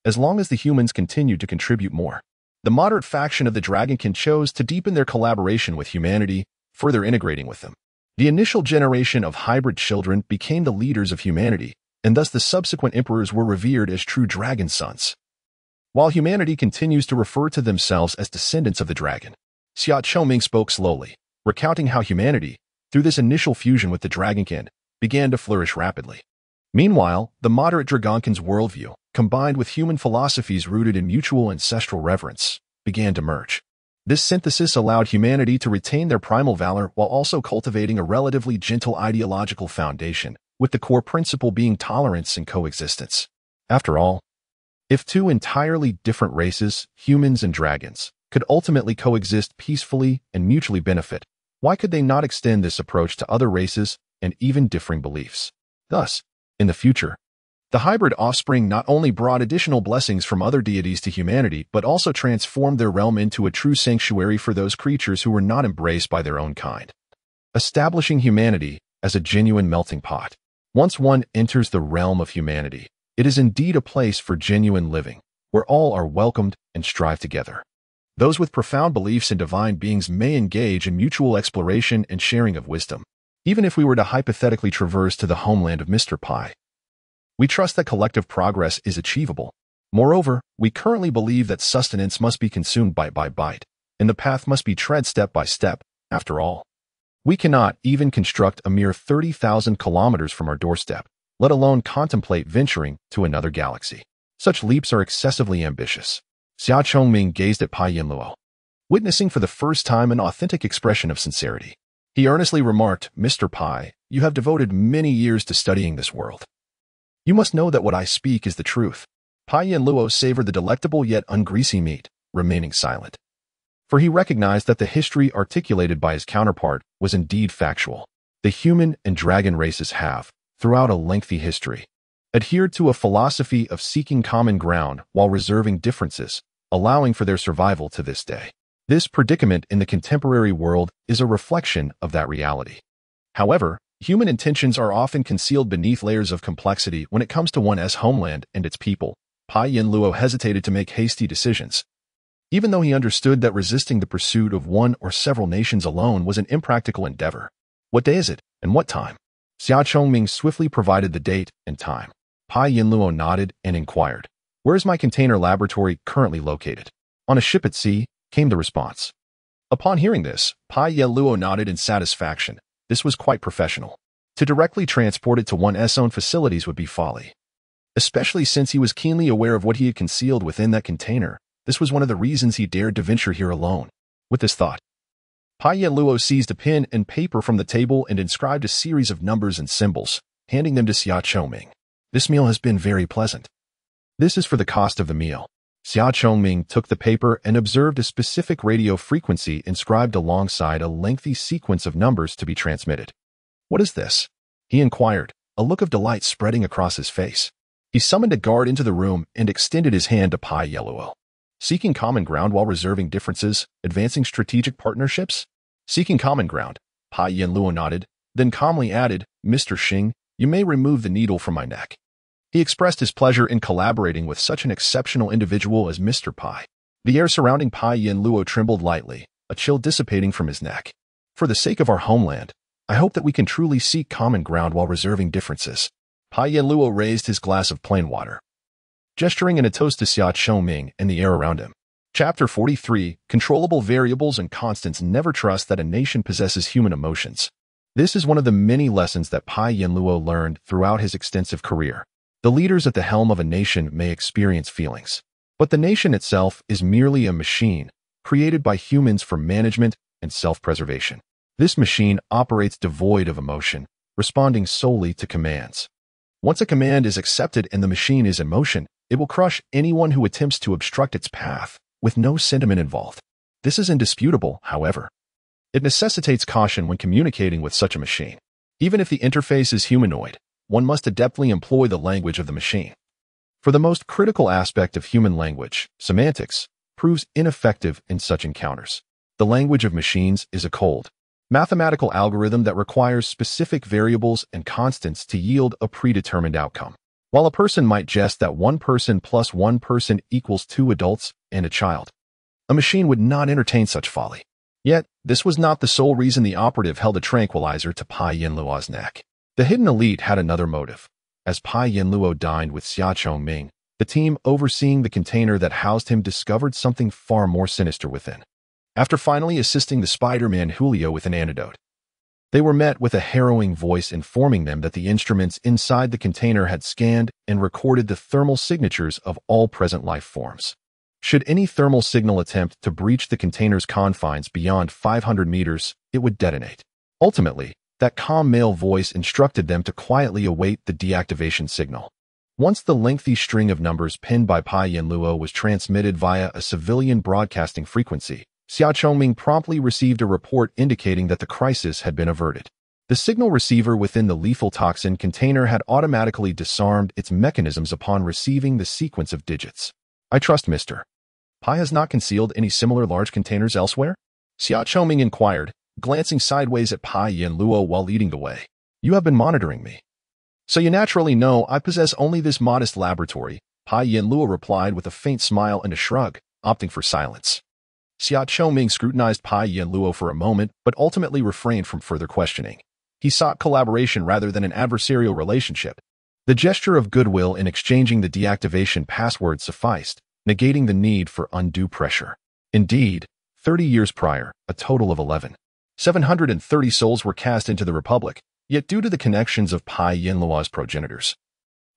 as long as the humans continued to contribute more. The moderate faction of the dragonkin chose to deepen their collaboration with humanity, further integrating with them. The initial generation of hybrid children became the leaders of humanity, and thus the subsequent emperors were revered as true dragon sons. While humanity continues to refer to themselves as descendants of the dragon, Xia Choming spoke slowly, recounting how humanity, through this initial fusion with the dragonkin, began to flourish rapidly. Meanwhile, the moderate dragonkin's worldview, combined with human philosophies rooted in mutual ancestral reverence, began to merge. This synthesis allowed humanity to retain their primal valor while also cultivating a relatively gentle ideological foundation, with the core principle being tolerance and coexistence. After all, if two entirely different races, humans and dragons, could ultimately coexist peacefully and mutually benefit, why could they not extend this approach to other races and even differing beliefs? Thus, in the future, the hybrid offspring not only brought additional blessings from other deities to humanity, but also transformed their realm into a true sanctuary for those creatures who were not embraced by their own kind, establishing humanity as a genuine melting pot. Once one enters the realm of humanity, it It is indeed a place for genuine living, where all are welcomed and strive together. Those with profound beliefs in divine beings may engage in mutual exploration and sharing of wisdom, even if we were to hypothetically traverse to the homeland of Mr. Pi. We trust that collective progress is achievable. Moreover, we currently believe that sustenance must be consumed bite by bite, and the path must be tread step by step. After all, we cannot even construct a mere 30,000 kilometers from our doorstep, let alone contemplate venturing to another galaxy. Such leaps are excessively ambitious. Xia Chongming gazed at Pai Yinluo, witnessing for the first time an authentic expression of sincerity. He earnestly remarked, "Mr. Pai, you have devoted many years to studying this world. You must know that what I speak is the truth." Pai Yinluo savored the delectable yet ungreasy meat, remaining silent. For he recognized that the history articulated by his counterpart was indeed factual. The human and dragon races have, throughout a lengthy history, adhered to a philosophy of seeking common ground while reserving differences, allowing for their survival to this day. This predicament in the contemporary world is a reflection of that reality. However, human intentions are often concealed beneath layers of complexity when it comes to one's homeland and its people. Pai Yinluo hesitated to make hasty decisions. Even though he understood that resisting the pursuit of one or several nations alone was an impractical endeavor. "What day is it, and what time?" Xia Chongming swiftly provided the date and time. Pai Yinluo nodded and inquired, "Where is my container laboratory currently located?" "On a ship at sea," came the response. Upon hearing this, Pai Yinluo nodded in satisfaction. This was quite professional. To directly transport it to one's own facilities would be folly, especially since he was keenly aware of what he had concealed within that container. This was one of the reasons he dared to venture here alone. With this thought, Pai Yinluo seized a pen and paper from the table and inscribed a series of numbers and symbols, handing them to Xia Chongming. "This meal has been very pleasant. This is for the cost of the meal." Xia Chongming took the paper and observed a specific radio frequency inscribed alongside a lengthy sequence of numbers to be transmitted. "What is this?" he inquired, a look of delight spreading across his face. He summoned a guard into the room and extended his hand to Pai Yinluo. "Seeking common ground while reserving differences, advancing strategic partnerships?" "Seeking common ground," Pai Yinluo nodded, then calmly added, "Mr. Xing, you may remove the needle from my neck." He expressed his pleasure in collaborating with such an exceptional individual as Mr. Pai. The air surrounding Pai Yinluo trembled lightly, a chill dissipating from his neck. "For the sake of our homeland, I hope that we can truly seek common ground while reserving differences." Pai Yinluo raised his glass of plain water, gesturing in a toast to Xia Chongming and the air around him. Chapter 43, Controllable Variables and Constants. Never trust that a nation possesses human emotions. This is one of the many lessons that Pai Yinluo learned throughout his extensive career. The leaders at the helm of a nation may experience feelings, but the nation itself is merely a machine created by humans for management and self-preservation. This machine operates devoid of emotion, responding solely to commands. Once a command is accepted and the machine is in motion, it will crush anyone who attempts to obstruct its path, with no sentiment involved. This is indisputable, however. It necessitates caution when communicating with such a machine. Even if the interface is humanoid, one must adeptly employ the language of the machine. For the most critical aspect of human language, semantics, proves ineffective in such encounters. The language of machines is a cold, mathematical algorithm that requires specific variables and constants to yield a predetermined outcome. While a person might jest that 1 person plus 1 person equals 2 adults and a child, a machine would not entertain such folly. Yet, this was not the sole reason the operative held a tranquilizer to Pai Yinluo's neck. The hidden elite had another motive. As Pai Yinluo dined with Xia Chongming, the team overseeing the container that housed him discovered something far more sinister within. After finally assisting the Spider-Man Julio with an antidote, they were met with a harrowing voice informing them that the instruments inside the container had scanned and recorded the thermal signatures of all present life forms. Should any thermal signal attempt to breach the container's confines beyond 500 meters, it would detonate. Ultimately, that calm male voice instructed them to quietly await the deactivation signal. Once the lengthy string of numbers pinned by Pai Yinluo was transmitted via a civilian broadcasting frequency, Xia Chongming promptly received a report indicating that the crisis had been averted. The signal receiver within the lethal toxin container had automatically disarmed its mechanisms upon receiving the sequence of digits. "I trust Mr. Pai has not concealed any similar large containers elsewhere?" Xia Chongming inquired, glancing sideways at Pai Yinluo while leading the way. "You have been monitoring me." So you naturally know I possess only this modest laboratory, Pai Yinluo replied with a faint smile and a shrug, opting for silence. Xia Chongming scrutinized Pai Yinluo for a moment, but ultimately refrained from further questioning. He sought collaboration rather than an adversarial relationship. The gesture of goodwill in exchanging the deactivation password sufficed, negating the need for undue pressure. Indeed, 30 years prior, a total of 730 souls were cast into the Republic, yet due to the connections of Pai Yinluo's progenitors,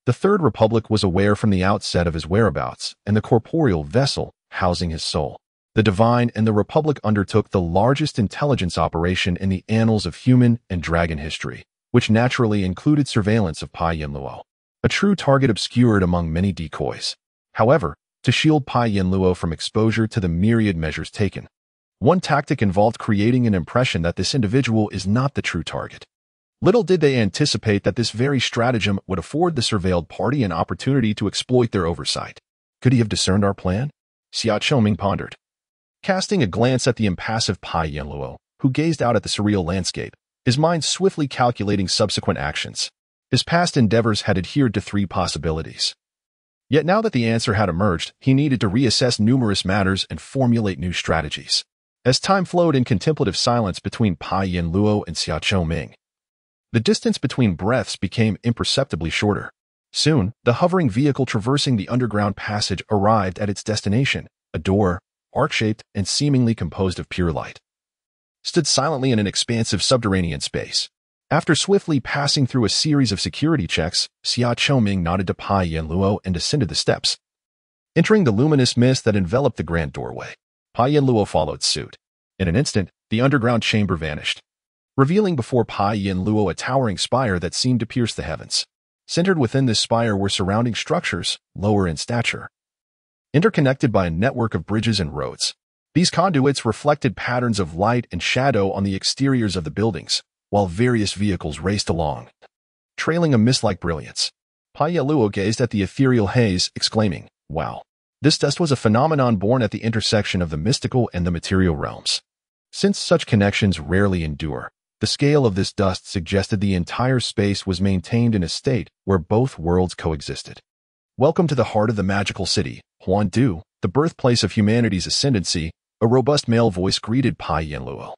the Third Republic was aware from the outset of his whereabouts and the corporeal vessel housing his soul. The Divine and the Republic undertook the largest intelligence operation in the annals of human and dragon history, which naturally included surveillance of Pai Yinluo, a true target obscured among many decoys. However, to shield Pai Yinluo from exposure to the myriad measures taken, one tactic involved creating an impression that this individual is not the true target. Little did they anticipate that this very stratagem would afford the surveilled party an opportunity to exploit their oversight. Could he have discerned our plan? Xia Chongming pondered. Casting a glance at the impassive Pai Yinluo, who gazed out at the surreal landscape, his mind swiftly calculating subsequent actions. His past endeavors had adhered to 3 possibilities. Yet now that the answer had emerged, he needed to reassess numerous matters and formulate new strategies. As time flowed in contemplative silence between Pai Yinluo and Xia Chongming, the distance between breaths became imperceptibly shorter. Soon, the hovering vehicle traversing the underground passage arrived at its destination, a door, arc-shaped and seemingly composed of pure light, stood silently in an expansive subterranean space. After swiftly passing through a series of security checks, Xia Chongming nodded to Pai Yinluo and descended the steps. Entering the luminous mist that enveloped the grand doorway, Pai Yinluo followed suit. In an instant, the underground chamber vanished, revealing before Pai Yinluo a towering spire that seemed to pierce the heavens. Centered within this spire were surrounding structures, lower in stature, interconnected by a network of bridges and roads. These conduits reflected patterns of light and shadow on the exteriors of the buildings, while various vehicles raced along, trailing a mist-like brilliance. Pai Yinluo gazed at the ethereal haze, exclaiming, "Wow, this dust was a phenomenon born at the intersection of the mystical and the material realms." Since such connections rarely endure, the scale of this dust suggested the entire space was maintained in a state where both worlds coexisted. "Welcome to the heart of the magical city, Huandu, the birthplace of humanity's ascendancy," a robust male voice greeted Pai Yinluo.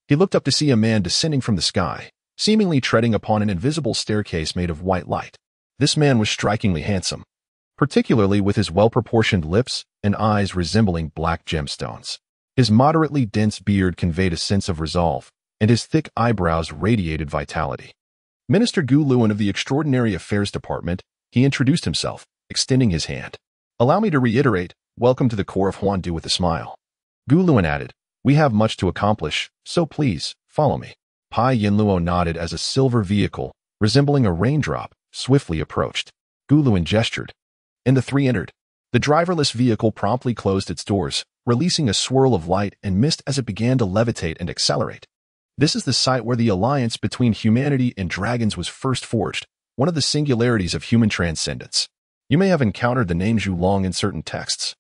He looked up to see a man descending from the sky, seemingly treading upon an invisible staircase made of white light. This man was strikingly handsome, particularly with his well-proportioned lips and eyes resembling black gemstones. His moderately dense beard conveyed a sense of resolve, and his thick eyebrows radiated vitality. Minister Gu Luan of the Extraordinary Affairs Department, he introduced himself, extending his hand. "Allow me to reiterate, welcome to the core of Huandu," with a smile. Gu Luan added, "We have much to accomplish, so please, follow me." Pai Yinluo nodded as a silver vehicle, resembling a raindrop, swiftly approached. Gu Luan gestured, and the 3 entered. The driverless vehicle promptly closed its doors, releasing a swirl of light and mist as it began to levitate and accelerate. This is the site where the alliance between humanity and dragons was first forged, one of the singularities of human transcendence. You may have encountered the name Zhulong in certain texts.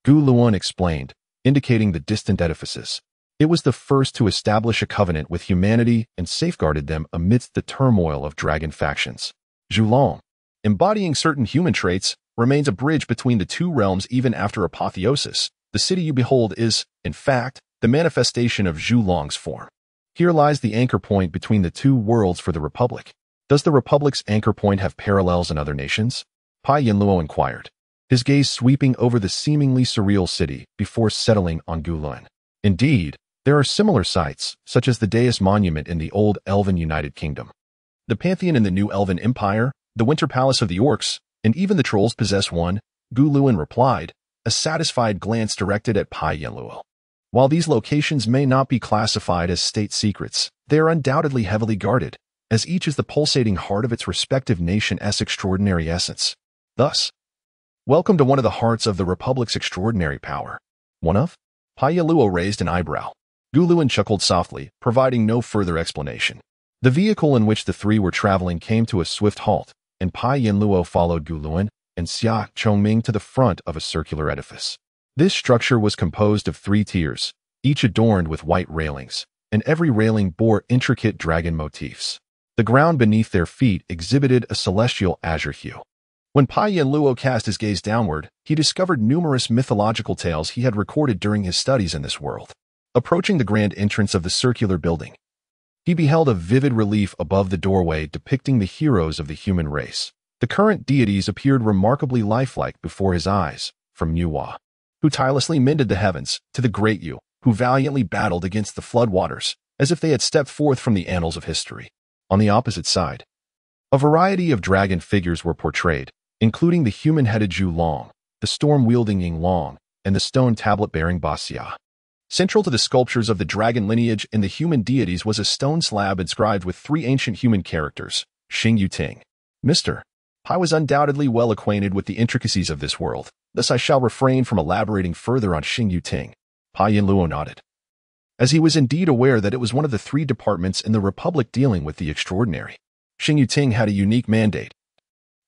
Gu Luan explained, indicating the distant edifices. It was the first to establish a covenant with humanity and safeguarded them amidst the turmoil of dragon factions. Zhulong, embodying certain human traits, remains a bridge between the 2 realms even after apotheosis. The city you behold is, in fact, the manifestation of Zhulong's form. Here lies the anchor point between the 2 worlds for the Republic. Does the Republic's anchor point have parallels in other nations? Pai Yinluo inquired, his gaze sweeping over the seemingly surreal city before settling on Gu Luan. Indeed, there are similar sites, such as the Deus Monument in the old Elven United Kingdom, the Pantheon in the new Elven Empire, the Winter Palace of the Orcs, and even the Trolls possess one, Gu Luan replied, a satisfied glance directed at Pai Yinluo. While these locations may not be classified as state secrets, they are undoubtedly heavily guarded, as each is the pulsating heart of its respective nation's extraordinary essence. Thus, welcome to one of the hearts of the Republic's extraordinary power. One of? Pai Yinluo raised an eyebrow. Gu Luan chuckled softly, providing no further explanation. The vehicle in which the 3 were traveling came to a swift halt, and Pai Yinluo followed Gu Luan and Xia Chongming to the front of a circular edifice. This structure was composed of 3 tiers, each adorned with white railings, and every railing bore intricate dragon motifs. The ground beneath their feet exhibited a celestial azure hue. When Pai Yin-luo cast his gaze downward, he discovered numerous mythological tales he had recorded during his studies in this world. Approaching the grand entrance of the circular building, he beheld a vivid relief above the doorway depicting the heroes of the human race. The current deities appeared remarkably lifelike before his eyes, from Yuhua, who tirelessly mended the heavens, to the Great Yu, who valiantly battled against the floodwaters, as if they had stepped forth from the annals of history. On the opposite side, a variety of dragon figures were portrayed, including the human-headed Zhu Long, the storm-wielding Ying Long, and the stone tablet-bearing Xia. Central to the sculptures of the dragon lineage and the human deities was a stone slab inscribed with 3 ancient human characters, Xing Yu Ting. Mr. Pai was undoubtedly well acquainted with the intricacies of this world, thus I shall refrain from elaborating further on Xing Yu Ting. Pai Yin-luo nodded, as he was indeed aware that it was one of the 3 departments in the Republic dealing with the extraordinary. Xing Yu Ting had a unique mandate,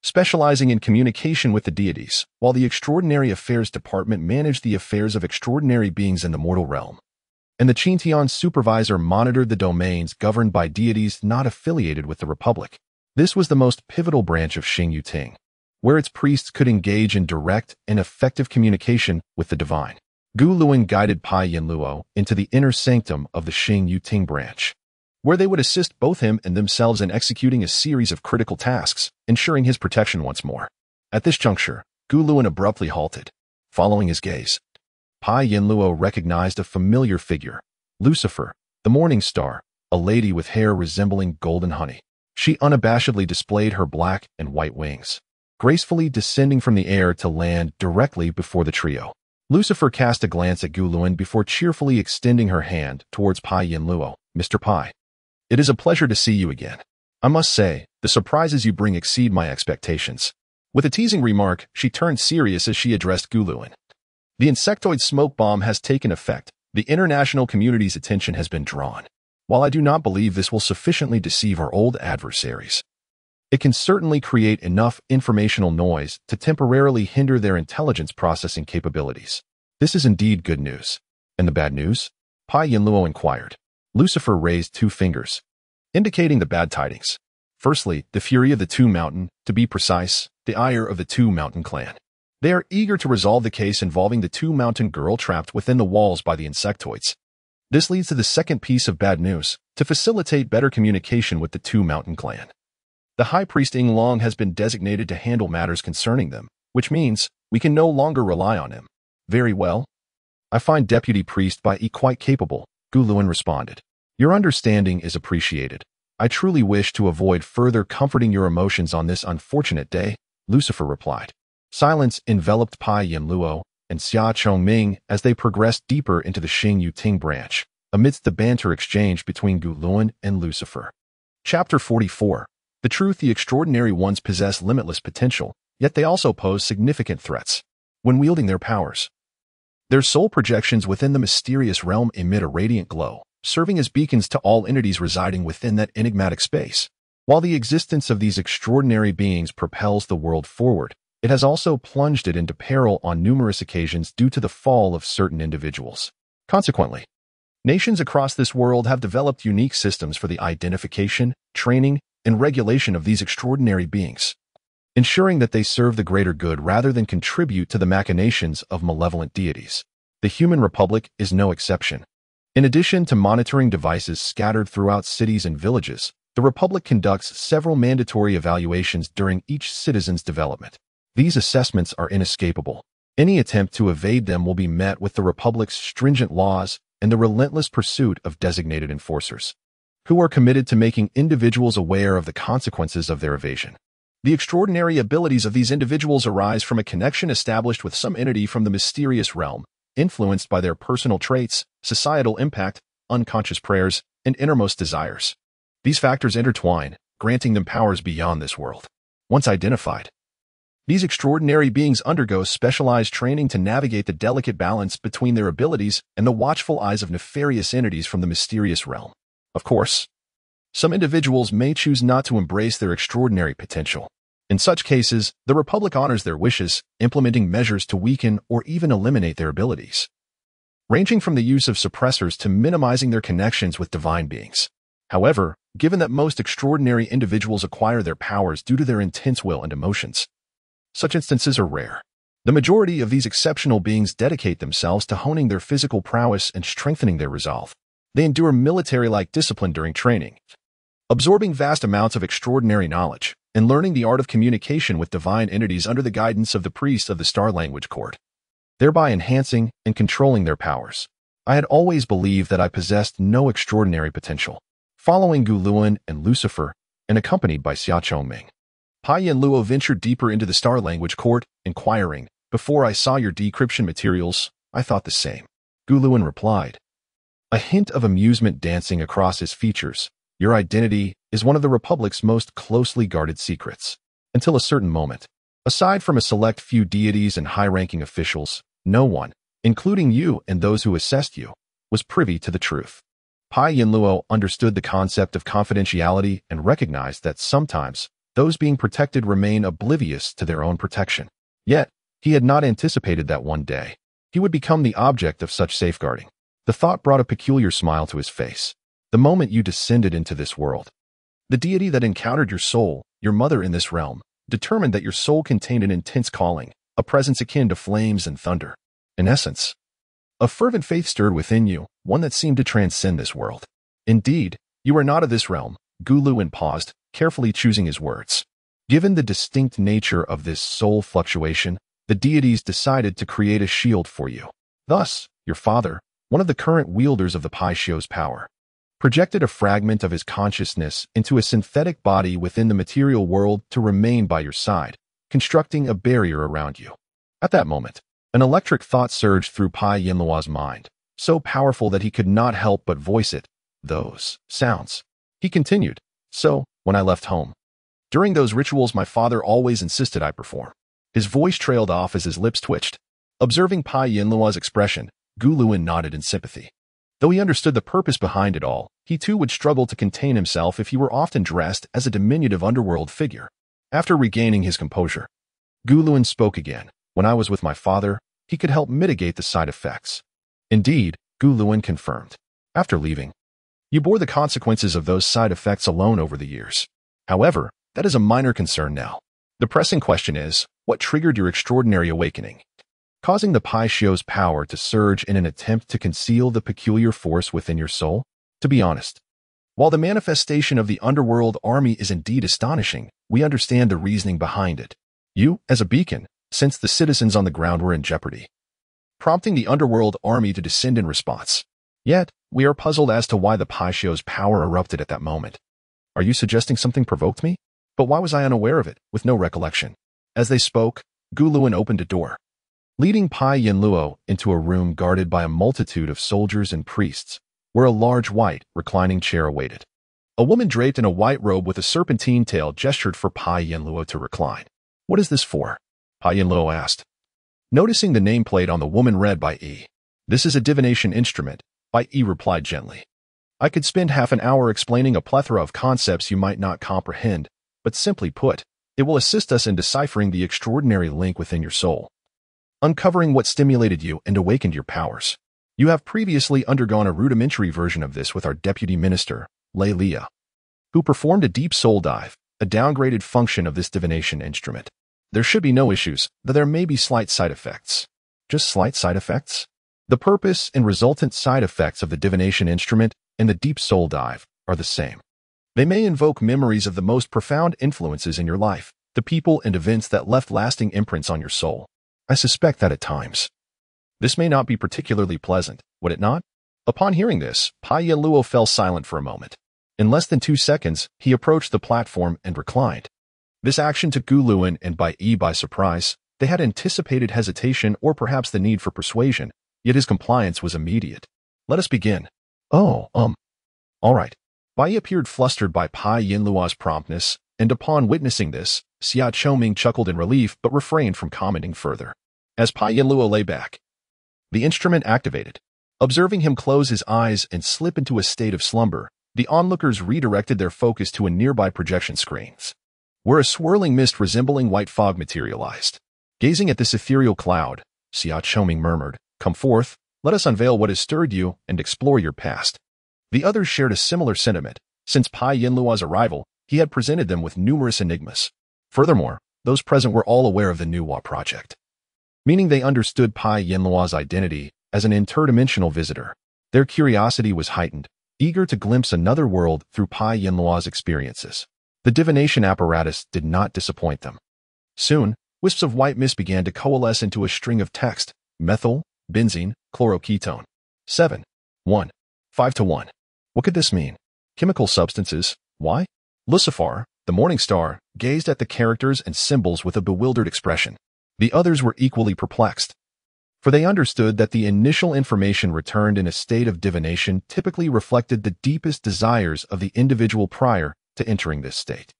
specializing in communication with the deities, while the Extraordinary Affairs Department managed the affairs of extraordinary beings in the mortal realm, and the Qintian supervisor monitored the domains governed by deities not affiliated with the Republic. This was the most pivotal branch of Xing Yu Ting, where its priests could engage in direct and effective communication with the divine. Gu Luan guided Pai Yin-luo into the inner sanctum of the Xing Yu Ting branch, where they would assist both him and themselves in executing a series of critical tasks, ensuring his protection once more. At this juncture, Gu Luan abruptly halted. Following his gaze, Pai Yin-luo recognized a familiar figure, Lucifer, the morning star, a lady with hair resembling golden honey. She unabashedly displayed her black and white wings, gracefully descending from the air to land directly before the trio. Lucifer cast a glance at Gu Luan before cheerfully extending her hand towards Pai Yin-luo. Mr. Pai, it is a pleasure to see you again. I must say, the surprises you bring exceed my expectations. With a teasing remark, she turned serious as she addressed Gu Luan. The insectoid smoke bomb has taken effect. The international community's attention has been drawn. While I do not believe this will sufficiently deceive our old adversaries, it can certainly create enough informational noise to temporarily hinder their intelligence processing capabilities. This is indeed good news. And the bad news? Pai Yin-luo inquired. Lucifer raised 2 fingers, indicating the bad tidings. Firstly, the fury of the Two Mountain, to be precise, the ire of the Two Mountain clan. They are eager to resolve the case involving the Two Mountain girl trapped within the walls by the insectoids. This leads to the second piece of bad news, to facilitate better communication with the Two Mountain clan. The High Priest Ying Long has been designated to handle matters concerning them, which means we can no longer rely on him. Very well. I find Deputy Priest Bai Yi quite capable, Gu Luan responded. Your understanding is appreciated. I truly wish to avoid further comforting your emotions on this unfortunate day, Lucifer replied. Silence enveloped Pai Yin-luo and Xia Chongming as they progressed deeper into the Xing Yu Ting branch, amidst the banter exchange between Gu Luan and Lucifer. Chapter 44. The truth: the extraordinary ones possess limitless potential, yet they also pose significant threats. When wielding their powers, their soul projections within the mysterious realm emit a radiant glow, serving as beacons to all entities residing within that enigmatic space. While the existence of these extraordinary beings propels the world forward, it has also plunged it into peril on numerous occasions due to the fall of certain individuals. Consequently, nations across this world have developed unique systems for the identification, training, and regulation of these extraordinary beings, ensuring that they serve the greater good rather than contribute to the machinations of malevolent deities. The Human Republic is no exception. In addition to monitoring devices scattered throughout cities and villages, the Republic conducts several mandatory evaluations during each citizen's development. These assessments are inescapable. Any attempt to evade them will be met with the Republic's stringent laws and the relentless pursuit of designated enforcers, who are committed to making individuals aware of the consequences of their evasion. The extraordinary abilities of these individuals arise from a connection established with some entity from the mysterious realm, influenced by their personal traits, societal impact, unconscious prayers, and innermost desires. These factors intertwine, granting them powers beyond this world. Once identified, these extraordinary beings undergo specialized training to navigate the delicate balance between their abilities and the watchful eyes of nefarious entities from the mysterious realm. Of course, some individuals may choose not to embrace their extraordinary potential. In such cases, the Republic honors their wishes, implementing measures to weaken or even eliminate their abilities, ranging from the use of suppressors to minimizing their connections with divine beings. However, given that most extraordinary individuals acquire their powers due to their intense will and emotions. Such instances are rare. The majority of these exceptional beings dedicate themselves to honing their physical prowess and strengthening their resolve. They endure military-like discipline during training, absorbing vast amounts of extraordinary knowledge, and learning the art of communication with divine entities under the guidance of the priest of the Star Language Court, thereby enhancing and controlling their powers. I had always believed that I possessed no extraordinary potential. Following Gu Luan and Lucifer, and accompanied by Xia Chongming, Pai Yin Luo ventured deeper into the Star Language Court, inquiring, "Before I saw your decryption materials, I thought the same." Gu Luan replied, a hint of amusement dancing across his features. "Your identity is one of the Republic's most closely guarded secrets. Until a certain moment, aside from a select few deities and high-ranking officials, no one, including you and those who assessed you, was privy to the truth." Pai Yin Luo understood the concept of confidentiality and recognized that sometimes those being protected remain oblivious to their own protection. Yet, he had not anticipated that one day he would become the object of such safeguarding. The thought brought a peculiar smile to his face. The moment you descended into this world, the deity that encountered your soul, your mother in this realm, determined that your soul contained an intense calling, a presence akin to flames and thunder. In essence, a fervent faith stirred within you, one that seemed to transcend this world. Indeed, you are not of this realm. Gu Luan paused, carefully choosing his words. Given the distinct nature of this soul fluctuation, the deities decided to create a shield for you. Thus, your father, one of the current wielders of the Pai Shio's power, projected a fragment of his consciousness into a synthetic body within the material world to remain by your side, constructing a barrier around you. At that moment, an electric thought surged through Pai Yin Luo's mind, so powerful that he could not help but voice it. "Those sounds." He continued, "So, when I left home, during those rituals my father always insisted I perform." His voice trailed off as his lips twitched. Observing Pai Yin Luo's expression, Gu Luan nodded in sympathy. Though he understood the purpose behind it all, he too would struggle to contain himself if he were often dressed as a diminutive underworld figure. After regaining his composure, Gu Luan spoke again. "When I was with my father, he could help mitigate the side effects." Indeed, Gu Luan confirmed. "After leaving, you bore the consequences of those side effects alone over the years. However, that is a minor concern now. The pressing question is, what triggered your extraordinary awakening, causing the Pai Shio's power to surge in an attempt to conceal the peculiar force within your soul? To be honest, while the manifestation of the underworld army is indeed astonishing, we understand the reasoning behind it. You, as a beacon, sensed the citizens on the ground were in jeopardy, prompting the underworld army to descend in response. Yet, we are puzzled as to why the Pai Shio's power erupted at that moment. Are you suggesting something provoked me? But why was I unaware of it, with no recollection?" As they spoke, Gu Luan opened a door, leading Pai Yin Luo into a room guarded by a multitude of soldiers and priests, where a large white, reclining chair awaited. A woman draped in a white robe with a serpentine tail gestured for Pai Yin Luo to recline. "What is this for?" Pai Yin Luo asked. Noticing the nameplate on the woman read by E. "This is a divination instrument," Bai E replied gently. "I could spend half an hour explaining a plethora of concepts you might not comprehend, but simply put, it will assist us in deciphering the extraordinary link within your soul, uncovering what stimulated you and awakened your powers. You have previously undergone a rudimentary version of this with our deputy minister, Lei Lia, who performed a deep soul dive, a downgraded function of this divination instrument. There should be no issues, though there may be slight side effects." Just slight side effects? The purpose and resultant side effects of the divination instrument and the deep soul dive are the same. They may invoke memories of the most profound influences in your life, the people and events that left lasting imprints on your soul. I suspect that at times this may not be particularly pleasant, would it not? Upon hearing this, Pai Yin Luo fell silent for a moment. In less than 2 seconds, he approached the platform and reclined. This action took Gu Luan and Bai Yi by surprise. They had anticipated hesitation or perhaps the need for persuasion, yet his compliance was immediate. "Let us begin." "Oh, all right." Bai Yi appeared flustered by Pai Yin Luo's promptness, and upon witnessing this, Xia Chongming chuckled in relief but refrained from commenting further. As Pai Yin Luo lay back, the instrument activated. Observing him close his eyes and slip into a state of slumber, the onlookers redirected their focus to a nearby projection screens, where a swirling mist resembling white fog materialized. Gazing at this ethereal cloud, Xia Chongming murmured, "Come forth, let us unveil what has stirred you and explore your past." The others shared a similar sentiment, Since Pai Yinluo's arrival, he had presented them with numerous enigmas. Furthermore, those present were all aware of the Nuwa project, meaning they understood Pai Yinluo's identity as an interdimensional visitor. Their curiosity was heightened, eager to glimpse another world through Pai Yinluo's experiences. The divination apparatus did not disappoint them. Soon, wisps of white mist began to coalesce into a string of text: methyl, benzene, chloroketone. 7. 1. 5 to 1. What could this mean? Chemical substances. Why? Lucifer, the morning star, gazed at the characters and symbols with a bewildered expression. The others were equally perplexed, for they understood that the initial information returned in a state of divination typically reflected the deepest desires of the individual prior to entering this state.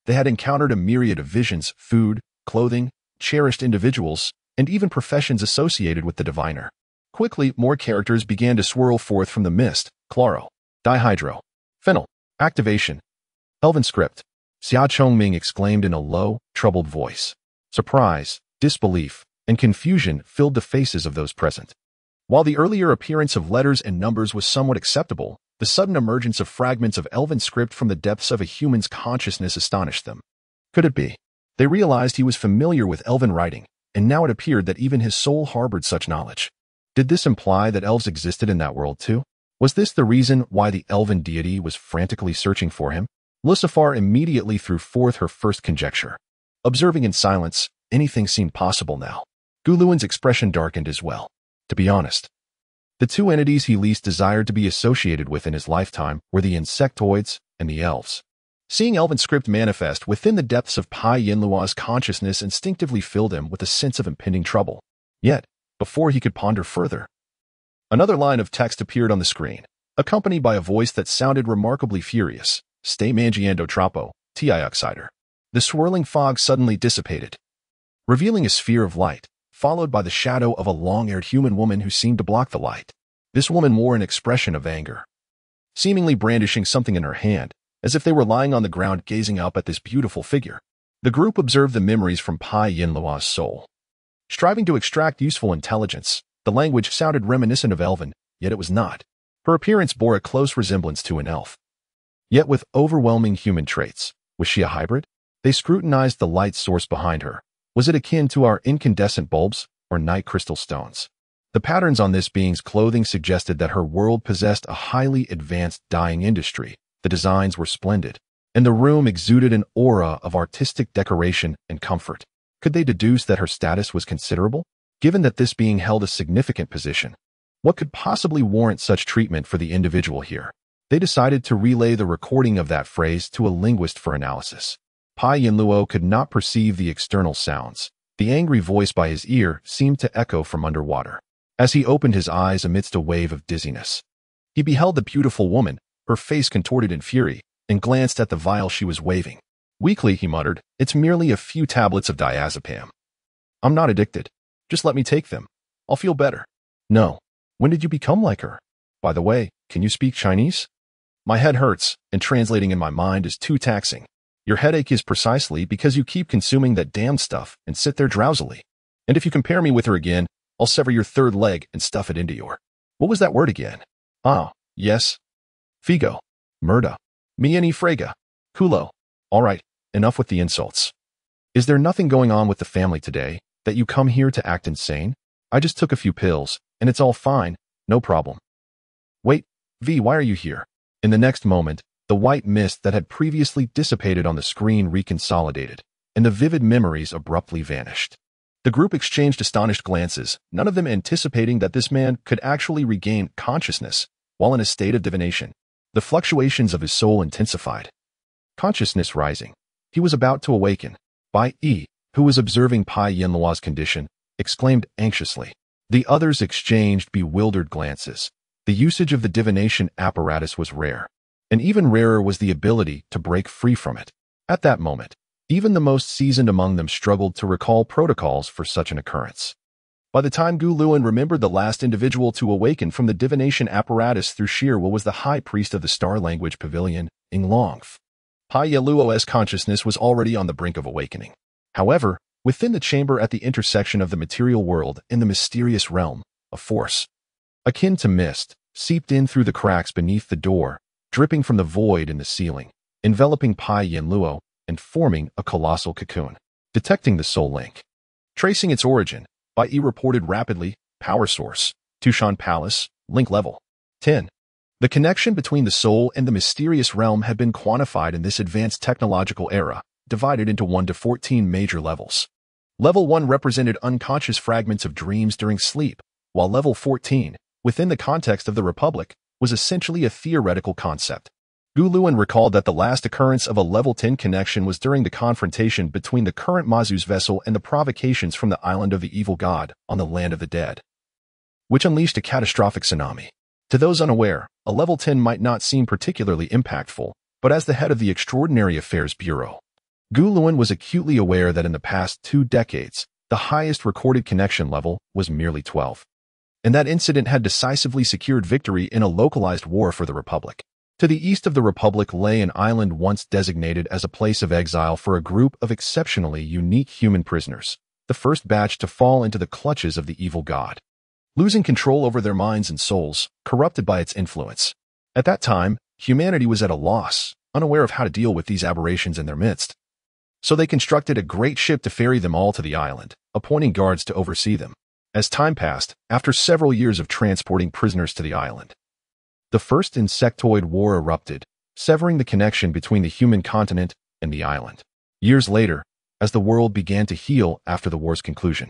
They had encountered a myriad of visions, food, clothing, cherished individuals, and even professions associated with the diviner. Quickly, more characters began to swirl forth from the mist: chloro, dihydro, phenyl, activation. Elven script. Xia Chongming exclaimed in a low, troubled voice. Surprise, disbelief, and confusion filled the faces of those present. While the earlier appearance of letters and numbers was somewhat acceptable, the sudden emergence of fragments of Elven script from the depths of a human's consciousness astonished them. Could it be? They realized he was familiar with Elven writing, and now it appeared that even his soul harbored such knowledge. Did this imply that elves existed in that world too? Was this the reason why the Elven deity was frantically searching for him? Lucifer immediately threw forth her first conjecture. Observing in silence, anything seemed possible now. Guluen's expression darkened as well. To be honest, the two entities he least desired to be associated with in his lifetime were the insectoids and the elves. Seeing Elven script manifest within the depths of Pai Yinluo's consciousness instinctively filled him with a sense of impending trouble. Yet, before he could ponder further, another line of text appeared on the screen, accompanied by a voice that sounded remarkably furious. Stay mangiando troppo, ti outsider. The swirling fog suddenly dissipated, revealing a sphere of light, followed by the shadow of a long-haired human woman who seemed to block the light. This woman wore an expression of anger, seemingly brandishing something in her hand, as if they were lying on the ground gazing up at this beautiful figure. The group observed the memories from Pai Yinluo's soul. Striving to extract useful intelligence, the language sounded reminiscent of Elven, yet it was not. Her appearance bore a close resemblance to an elf, yet with overwhelming human traits. Was she a hybrid? They scrutinized the light source behind her. Was it akin to our incandescent bulbs or night crystal stones? The patterns on this being's clothing suggested that her world possessed a highly advanced dyeing industry. The designs were splendid, and the room exuded an aura of artistic decoration and comfort. Could they deduce that her status was considerable? Given that this being held a significant position, what could possibly warrant such treatment for the individual here? They decided to relay the recording of that phrase to a linguist for analysis. Pai Yinluo could not perceive the external sounds. The angry voice by his ear seemed to echo from underwater. As he opened his eyes amidst a wave of dizziness, he beheld the beautiful woman, her face contorted in fury, and glanced at the vial she was waving. Weakly, he muttered, "It's merely a few tablets of diazepam. I'm not addicted. Just let me take them. I'll feel better." "No. When did you become like her? By the way, can you speak Chinese? My head hurts, and translating in my mind is too taxing." "Your headache is precisely because you keep consuming that damned stuff and sit there drowsily. And if you compare me with her again, I'll sever your third leg and stuff it into your—" "What was that word again?" "Ah, yes. Figo. Murda. Mieni frega. Culo." "All right, enough with the insults. Is there nothing going on with the family today that you come here to act insane? I just took a few pills, and it's all fine, no problem." "Wait, V, why are you here?" In the next moment, the white mist that had previously dissipated on the screen reconsolidated, and the vivid memories abruptly vanished. The group exchanged astonished glances, none of them anticipating that this man could actually regain consciousness while in a state of divination. The fluctuations of his soul intensified. Consciousness rising. He was about to awaken. Bai Yi, who was observing Pai Yinluo's condition, exclaimed anxiously. The others exchanged bewildered glances. The usage of the divination apparatus was rare, and even rarer was the ability to break free from it. At that moment, even the most seasoned among them struggled to recall protocols for such an occurrence. By the time Gu Luan remembered the last individual to awaken from the divination apparatus through sheer will was the high priest of the Star Language Pavilion, Inglongf. Pai Yinluo's consciousness was already on the brink of awakening. However, within the chamber at the intersection of the material world and the mysterious realm, a force, akin to mist, seeped in through the cracks beneath the door dripping from the void in the ceiling, enveloping Pai Yin Luo and forming a colossal cocoon. Detecting the soul link. Tracing its origin, by E reported rapidly, power source, Tushan Palace, link level 10. The connection between the soul and the mysterious realm had been quantified in this advanced technological era, divided into 1 to 14 major levels. Level 1 represented unconscious fragments of dreams during sleep, while level 14, within the context of the Republic, was essentially a theoretical concept. Gu Luan recalled that the last occurrence of a level 10 connection was during the confrontation between the current Mazu's vessel and the provocations from the island of the evil god on the land of the dead, which unleashed a catastrophic tsunami. To those unaware, a level 10 might not seem particularly impactful, but as the head of the Extraordinary Affairs Bureau, Gu Luan was acutely aware that in the past 2 decades, the highest recorded connection level was merely 12. And that incident had decisively secured victory in a localized war for the Republic. To the east of the Republic lay an island once designated as a place of exile for a group of exceptionally unique human prisoners, the first batch to fall into the clutches of the evil god, losing control over their minds and souls, corrupted by its influence. At that time, humanity was at a loss, unaware of how to deal with these aberrations in their midst. So they constructed a great ship to ferry them all to the island, appointing guards to oversee them. As time passed, after several years of transporting prisoners to the island, the first insectoid war erupted, severing the connection between the human continent and the island. Years later, as the world began to heal after the war's conclusion,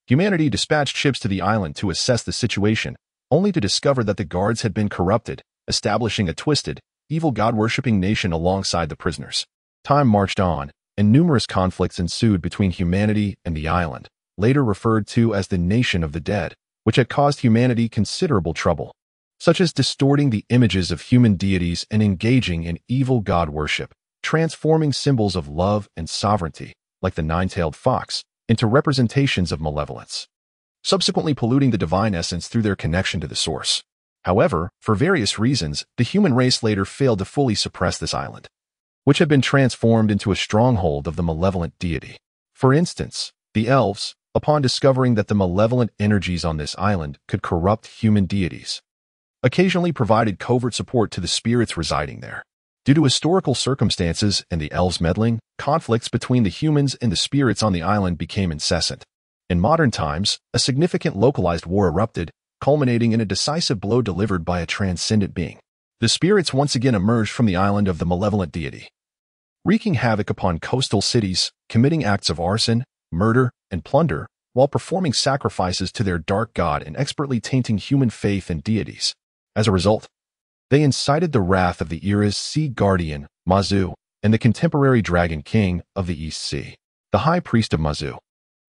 humanity dispatched ships to the island to assess the situation, only to discover that the guards had been corrupted, establishing a twisted, evil god-worshipping nation alongside the prisoners. Time marched on, and numerous conflicts ensued between humanity and the island, later referred to as the Nation of the Dead, which had caused humanity considerable trouble, such as distorting the images of human deities and engaging in evil god worship, transforming symbols of love and sovereignty, like the nine-tailed fox, into representations of malevolence, subsequently polluting the divine essence through their connection to the source. However, for various reasons, the human race later failed to fully suppress this island, which had been transformed into a stronghold of the malevolent deity. For instance, the elves, upon discovering that the malevolent energies on this island could corrupt human deities, occasionally provided covert support to the spirits residing there. Due to historical circumstances and the elves' meddling, conflicts between the humans and the spirits on the island became incessant. In modern times, a significant localized war erupted, culminating in a decisive blow delivered by a transcendent being. The spirits once again emerged from the island of the malevolent deity, wreaking havoc upon coastal cities, committing acts of arson, murder, and plunder, while performing sacrifices to their dark god and expertly tainting human faith and deities. As a result, they incited the wrath of the era's sea guardian, Mazu, and the contemporary dragon king of the East Sea, the high priest of Mazu.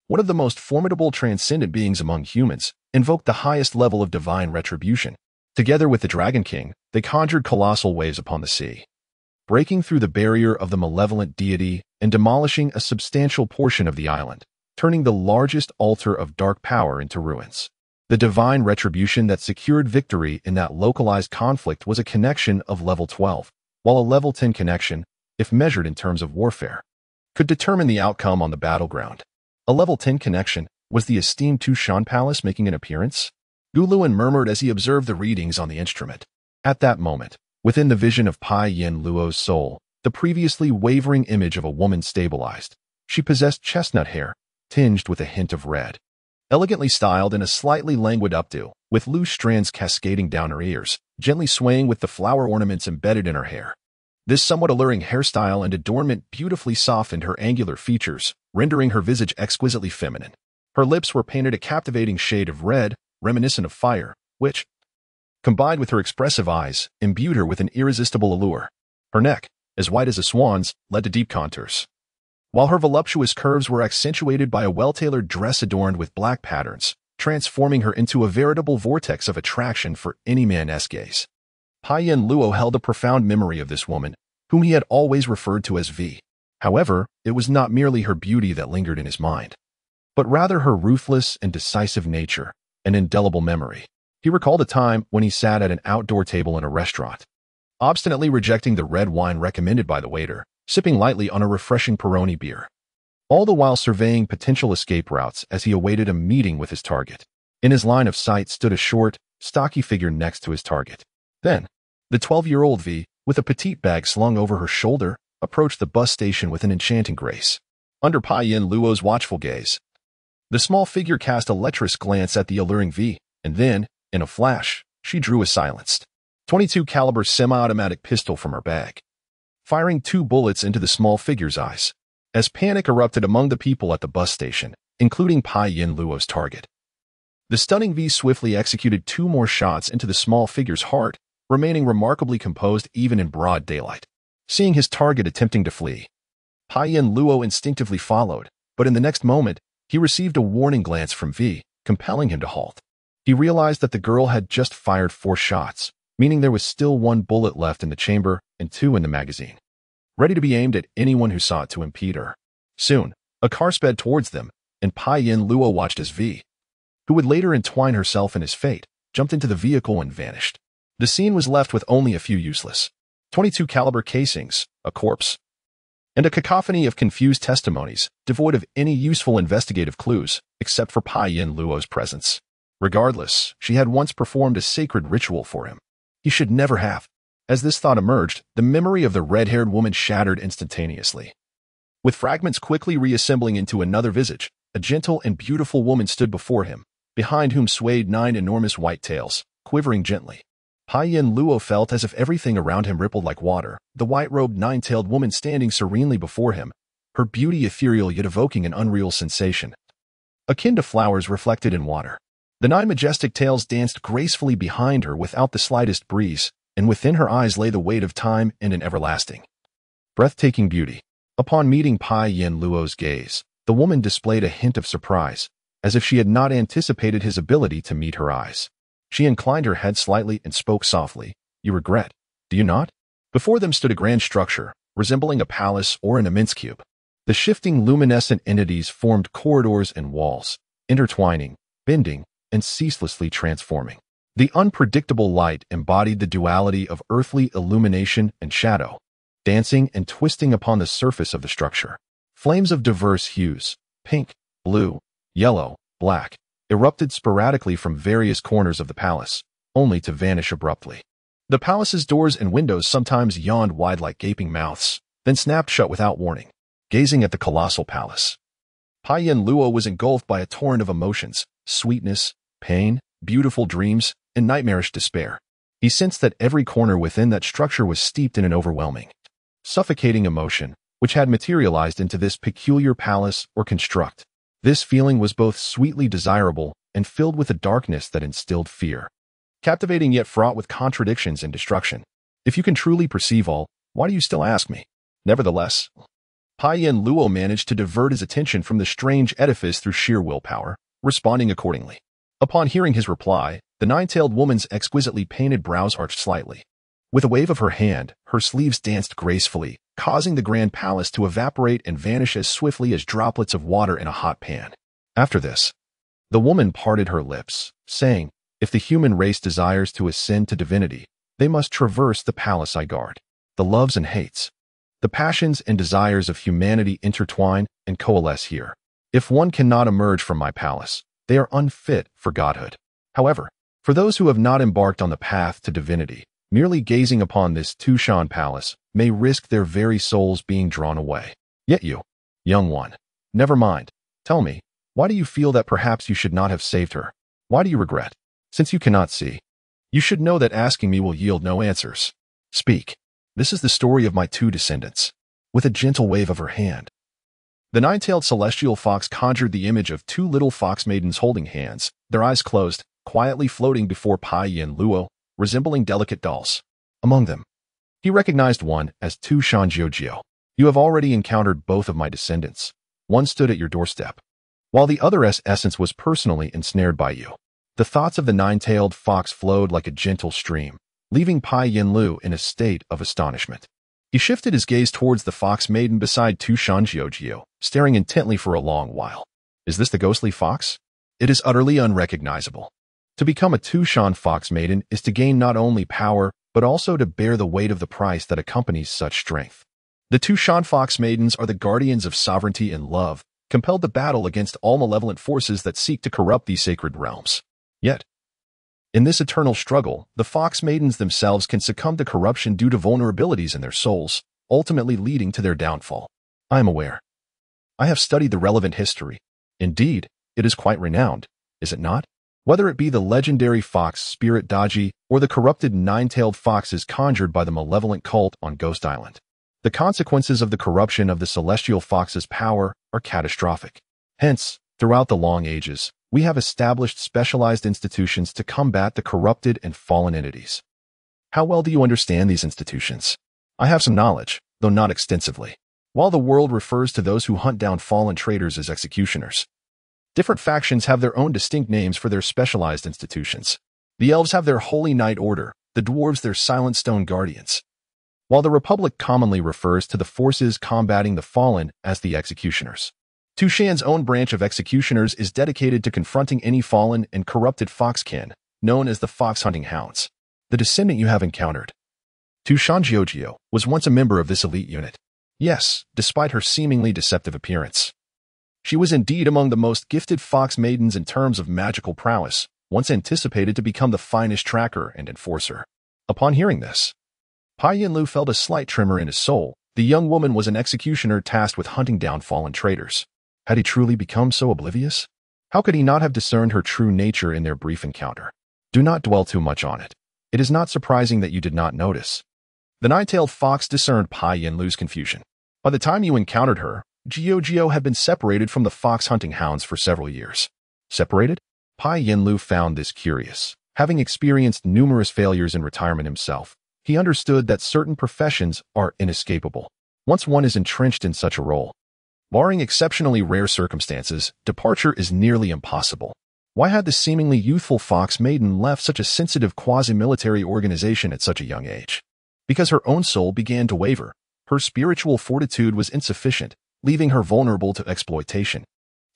One of the most formidable transcendent beings among humans, invoked the highest level of divine retribution. Together with the dragon king, they conjured colossal waves upon the sea, breaking through the barrier of the malevolent deity and demolishing a substantial portion of the island, turning the largest altar of dark power into ruins. The divine retribution that secured victory in that localized conflict was a connection of level 12, while a level 10 connection, if measured in terms of warfare, could determine the outcome on the battleground. A level 10 connection was the esteemed Tushan Palace making an appearance? Gu Luan murmured as he observed the readings on the instrument. At that moment, within the vision of Pai Yin Luo's soul, the previously wavering image of a woman stabilized. She possessed chestnut hair, tinged with a hint of red, elegantly styled in a slightly languid updo, with loose strands cascading down her ears, gently swaying with the flower ornaments embedded in her hair. This somewhat alluring hairstyle and adornment beautifully softened her angular features, rendering her visage exquisitely feminine. Her lips were painted a captivating shade of red, reminiscent of fire, which, combined with her expressive eyes, imbued her with an irresistible allure. Her neck, as white as a swan's, led to deep contours, while her voluptuous curves were accentuated by a well-tailored dress adorned with black patterns, transforming her into a veritable vortex of attraction for any man's gaze. Pai Yin Luo held a profound memory of this woman, whom he had always referred to as V. However, it was not merely her beauty that lingered in his mind, but rather her ruthless and decisive nature, an indelible memory. He recalled a time when he sat at an outdoor table in a restaurant, obstinately rejecting the red wine recommended by the waiter, sipping lightly on a refreshing Peroni beer, all the while surveying potential escape routes as he awaited a meeting with his target. In his line of sight stood a short, stocky figure next to his target. Then, the 12-year-old V, with a petite bag slung over her shoulder, approached the bus station with an enchanting grace. Under Pai Yin Luo's watchful gaze, the small figure cast a lecherous glance at the alluring V, and then, in a flash, she drew a silenced .22 caliber semi-automatic pistol from her bag, firing 2 bullets into the small figure's eyes. As panic erupted among the people at the bus station, including Pai Yin Luo's target, the stunning V swiftly executed 2 more shots into the small figure's heart, remaining remarkably composed even in broad daylight. Seeing his target attempting to flee, Pai Yin Luo instinctively followed, but in the next moment, he received a warning glance from V, compelling him to halt. He realized that the girl had just fired 4 shots, meaning there was still 1 bullet left in the chamber and 2 in the magazine, ready to be aimed at anyone who sought to impede her. Soon, a car sped towards them, and Pai Yin Luo watched as V, who would later entwine herself in his fate, jumped into the vehicle and vanished. The scene was left with only a few useless .22 caliber casings, a corpse, and a cacophony of confused testimonies, devoid of any useful investigative clues, except for Pai Yin Luo's presence. Regardless, she had once performed a sacred ritual for him. He should never have. As this thought emerged, the memory of the red-haired woman shattered instantaneously. With fragments quickly reassembling into another visage, a gentle and beautiful woman stood before him, behind whom swayed 9 enormous white tails, quivering gently. Pai Yin Luo felt as if everything around him rippled like water, the white-robed 9-tailed woman standing serenely before him, her beauty ethereal yet evoking an unreal sensation, akin to flowers reflected in water. The 9 majestic tails danced gracefully behind her without the slightest breeze, and within her eyes lay the weight of time and an everlasting, breathtaking beauty. Upon meeting Pai Yin Luo's gaze, the woman displayed a hint of surprise, as if she had not anticipated his ability to meet her eyes. She inclined her head slightly and spoke softly. "You regret, do you not?" Before them stood a grand structure, resembling a palace or an immense cube. The shifting luminescent entities formed corridors and walls, intertwining, bending, and ceaselessly transforming. The unpredictable light embodied the duality of earthly illumination and shadow, dancing and twisting upon the surface of the structure. Flames of diverse hues, pink, blue, yellow, black, erupted sporadically from various corners of the palace, only to vanish abruptly. The palace's doors and windows sometimes yawned wide like gaping mouths, then snapped shut without warning. Gazing at the colossal palace, Pai Yin Luo was engulfed by a torrent of emotions, sweetness, pain, beautiful dreams, and nightmarish despair. He sensed that every corner within that structure was steeped in an overwhelming, suffocating emotion, which had materialized into this peculiar palace or construct. This feeling was both sweetly desirable and filled with a darkness that instilled fear. Captivating yet fraught with contradictions and destruction. If you can truly perceive all, why do you still ask me? Nevertheless, Pai Yin Luo managed to divert his attention from the strange edifice through sheer willpower, responding accordingly. Upon hearing his reply, the 9-tailed woman's exquisitely painted brows arched slightly. With a wave of her hand, her sleeves danced gracefully, causing the grand palace to evaporate and vanish as swiftly as droplets of water in a hot pan. After this, the woman parted her lips, saying, "If the human race desires to ascend to divinity, they must traverse the palace I guard. The loves and hates, the passions and desires of humanity intertwine and coalesce here. If one cannot emerge from my palace, they are unfit for godhood." However, for those who have not embarked on the path to divinity, merely gazing upon this Tushan palace may risk their very souls being drawn away. Yet you, young one, never mind. Tell me, why do you feel that perhaps you should not have saved her? Why do you regret? Since you cannot see, you should know that asking me will yield no answers. Speak. This is the story of my 2 descendants. With a gentle wave of her hand, the 9-tailed celestial fox conjured the image of 2 little fox maidens holding hands, their eyes closed, quietly floating before Pai Yin Luo, resembling delicate dolls. Among them, he recognized one as Tushan Jiujio. "You have already encountered both of my descendants. One stood at your doorstep, while the other's essence was personally ensnared by you." The thoughts of the 9-tailed fox flowed like a gentle stream, leaving Pai Yin Lu in a state of astonishment. He shifted his gaze towards the fox maiden beside Tushan Jiujio, staring intently for a long while. Is this the ghostly fox? It is utterly unrecognizable. To become a Tushan fox maiden is to gain not only power, but also to bear the weight of the price that accompanies such strength. The Tushan fox maidens are the guardians of sovereignty and love, compelled to battle against all malevolent forces that seek to corrupt these sacred realms. Yet, In this eternal struggle, the fox maidens themselves can succumb to corruption due to vulnerabilities in their souls, ultimately leading to their downfall. I am aware. I have studied the relevant history. Indeed, it is quite renowned, is it not? Whether it be the legendary fox spirit Daji or the corrupted nine-tailed foxes conjured by the malevolent cult on Ghost Island. The consequences of the corruption of the celestial fox's power are catastrophic. Hence, throughout the long ages, we have established specialized institutions to combat the corrupted and fallen entities. How well do you understand these institutions? I have some knowledge, though not extensively. While the world refers to those who hunt down fallen traitors as executioners, different factions have their own distinct names for their specialized institutions. The elves have their Holy Knight Order, the dwarves their Silent Stone Guardians, while the Republic commonly refers to the forces combating the fallen as the executioners. Tushan's own branch of executioners is dedicated to confronting any fallen and corrupted foxkin, known as the fox hunting hounds. The descendant you have encountered, Tushan Giorgio, was once a member of this elite unit. Yes, despite her seemingly deceptive appearance. She was indeed among the most gifted fox maidens in terms of magical prowess, once anticipated to become the finest tracker and enforcer. Upon hearing this, Pai Yinlu felt a slight tremor in his soul. The young woman was an executioner tasked with hunting down fallen traitors. Had he truly become so oblivious? How could he not have discerned her true nature in their brief encounter? Do not dwell too much on it. It is not surprising that you did not notice. The nine-tailed fox discerned Pai Yinlu's confusion. By the time you encountered her, Giorgio had been separated from the fox hunting hounds for several years. Separated? Pai Yinlu found this curious. Having experienced numerous failures in retirement himself, he understood that certain professions are inescapable. Once one is entrenched in such a role, barring exceptionally rare circumstances, departure is nearly impossible. Why had the seemingly youthful fox maiden left such a sensitive quasi-military organization at such a young age? Because her own soul began to waver. Her spiritual fortitude was insufficient, leaving her vulnerable to exploitation.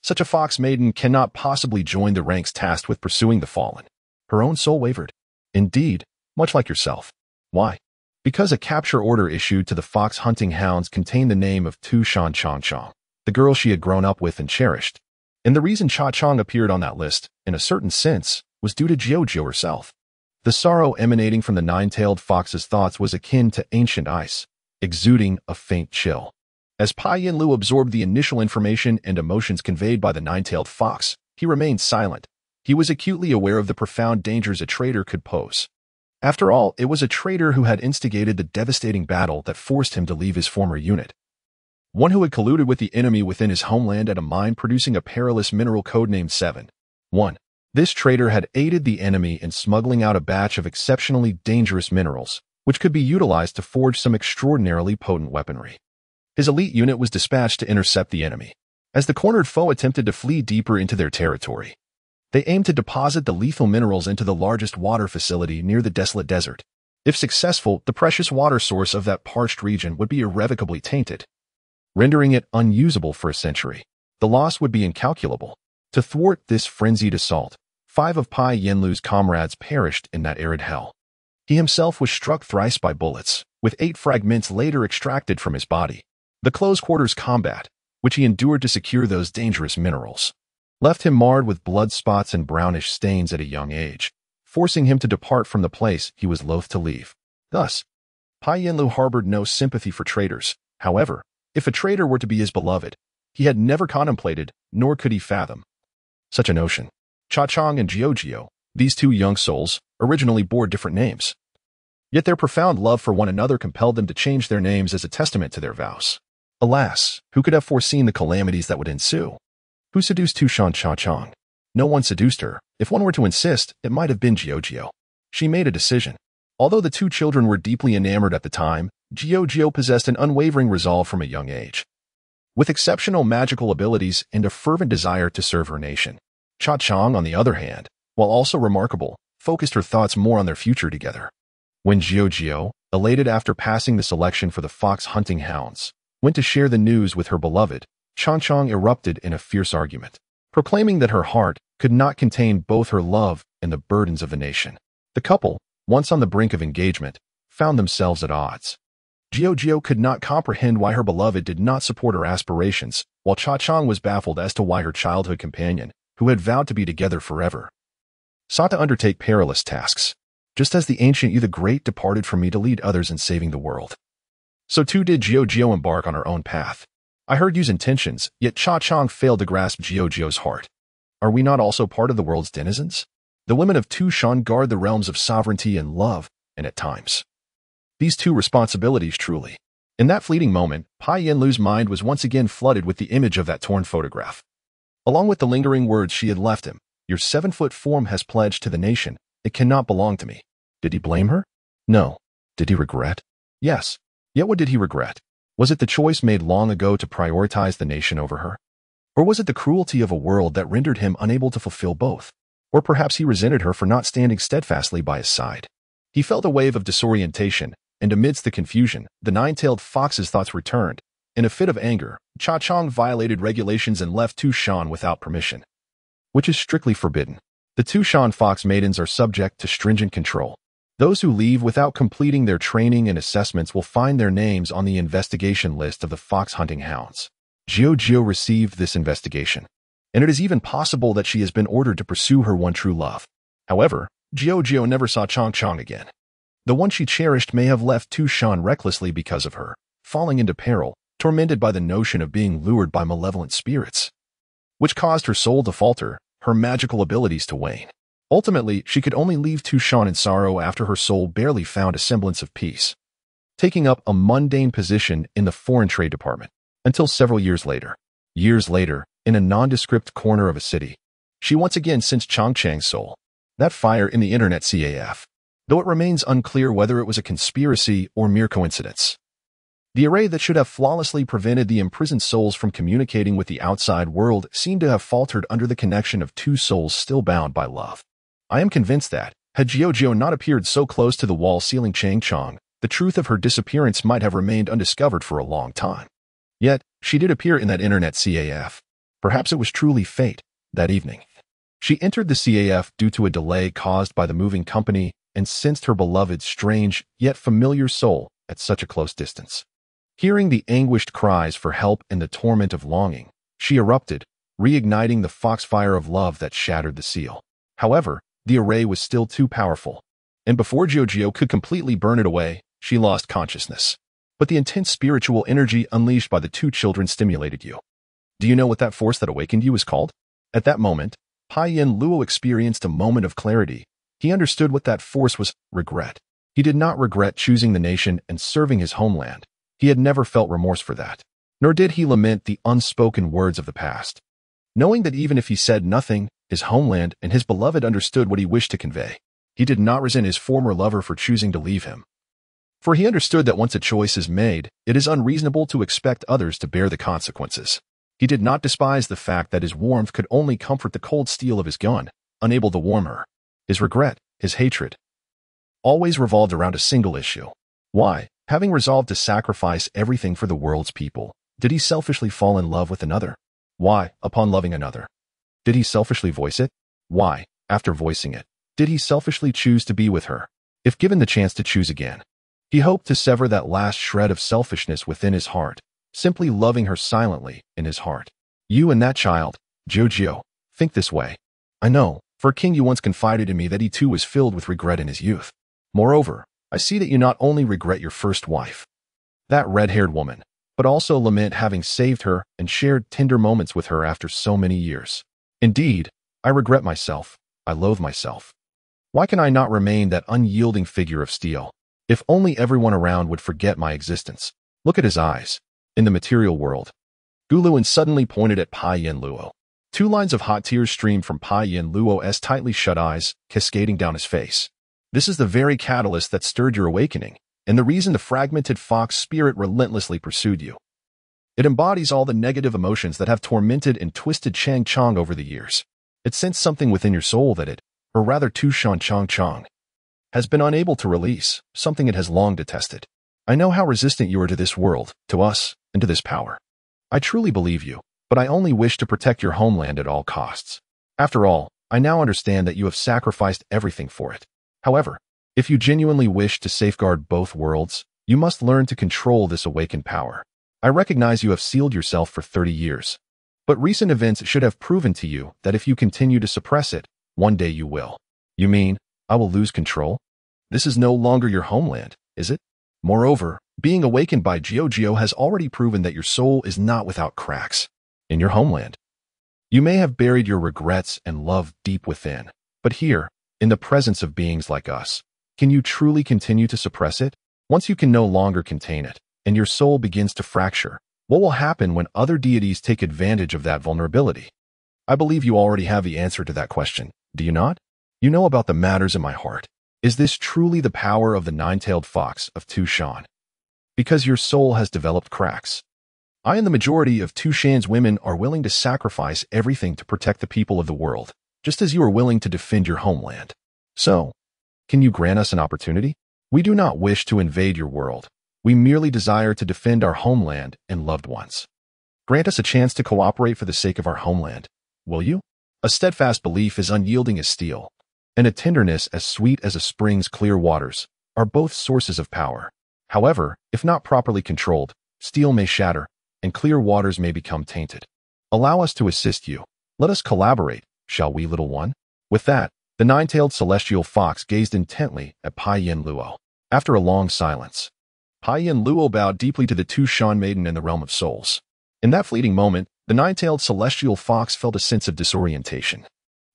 Such a fox maiden cannot possibly join the ranks tasked with pursuing the fallen. Her own soul wavered. Indeed, much like yourself. Why? Because a capture order issued to the fox hunting hounds contained the name of Tu Shan Chong Chong, the girl she had grown up with and cherished. And the reason Cha Chong appeared on that list, in a certain sense, was due to Giorgio herself. The sorrow emanating from the nine-tailed fox's thoughts was akin to ancient ice, exuding a faint chill. As Pai Yinlu absorbed the initial information and emotions conveyed by the nine-tailed fox, he remained silent. He was acutely aware of the profound dangers a traitor could pose. After all, it was a traitor who had instigated the devastating battle that forced him to leave his former unit. One who had colluded with the enemy within his homeland at a mine producing a perilous mineral codenamed 7-1. This traitor had aided the enemy in smuggling out a batch of exceptionally dangerous minerals, which could be utilized to forge some extraordinarily potent weaponry. His elite unit was dispatched to intercept the enemy. As the cornered foe attempted to flee deeper into their territory, they aimed to deposit the lethal minerals into the largest water facility near the desolate desert. If successful, the precious water source of that parched region would be irrevocably tainted, rendering it unusable for a century. The loss would be incalculable. To thwart this frenzied assault, 5 of Pai Yinlu's comrades perished in that arid hell. He himself was struck thrice by bullets, with 8 fragments later extracted from his body. The close-quarters combat, which he endured to secure those dangerous minerals, left him marred with blood spots and brownish stains at a young age, forcing him to depart from the place he was loath to leave. Thus, Pai Yinlu harbored no sympathy for traitors. However, if a traitor were to be his beloved, he had never contemplated, nor could he fathom, such a notion. Cha Chong and Giorgio, these 2 young souls, originally bore different names. Yet their profound love for one another compelled them to change their names as a testament to their vows. Alas, who could have foreseen the calamities that would ensue? Who seduced Tushan Cha Chong? No one seduced her. If one were to insist, it might have been Giorgio. She made a decision. Although the 2 children were deeply enamored at the time, Giorgio possessed an unwavering resolve from a young age. With exceptional magical abilities and a fervent desire to serve her nation, Cha Chong, on the other hand, while also remarkable, focused her thoughts more on their future together. When Giorgio, elated after passing the selection for the fox hunting hounds, went to share the news with her beloved, Cha Chong erupted in a fierce argument, proclaiming that her heart could not contain both her love and the burdens of the nation. The couple, once on the brink of engagement, found themselves at odds. Giorgio could not comprehend why her beloved did not support her aspirations, while Cha Chong was baffled as to why her childhood companion, who had vowed to be together forever, sought to undertake perilous tasks, just as the ancient Yu the Great departed from me to lead others in saving the world. So too did Jiao embark on her own path. I heard Yu's intentions, yet Cha Chang failed to grasp Jiao's heart. Are we not also part of the world's denizens? The women of Tushan guard the realms of sovereignty and love, and at times, these two responsibilities truly. In that fleeting moment, Pai Yanlu's mind was once again flooded with the image of that torn photograph. Along with the lingering words she had left him, your 7-foot form has pledged to the nation, it cannot belong to me. Did he blame her? No. Did he regret? Yes. Yet what did he regret? Was it the choice made long ago to prioritize the nation over her? Or was it the cruelty of a world that rendered him unable to fulfill both? Or perhaps he resented her for not standing steadfastly by his side. He felt a wave of disorientation, and amidst the confusion, the nine-tailed fox's thoughts returned. In a fit of anger, Cha Chang violated regulations and left Tushan without permission, which is strictly forbidden. The Tushan fox maidens are subject to stringent control. Those who leave without completing their training and assessments will find their names on the investigation list of the fox hunting hounds. Jiao received this investigation, and it is even possible that she has been ordered to pursue her one true love. However, Jiao never saw Chang Chang again. The one she cherished may have left Tushan recklessly because of her, falling into peril, tormented by the notion of being lured by malevolent spirits, which caused her soul to falter, her magical abilities to wane. Ultimately, she could only leave Tushan in sorrow after her soul barely found a semblance of peace, taking up a mundane position in the foreign trade department, until several years later. In a nondescript corner of a city, she once again sensed Chang Chang's soul, that fire in the internet CAF, though it remains unclear whether it was a conspiracy or mere coincidence. The array that should have flawlessly prevented the imprisoned souls from communicating with the outside world seemed to have faltered under the connection of two souls still bound by love. I am convinced that, had Jiao not appeared so close to the wall sealing Chang Chang, the truth of her disappearance might have remained undiscovered for a long time. Yet, she did appear in that internet CAF. Perhaps it was truly fate, that evening. She entered the CAF due to a delay caused by the moving company and sensed her beloved's strange, yet familiar soul at such a close distance. Hearing the anguished cries for help and the torment of longing, she erupted, reigniting the foxfire of love that shattered the seal. However, the array was still too powerful, and before Jiao could completely burn it away, she lost consciousness. But the intense spiritual energy unleashed by the two children stimulated you. Do you know what that force that awakened you is called? At that moment, Pai Yanluo experienced a moment of clarity. He understood what that force was: regret. He did not regret choosing the nation and serving his homeland. He had never felt remorse for that. Nor did he lament the unspoken words of the past, knowing that even if he said nothing, his homeland and his beloved understood what he wished to convey. He did not resent his former lover for choosing to leave him, for he understood that once a choice is made, it is unreasonable to expect others to bear the consequences. He did not despise the fact that his warmth could only comfort the cold steel of his gun, unable to warm her. His regret, his hatred, always revolved around a single issue. Why, having resolved to sacrifice everything for the world's people, did he selfishly fall in love with another? Why, upon loving another, did he selfishly voice it? Why, after voicing it, did he selfishly choose to be with her? If given the chance to choose again, he hoped to sever that last shred of selfishness within his heart, simply loving her silently in his heart. You and that child, Jiao, think this way. I know, for King Yu once confided in me that he too was filled with regret in his youth. Moreover, I see that you not only regret your first wife, that red-haired woman, but also lament having saved her and shared tender moments with her after so many years. Indeed, I regret myself. I loathe myself. Why can I not remain that unyielding figure of steel? If only everyone around would forget my existence. Look at his eyes. In the material world. Guluin suddenly pointed at Pai Yanluo. 2 lines of hot tears streamed from Pai Yanluo's tightly shut eyes, cascading down his face. This is the very catalyst that stirred your awakening, and the reason the fragmented fox spirit relentlessly pursued you. It embodies all the negative emotions that have tormented and twisted Chang Chang over the years. It sensed something within your soul that it, or rather Tushan Chang Chang, has been unable to release, something it has long detested. I know how resistant you are to this world, to us, and to this power. I truly believe you, but I only wish to protect your homeland at all costs. After all, I now understand that you have sacrificed everything for it. However, if you genuinely wish to safeguard both worlds, you must learn to control this awakened power. I recognize you have sealed yourself for 30 years, but recent events should have proven to you that if you continue to suppress it, one day you will. You mean, I will lose control? This is no longer your homeland, is it? Moreover, being awakened by Geo has already proven that your soul is not without cracks. In your homeland, you may have buried your regrets and love deep within, but here, in the presence of beings like us, can you truly continue to suppress it? Once you can no longer contain it, and your soul begins to fracture, what will happen when other deities take advantage of that vulnerability? I believe you already have the answer to that question, do you not? You know about the matters in my heart. Is this truly the power of the nine-tailed fox of Tushan? Because your soul has developed cracks. I and the majority of Tushan's women are willing to sacrifice everything to protect the people of the world, just as you are willing to defend your homeland. So, can you grant us an opportunity? We do not wish to invade your world. We merely desire to defend our homeland and loved ones. Grant us a chance to cooperate for the sake of our homeland. Will you? A steadfast belief as unyielding as steel, and a tenderness as sweet as a spring's clear waters, are both sources of power. However, if not properly controlled, steel may shatter, and clear waters may become tainted. Allow us to assist you. Let us collaborate, shall we, little one? With that, the nine-tailed celestial fox gazed intently at Pai Yin Luo. After a long silence, Pai Yin Luo bowed deeply to the Tushan maiden in the realm of souls. In that fleeting moment, the nine-tailed celestial fox felt a sense of disorientation,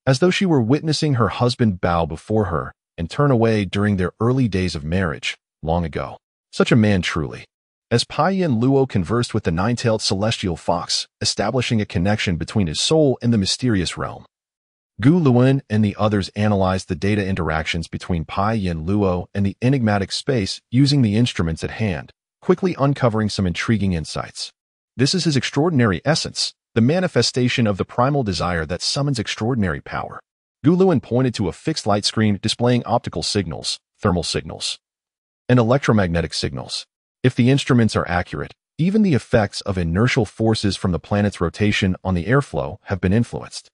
as though she were witnessing her husband bow before her and turn away during their early days of marriage, long ago. Such a man truly. As Pai Yin Luo conversed with the nine-tailed celestial fox, establishing a connection between his soul and the mysterious realm, Gu Luan and the others analyzed the data interactions between Pai Yin Luo and the enigmatic space using the instruments at hand, quickly uncovering some intriguing insights. This is his extraordinary essence, the manifestation of the primal desire that summons extraordinary power. Gu Luan pointed to a fixed light screen displaying optical signals, thermal signals, and electromagnetic signals. If the instruments are accurate, even the effects of inertial forces from the planet's rotation on the airflow have been influenced.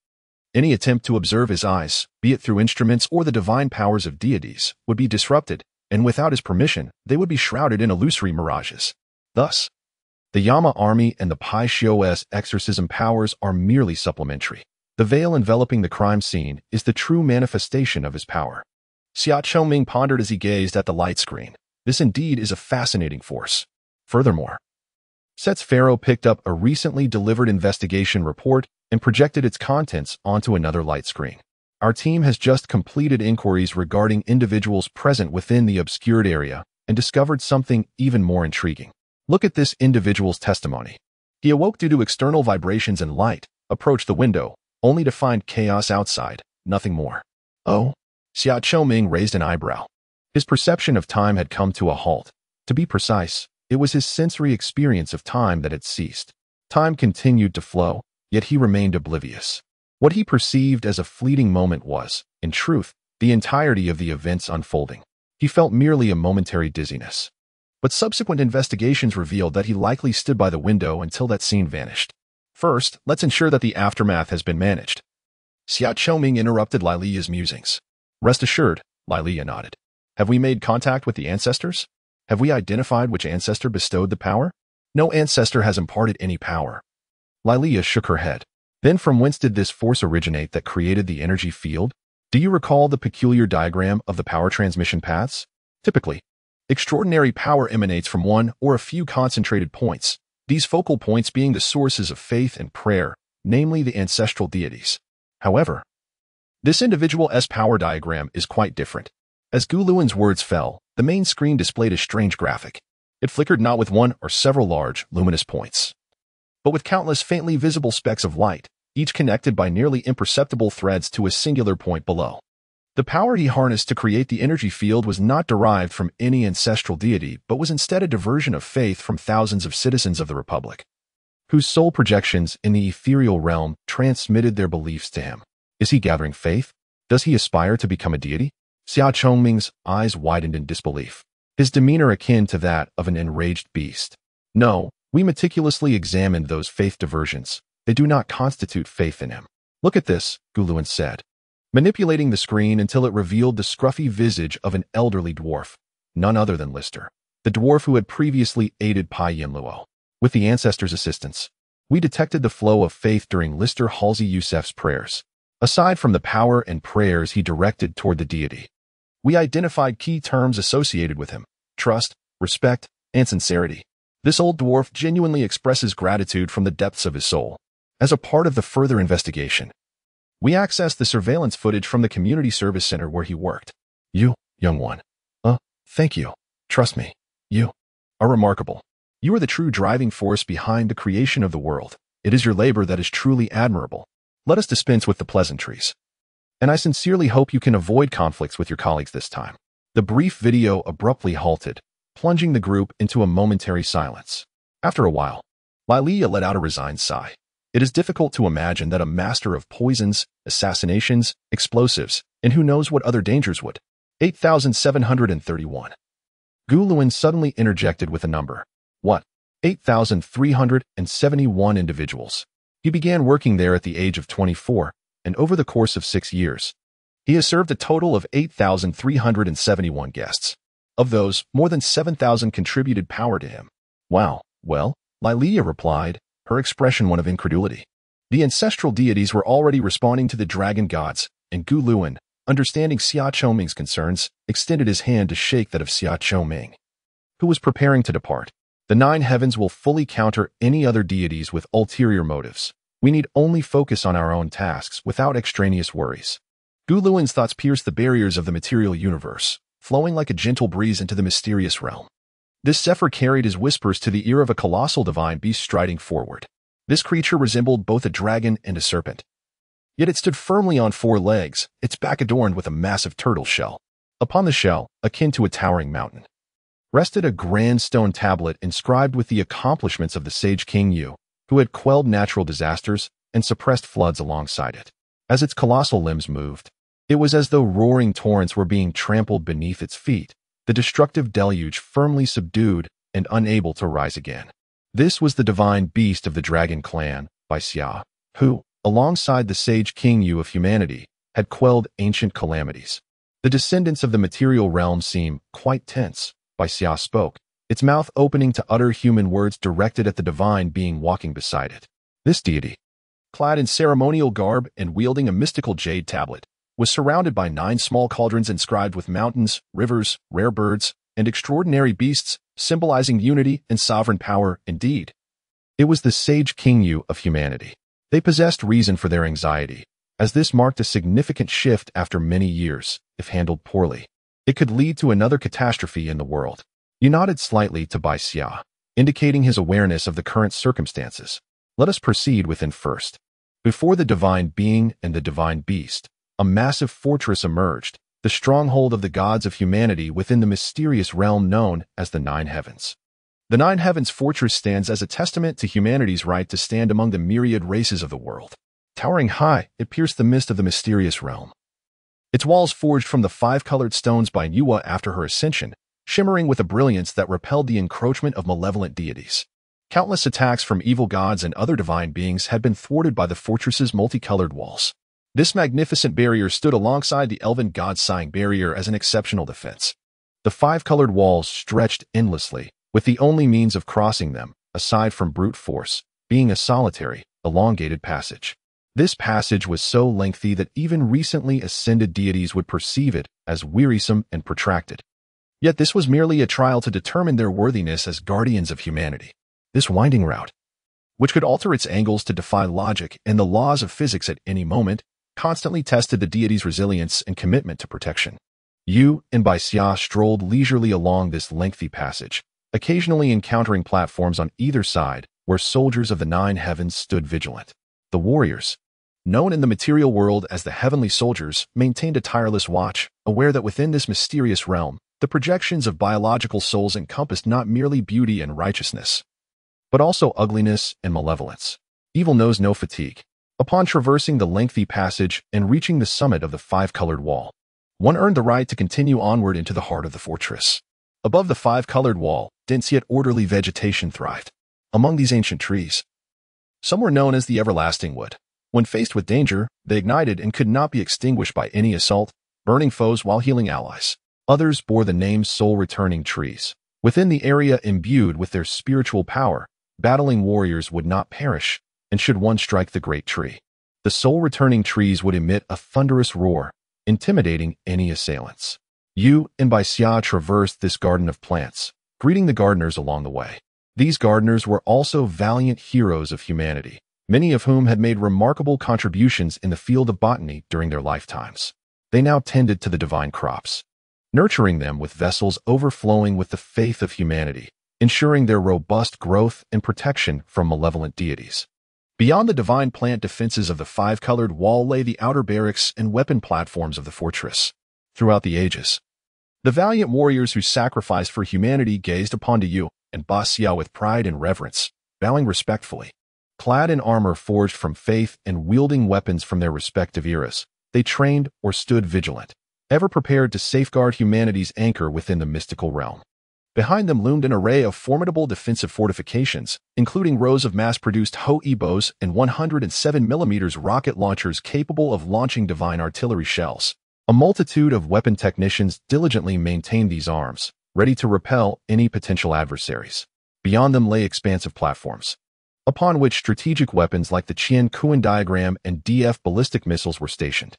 Any attempt to observe his eyes, be it through instruments or the divine powers of deities, would be disrupted, and without his permission, they would be shrouded in illusory mirages. Thus, the Yama army and the Pai Xiu's exorcism powers are merely supplementary. The veil enveloping the crime scene is the true manifestation of his power. Xia Chongming pondered as he gazed at the light screen. This indeed is a fascinating force. Furthermore, Set's Pharaoh picked up a recently delivered investigation report and projected its contents onto another light screen. Our team has just completed inquiries regarding individuals present within the obscured area and discovered something even more intriguing. Look at this individual's testimony. He awoke due to external vibrations and light, approached the window, only to find chaos outside, nothing more. Oh? Xia Choming raised an eyebrow. His perception of time had come to a halt. To be precise, it was his sensory experience of time that had ceased. Time continued to flow, yet he remained oblivious. What he perceived as a fleeting moment was, in truth, the entirety of the events unfolding. He felt merely a momentary dizziness. But subsequent investigations revealed that he likely stood by the window until that scene vanished. First, let's ensure that the aftermath has been managed. Xia Choming interrupted Lai Liya's musings. Rest assured, Lai Liya nodded. Have we made contact with the ancestors? Have we identified which ancestor bestowed the power? No ancestor has imparted any power. Lai Liya shook her head. Then from whence did this force originate that created the energy field? Do you recall the peculiar diagram of the power transmission paths? Typically, extraordinary power emanates from one or a few concentrated points, these focal points being the sources of faith and prayer, namely the ancestral deities. However, this individual's power diagram is quite different. As Gu Luan's words fell, the main screen displayed a strange graphic. It flickered not with one or several large, luminous points, but with countless faintly visible specks of light, each connected by nearly imperceptible threads to a singular point below. The power he harnessed to create the energy field was not derived from any ancestral deity, but was instead a diversion of faith from thousands of citizens of the Republic, whose soul projections in the ethereal realm transmitted their beliefs to him. Is he gathering faith? Does he aspire to become a deity? Xia Chongming's eyes widened in disbelief, his demeanor akin to that of an enraged beast. No, we meticulously examined those faith diversions. They do not constitute faith in him. Look at this, Gu Luan said, manipulating the screen until it revealed the scruffy visage of an elderly dwarf, none other than Lister, the dwarf who had previously aided Pai Yin Luo. With the ancestors' assistance, we detected the flow of faith during Lister Halsey Youssef's prayers. Aside from the power and prayers he directed toward the deity, we identified key terms associated with him: trust, respect, and sincerity. This old dwarf genuinely expresses gratitude from the depths of his soul. As a part of the further investigation, we accessed the surveillance footage from the community service center where he worked. You, young one. Thank you. Trust me. You are remarkable. You are the true driving force behind the creation of the world. It is your labor that is truly admirable. Let us dispense with the pleasantries. And I sincerely hope you can avoid conflicts with your colleagues this time. The brief video abruptly halted, plunging the group into a momentary silence. After a while, Lilia let out a resigned sigh. It is difficult to imagine that a master of poisons, assassinations, explosives, and who knows what other dangers would. 8,731. Guluin suddenly interjected with a number. What? 8,371 individuals. He began working there at the age of 24, and over the course of 6 years, he has served a total of 8,371 guests. Of those, more than 7,000 contributed power to him. Wow, well, Lilia replied, her expression one of incredulity. The ancestral deities were already responding to the dragon gods, and Guluin, understanding Xia Choming's concerns, extended his hand to shake that of Xia Choming, who was preparing to depart. The 9 heavens will fully counter any other deities with ulterior motives. We need only focus on our own tasks without extraneous worries. Guluin's thoughts pierced the barriers of the material universe, flowing like a gentle breeze into the mysterious realm. This zephyr carried his whispers to the ear of a colossal divine beast striding forward. This creature resembled both a dragon and a serpent. Yet it stood firmly on 4 legs, its back adorned with a massive turtle shell. Upon the shell, akin to a towering mountain, rested a grand stone tablet inscribed with the accomplishments of the sage King Yu, who had quelled natural disasters and suppressed floods alongside it. As its colossal limbs moved, it was as though roaring torrents were being trampled beneath its feet, the destructive deluge firmly subdued and unable to rise again. This was the divine beast of the dragon clan, Bai Xia, who, alongside the sage King Yu of humanity, had quelled ancient calamities. The descendants of the material realm seem quite tense. Bai Xia spoke, its mouth opening to utter human words directed at the divine being walking beside it. This deity, clad in ceremonial garb and wielding a mystical jade tablet, was surrounded by 9 small cauldrons inscribed with mountains, rivers, rare birds, and extraordinary beasts, symbolizing unity and sovereign power. Indeed, it was the sage King Yu of humanity. They possessed reason for their anxiety, as this marked a significant shift after many years. If handled poorly, it could lead to another catastrophe in the world. He nodded slightly to Bai Xia, indicating his awareness of the current circumstances. Let us proceed within first. Before the divine being and the divine beast, a massive fortress emerged, the stronghold of the gods of humanity within the mysterious realm known as the 9 heavens. The 9 heavens fortress stands as a testament to humanity's right to stand among the myriad races of the world. Towering high, it pierced the mist of the mysterious realm. Its walls forged from the 5-colored stones by Nuwa after her ascension, shimmering with a brilliance that repelled the encroachment of malevolent deities. Countless attacks from evil gods and other divine beings had been thwarted by the fortress's multicolored walls. This magnificent barrier stood alongside the elven god's sighing barrier as an exceptional defense. The 5-colored walls stretched endlessly, with the only means of crossing them, aside from brute force, being a solitary, elongated passage. This passage was so lengthy that even recently ascended deities would perceive it as wearisome and protracted. Yet this was merely a trial to determine their worthiness as guardians of humanity. This winding route, which could alter its angles to defy logic and the laws of physics at any moment, constantly tested the deity's resilience and commitment to protection. Yu and Bai Xia strolled leisurely along this lengthy passage, occasionally encountering platforms on either side where soldiers of the 9 heavens stood vigilant. The warriors, known in the material world as the heavenly soldiers, maintained a tireless watch, aware that within this mysterious realm, the projections of biological souls encompassed not merely beauty and righteousness, but also ugliness and malevolence. Evil knows no fatigue. Upon traversing the lengthy passage and reaching the summit of the 5-colored wall, one earned the right to continue onward into the heart of the fortress. Above the 5-colored wall, dense yet orderly vegetation thrived. Among these ancient trees, some were known as the everlasting wood. When faced with danger, they ignited and could not be extinguished by any assault, burning foes while healing allies. Others bore the name soul-returning trees. Within the area imbued with their spiritual power, battling warriors would not perish, and should one strike the great tree, The soul-returning trees would emit a thunderous roar, intimidating any assailants. You and Baisia traversed this garden of plants, greeting the gardeners along the way. These gardeners were also valiant heroes of humanity, many of whom had made remarkable contributions in the field of botany during their lifetimes. They now tended to the divine crops, nurturing them with vessels overflowing with the faith of humanity, ensuring their robust growth and protection from malevolent deities. Beyond the divine plant defenses of the five-colored wall lay the outer barracks and weapon platforms of the fortress. Throughout the ages, the valiant warriors who sacrificed for humanity gazed upon you and Baisia with pride and reverence, bowing respectfully. Clad in armor forged from faith and wielding weapons from their respective eras, they trained or stood vigilant, ever prepared to safeguard humanity's anchor within the mystical realm. Behind them loomed an array of formidable defensive fortifications, including rows of mass-produced Ho-E bows and 107mm rocket launchers capable of launching divine artillery shells. A multitude of weapon technicians diligently maintained these arms, ready to repel any potential adversaries. Beyond them lay expansive platforms, upon which strategic weapons like the Qian-Kuan diagram and DF ballistic missiles were stationed.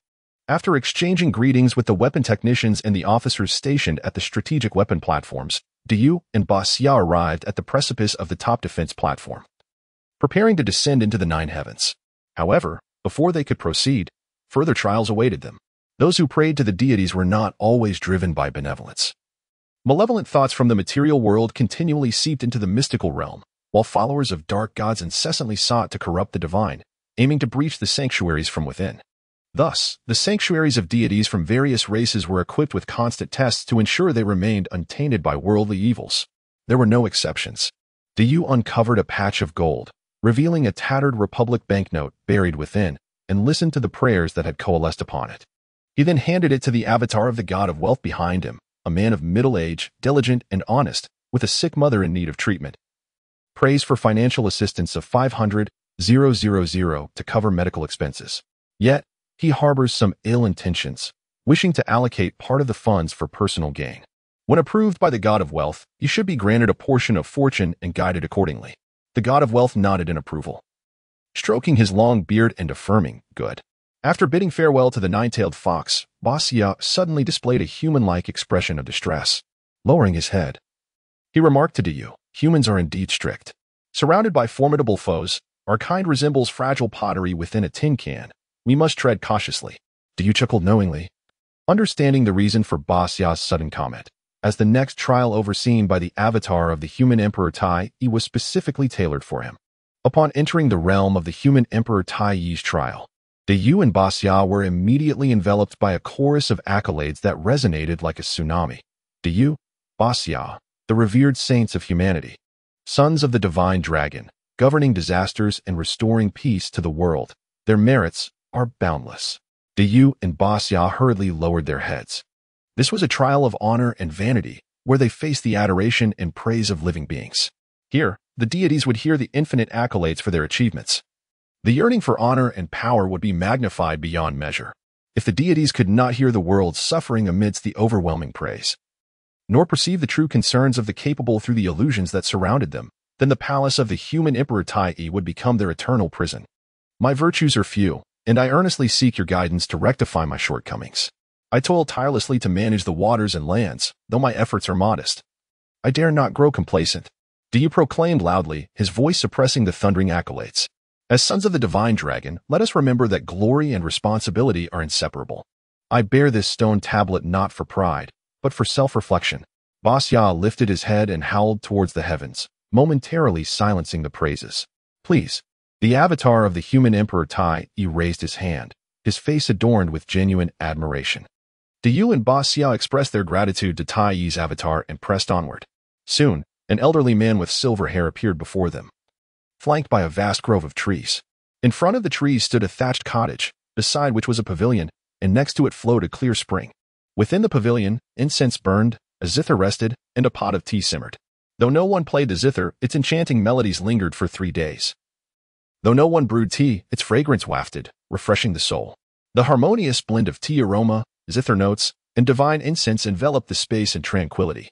After exchanging greetings with the weapon technicians and the officers stationed at the strategic weapon platforms, Diyu and Baisia arrived at the precipice of the top defense platform, preparing to descend into the nine heavens. However, before they could proceed, further trials awaited them. Those who prayed to the deities were not always driven by benevolence. Malevolent thoughts from the material world continually seeped into the mystical realm, while followers of dark gods incessantly sought to corrupt the divine, aiming to breach the sanctuaries from within. Thus, the sanctuaries of deities from various races were equipped with constant tests to ensure they remained untainted by worldly evils. There were no exceptions. Diyu uncovered a patch of gold, revealing a tattered Republic banknote buried within, and listened to the prayers that had coalesced upon it. He then handed it to the avatar of the god of wealth behind him, a man of middle age, diligent and honest, with a sick mother in need of treatment. Prays for financial assistance of 500,000 to cover medical expenses. Yet, he harbors some ill intentions, wishing to allocate part of the funds for personal gain. When approved by the god of wealth, you should be granted a portion of fortune and guided accordingly. The god of wealth nodded in approval, stroking his long beard and affirming, "Good." After bidding farewell to the nine-tailed fox, Baisia suddenly displayed a human-like expression of distress. Lowering his head, he remarked to Diyu, "Humans are indeed strict. Surrounded by formidable foes, our kind resembles fragile pottery within a tin can. We must tread cautiously." Diyu chuckled knowingly, understanding the reason for Basia's sudden comment, as the next trial overseen by the avatar of the human Emperor Tai Yi was specifically tailored for him. Upon entering the realm of the human Emperor Tai Yi's trial, Diyu and Baisia were immediately enveloped by a chorus of accolades that resonated like a tsunami. Diyu, Baisia, the revered saints of humanity, sons of the divine dragon, governing disasters and restoring peace to the world. Their merits are boundless. Diyu and Baisia hurriedly lowered their heads. This was a trial of honor and vanity, where they faced the adoration and praise of living beings. Here, the deities would hear the infinite accolades for their achievements. The yearning for honor and power would be magnified beyond measure. If the deities could not hear the world's suffering amidst the overwhelming praise, nor perceive the true concerns of the capable through the illusions that surrounded them, then the palace of the human Emperor Tai Yi would become their eternal prison. My virtues are few, and I earnestly seek your guidance to rectify my shortcomings. I toil tirelessly to manage the waters and lands, though my efforts are modest. I dare not grow complacent." Diyu proclaimed loudly, his voice suppressing the thundering accolades. "As sons of the divine dragon, let us remember that glory and responsibility are inseparable. I bear this stone tablet not for pride, but for self-reflection." Baisia lifted his head and howled towards the heavens, momentarily silencing the praises. "Please." The avatar of the human Emperor Tai Yi raised his hand, his face adorned with genuine admiration. Diyu and Baisia expressed their gratitude to Tai Yi's avatar and pressed onward. Soon, an elderly man with silver hair appeared before them, flanked by a vast grove of trees. In front of the trees stood a thatched cottage, beside which was a pavilion, and next to it flowed a clear spring. Within the pavilion, incense burned, a zither rested, and a pot of tea simmered. Though no one played the zither, its enchanting melodies lingered for 3 days. Though no one brewed tea, its fragrance wafted, refreshing the soul. The harmonious blend of tea aroma, zither notes, and divine incense enveloped the space in tranquility,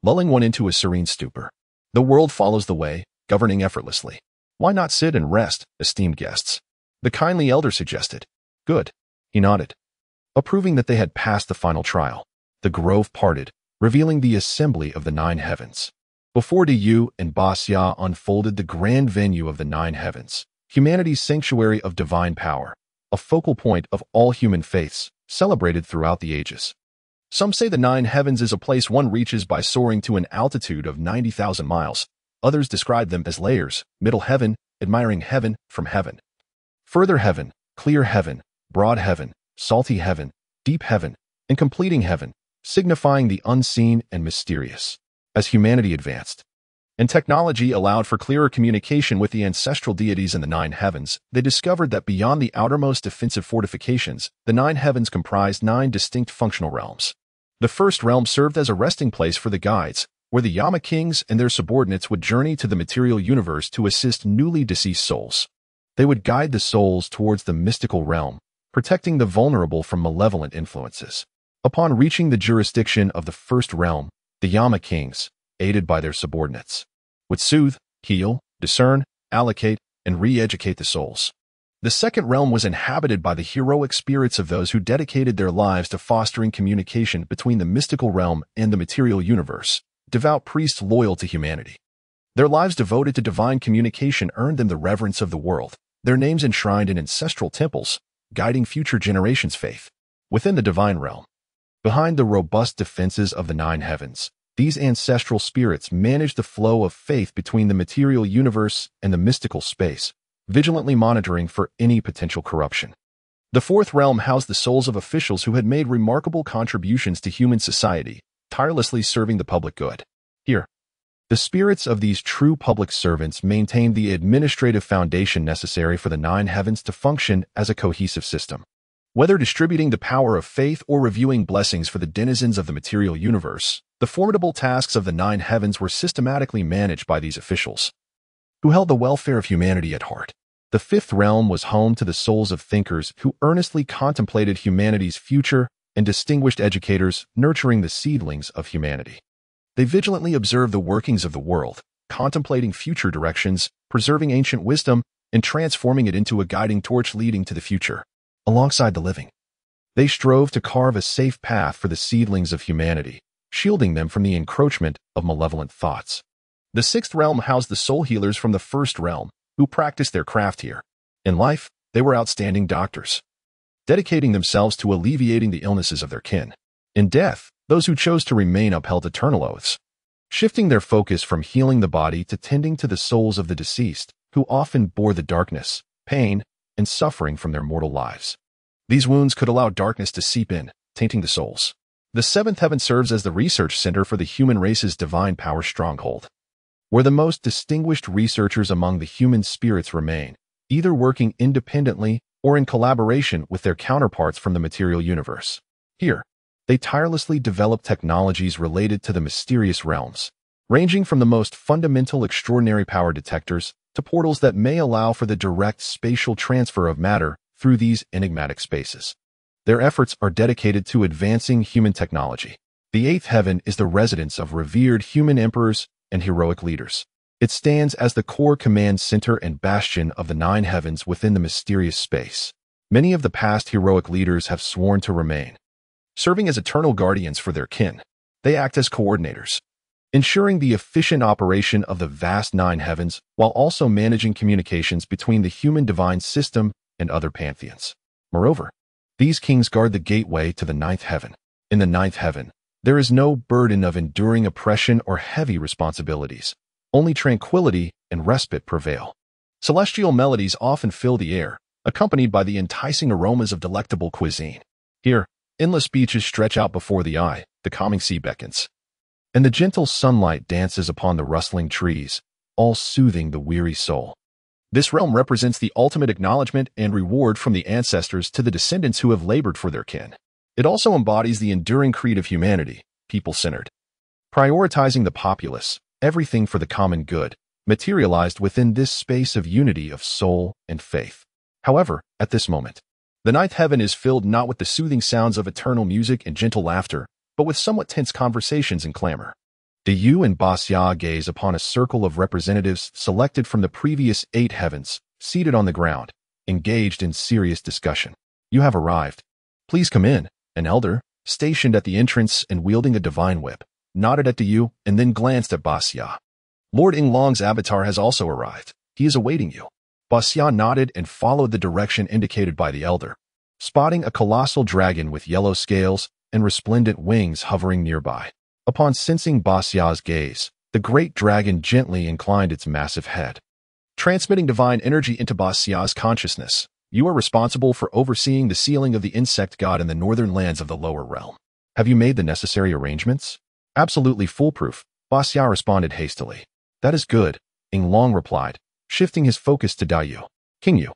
lulling one into a serene stupor. The world follows the way, governing effortlessly. Why not sit and rest, esteemed guests? The kindly elder suggested. Good. He nodded, approving that they had passed the final trial. The grove parted, revealing the assembly of the nine heavens. Before Yu and Basya unfolded the grand venue of the nine heavens, humanity's sanctuary of divine power, a focal point of all human faiths, celebrated throughout the ages. Some say the nine heavens is a place one reaches by soaring to an altitude of 90,000 miles. Others describe them as layers: middle heaven, admiring heaven from heaven, further heaven, clear heaven, broad heaven, salty heaven, deep heaven, and completing heaven, signifying the unseen and mysterious. As humanity advanced, and technology allowed for clearer communication with the ancestral deities in the nine heavens, they discovered that beyond the outermost defensive fortifications, the nine heavens comprised 9 distinct functional realms. The first realm served as a resting place for the guides, where the Yama kings and their subordinates would journey to the material universe to assist newly deceased souls. They would guide the souls towards the mystical realm, protecting the vulnerable from malevolent influences. Upon reaching the jurisdiction of the first realm, the Yama kings, aided by their subordinates, would soothe, heal, discern, allocate, and re-educate the souls. The second realm was inhabited by the heroic spirits of those who dedicated their lives to fostering communication between the mystical realm and the material universe, devout priests loyal to humanity. Their lives devoted to divine communication earned them the reverence of the world, their names enshrined in ancestral temples, guiding future generations' faith. Within the divine realm, behind the robust defenses of the nine heavens, these ancestral spirits managed the flow of faith between the material universe and the mystical space, vigilantly monitoring for any potential corruption. The fourth realm housed the souls of officials who had made remarkable contributions to human society, tirelessly serving the public good. Here, the spirits of these true public servants maintained the administrative foundation necessary for the nine heavens to function as a cohesive system. Whether distributing the power of faith or reviewing blessings for the denizens of the material universe, the formidable tasks of the nine heavens were systematically managed by these officials, who held the welfare of humanity at heart. The fifth realm was home to the souls of thinkers who earnestly contemplated humanity's future and distinguished educators nurturing the seedlings of humanity. They vigilantly observed the workings of the world, contemplating future directions, preserving ancient wisdom, and transforming it into a guiding torch leading to the future. Alongside the living, they strove to carve a safe path for the seedlings of humanity, shielding them from the encroachment of malevolent thoughts. The sixth realm housed the soul healers from the first realm, who practiced their craft here. In life, they were outstanding doctors, dedicating themselves to alleviating the illnesses of their kin. In death, those who chose to remain upheld eternal oaths, shifting their focus from healing the body to tending to the souls of the deceased, who often bore the darkness, pain, and suffering from their mortal lives. These wounds could allow darkness to seep in, tainting the souls. The seventh heaven serves as the research center for the human race's divine power stronghold, where the most distinguished researchers among the human spirits remain, either working independently or in collaboration with their counterparts from the material universe. Here, they tirelessly develop technologies related to the mysterious realms, ranging from the most fundamental extraordinary power detectors to portals that may allow for the direct spatial transfer of matter through these enigmatic spaces. Their efforts are dedicated to advancing human technology. The eighth heaven is the residence of revered human emperors and heroic leaders. It stands as the core command center and bastion of the nine heavens within the mysterious space. Many of the past heroic leaders have sworn to remain, serving as eternal guardians for their kin. They act as coordinators, ensuring the efficient operation of the vast nine heavens while also managing communications between the human divine system and other pantheons. Moreover, these kings guard the gateway to the ninth heaven. In the ninth heaven, there is no burden of enduring oppression or heavy responsibilities. Only tranquility and respite prevail. Celestial melodies often fill the air, accompanied by the enticing aromas of delectable cuisine. Here, endless beaches stretch out before the eye, the calming sea beckons, and the gentle sunlight dances upon the rustling trees, all soothing the weary soul. This realm represents the ultimate acknowledgement and reward from the ancestors to the descendants who have labored for their kin. It also embodies the enduring creed of humanity, people-centered, prioritizing the populace, everything for the common good, materialized within this space of unity of soul and faith. However, at this moment, the ninth heaven is filled not with the soothing sounds of eternal music and gentle laughter, but with somewhat tense conversations and clamor. Yu and Basya gaze upon a circle of representatives selected from the previous 8 heavens, seated on the ground, engaged in serious discussion. You have arrived. Please come in. An elder, stationed at the entrance and wielding a divine whip, nodded at you and then glanced at Basya. Lord Inglong's avatar has also arrived. He is awaiting you. Basya nodded and followed the direction indicated by the elder, spotting a colossal dragon with yellow scales and resplendent wings hovering nearby. Upon sensing Basya's gaze, the great dragon gently inclined its massive head, transmitting divine energy into Basya's consciousness. You are responsible for overseeing the sealing of the insect god in the northern lands of the lower realm. Have you made the necessary arrangements? Absolutely foolproof, Basya responded hastily. That is good, Inglong replied, shifting his focus to Dayu. King Yu.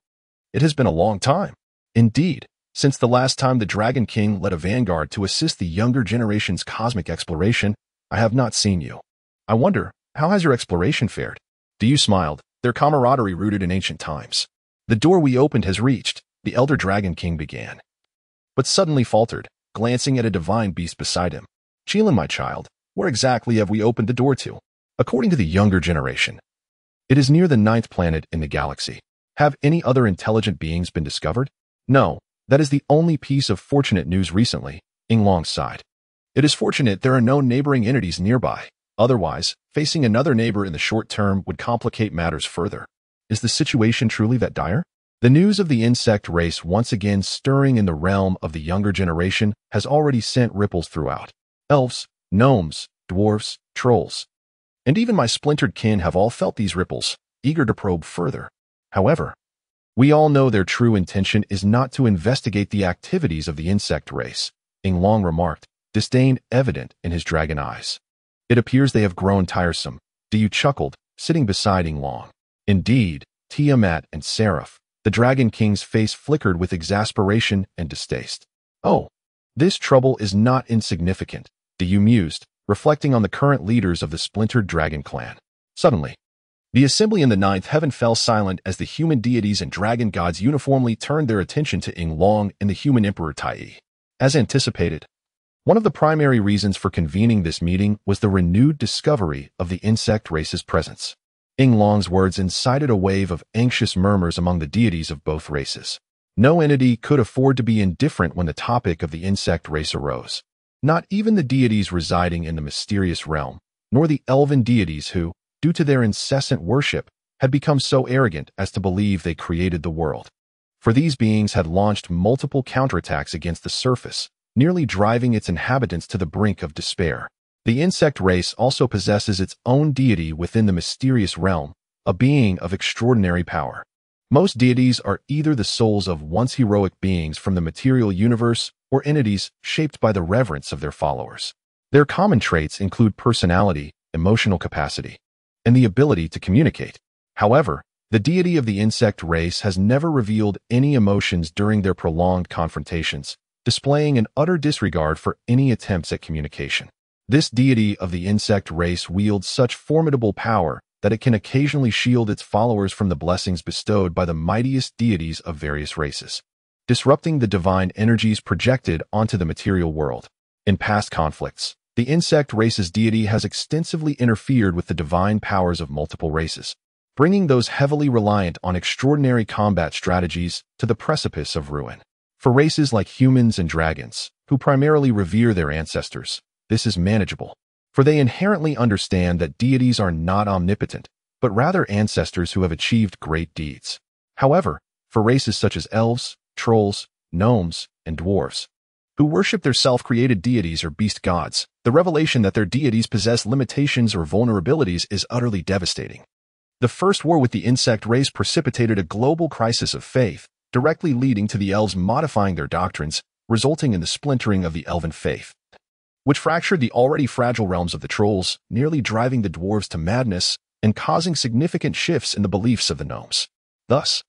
It has been a long time. Indeed, since the last time the Dragon King led a vanguard to assist the younger generation's cosmic exploration, I have not seen you. I wonder, how has your exploration fared? Dayu smiled, their camaraderie rooted in ancient times. The door we opened has reached, the elder Dragon King began, but suddenly faltered, glancing at a divine beast beside him. Cheelin, my child, where exactly have we opened the door to? According to the younger generation, it is near the 9th planet in the galaxy. Have any other intelligent beings been discovered? No, that is the only piece of fortunate news recently, Inglong sighed. It is fortunate there are no neighboring entities nearby. Otherwise, facing another neighbor in the short term would complicate matters further. Is the situation truly that dire? The news of the insect race once again stirring in the realm of the younger generation has already sent ripples throughout. Elves, gnomes, dwarves, trolls, and even my splintered kin have all felt these ripples, eager to probe further. However, we all know their true intention is not to investigate the activities of the insect race, Inglong remarked, disdain evident in his dragon eyes. It appears they have grown tiresome, Dayu chuckled, sitting beside Inglong. Indeed, Tiamat and Seraph, the Dragon King's face flickered with exasperation and distaste. Oh, this trouble is not insignificant, Dayu mused, reflecting on the current leaders of the splintered dragon clan. Suddenly, the assembly in the 9th heaven fell silent as the human deities and dragon gods uniformly turned their attention to Inglong and the human emperor Tai. As anticipated, one of the primary reasons for convening this meeting was the renewed discovery of the insect race's presence. Inglong's words incited a wave of anxious murmurs among the deities of both races. No entity could afford to be indifferent when the topic of the insect race arose. Not even the deities residing in the mysterious realm, nor the elven deities who, due to their incessant worship, had become so arrogant as to believe they created the world. For these beings had launched multiple counterattacks against the surface, nearly driving its inhabitants to the brink of despair. The insect race also possesses its own deity within the mysterious realm, a being of extraordinary power. Most deities are either the souls of once heroic beings from the material universe or entities shaped by the reverence of their followers. Their common traits include personality, emotional capacity, and the ability to communicate. However, the deity of the insect race has never revealed any emotions during their prolonged confrontations, displaying an utter disregard for any attempts at communication. This deity of the insect race wields such formidable power that it can occasionally shield its followers from the blessings bestowed by the mightiest deities of various races, disrupting the divine energies projected onto the material world. In past conflicts, the insect race's deity has extensively interfered with the divine powers of multiple races, bringing those heavily reliant on extraordinary combat strategies to the precipice of ruin. For races like humans and dragons, who primarily revere their ancestors, this is manageable, for they inherently understand that deities are not omnipotent, but rather ancestors who have achieved great deeds. However, for races such as elves, trolls, gnomes, and dwarves, who worship their self-created deities or beast gods, the revelation that their deities possess limitations or vulnerabilities is utterly devastating. The first war with the insect race precipitated a global crisis of faith, directly leading to the elves modifying their doctrines, resulting in the splintering of the elven faith, which fractured the already fragile realms of the trolls, nearly driving the dwarves to madness and causing significant shifts in the beliefs of the gnomes. Thus,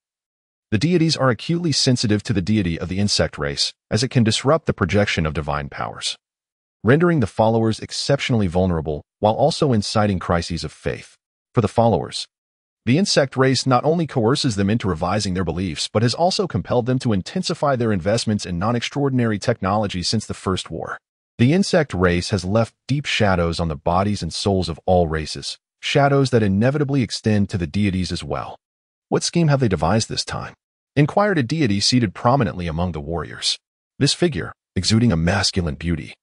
the deities are acutely sensitive to the deity of the insect race, as it can disrupt the projection of divine powers, rendering the followers exceptionally vulnerable while also inciting crises of faith. For the followers, the insect race not only coerces them into revising their beliefs, but has also compelled them to intensify their investments in non-extraordinary technology since the First War. The insect race has left deep shadows on the bodies and souls of all races, shadows that inevitably extend to the deities as well. What scheme have they devised this time? inquired a deity seated prominently among the warriors. This figure, exuding a masculine beauty,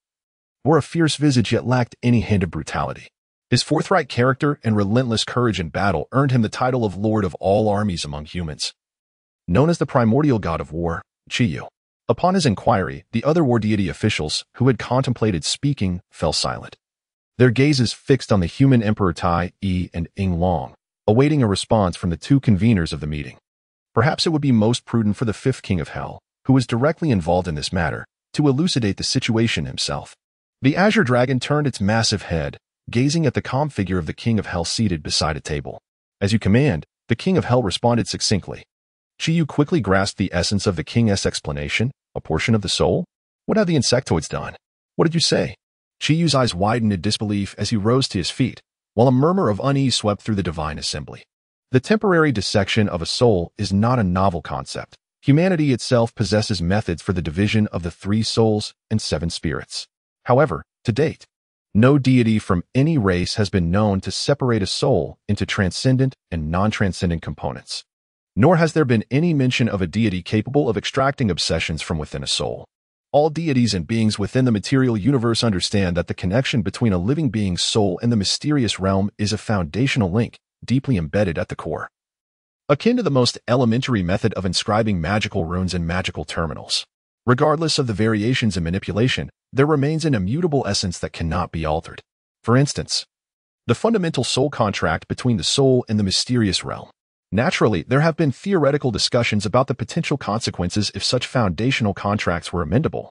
wore a fierce visage yet lacked any hint of brutality. His forthright character and relentless courage in battle earned him the title of Lord of all armies among humans. Known as the primordial god of war, Chiyu. Upon his inquiry, the other war deity officials, who had contemplated speaking, fell silent. Their gazes fixed on the human Emperor Tai, Yi, and Ing Long, awaiting a response from the two conveners of the meeting. Perhaps it would be most prudent for the fifth king of hell, who was directly involved in this matter, to elucidate the situation himself. The azure dragon turned its massive head, gazing at the calm figure of the king of hell seated beside a table. As you command, the king of hell responded succinctly. Chiyu quickly grasped the essence of the king's explanation, a portion of the soul. What have the insectoids done? What did you say? Chiyu's eyes widened in disbelief as he rose to his feet, while a murmur of unease swept through the divine assembly. The temporary dissection of a soul is not a novel concept. Humanity itself possesses methods for the division of the 3 souls and 7 spirits. However, to date, no deity from any race has been known to separate a soul into transcendent and non-transcendent components. Nor has there been any mention of a deity capable of extracting obsessions from within a soul. All deities and beings within the material universe understand that the connection between a living being's soul and the mysterious realm is a foundational link, deeply embedded at the core. Akin to the most elementary method of inscribing magical runes in magical terminals. Regardless of the variations in manipulation, there remains an immutable essence that cannot be altered. For instance, the fundamental soul contract between the soul and the mysterious realm. Naturally, there have been theoretical discussions about the potential consequences if such foundational contracts were amendable.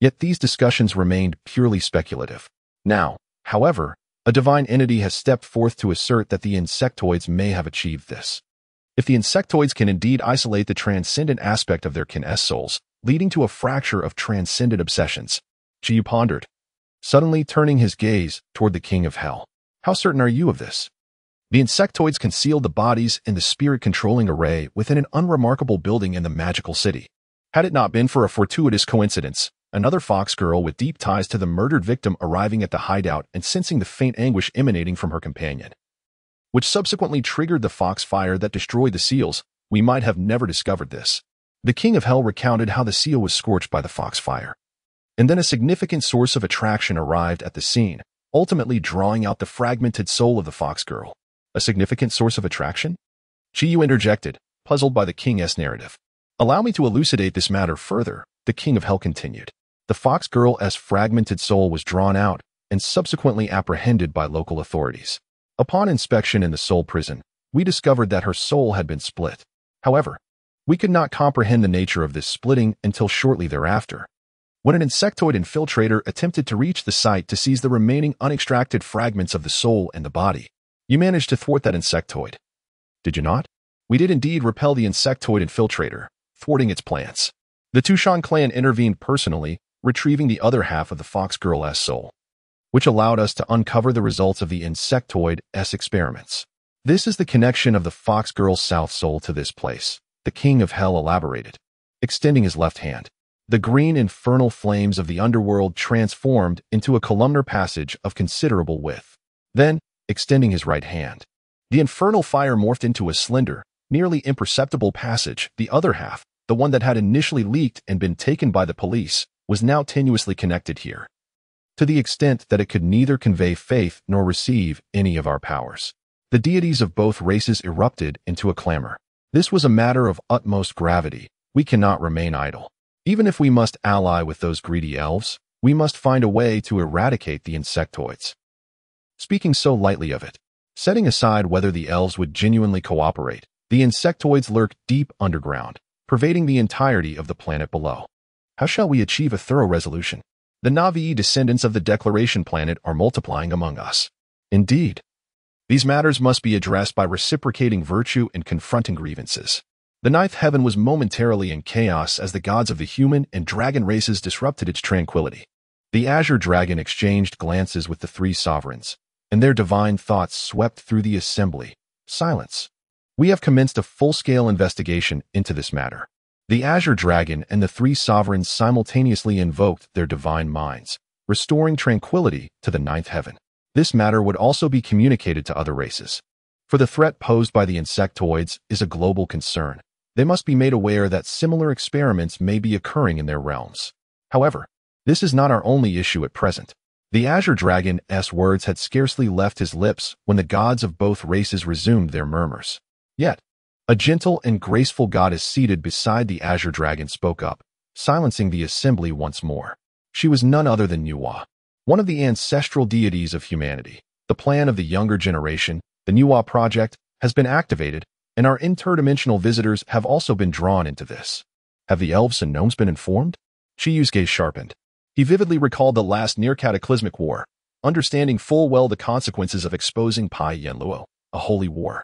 Yet these discussions remained purely speculative. Now, however, a divine entity has stepped forth to assert that the insectoids may have achieved this. If the insectoids can indeed isolate the transcendent aspect of their kin-s souls, leading to a fracture of transcendent obsessions, Chiyu pondered, suddenly turning his gaze toward the king of hell. How certain are you of this? The insectoids concealed the bodies in the spirit-controlling array within an unremarkable building in the magical city. Had it not been for a fortuitous coincidence, another fox girl with deep ties to the murdered victim arriving at the hideout and sensing the faint anguish emanating from her companion, which subsequently triggered the fox fire that destroyed the seals, we might have never discovered this. The king of hell recounted how the seal was scorched by the fox fire. And then a significant source of attraction arrived at the scene, ultimately drawing out the fragmented soul of the fox girl. A significant source of attraction? Chiyu interjected, puzzled by the king's narrative. Allow me to elucidate this matter further, the king of hell continued. The fox girl's fragmented soul was drawn out and subsequently apprehended by local authorities. Upon inspection in the soul prison, we discovered that her soul had been split. However, we could not comprehend the nature of this splitting until shortly thereafter, when an insectoid infiltrator attempted to reach the site to seize the remaining unextracted fragments of the soul and the body. You managed to thwart that insectoid, did you not? We did indeed repel the insectoid infiltrator, thwarting its plans. The Tushan clan intervened personally, retrieving the other half of the fox girl's soul, which allowed us to uncover the results of the insectoid's experiments. This is the connection of the fox girl's south soul to this place, the king of hell elaborated, extending his left hand. The green infernal flames of the underworld transformed into a columnar passage of considerable width. Then, extending his right hand, the infernal fire morphed into a slender, nearly imperceptible passage. The other half, the one that had initially leaked and been taken by the police, was now tenuously connected here, to the extent that it could neither convey faith nor receive any of our powers. The deities of both races erupted into a clamor. This was a matter of utmost gravity. We cannot remain idle. Even if we must ally with those greedy elves, we must find a way to eradicate the insectoids. Speaking so lightly of it, setting aside whether the elves would genuinely cooperate, the insectoids lurk deep underground, pervading the entirety of the planet below. How shall we achieve a thorough resolution? The Na'vi descendants of the Declaration Planet are multiplying among us. Indeed, these matters must be addressed by reciprocating virtue and confronting grievances. The ninth heaven was momentarily in chaos as the gods of the human and dragon races disrupted its tranquility. The azure dragon exchanged glances with the 3 sovereigns, and their divine thoughts swept through the assembly. Silence. We have commenced a full-scale investigation into this matter. The azure dragon and the 3 sovereigns simultaneously invoked their divine minds, restoring tranquility to the ninth heaven. This matter would also be communicated to other races, for the threat posed by the insectoids is a global concern, They must be made aware that similar experiments may be occurring in their realms. However, this is not our only issue at present. The Azure Dragon's words had scarcely left his lips when the gods of both races resumed their murmurs. Yet, a gentle and graceful goddess seated beside the Azure Dragon spoke up, silencing the assembly once more. She was none other than Nuwa, one of the ancestral deities of humanity. The plan of the younger generation, the Nuwa project, has been activated, and our interdimensional visitors have also been drawn into this. Have the elves and gnomes been informed? Chiyu's gaze sharpened. He vividly recalled the last near-cataclysmic war, understanding full well the consequences of exposing Pai Yanluo, a holy war.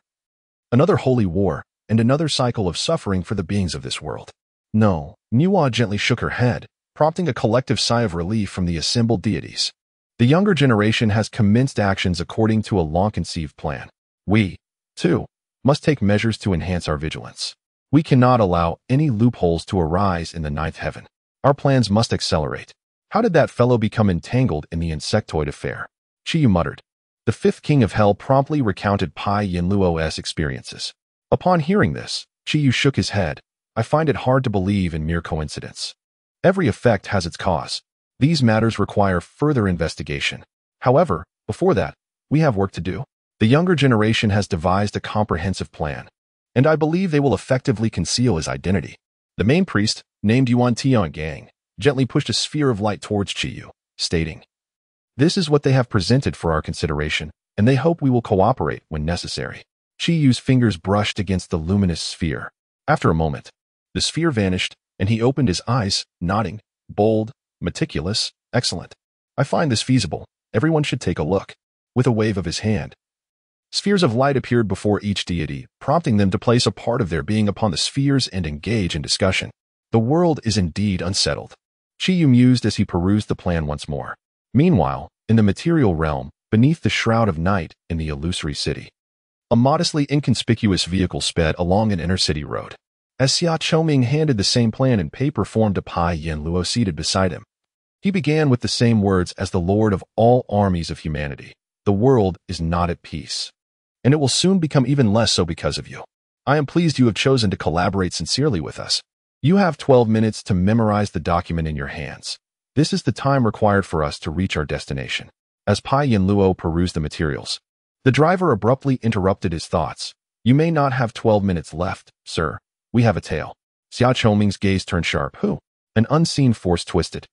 Another holy war, and another cycle of suffering for the beings of this world. No, Nuwa gently shook her head, prompting a collective sigh of relief from the assembled deities. The younger generation has commenced actions according to a long-conceived plan. We, too, must take measures to enhance our vigilance. We cannot allow any loopholes to arise in the ninth heaven. Our plans must accelerate. How did that fellow become entangled in the insectoid affair? Chiyu muttered. The fifth king of hell promptly recounted Pai Yanluo's experiences. Upon hearing this, Chiyu shook his head. I find it hard to believe in mere coincidence. Every effect has its cause. These matters require further investigation. However, before that, we have work to do. The younger generation has devised a comprehensive plan, and I believe they will effectively conceal his identity. The main priest, named Yuan Tiangang, gently pushed a sphere of light towards Chiyu, stating, "This is what they have presented for our consideration, and they hope we will cooperate when necessary." Chiyu's fingers brushed against the luminous sphere. After a moment, the sphere vanished, and he opened his eyes, nodding, bold, meticulous, excellent. I find this feasible. Everyone should take a look. With a wave of his hand, spheres of light appeared before each deity, prompting them to place a part of their being upon the spheres and engage in discussion. The world is indeed unsettled. Chiyu mused as he perused the plan once more. Meanwhile, in the material realm, beneath the shroud of night in the illusory city, a modestly inconspicuous vehicle sped along an inner-city road. As Xia Choming handed the same plan in paper form to Pai Yanluo seated beside him, he began with the same words as the Lord of all armies of humanity. The world is not at peace, and it will soon become even less so because of you. I am pleased you have chosen to collaborate sincerely with us. You have 12 minutes to memorize the document in your hands. This is the time required for us to reach our destination. As Pai Yanluo perused the materials, the driver abruptly interrupted his thoughts. You may not have 12 minutes left, sir. We have a tail. Xia Choming's gaze turned sharp. Who? An unseen force twisted,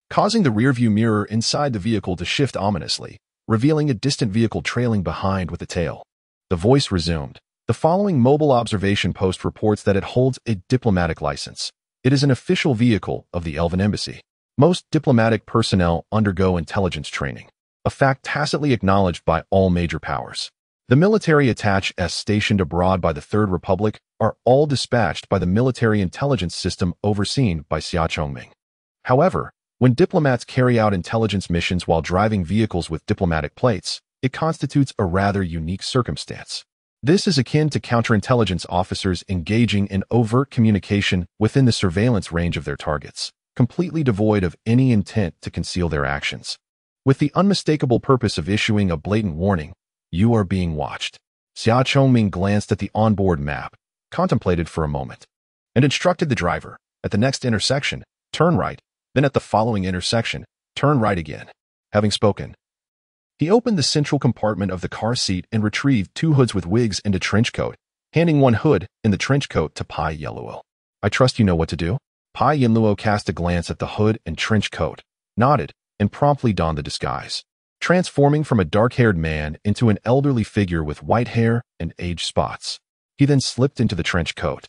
causing the rearview mirror inside the vehicle to shift ominously, revealing a distant vehicle trailing behind with a tail. The voice resumed. The following mobile observation post reports that it holds a diplomatic license. It is an official vehicle of the Elven Embassy. Most diplomatic personnel undergo intelligence training, a fact tacitly acknowledged by all major powers. The military attachés stationed abroad by the Third Republic are all dispatched by the military intelligence system overseen by Xia Chongming. However, when diplomats carry out intelligence missions while driving vehicles with diplomatic plates, it constitutes a rather unique circumstance. This is akin to counterintelligence officers engaging in overt communication within the surveillance range of their targets, completely devoid of any intent to conceal their actions, with the unmistakable purpose of issuing a blatant warning: you are being watched. Xia Chongming glanced at the onboard map, contemplated for a moment, and instructed the driver, at the next intersection, turn right, then at the following intersection, turn right again. Having spoken, he opened the central compartment of the car seat and retrieved 2 hoods with wigs and a trench coat, handing one hood in the trench coat to Pai Yanluo. I trust you know what to do? Pai Yanluo cast a glance at the hood and trench coat, nodded, and promptly donned the disguise, transforming from a dark-haired man into an elderly figure with white hair and age spots. He then slipped into the trench coat,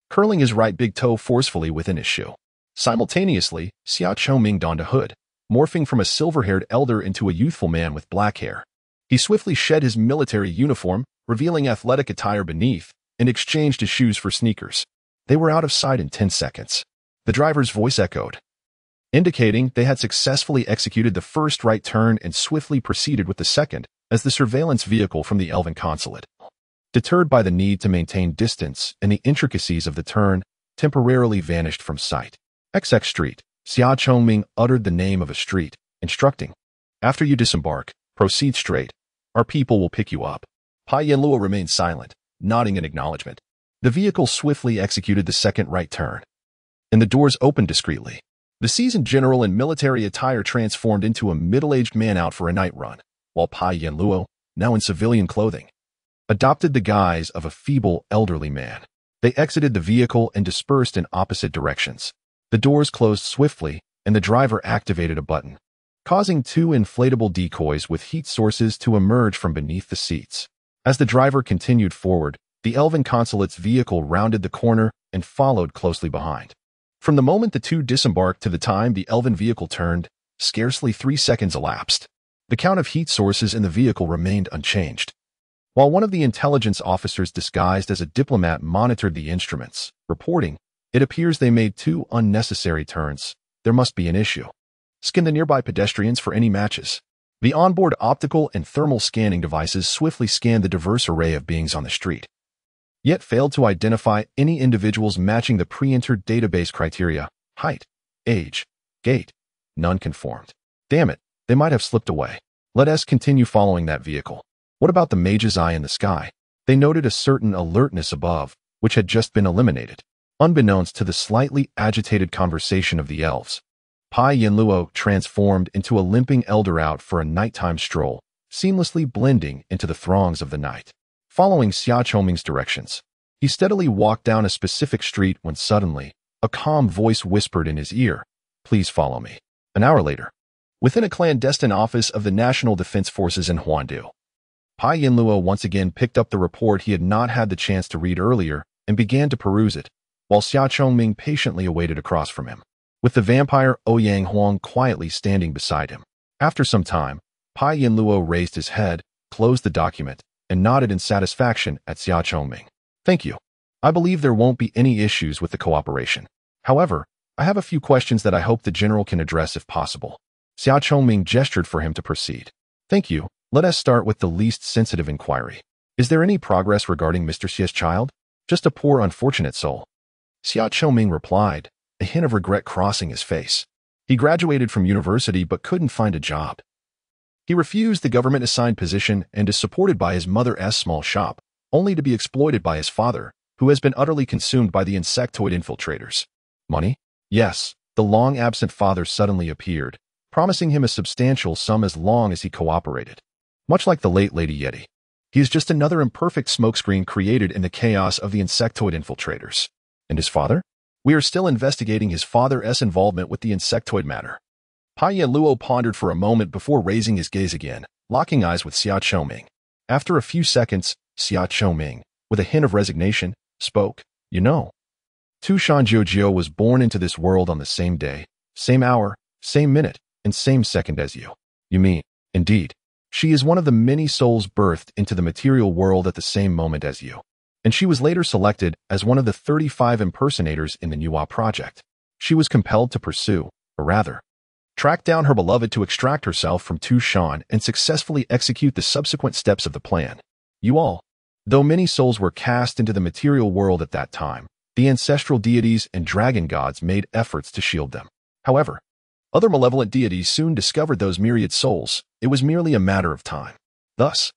curling his right big toe forcefully within his shoe. Simultaneously, Xia Chongming donned a hood, morphing from a silver-haired elder into a youthful man with black hair. He swiftly shed his military uniform, revealing athletic attire beneath, and exchanged his shoes for sneakers. They were out of sight in 10 seconds. The driver's voice echoed, indicating they had successfully executed the first right turn and swiftly proceeded with the second as the surveillance vehicle from the Elven consulate, deterred by the need to maintain distance and the intricacies of the turn, temporarily vanished from sight. XX Street. Xia Chongming uttered the name of a street, instructing, after you disembark, proceed straight. Our people will pick you up. Pai Yanluo remained silent, nodding in acknowledgement. The vehicle swiftly executed the second right turn, and the doors opened discreetly. The seasoned general in military attire transformed into a middle-aged man out for a night run, while Pai Yanluo, now in civilian clothing, adopted the guise of a feeble, elderly man. They exited the vehicle and dispersed in opposite directions. The doors closed swiftly, and the driver activated a button, causing two inflatable decoys with heat sources to emerge from beneath the seats. As the driver continued forward, the Elven consulate's vehicle rounded the corner and followed closely behind. From the moment the two disembarked to the time the Elven vehicle turned, scarcely 3 seconds elapsed. The count of heat sources in the vehicle remained unchanged. While one of the intelligence officers disguised as a diplomat monitored the instruments, reporting, "It appears they made 2 unnecessary turns. There must be an issue. Scan the nearby pedestrians for any matches." The onboard optical and thermal scanning devices swiftly scanned the diverse array of beings on the street, yet failed to identify any individuals matching the pre-entered database criteria: height, age, gait. None conformed. Damn it, they might have slipped away. Let us continue following that vehicle. What about the mage's eye in the sky? They noted a certain alertness above, which had just been eliminated. Unbeknownst to the slightly agitated conversation of the elves, Pai Yanluo transformed into a limping elder out for a nighttime stroll, seamlessly blending into the throngs of the night. Following Xia Chongming's directions, he steadily walked down a specific street when suddenly, a calm voice whispered in his ear, "Please follow me." An hour later, within a clandestine office of the National Defense Forces in Huandu, Pai Yanluo once again picked up the report he had not had the chance to read earlier and began to peruse it, while Xia Chongming patiently awaited across from him, with the vampire Ouyang Huang quietly standing beside him. After some time, Pai Yanluo raised his head, closed the document, and nodded in satisfaction at Xia Chongming. "Thank you. I believe there won't be any issues with the cooperation. However, I have a few questions that I hope the general can address if possible." Xia Chongming gestured for him to proceed. "Thank you. Let us start with the least sensitive inquiry. Is there any progress regarding Mr. Xia's child? Just a poor unfortunate soul." Xia Chongming replied, a hint of regret crossing his face. He graduated from university but couldn't find a job. He refused the government-assigned position and is supported by his mother's small shop, only to be exploited by his father, who has been utterly consumed by the insectoid infiltrators. Money? Yes, the long-absent father suddenly appeared, promising him a substantial sum as long as he cooperated. Much like the late Lady Yeti, he is just another imperfect smokescreen created in the chaos of the insectoid infiltrators. And his father? We are still investigating his father's involvement with the insectoid matter. Pai Yanluo pondered for a moment before raising his gaze again, locking eyes with Xia Chongming. After a few seconds, Xia Chongming, with a hint of resignation, spoke. "You know, Tu Shan Jiujio was born into this world on the same day, same hour, same minute, and same second as you." "You mean?" "Indeed. She is one of the many souls birthed into the material world at the same moment as you. And she was later selected as one of the 35 impersonators in the Nuwa project. She was compelled to pursue, or rather, track down her beloved to extract herself from Tu Shan and successfully execute the subsequent steps of the plan. You all, though many souls were cast into the material world at that time, the ancestral deities and dragon gods made efforts to shield them. However, other malevolent deities soon discovered those myriad souls. It was merely a matter of time. Thus,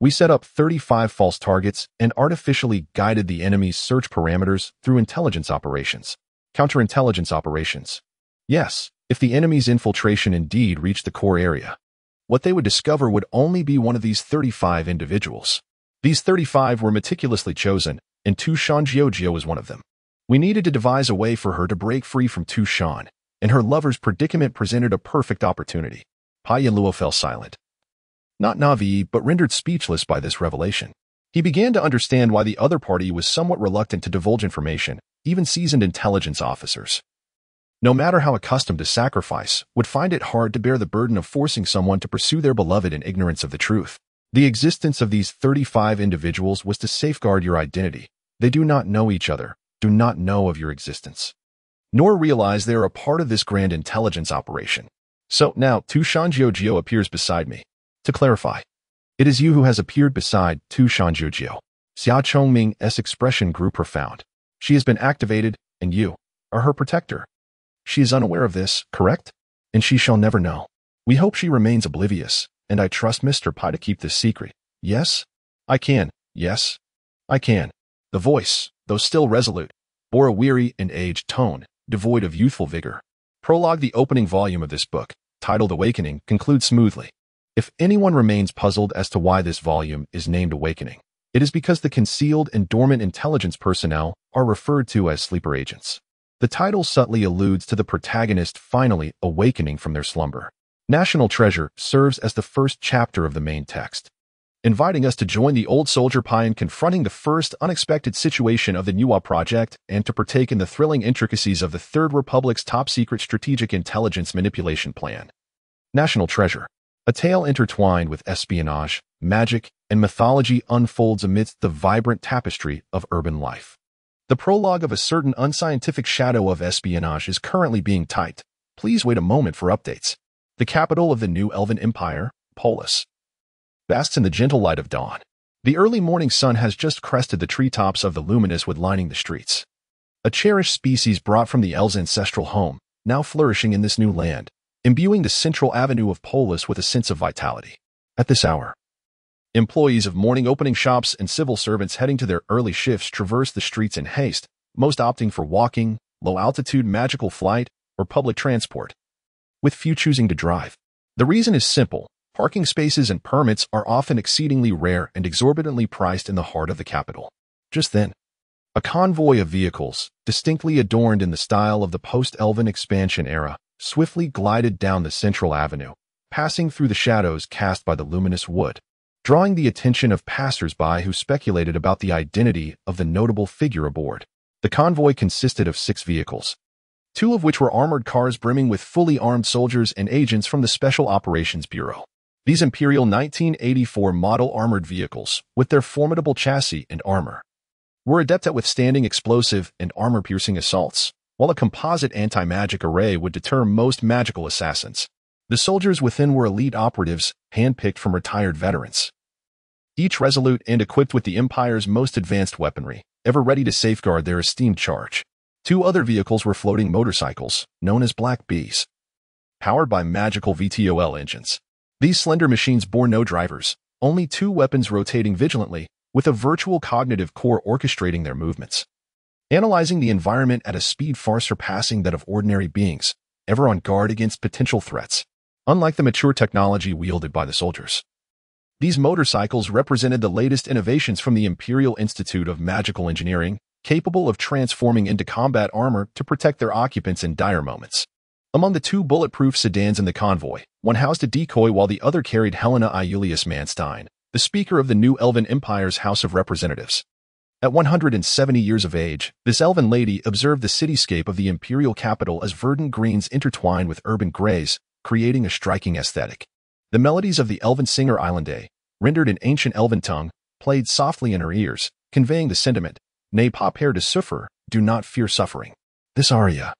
we set up 35 false targets and artificially guided the enemy's search parameters through intelligence operations. Counterintelligence operations. Yes, if the enemy's infiltration indeed reached the core area, what they would discover would only be one of these 35 individuals. These 35 were meticulously chosen, and Tu Shan Jiujio was one of them. We needed to devise a way for her to break free from Tu Shan, and her lover's predicament presented a perfect opportunity. Pai Yanluo fell silent. Not Navi, but rendered speechless by this revelation. He began to understand why the other party was somewhat reluctant to divulge information, even seasoned intelligence officers, no matter how accustomed to sacrifice, would find it hard to bear the burden of forcing someone to pursue their beloved in ignorance of the truth. The existence of these 35 individuals was to safeguard your identity. They do not know each other, do not know of your existence, nor realize they are a part of this grand intelligence operation. So now, Tu Shan Jiujio appears beside me. To clarify, it is you who has appeared beside Tu Shan Jiujio. Xia Chongming's expression grew profound. She has been activated, and you are her protector. She is unaware of this, correct? And she shall never know. We hope she remains oblivious, and I trust Mr. Pai to keep this secret. Yes? I can. Yes? I can. The voice though still resolute, bore a weary and aged tone, devoid of youthful vigor. Prologue: the opening volume of this book, titled Awakening, concludes smoothly. If anyone remains puzzled as to why this volume is named Awakening, it is because the concealed and dormant intelligence personnel are referred to as sleeper agents. The title subtly alludes to the protagonist finally awakening from their slumber. National Treasure serves as the first chapter of the main text, inviting us to join the old soldier pie in confronting the first unexpected situation of the Nuwa project and to partake in the thrilling intricacies of the Third Republic's top-secret strategic intelligence manipulation plan. National Treasure, a tale intertwined with espionage, magic, and mythology, unfolds amidst the vibrant tapestry of urban life. The prologue of a certain unscientific shadow of espionage is currently being typed. Please wait a moment for updates. The capital of the new Elven Empire, Polis, basks in the gentle light of dawn. The early morning sun has just crested the treetops of the luminous wood lining the streets. A cherished species brought from the elves' ancestral home, now flourishing in this new land, imbuing the central avenue of Polis with a sense of vitality. At this hour, employees of morning opening shops and civil servants heading to their early shifts traverse the streets in haste, most opting for walking, low-altitude magical flight, or public transport, with few choosing to drive. The reason is simple. Parking spaces and permits are often exceedingly rare and exorbitantly priced in the heart of the capital. Just then, a convoy of vehicles, distinctly adorned in the style of the post-Elven expansion era, swiftly glided down the central avenue, passing through the shadows cast by the luminous wood, drawing the attention of passers-by who speculated about the identity of the notable figure aboard. The convoy consisted of 6 vehicles, 2 of which were armored cars brimming with fully armed soldiers and agents from the Special Operations Bureau. These Imperial 1984 model armored vehicles, with their formidable chassis and armor, were adept at withstanding explosive and armor-piercing assaults, while a composite anti-magic array would deter most magical assassins. The soldiers within were elite operatives, handpicked from retired veterans, each resolute and equipped with the Empire's most advanced weaponry, ever ready to safeguard their esteemed charge. 2 other vehicles were floating motorcycles, known as Black Bees, powered by magical VTOL engines. These slender machines bore no drivers, only 2 weapons rotating vigilantly, with a virtual cognitive core orchestrating their movements, analyzing the environment at a speed far surpassing that of ordinary beings, ever on guard against potential threats. Unlike the mature technology wielded by the soldiers, these motorcycles represented the latest innovations from the Imperial Institute of Magical Engineering, capable of transforming into combat armor to protect their occupants in dire moments. Among the 2 bulletproof sedans in the convoy, one housed a decoy while the other carried Helena Iulius Manstein, the Speaker of the new Elven Empire's House of Representatives. At 170 years of age, this elven lady observed the cityscape of the imperial capital as verdant greens intertwined with urban grays, creating a striking aesthetic. The melodies of the elven singer Islande, rendered in ancient elven tongue, played softly in her ears, conveying the sentiment, "Ne pas peur de souffrir, do not fear suffering." This aria,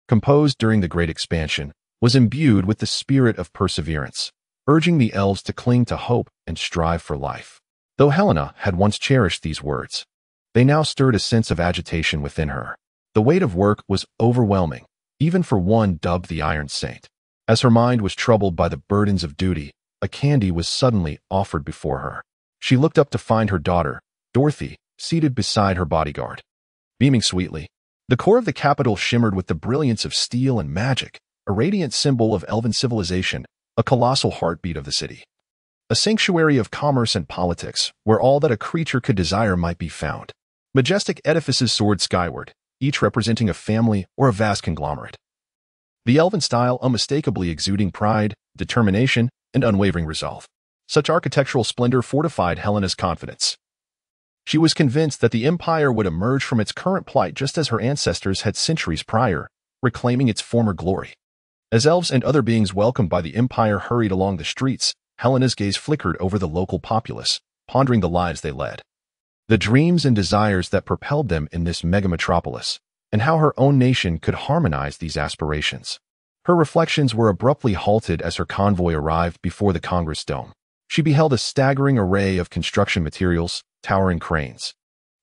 composed during the Great Expansion, was imbued with the spirit of perseverance, urging the elves to cling to hope and strive for life. Though Helena had once cherished these words, they now stirred a sense of agitation within her. The weight of work was overwhelming, even for one dubbed the Iron Saint. As her mind was troubled by the burdens of duty, a candy was suddenly offered before her. She looked up to find her daughter, Dorothy, seated beside her bodyguard. Beaming sweetly, the core of the capital shimmered with the brilliance of steel and magic, a radiant symbol of elven civilization, a colossal heartbeat of the city. A sanctuary of commerce and politics, where all that a creature could desire might be found. Majestic edifices soared skyward, each representing a family or a vast conglomerate. The elven style unmistakably exuding pride, determination, and unwavering resolve. Such architectural splendor fortified Helena's confidence. She was convinced that the empire would emerge from its current plight just as her ancestors had centuries prior, reclaiming its former glory. As elves and other beings welcomed by the empire hurried along the streets, Helena's gaze flickered over the local populace, pondering the lives they led, the dreams and desires that propelled them in this mega-metropolis, and how her own nation could harmonize these aspirations. Her reflections were abruptly halted as her convoy arrived before the Congress Dome. She beheld a staggering array of construction materials, towering cranes,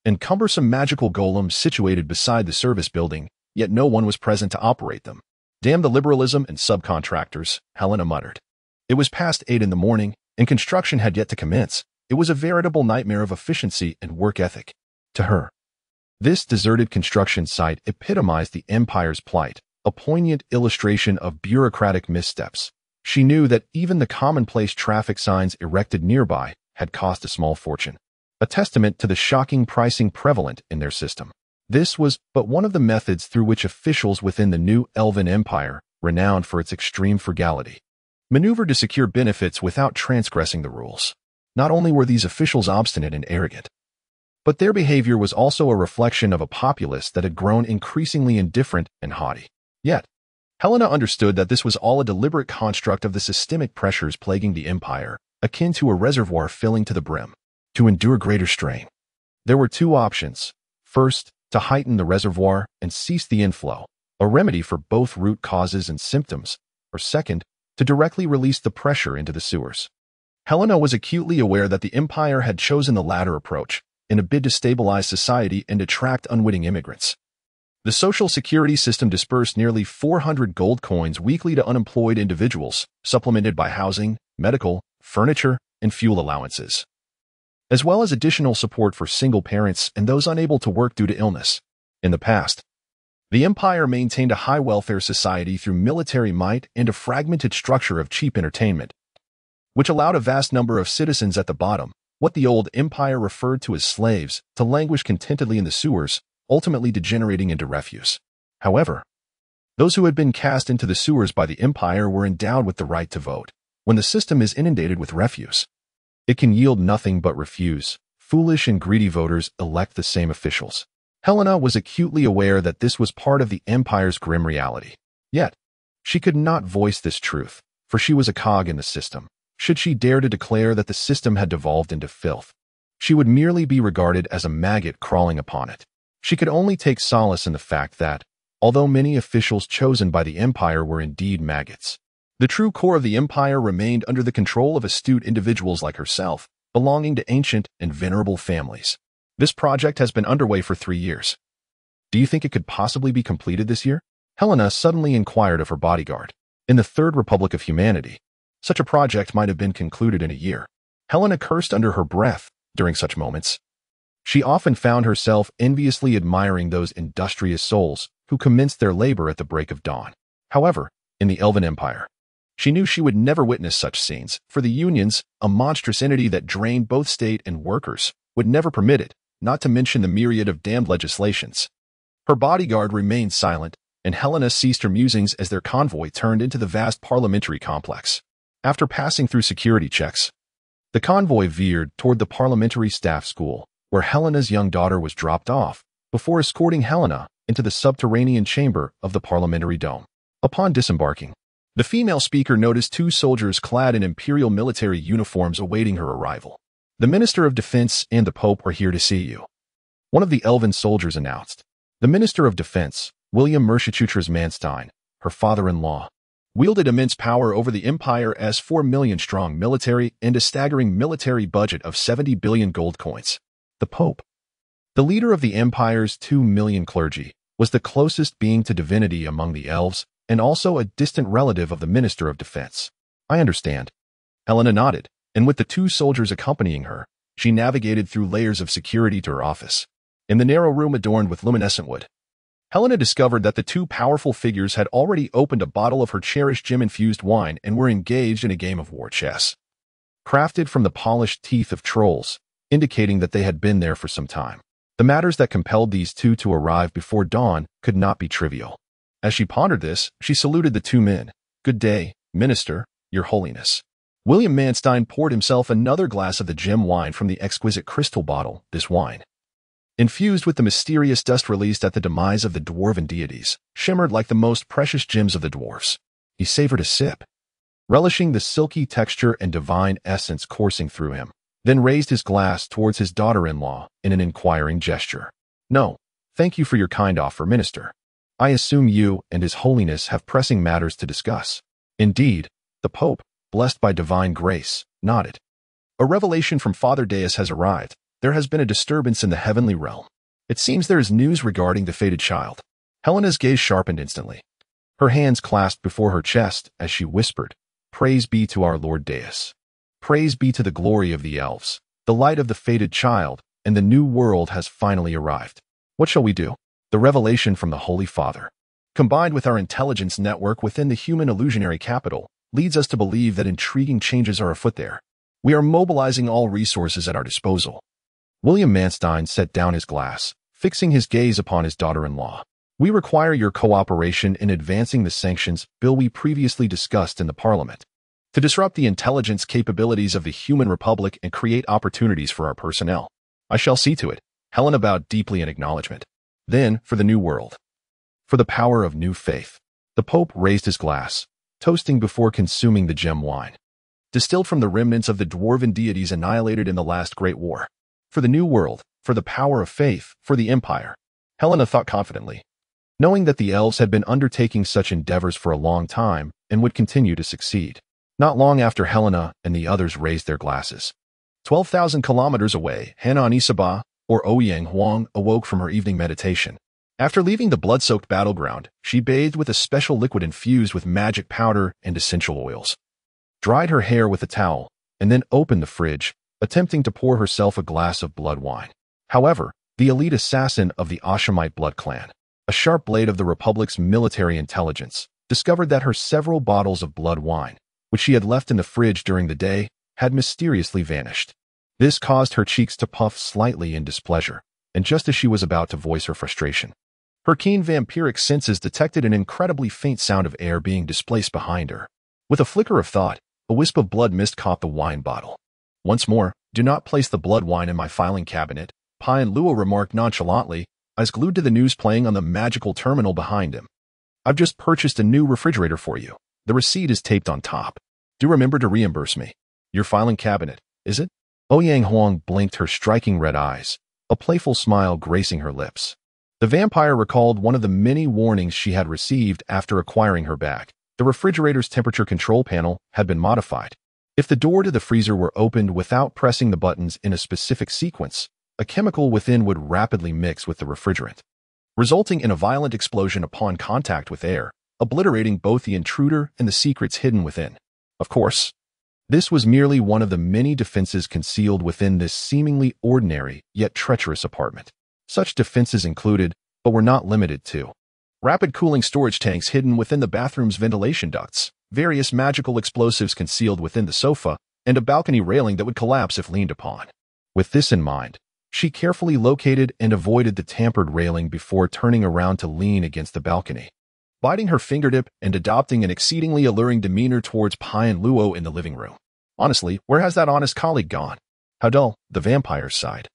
and cumbersome magical golems situated beside the service building, yet no one was present to operate them. "Damn the liberalism and subcontractors," Helena muttered. It was past 8 in the morning, and construction had yet to commence. It was a veritable nightmare of efficiency and work ethic. To her, This deserted construction site epitomized the Empire's plight, a poignant illustration of bureaucratic missteps. She knew that even the commonplace traffic signs erected nearby had cost a small fortune, a testament to the shocking pricing prevalent in their system. This was but one of the methods through which officials within the new Elven Empire, renowned for its extreme frugality, maneuvered to secure benefits without transgressing the rules. Not only were these officials obstinate and arrogant, but their behavior was also a reflection of a populace that had grown increasingly indifferent and haughty. Yet, Helena understood that this was all a deliberate construct of the systemic pressures plaguing the empire, akin to a reservoir filling to the brim. To endure greater strain, there were two options. First, to heighten the reservoir and cease the inflow, a remedy for both root causes and symptoms, or second, to directly release the pressure into the sewers. Helena was acutely aware that the empire had chosen the latter approach, in a bid to stabilize society and attract unwitting immigrants. The social security system dispersed nearly 400 gold coins weekly to unemployed individuals, supplemented by housing, medical, furniture, and fuel allowances, as well as additional support for single parents and those unable to work due to illness. In the past, the empire maintained a high welfare society through military might and a fragmented structure of cheap entertainment, which allowed a vast number of citizens at the bottom, what the old empire referred to as slaves, to languish contentedly in the sewers, ultimately degenerating into refuse. However, those who had been cast into the sewers by the empire were endowed with the right to vote. When the system is inundated with refuse, it can yield nothing but refuse. Foolish and greedy voters elect the same officials. Helena was acutely aware that this was part of the empire's grim reality. Yet, she could not voice this truth, for she was a cog in the system. Should she dare to declare that the system had devolved into filth, she would merely be regarded as a maggot crawling upon it. She could only take solace in the fact that, although many officials chosen by the empire were indeed maggots, the true core of the empire remained under the control of astute individuals like herself, belonging to ancient and venerable families. This project has been underway for 3 years. Do you think it could possibly be completed this year? Helena suddenly inquired of her bodyguard. In the Third Republic of Humanity, such a project might have been concluded in a year. Helena cursed under her breath during such moments. She often found herself enviously admiring those industrious souls who commenced their labor at the break of dawn. However, in the Elven Empire, she knew she would never witness such scenes, for the unions, a monstrous entity that drained both state and workers, would never permit it, not to mention the myriad of damned legislations. Her bodyguard remained silent, and Helena ceased her musings as their convoy turned into the vast parliamentary complex. After passing through security checks, the convoy veered toward the parliamentary staff school, where Helena's young daughter was dropped off, before escorting Helena into the subterranean chamber of the parliamentary dome. Upon disembarking, the female speaker noticed 2 soldiers clad in imperial military uniforms awaiting her arrival. The Minister of Defense and the Pope are here to see you, one of the elven soldiers announced. The Minister of Defense, William Merschitschutras Manstein, her father-in-law, wielded immense power over the Empire's 4 million-strong military and a staggering military budget of 70 billion gold coins. The Pope, the leader of the Empire's 2 million clergy, was the closest being to divinity among the elves and also a distant relative of the Minister of Defense. I understand. Helena nodded, and with the 2 soldiers accompanying her, she navigated through layers of security to her office. In the narrow room adorned with luminescent wood, Helena discovered that the 2 powerful figures had already opened a bottle of her cherished gem-infused wine and were engaged in a game of war chess, crafted from the polished teeth of trolls, indicating that they had been there for some time. The matters that compelled these 2 to arrive before dawn could not be trivial. As she pondered this, she saluted the 2 men. "Good day, Minister, Your Holiness." William Manstein poured himself another glass of the gem wine from the exquisite crystal bottle. This wine, infused with the mysterious dust released at the demise of the dwarven deities, shimmered like the most precious gems of the dwarfs. He savored a sip, relishing the silky texture and divine essence coursing through him, then raised his glass towards his daughter-in-law in an inquiring gesture. "No, thank you for your kind offer, Minister. I assume you and His Holiness have pressing matters to discuss." Indeed, the Pope, blessed by divine grace, nodded. "A revelation from Father Deus has arrived. There has been a disturbance in the heavenly realm. It seems there is news regarding the fated child." Helena's gaze sharpened instantly. Her hands clasped before her chest as she whispered, "Praise be to our Lord Deus. Praise be to the glory of the elves. The light of the fated child and the new world has finally arrived." What shall we do? The revelation from the Holy Father, combined with our intelligence network within the human illusionary capital, leads us to believe that intriguing changes are afoot there. We are mobilizing all resources at our disposal. William Manstein set down his glass, fixing his gaze upon his daughter-in-law. We require your cooperation in advancing the sanctions bill we previously discussed in the Parliament, to disrupt the intelligence capabilities of the human republic and create opportunities for our personnel. I shall see to it. Helena bowed deeply in acknowledgement. Then, for the new world. For the power of new faith. The Pope raised his glass, toasting before consuming the gem wine, distilled from the remnants of the dwarven deities annihilated in the last great war. For the new world, for the power of faith, for the empire. Helena thought confidently, knowing that the elves had been undertaking such endeavors for a long time and would continue to succeed. Not long after Helena and the others raised their glasses, 12,000 kilometers away, Hanan Isaba, or Ouyang Huang, awoke from her evening meditation. After leaving the blood-soaked battleground, she bathed with a special liquid infused with magic powder and essential oils, dried her hair with a towel, and then opened the fridge, attempting to pour herself a glass of blood wine. However, the elite assassin of the Ashamite blood clan, a sharp blade of the Republic's military intelligence, discovered that her several bottles of blood wine, which she had left in the fridge during the day, had mysteriously vanished. This caused her cheeks to puff slightly in displeasure, and just as she was about to voice her frustration, her keen vampiric senses detected an incredibly faint sound of air being displaced behind her. With a flicker of thought, a wisp of blood mist caught the wine bottle. Once more, do not place the blood wine in my filing cabinet, Pian Luo remarked nonchalantly, eyes glued to the news playing on the magical terminal behind him. I've just purchased a new refrigerator for you. The receipt is taped on top. Do remember to reimburse me. Your filing cabinet, is it? Ouyang Huang blinked her striking red eyes, a playful smile gracing her lips. The vampire recalled one of the many warnings she had received after acquiring her bag. The refrigerator's temperature control panel had been modified. If the door to the freezer were opened without pressing the buttons in a specific sequence, a chemical within would rapidly mix with the refrigerant, resulting in a violent explosion upon contact with air, obliterating both the intruder and the secrets hidden within. Of course, this was merely one of the many defenses concealed within this seemingly ordinary yet treacherous apartment. Such defenses included, but were not limited to, rapid cooling storage tanks hidden within the bathroom's ventilation ducts, various magical explosives concealed within the sofa, and a balcony railing that would collapse if leaned upon. With this in mind, she carefully located and avoided the tampered railing before turning around to lean against the balcony, biting her fingertip and adopting an exceedingly alluring demeanor towards Pian Luo in the living room. Honestly, where has that honest colleague gone? How dull, the vampire sighed,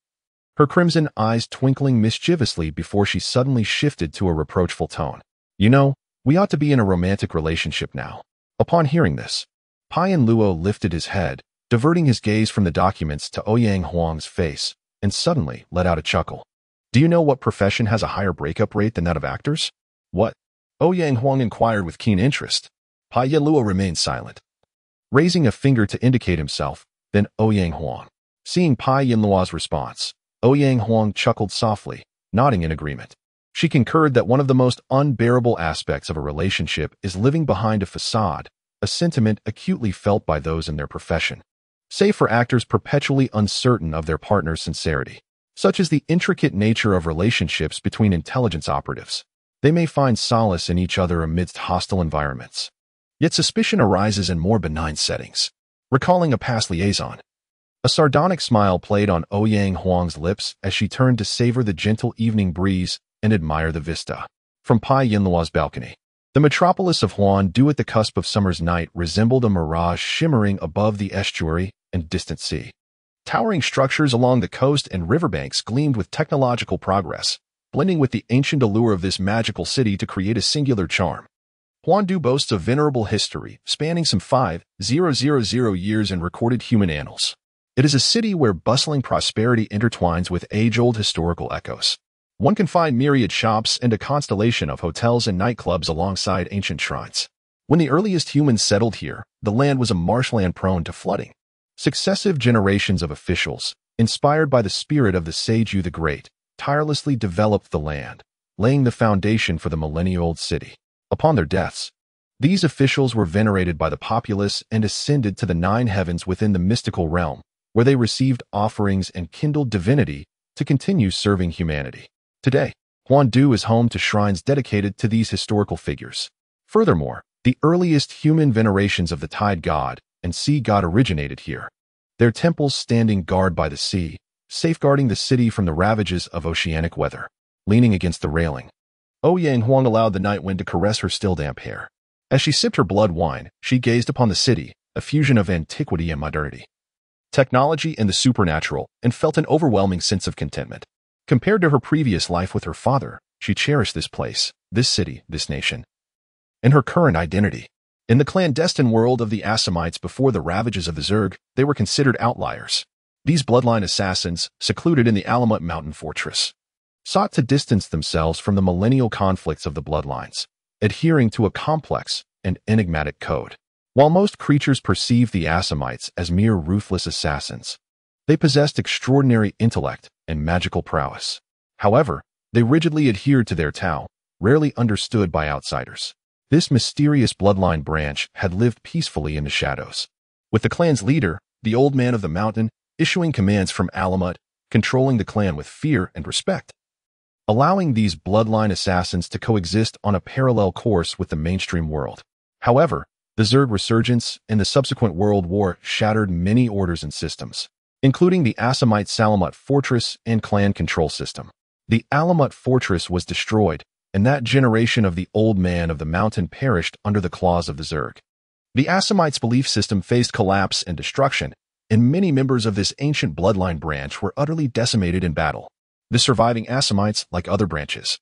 her crimson eyes twinkling mischievously before she suddenly shifted to a reproachful tone. You know, we ought to be in a romantic relationship now. Upon hearing this, Pian Luo lifted his head, diverting his gaze from the documents to Ouyang Huang's face, and suddenly let out a chuckle. Do you know what profession has a higher breakup rate than that of actors? What? Ouyang Huang inquired with keen interest. Pian Luo remained silent, raising a finger to indicate himself, then Ouyang Huang. Seeing Pian Luo's response, Ouyang Huang chuckled softly, nodding in agreement. She concurred that one of the most unbearable aspects of a relationship is living behind a facade, a sentiment acutely felt by those in their profession, save for actors perpetually uncertain of their partner's sincerity. Such is the intricate nature of relationships between intelligence operatives. They may find solace in each other amidst hostile environments. Yet suspicion arises in more benign settings. Recalling a past liaison, a sardonic smile played on Ouyang Huang's lips as she turned to savor the gentle evening breeze and admire the vista. From Pian Luo's balcony, the metropolis of Huan, due at the cusp of summer's night, resembled a mirage shimmering above the estuary and distant sea. Towering structures along the coast and riverbanks gleamed with technological progress, blending with the ancient allure of this magical city to create a singular charm. Huandu boasts a venerable history, spanning some 5,000 years in recorded human annals. It is a city where bustling prosperity intertwines with age-old historical echoes. One can find myriad shops and a constellation of hotels and nightclubs alongside ancient shrines. When the earliest humans settled here, the land was a marshland prone to flooding. Successive generations of officials, inspired by the spirit of the Seiju the Great, tirelessly developed the land, laying the foundation for the millennia-old city. Upon their deaths, these officials were venerated by the populace and ascended to the 9 heavens within the mystical realm, where they received offerings and kindled divinity to continue serving humanity. Today, Huandu is home to shrines dedicated to these historical figures. Furthermore, the earliest human venerations of the tide god and sea god originated here. Their temples standing guard by the sea, safeguarding the city from the ravages of oceanic weather. Leaning against the railing, Ouyang Huang allowed the night wind to caress her still damp hair. As she sipped her blood wine, she gazed upon the city, a fusion of antiquity and modernity, technology and the supernatural, and felt an overwhelming sense of contentment. Compared to her previous life with her father, she cherished this place, this city, this nation, and her current identity. In the clandestine world of the Assamites before the ravages of the Zerg, they were considered outliers. These bloodline assassins, secluded in the Alamut mountain fortress, sought to distance themselves from the millennial conflicts of the bloodlines, adhering to a complex and enigmatic code. While most creatures perceived the Assamites as mere ruthless assassins, they possessed extraordinary intellect and magical prowess. However, they rigidly adhered to their Tao, rarely understood by outsiders. This mysterious bloodline branch had lived peacefully in the shadows, with the clan's leader, the Old Man of the Mountain, issuing commands from Alamut, controlling the clan with fear and respect, allowing these bloodline assassins to coexist on a parallel course with the mainstream world. However, the Zerg resurgence and the subsequent world war shattered many orders and systems, including the Assamite Salamut fortress and clan control system. The Alamut fortress was destroyed, and that generation of the Old Man of the Mountain perished under the claws of the Zerg. The Assamites' belief system faced collapse and destruction, and many members of this ancient bloodline branch were utterly decimated in battle. The surviving Assamites, like other branches,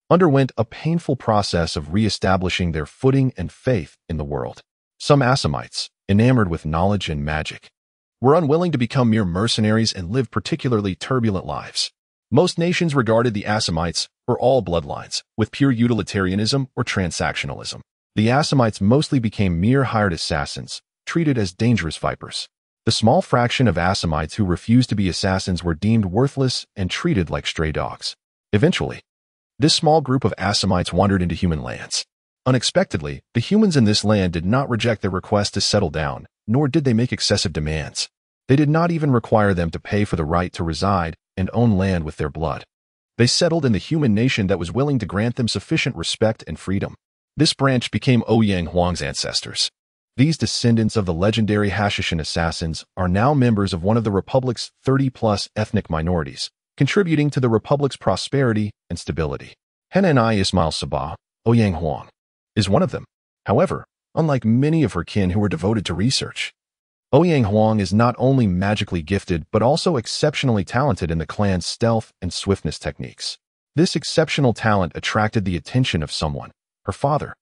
underwent a painful process of re-establishing their footing and faith in the world. Some Assamites, enamored with knowledge and magic, were unwilling to become mere mercenaries and live particularly turbulent lives. Most nations regarded the Assamites, or all bloodlines, with pure utilitarianism or transactionalism. The Assamites mostly became mere hired assassins, treated as dangerous vipers. The small fraction of Assamites who refused to be assassins were deemed worthless and treated like stray dogs. Eventually, this small group of Assamites wandered into human lands. Unexpectedly, the humans in this land did not reject their request to settle down, nor did they make excessive demands. They did not even require them to pay for the right to reside and own land with their blood. They settled in the human nation that was willing to grant them sufficient respect and freedom. This branch became Ouyang Huang's ancestors. These descendants of the legendary Hashishin assassins are now members of one of the Republic's 30-plus ethnic minorities, contributing to the Republic's prosperity and stability. Henanai Ismail Sabah, Ouyang Huang, is one of them. However, unlike many of her kin who were devoted to research, Ouyang Huang is not only magically gifted but also exceptionally talented in the clan's stealth and swiftness techniques. This exceptional talent attracted the attention of someone, her father,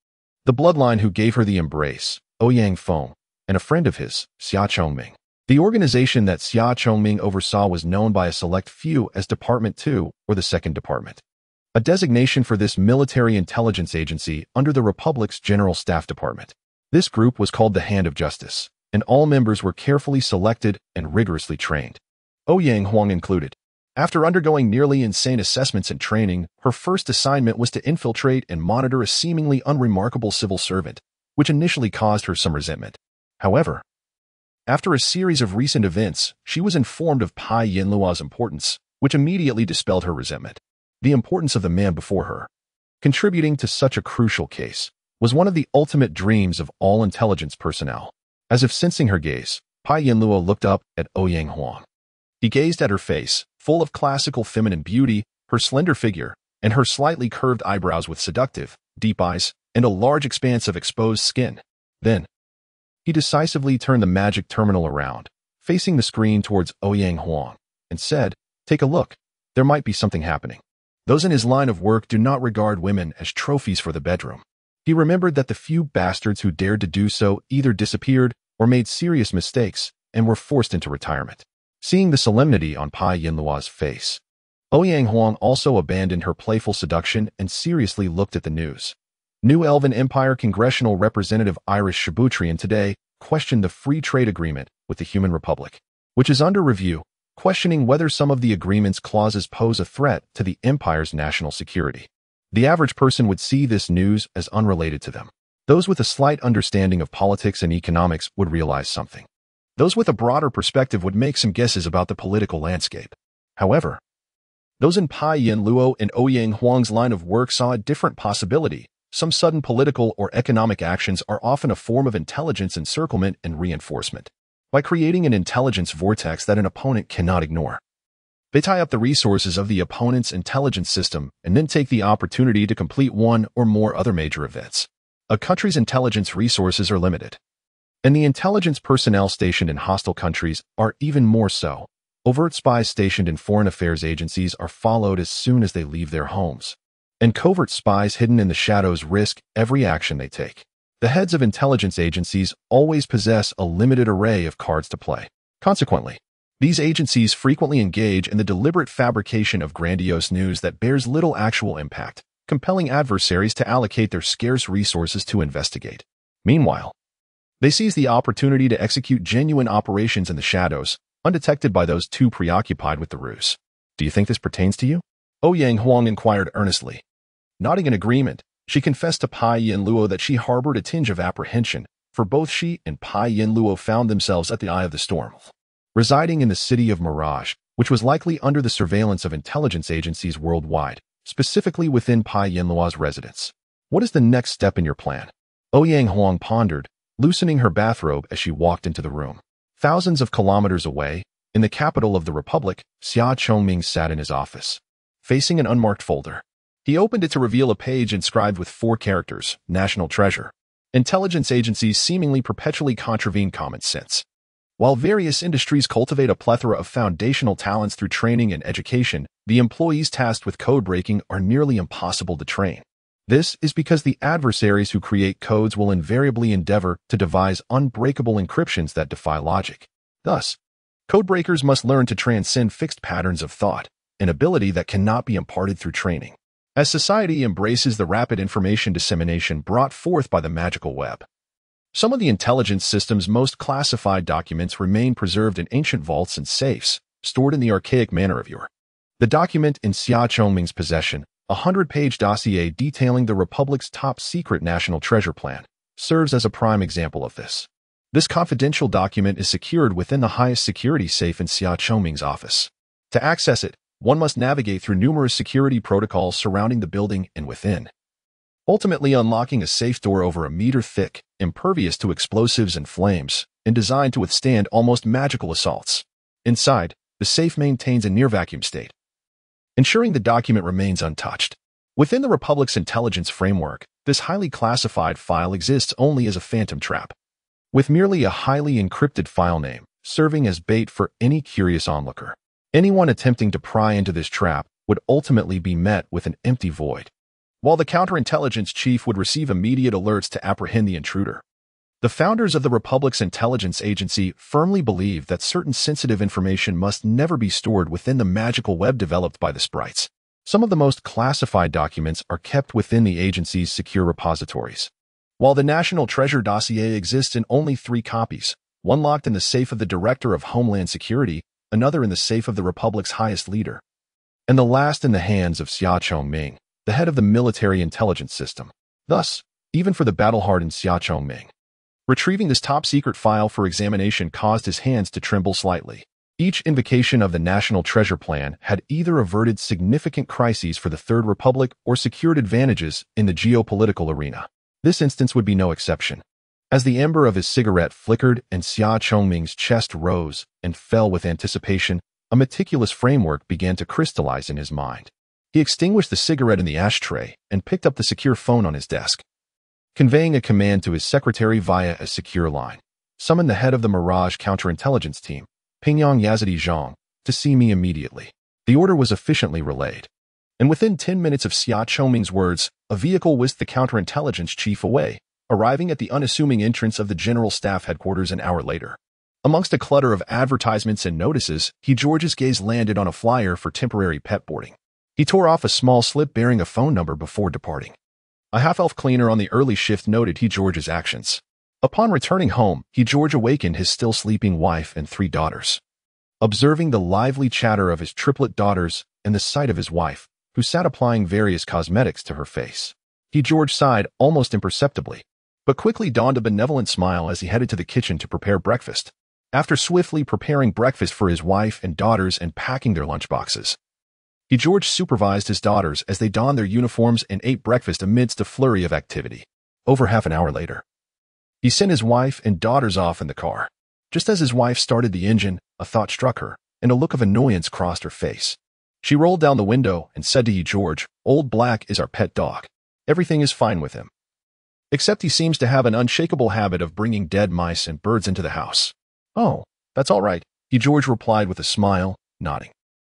the bloodline who gave her the embrace, Ouyang Feng, and a friend of his, Xia Chongming. The organization that Xia Chongming oversaw was known by a select few as Department 2 or the Second Department, a designation for this military intelligence agency under the Republic's General Staff Department. This group was called the Hand of Justice, and all members were carefully selected and rigorously trained, Ouyang Huang included. After undergoing nearly insane assessments and training, her first assignment was to infiltrate and monitor a seemingly unremarkable civil servant, which initially caused her some resentment. However, after a series of recent events, she was informed of Pai Yinlua's importance, which immediately dispelled her resentment. The importance of the man before her, contributing to such a crucial case, was one of the ultimate dreams of all intelligence personnel. As if sensing her gaze, Pai Yinlua looked up at Ouyang Huang. He gazed at her face, full of classical feminine beauty, her slender figure, and her slightly curved eyebrows with seductive, deep eyes, and a large expanse of exposed skin. Then, he decisively turned the magic terminal around, facing the screen towards Ouyang Huang, and said, "Take a look. There might be something happening." Those in his line of work do not regard women as trophies for the bedroom. He remembered that the few bastards who dared to do so either disappeared or made serious mistakes and were forced into retirement. Seeing the solemnity on Pai Yinlua's face, Ouyang Huang also abandoned her playful seduction and seriously looked at the news. New Elven Empire Congressional Representative Iris Shabutrian today questioned the free trade agreement with the Human Republic, which is under review, questioning whether some of the agreement's clauses pose a threat to the Empire's national security. The average person would see this news as unrelated to them. Those with a slight understanding of politics and economics would realize something. Those with a broader perspective would make some guesses about the political landscape. However, Those in Pai Yin Luo and Ouyang Huang's line of work saw a different possibility. Some sudden political or economic actions are often a form of intelligence encirclement and reinforcement. By creating an intelligence vortex that an opponent cannot ignore, they tie up the resources of the opponent's intelligence system and then take the opportunity to complete one or more other major events. A country's intelligence resources are limited, and the intelligence personnel stationed in hostile countries are even more so. Overt spies stationed in foreign affairs agencies are followed as soon as they leave their homes, and covert spies hidden in the shadows risk every action they take. The heads of intelligence agencies always possess a limited array of cards to play. Consequently, these agencies frequently engage in the deliberate fabrication of grandiose news that bears little actual impact, compelling adversaries to allocate their scarce resources to investigate. Meanwhile, they seize the opportunity to execute genuine operations in the shadows, undetected by those too preoccupied with the ruse. Do you think this pertains to you? Ouyang Huang inquired earnestly. Nodding in agreement, she confessed to Pai Yin Luo that she harbored a tinge of apprehension, for both she and Pai Yin Luo found themselves at the eye of the storm, residing in the city of Mirage, which was likely under the surveillance of intelligence agencies worldwide, specifically within Pai Yin Luo's residence. What is the next step in your plan? Ouyang Huang pondered, loosening her bathrobe as she walked into the room. Thousands of kilometers away, in the capital of the Republic, Xia Chongming sat in his office, facing an unmarked folder. He opened it to reveal a page inscribed with 4 characters, National Treasure. Intelligence agencies seemingly perpetually contravene common sense. While various industries cultivate a plethora of foundational talents through training and education, the employees tasked with code breaking are nearly impossible to train. This is because the adversaries who create codes will invariably endeavor to devise unbreakable encryptions that defy logic. Thus, codebreakers must learn to transcend fixed patterns of thought, an ability that cannot be imparted through training. As society embraces the rapid information dissemination brought forth by the magical web, some of the intelligence system's most classified documents remain preserved in ancient vaults and safes, stored in the archaic manner of yore. The document in Xia Chongming's possession, a 100-page dossier detailing the Republic's top-secret national treasure plan, serves as a prime example of this. This confidential document is secured within the highest security safe in Xia Chongming's office. To access it, one must navigate through numerous security protocols surrounding the building and within, ultimately unlocking a safe door over a meter thick, impervious to explosives and flames, and designed to withstand almost magical assaults. Inside, the safe maintains a near-vacuum state, ensuring the document remains untouched. Within the Republic's intelligence framework, this highly classified file exists only as a phantom trap, with merely a highly encrypted file name, serving as bait for any curious onlooker. Anyone attempting to pry into this trap would ultimately be met with an empty void, while the counterintelligence chief would receive immediate alerts to apprehend the intruder. The founders of the Republic's intelligence agency firmly believe that certain sensitive information must never be stored within the magical web developed by the sprites. Some of the most classified documents are kept within the agency's secure repositories. While the National Treasure dossier exists in only 3 copies, one locked in the safe of the Director of Homeland Security, another in the safe of the Republic's highest leader, and the last in the hands of Xia Chongming, the head of the military intelligence system. Thus, even for the battle-hardened Xia Chongming, retrieving this top-secret file for examination caused his hands to tremble slightly. Each invocation of the National Treasure Plan had either averted significant crises for the Third Republic or secured advantages in the geopolitical arena. This instance would be no exception. As the ember of his cigarette flickered and Xia Chongming's chest rose and fell with anticipation, a meticulous framework began to crystallize in his mind. He extinguished the cigarette in the ashtray and picked up the secure phone on his desk, conveying a command to his secretary via a secure line. Summon the head of the Mirage counterintelligence team, Pingyang Yazidi Zhang, to see me immediately. The order was efficiently relayed, and within 10 minutes of Xia Chongming's words, a vehicle whisked the counterintelligence chief away, arriving at the unassuming entrance of the General Staff headquarters an hour later. Amongst a clutter of advertisements and notices, George's gaze landed on a flyer for temporary pet boarding. He tore off a small slip bearing a phone number before departing. A half-elf cleaner on the early shift noted George's actions. Upon returning home, George awakened his still sleeping wife and 3 daughters. Observing the lively chatter of his triplet daughters and the sight of his wife, who sat applying various cosmetics to her face, George sighed almost imperceptibly, but quickly donned a benevolent smile as he headed to the kitchen to prepare breakfast. After swiftly preparing breakfast for his wife and daughters and packing their lunchboxes, George supervised his daughters as they donned their uniforms and ate breakfast amidst a flurry of activity. Over half an hour later, he sent his wife and daughters off in the car. Just as his wife started the engine, a thought struck her, and a look of annoyance crossed her face. She rolled down the window and said to George, "Old Black is our pet dog. Everything is fine with him. Except he seems to have an unshakable habit of bringing dead mice and birds into the house." "Oh, that's all right," George replied with a smile, nodding.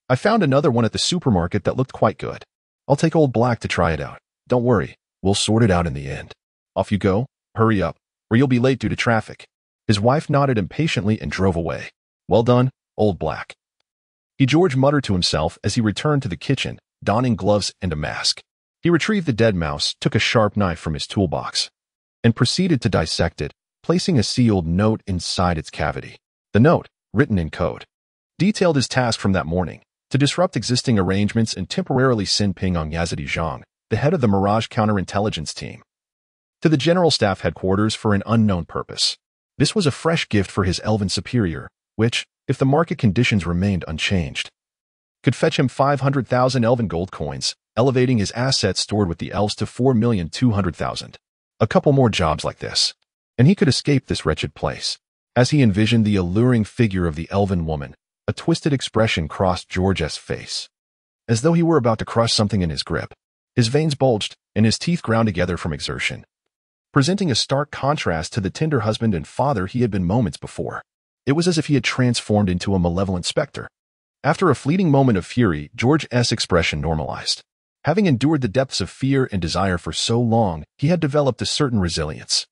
"I found another one at the supermarket that looked quite good. I'll take Old Black to try it out. Don't worry, we'll sort it out in the end. Off you go. Hurry up, or you'll be late due to traffic." His wife nodded impatiently and drove away. "Well done, Old Black," George muttered to himself as he returned to the kitchen, donning gloves and a mask. He retrieved the dead mouse, took a sharp knife from his toolbox, and proceeded to dissect it, placing a sealed note inside its cavity. The note, written in code, detailed his task from that morning: to disrupt existing arrangements and temporarily send Ping on Yazidi Zhang, the head of the Mirage counterintelligence team, to the General Staff headquarters for an unknown purpose. This was a fresh gift for his elven superior, which, if the market conditions remained unchanged, could fetch him 500,000 elven gold coins, elevating his assets stored with the elves to 4,200,000. A couple more jobs like this, and he could escape this wretched place. As he envisioned the alluring figure of the elven woman, a twisted expression crossed George's face, as though he were about to crush something in his grip. His veins bulged, and his teeth ground together from exertion, presenting a stark contrast to the tender husband and father he had been moments before. It was as if he had transformed into a malevolent specter. After a fleeting moment of fury, George's expression normalized. Having endured the depths of fear and desire for so long, he had developed a certain resilience.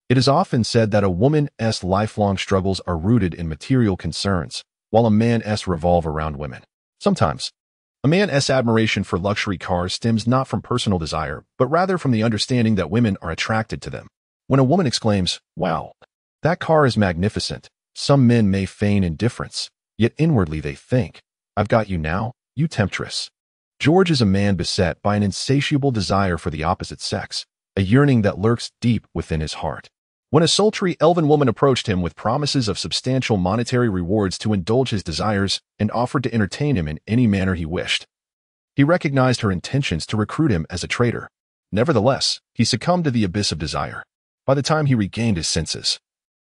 It is often said that a woman's lifelong struggles are rooted in material concerns, while a man's revolve around women. Sometimes, a man's admiration for luxury cars stems not from personal desire, but rather from the understanding that women are attracted to them. When a woman exclaims, "Wow, that car is magnificent," some men may feign indifference, yet inwardly they think, "I've got you now, you temptress." George is a man beset by an insatiable desire for the opposite sex, a yearning that lurks deep within his heart. When a sultry elven woman approached him with promises of substantial monetary rewards to indulge his desires and offered to entertain him in any manner he wished, he recognized her intentions to recruit him as a traitor. Nevertheless, he succumbed to the abyss of desire. By the time he regained his senses,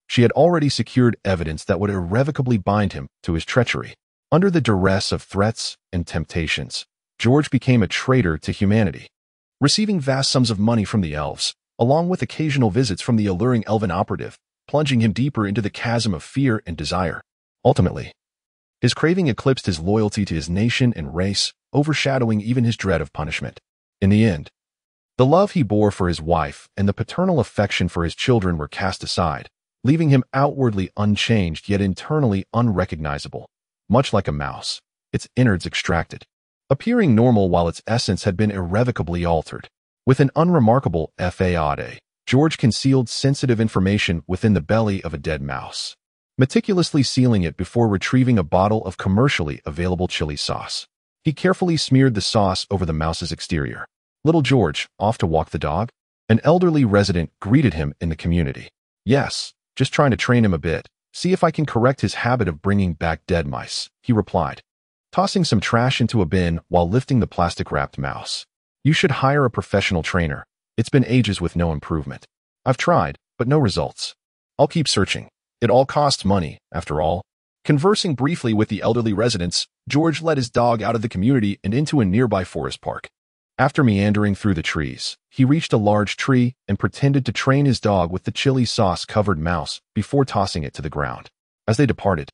she had already secured evidence that would irrevocably bind him to his treachery. Under the duress of threats and temptations, George became a traitor to humanity, receiving vast sums of money from the elves, along with occasional visits from the alluring elven operative, plunging him deeper into the chasm of fear and desire. Ultimately, his craving eclipsed his loyalty to his nation and race, overshadowing even his dread of punishment. In the end, the love he bore for his wife and the paternal affection for his children were cast aside, leaving him outwardly unchanged yet internally unrecognizable, much like a mouse, its innards extracted, appearing normal while its essence had been irrevocably altered. With an unremarkable faade, George concealed sensitive information within the belly of a dead mouse, meticulously sealing it before retrieving a bottle of commercially available chili sauce. He carefully smeared the sauce over the mouse's exterior. Little George, off to walk the dog? An elderly resident greeted him in the community. "Yes, just trying to train him a bit, see if I can correct his habit of bringing back dead mice," he replied, tossing some trash into a bin while lifting the plastic-wrapped mouse. "You should hire a professional trainer. It's been ages with no improvement. I've tried, but no results. I'll keep searching. It all costs money, after all." Conversing briefly with the elderly residents, George led his dog out of the community and into a nearby forest park. After meandering through the trees, he reached a large tree and pretended to train his dog with the chili sauce-covered mouse before tossing it to the ground. As they departed,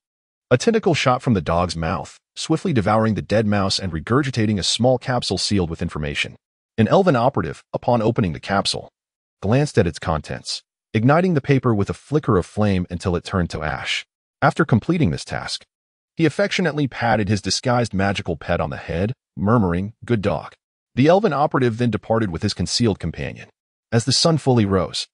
a tentacle shot from the dog's mouth, swiftly devouring the dead mouse and regurgitating a small capsule sealed with information. An elven operative, upon opening the capsule, glanced at its contents, igniting the paper with a flicker of flame until it turned to ash. After completing this task, he affectionately patted his disguised magical pet on the head, murmuring, "Good dog." The elven operative then departed with his concealed companion. As the sun fully rose,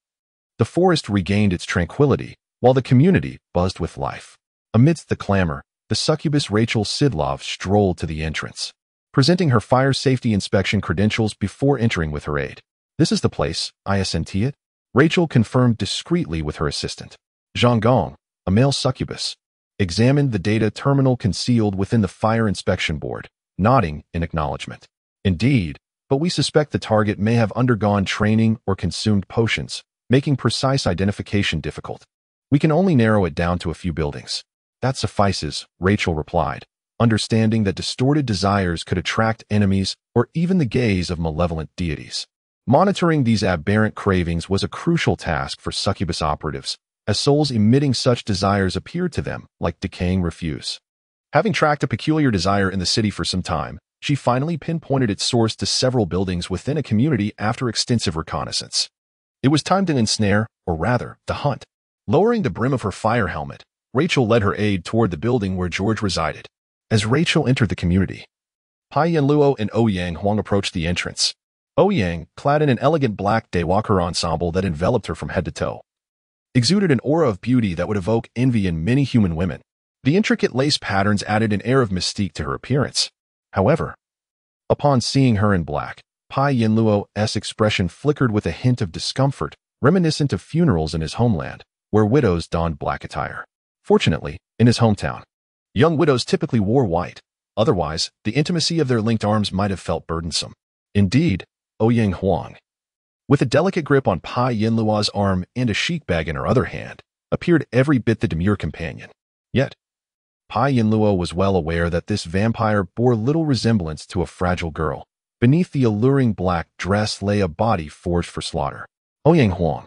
the forest regained its tranquility, while the community buzzed with life. Amidst the clamor, the succubus Rachel Sidlov strolled to the entrance, presenting her fire safety inspection credentials before entering with her aide. "This is the place, isn't it?" Rachel confirmed discreetly with her assistant. Zhang Gong, a male succubus, examined the data terminal concealed within the fire inspection board, nodding in acknowledgement. Indeed, but we suspect the target may have undergone training or consumed potions, making precise identification difficult. We can only narrow it down to a few buildings. That suffices, Rachel replied, understanding that distorted desires could attract enemies or even the gaze of malevolent deities. Monitoring these aberrant cravings was a crucial task for succubus operatives, as souls emitting such desires appeared to them like decaying refuse. Having tracked a peculiar desire in the city for some time, she finally pinpointed its source to several buildings within a community after extensive reconnaissance. It was time to ensnare, or rather, to hunt. Lowering the brim of her fire helmet, Rachel led her aide toward the building where George resided. As Rachel entered the community, Pai Yanluo and Ouyang Huang approached the entrance. Ouyang, clad in an elegant black daywalker ensemble that enveloped her from head to toe, exuded an aura of beauty that would evoke envy in many human women. The intricate lace patterns added an air of mystique to her appearance. However, upon seeing her in black, Pai Yanluo's expression flickered with a hint of discomfort, reminiscent of funerals in his homeland, where widows donned black attire. Fortunately, in his hometown, young widows typically wore white. Otherwise, the intimacy of their linked arms might have felt burdensome. Indeed, Ouyang Huang, with a delicate grip on Pai Yanluo's arm and a chic bag in her other hand, appeared every bit the demure companion. Yet, Pai Yanluo was well aware that this vampire bore little resemblance to a fragile girl. Beneath the alluring black dress lay a body forged for slaughter. Ouyang Huang,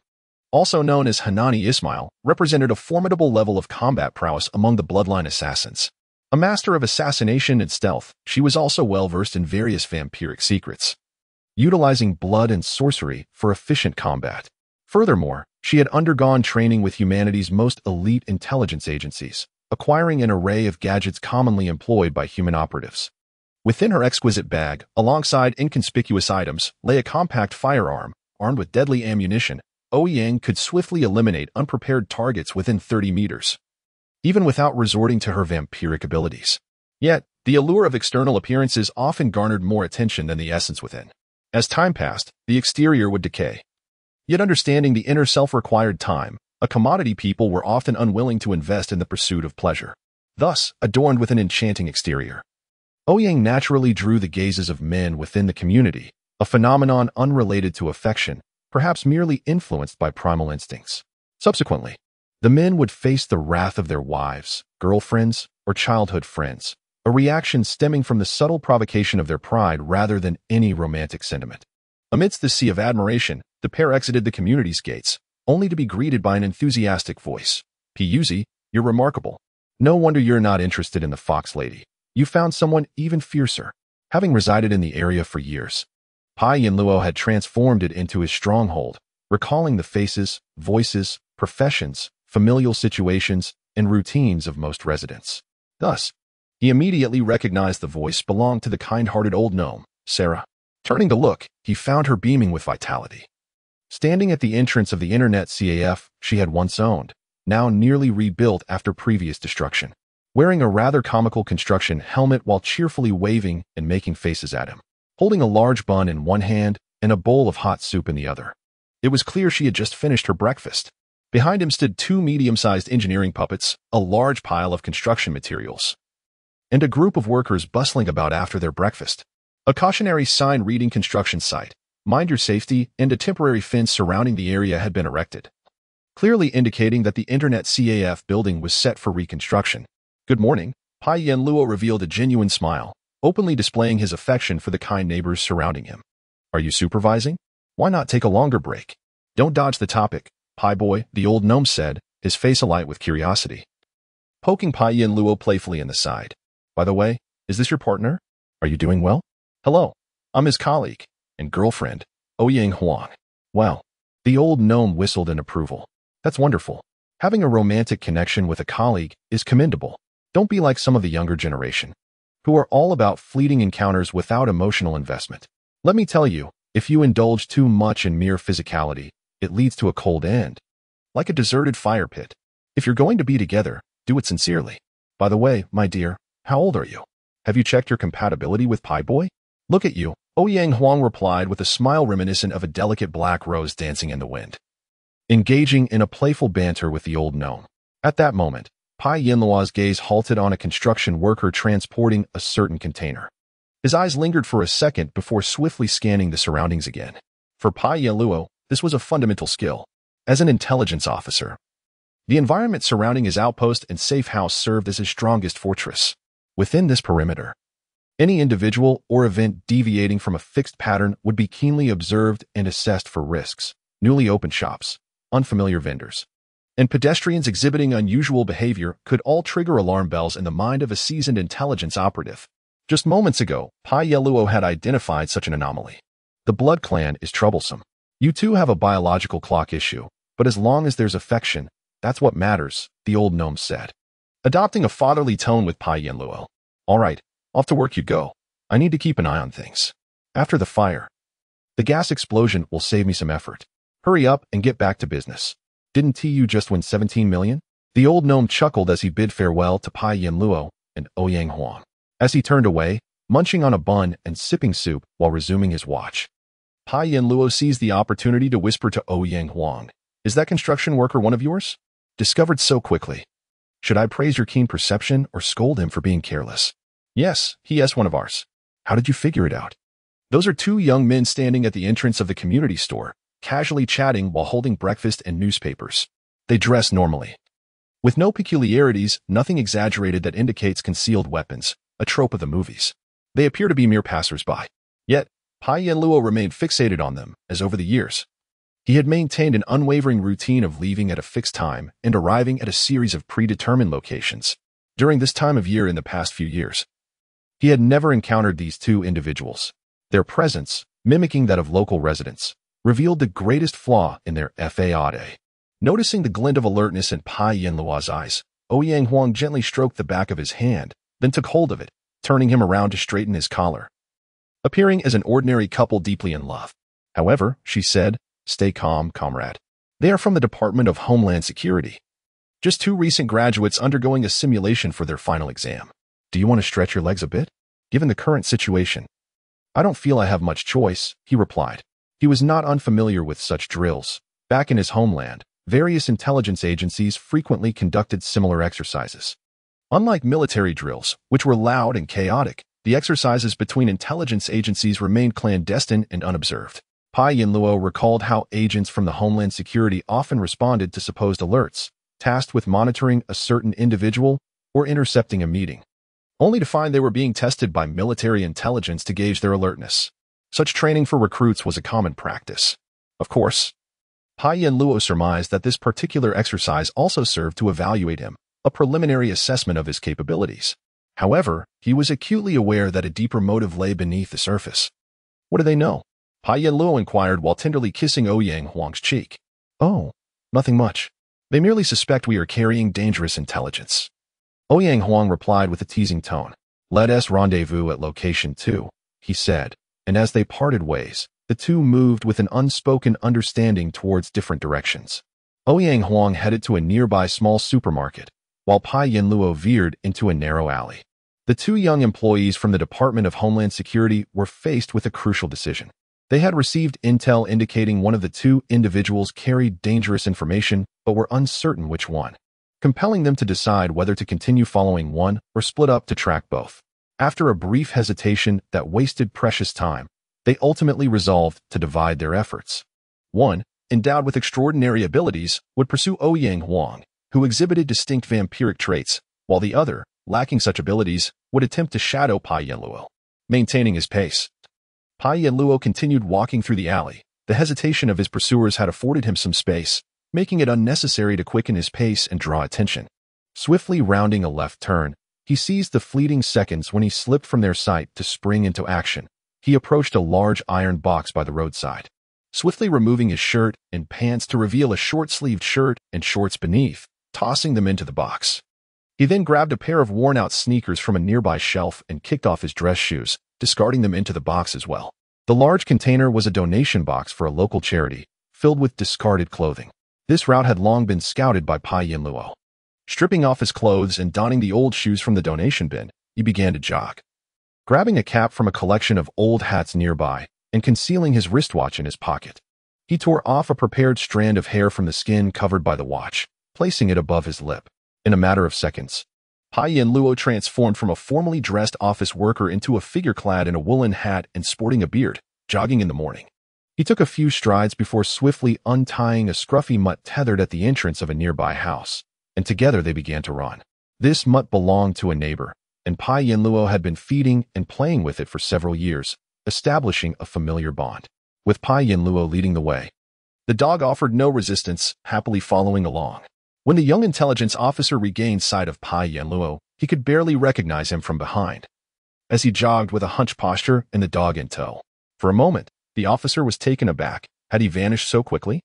also known as Hanani Ismail, represented a formidable level of combat prowess among the bloodline assassins. A master of assassination and stealth, she was also well-versed in various vampiric secrets, utilizing blood and sorcery for efficient combat. Furthermore, she had undergone training with humanity's most elite intelligence agencies, acquiring an array of gadgets commonly employed by human operatives. Within her exquisite bag, alongside inconspicuous items, lay a compact firearm. Armed with deadly ammunition, Ouyang could swiftly eliminate unprepared targets within 30 meters, even without resorting to her vampiric abilities. Yet, the allure of external appearances often garnered more attention than the essence within. As time passed, the exterior would decay. Yet understanding the inner self required time, a commodity people were often unwilling to invest in the pursuit of pleasure. Thus, adorned with an enchanting exterior, Ouyang naturally drew the gazes of men within the community, a phenomenon unrelated to affection, perhaps merely influenced by primal instincts. Subsequently, the men would face the wrath of their wives, girlfriends, or childhood friends, a reaction stemming from the subtle provocation of their pride rather than any romantic sentiment. Amidst the sea of admiration, the pair exited the community's gates, only to be greeted by an enthusiastic voice. "Piyuzi, you're remarkable. No wonder you're not interested in the fox lady. You found someone even fiercer." Having resided in the area for years, Pai Yanluo had transformed it into his stronghold, recalling the faces, voices, professions, familial situations, and routines of most residents. Thus, he immediately recognized the voice belonged to the kind-hearted old gnome, Sarah. Turning to look, he found her beaming with vitality. Standing at the entrance of the internet CAF she had once owned, now nearly rebuilt after previous destruction, wearing a rather comical construction helmet while cheerfully waving and making faces at him, holding a large bun in one hand and a bowl of hot soup in the other. It was clear she had just finished her breakfast. Behind him stood two medium-sized engineering puppets, a large pile of construction materials, and a group of workers bustling about after their breakfast. A cautionary sign reading "Construction Site, Mind Your Safety," and a temporary fence surrounding the area had been erected, clearly indicating that the Internet CAF building was set for reconstruction. "Good morning," Pai Yanluo revealed a genuine smile, openly displaying his affection for the kind neighbors surrounding him. "Are you supervising? Why not take a longer break?" "Don't dodge the topic, Pai boy," the old gnome said, his face alight with curiosity, poking Pai Yanluo playfully in the side. "By the way, is this your partner? Are you doing well?" "Hello, I'm his colleague and girlfriend, Ouyang Huang." "Well," the old gnome whistled in approval. "That's wonderful. Having a romantic connection with a colleague is commendable. Don't be like some of the younger generation, who are all about fleeting encounters without emotional investment. Let me tell you, if you indulge too much in mere physicality, it leads to a cold end, like a deserted fire pit. If you're going to be together, do it sincerely. By the way, my dear, how old are you? Have you checked your compatibility with Pai Boy?" "Look at you," Ouyang Huang replied with a smile reminiscent of a delicate black rose dancing in the wind, engaging in a playful banter with the old gnome. At that moment, Pai Yanluo's gaze halted on a construction worker transporting a certain container. His eyes lingered for a second before swiftly scanning the surroundings again. For Pai Luo, this was a fundamental skill. As an intelligence officer, the environment surrounding his outpost and safe house served as his strongest fortress. Within this perimeter, any individual or event deviating from a fixed pattern would be keenly observed and assessed for risks. Newly opened shops, unfamiliar vendors, and pedestrians exhibiting unusual behavior could all trigger alarm bells in the mind of a seasoned intelligence operative. Just moments ago, Pai Luo had identified such an anomaly. The blood clan is troublesome. You two have a biological clock issue, but as long as there's affection, that's what matters, the old gnome said, adopting a fatherly tone with Pai Luo. All right, off to work you go. I need to keep an eye on things. After the fire, the gas explosion will save me some effort. Hurry up and get back to business. Didn't TU just win 17 million? The old gnome chuckled as he bid farewell to Pai Luo and Ouyang Huang. As he turned away, munching on a bun and sipping soup while resuming his watch, Pai Luo seized the opportunity to whisper to Ouyang Huang, "Is that construction worker one of yours? Discovered so quickly. Should I praise your keen perception or scold him for being careless?" "Yes, he is one of ours." "How did you figure it out?" "Those are two young men standing at the entrance of the community store, casually chatting while holding breakfast and newspapers. They dress normally, with no peculiarities, nothing exaggerated that indicates concealed weapons, a trope of the movies. They appear to be mere passers-by. Yet, Pai Luo remained fixated on them, as over the years, he had maintained an unwavering routine of leaving at a fixed time and arriving at a series of predetermined locations. During this time of year in the past few years, he had never encountered these two individuals. Their presence, mimicking that of local residents, revealed the greatest flaw in their faade. Noticing the glint of alertness in Pai Luo's eyes, Ouyang Huang gently stroked the back of his hand, then took hold of it, turning him around to straighten his collar, appearing as an ordinary couple deeply in love. "However," she said, "stay calm, comrade. They are from the Department of Homeland Security. Just two recent graduates undergoing a simulation for their final exam. Do you want to stretch your legs a bit? Given the current situation." "I don't feel I have much choice," he replied. He was not unfamiliar with such drills. Back in his homeland, various intelligence agencies frequently conducted similar exercises. Unlike military drills, which were loud and chaotic, the exercises between intelligence agencies remained clandestine and unobserved. Pai Luo recalled how agents from the Homeland Security often responded to supposed alerts, tasked with monitoring a certain individual or intercepting a meeting, only to find they were being tested by military intelligence to gauge their alertness. Such training for recruits was a common practice. Of course, Pai Luo surmised that this particular exercise also served to evaluate him, a preliminary assessment of his capabilities. However, he was acutely aware that a deeper motive lay beneath the surface. "What do they know?" Pai Luo inquired while tenderly kissing Ouyang Huang's cheek. "Oh, nothing much. They merely suspect we are carrying dangerous intelligence." Ouyang Huang replied with a teasing tone. "Let us rendezvous at location 2, he said, and as they parted ways, the two moved with an unspoken understanding towards different directions. Ouyang Huang headed to a nearby small supermarket, while Pai Luo veered into a narrow alley. The two young employees from the Department of Homeland Security were faced with a crucial decision. They had received intel indicating one of the two individuals carried dangerous information, but were uncertain which one, compelling them to decide whether to continue following one or split up to track both. After a brief hesitation that wasted precious time, they ultimately resolved to divide their efforts. One, endowed with extraordinary abilities, would pursue Ouyang Huang, who exhibited distinct vampiric traits, while the other, lacking such abilities, would attempt to shadow Pai Luo. Maintaining his pace, Pai Luo continued walking through the alley. The hesitation of his pursuers had afforded him some space, making it unnecessary to quicken his pace and draw attention. Swiftly rounding a left turn, he seized the fleeting seconds when he slipped from their sight to spring into action. He approached a large iron box by the roadside, swiftly removing his shirt and pants to reveal a short-sleeved shirt and shorts beneath, tossing them into the box. He then grabbed a pair of worn-out sneakers from a nearby shelf and kicked off his dress shoes, discarding them into the box as well. The large container was a donation box for a local charity, filled with discarded clothing. This route had long been scouted by Pai Luo. Stripping off his clothes and donning the old shoes from the donation bin, he began to jog, grabbing a cap from a collection of old hats nearby and concealing his wristwatch in his pocket. He tore off a prepared strand of hair from the skin covered by the watch, placing it above his lip. In a matter of seconds, Pai Yanluo transformed from a formally dressed office worker into a figure clad in a woolen hat and sporting a beard, jogging in the morning. He took a few strides before swiftly untying a scruffy mutt tethered at the entrance of a nearby house, and together they began to run. This mutt belonged to a neighbor, and Pai Yanluo had been feeding and playing with it for several years, establishing a familiar bond. With Pai Yanluo leading the way, the dog offered no resistance, happily following along. When the young intelligence officer regained sight of Pai Yanluo, he could barely recognize him from behind, as he jogged with a hunched posture and the dog in tow. For a moment, the officer was taken aback. Had he vanished so quickly?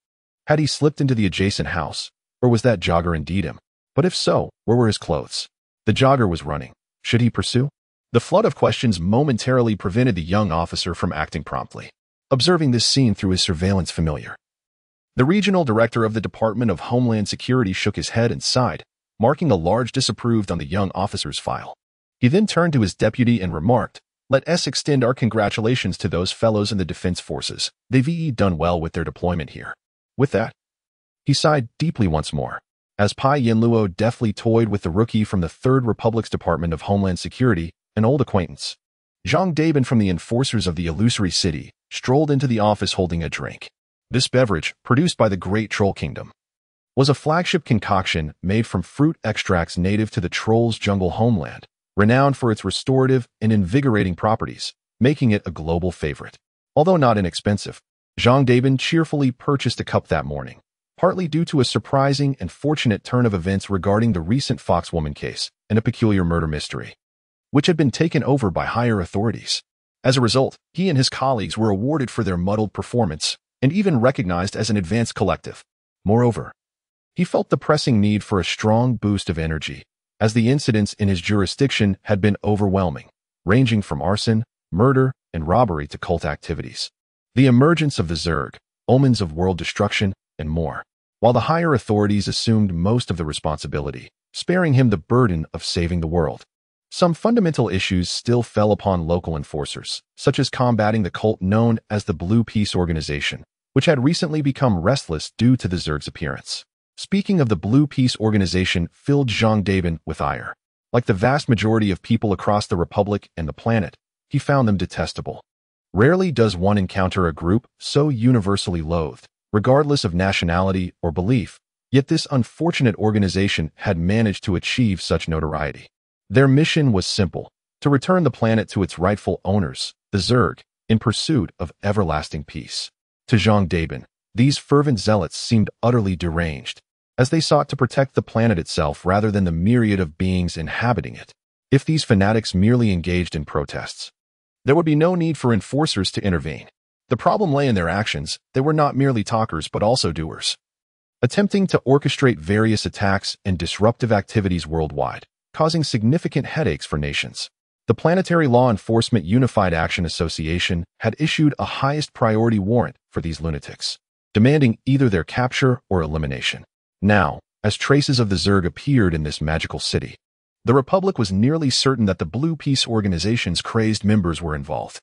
Had he slipped into the adjacent house? Or was that jogger indeed him? But if so, where were his clothes? The jogger was running. Should he pursue? The flood of questions momentarily prevented the young officer from acting promptly, observing this scene through his surveillance familiar. The regional director of the Department of Homeland Security shook his head and sighed, marking a large disapproved on the young officer's file. He then turned to his deputy and remarked, "Let us extend our congratulations to those fellows in the defense forces. They've done well with their deployment here." With that, he sighed deeply once more, as Pai Yanluo deftly toyed with the rookie from the Third Republic's Department of Homeland Security, an old acquaintance. Zhang Dabin from the enforcers of the illusory city strolled into the office holding a drink. This beverage, produced by the Great Troll Kingdom, was a flagship concoction made from fruit extracts native to the troll's jungle homeland, renowned for its restorative and invigorating properties, making it a global favorite. Although not inexpensive, Zhang Dabin cheerfully purchased a cup that morning, partly due to a surprising and fortunate turn of events regarding the recent Foxwoman case and a peculiar murder mystery, which had been taken over by higher authorities. As a result, he and his colleagues were awarded for their muddled performance and even recognized as an advanced collective. Moreover, he felt the pressing need for a strong boost of energy, as the incidents in his jurisdiction had been overwhelming, ranging from arson, murder, and robbery to cult activities. The emergence of the Zerg, omens of world destruction, and more, while the higher authorities assumed most of the responsibility, sparing him the burden of saving the world. Some fundamental issues still fell upon local enforcers, such as combating the cult known as the Blue Peace Organization, which had recently become restless due to the Zerg's appearance. Speaking of the Blue Peace Organization filled Zhang Dabin with ire. Like the vast majority of people across the Republic and the planet, he found them detestable. Rarely does one encounter a group so universally loathed, regardless of nationality or belief, yet this unfortunate organization had managed to achieve such notoriety. Their mission was simple: to return the planet to its rightful owners, the Zerg, in pursuit of everlasting peace. To Zhang Dabin, these fervent zealots seemed utterly deranged, as they sought to protect the planet itself rather than the myriad of beings inhabiting it. If these fanatics merely engaged in protests, there would be no need for enforcers to intervene. The problem lay in their actions. They were not merely talkers but also doers, attempting to orchestrate various attacks and disruptive activities worldwide, causing significant headaches for nations. The Planetary Law Enforcement Unified Action Association had issued a highest priority warrant for these lunatics, demanding either their capture or elimination. Now, as traces of the Zerg appeared in this magical city, the Republic was nearly certain that the Blue Peace Organization's crazed members were involved,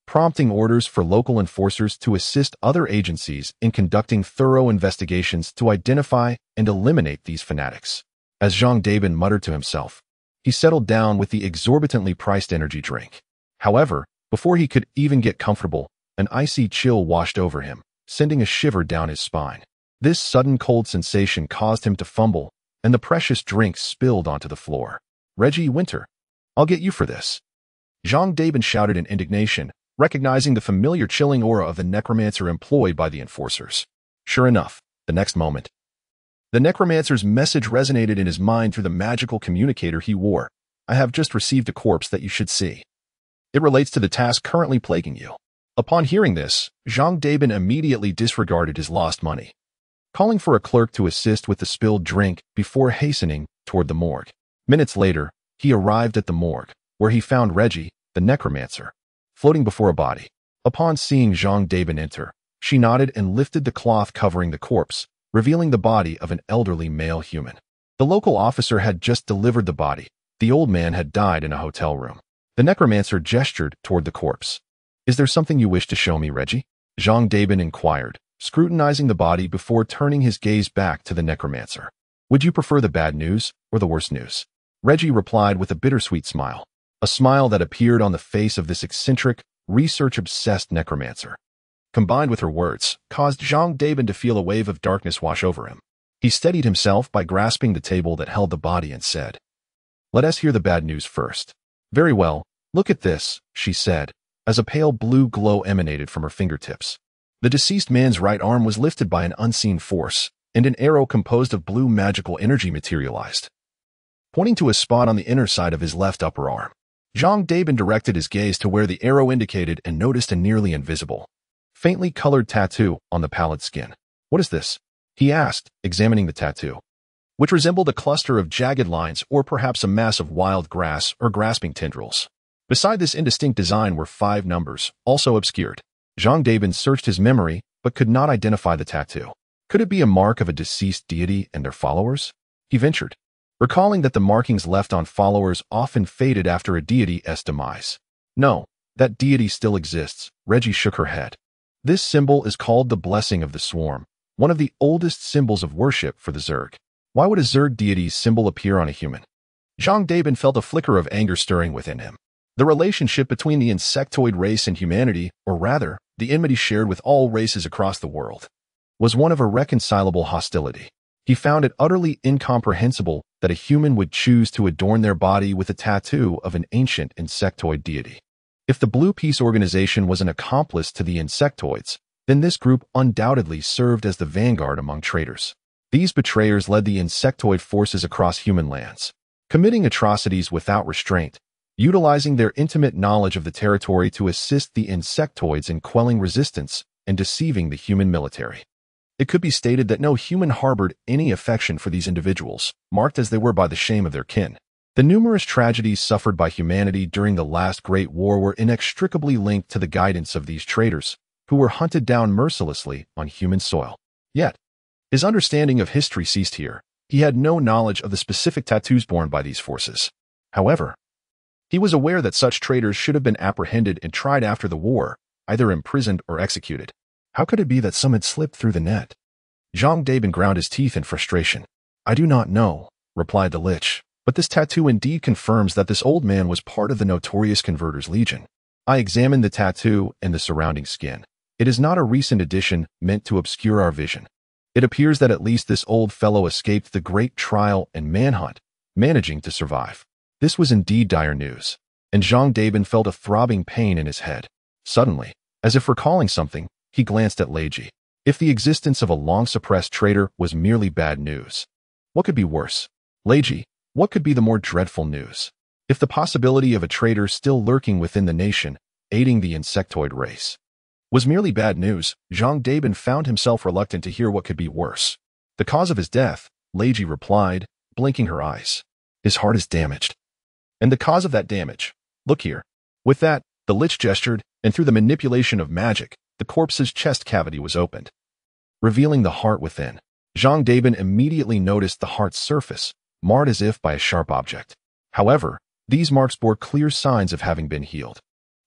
prompting orders for local enforcers to assist other agencies in conducting thorough investigations to identify and eliminate these fanatics. As Zhang Dabin muttered to himself, he settled down with the exorbitantly priced energy drink. However, before he could even get comfortable, an icy chill washed over him, sending a shiver down his spine. This sudden cold sensation caused him to fumble, and the precious drink spilled onto the floor. "Reggie Winter, I'll get you for this," Zhang Dabin shouted in indignation, recognizing the familiar chilling aura of the necromancer employed by the enforcers. Sure enough, the next moment, the necromancer's message resonated in his mind through the magical communicator he wore. "I have just received a corpse that you should see. It relates to the task currently plaguing you." Upon hearing this, Zhang Dabin immediately disregarded his lost money, calling for a clerk to assist with the spilled drink before hastening toward the morgue. Minutes later, he arrived at the morgue, where he found Reggie, the necromancer, floating before a body. Upon seeing Zhang Dabin enter, she nodded and lifted the cloth covering the corpse, revealing the body of an elderly male human. The local officer had just delivered the body. The old man had died in a hotel room. The necromancer gestured toward the corpse. "Is there something you wish to show me, Reggie?" Zhang Dabin inquired, scrutinizing the body before turning his gaze back to the necromancer. "Would you prefer the bad news or the worse news?" Reggie replied with a bittersweet smile, a smile that appeared on the face of this eccentric, research-obsessed necromancer. Combined with her words, caused Jean Dabin to feel a wave of darkness wash over him. He steadied himself by grasping the table that held the body and said, "Let us hear the bad news first." "Very well, look at this," she said, as a pale blue glow emanated from her fingertips. The deceased man's right arm was lifted by an unseen force, and an arrow composed of blue magical energy materialized, pointing to a spot on the inner side of his left upper arm. Jean Dabin directed his gaze to where the arrow indicated and noticed a nearly invisible, faintly colored tattoo on the pallid skin. "What is this?" he asked, examining the tattoo, which resembled a cluster of jagged lines or perhaps a mass of wild grass or grasping tendrils. Beside this indistinct design were 5 numbers, also obscured. Jean Dabin searched his memory, but could not identify the tattoo. Could it be a mark of a deceased deity and their followers? He ventured, recalling that the markings left on followers often faded after a deity's demise. "No, that deity still exists." Reggie shook her head. "This symbol is called the Blessing of the Swarm, one of the oldest symbols of worship for the Zerg." "Why would a Zerg deity's symbol appear on a human?" Jean Dabin felt a flicker of anger stirring within him. The relationship between the insectoid race and humanity, or rather, the enmity shared with all races across the world, was one of irreconcilable hostility. He found it utterly incomprehensible that a human would choose to adorn their body with a tattoo of an ancient insectoid deity. If the Blue Peace Organization was an accomplice to the insectoids, then this group undoubtedly served as the vanguard among traitors. These betrayers led the insectoid forces across human lands, committing atrocities without restraint, utilizing their intimate knowledge of the territory to assist the insectoids in quelling resistance and deceiving the human military. It could be stated that no human harbored any affection for these individuals, marked as they were by the shame of their kin. The numerous tragedies suffered by humanity during the last Great War were inextricably linked to the guidance of these traitors, who were hunted down mercilessly on human soil. Yet, his understanding of history ceased here. He had no knowledge of the specific tattoos borne by these forces. However, he was aware that such traitors should have been apprehended and tried after the war, either imprisoned or executed. How could it be that some had slipped through the net? Jean Dabin ground his teeth in frustration. "I do not know," replied the Lich, "but this tattoo indeed confirms that this old man was part of the notorious Converters Legion. I examined the tattoo and the surrounding skin. It is not a recent addition meant to obscure our vision. It appears that at least this old fellow escaped the great trial and manhunt, managing to survive." This was indeed dire news, and Jean Dabin felt a throbbing pain in his head. Suddenly, as if recalling something, he glanced at Glitchy. If the existence of a long-suppressed traitor was merely bad news, what could be worse? Glitchy, what could be the more dreadful news? If the possibility of a traitor still lurking within the nation, aiding the insectoid race, was merely bad news, Jean Dabin found himself reluctant to hear what could be worse. "The cause of his death," Glitchy replied, blinking her eyes. "His heart is damaged. And the cause of that damage, look here." With that, the Lich gestured, and through the manipulation of magic, the corpse's chest cavity was opened, revealing the heart within. Jean Dabin immediately noticed the heart's surface, marred as if by a sharp object. However, these marks bore clear signs of having been healed.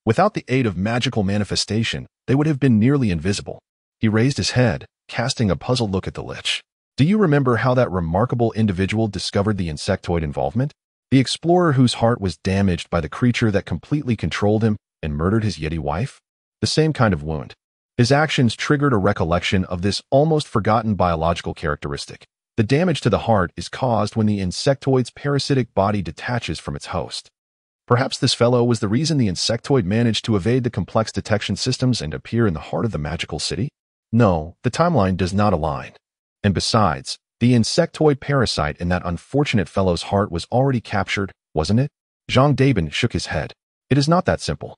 Without the aid of magical manifestation, they would have been nearly invisible. He raised his head, casting a puzzled look at the Lich. "Do you remember how that remarkable individual discovered the insectoid involvement? The explorer whose heart was damaged by the creature that completely controlled him and murdered his Yeti wife? The same kind of wound. His actions triggered a recollection of this almost forgotten biological characteristic. The damage to the heart is caused when the insectoid's parasitic body detaches from its host. Perhaps this fellow was the reason the insectoid managed to evade the complex detection systems and appear in the heart of the magical city? No, the timeline does not align. And besides, the insectoid parasite in that unfortunate fellow's heart was already captured, wasn't it?" Jean Dabin shook his head. "It is not that simple.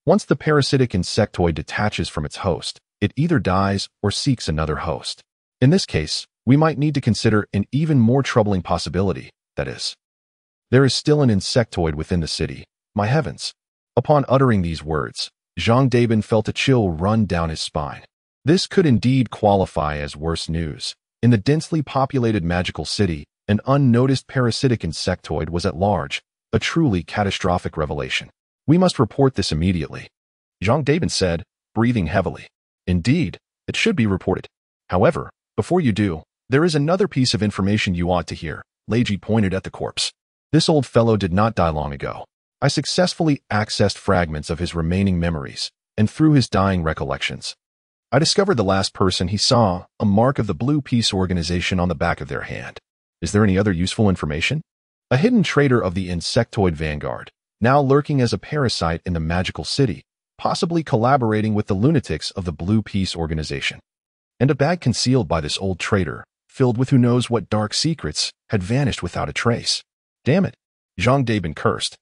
Once the parasitic insectoid detaches from its host, it either dies or seeks another host. In this case, we might need to consider an even more troubling possibility, that is, there is still an insectoid within the city. My heavens." Upon uttering these words, Jean Dabin felt a chill run down his spine. This could indeed qualify as worse news. In the densely populated magical city, an unnoticed parasitic insectoid was at large, a truly catastrophic revelation. "We must report this immediately," Jean Dabin said, breathing heavily. "Indeed, it should be reported. However, before you do, there is another piece of information you ought to hear." Glitchy pointed at the corpse. This old fellow did not die long ago. I successfully accessed fragments of his remaining memories, and through his dying recollections, I discovered the last person he saw, a mark of the Blue Peace organization on the back of their hand. Is there any other useful information? A hidden traitor of the insectoid vanguard, now lurking as a parasite in the magical city, possibly collaborating with the lunatics of the Blue Peace organization. And a bag concealed by this old traitor, filled with who knows what dark secrets, had vanished without a trace. Damn it, Jean Dabin cursed,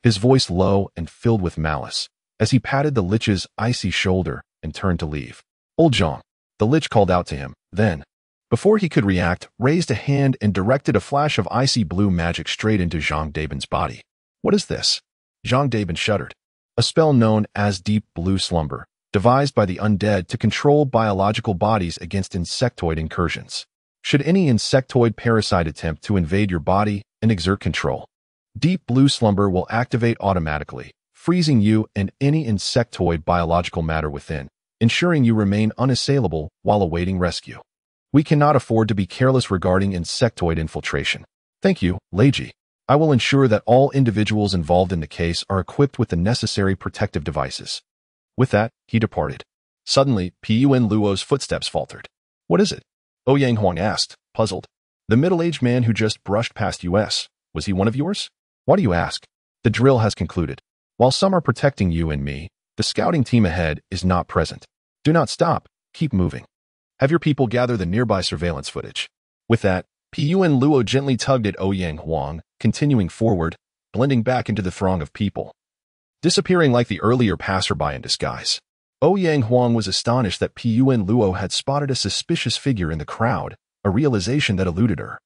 his voice low and filled with malice, as he patted the Lich's icy shoulder and turned to leave. Old Jean, the Lich called out to him, then, before he could react, raised a hand and directed a flash of icy blue magic straight into Jean Dabin's body. What is this? Jean Dabin shuddered. A spell known as Deep Blue Slumber, devised by the undead to control biological bodies against insectoid incursions. Should any insectoid parasite attempt to invade your body and exert control, Deep Blue Slumber will activate automatically, freezing you and any insectoid biological matter within, ensuring you remain unassailable while awaiting rescue. We cannot afford to be careless regarding insectoid infiltration. Thank you, Leiji. I will ensure that all individuals involved in the case are equipped with the necessary protective devices. With that, he departed. Suddenly, Pun Luo's footsteps faltered. What is it? Ouyang Huang asked, puzzled. The middle-aged man who just brushed past us, was he one of yours? Why do you ask? The drill has concluded. While some are protecting you and me, the scouting team ahead is not present. Do not stop, keep moving. Have your people gather the nearby surveillance footage. With that, Pun Luo gently tugged at Ouyang Huang, continuing forward, blending back into the throng of people, disappearing like the earlier passerby in disguise. Ouyang Huang was astonished that Pun Luo had spotted a suspicious figure in the crowd, a realization that eluded her.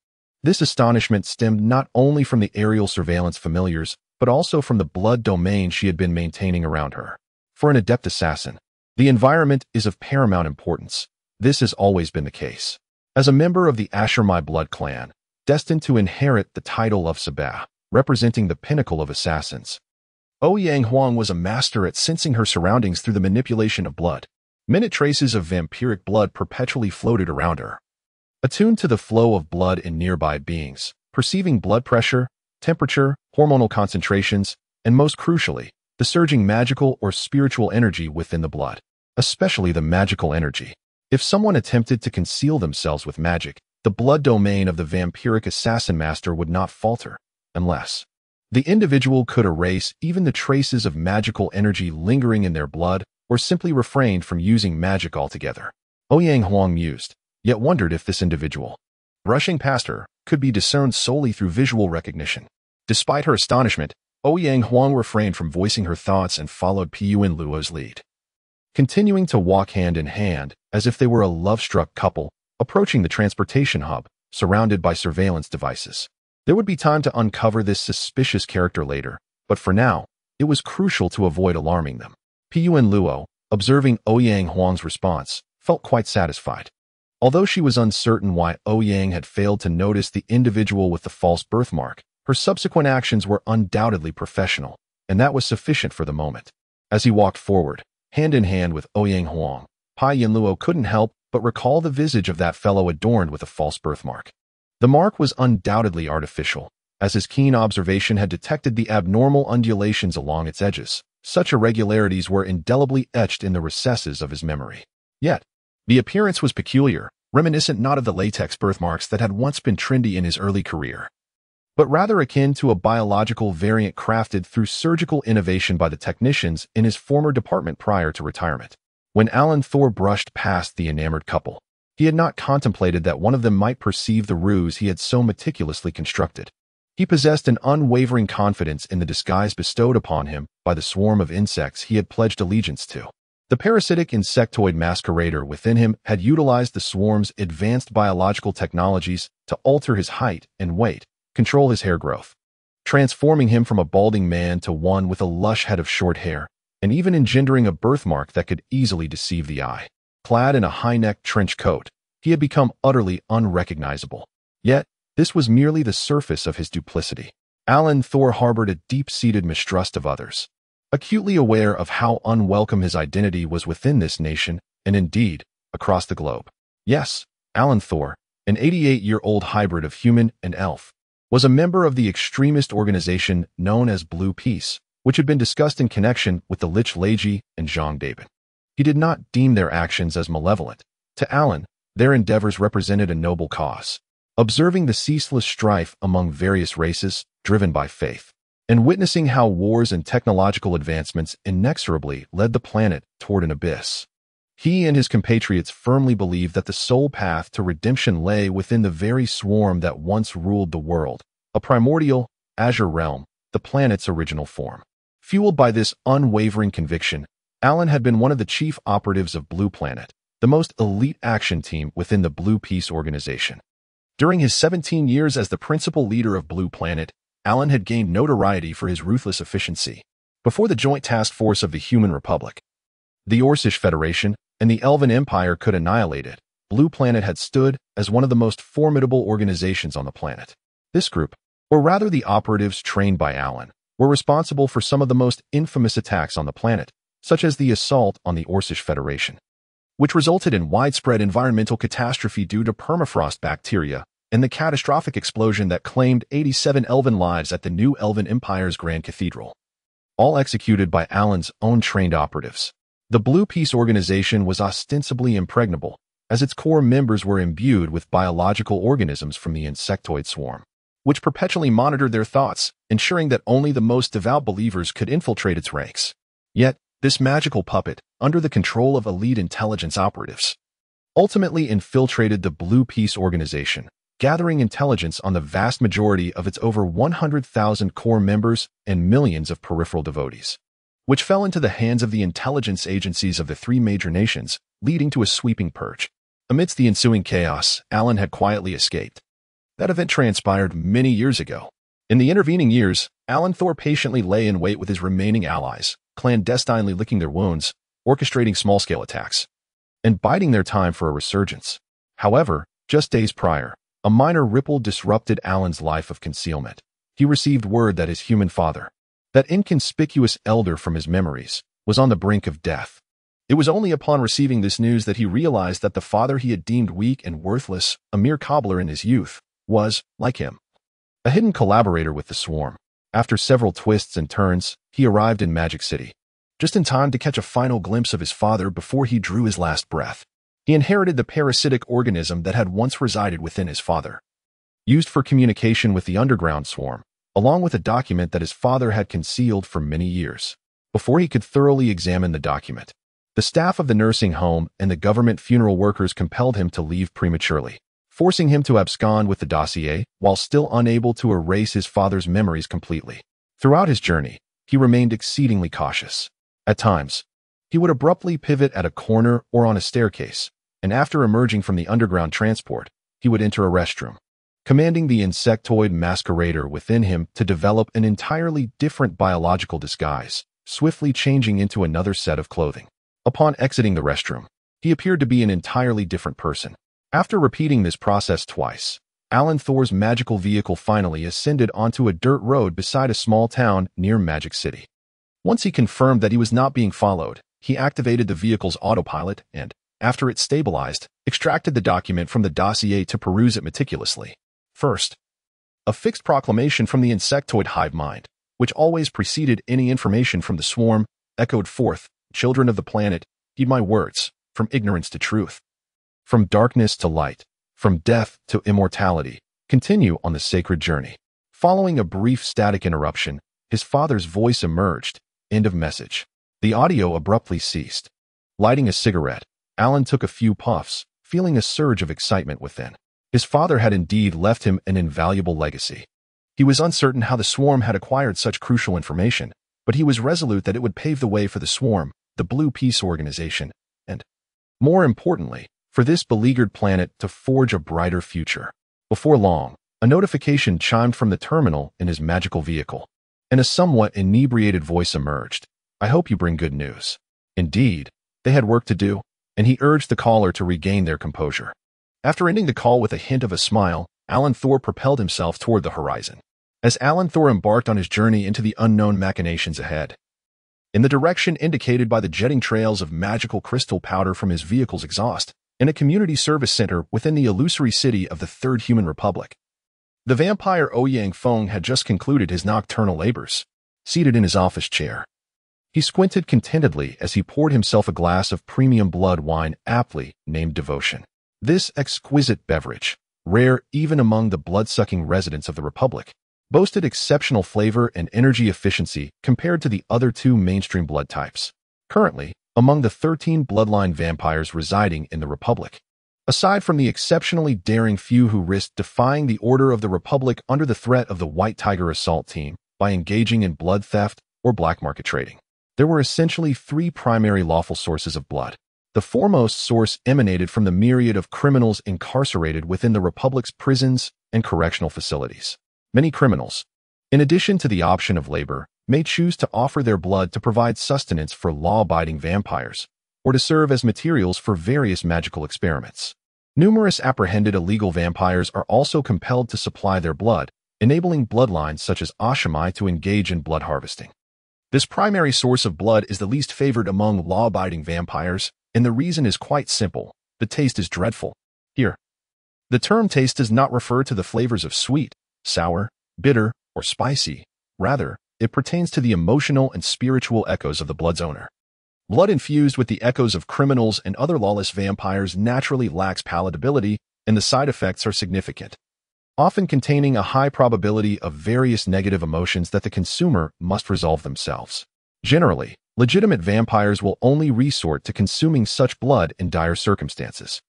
This astonishment stemmed not only from the aerial surveillance familiars, but also from the blood domain she had been maintaining around her. For an adept assassin, the environment is of paramount importance. This has always been the case. As a member of the Ashermai blood clan, destined to inherit the title of Sabah, representing the pinnacle of assassins, Ouyang Huang was a master at sensing her surroundings through the manipulation of blood. Minute traces of vampiric blood perpetually floated around her. Attuned to the flow of blood in nearby beings, perceiving blood pressure, temperature, hormonal concentrations, and most crucially, the surging magical or spiritual energy within the blood, especially the magical energy. If someone attempted to conceal themselves with magic, the blood domain of the vampiric assassin master would not falter, unless the individual could erase even the traces of magical energy lingering in their blood or simply refrained from using magic altogether. Ouyang Huang mused, yet wondered if this individual, brushing past her, could be discerned solely through visual recognition. Despite her astonishment, Ouyang Huang refrained from voicing her thoughts and followed Pun Luo's lead. Continuing to walk hand in hand, as if they were a love-struck couple, approaching the transportation hub, surrounded by surveillance devices. There would be time to uncover this suspicious character later, but for now, it was crucial to avoid alarming them. Pun Luo, observing Ouyang Huang's response, felt quite satisfied. Although she was uncertain why Ouyang had failed to notice the individual with the false birthmark, her subsequent actions were undoubtedly professional, and that was sufficient for the moment. As he walked forward, hand in hand with Ouyang Huang, Pun Luo couldn't help but recall the visage of that fellow adorned with a false birthmark. The mark was undoubtedly artificial, as his keen observation had detected the abnormal undulations along its edges. Such irregularities were indelibly etched in the recesses of his memory. Yet, the appearance was peculiar, reminiscent not of the latex birthmarks that had once been trendy in his early career, but rather akin to a biological variant crafted through surgical innovation by the technicians in his former department prior to retirement. When Alan Thor brushed past the enamored couple, he had not contemplated that one of them might perceive the ruse he had so meticulously constructed. He possessed an unwavering confidence in the disguise bestowed upon him by the swarm of insects he had pledged allegiance to. The parasitic insectoid masquerader within him had utilized the swarm's advanced biological technologies to alter his height and weight, control his hair growth, transforming him from a balding man to one with a lush head of short hair, and even engendering a birthmark that could easily deceive the eye. Clad in a high-necked trench coat, he had become utterly unrecognizable. Yet, this was merely the surface of his duplicity. Alan Thor harbored a deep-seated mistrust of others, acutely aware of how unwelcome his identity was within this nation, and indeed, across the globe. Yes, Alan Thor, an 88-year-old hybrid of human and elf, was a member of the extremist organization known as Blue Peace, which had been discussed in connection with the Glitchy and Jean David. He did not deem their actions as malevolent. To Alan, their endeavors represented a noble cause. Observing the ceaseless strife among various races, driven by faith, and witnessing how wars and technological advancements inexorably led the planet toward an abyss. He and his compatriots firmly believed that the sole path to redemption lay within the very swarm that once ruled the world, a primordial, azure realm, the planet's original form. Fueled by this unwavering conviction, Alan had been one of the chief operatives of Blue Planet, the most elite action team within the Blue Peace organization. During his 17 years as the principal leader of Blue Planet, Alan had gained notoriety for his ruthless efficiency. Before the joint task force of the Human Republic, the Orcish Federation, and the Elven Empire could annihilate it, Blue Planet had stood as one of the most formidable organizations on the planet. This group, or rather the operatives trained by Alan, were responsible for some of the most infamous attacks on the planet, such as the assault on the Orcish Federation, which resulted in widespread environmental catastrophe due to permafrost bacteria, and the catastrophic explosion that claimed 87 elven lives at the new Elven Empire's Grand Cathedral. All executed by Alan's own trained operatives. The Blue Peace organization was ostensibly impregnable, as its core members were imbued with biological organisms from the insectoid swarm, which perpetually monitored their thoughts, ensuring that only the most devout believers could infiltrate its ranks. Yet, this magical puppet, under the control of elite intelligence operatives, ultimately infiltrated the Blue Peace organization, gathering intelligence on the vast majority of its over 100,000 core members and millions of peripheral devotees, which fell into the hands of the intelligence agencies of the three major nations, leading to a sweeping purge. Amidst the ensuing chaos, Alan had quietly escaped. That event transpired many years ago. In the intervening years, Alan Thor patiently lay in wait with his remaining allies, clandestinely licking their wounds, orchestrating small-scale attacks, and biding their time for a resurgence. However, just days prior, a minor ripple disrupted Alan's life of concealment. He received word that his human father, that inconspicuous elder from his memories, was on the brink of death. It was only upon receiving this news that he realized that the father he had deemed weak and worthless, a mere cobbler in his youth, was, like him, a hidden collaborator with the swarm. After several twists and turns, he arrived in Magic City, just in time to catch a final glimpse of his father before he drew his last breath. He inherited the parasitic organism that had once resided within his father, used for communication with the underground swarm, along with a document that his father had concealed for many years. Before he could thoroughly examine the document, the staff of the nursing home and the government funeral workers compelled him to leave prematurely, forcing him to abscond with the dossier while still unable to erase his father's memories completely. Throughout his journey, he remained exceedingly cautious. At times, he would abruptly pivot at a corner or on a staircase, and after emerging from the underground transport, he would enter a restroom, commanding the insectoid masquerader within him to develop an entirely different biological disguise, swiftly changing into another set of clothing. Upon exiting the restroom, he appeared to be an entirely different person. After repeating this process twice, Alan Thor's magical vehicle finally ascended onto a dirt road beside a small town near Magic City. Once he confirmed that he was not being followed, he activated the vehicle's autopilot and, after it stabilized, extracted the document from the dossier to peruse it meticulously. First, a fixed proclamation from the insectoid hive mind, which always preceded any information from the swarm, echoed forth, "Children of the planet, heed my words, from ignorance to truth, from darkness to light, from death to immortality, continue on the sacred journey." Following a brief static interruption, his father's voice emerged. End of message. The audio abruptly ceased. Lighting a cigarette, Alan took a few puffs, feeling a surge of excitement within. His father had indeed left him an invaluable legacy. He was uncertain how the swarm had acquired such crucial information, but he was resolute that it would pave the way for the swarm, the Blue Peace organization, and, more importantly, for this beleaguered planet to forge a brighter future. Before long, a notification chimed from the terminal in his magical vehicle, and a somewhat inebriated voice emerged. "I hope you bring good news." Indeed, they had work to do, and he urged the caller to regain their composure. After ending the call with a hint of a smile, Alan Thor propelled himself toward the horizon. As Alan Thor embarked on his journey into the unknown machinations ahead, in the direction indicated by the jetting trails of magical crystal powder from his vehicle's exhaust, in a community service center within the illusory city of the Third Human Republic, The vampire Ouyang Feng had just concluded his nocturnal labors, seated in his office chair. He squinted contentedly as he poured himself a glass of premium blood wine aptly named Devotion. This exquisite beverage, rare even among the blood-sucking residents of the Republic, boasted exceptional flavor and energy efficiency compared to the other two mainstream blood types. Currently, among the 13 bloodline vampires residing in the Republic, aside from the exceptionally daring few who risked defying the order of the Republic under the threat of the White Tiger assault team by engaging in blood theft or black market trading, there were essentially three primary lawful sources of blood. The foremost source emanated from the myriad of criminals incarcerated within the Republic's prisons and correctional facilities. Many criminals, in addition to the option of labor, may choose to offer their blood to provide sustenance for law-abiding vampires, or to serve as materials for various magical experiments. Numerous apprehended illegal vampires are also compelled to supply their blood, enabling bloodlines such as Ashamai to engage in blood harvesting. This primary source of blood is the least favored among law-abiding vampires, and the reason is quite simple: the taste is dreadful. Here, the term taste does not refer to the flavors of sweet, sour, bitter, or spicy. Rather, it pertains to the emotional and spiritual echoes of the blood's owner. Blood infused with the echoes of criminals and other lawless vampires naturally lacks palatability, and the side effects are significant, often containing a high probability of various negative emotions that the consumer must resolve themselves. Generally, legitimate vampires will only resort to consuming such blood in dire circumstances.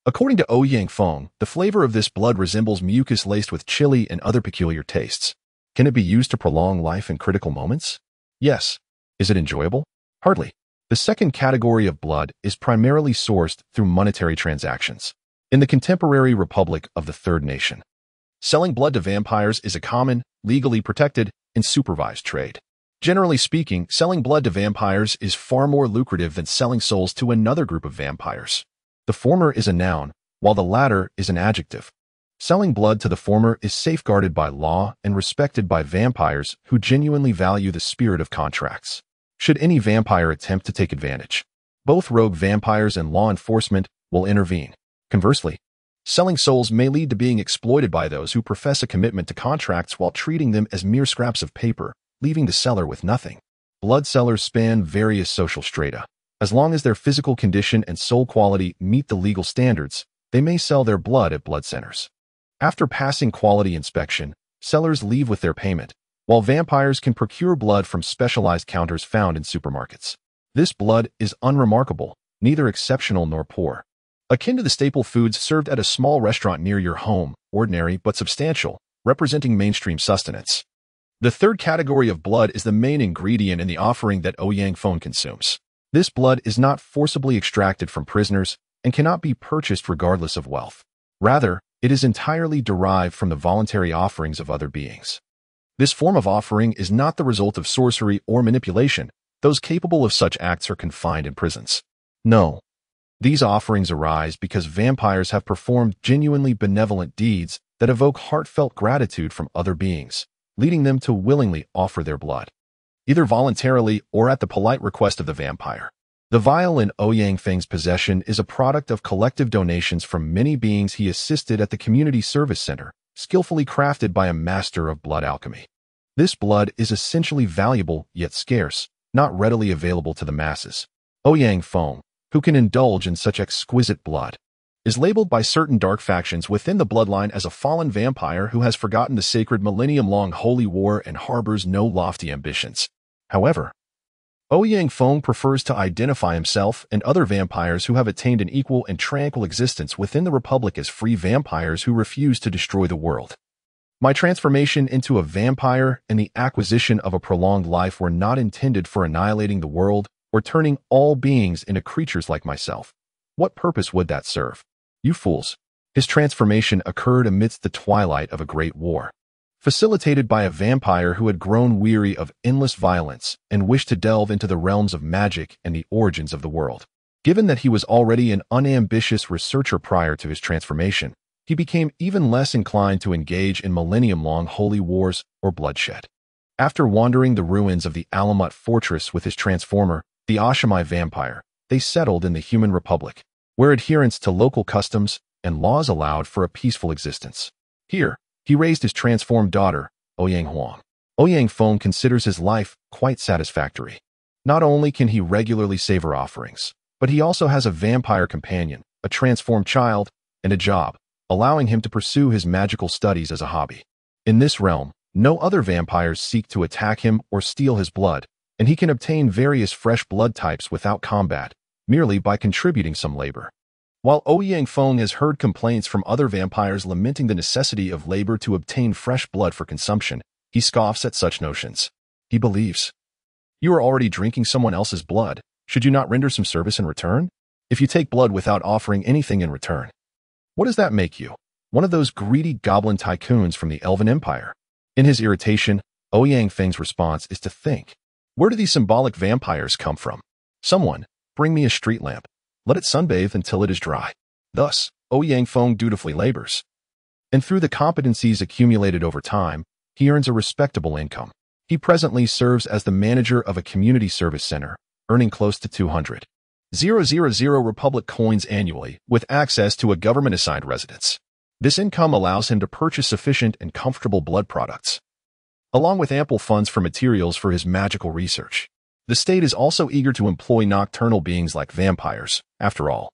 According to Ouyang Feng, the flavor of this blood resembles mucus laced with chili and other peculiar tastes. Can it be used to prolong life in critical moments? Yes. Is it enjoyable? Hardly. The second category of blood is primarily sourced through monetary transactions. In the contemporary Republic of the Third Nation, selling blood to vampires is a common, legally protected, and supervised trade. Generally speaking, selling blood to vampires is far more lucrative than selling souls to another group of vampires. The former is a noun, while the latter is an adjective. Selling blood to the former is safeguarded by law and respected by vampires who genuinely value the spirit of contracts. Should any vampire attempt to take advantage, both rogue vampires and law enforcement will intervene. Conversely, selling souls may lead to being exploited by those who profess a commitment to contracts while treating them as mere scraps of paper, leaving the seller with nothing. Blood sellers span various social strata. As long as their physical condition and soul quality meet the legal standards, they may sell their blood at blood centers. After passing quality inspection, sellers leave with their payment, while vampires can procure blood from specialized counters found in supermarkets. This blood is unremarkable, neither exceptional nor poor. Akin to the staple foods served at a small restaurant near your home, ordinary but substantial, representing mainstream sustenance. The third category of blood is the main ingredient in the offering that Ouyang Feng consumes. This blood is not forcibly extracted from prisoners and cannot be purchased regardless of wealth. Rather, it is entirely derived from the voluntary offerings of other beings. This form of offering is not the result of sorcery or manipulation. Those capable of such acts are confined in prisons. No. These offerings arise because vampires have performed genuinely benevolent deeds that evoke heartfelt gratitude from other beings, leading them to willingly offer their blood, either voluntarily or at the polite request of the vampire. The vial in Ouyang Feng's possession is a product of collective donations from many beings he assisted at the Community Service Center, skillfully crafted by a master of blood alchemy. This blood is essentially valuable yet scarce, not readily available to the masses. Ouyang Feng, who can indulge in such exquisite blood, is labeled by certain dark factions within the bloodline as a fallen vampire who has forgotten the sacred millennium-long holy war and harbors no lofty ambitions. However, Ouyang Feng prefers to identify himself and other vampires who have attained an equal and tranquil existence within the Republic as free vampires who refuse to destroy the world. My transformation into a vampire and the acquisition of a prolonged life were not intended for annihilating the world or turning all beings into creatures like myself. What purpose would that serve? You fools. His transformation occurred amidst the twilight of a great war, facilitated by a vampire who had grown weary of endless violence and wished to delve into the realms of magic and the origins of the world. Given that he was already an unambitious researcher prior to his transformation, he became even less inclined to engage in millennium-long holy wars or bloodshed. After wandering the ruins of the Alamut fortress with his transformer, the Ashamai vampire, they settled in the human republic, where adherence to local customs and laws allowed for a peaceful existence. Here, He raised his transformed daughter, Ouyang Huang. Ouyang Feng considers his life quite satisfactory. Not only can he regularly save her offerings, but he also has a vampire companion, a transformed child, and a job, allowing him to pursue his magical studies as a hobby. In this realm, no other vampires seek to attack him or steal his blood, and he can obtain various fresh blood types without combat, merely by contributing some labor. While Ouyang Feng has heard complaints from other vampires lamenting the necessity of labor to obtain fresh blood for consumption, he scoffs at such notions. He believes, "You are already drinking someone else's blood. Should you not render some service in return? If you take blood without offering anything in return, what does that make you? One of those greedy goblin tycoons from the Elven Empire." In his irritation, Ouyang Feng's response is to think, where do these symbolic vampires come from? Someone, bring me a street lamp. Let it sunbathe until it is dry. Thus, Ouyang Feng dutifully labors. And through the competencies accumulated over time, he earns a respectable income. He presently serves as the manager of a community service center, earning close to 200,000 Republic coins annually, with access to a government-assigned residence. This income allows him to purchase sufficient and comfortable blood products, along with ample funds for materials for his magical research. The state is also eager to employ nocturnal beings like vampires, after all.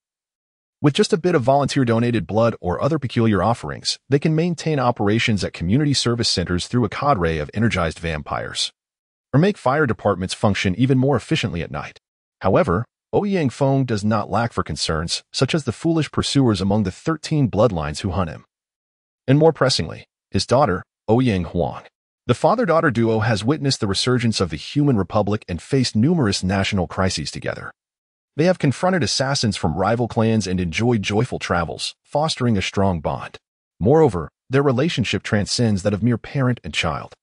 With just a bit of volunteer-donated blood or other peculiar offerings, they can maintain operations at community service centers through a cadre of energized vampires, or make fire departments function even more efficiently at night. However, Ouyang Feng does not lack for concerns, such as the foolish pursuers among the 13 bloodlines who hunt him. And more pressingly, his daughter, Ouyang Huang. The father-daughter duo has witnessed the resurgence of the human republic and faced numerous national crises together. They have confronted assassins from rival clans and enjoyed joyful travels, fostering a strong bond. Moreover, their relationship transcends that of mere parent and child.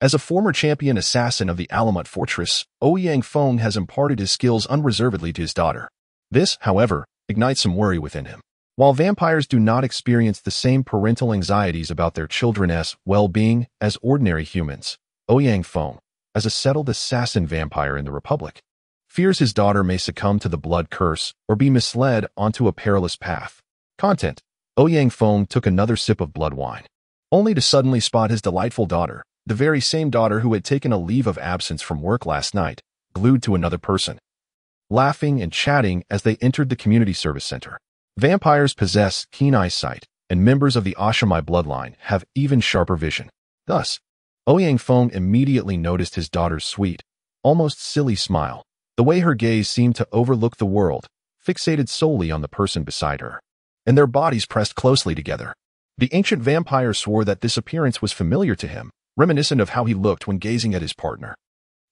As a former champion assassin of the Alamut Fortress, Ouyang Feng has imparted his skills unreservedly to his daughter. This, however, ignites some worry within him. While vampires do not experience the same parental anxieties about their children's well-being as ordinary humans, Ouyang Feng, as a settled assassin vampire in the Republic, fears his daughter may succumb to the blood curse or be misled onto a perilous path. Content: Ouyang Feng took another sip of blood wine, only to suddenly spot his delightful daughter, the very same daughter who had taken a leave of absence from work last night, glued to another person, laughing and chatting as they entered the community service center. Vampires possess keen eyesight, and members of the Ashamai bloodline have even sharper vision. Thus, Ouyang Feng immediately noticed his daughter's sweet, almost silly smile, the way her gaze seemed to overlook the world, fixated solely on the person beside her, and their bodies pressed closely together. The ancient vampire swore that this appearance was familiar to him, reminiscent of how he looked when gazing at his partner.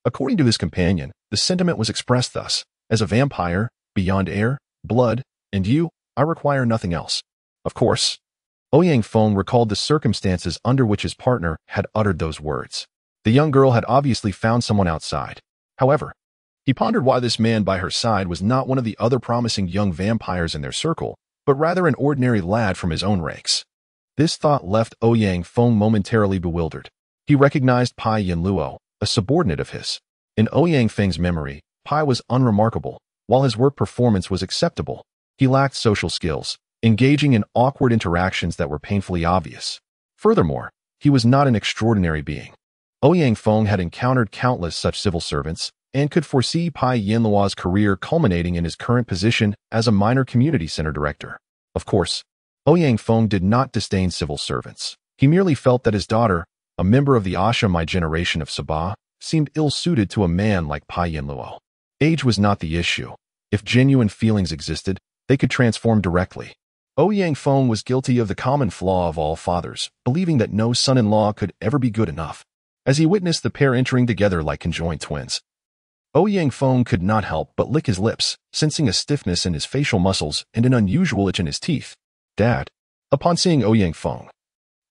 According to his companion, the sentiment was expressed thus: as a vampire, beyond air, blood, and you, I require nothing else. Of course, Ouyang Feng recalled the circumstances under which his partner had uttered those words. The young girl had obviously found someone outside. However, he pondered why this man by her side was not one of the other promising young vampires in their circle, but rather an ordinary lad from his own ranks. This thought left Ouyang Feng momentarily bewildered. He recognized Pai Yinluo, a subordinate of his. In Ouyang Feng's memory, Pai was unremarkable, while his work performance was acceptable. He lacked social skills, engaging in awkward interactions that were painfully obvious. Furthermore, he was not an extraordinary being. Ouyang Feng had encountered countless such civil servants, and could foresee Pai Yinluo's career culminating in his current position as a minor community center director. Of course, Ouyang Feng did not disdain civil servants. He merely felt that his daughter, a member of the Ashamai generation of Sabah, seemed ill-suited to a man like Pai Yinluo. Age was not the issue. If genuine feelings existed, they could transform directly. Ouyang Feng was guilty of the common flaw of all fathers, believing that no son-in-law could ever be good enough. As he witnessed the pair entering together like conjoined twins, Ouyang Feng could not help but lick his lips, sensing a stiffness in his facial muscles and an unusual itch in his teeth. Dad. Upon seeing Ouyang Feng,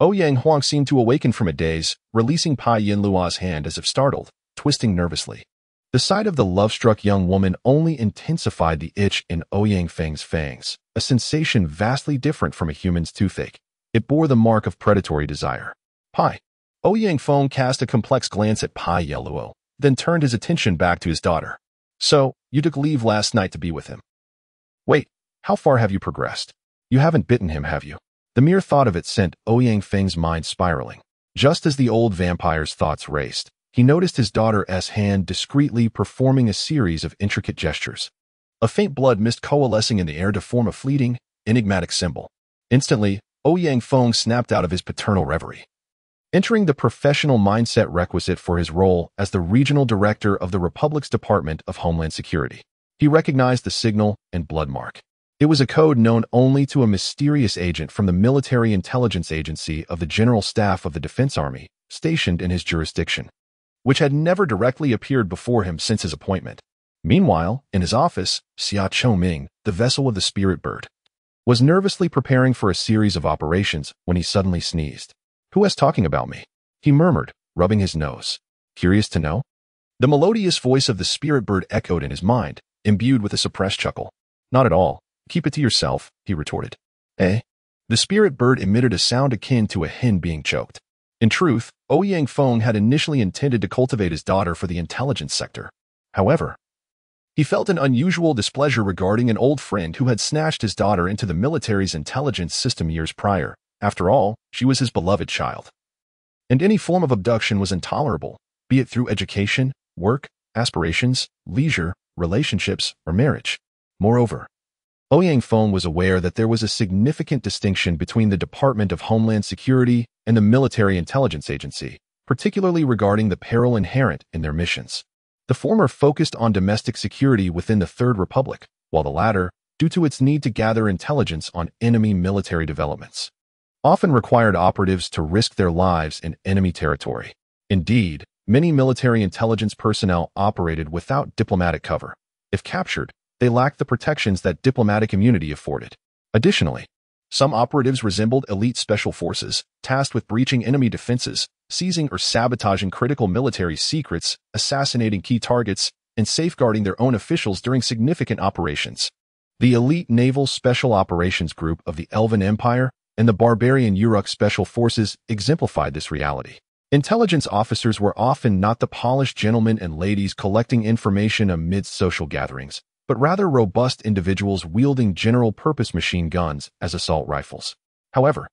Ouyang Huang seemed to awaken from a daze, releasing Pai Yinluo's hand as if startled, twisting nervously. The sight of the love-struck young woman only intensified the itch in Ouyang Feng's fangs, a sensation vastly different from a human's toothache. It bore the mark of predatory desire. Pai. Ouyang Feng cast a complex glance at Pai Yinluo, then turned his attention back to his daughter. So, you took leave last night to be with him. Wait, how far have you progressed? You haven't bitten him, have you? The mere thought of it sent Ouyang Feng's mind spiraling. Just as the old vampire's thoughts raced, he noticed his daughter's hand discreetly performing a series of intricate gestures. A faint blood mist coalescing in the air to form a fleeting, enigmatic symbol. Instantly, Ouyang Feng snapped out of his paternal reverie. Entering the professional mindset requisite for his role as the regional director of the Republic's Department of Homeland Security, he recognized the signal and blood mark. It was a code known only to a mysterious agent from the military intelligence agency of the General Staff of the Defense Army, stationed in his jurisdiction, which had never directly appeared before him since his appointment. Meanwhile, in his office, Xia Choming, the vessel of the Spirit Bird, was nervously preparing for a series of operations when he suddenly sneezed. "Who is talking about me?" he murmured, rubbing his nose. "Curious to know?" The melodious voice of the Spirit Bird echoed in his mind, imbued with a suppressed chuckle. "Not at all. Keep it to yourself," he retorted. "Eh?" The Spirit Bird emitted a sound akin to a hen being choked. In truth, Ouyang Feng had initially intended to cultivate his daughter for the intelligence sector. However, he felt an unusual displeasure regarding an old friend who had snatched his daughter into the military's intelligence system years prior. After all, she was his beloved child. And any form of abduction was intolerable, be it through education, work, aspirations, leisure, relationships, or marriage. Moreover, Ouyang Feng was aware that there was a significant distinction between the Department of Homeland Security and the Military Intelligence Agency, particularly regarding the peril inherent in their missions. The former focused on domestic security within the Third Republic, while the latter, due to its need to gather intelligence on enemy military developments, often required operatives to risk their lives in enemy territory. Indeed, many military intelligence personnel operated without diplomatic cover. If captured, they lacked the protections that diplomatic immunity afforded. Additionally, some operatives resembled elite special forces, tasked with breaching enemy defenses, seizing or sabotaging critical military secrets, assassinating key targets, and safeguarding their own officials during significant operations. The elite Naval Special Operations Group of the Elven Empire and the barbarian Uruk Special Forces exemplified this reality. Intelligence officers were often not the polished gentlemen and ladies collecting information amidst social gatherings, but rather robust individuals wielding general-purpose machine guns as assault rifles. However,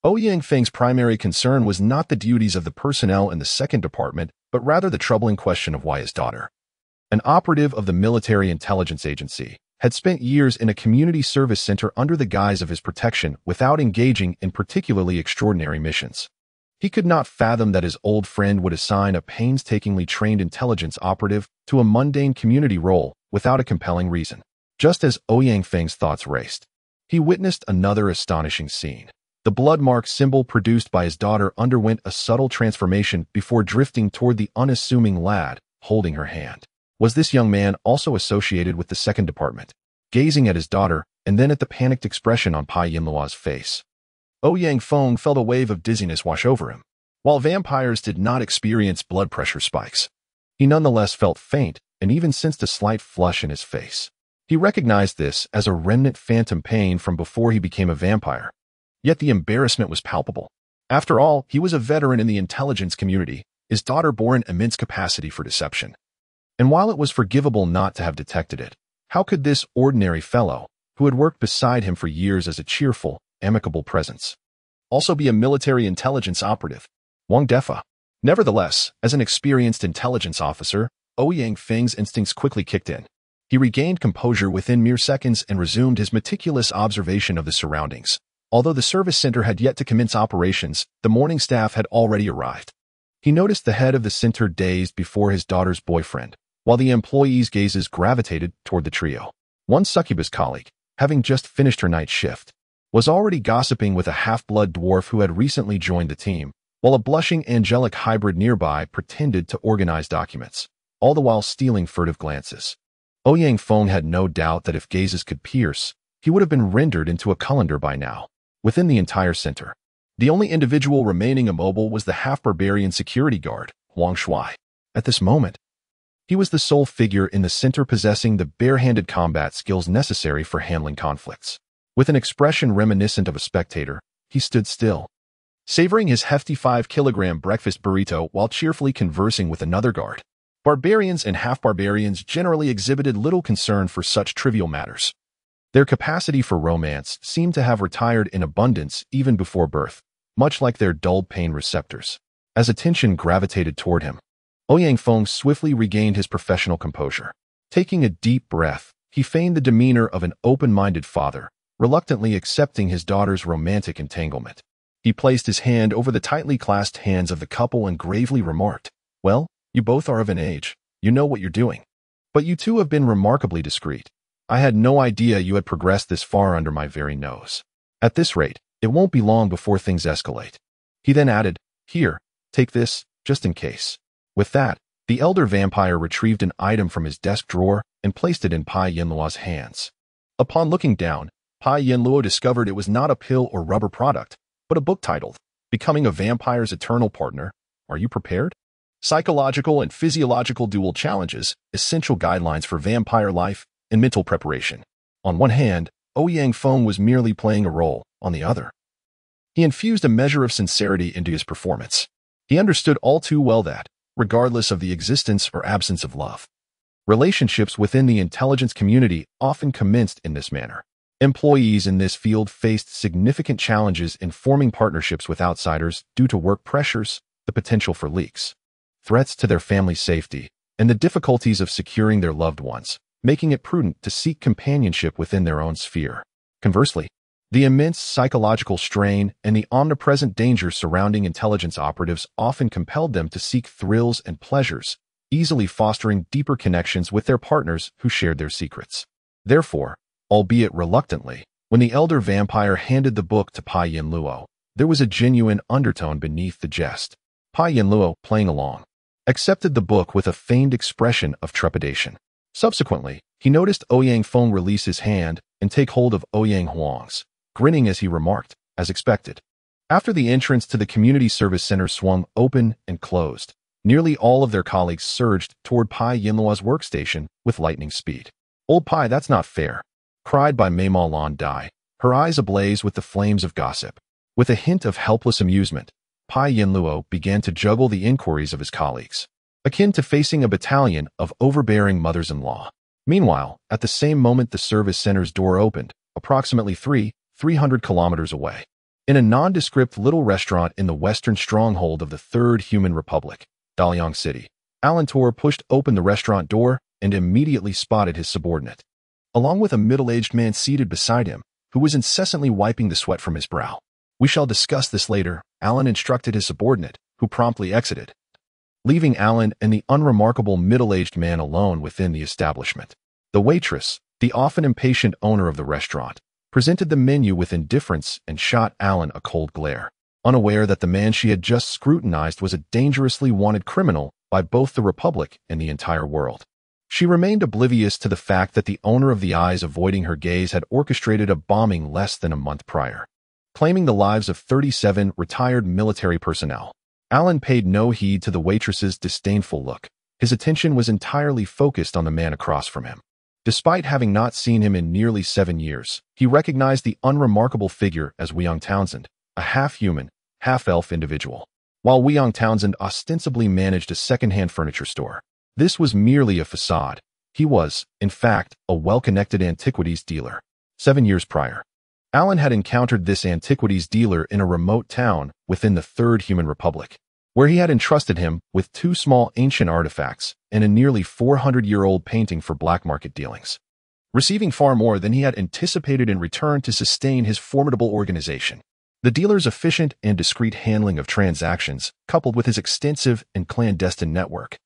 Ouyang Feng's primary concern was not the duties of the personnel in the second department, but rather the troubling question of why his daughter, an operative of the Military Intelligence Agency, had spent years in a community service center under the guise of his protection without engaging in particularly extraordinary missions. He could not fathom that his old friend would assign a painstakingly trained intelligence operative to a mundane community role without a compelling reason. Just as Ouyang Feng's thoughts raced, he witnessed another astonishing scene. The blood mark symbol produced by his daughter underwent a subtle transformation before drifting toward the unassuming lad holding her hand. Was this young man also associated with the second department? Gazing at his daughter and then at the panicked expression on Pai Yinlua's face, Ouyang Feng felt a wave of dizziness wash over him. While vampires did not experience blood pressure spikes, he nonetheless felt faint and even sensed a slight flush in his face. He recognized this as a remnant phantom pain from before he became a vampire. Yet the embarrassment was palpable. After all, he was a veteran in the intelligence community. His daughter bore an immense capacity for deception. And while it was forgivable not to have detected it, how could this ordinary fellow, who had worked beside him for years as a cheerful, amicable presence, also be a military intelligence operative? Wang Defa. Nevertheless, as an experienced intelligence officer, Ouyang Feng's instincts quickly kicked in. He regained composure within mere seconds and resumed his meticulous observation of the surroundings. Although the service center had yet to commence operations, the morning staff had already arrived. He noticed the head of the center dazed before his daughter's boyfriend, while the employees' gazes gravitated toward the trio. One succubus colleague, having just finished her night shift, was already gossiping with a half-blood dwarf who had recently joined the team, while a blushing angelic hybrid nearby pretended to organize documents, all the while stealing furtive glances. Ouyang Feng had no doubt that if gazes could pierce, he would have been rendered into a colander by now. Within the entire center, the only individual remaining immobile was the half-barbarian security guard, Huang Shuai. At this moment, he was the sole figure in the center possessing the bare-handed combat skills necessary for handling conflicts. With an expression reminiscent of a spectator, he stood still, savoring his hefty 5-kilogram breakfast burrito while cheerfully conversing with another guard. Barbarians and half-barbarians generally exhibited little concern for such trivial matters. Their capacity for romance seemed to have retired in abundance even before birth, much like their dulled pain receptors. As attention gravitated toward him, Ouyang Feng swiftly regained his professional composure. Taking a deep breath, he feigned the demeanor of an open-minded father, reluctantly accepting his daughter's romantic entanglement. He placed his hand over the tightly clasped hands of the couple and gravely remarked, "Well, you both are of an age. You know what you're doing. But you two have been remarkably discreet. I had no idea you had progressed this far under my very nose. At this rate, it won't be long before things escalate." He then added, "Here, take this, just in case." With that, the elder vampire retrieved an item from his desk drawer and placed it in Pai Yinluo's hands. Upon looking down, Pai Yinluo discovered it was not a pill or rubber product, but a book titled, Becoming a Vampire's Eternal Partner. Are you prepared? Psychological and Physiological Dual Challenges, Essential Guidelines for Vampire Life and Mental Preparation. On one hand, Ouyang Feng was merely playing a role. On the other, he infused a measure of sincerity into his performance. He understood all too well that, regardless of the existence or absence of love, relationships within the intelligence community often commenced in this manner. Employees in this field faced significant challenges in forming partnerships with outsiders due to work pressures, the potential for leaks, threats to their family's safety, and the difficulties of securing their loved ones, making it prudent to seek companionship within their own sphere. Conversely, the immense psychological strain and the omnipresent dangers surrounding intelligence operatives often compelled them to seek thrills and pleasures, easily fostering deeper connections with their partners who shared their secrets. Therefore, albeit reluctantly, when the elder vampire handed the book to Pai Yinluo, there was a genuine undertone beneath the jest. Pai Yinluo, playing along, accepted the book with a feigned expression of trepidation. Subsequently, he noticed Ouyang Feng release his hand and take hold of Ouyang Huang's, grinning as he remarked, as expected. After the entrance to the community service center swung open and closed, nearly all of their colleagues surged toward Pai Yinluo's workstation with lightning speed. "Old Pai, that's not fair," cried by Mei Lan Dai, her eyes ablaze with the flames of gossip. With a hint of helpless amusement, Pai Yinluo began to juggle the inquiries of his colleagues, akin to facing a battalion of overbearing mothers-in-law. Meanwhile, at the same moment the service center's door opened, approximately 300 kilometers away. In a nondescript little restaurant in the western stronghold of the Third Human Republic, Daliang City, Alantor pushed open the restaurant door and immediately spotted his subordinate, along with a middle-aged man seated beside him, who was incessantly wiping the sweat from his brow. "We shall discuss this later," Alan instructed his subordinate, who promptly exited, leaving Alan and the unremarkable middle-aged man alone within the establishment. The waitress, the often impatient owner of the restaurant, presented the menu with indifference and shot Alan a cold glare, unaware that the man she had just scrutinized was a dangerously wanted criminal by both the Republic and the entire world. She remained oblivious to the fact that the owner of the eyes avoiding her gaze had orchestrated a bombing less than a month prior, claiming the lives of 37 retired military personnel. Alan paid no heed to the waitress's disdainful look. His attention was entirely focused on the man across from him. Despite having not seen him in nearly 7 years, he recognized the unremarkable figure as Weong Townsend, a half-human, half-elf individual. While Weong Townsend ostensibly managed a second-hand furniture store, this was merely a facade. He was, in fact, a well-connected antiquities dealer. 7 years prior, Alan had encountered this antiquities dealer in a remote town within the Third Human Republic, where he had entrusted him with 2 small ancient artifacts and a nearly 400-year-old painting for black market dealings, receiving far more than he had anticipated in return to sustain his formidable organization. The dealer's efficient and discreet handling of transactions, coupled with his extensive and clandestine network,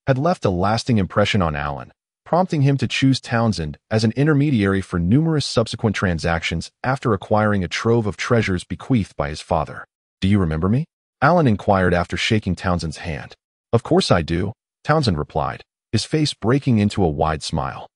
had left a lasting impression on Alan, prompting him to choose Townsend as an intermediary for numerous subsequent transactions after acquiring a trove of treasures bequeathed by his father. "Do you remember me?" Alan inquired after shaking Townsend's hand. "Of course I do," Townsend replied, his face breaking into a wide smile.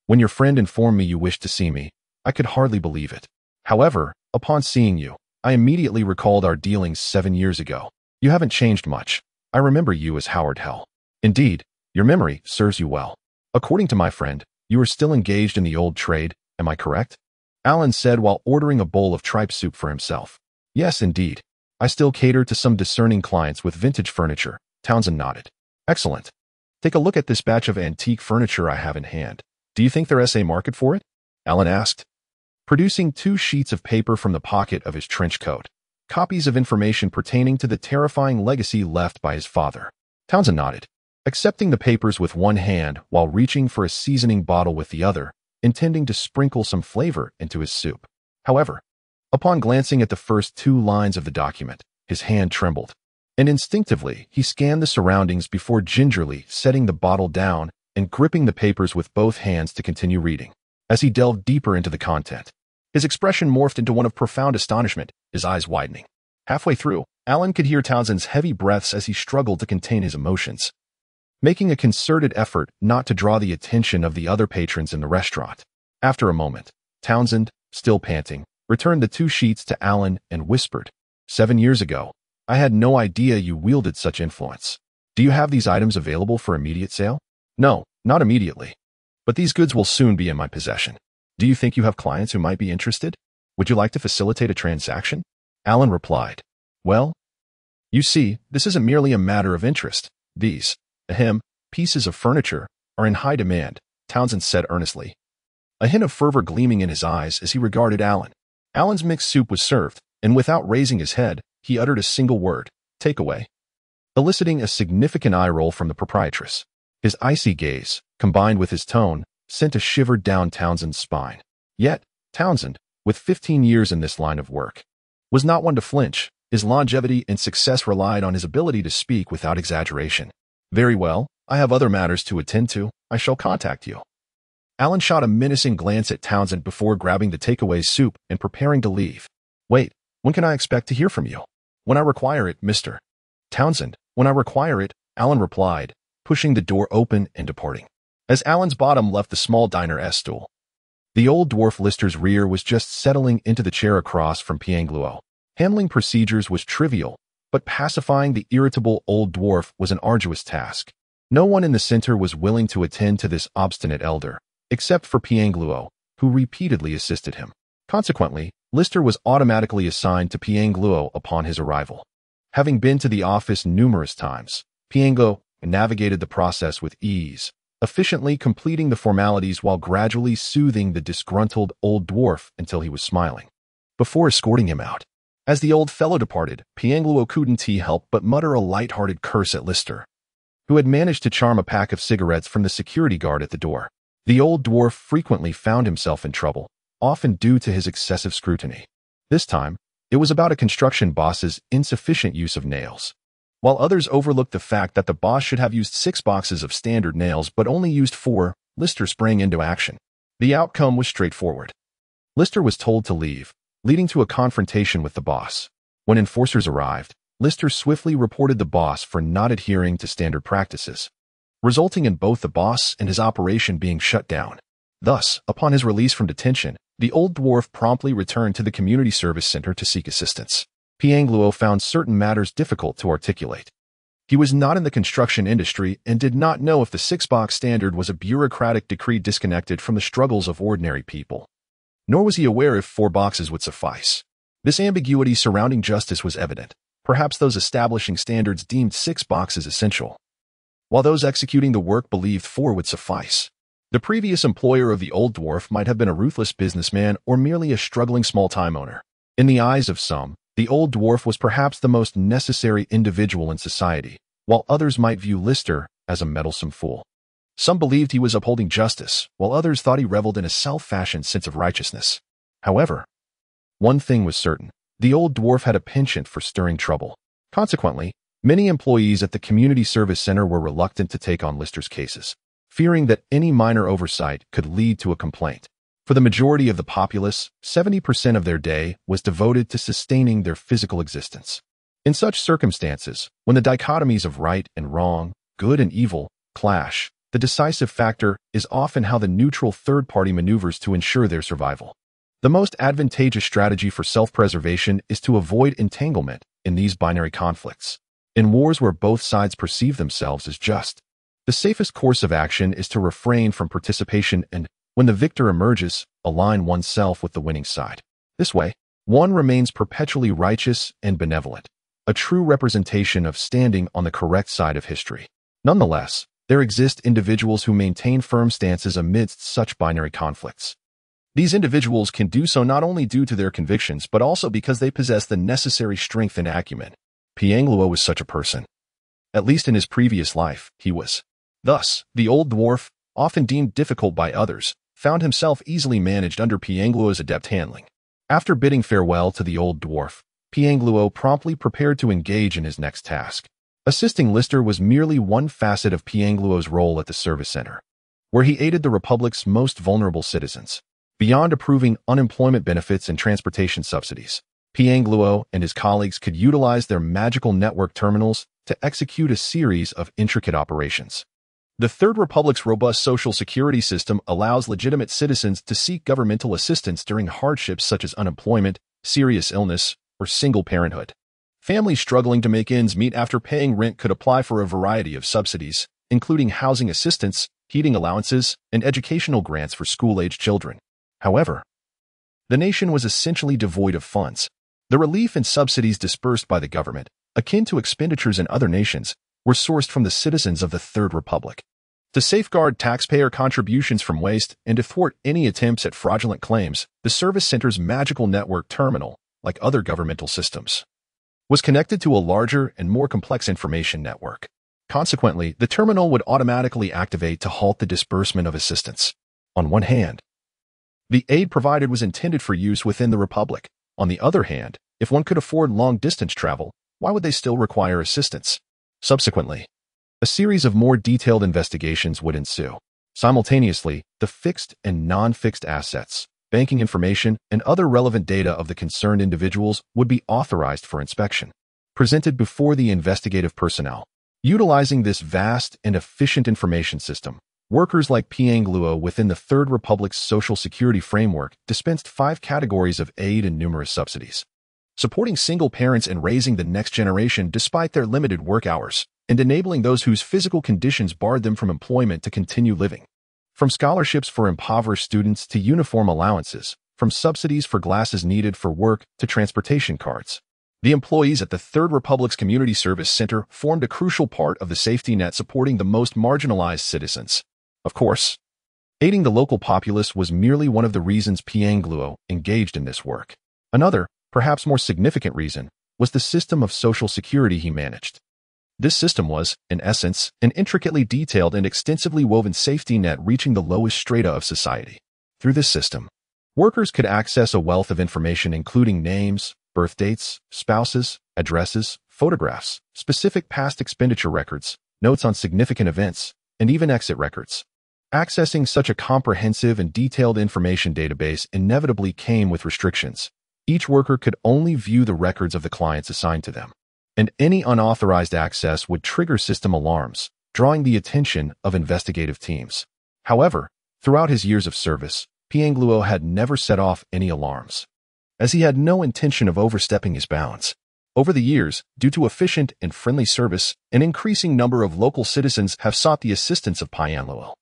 "When your friend informed me you wished to see me, I could hardly believe it. However, upon seeing you, I immediately recalled our dealings 7 years ago. You haven't changed much. I remember you as Howard Hell. Indeed, your memory serves you well. According to my friend, you are still engaged in the old trade, am I correct?" Alan said while ordering a bowl of tripe soup for himself. "Yes, indeed. I still cater to some discerning clients with vintage furniture," Townsend nodded. "Excellent. Take a look at this batch of antique furniture I have in hand. Do you think there is a market for it?" Alan asked, producing 2 sheets of paper from the pocket of his trench coat, copies of information pertaining to the terrifying legacy left by his father. Townsend nodded, accepting the papers with one hand while reaching for a seasoning bottle with the other, intending to sprinkle some flavor into his soup. However, upon glancing at the first 2 lines of the document, his hand trembled, and instinctively he scanned the surroundings before gingerly setting the bottle down and gripping the papers with both hands to continue reading. As he delved deeper into the content, his expression morphed into one of profound astonishment, his eyes widening. Halfway through, Alan could hear Townsend's heavy breaths as he struggled to contain his emotions, making a concerted effort not to draw the attention of the other patrons in the restaurant. After a moment, Townsend, still panting, returned the 2 sheets to Alan and whispered, 7 years ago, I had no idea you wielded such influence. Do you have these items available for immediate sale? No, not immediately. But these goods will soon be in my possession. Do you think you have clients who might be interested? Would you like to facilitate a transaction? Alan replied, well, you see, this isn't merely a matter of interest. These, pieces of furniture, are in high demand, Townsend said earnestly, a hint of fervor gleaming in his eyes as he regarded Alan. Alan's mixed soup was served, and without raising his head, he uttered a single word, takeaway, eliciting a significant eye roll from the proprietress. His icy gaze, combined with his tone, sent a shiver down Townsend's spine. Yet, Townsend, with 15 years in this line of work, was not one to flinch. His longevity and success relied on his ability to speak without exaggeration. Very well, I have other matters to attend to. I shall contact you. Alan shot a menacing glance at Townsend before grabbing the takeaway soup and preparing to leave. Wait, when can I expect to hear from you? When I require it, Mr. Townsend, when I require it, Alan replied, pushing the door open and departing. As Alan's bottom left the small diner stool, the old dwarf Lister's rear was just settling into the chair across from Piangluo. Handling procedures was trivial, but pacifying the irritable old dwarf was an arduous task. No one in the center was willing to attend to this obstinate elder, except for Piangluo, who repeatedly assisted him. Consequently, Lister was automatically assigned to Piangluo upon his arrival. Having been to the office numerous times, Piangluo navigated the process with ease, efficiently completing the formalities while gradually soothing the disgruntled old dwarf until he was smiling. Before escorting him out, as the old fellow departed, Piangluo couldn't help but mutter a light-hearted curse at Lister, who had managed to charm a pack of cigarettes from the security guard at the door. The old dwarf frequently found himself in trouble, often due to his excessive scrutiny. This time, it was about a construction boss's insufficient use of nails. While others overlooked the fact that the boss should have used 6 boxes of standard nails but only used 4, Lister sprang into action. The outcome was straightforward. Lister was told to leave, leading to a confrontation with the boss. When enforcers arrived, Lister swiftly reported the boss for not adhering to standard practices, resulting in both the boss and his operation being shut down. Thus, upon his release from detention, the old dwarf promptly returned to the community service center to seek assistance. Piangluo found certain matters difficult to articulate. He was not in the construction industry and did not know if the 6-box standard was a bureaucratic decree disconnected from the struggles of ordinary people. Nor was he aware if 4 boxes would suffice. This ambiguity surrounding justice was evident. Perhaps those establishing standards deemed 6 boxes essential, while those executing the work believed 4 would suffice. The previous employer of the old dwarf might have been a ruthless businessman or merely a struggling small-time owner. In the eyes of some, the old dwarf was perhaps the most necessary individual in society, while others might view Lister as a meddlesome fool. Some believed he was upholding justice, while others thought he reveled in a self-fashioned sense of righteousness. However, one thing was certain. The old dwarf had a penchant for stirring trouble. Consequently, many employees at the community service center were reluctant to take on Lister's cases, fearing that any minor oversight could lead to a complaint. For the majority of the populace, 70% of their day was devoted to sustaining their physical existence. In such circumstances, when the dichotomies of right and wrong, good and evil, clash, the decisive factor is often how the neutral third party maneuvers to ensure their survival. The most advantageous strategy for self-preservation is to avoid entanglement in these binary conflicts. In wars where both sides perceive themselves as just, the safest course of action is to refrain from participation and, when the victor emerges, align oneself with the winning side. This way, one remains perpetually righteous and benevolent, a true representation of standing on the correct side of history. Nonetheless, there exist individuals who maintain firm stances amidst such binary conflicts. These individuals can do so not only due to their convictions, but also because they possess the necessary strength and acumen. Piangluo was such a person. At least in his previous life, he was. Thus, the old dwarf, often deemed difficult by others, found himself easily managed under Piangluo's adept handling. After bidding farewell to the old dwarf, Piangluo promptly prepared to engage in his next task. Assisting Lister was merely one facet of Piangluo's role at the service center, where he aided the Republic's most vulnerable citizens. Beyond approving unemployment benefits and transportation subsidies, Piangluo and his colleagues could utilize their magical network terminals to execute a series of intricate operations. The Third Republic's robust social security system allows legitimate citizens to seek governmental assistance during hardships such as unemployment, serious illness, or single parenthood. Families struggling to make ends meet after paying rent could apply for a variety of subsidies, including housing assistance, heating allowances, and educational grants for school-aged children. However, the nation was essentially devoid of funds. The relief and subsidies dispersed by the government, akin to expenditures in other nations, were sourced from the citizens of the Third Republic. To safeguard taxpayer contributions from waste and to thwart any attempts at fraudulent claims, the service center's magical network terminal, like other governmental systems, was connected to a larger and more complex information network. Consequently, the terminal would automatically activate to halt the disbursement of assistance. On one hand, the aid provided was intended for use within the Republic. On the other hand, if one could afford long-distance travel, why would they still require assistance? Subsequently, a series of more detailed investigations would ensue. Simultaneously, the fixed and non-fixed assets, banking information, and other relevant data of the concerned individuals would be authorized for inspection, presented before the investigative personnel. Utilizing this vast and efficient information system, workers like Piangluo within the Third Republic's social security framework dispensed 5 categories of aid and numerous subsidies, supporting single parents and raising the next generation despite their limited work hours, and enabling those whose physical conditions barred them from employment to continue living. From scholarships for impoverished students to uniform allowances, from subsidies for glasses needed for work to transportation cards, the employees at the Third Republic's Community Service Center formed a crucial part of the safety net supporting the most marginalized citizens. Of course, aiding the local populace was merely one of the reasons Piangluo engaged in this work. Another, perhaps more significant reason, was the system of social security he managed. This system was, in essence, an intricately detailed and extensively woven safety net reaching the lowest strata of society. Through this system, workers could access a wealth of information including names, birth dates, spouses, addresses, photographs, specific past expenditure records, notes on significant events, and even exit records. Accessing such a comprehensive and detailed information database inevitably came with restrictions. Each worker could only view the records of the clients assigned to them, and any unauthorized access would trigger system alarms, drawing the attention of investigative teams. However, throughout his years of service, Piangluo had never set off any alarms, as he had no intention of overstepping his bounds. Over the years, due to efficient and friendly service, an increasing number of local citizens have sought the assistance of Piangluo.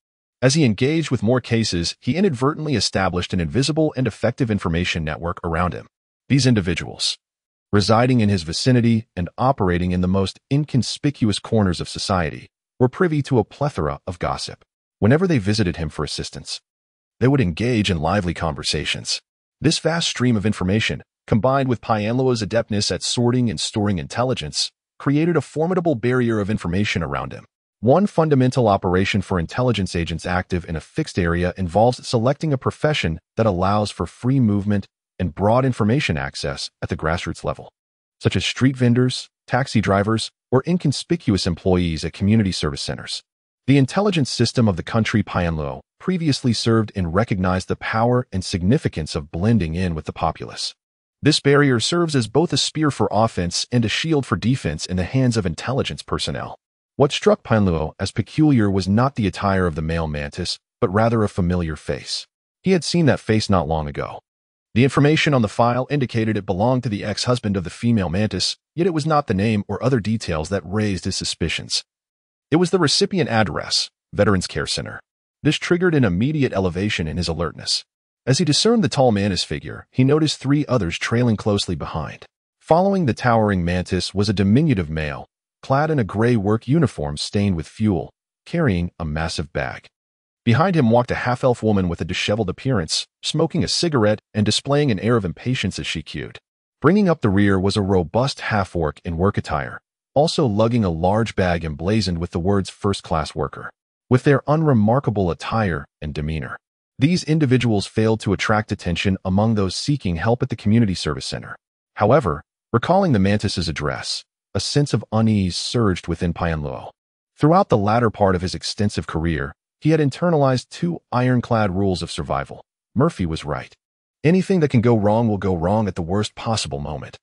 As he engaged with more cases, he inadvertently established an invisible and effective information network around him. These individuals, residing in his vicinity and operating in the most inconspicuous corners of society, were privy to a plethora of gossip. Whenever they visited him for assistance, they would engage in lively conversations. This vast stream of information, combined with Piangluo's adeptness at sorting and storing intelligence, created a formidable barrier of information around him. One fundamental operation for intelligence agents active in a fixed area involves selecting a profession that allows for free movement and broad information access at the grassroots level, such as street vendors, taxi drivers, or inconspicuous employees at community service centers. The intelligence system of the country Piangluo previously served and recognized the power and significance of blending in with the populace. This barrier serves as both a spear for offense and a shield for defense in the hands of intelligence personnel. What struck Piangluo as peculiar was not the attire of the male mantis, but rather a familiar face. He had seen that face not long ago. The information on the file indicated it belonged to the ex-husband of the female mantis, yet it was not the name or other details that raised his suspicions. It was the recipient address, Veterans Care Center. This triggered an immediate elevation in his alertness. As he discerned the tall mantis figure, he noticed 3 others trailing closely behind. Following the towering mantis was a diminutive male, clad in a gray work uniform stained with fuel, carrying a massive bag. Behind him walked a half-elf woman with a disheveled appearance, smoking a cigarette and displaying an air of impatience as she queued. Bringing up the rear was a robust half-orc in work attire, also lugging a large bag emblazoned with the words first-class worker. With their unremarkable attire and demeanor, these individuals failed to attract attention among those seeking help at the community service center. However, recalling the mantis's address, a sense of unease surged within Pianluo. Throughout the latter part of his extensive career, he had internalized 2 ironclad rules of survival. Murphy was right. Anything that can go wrong will go wrong at the worst possible moment.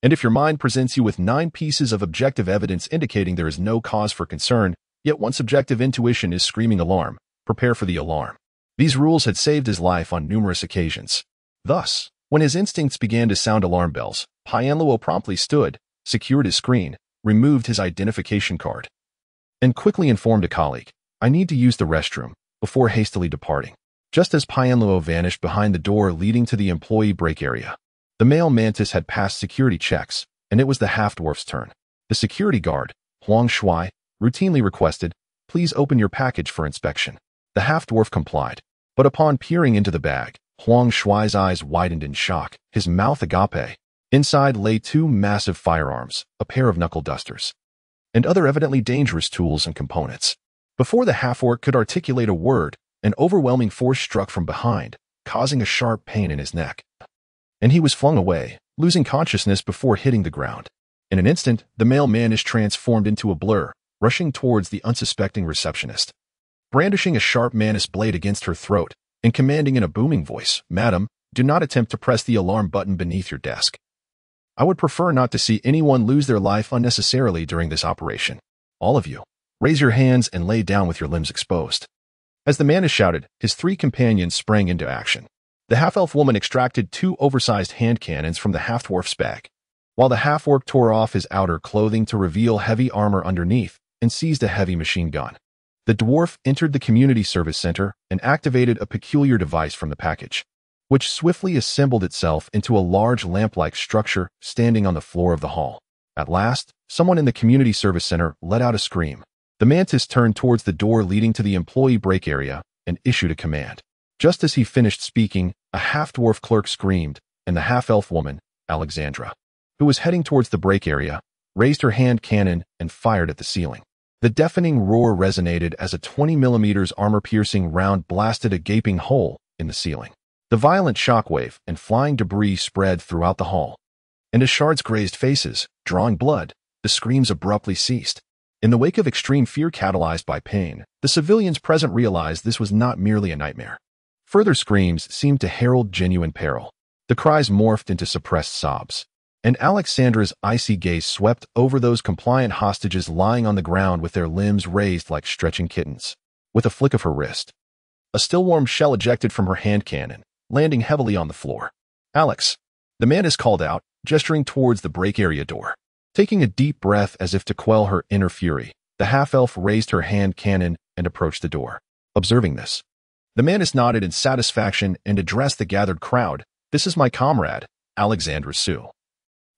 And if your mind presents you with 9 pieces of objective evidence indicating there is no cause for concern, yet one subjective intuition is screaming alarm, prepare for the alarm. These rules had saved his life on numerous occasions. Thus, when his instincts began to sound alarm bells, Pianluo promptly stood, secured his screen, removed his identification card, and quickly informed a colleague, "I need to use the restroom," before hastily departing. Just as Pianluo vanished behind the door leading to the employee break area, the male mantis had passed security checks, and it was the half-dwarf's turn. The security guard, Huang Shui, routinely requested, "Please open your package for inspection." The half-dwarf complied, but upon peering into the bag, Huang Shui's eyes widened in shock, his mouth agape. Inside lay 2 massive firearms, a pair of knuckle dusters, and other evidently dangerous tools and components. Before the half-orc could articulate a word, an overwhelming force struck from behind, causing a sharp pain in his neck. And he was flung away, losing consciousness before hitting the ground. In an instant, the male man is transformed into a blur, rushing towards the unsuspecting receptionist. Brandishing a sharp mantis blade against her throat, and commanding in a booming voice, "Madam, do not attempt to press the alarm button beneath your desk. I would prefer not to see anyone lose their life unnecessarily during this operation. All of you, raise your hands and lay down with your limbs exposed." As the man is shouted, his 3 companions sprang into action. The half-elf woman extracted 2 oversized hand cannons from the half-dwarf's bag, while the half-orc tore off his outer clothing to reveal heavy armor underneath and seized a heavy machine gun. The dwarf entered the community service center and activated a peculiar device from the package, which swiftly assembled itself into a large lamp-like structure standing on the floor of the hall. At last, someone in the community service center let out a scream. The mantis turned towards the door leading to the employee break area and issued a command. Just as he finished speaking, a half-dwarf clerk screamed, and the half-elf woman, Alexandra, who was heading towards the break area, raised her hand cannon and fired at the ceiling. The deafening roar resonated as a 20mm armor-piercing round blasted a gaping hole in the ceiling. The violent shockwave and flying debris spread throughout the hall, and as shards grazed faces, drawing blood, the screams abruptly ceased. In the wake of extreme fear catalyzed by pain, the civilians present realized this was not merely a nightmare. Further screams seemed to herald genuine peril. The cries morphed into suppressed sobs, and Alexandra's icy gaze swept over those compliant hostages lying on the ground with their limbs raised like stretching kittens. With a flick of her wrist, a still-warm shell ejected from her hand cannon, landing heavily on the floor. "Alex," the mantis called out, gesturing towards the break area door. Taking a deep breath as if to quell her inner fury, the half-elf raised her hand cannon and approached the door. Observing this, the mantis nodded in satisfaction and addressed the gathered crowd. "This is my comrade, Alexandra Sue,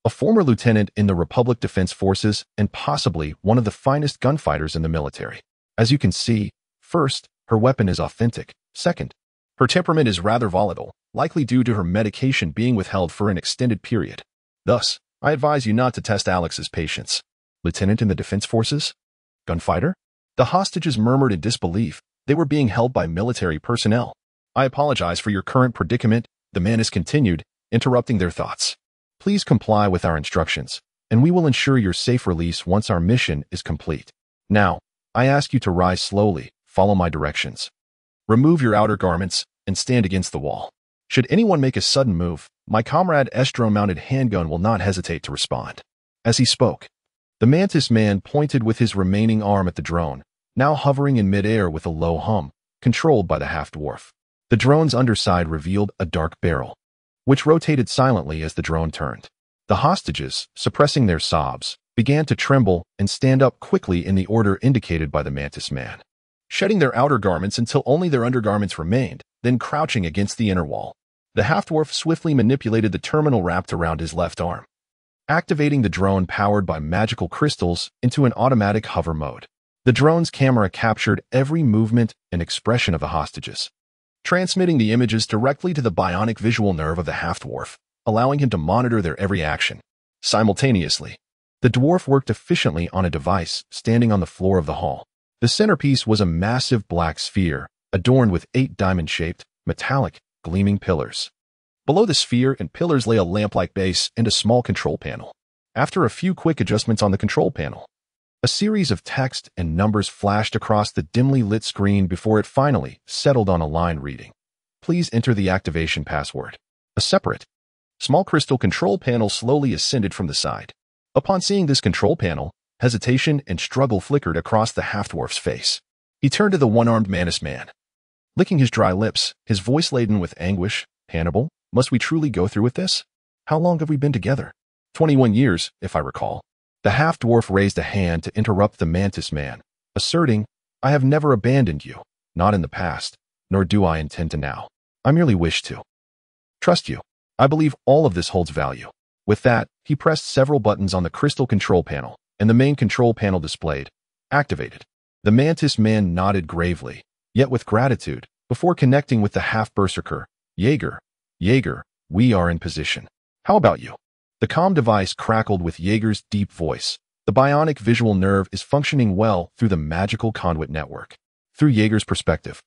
a former lieutenant in the Republic Defense Forces and possibly one of the finest gunfighters in the military. As you can see, first, her weapon is authentic. Second, her temperament is rather volatile, likely due to her medication being withheld for an extended period. Thus, I advise you not to test Alex's patience." "Lieutenant in the Defense Forces? Gunfighter?" The hostages murmured in disbelief. They were being held by military personnel. "I apologize for your current predicament," the mantis continued, interrupting their thoughts. "Please comply with our instructions, and we will ensure your safe release once our mission is complete. Now, I ask you to rise slowly, follow my directions. Remove your outer garments, and stand against the wall. Should anyone make a sudden move, my comrade drone-mounted handgun will not hesitate to respond." As he spoke, the mantis man pointed with his remaining arm at the drone, now hovering in midair with a low hum, controlled by the half-dwarf. The drone's underside revealed a dark barrel, which rotated silently as the drone turned. The hostages, suppressing their sobs, began to tremble and stand up quickly in the order indicated by the mantis man, shedding their outer garments until only their undergarments remained, then crouching against the inner wall. The half-dwarf swiftly manipulated the terminal wrapped around his left arm, activating the drone powered by magical crystals into an automatic hover mode. The drone's camera captured every movement and expression of the hostages, transmitting the images directly to the bionic visual nerve of the half-dwarf, allowing him to monitor their every action. Simultaneously, the dwarf worked efficiently on a device standing on the floor of the hall. The centerpiece was a massive black sphere, adorned with 8 diamond-shaped, metallic, gleaming pillars. Below the sphere and pillars lay a lamp-like base and a small control panel. After a few quick adjustments on the control panel, a series of text and numbers flashed across the dimly lit screen before it finally settled on a line reading, "Please enter the activation password." A separate, small crystal control panel slowly ascended from the side. Upon seeing this control panel, hesitation and struggle flickered across the half-dwarf's face. He turned to the one-armed Mantis man. Licking his dry lips, his voice laden with anguish, "Hannibal, must we truly go through with this? How long have we been together?" 21 years, if I recall. The half-dwarf raised a hand to interrupt the Mantis man, asserting, "I have never abandoned you, not in the past, nor do I intend to now. I merely wish to trust you. I believe all of this holds value." With that, he pressed several buttons on the crystal control panel, and the main control panel displayed, "Activated." The Mantis man nodded gravely, yet with gratitude, before connecting with the half-berserker. "Jaeger, we are in position. How about you?" The comm device crackled with Jaeger's deep voice. The bionic visual nerve is functioning well through the magical conduit network. Through Jaeger's perspective,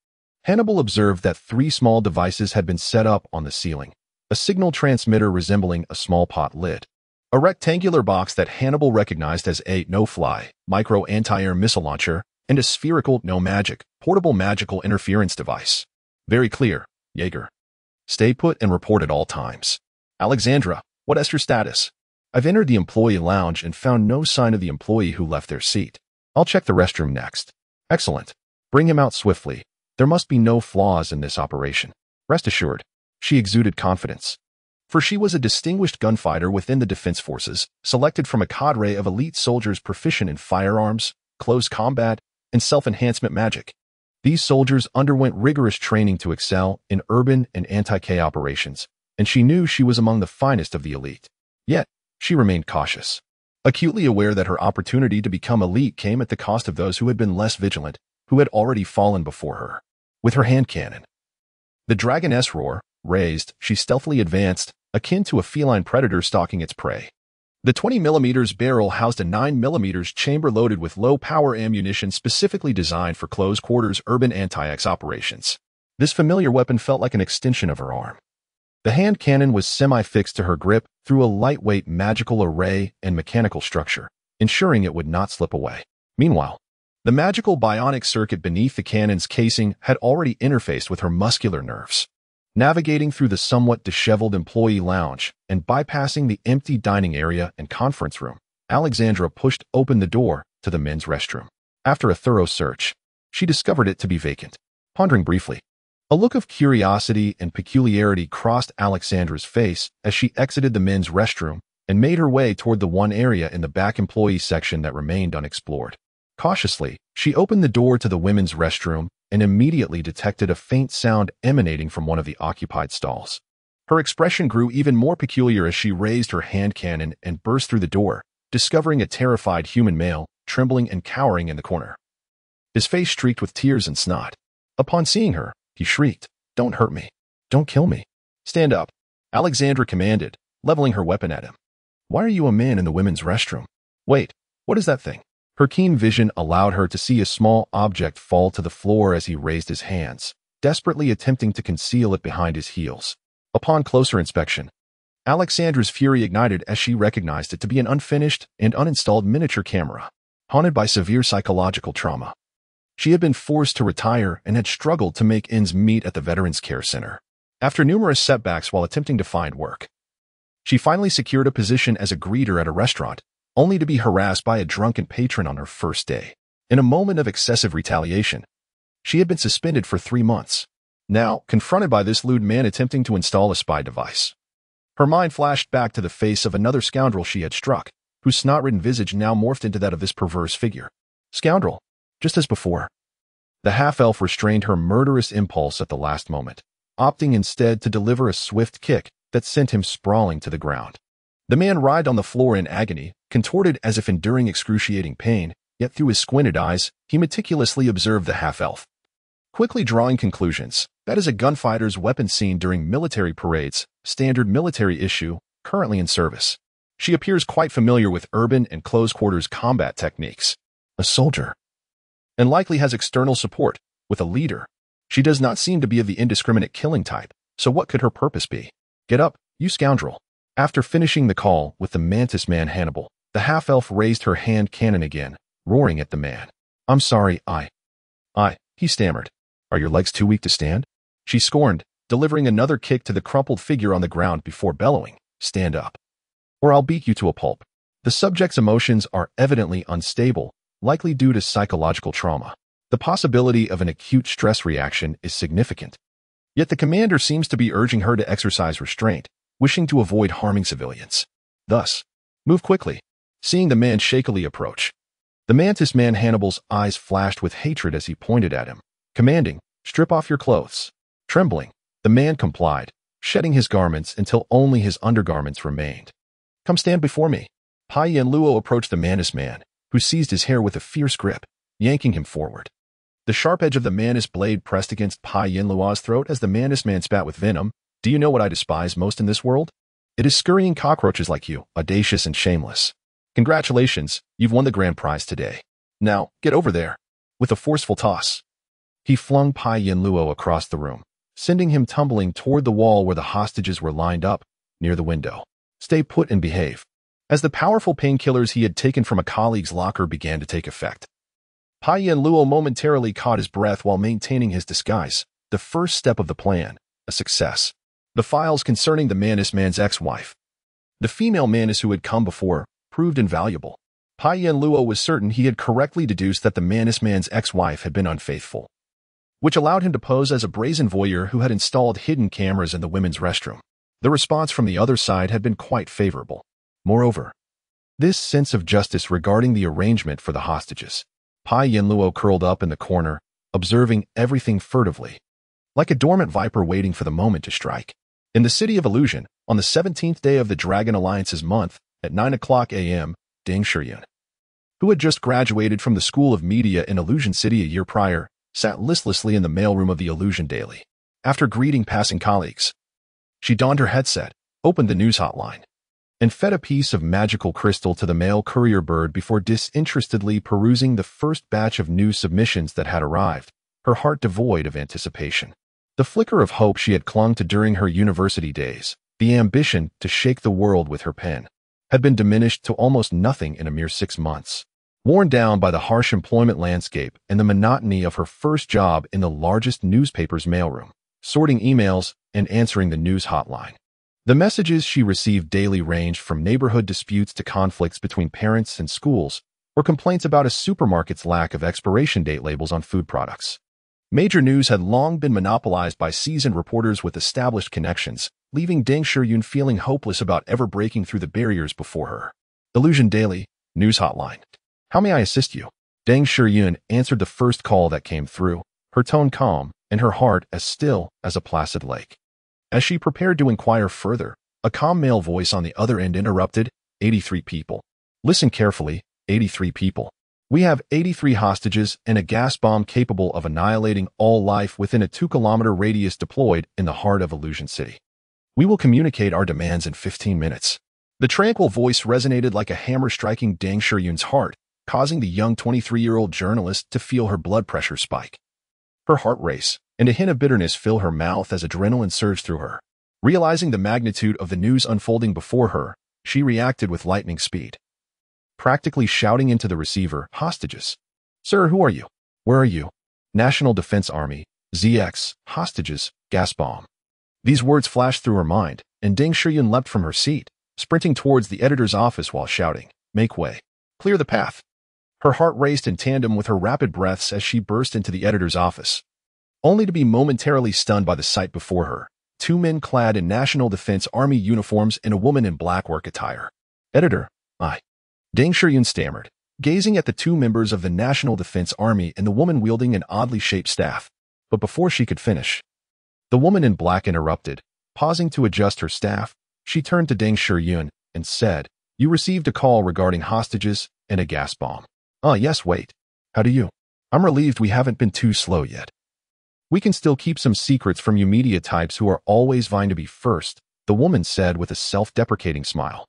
Hannibal observed that 3 small devices had been set up on the ceiling. A signal transmitter resembling a small pot lid. A rectangular box that Hannibal recognized as a no-fly, micro anti-air missile launcher, and a spherical no-magic, portable magical interference device. Very clear, Jaeger. Stay put and report at all times. Alexandra, what is your status? I've entered the employee lounge and found no sign of the employee who left their seat. I'll check the restroom next. Excellent. Bring him out swiftly. There must be no flaws in this operation. Rest assured. She exuded confidence. For she was a distinguished gunfighter within the defense forces, selected from a cadre of elite soldiers proficient in firearms, close combat, and self-enhancement magic. These soldiers underwent rigorous training to excel in urban and anti-K operations, and she knew she was among the finest of the elite. Yet, she remained cautious, acutely aware that her opportunity to become elite came at the cost of those who had been less vigilant, who had already fallen before her. With her hand cannon, the dragoness roar, raised, she stealthily advanced, akin to a feline predator stalking its prey. The 20mm barrel housed a 9mm chamber loaded with low-power ammunition specifically designed for close-quarters urban anti-X operations. This familiar weapon felt like an extension of her arm. The hand cannon was semi-fixed to her grip through a lightweight magical array and mechanical structure, ensuring it would not slip away. Meanwhile, the magical bionic circuit beneath the cannon's casing had already interfaced with her muscular nerves. Navigating through the somewhat disheveled employee lounge and bypassing the empty dining area and conference room, Alexandra pushed open the door to the men's restroom. After a thorough search, she discovered it to be vacant. Pondering briefly, a look of curiosity and peculiarity crossed Alexandra's face as she exited the men's restroom and made her way toward the one area in the back employee section that remained unexplored. Cautiously, she opened the door to the women's restroom and immediately detected a faint sound emanating from one of the occupied stalls. Her expression grew even more peculiar as she raised her hand cannon and burst through the door, discovering a terrified human male, trembling and cowering in the corner. His face streaked with tears and snot. Upon seeing her, he shrieked, "Don't hurt me. Don't kill me. Stand up," Alexandra commanded, leveling her weapon at him. "Why are you a man in the women's restroom? Wait, what is that thing?" Her keen vision allowed her to see a small object fall to the floor as he raised his hands, desperately attempting to conceal it behind his heels. Upon closer inspection, Alexandra's fury ignited as she recognized it to be an unfinished and uninstalled miniature camera. Haunted by severe psychological trauma, she had been forced to retire and had struggled to make ends meet at the Veterans Care Center. After numerous setbacks while attempting to find work, she finally secured a position as a greeter at a restaurant, only to be harassed by a drunken patron on her first day. In a moment of excessive retaliation, she had been suspended for 3 months. Now, confronted by this lewd man attempting to install a spy device, her mind flashed back to the face of another scoundrel she had struck, whose snot-ridden visage now morphed into that of this perverse figure. Scoundrel, just as before. The half-elf restrained her murderous impulse at the last moment, opting instead to deliver a swift kick that sent him sprawling to the ground. The man writhed on the floor in agony, contorted as if enduring excruciating pain, Yet through his squinted eyes, he meticulously observed the half-elf. Quickly drawing conclusions, that is a gunfighter's weapon seen during military parades, standard military issue, currently in service. She appears quite familiar with urban and close-quarters combat techniques. A soldier. And likely has external support, with a leader. She does not seem to be of the indiscriminate killing type, so what could her purpose be? Get up, you scoundrel. After finishing the call with the mantis man Hannibal, the half-elf raised her hand cannon again, roaring at the man. I'm sorry, he stammered. Are your legs too weak to stand? She scorned, delivering another kick to the crumpled figure on the ground before bellowing, stand up. Or I'll beat you to a pulp. The subject's emotions are evidently unstable, likely due to psychological trauma. The possibility of an acute stress reaction is significant. Yet the commander seems to be urging her to exercise restraint, wishing to avoid harming civilians. Thus, move quickly. Seeing the man shakily approach, the mantis man Hannibal's eyes flashed with hatred as he pointed at him, commanding, strip off your clothes. Trembling, the man complied, shedding his garments until only his undergarments remained. Come stand before me. Pai Yen Luo approached the mantis man, who seized his hair with a fierce grip, yanking him forward. The sharp edge of the mantis blade pressed against Pai Yen Luo's throat as the mantis man spat with venom. Do you know what I despise most in this world? It is scurrying cockroaches like you, audacious and shameless. Congratulations, you've won the grand prize today. Now, get over there. With a forceful toss, he flung Pai Yen Luo across the room, sending him tumbling toward the wall where the hostages were lined up, near the window. Stay put and behave. As the powerful painkillers he had taken from a colleague's locker began to take effect, Pai Yen Luo momentarily caught his breath while maintaining his disguise, the first step of the plan, a success. The files concerning the mantis man's ex-wife, the female mantis who had come before, proved invaluable. Pai Yen Luo was certain he had correctly deduced that the mantis man's ex-wife had been unfaithful, which allowed him to pose as a brazen voyeur who had installed hidden cameras in the women's restroom. The response from the other side had been quite favorable. Moreover, this sense of justice regarding the arrangement for the hostages. Pai Yen Luo curled up in the corner, observing everything furtively, like a dormant viper waiting for the moment to strike. In the city of Illusion, on the 17th day of the Dragon Alliance's month, at 9:00 a.m., Deng Shiyun, who had just graduated from the School of Media in Illusion City a year prior, sat listlessly in the mailroom of the Illusion Daily. After greeting passing colleagues, she donned her headset, opened the news hotline, and fed a piece of magical crystal to the mail courier bird before disinterestedly perusing the first batch of news submissions that had arrived, her heart devoid of anticipation. The flicker of hope she had clung to during her university days, the ambition to shake the world with her pen, had been diminished to almost nothing in a mere 6 months. Worn down by the harsh employment landscape and the monotony of her first job in the largest newspaper's mailroom, sorting emails and answering the news hotline. The messages she received daily ranged from neighborhood disputes to conflicts between parents and schools, or complaints about a supermarket's lack of expiration date labels on food products. Major news had long been monopolized by seasoned reporters with established connections, leaving Deng Shiyun feeling hopeless about ever breaking through the barriers before her. Illusion Daily, News Hotline. How may I assist you? Deng Shiyun answered the first call that came through, her tone calm and her heart as still as a placid lake. As she prepared to inquire further, a calm male voice on the other end interrupted. 83 people. Listen carefully, 83 people. We have 83 hostages and a gas bomb capable of annihilating all life within a 2-kilometer radius deployed in the heart of Illusion City. We will communicate our demands in 15 minutes. The tranquil voice resonated like a hammer striking Deng Shiyun's heart, causing the young 23-year-old journalist to feel her blood pressure spike. Her heart race, and a hint of bitterness fill her mouth as adrenaline surged through her. Realizing the magnitude of the news unfolding before her, she reacted with lightning speed, practically shouting into the receiver, hostages. Sir, who are you? Where are you? National Defense Army, ZX, hostages, gas bomb. These words flashed through her mind, and Deng Shiyun leapt from her seat, sprinting towards the editor's office while shouting, make way. Clear the path. Her heart raced in tandem with her rapid breaths as she burst into the editor's office, only to be momentarily stunned by the sight before her. 2 men clad in National Defense Army uniforms and a woman in black work attire. Editor, Deng Shiyun stammered, gazing at the 2 members of the National Defense Army and the woman wielding an oddly shaped staff. But before she could finish, the woman in black interrupted. Pausing to adjust her staff, she turned to Deng Shiyun and said, You received a call regarding hostages and a gas bomb. Yes, wait. How do you? I'm relieved we haven't been too slow yet. We can still keep some secrets from you media types who are always vying to be first, the woman said with a self-deprecating smile.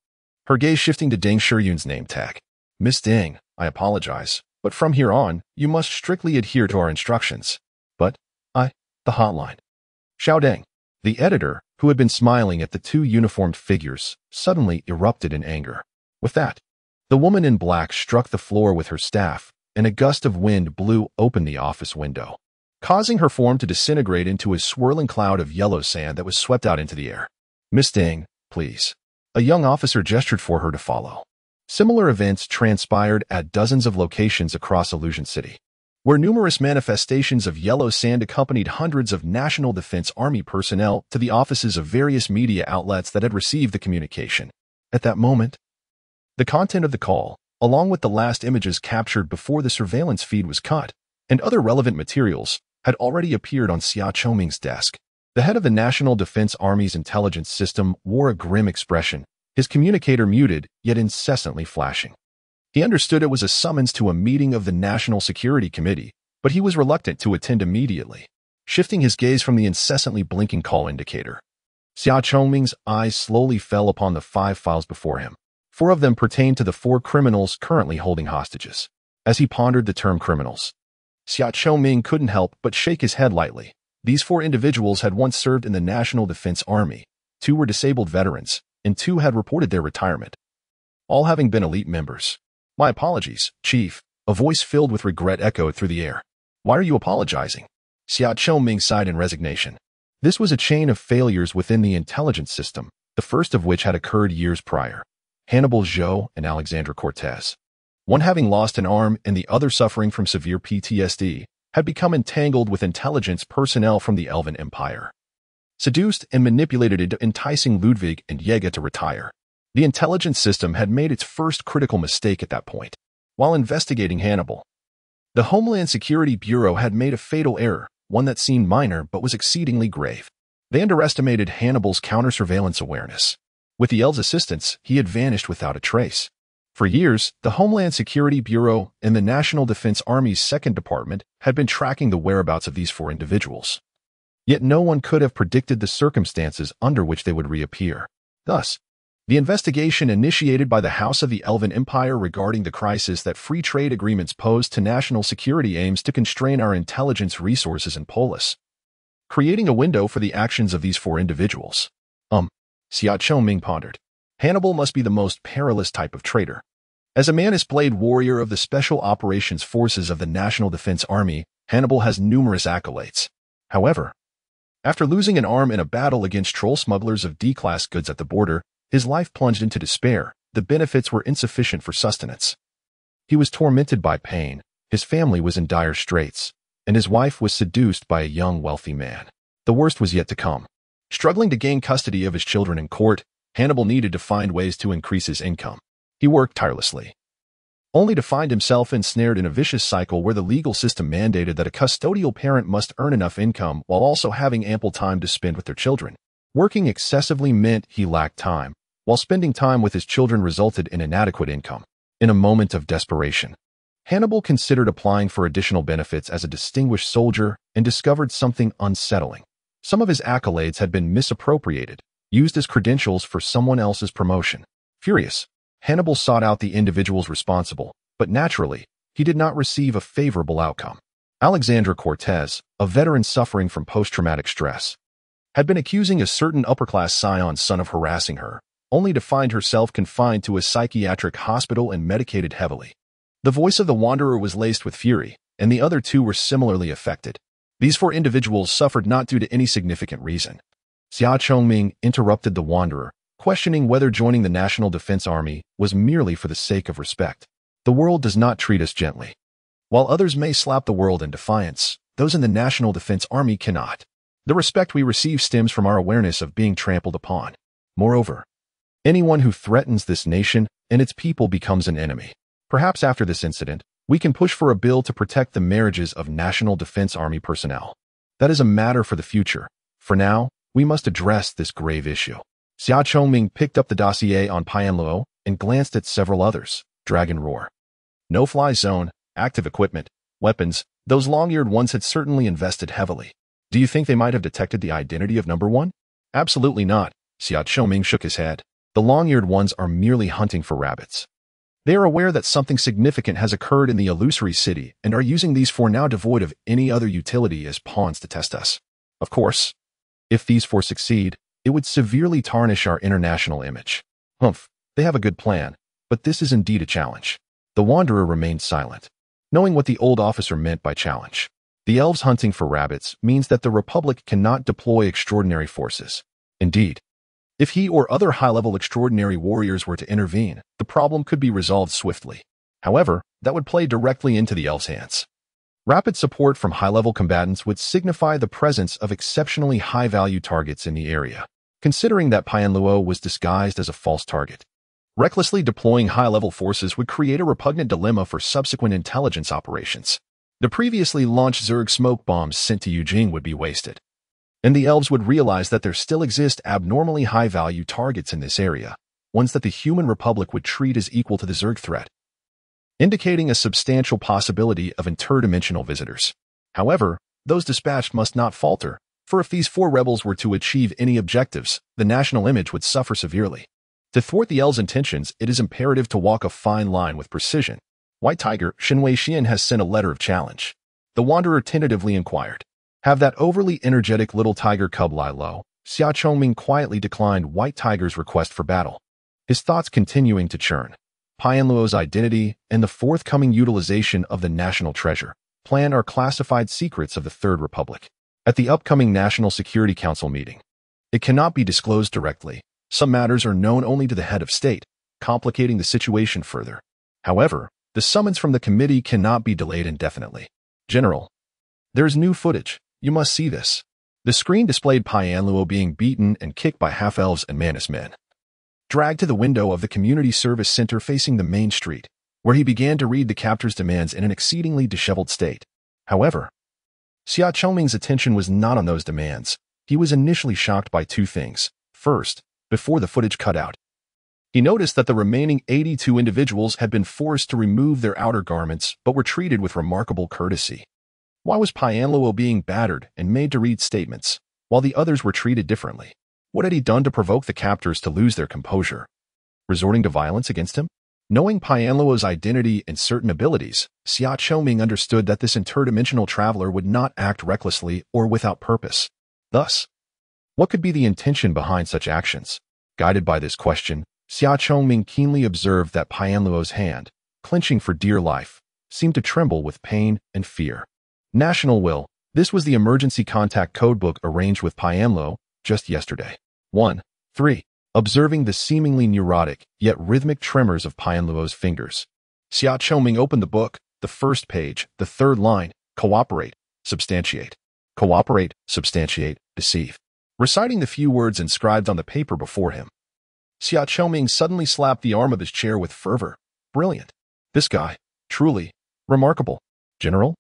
Her gaze shifting to Deng Shiyun's name tag. Miss Deng, I apologize, but from here on, you must strictly adhere to our instructions. But, the hotline. Xiao Deng, the editor, who had been smiling at the two uniformed figures, suddenly erupted in anger. With that, the woman in black struck the floor with her staff, and a gust of wind blew open the office window, causing her form to disintegrate into a swirling cloud of yellow sand that was swept out into the air. Miss Deng, please. A young officer gestured for her to follow. Similar events transpired at dozens of locations across Illusion City, where numerous manifestations of yellow sand accompanied hundreds of National Defense Army personnel to the offices of various media outlets that had received the communication. At that moment, the content of the call, along with the last images captured before the surveillance feed was cut, and other relevant materials, had already appeared on Xia Choming's desk. The head of the National Defense Army's intelligence system wore a grim expression, his communicator muted, yet incessantly flashing. He understood it was a summons to a meeting of the National Security Committee, but he was reluctant to attend immediately, shifting his gaze from the incessantly blinking call indicator. Xia Chongming's eyes slowly fell upon the 5 files before him. 4 of them pertained to the 4 criminals currently holding hostages. As he pondered the term criminals, Xia Chongming couldn't help but shake his head lightly. These 4 individuals had once served in the National Defense Army, 2 were disabled veterans, and 2 had reported their retirement, all having been elite members. My apologies, Chief. A voice filled with regret echoed through the air. Why are you apologizing? Xia Chongming sighed in resignation. This was a chain of failures within the intelligence system, the first of which had occurred years prior. Hannibal Zhou and Alexandra Cortez, one having lost an arm and the other suffering from severe PTSD, had become entangled with intelligence personnel from the Elven Empire, seduced and manipulated into enticing Ludwig and Yega to retire. The intelligence system had made its first critical mistake at that point. While investigating Hannibal, the Homeland Security Bureau had made a fatal error, one that seemed minor but was exceedingly grave. They underestimated Hannibal's counter-surveillance awareness. With the elves' assistance, he had vanished without a trace. For years, the Homeland Security Bureau and the National Defense Army's 2nd Department had been tracking the whereabouts of these 4 individuals. Yet no one could have predicted the circumstances under which they would reappear. Thus, the investigation initiated by the House of the Elven Empire regarding the crisis that free trade agreements posed to national security aims to constrain our intelligence resources in Polis, creating a window for the actions of these 4 individuals. Xia Chongming pondered. Hannibal must be the most perilous type of traitor. As a man-displayed warrior of the Special Operations Forces of the National Defense Army, Hannibal has numerous accolades. However, after losing an arm in a battle against troll smugglers of D-class goods at the border, his life plunged into despair. The benefits were insufficient for sustenance. He was tormented by pain, his family was in dire straits, and his wife was seduced by a young wealthy man. The worst was yet to come. Struggling to gain custody of his children in court, Hannibal needed to find ways to increase his income. He worked tirelessly, only to find himself ensnared in a vicious cycle where the legal system mandated that a custodial parent must earn enough income while also having ample time to spend with their children. Working excessively meant he lacked time, while spending time with his children resulted in inadequate income. In a moment of desperation, Hannibal considered applying for additional benefits as a distinguished soldier and discovered something unsettling. Some of his accolades had been misappropriated, used as credentials for someone else's promotion. Furious, Hannibal sought out the individuals responsible, but naturally, he did not receive a favorable outcome. Alexandra Cortez, a veteran suffering from post-traumatic stress, had been accusing a certain upper-class scion son of harassing her, only to find herself confined to a psychiatric hospital and medicated heavily. The voice of the Wanderer was laced with fury, and the other 2 were similarly affected. These 4 individuals suffered not due to any significant reason. Xia Chongming interrupted the Wanderer, questioning whether joining the National Defense Army was merely for the sake of respect. The world does not treat us gently. While others may slap the world in defiance, those in the National Defense Army cannot. The respect we receive stems from our awareness of being trampled upon. Moreover, anyone who threatens this nation and its people becomes an enemy. Perhaps after this incident, we can push for a bill to protect the marriages of National Defense Army personnel. That is a matter for the future. For now, we must address this grave issue. Xia Chongming picked up the dossier on Pianluo and glanced at several others. Dragon Roar. No-fly zone, active equipment, weapons. Those long-eared ones had certainly invested heavily. Do you think they might have detected the identity of number one? Absolutely not. Xia Chongming shook his head. The long-eared ones are merely hunting for rabbits. They are aware that something significant has occurred in the illusory city and are using these four now devoid of any other utility as pawns to test us. Of course, if these four succeed, it would severely tarnish our international image. Humph, they have a good plan, but this is indeed a challenge. The Wanderer remained silent, knowing what the old officer meant by challenge. The elves hunting for rabbits means that the Republic cannot deploy extraordinary forces. Indeed, if he or other high-level extraordinary warriors were to intervene, the problem could be resolved swiftly. However, that would play directly into the elves' hands. Rapid support from high-level combatants would signify the presence of exceptionally high-value targets in the area, considering that Pianluo was disguised as a false target. Recklessly deploying high-level forces would create a repugnant dilemma for subsequent intelligence operations. The previously launched Zerg smoke bombs sent to Yujing would be wasted, and the elves would realize that there still exist abnormally high-value targets in this area, ones that the human Republic would treat as equal to the Zerg threat, indicating a substantial possibility of interdimensional visitors. However, those dispatched must not falter, for if these four rebels were to achieve any objectives, the national image would suffer severely. To thwart the elves' intentions, it is imperative to walk a fine line with precision. White Tiger, Shenwei Xian has sent a letter of challenge. The Wanderer tentatively inquired. Have that overly energetic little tiger cub lie low. Xia Chongming quietly declined White Tiger's request for battle, his thoughts continuing to churn. Pianluo's identity and the forthcoming utilization of the national treasure plan are classified secrets of the Third Republic. At the upcoming National Security Council meeting, it cannot be disclosed directly. Some matters are known only to the head of state, complicating the situation further. However, the summons from the committee cannot be delayed indefinitely. General, there is new footage. You must see this. The screen displayed Pianluo being beaten and kicked by half-elves and Manus men, dragged to the window of the community service center facing the main street, where he began to read the captor's demands in an exceedingly disheveled state. However, Xia Chongming's attention was not on those demands. He was initially shocked by two things. First, before the footage cut out, he noticed that the remaining 82 individuals had been forced to remove their outer garments but were treated with remarkable courtesy. Why was Pianluo being battered and made to read statements, while the others were treated differently? What had he done to provoke the captors to lose their composure, resorting to violence against him? Knowing Pianluo's identity and certain abilities, Xia Chongming understood that this interdimensional traveler would not act recklessly or without purpose. Thus, what could be the intention behind such actions? Guided by this question, Xia Chongming keenly observed that Pianluo's hand, clenching for dear life, seemed to tremble with pain and fear. National Will. This was the emergency contact codebook arranged with Pianluo just yesterday. 1. 3. Observing the seemingly neurotic, yet rhythmic tremors of Pianluo's fingers, Xia Chongming opened the book, the first page, the third line, cooperate, substantiate. Cooperate, substantiate, deceive. Reciting the few words inscribed on the paper before him, Xia Chongming suddenly slapped the arm of his chair with fervor. Brilliant. This guy. Truly. Remarkable. General,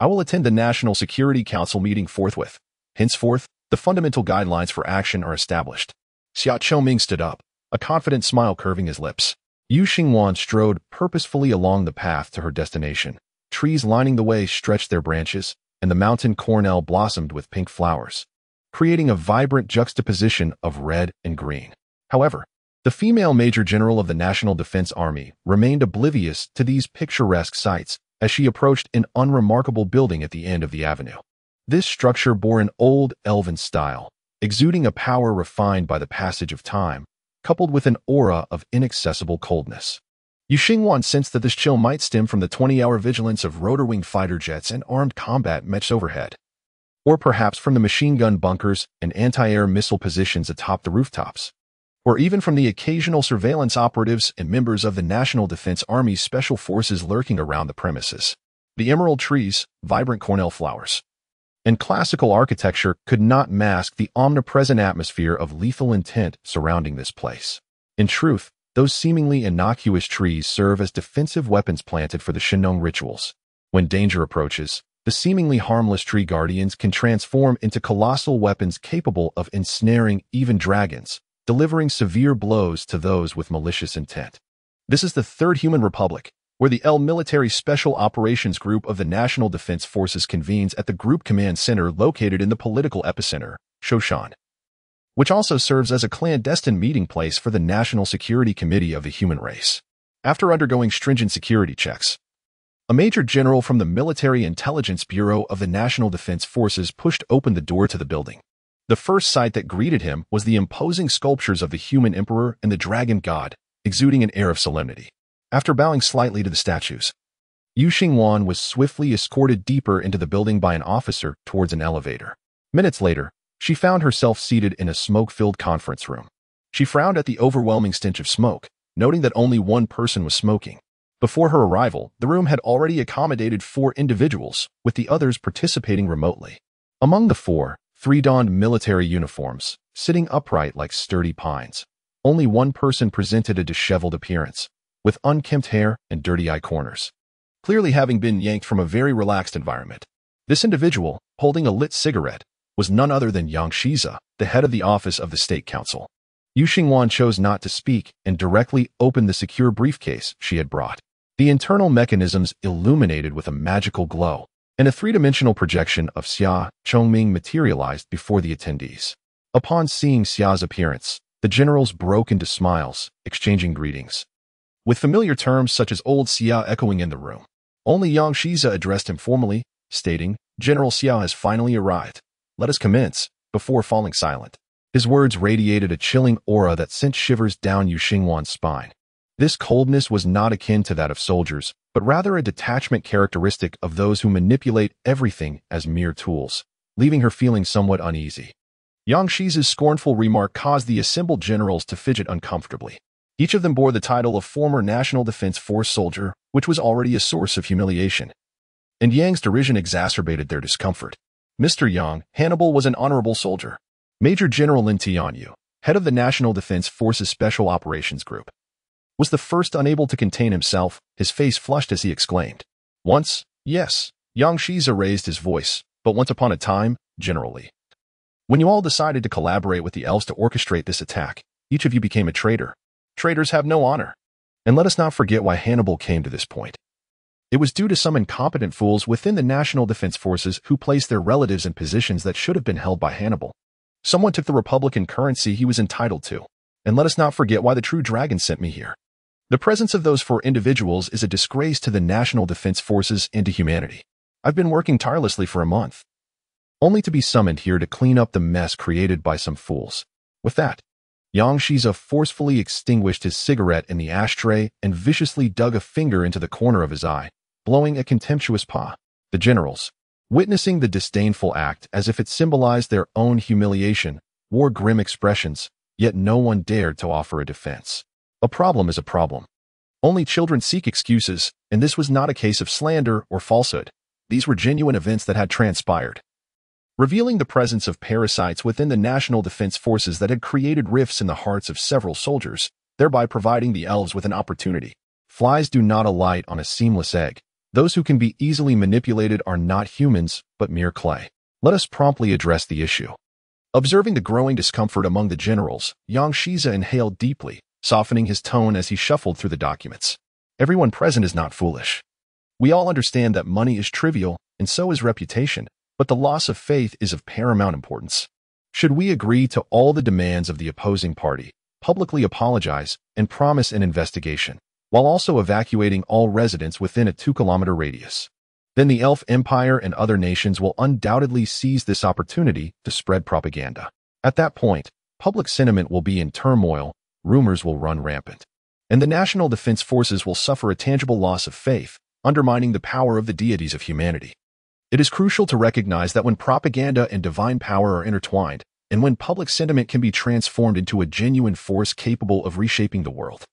I will attend the National Security Council meeting forthwith. Henceforth, the fundamental guidelines for action are established. Xia Chongming stood up, a confident smile curving his lips. Yu Xingwan strode purposefully along the path to her destination. Trees lining the way stretched their branches, and the mountain cornel blossomed with pink flowers, creating a vibrant juxtaposition of red and green. However, the female Major General of the National Defense Army remained oblivious to these picturesque sights as she approached an unremarkable building at the end of the avenue. This structure bore an old elven style, exuding a power refined by the passage of time, coupled with an aura of inaccessible coldness. Yu Xingwan sensed that this chill might stem from the 20-hour vigilance of rotor-wing fighter jets and armed combat mechs overhead, or perhaps from the machine gun bunkers and anti-air missile positions atop the rooftops, or even from the occasional surveillance operatives and members of the National Defense Army's special forces lurking around the premises. The emerald trees, vibrant cornel flowers, and classical architecture could not mask the omnipresent atmosphere of lethal intent surrounding this place. In truth, those seemingly innocuous trees serve as defensive weapons planted for the Shinong rituals. When danger approaches, the seemingly harmless tree guardians can transform into colossal weapons capable of ensnaring even dragons, delivering severe blows to those with malicious intent. This is the Third Human Republic, where the Military Special Operations Group of the National Defense Forces convenes at the Group Command Center located in the political epicenter, Shoshan, which also serves as a clandestine meeting place for the National Security Committee of the human race. After undergoing stringent security checks, a major general from the Military Intelligence Bureau of the National Defense Forces pushed open the door to the building. The first sight that greeted him was the imposing sculptures of the human emperor and the dragon god, exuding an air of solemnity. After bowing slightly to the statues, Yu Xingwan was swiftly escorted deeper into the building by an officer towards an elevator. Minutes later, she found herself seated in a smoke-filled conference room. She frowned at the overwhelming stench of smoke, noting that only one person was smoking. Before her arrival, the room had already accommodated 4 individuals, with the others participating remotely. Among the 4, 3 donned military uniforms, sitting upright like sturdy pines. Only one person presented a disheveled appearance, with unkempt hair and dirty eye corners, clearly having been yanked from a very relaxed environment. This individual, holding a lit cigarette, was none other than Yang Shiza, the head of the office of the State Council. Yu Xingwan chose not to speak and directly opened the secure briefcase she had brought. The internal mechanisms illuminated with a magical glow, and a 3-dimensional projection of Xia Chongming materialized before the attendees. Upon seeing Xia's appearance, the generals broke into smiles, exchanging greetings, with familiar terms such as Old Xia echoing in the room. Only Yang Shiza addressed him formally, stating, "General Xia has finally arrived. Let us commence," before falling silent. His words radiated a chilling aura that sent shivers down Yu Xingwan's spine. This coldness was not akin to that of soldiers, but rather a detachment characteristic of those who manipulate everything as mere tools, leaving her feeling somewhat uneasy. Yang Shiza's scornful remark caused the assembled generals to fidget uncomfortably. Each of them bore the title of former National Defense Force soldier, which was already a source of humiliation. And Yang's derision exacerbated their discomfort. Mr. Yang, Hannibal was an honorable soldier. Major General Lin Tianyu, head of the National Defense Forces Special Operations Group, was the first unable to contain himself, his face flushed as he exclaimed. "Once, yes." Yang Shiza raised his voice, "but once upon a time, generally. When you all decided to collaborate with the elves to orchestrate this attack, each of you became a traitor. Traitors have no honor. And let us not forget why Hannibal came to this point. It was due to some incompetent fools within the National Defense Forces who placed their relatives in positions that should have been held by Hannibal. Someone took the Republican currency he was entitled to. And let us not forget why the true dragon sent me here. The presence of those 4 individuals is a disgrace to the National Defense Forces and to humanity. I've been working tirelessly for a month, only to be summoned here to clean up the mess created by some fools." With that, Yang Shiza forcefully extinguished his cigarette in the ashtray and viciously dug a finger into the corner of his eye, blowing a contemptuous paw. The generals, witnessing the disdainful act as if it symbolized their own humiliation, wore grim expressions, yet no one dared to offer a defense. A problem is a problem. Only children seek excuses, and this was not a case of slander or falsehood. These were genuine events that had transpired, revealing the presence of parasites within the National Defense Forces that had created rifts in the hearts of several soldiers, thereby providing the elves with an opportunity. Flies do not alight on a seamless egg. Those who can be easily manipulated are not humans, but mere clay. Let us promptly address the issue. Observing the growing discomfort among the generals, Yang Shiza inhaled deeply, softening his tone as he shuffled through the documents. Everyone present is not foolish. We all understand that money is trivial, and so is reputation, but the loss of faith is of paramount importance. Should we agree to all the demands of the opposing party, publicly apologize, and promise an investigation, while also evacuating all residents within a 2-kilometer radius, then the Elf Empire and other nations will undoubtedly seize this opportunity to spread propaganda. At that point, public sentiment will be in turmoil, rumors will run rampant, and the National Defense Forces will suffer a tangible loss of faith, undermining the power of the deities of humanity. It is crucial to recognize that when propaganda and divine power are intertwined, and when public sentiment can be transformed into a genuine force capable of reshaping the world,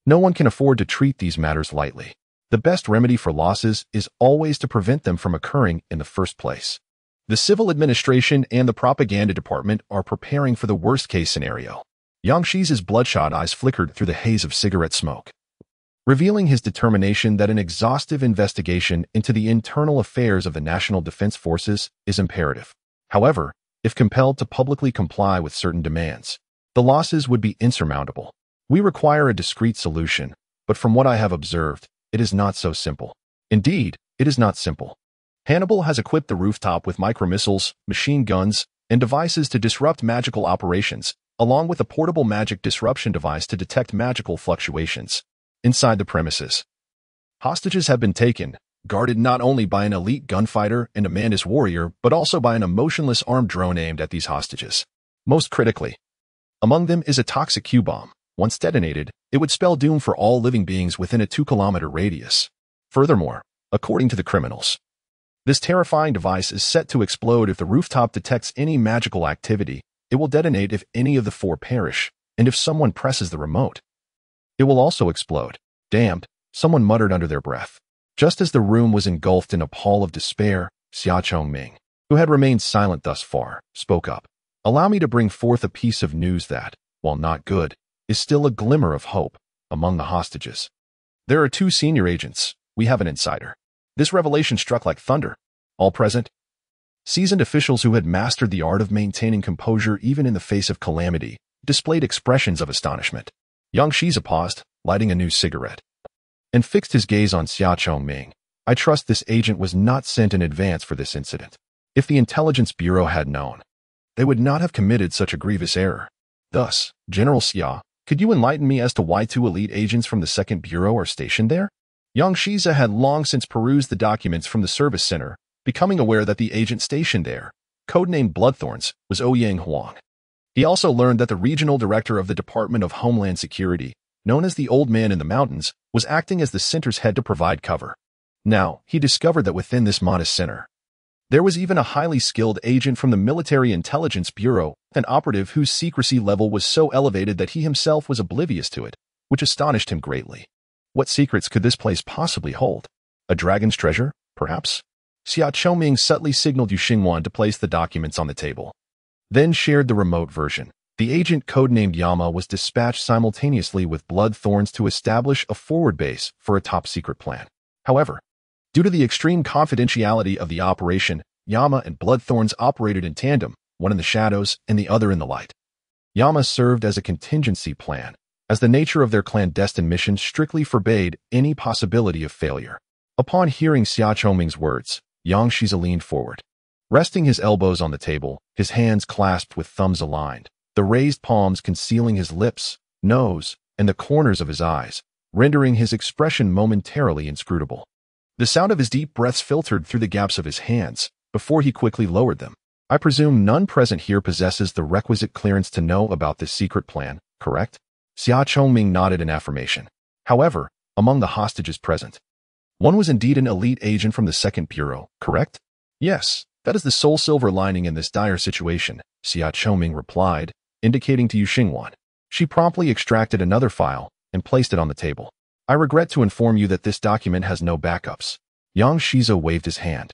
no one can afford to treat these matters lightly. The best remedy for losses is always to prevent them from occurring in the first place. The civil administration and the propaganda department are preparing for the worst-case scenario. Yang Shi's bloodshot eyes flickered through the haze of cigarette smoke, revealing his determination that an exhaustive investigation into the internal affairs of the National Defense Forces is imperative. However, if compelled to publicly comply with certain demands, the losses would be insurmountable. We require a discreet solution, but from what I have observed, it is not so simple. Indeed, it is not simple. Hannibal has equipped the rooftop with micromissiles, machine guns, and devices to disrupt magical operations, along with a portable magic disruption device to detect magical fluctuations. Inside the premises, hostages have been taken, guarded not only by an elite gunfighter and a Mantis warrior, but also by an emotionless armed drone aimed at these hostages. Most critically, among them is a toxic Q-bomb. Once detonated, it would spell doom for all living beings within a 2-kilometer radius. Furthermore, according to the criminals, this terrifying device is set to explode if the rooftop detects any magical activity. It will detonate if any of the 4 perish, and if someone presses the remote, it will also explode. Damned, someone muttered under their breath. Just as the room was engulfed in a pall of despair, Xia Chongming, who had remained silent thus far, spoke up. Allow me to bring forth a piece of news that, while not good, is still a glimmer of hope among the hostages. There are 2 senior agents. We have an insider. This revelation struck like thunder. All present, seasoned officials who had mastered the art of maintaining composure even in the face of calamity, displayed expressions of astonishment. Yang Shiza paused, lighting a new cigarette, and fixed his gaze on Xia Chongming. I trust this agent was not sent in advance for this incident. If the Intelligence Bureau had known, they would not have committed such a grievous error. Thus, General Xia, could you enlighten me as to why 2 elite agents from the 2nd Bureau are stationed there? Yang Shiza had long since perused the documents from the service center, becoming aware that the agent stationed there, codenamed Bloodthorns, was Ouyang Huang. He also learned that the regional director of the Department of Homeland Security, known as the Old Man in the Mountains, was acting as the center's head to provide cover. Now, he discovered that within this modest center, there was even a highly skilled agent from the Military Intelligence Bureau, an operative whose secrecy level was so elevated that he himself was oblivious to it, which astonished him greatly. What secrets could this place possibly hold? A dragon's treasure, perhaps? Xia Chongming subtly signaled Yu Xingwan to place the documents on the table, then shared the remote version. The agent codenamed Yama was dispatched simultaneously with Bloodthorns to establish a forward base for a top-secret plan. However, due to the extreme confidentiality of the operation, Yama and Bloodthorns operated in tandem, one in the shadows and the other in the light. Yama served as a contingency plan, as the nature of their clandestine mission strictly forbade any possibility of failure. Upon hearing Xia Chongming's words, Yang Shiza leaned forward, resting his elbows on the table, his hands clasped with thumbs aligned, the raised palms concealing his lips, nose, and the corners of his eyes, rendering his expression momentarily inscrutable. The sound of his deep breaths filtered through the gaps of his hands, before he quickly lowered them. I presume none present here possesses the requisite clearance to know about this secret plan, correct? Xia Chongming nodded in affirmation. However, among the hostages present, one was indeed an elite agent from the 2nd Bureau, correct? Yes, that is the sole silver lining in this dire situation, Xia Chongming replied, indicating to Yu Xingwan. She promptly extracted another file and placed it on the table. I regret to inform you that this document has no backups. Yang Shiza waved his hand,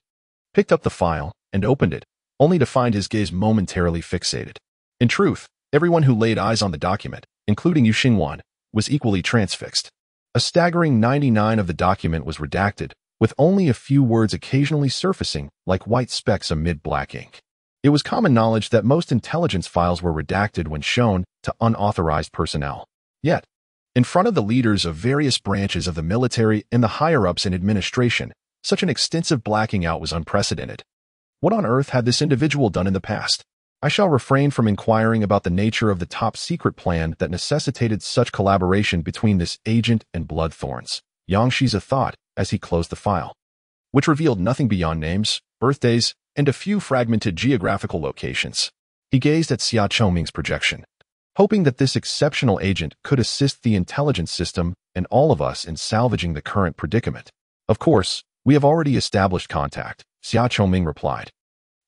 picked up the file, and opened it, only to find his gaze momentarily fixated. In truth, everyone who laid eyes on the document, including Yu Xingwan, was equally transfixed. A staggering 99% of the document was redacted, with only a few words occasionally surfacing like white specks amid black ink. It was common knowledge that most intelligence files were redacted when shown to unauthorized personnel. Yet, in front of the leaders of various branches of the military and the higher-ups in administration, such an extensive blacking out was unprecedented. What on earth had this individual done in the past? I shall refrain from inquiring about the nature of the top-secret plan that necessitated such collaboration between this agent and Bloodthorns, Yang Shiza thought as he closed the file, which revealed nothing beyond names, birthdays, and a few fragmented geographical locations. He gazed at Xia Chongming's projection, hoping that this exceptional agent could assist the intelligence system and all of us in salvaging the current predicament. Of course, we have already established contact, Xia Chongming replied,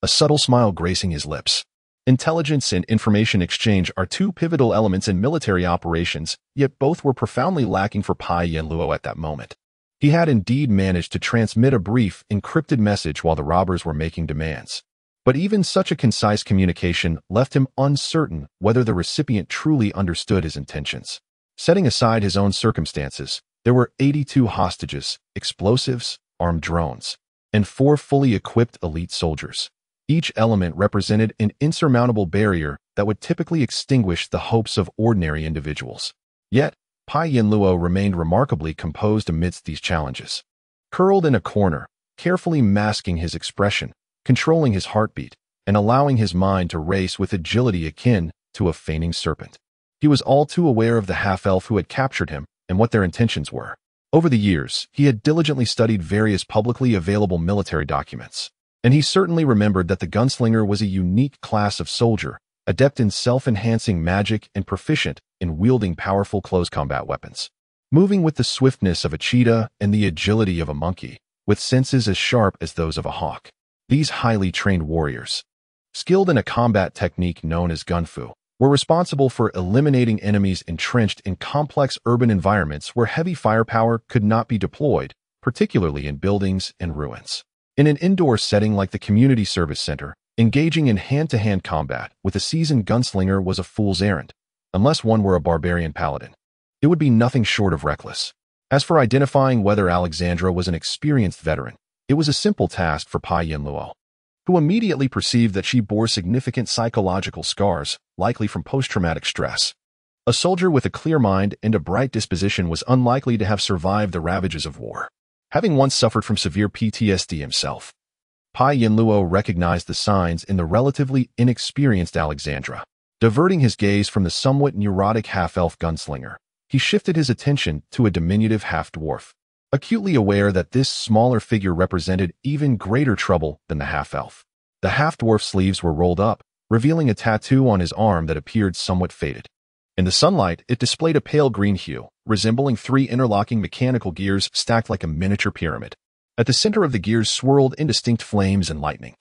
a subtle smile gracing his lips. Intelligence and information exchange are 2 pivotal elements in military operations, yet both were profoundly lacking for Pai Yanluo at that moment. He had indeed managed to transmit a brief, encrypted message while the robbers were making demands. But even such a concise communication left him uncertain whether the recipient truly understood his intentions. Setting aside his own circumstances, there were 82 hostages, explosives, armed drones, and 4 fully equipped elite soldiers. Each element represented an insurmountable barrier that would typically extinguish the hopes of ordinary individuals. Yet, Pai Yinluo remained remarkably composed amidst these challenges. Curled in a corner, carefully masking his expression, controlling his heartbeat, and allowing his mind to race with agility akin to a feigning serpent. He was all too aware of the half-elf who had captured him and what their intentions were. Over the years, he had diligently studied various publicly available military documents, and he certainly remembered that the gunslinger was a unique class of soldier, adept in self-enhancing magic and proficient in wielding powerful close combat weapons. Moving with the swiftness of a cheetah and the agility of a monkey, with senses as sharp as those of a hawk. These highly trained warriors, skilled in a combat technique known as gunfu, were responsible for eliminating enemies entrenched in complex urban environments where heavy firepower could not be deployed, particularly in buildings and ruins. In an indoor setting like the community service center, engaging in hand-to-hand combat with a seasoned gunslinger was a fool's errand, unless one were a barbarian paladin. It would be nothing short of reckless. As for identifying whether Alexandra was an experienced veteran, it was a simple task for Pai Yinluo, who immediately perceived that she bore significant psychological scars, likely from post-traumatic stress. A soldier with a clear mind and a bright disposition was unlikely to have survived the ravages of war. Having once suffered from severe PTSD himself, Pai Yinluo recognized the signs in the relatively inexperienced Alexandra. Diverting his gaze from the somewhat neurotic half-elf gunslinger, he shifted his attention to a diminutive half-dwarf, acutely aware that this smaller figure represented even greater trouble than the half-elf. The half-dwarf's sleeves were rolled up, revealing a tattoo on his arm that appeared somewhat faded. In the sunlight, it displayed a pale green hue, resembling 3 interlocking mechanical gears stacked like a miniature pyramid. At the center of the gears swirled indistinct flames and lightning,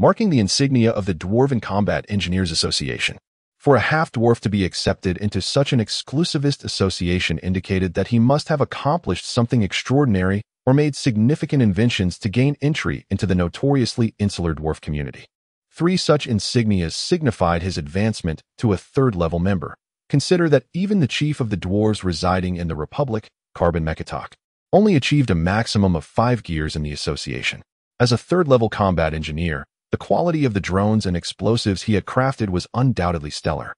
marking the insignia of the Dwarven Combat Engineers Association. For a half-dwarf to be accepted into such an exclusivist association indicated that he must have accomplished something extraordinary or made significant inventions to gain entry into the notoriously insular dwarf community. 3 such insignias signified his advancement to a 3rd-level member. Consider that even the chief of the dwarves residing in the Republic, Carbon Mekatok, only achieved a maximum of 5 gears in the association. As a 3rd-level combat engineer, the quality of the drones and explosives he had crafted was undoubtedly stellar,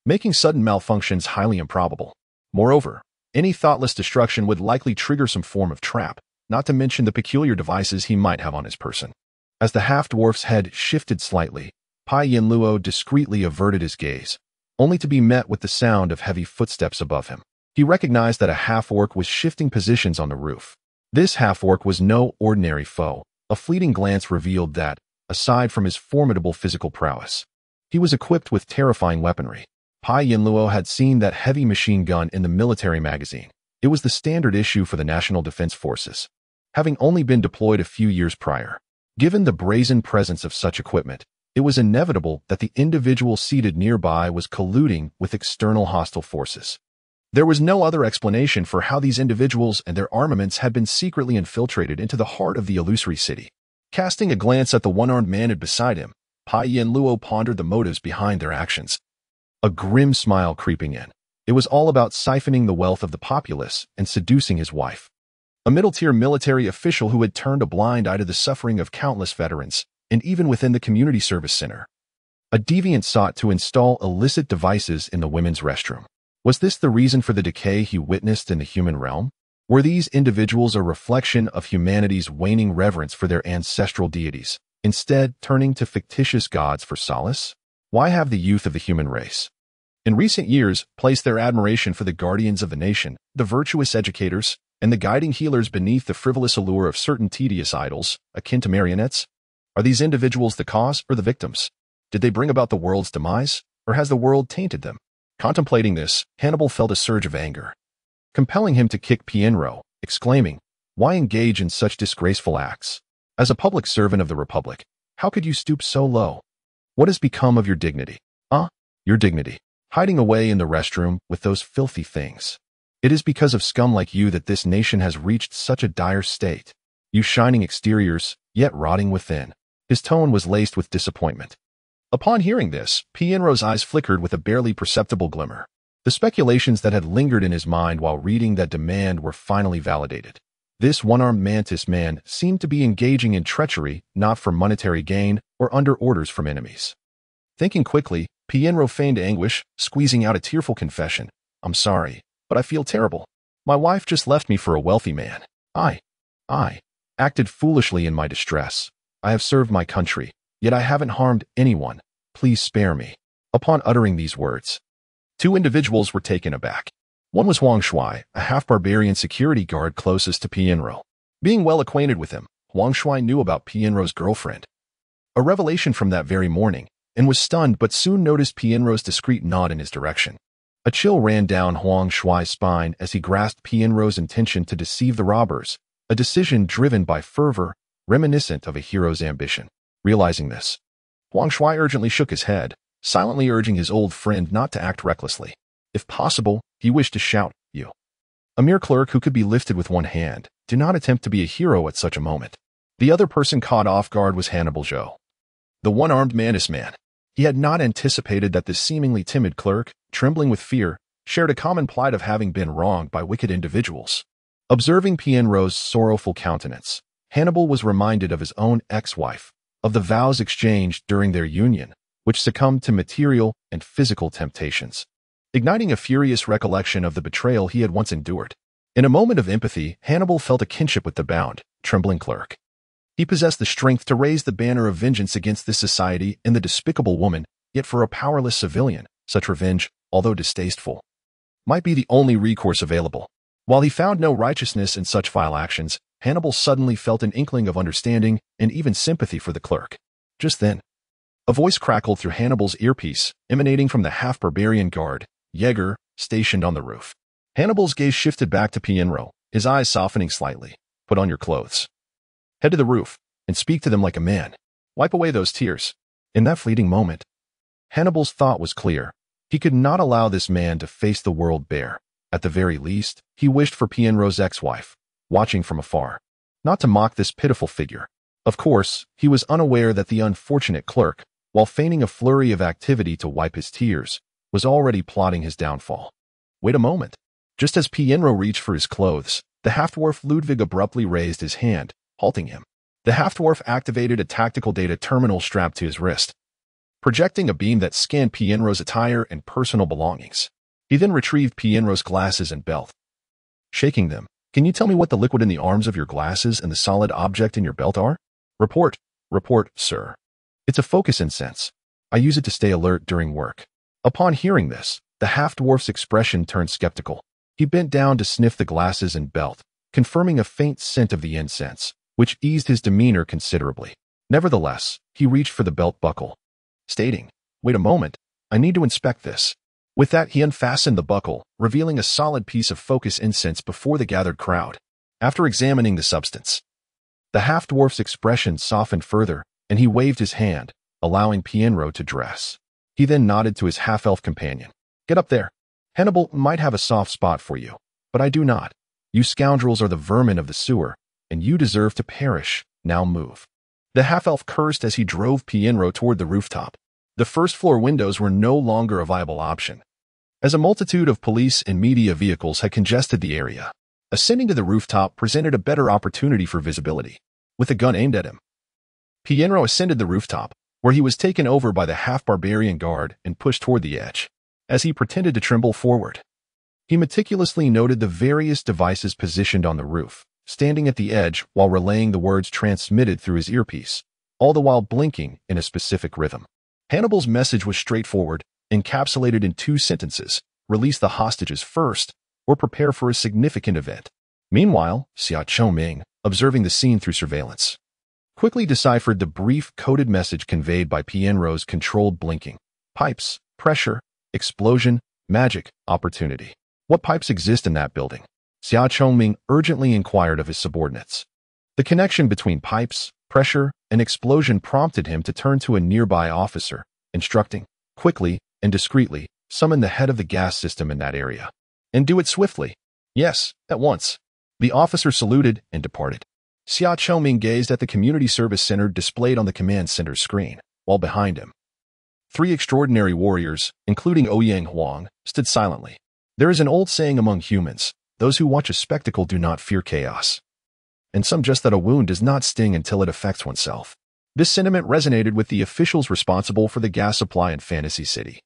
making sudden malfunctions highly improbable. Moreover, any thoughtless destruction would likely trigger some form of trap, not to mention the peculiar devices he might have on his person. As the half-dwarf's head shifted slightly, Pai Yinluo discreetly averted his gaze, only to be met with the sound of heavy footsteps above him. He recognized that a half-orc was shifting positions on the roof. This half-orc was no ordinary foe. A fleeting glance revealed that, aside from his formidable physical prowess, he was equipped with terrifying weaponry. Pai Yinluo had seen that heavy machine gun in the military magazine. It was the standard issue for the National Defense Forces, having only been deployed a few years prior. Given the brazen presence of such equipment, it was inevitable that the individual seated nearby was colluding with external hostile forces. There was no other explanation for how these individuals and their armaments had been secretly infiltrated into the heart of the illusory city. Casting a glance at the one-armed man beside him, Pai Yinluo pondered the motives behind their actions. A grim smile creeping in. It was all about siphoning the wealth of the populace and seducing his wife. A middle-tier military official who had turned a blind eye to the suffering of countless veterans, and even within the community service center. A deviant sought to install illicit devices in the women's restroom. Was this the reason for the decay he witnessed in the human realm? Were these individuals a reflection of humanity's waning reverence for their ancestral deities, instead turning to fictitious gods for solace? Why have the youth of the human race, in recent years, placed their admiration for the guardians of the nation, the virtuous educators, and the guiding healers beneath the frivolous allure of certain tedious idols, akin to marionettes? Are these individuals the cause or the victims? Did they bring about the world's demise, or has the world tainted them? Contemplating this, Hannibal felt a surge of anger, compelling him to kick Pienro, exclaiming, "Why engage in such disgraceful acts? As a public servant of the Republic, how could you stoop so low? What has become of your dignity? Your dignity, hiding away in the restroom with those filthy things. It is because of scum like you that this nation has reached such a dire state. You shining exteriors, yet rotting within." His tone was laced with disappointment. Upon hearing this, Pienro's eyes flickered with a barely perceptible glimmer. The speculations that had lingered in his mind while reading that demand were finally validated. This one-armed mantis man seemed to be engaging in treachery, not for monetary gain or under orders from enemies. Thinking quickly, Pienro feigned anguish, squeezing out a tearful confession. "I'm sorry. but I feel terrible. My wife just left me for a wealthy man. I acted foolishly in my distress. I have served my country, yet I haven't harmed anyone. Please spare me." Upon uttering these words, two individuals were taken aback. One was Huang Shui, a half-barbarian security guard closest to Pienro. Being well acquainted with him, Huang Shui knew about Pienro's girlfriend, a revelation from that very morning, and was stunned but soon noticed Pienro's discreet nod in his direction. A chill ran down Huang Shui's spine as he grasped Pienro's intention to deceive the robbers, a decision driven by fervor, reminiscent of a hero's ambition. Realizing this, Huang Shui urgently shook his head, silently urging his old friend not to act recklessly. If possible, he wished to shout, "You, a mere clerk who could be lifted with one hand, do not attempt to be a hero at such a moment." The other person caught off guard was Hannibal Zhou, the one-armed man. He had not anticipated that this seemingly timid clerk, trembling with fear, shared a common plight of having been wronged by wicked individuals. Observing Pienro's sorrowful countenance, Hannibal was reminded of his own ex-wife, of the vows exchanged during their union, which succumbed to material and physical temptations, igniting a furious recollection of the betrayal he had once endured. In a moment of empathy, Hannibal felt a kinship with the bound, trembling clerk. He possessed the strength to raise the banner of vengeance against this society and the despicable woman, yet for a powerless civilian, such revenge, although distasteful, might be the only recourse available. While he found no righteousness in such vile actions, Hannibal suddenly felt an inkling of understanding and even sympathy for the clerk. Just then, a voice crackled through Hannibal's earpiece, emanating from the half-barbarian guard, Jaeger, stationed on the roof. Hannibal's gaze shifted back to Pienro, his eyes softening slightly. "Put on your clothes. Head to the roof, and speak to them like a man. Wipe away those tears." In that fleeting moment, Hannibal's thought was clear. He could not allow this man to face the world bare. At the very least, he wished for Pienro's ex-wife, watching from afar, not to mock this pitiful figure. Of course, he was unaware that the unfortunate clerk, while feigning a flurry of activity to wipe his tears, was already plotting his downfall. Wait a moment. Just as Pienro reached for his clothes, the half-dwarf Ludwig abruptly raised his hand, halting him. The half-dwarf activated a tactical data terminal strapped to his wrist, projecting a beam that scanned Pienro's attire and personal belongings. He then retrieved Pienro's glasses and belt. Shaking them, "Can you tell me what the liquid in the arms of your glasses and the solid object in your belt are?" Report, sir. "It's a focus incense. I use it to stay alert during work." Upon hearing this, the half-dwarf's expression turned skeptical. He bent down to sniff the glasses and belt, confirming a faint scent of the incense, which eased his demeanor considerably. Nevertheless, he reached for the belt buckle, stating, "Wait a moment, I need to inspect this." With that, he unfastened the buckle, revealing a solid piece of focus incense before the gathered crowd. After examining the substance, the half-dwarf's expression softened further, and he waved his hand, allowing Pienro to dress. He then nodded to his half-elf companion. "Get up there. Hannibal might have a soft spot for you, but I do not. You scoundrels are the vermin of the sewer, and you deserve to perish. Now move." The half-elf cursed as he drove Pienro toward the rooftop. The first-floor windows were no longer a viable option, as a multitude of police and media vehicles had congested the area. Ascending to the rooftop presented a better opportunity for visibility. With a gun aimed at him, Pienro ascended the rooftop, where he was taken over by the half-barbarian guard and pushed toward the edge. As he pretended to tremble forward, he meticulously noted the various devices positioned on the roof, standing at the edge while relaying the words transmitted through his earpiece, all the while blinking in a specific rhythm. Hannibal's message was straightforward, encapsulated in 2 sentences: release the hostages first, or prepare for a significant event. Meanwhile, Xia Chongming, observing the scene through surveillance, quickly deciphered the brief coded message conveyed by Pienro's controlled blinking. Pipes, pressure, explosion, magic, opportunity. What pipes exist in that building? Xia Chongming urgently inquired of his subordinates. The connection between pipes, pressure, and explosion prompted him to turn to a nearby officer, instructing, quickly and discreetly, summon the head of the gas system in that area. And do it swiftly. Yes, at once. The officer saluted and departed. Xia Chongming gazed at the community service center displayed on the command center screen, while behind him, 3 extraordinary warriors, including Ouyang Huang, stood silently. There is an old saying among humans: those who watch a spectacle do not fear chaos. And some just that a wound does not sting until it affects oneself. This sentiment resonated with the officials responsible for the gas supply in Fantasy City.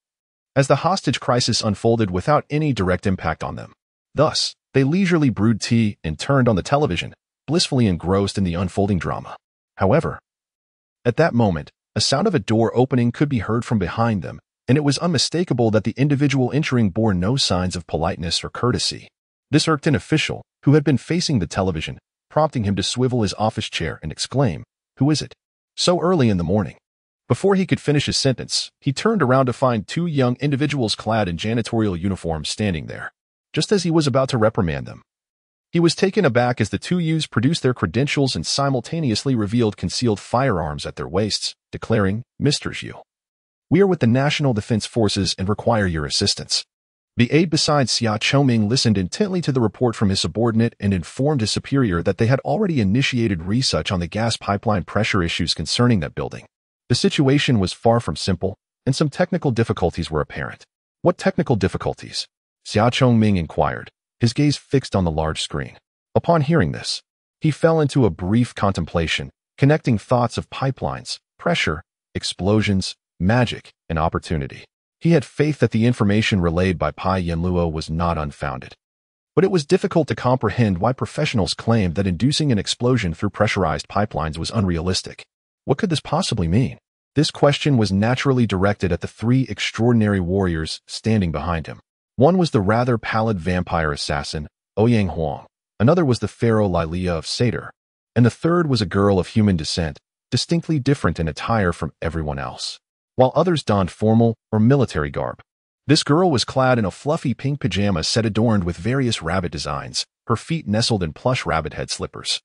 As the hostage crisis unfolded without any direct impact on them, Thus, they leisurely brewed tea and turned on the television, blissfully engrossed in the unfolding drama. However, at that moment, a sound of a door opening could be heard from behind them, and it was unmistakable that the individual entering bore no signs of politeness or courtesy. This irked an official, who had been facing the television, prompting him to swivel his office chair and exclaim, "Who is it? So early in the morning?" Before he could finish his sentence, he turned around to find two young individuals clad in janitorial uniforms standing there. Just as he was about to reprimand them, he was taken aback as the two youths produced their credentials and simultaneously revealed concealed firearms at their waists, declaring, "Mr. Zhu, we are with the National Defense Forces and require your assistance." The aide beside Xia Choming listened intently to the report from his subordinate and informed his superior that they had already initiated research on the gas pipeline pressure issues concerning that building. The situation was far from simple, and some technical difficulties were apparent. What technical difficulties? Xia Chongming inquired, his gaze fixed on the large screen. Upon hearing this, he fell into a brief contemplation, connecting thoughts of pipelines, pressure, explosions, magic, and opportunity. He had faith that the information relayed by Pai Yanluo was not unfounded. But it was difficult to comprehend why professionals claimed that inducing an explosion through pressurized pipelines was unrealistic. What could this possibly mean? This question was naturally directed at the three extraordinary warriors standing behind him. One was the rather pallid vampire assassin, Ouyang Huang. Another was the pharaoh Lilia of Sator. And the third was a girl of human descent, distinctly different in attire from everyone else. While others donned formal or military garb, this girl was clad in a fluffy pink pajama set adorned with various rabbit designs, her feet nestled in plush rabbit head slippers,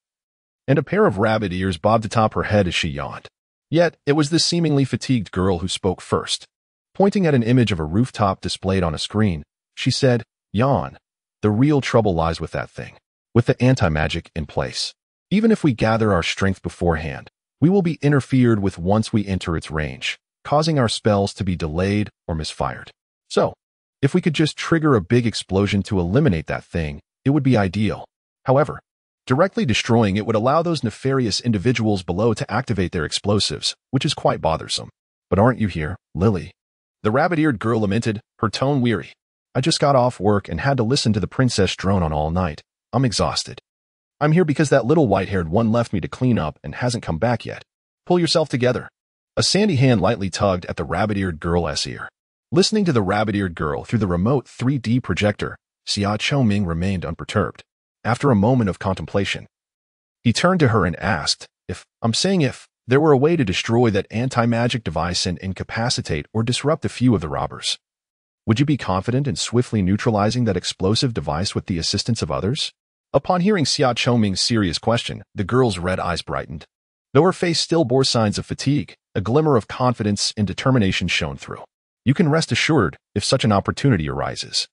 and a pair of rabbit ears bobbed atop her head as she yawned. Yet, it was this seemingly fatigued girl who spoke first. Pointing at an image of a rooftop displayed on a screen, she said, "Yawn. The real trouble lies with that thing. With the anti-magic in place. Even if we gather our strength beforehand, we will be interfered with once we enter its range, causing our spells to be delayed or misfired. So, if we could just trigger a big explosion to eliminate that thing, it would be ideal. However, directly destroying it would allow those nefarious individuals below to activate their explosives, which is quite bothersome. But aren't you here, Lily?" The rabbit-eared girl lamented, her tone weary. "I just got off work and had to listen to the princess drone on all night. I'm exhausted. I'm here because that little white-haired one left me to clean up and hasn't come back yet. Pull yourself together." A sandy hand lightly tugged at the rabbit-eared girl's ear. Listening to the rabbit-eared girl through the remote 3D projector, Xia Choming remained unperturbed. After a moment of contemplation, he turned to her and asked, if there were a way to destroy that anti-magic device and incapacitate or disrupt a few of the robbers, would you be confident in swiftly neutralizing that explosive device with the assistance of others?" Upon hearing Xia Choming's serious question, the girl's red eyes brightened. Though her face still bore signs of fatigue, a glimmer of confidence and determination shone through. "You can rest assured if such an opportunity arises.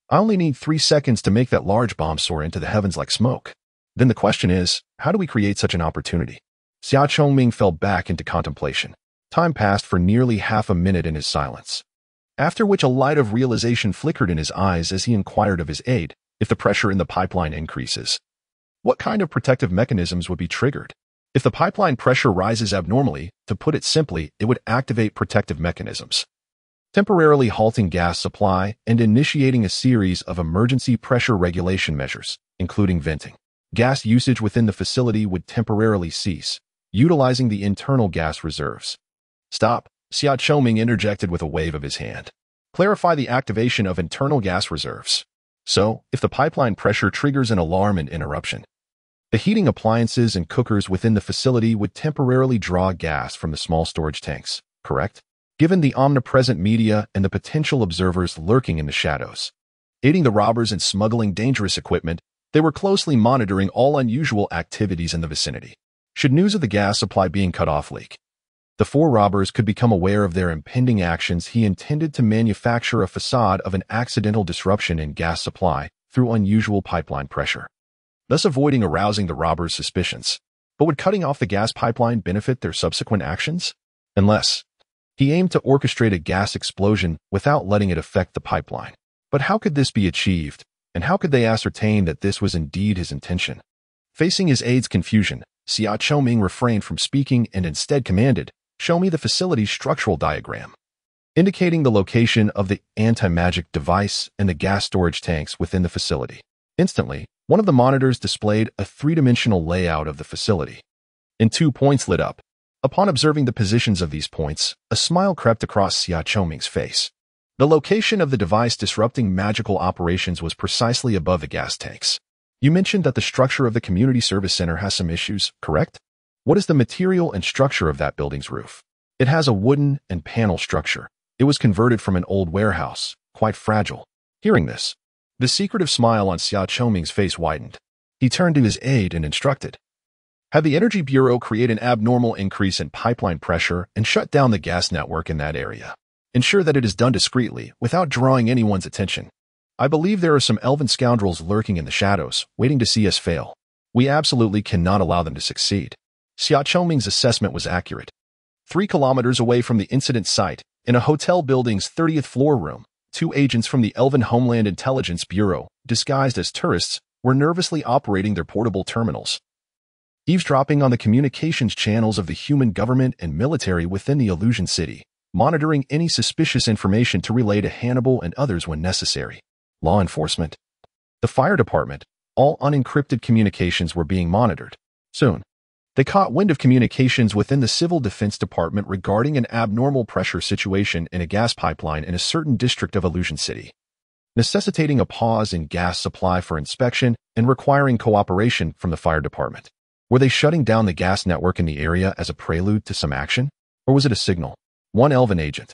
I only need 3 seconds to make that large bomb soar into the heavens like smoke. Then the question is, how do we create such an opportunity?" Xia Chongming fell back into contemplation. Time passed for nearly half a minute in his silence, after which a light of realization flickered in his eyes as he inquired of his aide, if the pressure in the pipeline increases, what kind of protective mechanisms would be triggered? If the pipeline pressure rises abnormally, to put it simply, it would activate protective mechanisms, temporarily halting gas supply and initiating a series of emergency pressure regulation measures, including venting. Gas usage within the facility would temporarily cease, utilizing the internal gas reserves. "Stop," Xia Choming interjected with a wave of his hand. "Clarify the activation of internal gas reserves. So, if the pipeline pressure triggers an alarm and interruption, the heating appliances and cookers within the facility would temporarily draw gas from the small storage tanks, correct? Given the omnipresent media and the potential observers lurking in the shadows, aiding the robbers in smuggling dangerous equipment, they were closely monitoring all unusual activities in the vicinity. Should news of the gas supply being cut off leak, the 4 robbers could become aware of their impending actions. He intended to manufacture a facade of an accidental disruption in gas supply through unusual pipeline pressure, thus avoiding arousing the robbers' suspicions. But would cutting off the gas pipeline benefit their subsequent actions? Unless he aimed to orchestrate a gas explosion without letting it affect the pipeline. But how could this be achieved, and how could they ascertain that this was indeed his intention? Facing his aide's confusion, Xia Choming refrained from speaking and instead commanded, "Show me the facility's structural diagram." indicating the location of the anti-magic device and the gas storage tanks within the facility. Instantly, one of the monitors displayed a three-dimensional layout of the facility, and 2 points lit up. Upon observing the positions of these points, a smile crept across Xia Choming's face. The location of the device disrupting magical operations was precisely above the gas tanks. You mentioned that the structure of the community service center has some issues, correct? What is the material and structure of that building's roof? It has a wooden and panel structure. It was converted from an old warehouse, quite fragile. Hearing this, the secretive smile on Xia Choming's face widened. He turned to his aide and instructed. Have the Energy Bureau create an abnormal increase in pipeline pressure and shut down the gas network in that area. Ensure that it is done discreetly, without drawing anyone's attention. I believe there are some elven scoundrels lurking in the shadows, waiting to see us fail. We absolutely cannot allow them to succeed. Xia Choming's assessment was accurate. 3 kilometers away from the incident site, in a hotel building's 30th floor room, 2 agents from the Elven Homeland Intelligence Bureau, disguised as tourists, were nervously operating their portable terminals, eavesdropping on the communications channels of the human government and military within the Illusion City, monitoring any suspicious information to relay to Hannibal and others when necessary. Law enforcement, the fire department, all unencrypted communications were being monitored. Soon, they caught wind of communications within the Civil Defense Department regarding an abnormal pressure situation in a gas pipeline in a certain district of Illusion City, necessitating a pause in gas supply for inspection and requiring cooperation from the fire department. Were they shutting down the gas network in the area as a prelude to some action? Or was it a signal? One Elven agent,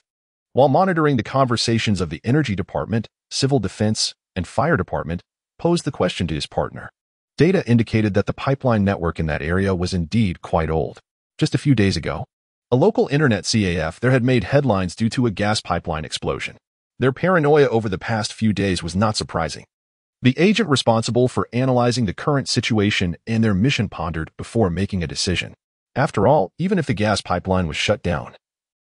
while monitoring the conversations of the Energy Department, Civil Defense, and Fire Department, posed the question to his partner. Data indicated that the pipeline network in that area was indeed quite old. Just a few days ago, a local internet CAF there had made headlines due to a gas pipeline explosion. Their paranoia over the past few days was not surprising. The agent responsible for analyzing the current situation and their mission pondered before making a decision. After all, even if the gas pipeline was shut down,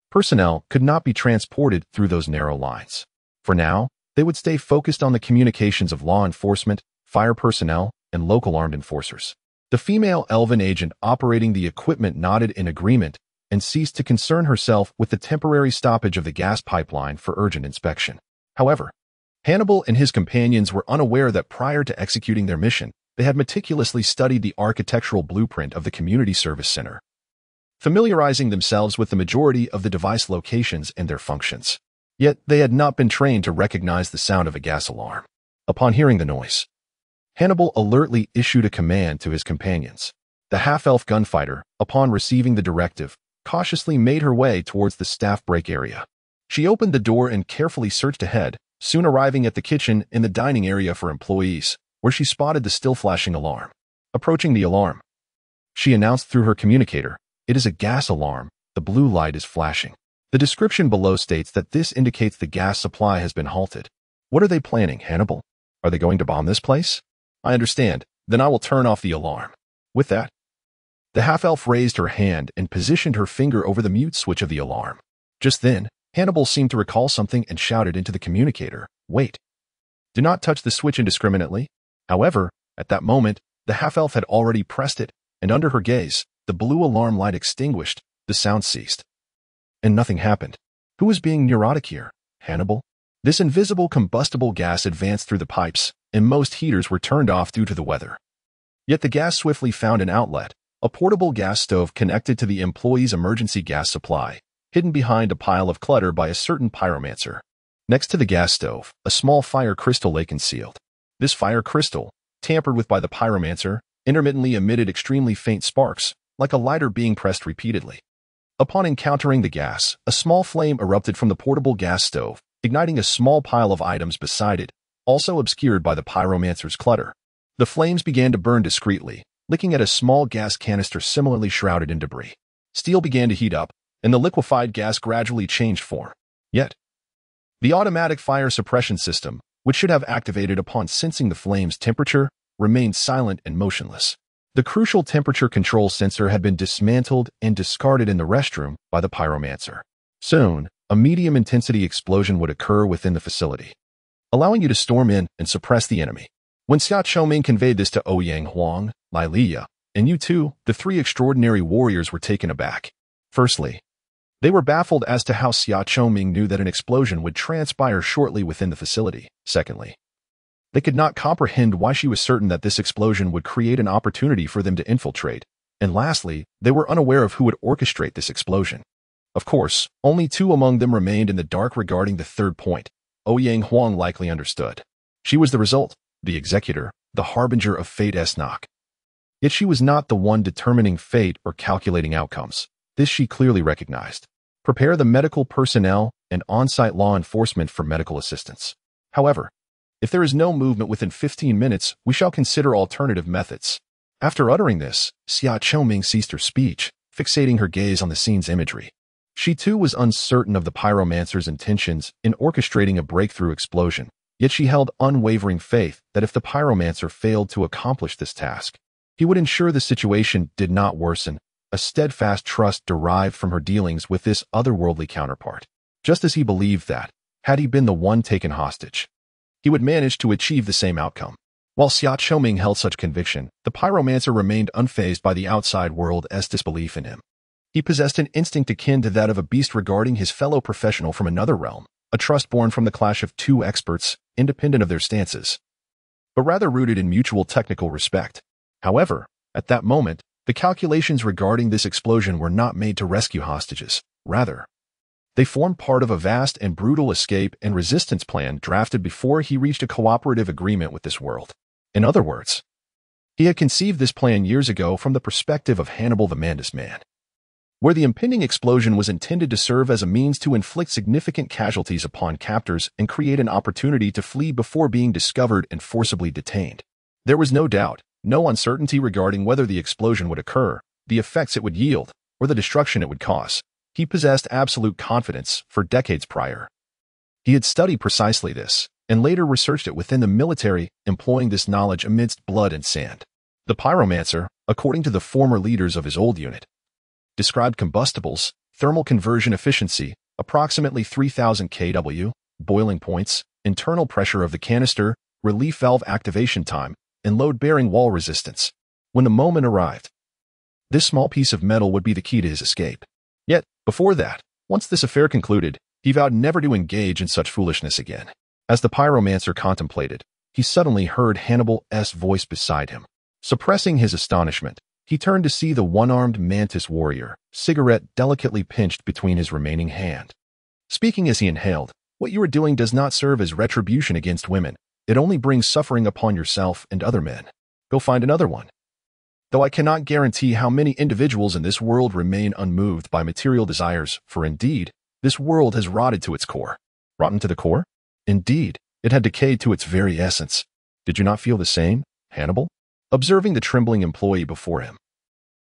personnel could not be transported through those narrow lines. For now, they would stay focused on the communications of law enforcement, fire personnel, and local armed enforcers. The female elven agent operating the equipment nodded in agreement and ceased to concern herself with the temporary stoppage of the gas pipeline for urgent inspection. However, Hannibal and his companions were unaware that prior to executing their mission, they had meticulously studied the architectural blueprint of the Community Service Center, familiarizing themselves with the majority of the device locations and their functions. Yet they had not been trained to recognize the sound of a gas alarm. Upon hearing the noise, Hannibal alertly issued a command to his companions. The half-elf gunfighter, upon receiving the directive, cautiously made her way towards the staff break area. She opened the door and carefully searched ahead, soon arriving at the kitchen and the dining area for employees, where she spotted the still-flashing alarm. Approaching the alarm, she announced through her communicator, "It is a gas alarm. The blue light is flashing." The description below states that this indicates the gas supply has been halted. What are they planning, Hannibal? Are they going to bomb this place? I understand. Then I will turn off the alarm. With that, the half-elf raised her hand and positioned her finger over the mute switch of the alarm. Just then, Hannibal seemed to recall something and shouted into the communicator, "Wait. Do not touch the switch indiscriminately." However, at that moment, the half-elf had already pressed it, and under her gaze, the blue alarm light extinguished, the sound ceased. And nothing happened. Who was being neurotic here? Hannibal? This invisible combustible gas advanced through the pipes, and most heaters were turned off due to the weather. Yet the gas swiftly found an outlet, a portable gas stove connected to the employee's emergency gas supply, hidden behind a pile of clutter by a certain pyromancer. Next to the gas stove, a small fire crystal lay concealed. This fire crystal, tampered with by the pyromancer, intermittently emitted extremely faint sparks, like a lighter being pressed repeatedly. Upon encountering the gas, a small flame erupted from the portable gas stove, igniting a small pile of items beside it, also obscured by the pyromancer's clutter. The flames began to burn discreetly, licking at a small gas canister similarly shrouded in debris. Steel began to heat up, and the liquefied gas gradually changed form. Yet, the automatic fire suppression system, which should have activated upon sensing the flame's temperature, remained silent and motionless. The crucial temperature control sensor had been dismantled and discarded in the restroom by the pyromancer. Soon, a medium-intensity explosion would occur within the facility, allowing you to storm in and suppress the enemy. When Xia Choming conveyed this to Ouyang Huang, Lilia, and you two, the 3 extraordinary warriors were taken aback. Firstly, They were baffled as to how Xia Chongming knew that an explosion would transpire shortly within the facility. Secondly, they could not comprehend why she was certain that this explosion would create an opportunity for them to infiltrate. And lastly, they were unaware of who would orchestrate this explosion. Of course, only two among them remained in the dark regarding the third point. Ouyang Huang likely understood. She was the result, the executor, the harbinger of fate's knock. Yet she was not the one determining fate or calculating outcomes. This she clearly recognized. Prepare the medical personnel and on-site law enforcement for medical assistance. However, if there is no movement within 15 minutes, we shall consider alternative methods. After uttering this, Xia Chongming ceased her speech, fixating her gaze on the scene's imagery. She too was uncertain of the pyromancer's intentions in orchestrating a breakthrough explosion, yet she held unwavering faith that if the pyromancer failed to accomplish this task, he would ensure the situation did not worsen, a steadfast trust derived from her dealings with this otherworldly counterpart. Just as he believed that, had he been the one taken hostage, he would manage to achieve the same outcome. While Xia Chongming held such conviction, the pyromancer remained unfazed by the outside world's disbelief in him. He possessed an instinct akin to that of a beast regarding his fellow professional from another realm, a trust born from the clash of two experts, independent of their stances, but rather rooted in mutual technical respect. However, at that moment, the calculations regarding this explosion were not made to rescue hostages. Rather, they formed part of a vast and brutal escape and resistance plan drafted before he reached a cooperative agreement with this world. In other words, he had conceived this plan years ago from the perspective of Hannibal the Mandus Man, where the impending explosion was intended to serve as a means to inflict significant casualties upon captors and create an opportunity to flee before being discovered and forcibly detained. There was no doubt, no uncertainty regarding whether the explosion would occur, the effects it would yield, or the destruction it would cause. He possessed absolute confidence for decades prior. He had studied precisely this, and later researched it within the military, employing this knowledge amidst blood and sand. The pyromancer, according to the former leaders of his old unit, described combustibles, thermal conversion efficiency, approximately 3000 kW, boiling points, internal pressure of the canister, relief valve activation time, and load-bearing wall resistance. When the moment arrived, this small piece of metal would be the key to his escape. Yet, before that, once this affair concluded, he vowed never to engage in such foolishness again. As the pyromancer contemplated, he suddenly heard Hannibal's voice beside him. Suppressing his astonishment, he turned to see the one-armed mantis warrior, cigarette delicately pinched between his remaining hand. Speaking as he inhaled, "What you are doing does not serve as retribution against women. It only brings suffering upon yourself and other men. Go find another one." Though I cannot guarantee how many individuals in this world remain unmoved by material desires, for indeed, this world has rotted to its core. Rotten to the core? Indeed, it had decayed to its very essence. Did you not feel the same, Hannibal? Observing the trembling employee before him.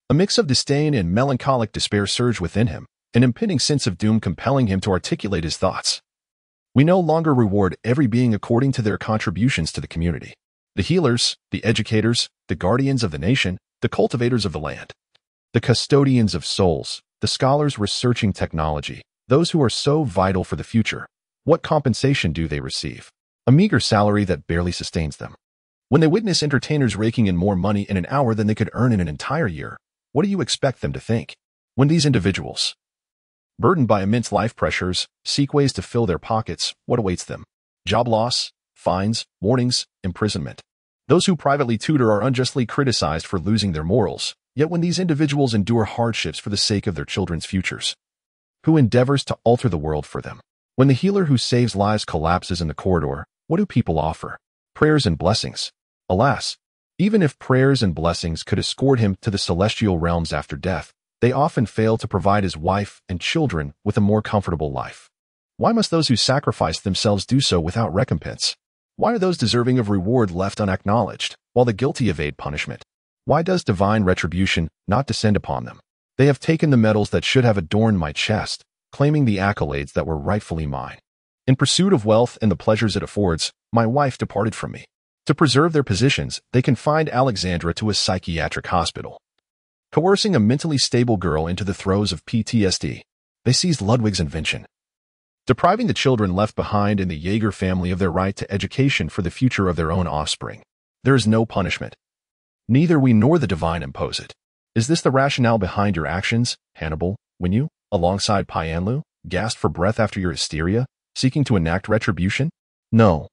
A mix of disdain and melancholic despair surged within him, an impending sense of doom compelling him to articulate his thoughts. We no longer reward every being according to their contributions to the community. The healers, the educators, the guardians of the nation, the cultivators of the land, the custodians of souls, the scholars researching technology, those who are so vital for the future. What compensation do they receive? A meager salary that barely sustains them. When they witness entertainers raking in more money in an hour than they could earn in an entire year, what do you expect them to think? When these individuals, burdened by immense life pressures, seek ways to fill their pockets, what awaits them? Job loss, fines, warnings, imprisonment. Those who privately tutor are unjustly criticized for losing their morals, yet when these individuals endure hardships for the sake of their children's futures, who endeavors to alter the world for them? When the healer who saves lives collapses in the corridor, what do people offer? Prayers and blessings. Alas, even if prayers and blessings could escort him to the celestial realms after death, they often fail to provide his wife and children with a more comfortable life. Why must those who sacrifice themselves do so without recompense? Why are those deserving of reward left unacknowledged, while the guilty evade punishment? Why does divine retribution not descend upon them? They have taken the medals that should have adorned my chest, claiming the accolades that were rightfully mine. In pursuit of wealth and the pleasures it affords, my wife departed from me. To preserve their positions, they confined Alexandra to a psychiatric hospital, coercing a mentally stable girl into the throes of PTSD. They seized Ludwig's invention, depriving the children left behind in the Jaeger family of their right to education for the future of their own offspring. There is no punishment. Neither we nor the divine impose it. Is this the rationale behind your actions, Hannibal, when you alongside Pyanlu, gasped for breath after your hysteria, seeking to enact retribution? No.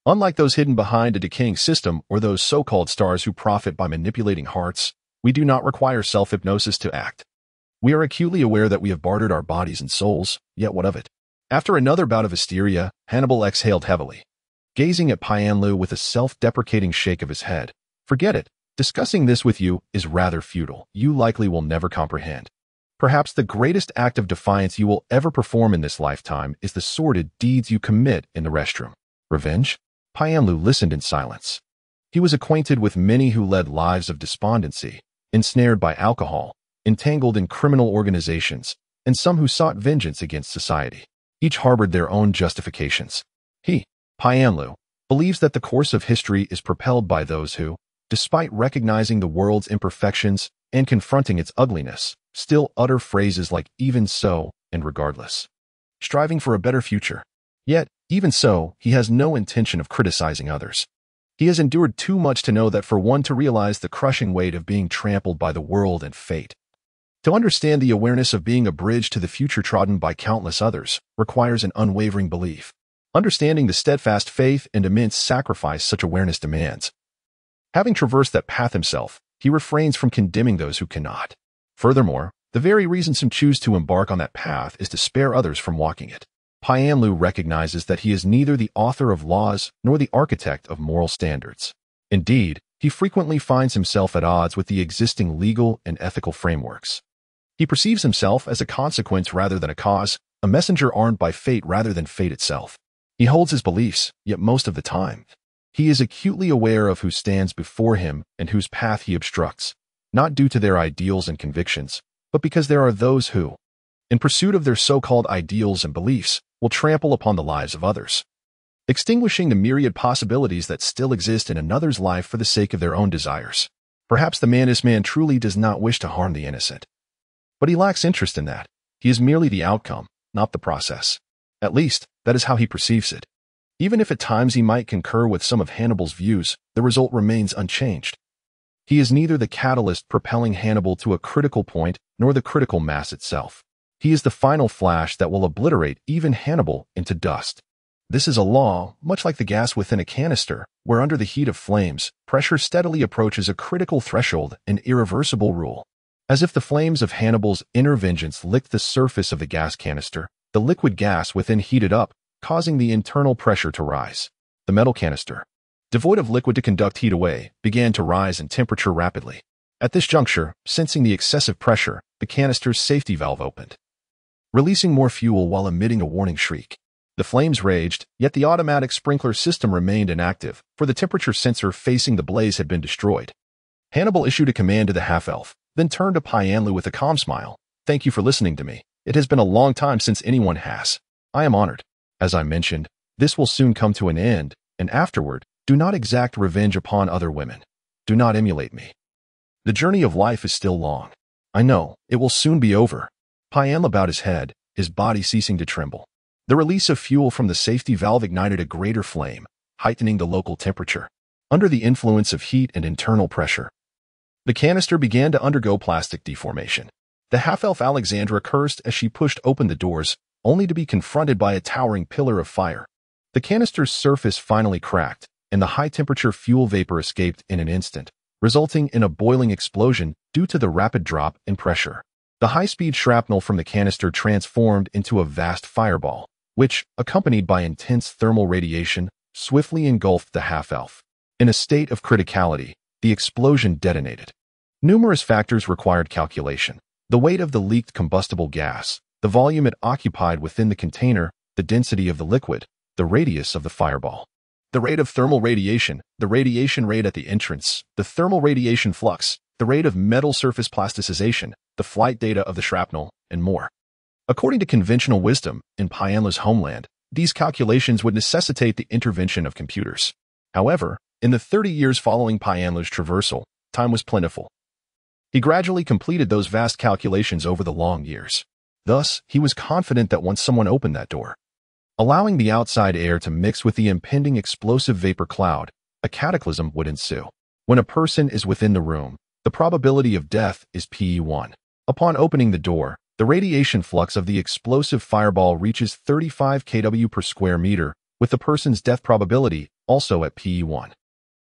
Unlike those hidden behind a decaying system or those so-called stars who profit by manipulating hearts, we do not require self-hypnosis to act. We are acutely aware that we have bartered our bodies and souls, yet what of it? After another bout of hysteria, Hannibal exhaled heavily, gazing at Pyanlu with a self-deprecating shake of his head. Forget it. Discussing this with you is rather futile. You likely will never comprehend. Perhaps the greatest act of defiance you will ever perform in this lifetime is the sordid deeds you commit in the restroom. Revenge? Pyanlu listened in silence. He was acquainted with many who led lives of despondency, ensnared by alcohol, entangled in criminal organizations, and some who sought vengeance against society. Each harbored their own justifications. He, Pyanlu, believes that the course of history is propelled by those who, despite recognizing the world's imperfections and confronting its ugliness, still utter phrases like "even so" and "regardless," striving for a better future. Yet, even so, he has no intention of criticizing others. He has endured too much to know that for one to realize the crushing weight of being trampled by the world and fate, to understand the awareness of being a bridge to the future trodden by countless others, requires an unwavering belief. Understanding the steadfast faith and immense sacrifice such awareness demands. Having traversed that path himself, he refrains from condemning those who cannot. Furthermore, the very reason some choose to embark on that path is to spare others from walking it. Pyanlu recognizes that he is neither the author of laws nor the architect of moral standards. Indeed, he frequently finds himself at odds with the existing legal and ethical frameworks. He perceives himself as a consequence rather than a cause, a messenger armed by fate rather than fate itself. He holds his beliefs, yet most of the time, he is acutely aware of who stands before him and whose path he obstructs, not due to their ideals and convictions, but because there are those who, in pursuit of their so-called ideals and beliefs, will trample upon the lives of others, extinguishing the myriad possibilities that still exist in another's life for the sake of their own desires. Perhaps the man truly does not wish to harm the innocent. But he lacks interest in that. He is merely the outcome, not the process. At least, that is how he perceives it. Even if at times he might concur with some of Hannibal's views, the result remains unchanged. He is neither the catalyst propelling Hannibal to a critical point nor the critical mass itself. He is the final flash that will obliterate even Hannibal into dust. This is a law, much like the gas within a canister, where under the heat of flames, pressure steadily approaches a critical threshold, an irreversible rule. As if the flames of Hannibal's inner vengeance licked the surface of the gas canister, the liquid gas within heated up, causing the internal pressure to rise. The metal canister, devoid of liquid to conduct heat away, began to rise in temperature rapidly. At this juncture, sensing the excessive pressure, the canister's safety valve opened, releasing more fuel while emitting a warning shriek. The flames raged, yet the automatic sprinkler system remained inactive, for the temperature sensor facing the blaze had been destroyed. Hannibal issued a command to the half-elf, then turned to Pyanlu with a calm smile. "Thank you for listening to me. It has been a long time since anyone has. I am honored. As I mentioned, this will soon come to an end, and afterward, do not exact revenge upon other women. Do not emulate me. The journey of life is still long. I know, it will soon be over." Pyanlu bowed his head, his body ceasing to tremble. The release of fuel from the safety valve ignited a greater flame, heightening the local temperature. Under the influence of heat and internal pressure, the canister began to undergo plastic deformation. The half-elf Alexandra cursed as she pushed open the doors, only to be confronted by a towering pillar of fire. The canister's surface finally cracked, and the high-temperature fuel vapor escaped in an instant, resulting in a boiling explosion due to the rapid drop in pressure. The high-speed shrapnel from the canister transformed into a vast fireball, which, accompanied by intense thermal radiation, swiftly engulfed the half-elf. In a state of criticality, the explosion detonated. Numerous factors required calculation: the weight of the leaked combustible gas, the volume it occupied within the container, the density of the liquid, the radius of the fireball, the rate of thermal radiation, the radiation rate at the entrance, the thermal radiation flux, the rate of metal surface plasticization, the flight data of the shrapnel, and more. According to conventional wisdom, in Pyanlu's homeland, these calculations would necessitate the intervention of computers. However, in the 30 years following Pyanlu's traversal, time was plentiful. He gradually completed those vast calculations over the long years. Thus, he was confident that once someone opened that door, allowing the outside air to mix with the impending explosive vapor cloud, a cataclysm would ensue. When a person is within the room, the probability of death is P1. Upon opening the door, The radiation flux of the explosive fireball reaches 35 kW per square meter, with the person's death probability also at PE1.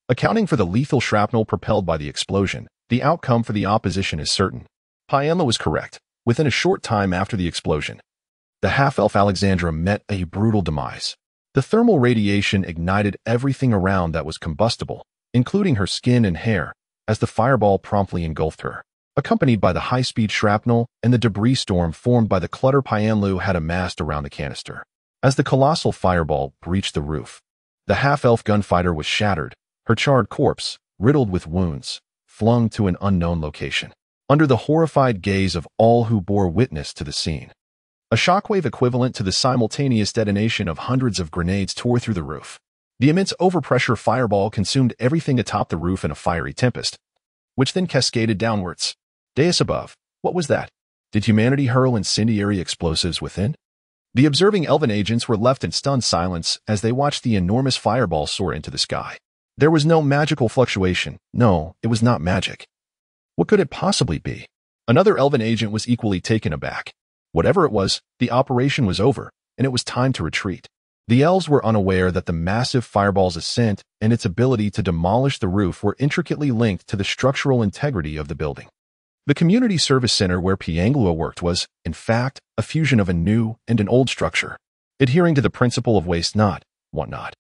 Accounting for the lethal shrapnel propelled by the explosion, the outcome for the opposition is certain. Pianla was correct. Within a short time after the explosion, the half-elf Alexandra met a brutal demise. The thermal radiation ignited everything around that was combustible, including her skin and hair, as the fireball promptly engulfed her. Accompanied by the high-speed shrapnel and the debris storm formed by the clutter Pianlu had amassed around the canister. As the colossal fireball breached the roof, the half-elf gunfighter was shattered, her charred corpse, riddled with wounds, flung to an unknown location, under the horrified gaze of all who bore witness to the scene. A shockwave equivalent to the simultaneous detonation of hundreds of grenades tore through the roof. The immense overpressure fireball consumed everything atop the roof in a fiery tempest, which then cascaded downwards. Dais above, what was that? Did humanity hurl incendiary explosives within? The observing elven agents were left in stunned silence as they watched the enormous fireball soar into the sky. There was no magical fluctuation. No, it was not magic. What could it possibly be? Another elven agent was equally taken aback. Whatever it was, the operation was over, and it was time to retreat. The elves were unaware that the massive fireball's ascent and its ability to demolish the roof were intricately linked to the structural integrity of the building. The community service center where Pianglua worked was, in fact, a fusion of a new and an old structure, adhering to the principle of waste not, want not.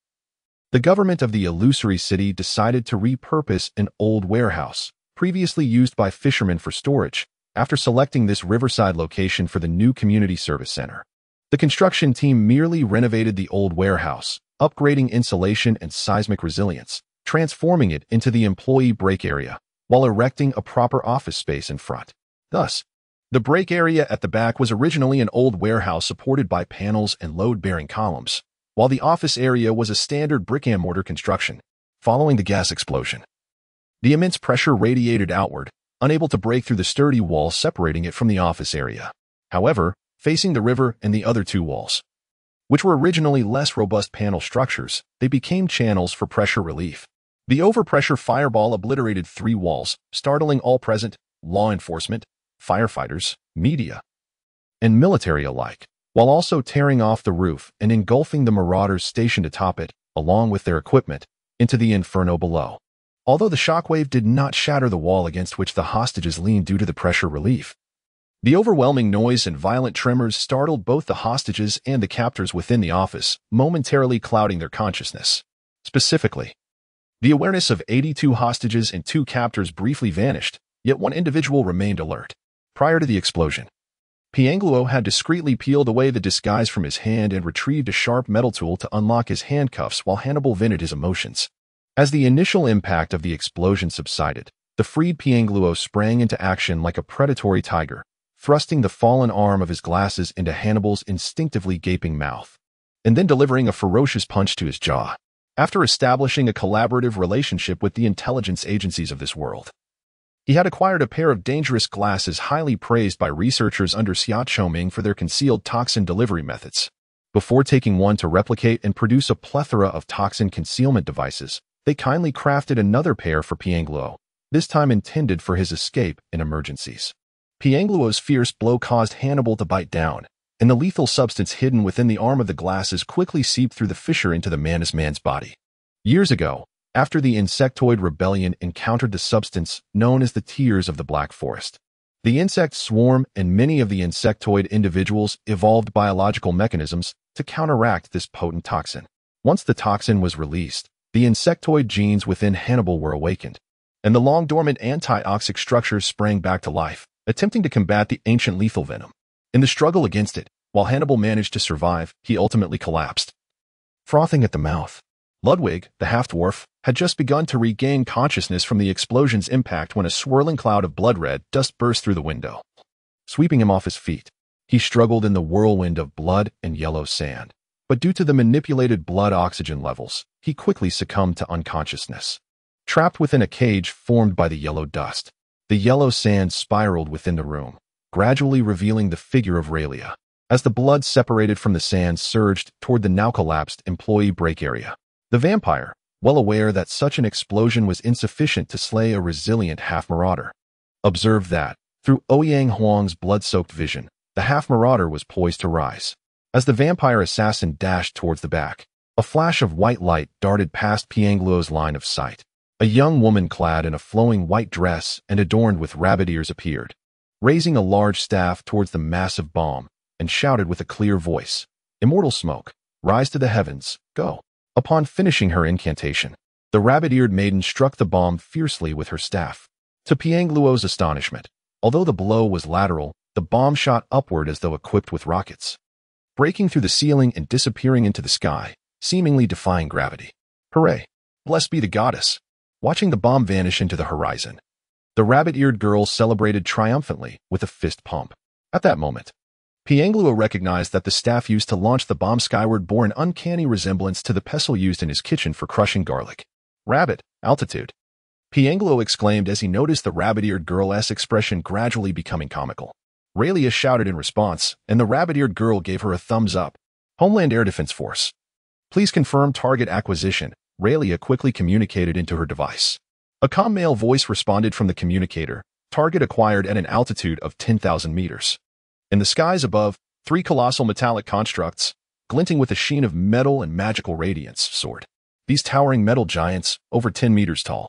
The government of the illusory city decided to repurpose an old warehouse, previously used by fishermen for storage, after selecting this riverside location for the new community service center. The construction team merely renovated the old warehouse, upgrading insulation and seismic resilience, transforming it into the employee break area, while erecting a proper office space in front. Thus, the break area at the back was originally an old warehouse supported by panels and load-bearing columns, while the office area was a standard brick-and-mortar construction. Following the gas explosion, the immense pressure radiated outward, unable to break through the sturdy wall separating it from the office area. However, facing the river and the other two walls, which were originally less robust panel structures, they became channels for pressure relief. The overpressure fireball obliterated 3 walls, startling all present, law enforcement, firefighters, media, and military alike, while also tearing off the roof and engulfing the marauders stationed atop it, along with their equipment, into the inferno below. Although the shockwave did not shatter the wall against which the hostages leaned due to the pressure relief, the overwhelming noise and violent tremors startled both the hostages and the captors within the office, momentarily clouding their consciousness. Specifically, the awareness of 82 hostages and 2 captors briefly vanished, yet one individual remained alert. Prior to the explosion, Piangluo had discreetly peeled away the disguise from his hand and retrieved a sharp metal tool to unlock his handcuffs while Hannibal vented his emotions. As the initial impact of the explosion subsided, the freed Piangluo sprang into action like a predatory tiger, thrusting the fallen arm of his glasses into Hannibal's instinctively gaping mouth, and then delivering a ferocious punch to his jaw. After establishing a collaborative relationship with the intelligence agencies of this world, he had acquired a pair of dangerous glasses highly praised by researchers under Xia Choming for their concealed toxin delivery methods. Before taking one to replicate and produce a plethora of toxin concealment devices, they kindly crafted another pair for Piangluo, this time intended for his escape in emergencies. Piangluo's fierce blow caused Hannibal to bite down, and the lethal substance hidden within the arm of the glasses quickly seeped through the fissure into the man's body. Years ago, after the insectoid rebellion encountered the substance known as the tears of the Black Forest, the insect swarm and many of the insectoid individuals evolved biological mechanisms to counteract this potent toxin. Once the toxin was released, the insectoid genes within Hannibal were awakened, and the long-dormant antioxic structures sprang back to life, attempting to combat the ancient lethal venom. In the struggle against it, while Hannibal managed to survive, he ultimately collapsed. Frothing at the mouth, Ludwig, the half-dwarf, had just begun to regain consciousness from the explosion's impact when a swirling cloud of blood-red dust burst through the window, sweeping him off his feet. He struggled in the whirlwind of blood and yellow sand, but due to the manipulated blood oxygen levels, he quickly succumbed to unconsciousness. Trapped within a cage formed by the yellow dust, the yellow sand spiraled within the room, gradually revealing the figure of Raelia. As the blood separated from the sand surged toward the now-collapsed employee break area, the vampire, well aware that such an explosion was insufficient to slay a resilient half-marauder, observed that, through Ouyang Huang's blood-soaked vision, The half-marauder was poised to rise. As the vampire assassin dashed towards the back, a flash of white light darted past Piangluo's line of sight. A young woman clad in a flowing white dress and adorned with rabbit ears appeared, raising a large staff towards the massive bomb, and shouted with a clear voice, "Immortal smoke, rise to the heavens, go." Upon finishing her incantation, the rabbit-eared maiden struck the bomb fiercely with her staff. To Piangluo's astonishment, although the blow was lateral, the bomb shot upward as though equipped with rockets, breaking through the ceiling and disappearing into the sky, seemingly defying gravity. Hooray! Blessed be the goddess! Watching the bomb vanish into the horizon, the rabbit-eared girl celebrated triumphantly with a fist pump. At that moment, Piangluo recognized that the staff used to launch the bomb skyward bore an uncanny resemblance to the pestle used in his kitchen for crushing garlic. Rabbit, altitude. Piangluo exclaimed as he noticed the rabbit-eared girl's expression gradually becoming comical. Raylia shouted in response, and the rabbit-eared girl gave her a thumbs up. Homeland Air Defense Force. Please confirm target acquisition, Raylia quickly communicated into her device. A calm male voice responded from the communicator, target acquired at an altitude of 10,000 meters. In the skies above, 3 colossal metallic constructs, glinting with a sheen of metal and magical radiance, soared. These towering metal giants, over 10 meters tall,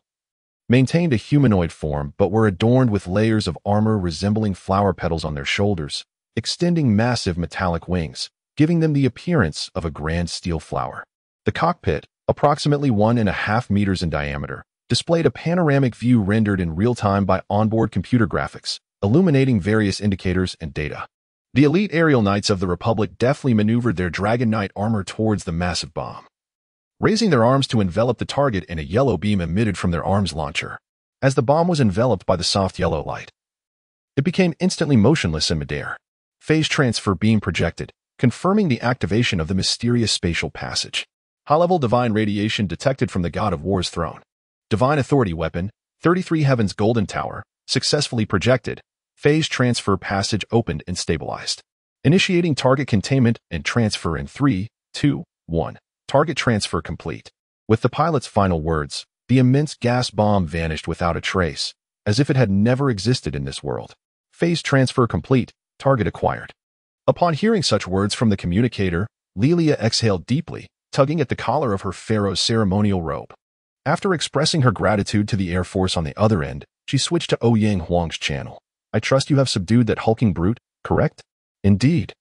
maintained a humanoid form but were adorned with layers of armor resembling flower petals on their shoulders, extending massive metallic wings, giving them the appearance of a grand steel flower. The cockpit, approximately 1.5 meters in diameter, displayed a panoramic view rendered in real time by onboard computer graphics, illuminating various indicators and data. The elite aerial knights of the Republic deftly maneuvered their Dragon Knight armor towards the massive bomb, raising their arms to envelop the target in a yellow beam emitted from their arms launcher. As the bomb was enveloped by the soft yellow light, it became instantly motionless in midair. Phase transfer beam projected, confirming the activation of the mysterious spatial passage. High-level divine radiation detected from the God of War's throne. Divine authority weapon, 33 Heaven's Golden Tower, successfully projected. Phase transfer passage opened and stabilized. Initiating target containment and transfer in 3, 2, 1. Target transfer complete. With the pilot's final words, the immense gas bomb vanished without a trace, as if it had never existed in this world. Phase transfer complete. Target acquired. Upon hearing such words from the communicator, Lilia exhaled deeply, tugging at the collar of her pharaoh's ceremonial robe. After expressing her gratitude to the Air Force on the other end, she switched to Ouyang Huang's channel. "I trust you have subdued that hulking brute, correct?" "Indeed.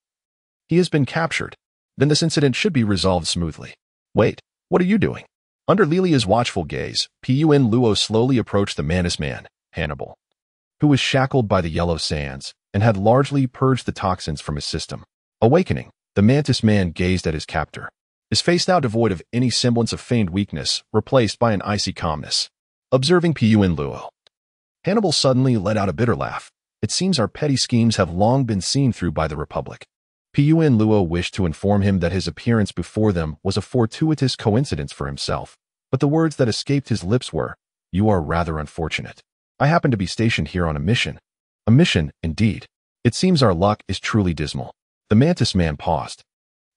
He has been captured. Then this incident should be resolved smoothly." "Wait, what are you doing?" Under Lilia's watchful gaze, Pun Luo slowly approached the Mantis man, Hannibal, who was shackled by the yellow sands and had largely purged the toxins from his system. Awakening, the Mantis man gazed at his captor, his face now devoid of any semblance of feigned weakness, replaced by an icy calmness. Observing Pun Luo, Hannibal suddenly let out a bitter laugh. "It seems our petty schemes have long been seen through by the Republic." Pun Luo wished to inform him that his appearance before them was a fortuitous coincidence for himself, but the words that escaped his lips were, "You are rather unfortunate. I happen to be stationed here on a mission." "A mission, indeed. It seems our luck is truly dismal." The Mantis man paused,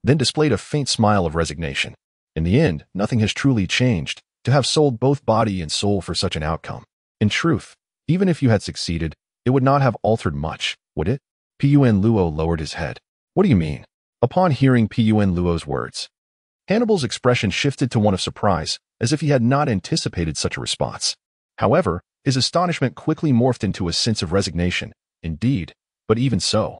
then displayed a faint smile of resignation. "In the end, nothing has truly changed. To have sold both body and soul for such an outcome. In truth, even if you had succeeded, it would not have altered much, would it?" Pun Luo lowered his head. "What do you mean?" Upon hearing Pun Luo's words, Hannibal's expression shifted to one of surprise, as if he had not anticipated such a response. However, his astonishment quickly morphed into a sense of resignation. Indeed, but even so,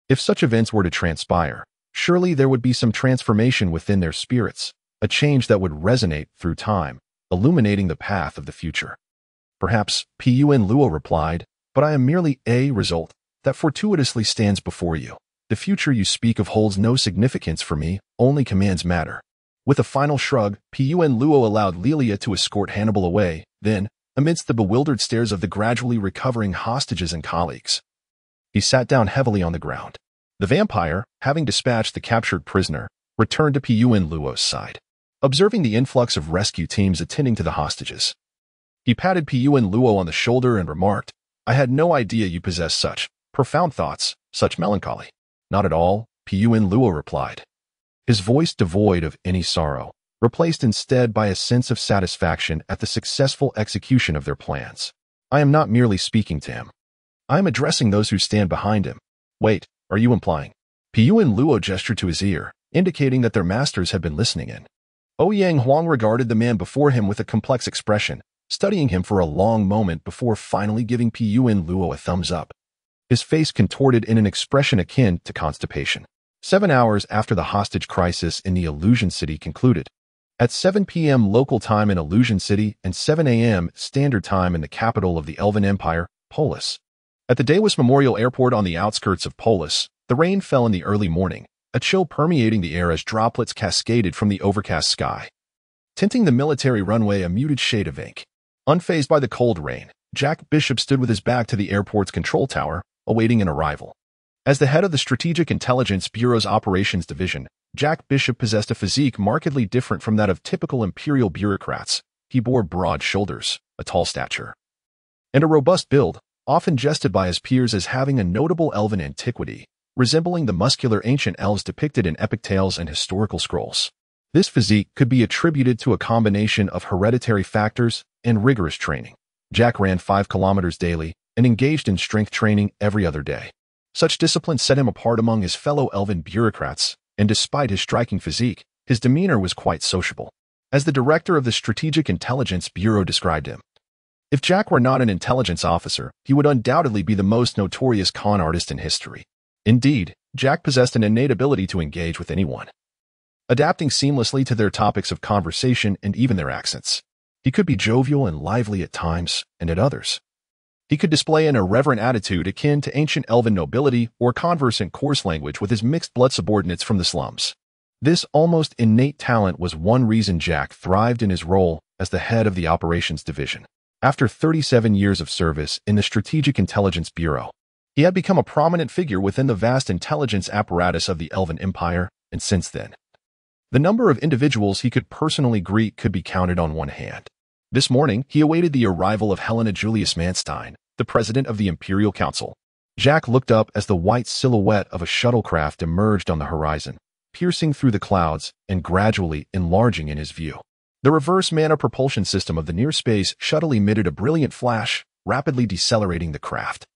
if such events were to transpire, surely there would be some transformation within their spirits, a change that would resonate through time, illuminating the path of the future. "Perhaps," Pun Luo replied, "but I am merely a result that fortuitously stands before you. The future you speak of holds no significance for me, only commands matter." With a final shrug, Pun Luo allowed Lilia to escort Hannibal away, then, amidst the bewildered stares of the gradually recovering hostages and colleagues, he sat down heavily on the ground. The vampire, having dispatched the captured prisoner, returned to Pun Luo's side. Observing the influx of rescue teams attending to the hostages, he patted Pun Luo on the shoulder and remarked, "I had no idea you possessed such profound thoughts, such melancholy." "Not at all," Pun Luo replied, his voice devoid of any sorrow, replaced instead by a sense of satisfaction at the successful execution of their plans. "I am not merely speaking to him. I am addressing those who stand behind him." "Wait, are you implying? Piyu and Luo gestured to his ear, indicating that their masters had been listening in. Ouyang Huang regarded the man before him with a complex expression, studying him for a long moment before finally giving Piyu and Luo a thumbs up. His face contorted in an expression akin to constipation. 7 hours after the hostage crisis in the Illusion City concluded, at 7 p.m. local time in Illusion City and 7 a.m. standard time in the capital of the Elven Empire, Polis. At the Daewis Memorial Airport on the outskirts of Polis, the rain fell in the early morning, a chill permeating the air as droplets cascaded from the overcast sky, tinting the military runway a muted shade of ink. Unfazed by the cold rain, Jack Bishop stood with his back to the airport's control tower, awaiting an arrival. As the head of the Strategic Intelligence Bureau's Operations Division, Jack Bishop possessed a physique markedly different from that of typical imperial bureaucrats. He bore broad shoulders, a tall stature, and a robust build, often jested by his peers as having a notable elven antiquity, resembling the muscular ancient elves depicted in epic tales and historical scrolls. This physique could be attributed to a combination of hereditary factors and rigorous training. Jack ran 5 kilometers daily and engaged in strength training every other day. Such discipline set him apart among his fellow elven bureaucrats, and despite his striking physique, his demeanor was quite sociable. As the director of the Strategic Intelligence Bureau described him, if Jack were not an intelligence officer, he would undoubtedly be the most notorious con artist in history. Indeed, Jack possessed an innate ability to engage with anyone, adapting seamlessly to their topics of conversation and even their accents. He could be jovial and lively at times, and at others, he could display an irreverent attitude akin to ancient elven nobility or converse in coarse language with his mixed-blood subordinates from the slums. This almost innate talent was one reason Jack thrived in his role as the head of the Operations Division. After 37 years of service in the Strategic Intelligence Bureau, he had become a prominent figure within the vast intelligence apparatus of the Elven Empire, and since then, the number of individuals he could personally greet could be counted on one hand. This morning, he awaited the arrival of Helena Julius Manstein, the president of the Imperial Council. Jack looked up as the white silhouette of a shuttlecraft emerged on the horizon, piercing through the clouds and gradually enlarging in his view. The reverse mana propulsion system of the near-space shuttle emitted a brilliant flash, rapidly decelerating the craft.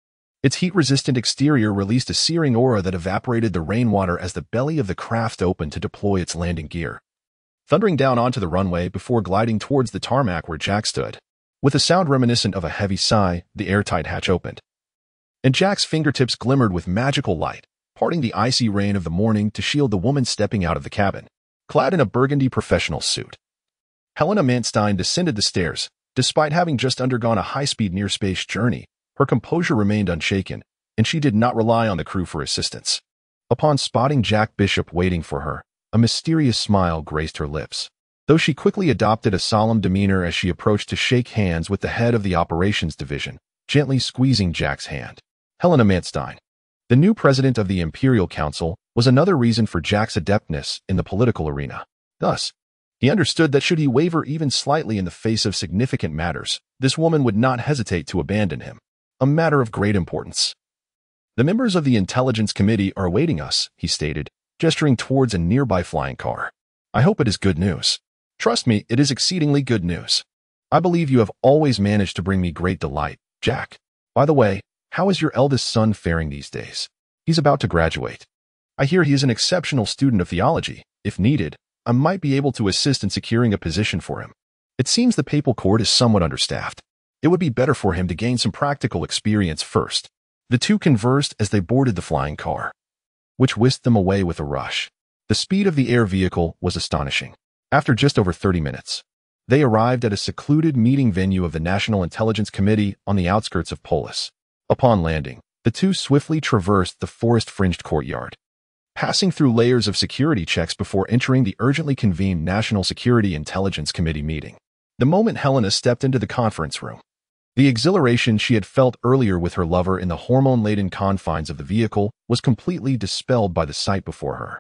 Its heat-resistant exterior released a searing aura that evaporated the rainwater as the belly of the craft opened to deploy its landing gear, thundering down onto the runway before gliding towards the tarmac where Jack stood. With a sound reminiscent of a heavy sigh, the airtight hatch opened, and Jack's fingertips glimmered with magical light, parting the icy rain of the morning to shield the woman stepping out of the cabin, clad in a burgundy professional suit. Helena Manstein descended the stairs. Despite having just undergone a high-speed near-space journey, her composure remained unshaken, and she did not rely on the crew for assistance. Upon spotting Jack Bishop waiting for her, a mysterious smile graced her lips, though she quickly adopted a solemn demeanor as she approached to shake hands with the head of the Operations Division, gently squeezing Jack's hand. Helena Manstein, the new president of the Imperial Council, was another reason for Jack's adeptness in the political arena. Thus, he understood that should he waver even slightly in the face of significant matters, this woman would not hesitate to abandon him. A matter of great importance. The members of the Intelligence Committee are awaiting us, he stated, gesturing towards a nearby flying car. I hope it is good news. Trust me, it is exceedingly good news. I believe you have always managed to bring me great delight, Jack. By the way, how is your eldest son faring these days? He's about to graduate. I hear he is an exceptional student of theology. If needed, I might be able to assist in securing a position for him. It seems the papal court is somewhat understaffed. It would be better for him to gain some practical experience first. The two conversed as they boarded the flying car, which whisked them away with a rush. The speed of the air vehicle was astonishing. After just over 30 minutes, they arrived at a secluded meeting venue of the National Intelligence Committee on the outskirts of Polis. Upon landing, the two swiftly traversed the forest-fringed courtyard, passing through layers of security checks before entering the urgently convened National Security Intelligence Committee meeting. The moment Helena stepped into the conference room, the exhilaration she had felt earlier with her lover in the hormone-laden confines of the vehicle was completely dispelled by the sight before her.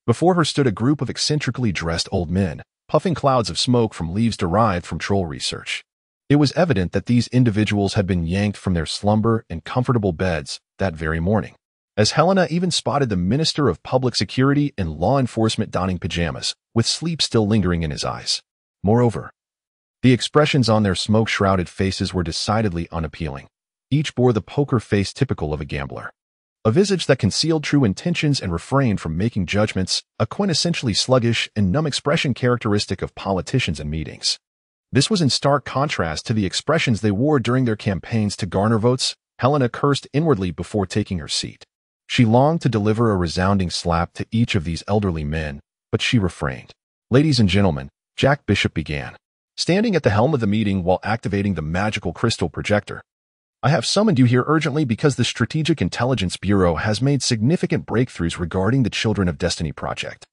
Before her stood a group of eccentrically dressed old men, puffing clouds of smoke from leaves derived from troll research. It was evident that these individuals had been yanked from their slumber and comfortable beds that very morning, as Helena even spotted the Minister of Public Security and Law Enforcement donning pajamas, with sleep still lingering in his eyes. Moreover, the expressions on their smoke-shrouded faces were decidedly unappealing. Each bore the poker face typical of a gambler. A visage that concealed true intentions and refrained from making judgments, a quintessentially sluggish and numb expression characteristic of politicians and meetings. This was in stark contrast to the expressions they wore during their campaigns to garner votes. Helena cursed inwardly before taking her seat. She longed to deliver a resounding slap to each of these elderly men, but she refrained. "Ladies and gentlemen," Jack Bishop began, standing at the helm of the meeting while activating the magical crystal projector. "I have summoned you here urgently because the Strategic Intelligence Bureau has made significant breakthroughs regarding the Children of Destiny project,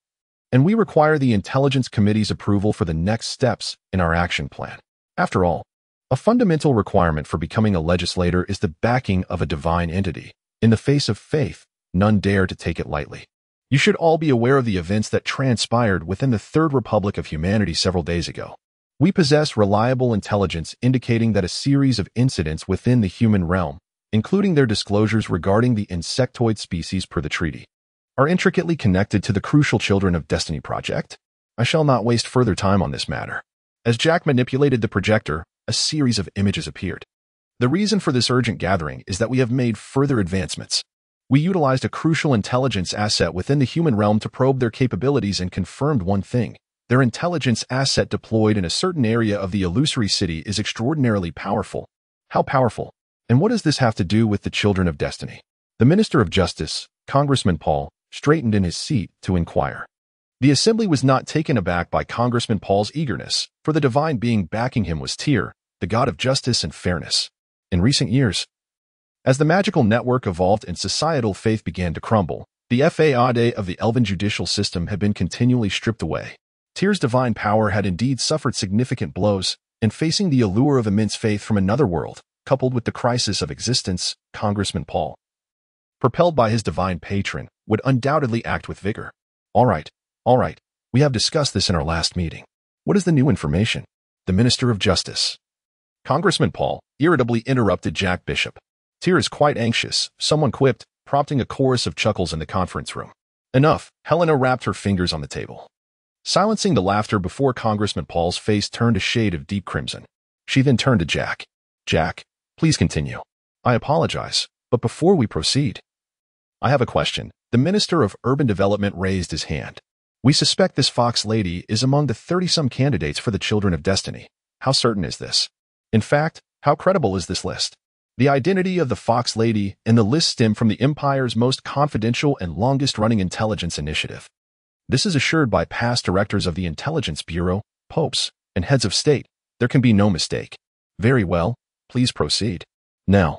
and we require the Intelligence Committee's approval for the next steps in our action plan. After all, a fundamental requirement for becoming a legislator is the backing of a divine entity. In the face of faith, none dare to take it lightly. You should all be aware of the events that transpired within the Third Republic of Humanity several days ago. We possess reliable intelligence indicating that a series of incidents within the human realm, including their disclosures regarding the insectoid species per the treaty, are intricately connected to the crucial Children of Destiny project. I shall not waste further time on this matter." As Jack manipulated the projector, a series of images appeared. "The reason for this urgent gathering is that we have made further advancements. We utilized a crucial intelligence asset within the human realm to probe their capabilities and confirmed one thing. Their intelligence asset deployed in a certain area of the illusory city is extraordinarily powerful." "How powerful? And what does this have to do with the Children of Destiny?" The Minister of Justice, Congressman Paul, straightened in his seat to inquire. The assembly was not taken aback by Congressman Paul's eagerness, for the divine being backing him was Tyr, the god of justice and fairness. In recent years, as the magical network evolved and societal faith began to crumble, the faade of the Elven judicial system had been continually stripped away. Tyr's divine power had indeed suffered significant blows, and facing the allure of immense faith from another world, coupled with the crisis of existence, Congressman Paul, propelled by his divine patron, would undoubtedly act with vigor. All right, we have discussed this in our last meeting. What is the new information?" The Minister of Justice, Congressman Paul, irritably interrupted Jack Bishop. "Tyr is quite anxious," someone quipped, prompting a chorus of chuckles in the conference room. "Enough," Helena rapped her fingers on the table, silencing the laughter before Congressman Paul's face turned a shade of deep crimson. She then turned to Jack. "Jack, please continue." "I apologize, but before we proceed, I have a question." The Minister of Urban Development raised his hand. "We suspect this fox lady is among the 30-some candidates for the Children of Destiny. How certain is this? In fact, how credible is this list?" The identity of the fox lady and the list stem from the Empire's most confidential and longest-running intelligence initiative. This is assured by past directors of the Intelligence Bureau, popes, and heads of state. There can be no mistake. "Very well, please proceed." "Now,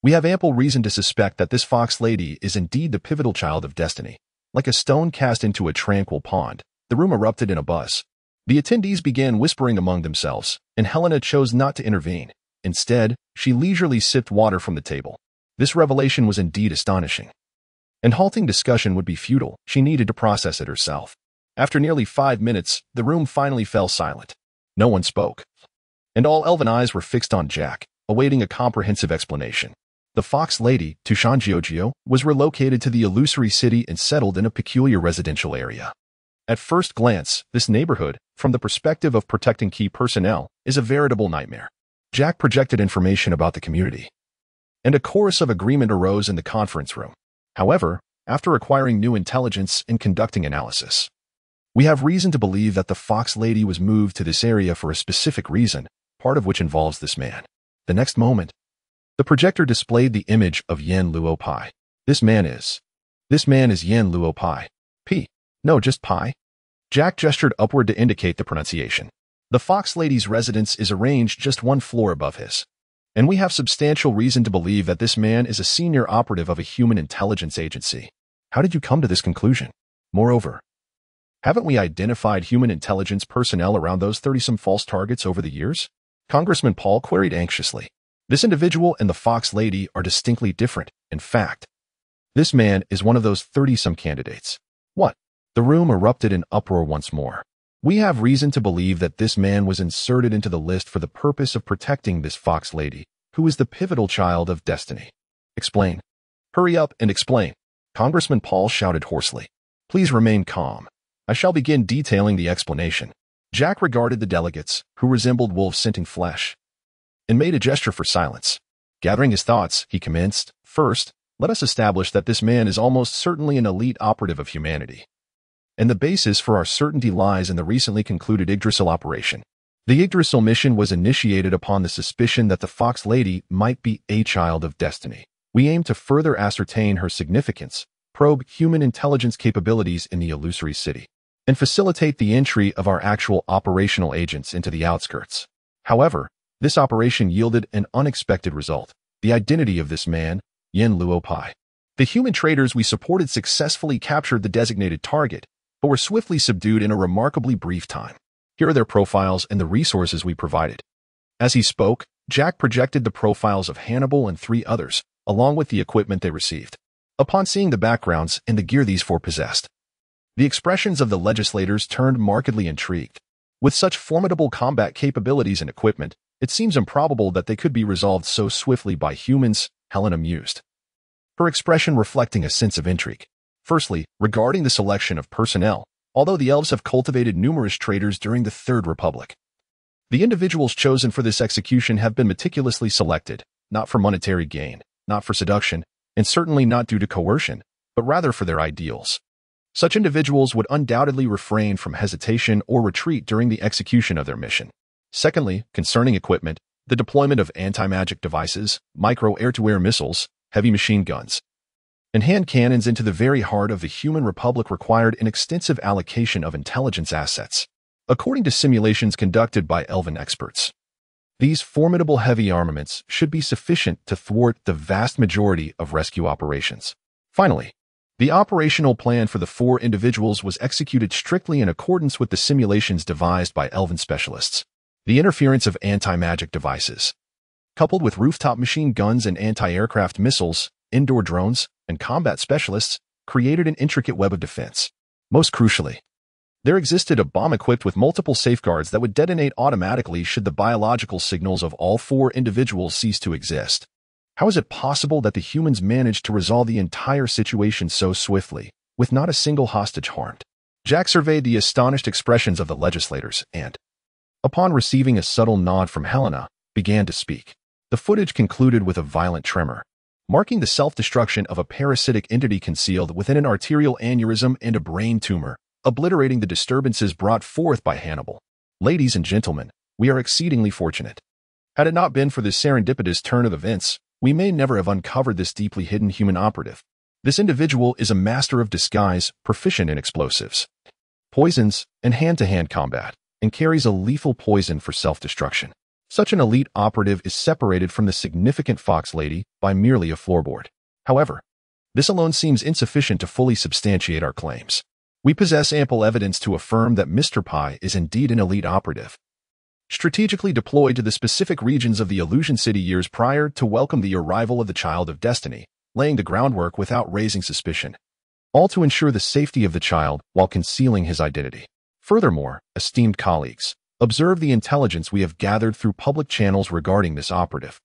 we have ample reason to suspect that this fox lady is indeed the pivotal child of destiny." Like a stone cast into a tranquil pond, the room erupted in a buzz. The attendees began whispering among themselves, and Helena chose not to intervene. Instead, she leisurely sipped water from the table. This revelation was indeed astonishing, and halting discussion would be futile. She needed to process it herself. After nearly 5 minutes, the room finally fell silent. No one spoke, and all elven eyes were fixed on Jack, awaiting a comprehensive explanation. The fox lady, Tushan Giorgio, was relocated to the illusory city and settled in a peculiar residential area. At first glance, this neighborhood, from the perspective of protecting key personnel, is a veritable nightmare. Jack projected information about the community, and a chorus of agreement arose in the conference room. However, after acquiring new intelligence and conducting analysis, we have reason to believe that the fox lady was moved to this area for a specific reason, part of which involves this man. The next moment, the projector displayed the image of Yen Luo Pai. This man is Yen Luo Pai. No, just Pai. Jack gestured upward to indicate the pronunciation. The fox lady's residence is arranged just one floor above his, and we have substantial reason to believe that this man is a senior operative of a human intelligence agency. How did you come to this conclusion? Moreover, haven't we identified human intelligence personnel around those 30-some false targets over the years? Congressman Paul queried anxiously. This individual and the fox lady are distinctly different. In fact, this man is one of those 30-some candidates. What? The room erupted in uproar once more. We have reason to believe that this man was inserted into the list for the purpose of protecting this fox lady, who is the pivotal child of destiny. Explain. Hurry up and explain. Congressman Paul shouted hoarsely. Please remain calm. I shall begin detailing the explanation. Jack regarded the delegates, who resembled wolves scenting flesh, and made a gesture for silence. Gathering his thoughts, he commenced. First, let us establish that this man is almost certainly an elite operative of humanity. And the basis for our certainty lies in the recently concluded Yggdrasil operation. The Yggdrasil mission was initiated upon the suspicion that the Fox Lady might be a child of destiny. We aim to further ascertain her significance, probe human intelligence capabilities in the illusory city, and facilitate the entry of our actual operational agents into the outskirts. However, this operation yielded an unexpected result: the identity of this man, Yin Luo Pai. The human traders we supported successfully captured the designated target, but were swiftly subdued in a remarkably brief time. Here are their profiles and the resources we provided. As he spoke, Jack projected the profiles of Hannibal and 3 others, along with the equipment they received. Upon seeing the backgrounds and the gear these 4 possessed, the expressions of the legislators turned markedly intrigued. With such formidable combat capabilities and equipment, it seems improbable that they could be resolved so swiftly by humans, Helena mused, her expression reflecting a sense of intrigue. Firstly, regarding the selection of personnel, although the elves have cultivated numerous traders during the Third Republic, the individuals chosen for this execution have been meticulously selected, not for monetary gain, not for seduction, and certainly not due to coercion, but rather for their ideals. Such individuals would undoubtedly refrain from hesitation or retreat during the execution of their mission. Secondly, concerning equipment, the deployment of anti-magic devices, micro-air-to-air missiles, heavy machine guns, and hand cannons into the very heart of the human republic required an extensive allocation of intelligence assets, according to simulations conducted by Elven experts. These formidable heavy armaments should be sufficient to thwart the vast majority of rescue operations. Finally, the operational plan for the 4 individuals was executed strictly in accordance with the simulations devised by Elven specialists. The interference of anti-magic devices, coupled with rooftop machine guns and anti-aircraft missiles, indoor drones, and combat specialists, created an intricate web of defense. Most crucially, there existed a bomb equipped with multiple safeguards that would detonate automatically should the biological signals of all 4 individuals cease to exist. How is it possible that the humans managed to resolve the entire situation so swiftly, with not a single hostage harmed? Jack surveyed the astonished expressions of the legislators and, upon receiving a subtle nod from Helena, began to speak. The footage concluded with a violent tremor, marking the self-destruction of a parasitic entity concealed within an arterial aneurysm and a brain tumor, obliterating the disturbances brought forth by Hannibal. Ladies and gentlemen, we are exceedingly fortunate. Had it not been for this serendipitous turn of events, we may never have uncovered this deeply hidden human operative. This individual is a master of disguise, proficient in explosives, poisons, and hand-to-hand combat, and carries a lethal poison for self-destruction. Such an elite operative is separated from the significant Fox Lady by merely a floorboard. However, this alone seems insufficient to fully substantiate our claims. We possess ample evidence to affirm that Mr. Pai is indeed an elite operative, strategically deployed to the specific regions of the Illusion City years prior to welcome the arrival of the Child of Destiny, laying the groundwork without raising suspicion, all to ensure the safety of the child while concealing his identity. Furthermore, esteemed colleagues, observe the intelligence we have gathered through public channels regarding this operative.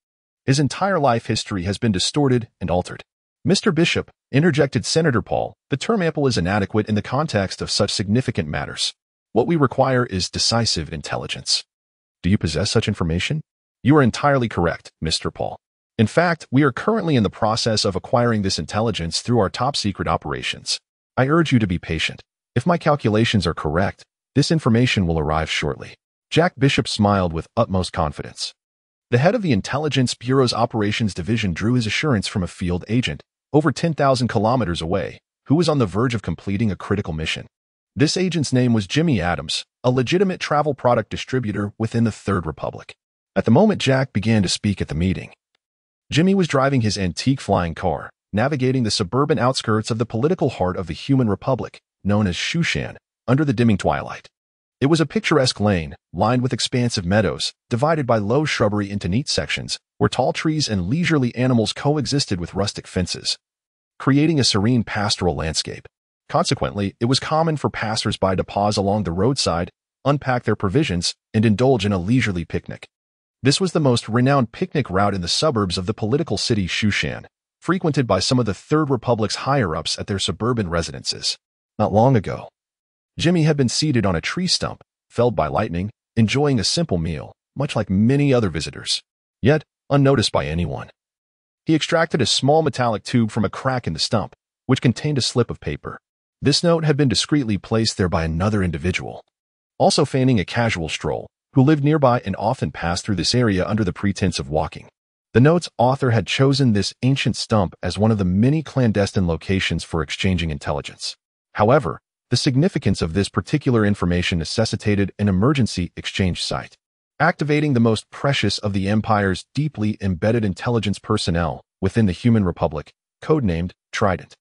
His entire life history has been distorted and altered. Mr. Bishop, interjected Senator Paul, the term ample is inadequate in the context of such significant matters. What we require is decisive intelligence. Do you possess such information? You are entirely correct, Mr. Paul. In fact, we are currently in the process of acquiring this intelligence through our top-secret operations. I urge you to be patient. If my calculations are correct, this information will arrive shortly. Jack Bishop smiled with utmost confidence. The head of the Intelligence Bureau's Operations Division drew his assurance from a field agent, over 10,000 kilometers away, who was on the verge of completing a critical mission. This agent's name was Jimmy Adams, a legitimate travel product distributor within the Third Republic. At the moment Jack began to speak at the meeting, Jimmy was driving his antique flying car, navigating the suburban outskirts of the political heart of the human republic, known as Shushan, under the dimming twilight. It was a picturesque lane, lined with expansive meadows, divided by low shrubbery into neat sections, where tall trees and leisurely animals coexisted with rustic fences, creating a serene pastoral landscape. Consequently, it was common for passers-by to pause along the roadside, unpack their provisions, and indulge in a leisurely picnic. This was the most renowned picnic route in the suburbs of the political city Shushan, frequented by some of the Third Republic's higher-ups at their suburban residences. Not long ago, Jimmy had been seated on a tree stump, felled by lightning, enjoying a simple meal, much like many other visitors, yet unnoticed by anyone. He extracted a small metallic tube from a crack in the stump, which contained a slip of paper. This note had been discreetly placed there by another individual, also feigning a casual stroll, who lived nearby and often passed through this area under the pretense of walking. The note's author had chosen this ancient stump as one of the many clandestine locations for exchanging intelligence. However, the significance of this particular information necessitated an emergency exchange site, activating the most precious of the Empire's deeply embedded intelligence personnel within the Human Republic, codenamed Trident.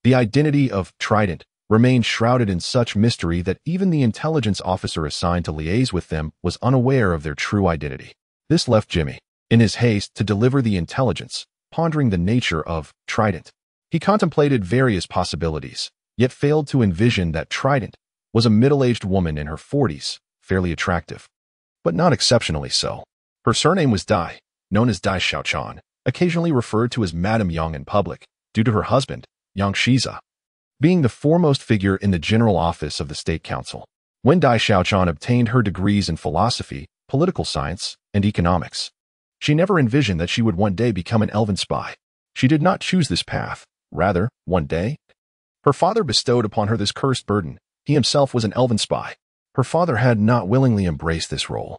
The identity of Trident remained shrouded in such mystery that even the intelligence officer assigned to liaise with them was unaware of their true identity. This left Jimmy, in his haste to deliver the intelligence, pondering the nature of Trident. He contemplated various possibilities, yet failed to envision that Trident was a middle-aged woman in her 40s, fairly attractive, but not exceptionally so. Her surname was Dai, known as Dai Xiaochan, occasionally referred to as Madame Yang in public, due to her husband, Yang Shiza, being the foremost figure in the general office of the State Council. When Dai Xiaochan obtained her degrees in philosophy, political science, and economics, she never envisioned that she would one day become an elven spy. She did not choose this path. Rather, one day, her father bestowed upon her this cursed burden. He himself was an elven spy. Her father had not willingly embraced this role.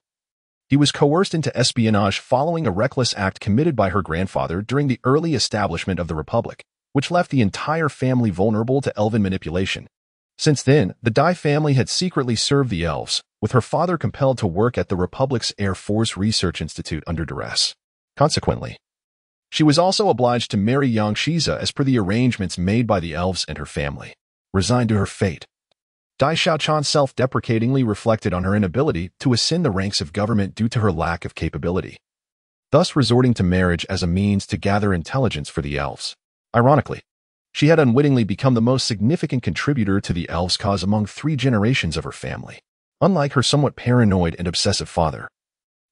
He was coerced into espionage following a reckless act committed by her grandfather during the early establishment of the Republic, which left the entire family vulnerable to elven manipulation. Since then, the Dai family had secretly served the elves, with her father compelled to work at the Republic's Air Force Research Institute under duress. Consequently, she was also obliged to marry Yang Shiza as per the arrangements made by the elves and her family. Resigned to her fate, Dai Xiaochan self-deprecatingly reflected on her inability to ascend the ranks of government due to her lack of capability, thus resorting to marriage as a means to gather intelligence for the elves. Ironically, she had unwittingly become the most significant contributor to the elves' cause among 3 generations of her family. Unlike her somewhat paranoid and obsessive father,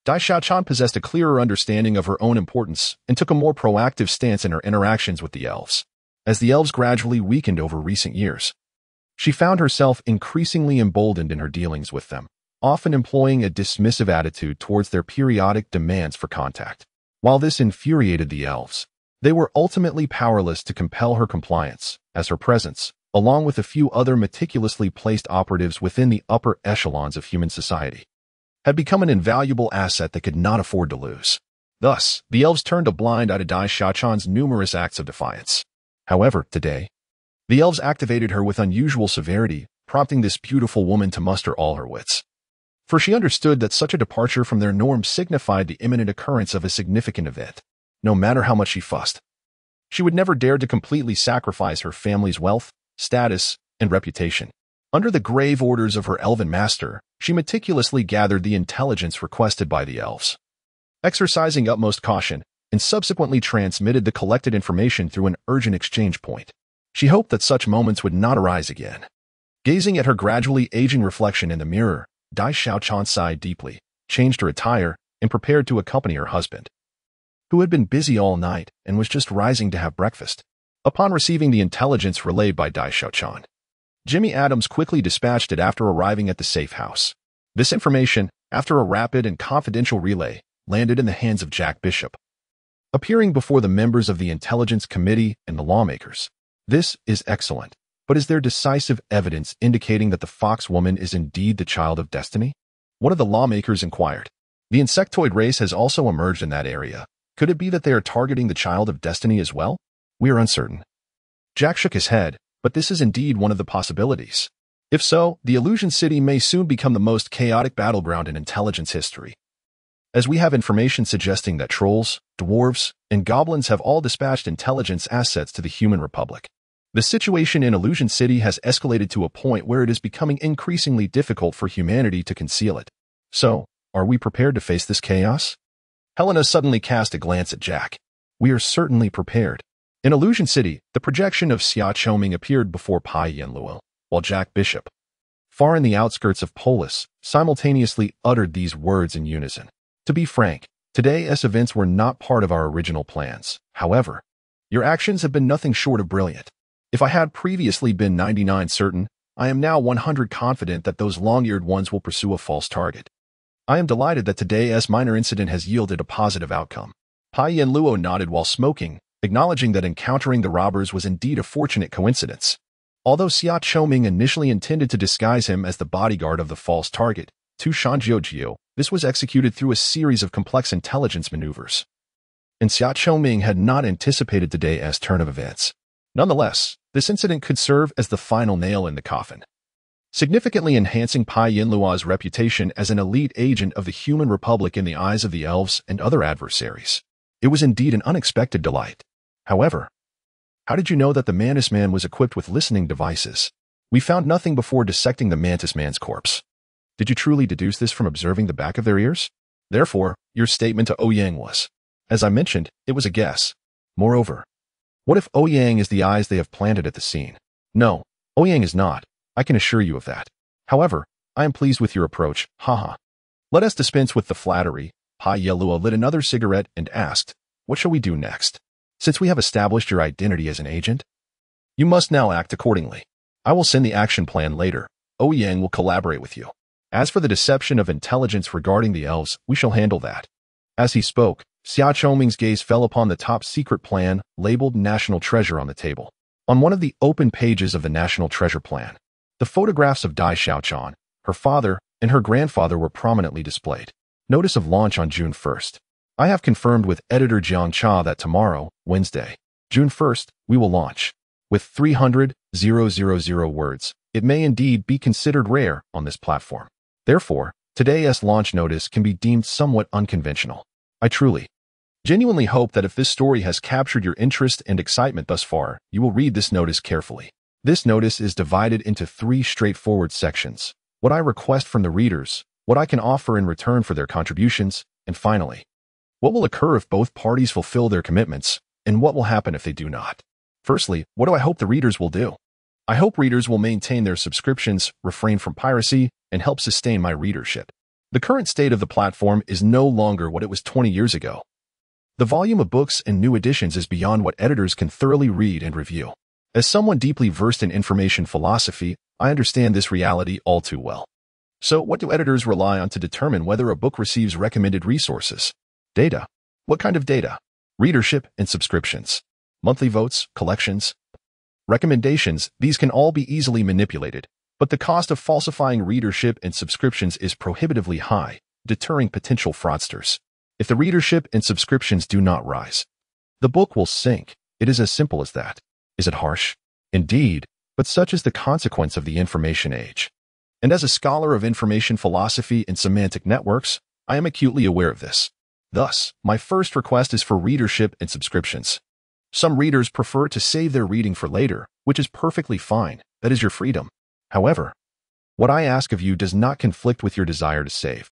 Dai Xiaochan possessed a clearer understanding of her own importance and took a more proactive stance in her interactions with the elves. As the elves gradually weakened over recent years, she found herself increasingly emboldened in her dealings with them, often employing a dismissive attitude towards their periodic demands for contact. While this infuriated the elves, they were ultimately powerless to compel her compliance, as her presence, along with a few other meticulously placed operatives within the upper echelons of human society, had become an invaluable asset they could not afford to lose. Thus, the elves turned a blind eye to Dai Xiaochan's numerous acts of defiance. However, today, the elves activated her with unusual severity, prompting this beautiful woman to muster all her wits. For she understood that such a departure from their norms signified the imminent occurrence of a significant event. No matter how much she fussed, she would never dare to completely sacrifice her family's wealth, status, and reputation. Under the grave orders of her elven master, she meticulously gathered the intelligence requested by the elves, exercising utmost caution, and subsequently transmitted the collected information through an urgent exchange point. She hoped that such moments would not arise again. Gazing at her gradually aging reflection in the mirror, Dai Xiaochan sighed deeply, changed her attire, and prepared to accompany her husband, who had been busy all night and was just rising to have breakfast. Upon receiving the intelligence relayed by Dai Xiaochan, Jimmy Adams quickly dispatched it after arriving at the safe house. This information, after a rapid and confidential relay, landed in the hands of Jack Bishop, appearing before the members of the Intelligence Committee and the lawmakers. This is excellent, but is there decisive evidence indicating that the Fox woman is indeed the child of destiny? One of the lawmakers inquired. The insectoid race has also emerged in that area. Could it be that they are targeting the child of destiny as well? We are uncertain. Jack shook his head, but this is indeed one of the possibilities. If so, the Illusion City may soon become the most chaotic battleground in intelligence history, as we have information suggesting that trolls, dwarves, and goblins have all dispatched intelligence assets to the Human Republic. The situation in Illusion City has escalated to a point where it is becoming increasingly difficult for humanity to conceal it. So, are we prepared to face this chaos? Helena suddenly cast a glance at Jack. We are certainly prepared. In Illusion City, the projection of Xia Choming appeared before Pai Yanluo, while Jack Bishop, far in the outskirts of Polis, simultaneously uttered these words in unison. To be frank, today's events were not part of our original plans. However, your actions have been nothing short of brilliant. If I had previously been 99 certain, I am now 100 confident that those long-eared ones will pursue a false target. I am delighted that today's minor incident has yielded a positive outcome. Pai Yin Luo nodded while smoking, acknowledging that encountering the robbers was indeed a fortunate coincidence. Although Xia Choming initially intended to disguise him as the bodyguard of the false target, Tu Shanjiu, this was executed through a series of complex intelligence maneuvers. And Xia Choming had not anticipated today's turn of events. Nonetheless, this incident could serve as the final nail in the coffin, significantly enhancing Pai Yinluo's reputation as an elite agent of the Human Republic in the eyes of the elves and other adversaries. It was indeed an unexpected delight. However, how did you know that the Mantis Man was equipped with listening devices? We found nothing before dissecting the Mantis Man's corpse. Did you truly deduce this from observing the back of their ears? Therefore, your statement to Ouyang was, as I mentioned, it was a guess. Moreover, what if Ouyang is the eyes they have planted at the scene? No, Ouyang is not. I can assure you of that. However, I am pleased with your approach, haha. Let us dispense with the flattery. Pai Yeluo lit another cigarette and asked, what shall we do next? Since we have established your identity as an agent, you must now act accordingly. I will send the action plan later. Ouyang will collaborate with you. As for the deception of intelligence regarding the elves, we shall handle that. As he spoke, Xia Choming's gaze fell upon the top secret plan, labeled National Treasure on the table. On one of the open pages of the National Treasure Plan, the photographs of Dai Xiaochan, her father, and her grandfather were prominently displayed. Notice of launch on June 1st. I have confirmed with editor Jiang Cha that tomorrow, Wednesday, June 1st, we will launch. With 300,000 words, it may indeed be considered rare on this platform. Therefore, today's launch notice can be deemed somewhat unconventional. I genuinely hope that if this story has captured your interest and excitement thus far, you will read this notice carefully. This notice is divided into 3 straightforward sections: what I request from the readers, what I can offer in return for their contributions, and finally, what will occur if both parties fulfill their commitments, and what will happen if they do not. Firstly, what do I hope the readers will do? I hope readers will maintain their subscriptions, refrain from piracy, and help sustain my readership. The current state of the platform is no longer what it was 20 years ago. The volume of books and new editions is beyond what editors can thoroughly read and review. As someone deeply versed in information philosophy, I understand this reality all too well. So, what do editors rely on to determine whether a book receives recommended resources? Data. What kind of data? Readership and subscriptions. Monthly votes, collections, recommendations, these can all be easily manipulated, but the cost of falsifying readership and subscriptions is prohibitively high, deterring potential fraudsters. If the readership and subscriptions do not rise, the book will sink. It is as simple as that. Is it harsh? Indeed, but such is the consequence of the information age. And as a scholar of information philosophy and semantic networks, I am acutely aware of this. Thus, my first request is for readership and subscriptions. Some readers prefer to save their reading for later, which is perfectly fine. That is your freedom. However, what I ask of you does not conflict with your desire to save.